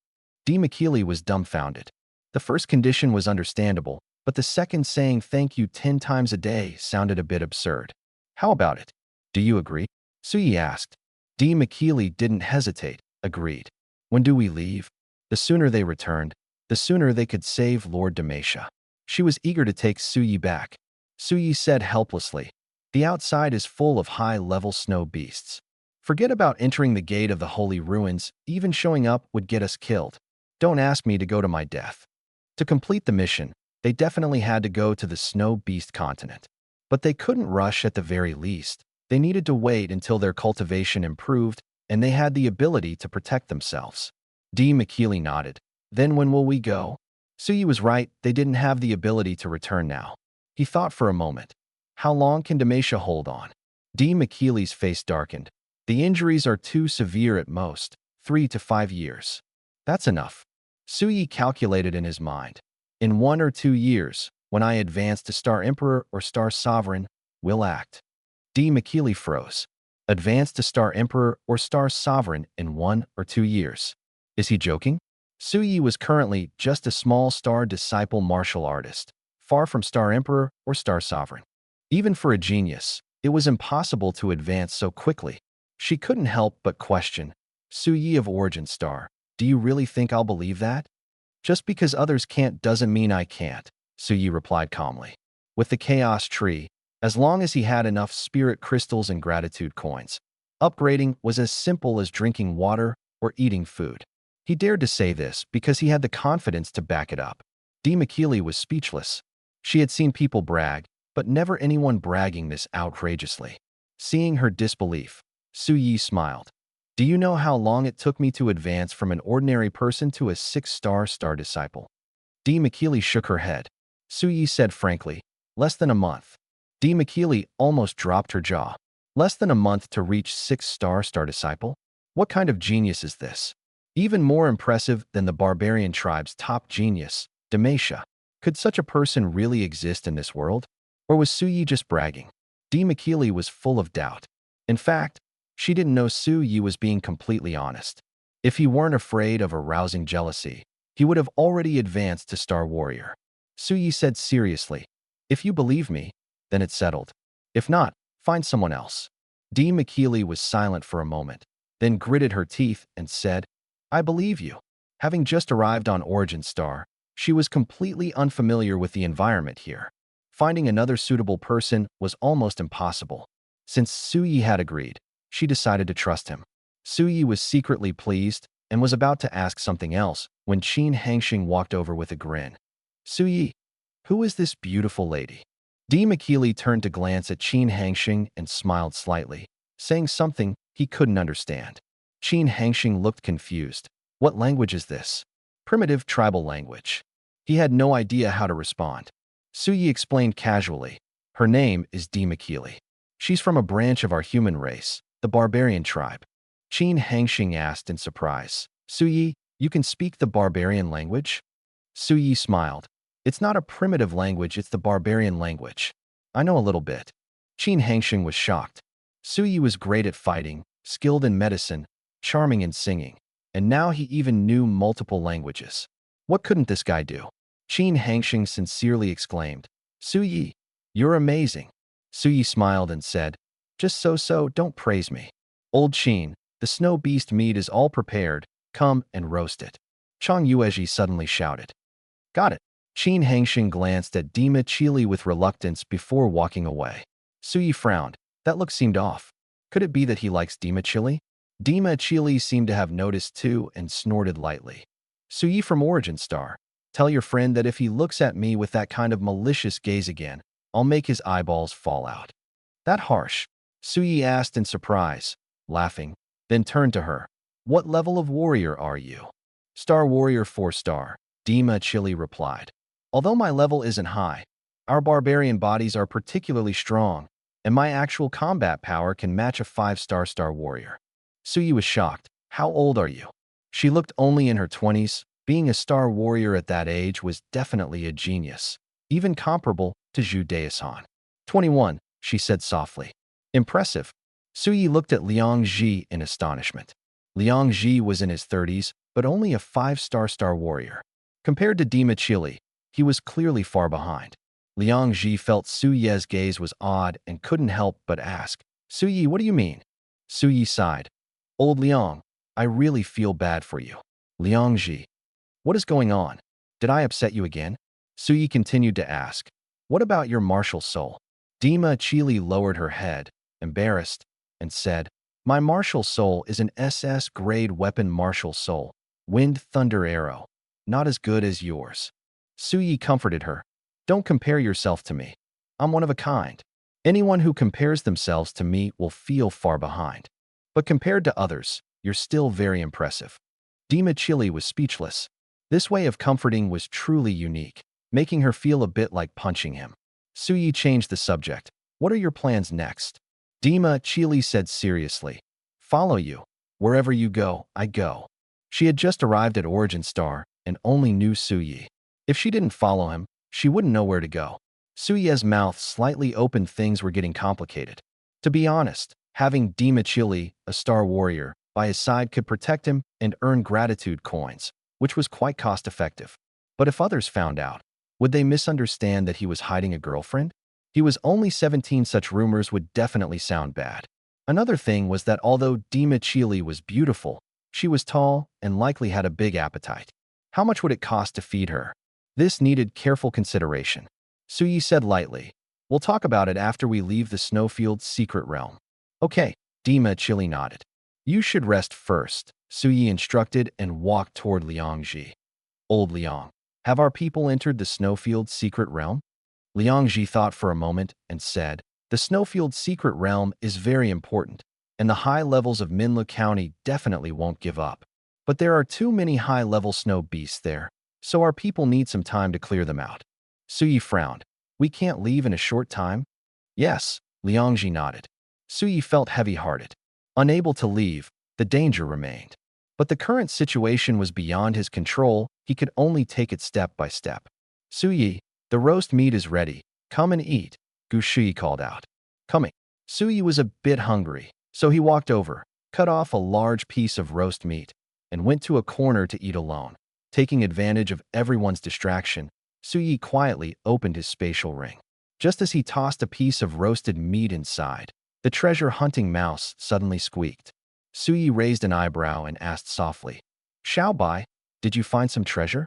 [SPEAKER 1] Dimachili was dumbfounded. The first condition was understandable, but the second saying thank you 10 times a day sounded a bit absurd. How about it? Do you agree? Suyi asked. Dimachili didn't hesitate, agreed. When do we leave? The sooner they returned, the sooner they could save Lord Demasha. She was eager to take Suyi back. Suyi said helplessly, The outside is full of high-level snow beasts. Forget about entering the gate of the holy ruins, even showing up would get us killed. Don't ask me to go to my death. To complete the mission, they definitely had to go to the Snow Beast continent. But they couldn't rush at the very least. They needed to wait until their cultivation improved and they had the ability to protect themselves. Dimachili nodded. Then when will we go? Suyi was right, they didn't have the ability to return now. He thought for a moment. How long can Demasha hold on? D. McKeely's face darkened. The injuries are too severe at most, 3 to 5 years. That's enough. Suyi calculated in his mind. In 1 or 2 years, when I advance to Star Emperor or Star Sovereign, we'll act. D. McKeely froze. Advance to Star Emperor or Star Sovereign in 1 or 2 years. Is he joking? Suyi was currently just a small star disciple martial artist, far from Star Emperor or Star Sovereign. Even for a genius, it was impossible to advance so quickly. She couldn't help but question, Suyi of Origin Star, do you really think I'll believe that? Just because others can't doesn't mean I can't, Suyi replied calmly. With the Chaos Tree, as long as he had enough spirit crystals and gratitude coins, upgrading was as simple as drinking water or eating food. He dared to say this because he had the confidence to back it up. D. McKeely was speechless. She had seen people brag, but never anyone bragging this outrageously. Seeing her disbelief, Suyi smiled. Do you know how long it took me to advance from an ordinary person to a 6-star star disciple? D. McKeely shook her head. Suyi said frankly, less than a month. D. McKeely almost dropped her jaw. Less than a month to reach 6-star star disciple? What kind of genius is this? Even more impressive than the barbarian tribe's top genius, Demasha. Could such a person really exist in this world? Or was Suyi just bragging? D. McKeely was full of doubt. In fact, she didn't know Suyi was being completely honest. If he weren't afraid of arousing jealousy, he would have already advanced to Star Warrior. Suyi said seriously, if you believe me, then it's settled. If not, find someone else. D. McKeely was silent for a moment, then gritted her teeth and said, I believe you. Having just arrived on Origin Star, she was completely unfamiliar with the environment here. Finding another suitable person was almost impossible. Since Suyi had agreed, she decided to trust him. Suyi was secretly pleased and was about to ask something else when Qin Hangxing walked over with a grin. Suyi, who is this beautiful lady? D. McKeely turned to glance at Qin Hangxing and smiled slightly, saying something he couldn't understand. Qin Hangxing looked confused. What language is this? Primitive tribal language. He had no idea how to respond. Suyi explained casually. Her name is D. McKeely. She's from a branch of our human race, the barbarian tribe. Qin Hangxing asked in surprise. Suyi, you can speak the barbarian language? Suyi smiled. It's not a primitive language, it's the barbarian language. I know a little bit. Qin Hangxing was shocked. Suyi was great at fighting, skilled in medicine, charming in singing, and now he even knew multiple languages. What couldn't this guy do? Qin Hangxing sincerely exclaimed, Suyi, you're amazing. Suyi smiled and said, just so, don't praise me. Old Qin, the snow beast meat is all prepared, come and roast it. Chang Yuezhi suddenly shouted. Got it. Qin Hangxing glanced at Dima Chili with reluctance before walking away. Suyi frowned. That look seemed off. Could it be that he likes Dima Chili? Dima Chili seemed to have noticed too and snorted lightly. Suyi from Origin Star, tell your friend that if he looks at me with that kind of malicious gaze again, I'll make his eyeballs fall out. That harsh? Suyi asked in surprise, laughing, then turned to her. What level of warrior are you? Star Warrior 4-star, Dima Chili replied. Although my level isn't high, our barbarian bodies are particularly strong, and my actual combat power can match a 5-star Star Warrior. Suyi was shocked. How old are you? She looked only in her 20s. Being a Star Warrior at that age was definitely a genius, even comparable to Zhu Daosan. 21, she said softly. Impressive. Suyi looked at Liang Ji in astonishment. Liang Ji was in his 30s, but only a 5-star Star Warrior. Compared to Dima Chili, he was clearly far behind. Liang Ji felt Suyi's gaze was odd and couldn't help but ask, Suyi, what do you mean? Suyi sighed. Old Liang, I really feel bad for you. Liang Ji, what is going on? Did I upset you again? Suyi continued to ask. What about your martial soul? Dima Chili lowered her head, embarrassed, and said, my martial soul is an SS grade weapon martial soul, Wind Thunder Arrow. Not as good as yours. Suyi comforted her. Don't compare yourself to me. I'm one of a kind. Anyone who compares themselves to me will feel far behind. But compared to others, you're still very impressive. Dima Chili was speechless. This way of comforting was truly unique, making her feel a bit like punching him. Suyi changed the subject. What are your plans next? Dima Chili said seriously. Follow you. Wherever you go, I go. She had just arrived at Origin Star and only knew Suyi. If she didn't follow him, she wouldn't know where to go. Suyi's mouth slightly opened. Things were getting complicated. To be honest, having Dima Chili, a star warrior, by his side could protect him and earn gratitude coins, which was quite cost-effective. But if others found out, would they misunderstand that he was hiding a girlfriend? He was only 17. Such rumors would definitely sound bad. Another thing was that although Dima Chili was beautiful, she was tall and likely had a big appetite. How much would it cost to feed her? This needed careful consideration. Suyi said lightly, "We'll talk about it after we leave the Snowfield's secret realm." Okay, Dima Chili nodded. "You should rest first," Suyi instructed and walked toward Liangji. "Old Liang, have our people entered the Snowfield's secret realm?" Liangji thought for a moment and said, "The Snowfield's secret realm is very important, and the high levels of Minla County definitely won't give up. But there are too many high-level snow beasts there, so our people need some time to clear them out." Suyi frowned. "We can't leave in a short time?" "Yes," Liangji nodded. Suyi felt heavy-hearted. Unable to leave, the danger remained. But the current situation was beyond his control. He could only take it step by step. "Suyi, the roast meat is ready. Come and eat," Gu Shui called out. Coming. Suyi was a bit hungry, so he walked over, cut off a large piece of roast meat, and went to a corner to eat alone. Taking advantage of everyone's distraction, Suyi quietly opened his spatial ring. Just as he tossed a piece of roasted meat inside, the treasure-hunting mouse suddenly squeaked. Suyi raised an eyebrow and asked softly, "Xiao Bai, did you find some treasure?"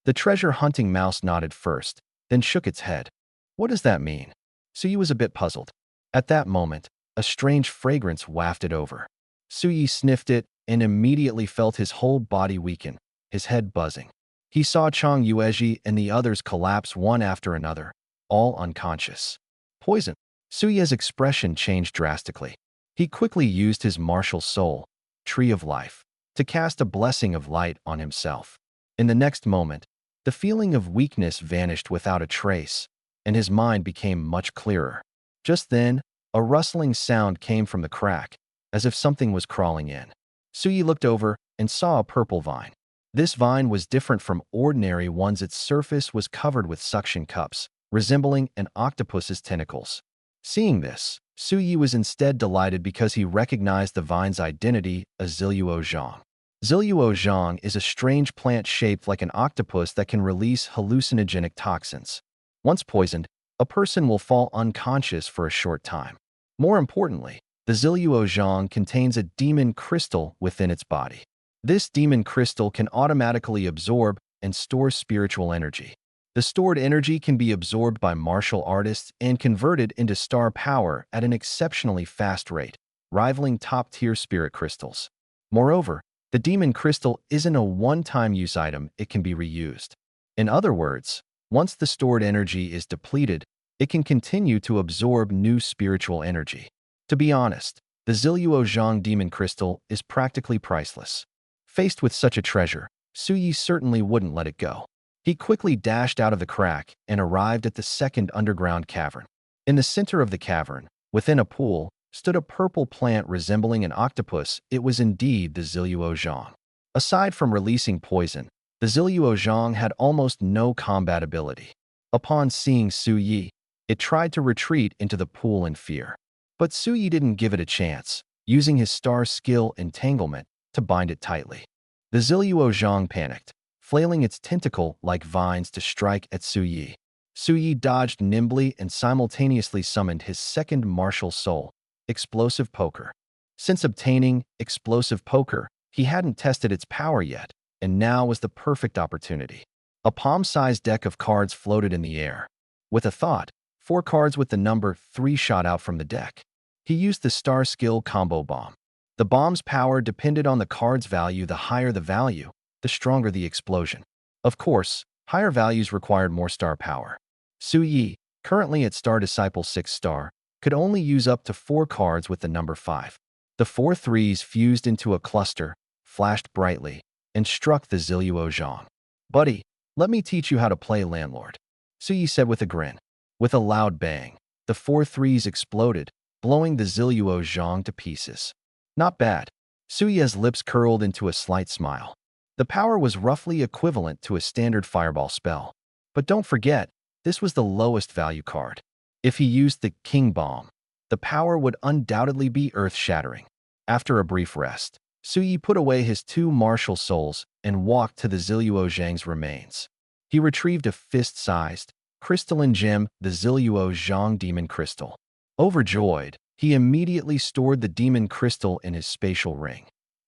[SPEAKER 1] The treasure-hunting mouse nodded first, then shook its head. "What does that mean?" Suyi was a bit puzzled. At that moment, a strange fragrance wafted over. Suyi sniffed it and immediately felt his whole body weaken, his head buzzing. He saw Chang Yuezhi and the others collapse one after another, all unconscious. Poison. Suyi's expression changed drastically. He quickly used his martial soul, Tree of Life, to cast a blessing of light on himself. In the next moment, the feeling of weakness vanished without a trace, and his mind became much clearer. Just then, a rustling sound came from the crack, as if something was crawling in. Suyi looked over and saw a purple vine. This vine was different from ordinary ones. Its surface was covered with suction cups, resembling an octopus's tentacles. Seeing this, Suyi was instead delighted because he recognized the vine's identity as Ziluo Zhang. Ziluo Zhang is a strange plant shaped like an octopus that can release hallucinogenic toxins. Once poisoned, a person will fall unconscious for a short time. More importantly, the Ziluo Zhang contains a demon crystal within its body. This demon crystal can automatically absorb and store spiritual energy. The stored energy can be absorbed by martial artists and converted into star power at an exceptionally fast rate, rivaling top-tier spirit crystals. Moreover, the demon crystal isn't a one-time use item. It can be reused. In other words, once the stored energy is depleted, it can continue to absorb new spiritual energy. To be honest, the Ziluo Zhang demon crystal is practically priceless. Faced with such a treasure, Suyi certainly wouldn't let it go. He quickly dashed out of the crack and arrived at the second underground cavern. In the center of the cavern, within a pool, stood a purple plant resembling an octopus. It was indeed the Ziluo Zhang. Aside from releasing poison, the Ziluo Zhang had almost no combat ability. Upon seeing Suyi, it tried to retreat into the pool in fear. But Suyi didn't give it a chance, using his star skill entanglement to bind it tightly. The Ziluo Zhang panicked, flailing its tentacle-like vines to strike at Suyi. Suyi dodged nimbly and simultaneously summoned his second martial soul, Explosive Poker. Since obtaining Explosive Poker, he hadn't tested its power yet, and now was the perfect opportunity. A palm-sized deck of cards floated in the air. With a thought, 4 cards with the number 3 shot out from the deck. He used the star skill Combo Bomb. The bomb's power depended on the card's value. The higher the value, the stronger the explosion. Of course, higher values required more star power. Suyi, currently at Star Disciple 6 star, could only use up to 4 cards with the number 5. The 4 threes fused into a cluster, flashed brightly, and struck the Ziluo Zhang. "Buddy, let me teach you how to play landlord," Suyi said with a grin. With a loud bang, the 4 threes exploded, blowing the Ziluo Zhang to pieces. Not bad. Suye's lips curled into a slight smile. The power was roughly equivalent to a standard fireball spell. But don't forget, this was the lowest value card. If he used the King Bomb, the power would undoubtedly be earth-shattering. After a brief rest, Suyi put away his 2 martial souls and walked to the Ziluo Zhang's remains. He retrieved a fist-sized, crystalline gem, the Ziluo Zhang Demon Crystal. Overjoyed, he immediately stored the demon crystal in his spatial ring.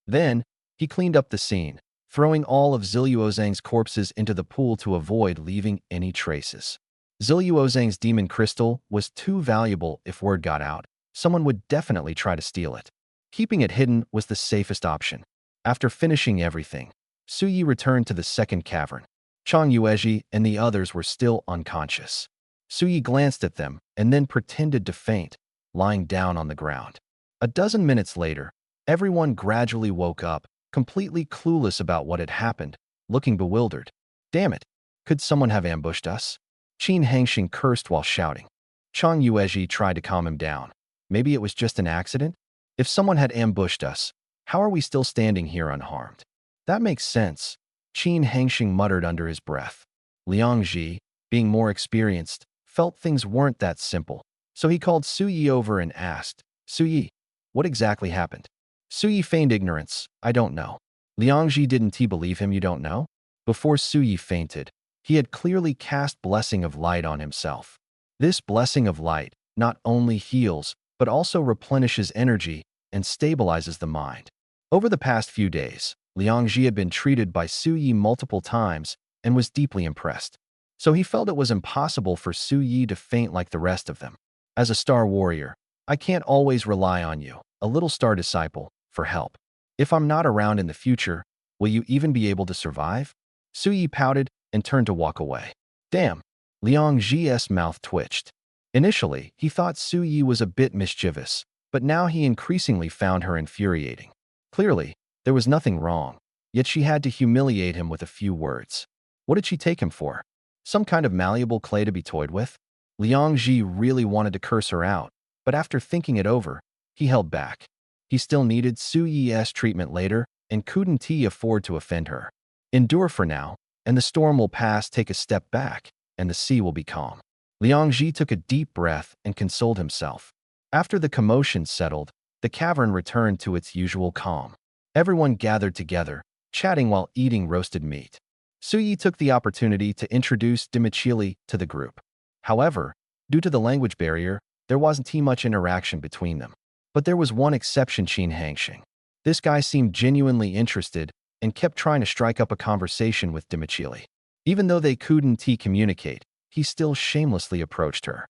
[SPEAKER 1] Then, he cleaned up the scene, throwing all of Ziluo Zhang's corpses into the pool to avoid leaving any traces. Ziluo Zhang's demon crystal was too valuable. If word got out, someone would definitely try to steal it. Keeping it hidden was the safest option. After finishing everything, Suyi returned to the second cavern. Chang Yuezhi and the others were still unconscious. Suyi glanced at them and then pretended to faint, lying down on the ground. A dozen minutes later, everyone gradually woke up, completely clueless about what had happened, looking bewildered. Damn it! Could someone have ambushed us? Qin Hangxing cursed while shouting. Chang Yuezhi tried to calm him down. Maybe it was just an accident? If someone had ambushed us, how are we still standing here unharmed? That makes sense, Qin Hangxing muttered under his breath. Liang Ji, being more experienced, felt things weren't that simple, so he called Suyi over and asked, Suyi, what exactly happened? Suyi feigned ignorance. I don't know. Liang Ji, didn't he believe him? You don't know? Before Suyi fainted, he had clearly cast Blessing of Light on himself. This Blessing of Light not only heals, but also replenishes energy and stabilizes the mind. Over the past few days, Liang Ji had been treated by Suyi multiple times and was deeply impressed. So he felt it was impossible for Suyi to faint like the rest of them. As a star warrior, I can't always rely on you, a little star disciple, for help. If I'm not around in the future, will you even be able to survive? Suyi pouted and turned to walk away. Damn, Liang Ji's mouth twitched. Initially, he thought Suyi was a bit mischievous, but now he increasingly found her infuriating. Clearly, there was nothing wrong, yet she had to humiliate him with a few words. What did she take him for? Some kind of malleable clay to be toyed with? Liang Ji really wanted to curse her out, but after thinking it over, he held back. He still needed Suyi's treatment later and couldn't afford to offend her. Endure for now, and the storm will pass. Take a step back, and the sea will be calm. Liang Ji took a deep breath and consoled himself. After the commotion settled, the cavern returned to its usual calm. Everyone gathered together, chatting while eating roasted meat. Suyi took the opportunity to introduce Dimichili to the group. However, due to the language barrier, there wasn't much interaction between them. But there was one exception, Qin Hangxing. This guy seemed genuinely interested and kept trying to strike up a conversation with Dimichili. Even though they couldn't communicate, he still shamelessly approached her.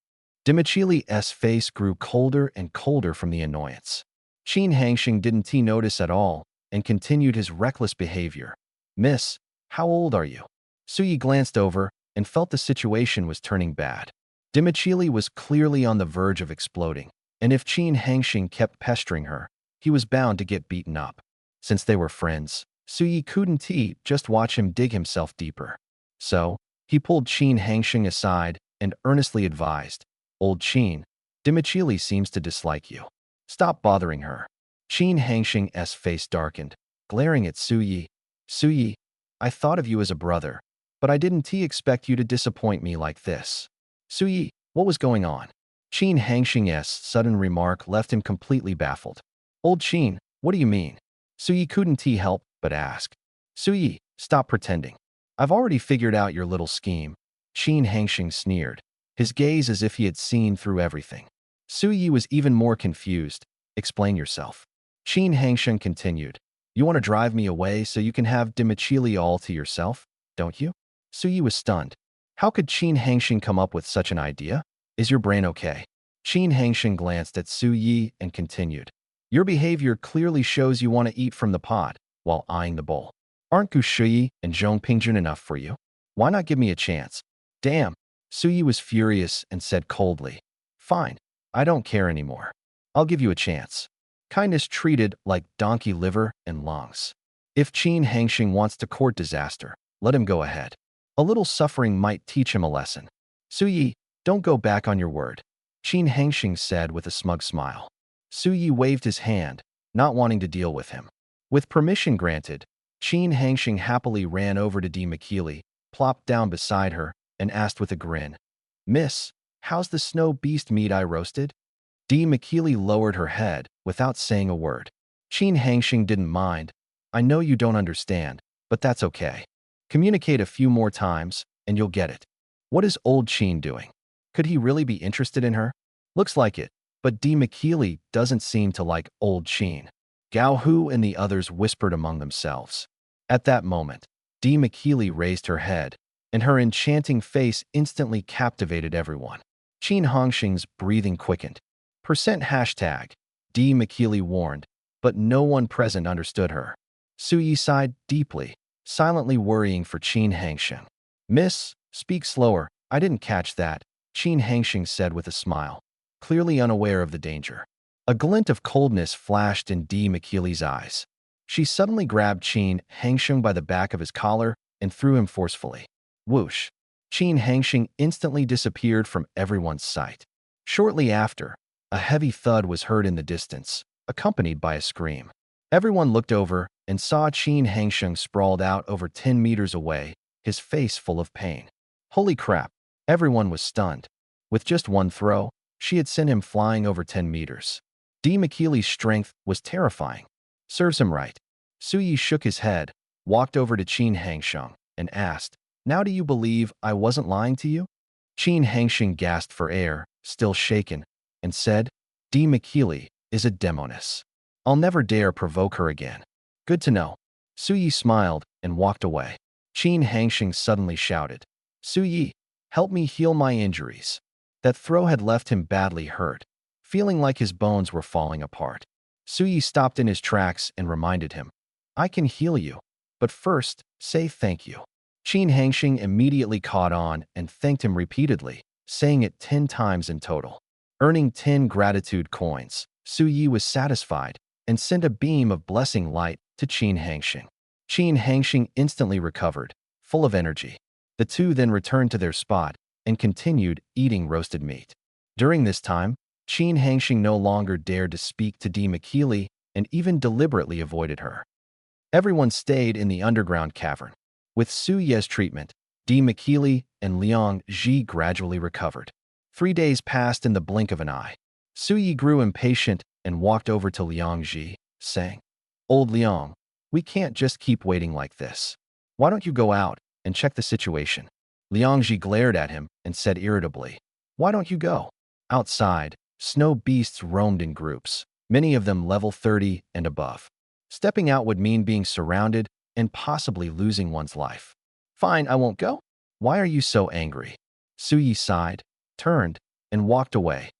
[SPEAKER 1] Dimichili's face grew colder and colder from the annoyance. Qin Hangxing didn't notice at all and continued his reckless behavior. Miss, how old are you? Suyi glanced over and felt the situation was turning bad. Dimichili was clearly on the verge of exploding, and if Qin Hangxing kept pestering her, he was bound to get beaten up. Since they were friends, Suyi couldn't just watch him dig himself deeper. So, he pulled Qin Hangxing aside and earnestly advised, Old Qin, Dimichili seems to dislike you. Stop bothering her. Qin Hangxing's face darkened, glaring at Suyi. Suyi, I thought of you as a brother, but I didn't expect you to disappoint me like this. Suyi, what was going on? Qin Hangxing's sudden remark left him completely baffled. Old Qin, what do you mean? Suyi couldn't help but ask. Suyi, stop pretending. I've already figured out your little scheme. Qin Hangxing sneered, his gaze as if he had seen through everything. Suyi was even more confused. Explain yourself. Qin Hangxing continued. You want to drive me away so you can have Dimichili all to yourself, don't you? Suyi was stunned. How could Qin Hangxing come up with such an idea? Is your brain okay? Qin Hangxing glanced at Suyi and continued. Your behavior clearly shows you want to eat from the pot while eyeing the bowl. Aren't Gu Shuyi and Zhong Pingjun enough for you? Why not give me a chance? Damn. Suyi was furious and said coldly. Fine. I don't care anymore. I'll give you a chance. Kindness treated like donkey liver and lungs. If Qin Hangxing wants to court disaster, let him go ahead. A little suffering might teach him a lesson. Suyi, don't go back on your word. Qin Hengxing said with a smug smile. Su Yi waved his hand, not wanting to deal with him. With permission granted, Qin Hengxing happily ran over to Di Makili, plopped down beside her, and asked with a grin, "Miss, how's the snow beast meat I roasted?" Di Makili lowered her head without saying a word. Qin Hengxing didn't mind. "I know you don't understand, but that's okay. Communicate a few more times, and you'll get it. What is old Qin doing? Could he really be interested in her? Looks like it, but Di Makili doesn't seem to like old Qin." Gao Hu and the others whispered among themselves. At that moment, Di Makili raised her head, and her enchanting face instantly captivated everyone. Qin Hengxing's breathing quickened. Hashtag, Di Makili warned, but no one present understood her. Su Yi sighed deeply, silently worrying for Qin Hengxing. "Miss, speak slower, I didn't catch that," Qin Hengxing said with a smile, clearly unaware of the danger. A glint of coldness flashed in Di Makili's eyes. She suddenly grabbed Qin Hengxing by the back of his collar and threw him forcefully. Whoosh! Qin Hengxing instantly disappeared from everyone's sight. Shortly after, a heavy thud was heard in the distance, accompanied by a scream. Everyone looked over and saw Qin Hengxing sprawled out over 10 meters away, his face full of pain. Holy crap! Everyone was stunned. With just one throw, she had sent him flying over 10 meters. Di Makili's strength was terrifying. Serves him right. Su Yi shook his head, walked over to Qin Hengxing, and asked, "Now do you believe I wasn't lying to you?" Qin Hengxing gasped for air, still shaken, and said, "Di Makili is a demoness. I'll never dare provoke her again." "Good to know." Su Yi smiled and walked away. Qin Hengxing suddenly shouted, "Su Yi, help me heal my injuries." That throw had left him badly hurt, feeling like his bones were falling apart. Su Yi stopped in his tracks and reminded him, "I can heal you, but first, say thank you." Qin Hengxing immediately caught on and thanked him repeatedly, saying it 10 times in total. Earning 10 gratitude coins, Su Yi was satisfied and sent a beam of blessing light to Qin Hengxing. Qin Hengxing instantly recovered, full of energy. The two then returned to their spot and continued eating roasted meat. During this time, Qin Hengxing no longer dared to speak to Di Makili and even deliberately avoided her. Everyone stayed in the underground cavern. With Su Ye's treatment, Di Makili and Liang Ji gradually recovered. 3 days passed in the blink of an eye. Su Yi grew impatient and walked over to Liang Ji, saying, "Old Liang, we can't just keep waiting like this. Why don't you go out and check the situation?" Liang Ji glared at him and said irritably, "Why don't you go?" Outside, snow beasts roamed in groups, many of them level 30 and above. Stepping out would mean being surrounded and possibly losing one's life. "Fine, I won't go." "Why are you so angry?" Su Yi sighed, turned, and walked away.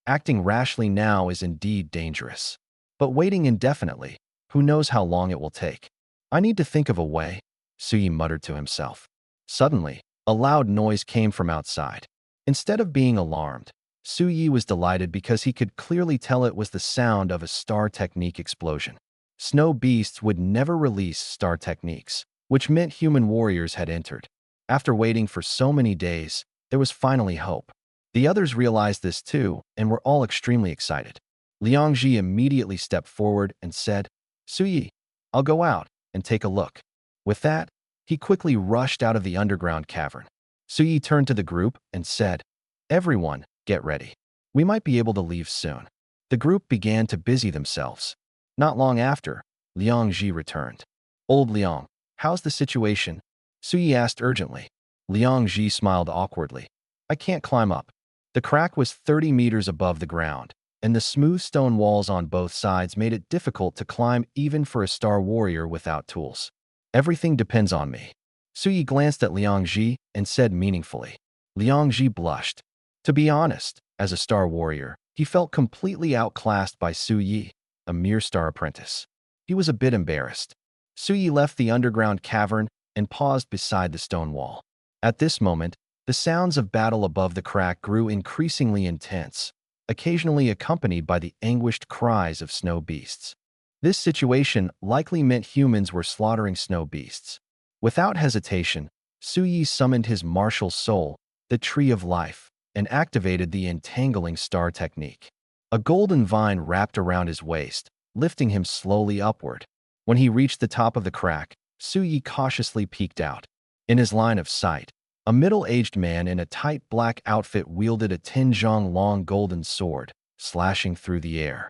[SPEAKER 1] Acting rashly now is indeed dangerous. But waiting indefinitely, who knows how long it will take. "I need to think of a way," Su Yi muttered to himself. Suddenly, a loud noise came from outside. Instead of being alarmed, Su Yi was delighted because he could clearly tell it was the sound of a star technique explosion. Snow beasts would never release star techniques, which meant human warriors had entered. After waiting for so many days, there was finally hope. The others realized this too and were all extremely excited. Liang Ji immediately stepped forward and said, "Su Yi, I'll go out and take a look." With that, he quickly rushed out of the underground cavern. Su Yi turned to the group and said, "Everyone, get ready. We might be able to leave soon." The group began to busy themselves. Not long after, Liang Ji returned. "Old Liang, how's the situation?" Su Yi asked urgently. Liang Ji smiled awkwardly. "I can't climb up." The crack was 30 meters above the ground, and the smooth stone walls on both sides made it difficult to climb even for a star warrior without tools. "Everything depends on me." Su Yi glanced at Liang Ji and said meaningfully. Liang Ji blushed. To be honest, as a star warrior, he felt completely outclassed by Su Yi, a mere star apprentice. He was a bit embarrassed. Su Yi left the underground cavern and paused beside the stone wall. At this moment, the sounds of battle above the crack grew increasingly intense, occasionally accompanied by the anguished cries of snow beasts. This situation likely meant humans were slaughtering snow beasts. Without hesitation, Su Yi summoned his martial soul, the Tree of Life, and activated the entangling star technique. A golden vine wrapped around his waist, lifting him slowly upward. When he reached the top of the crack, Su Yi cautiously peeked out. In his line of sight, a middle-aged man in a tight black outfit wielded a 10-zhong-long golden sword, slashing through the air.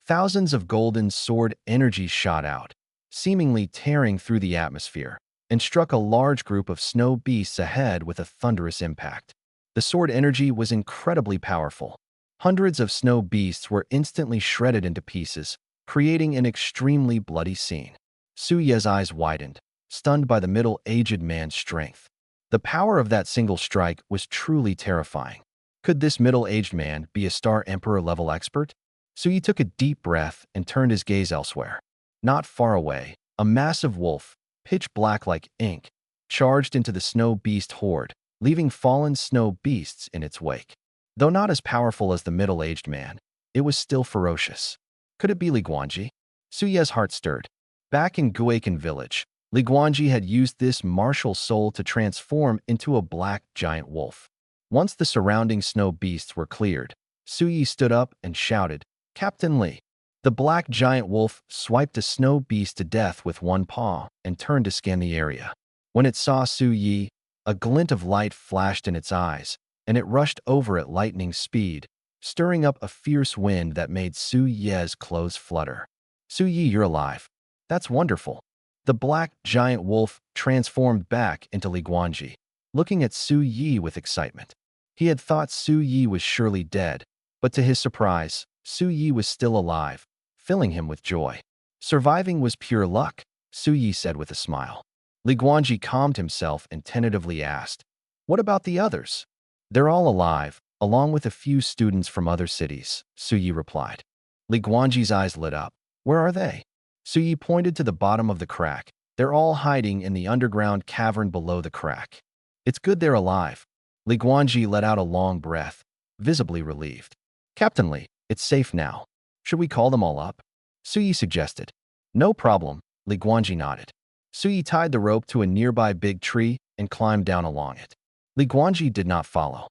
[SPEAKER 1] Thousands of golden sword energies shot out, seemingly tearing through the atmosphere, and struck a large group of snow beasts ahead with a thunderous impact. The sword energy was incredibly powerful. Hundreds of snow beasts were instantly shredded into pieces, creating an extremely bloody scene. Su Ye's eyes widened, stunned by the middle-aged man's strength. The power of that single strike was truly terrifying. Could this middle-aged man be a Star Emperor-level expert? Su Yi took a deep breath and turned his gaze elsewhere. Not far away, a massive wolf, pitch black like ink, charged into the snow beast horde, leaving fallen snow beasts in its wake. Though not as powerful as the middle-aged man, it was still ferocious. Could it be Li Guanji? Su Ye's heart stirred. Back in Guaken village, Li Guanji had used this martial soul to transform into a black giant wolf. Once the surrounding snow beasts were cleared, Su Yi stood up and shouted, "Captain Li!" The black giant wolf swiped a snow beast to death with one paw and turned to scan the area. When it saw Su Yi, a glint of light flashed in its eyes, and it rushed over at lightning speed, stirring up a fierce wind that made Su Ye's clothes flutter. "Su Yi, you're alive. That's wonderful." The black giant wolf transformed back into Li Guanji, looking at Su Yi with excitement. He had thought Su Yi was surely dead, but to his surprise, Su Yi was still alive, filling him with joy. "Surviving was pure luck," Su Yi said with a smile. Li Guanji calmed himself and tentatively asked, "What about the others?" "They're all alive, along with a few students from other cities," Su Yi replied. Li Guanji's eyes lit up. "Where are they?" Su Yi pointed to the bottom of the crack. "They're all hiding in the underground cavern below the crack." "It's good they're alive." Li Guanji let out a long breath, visibly relieved. "Captain Li, it's safe now. Should we call them all up?" Su Yi suggested. "No problem," Li Guanji nodded. Su Yi tied the rope to a nearby big tree and climbed down along it. Li Guanji did not follow.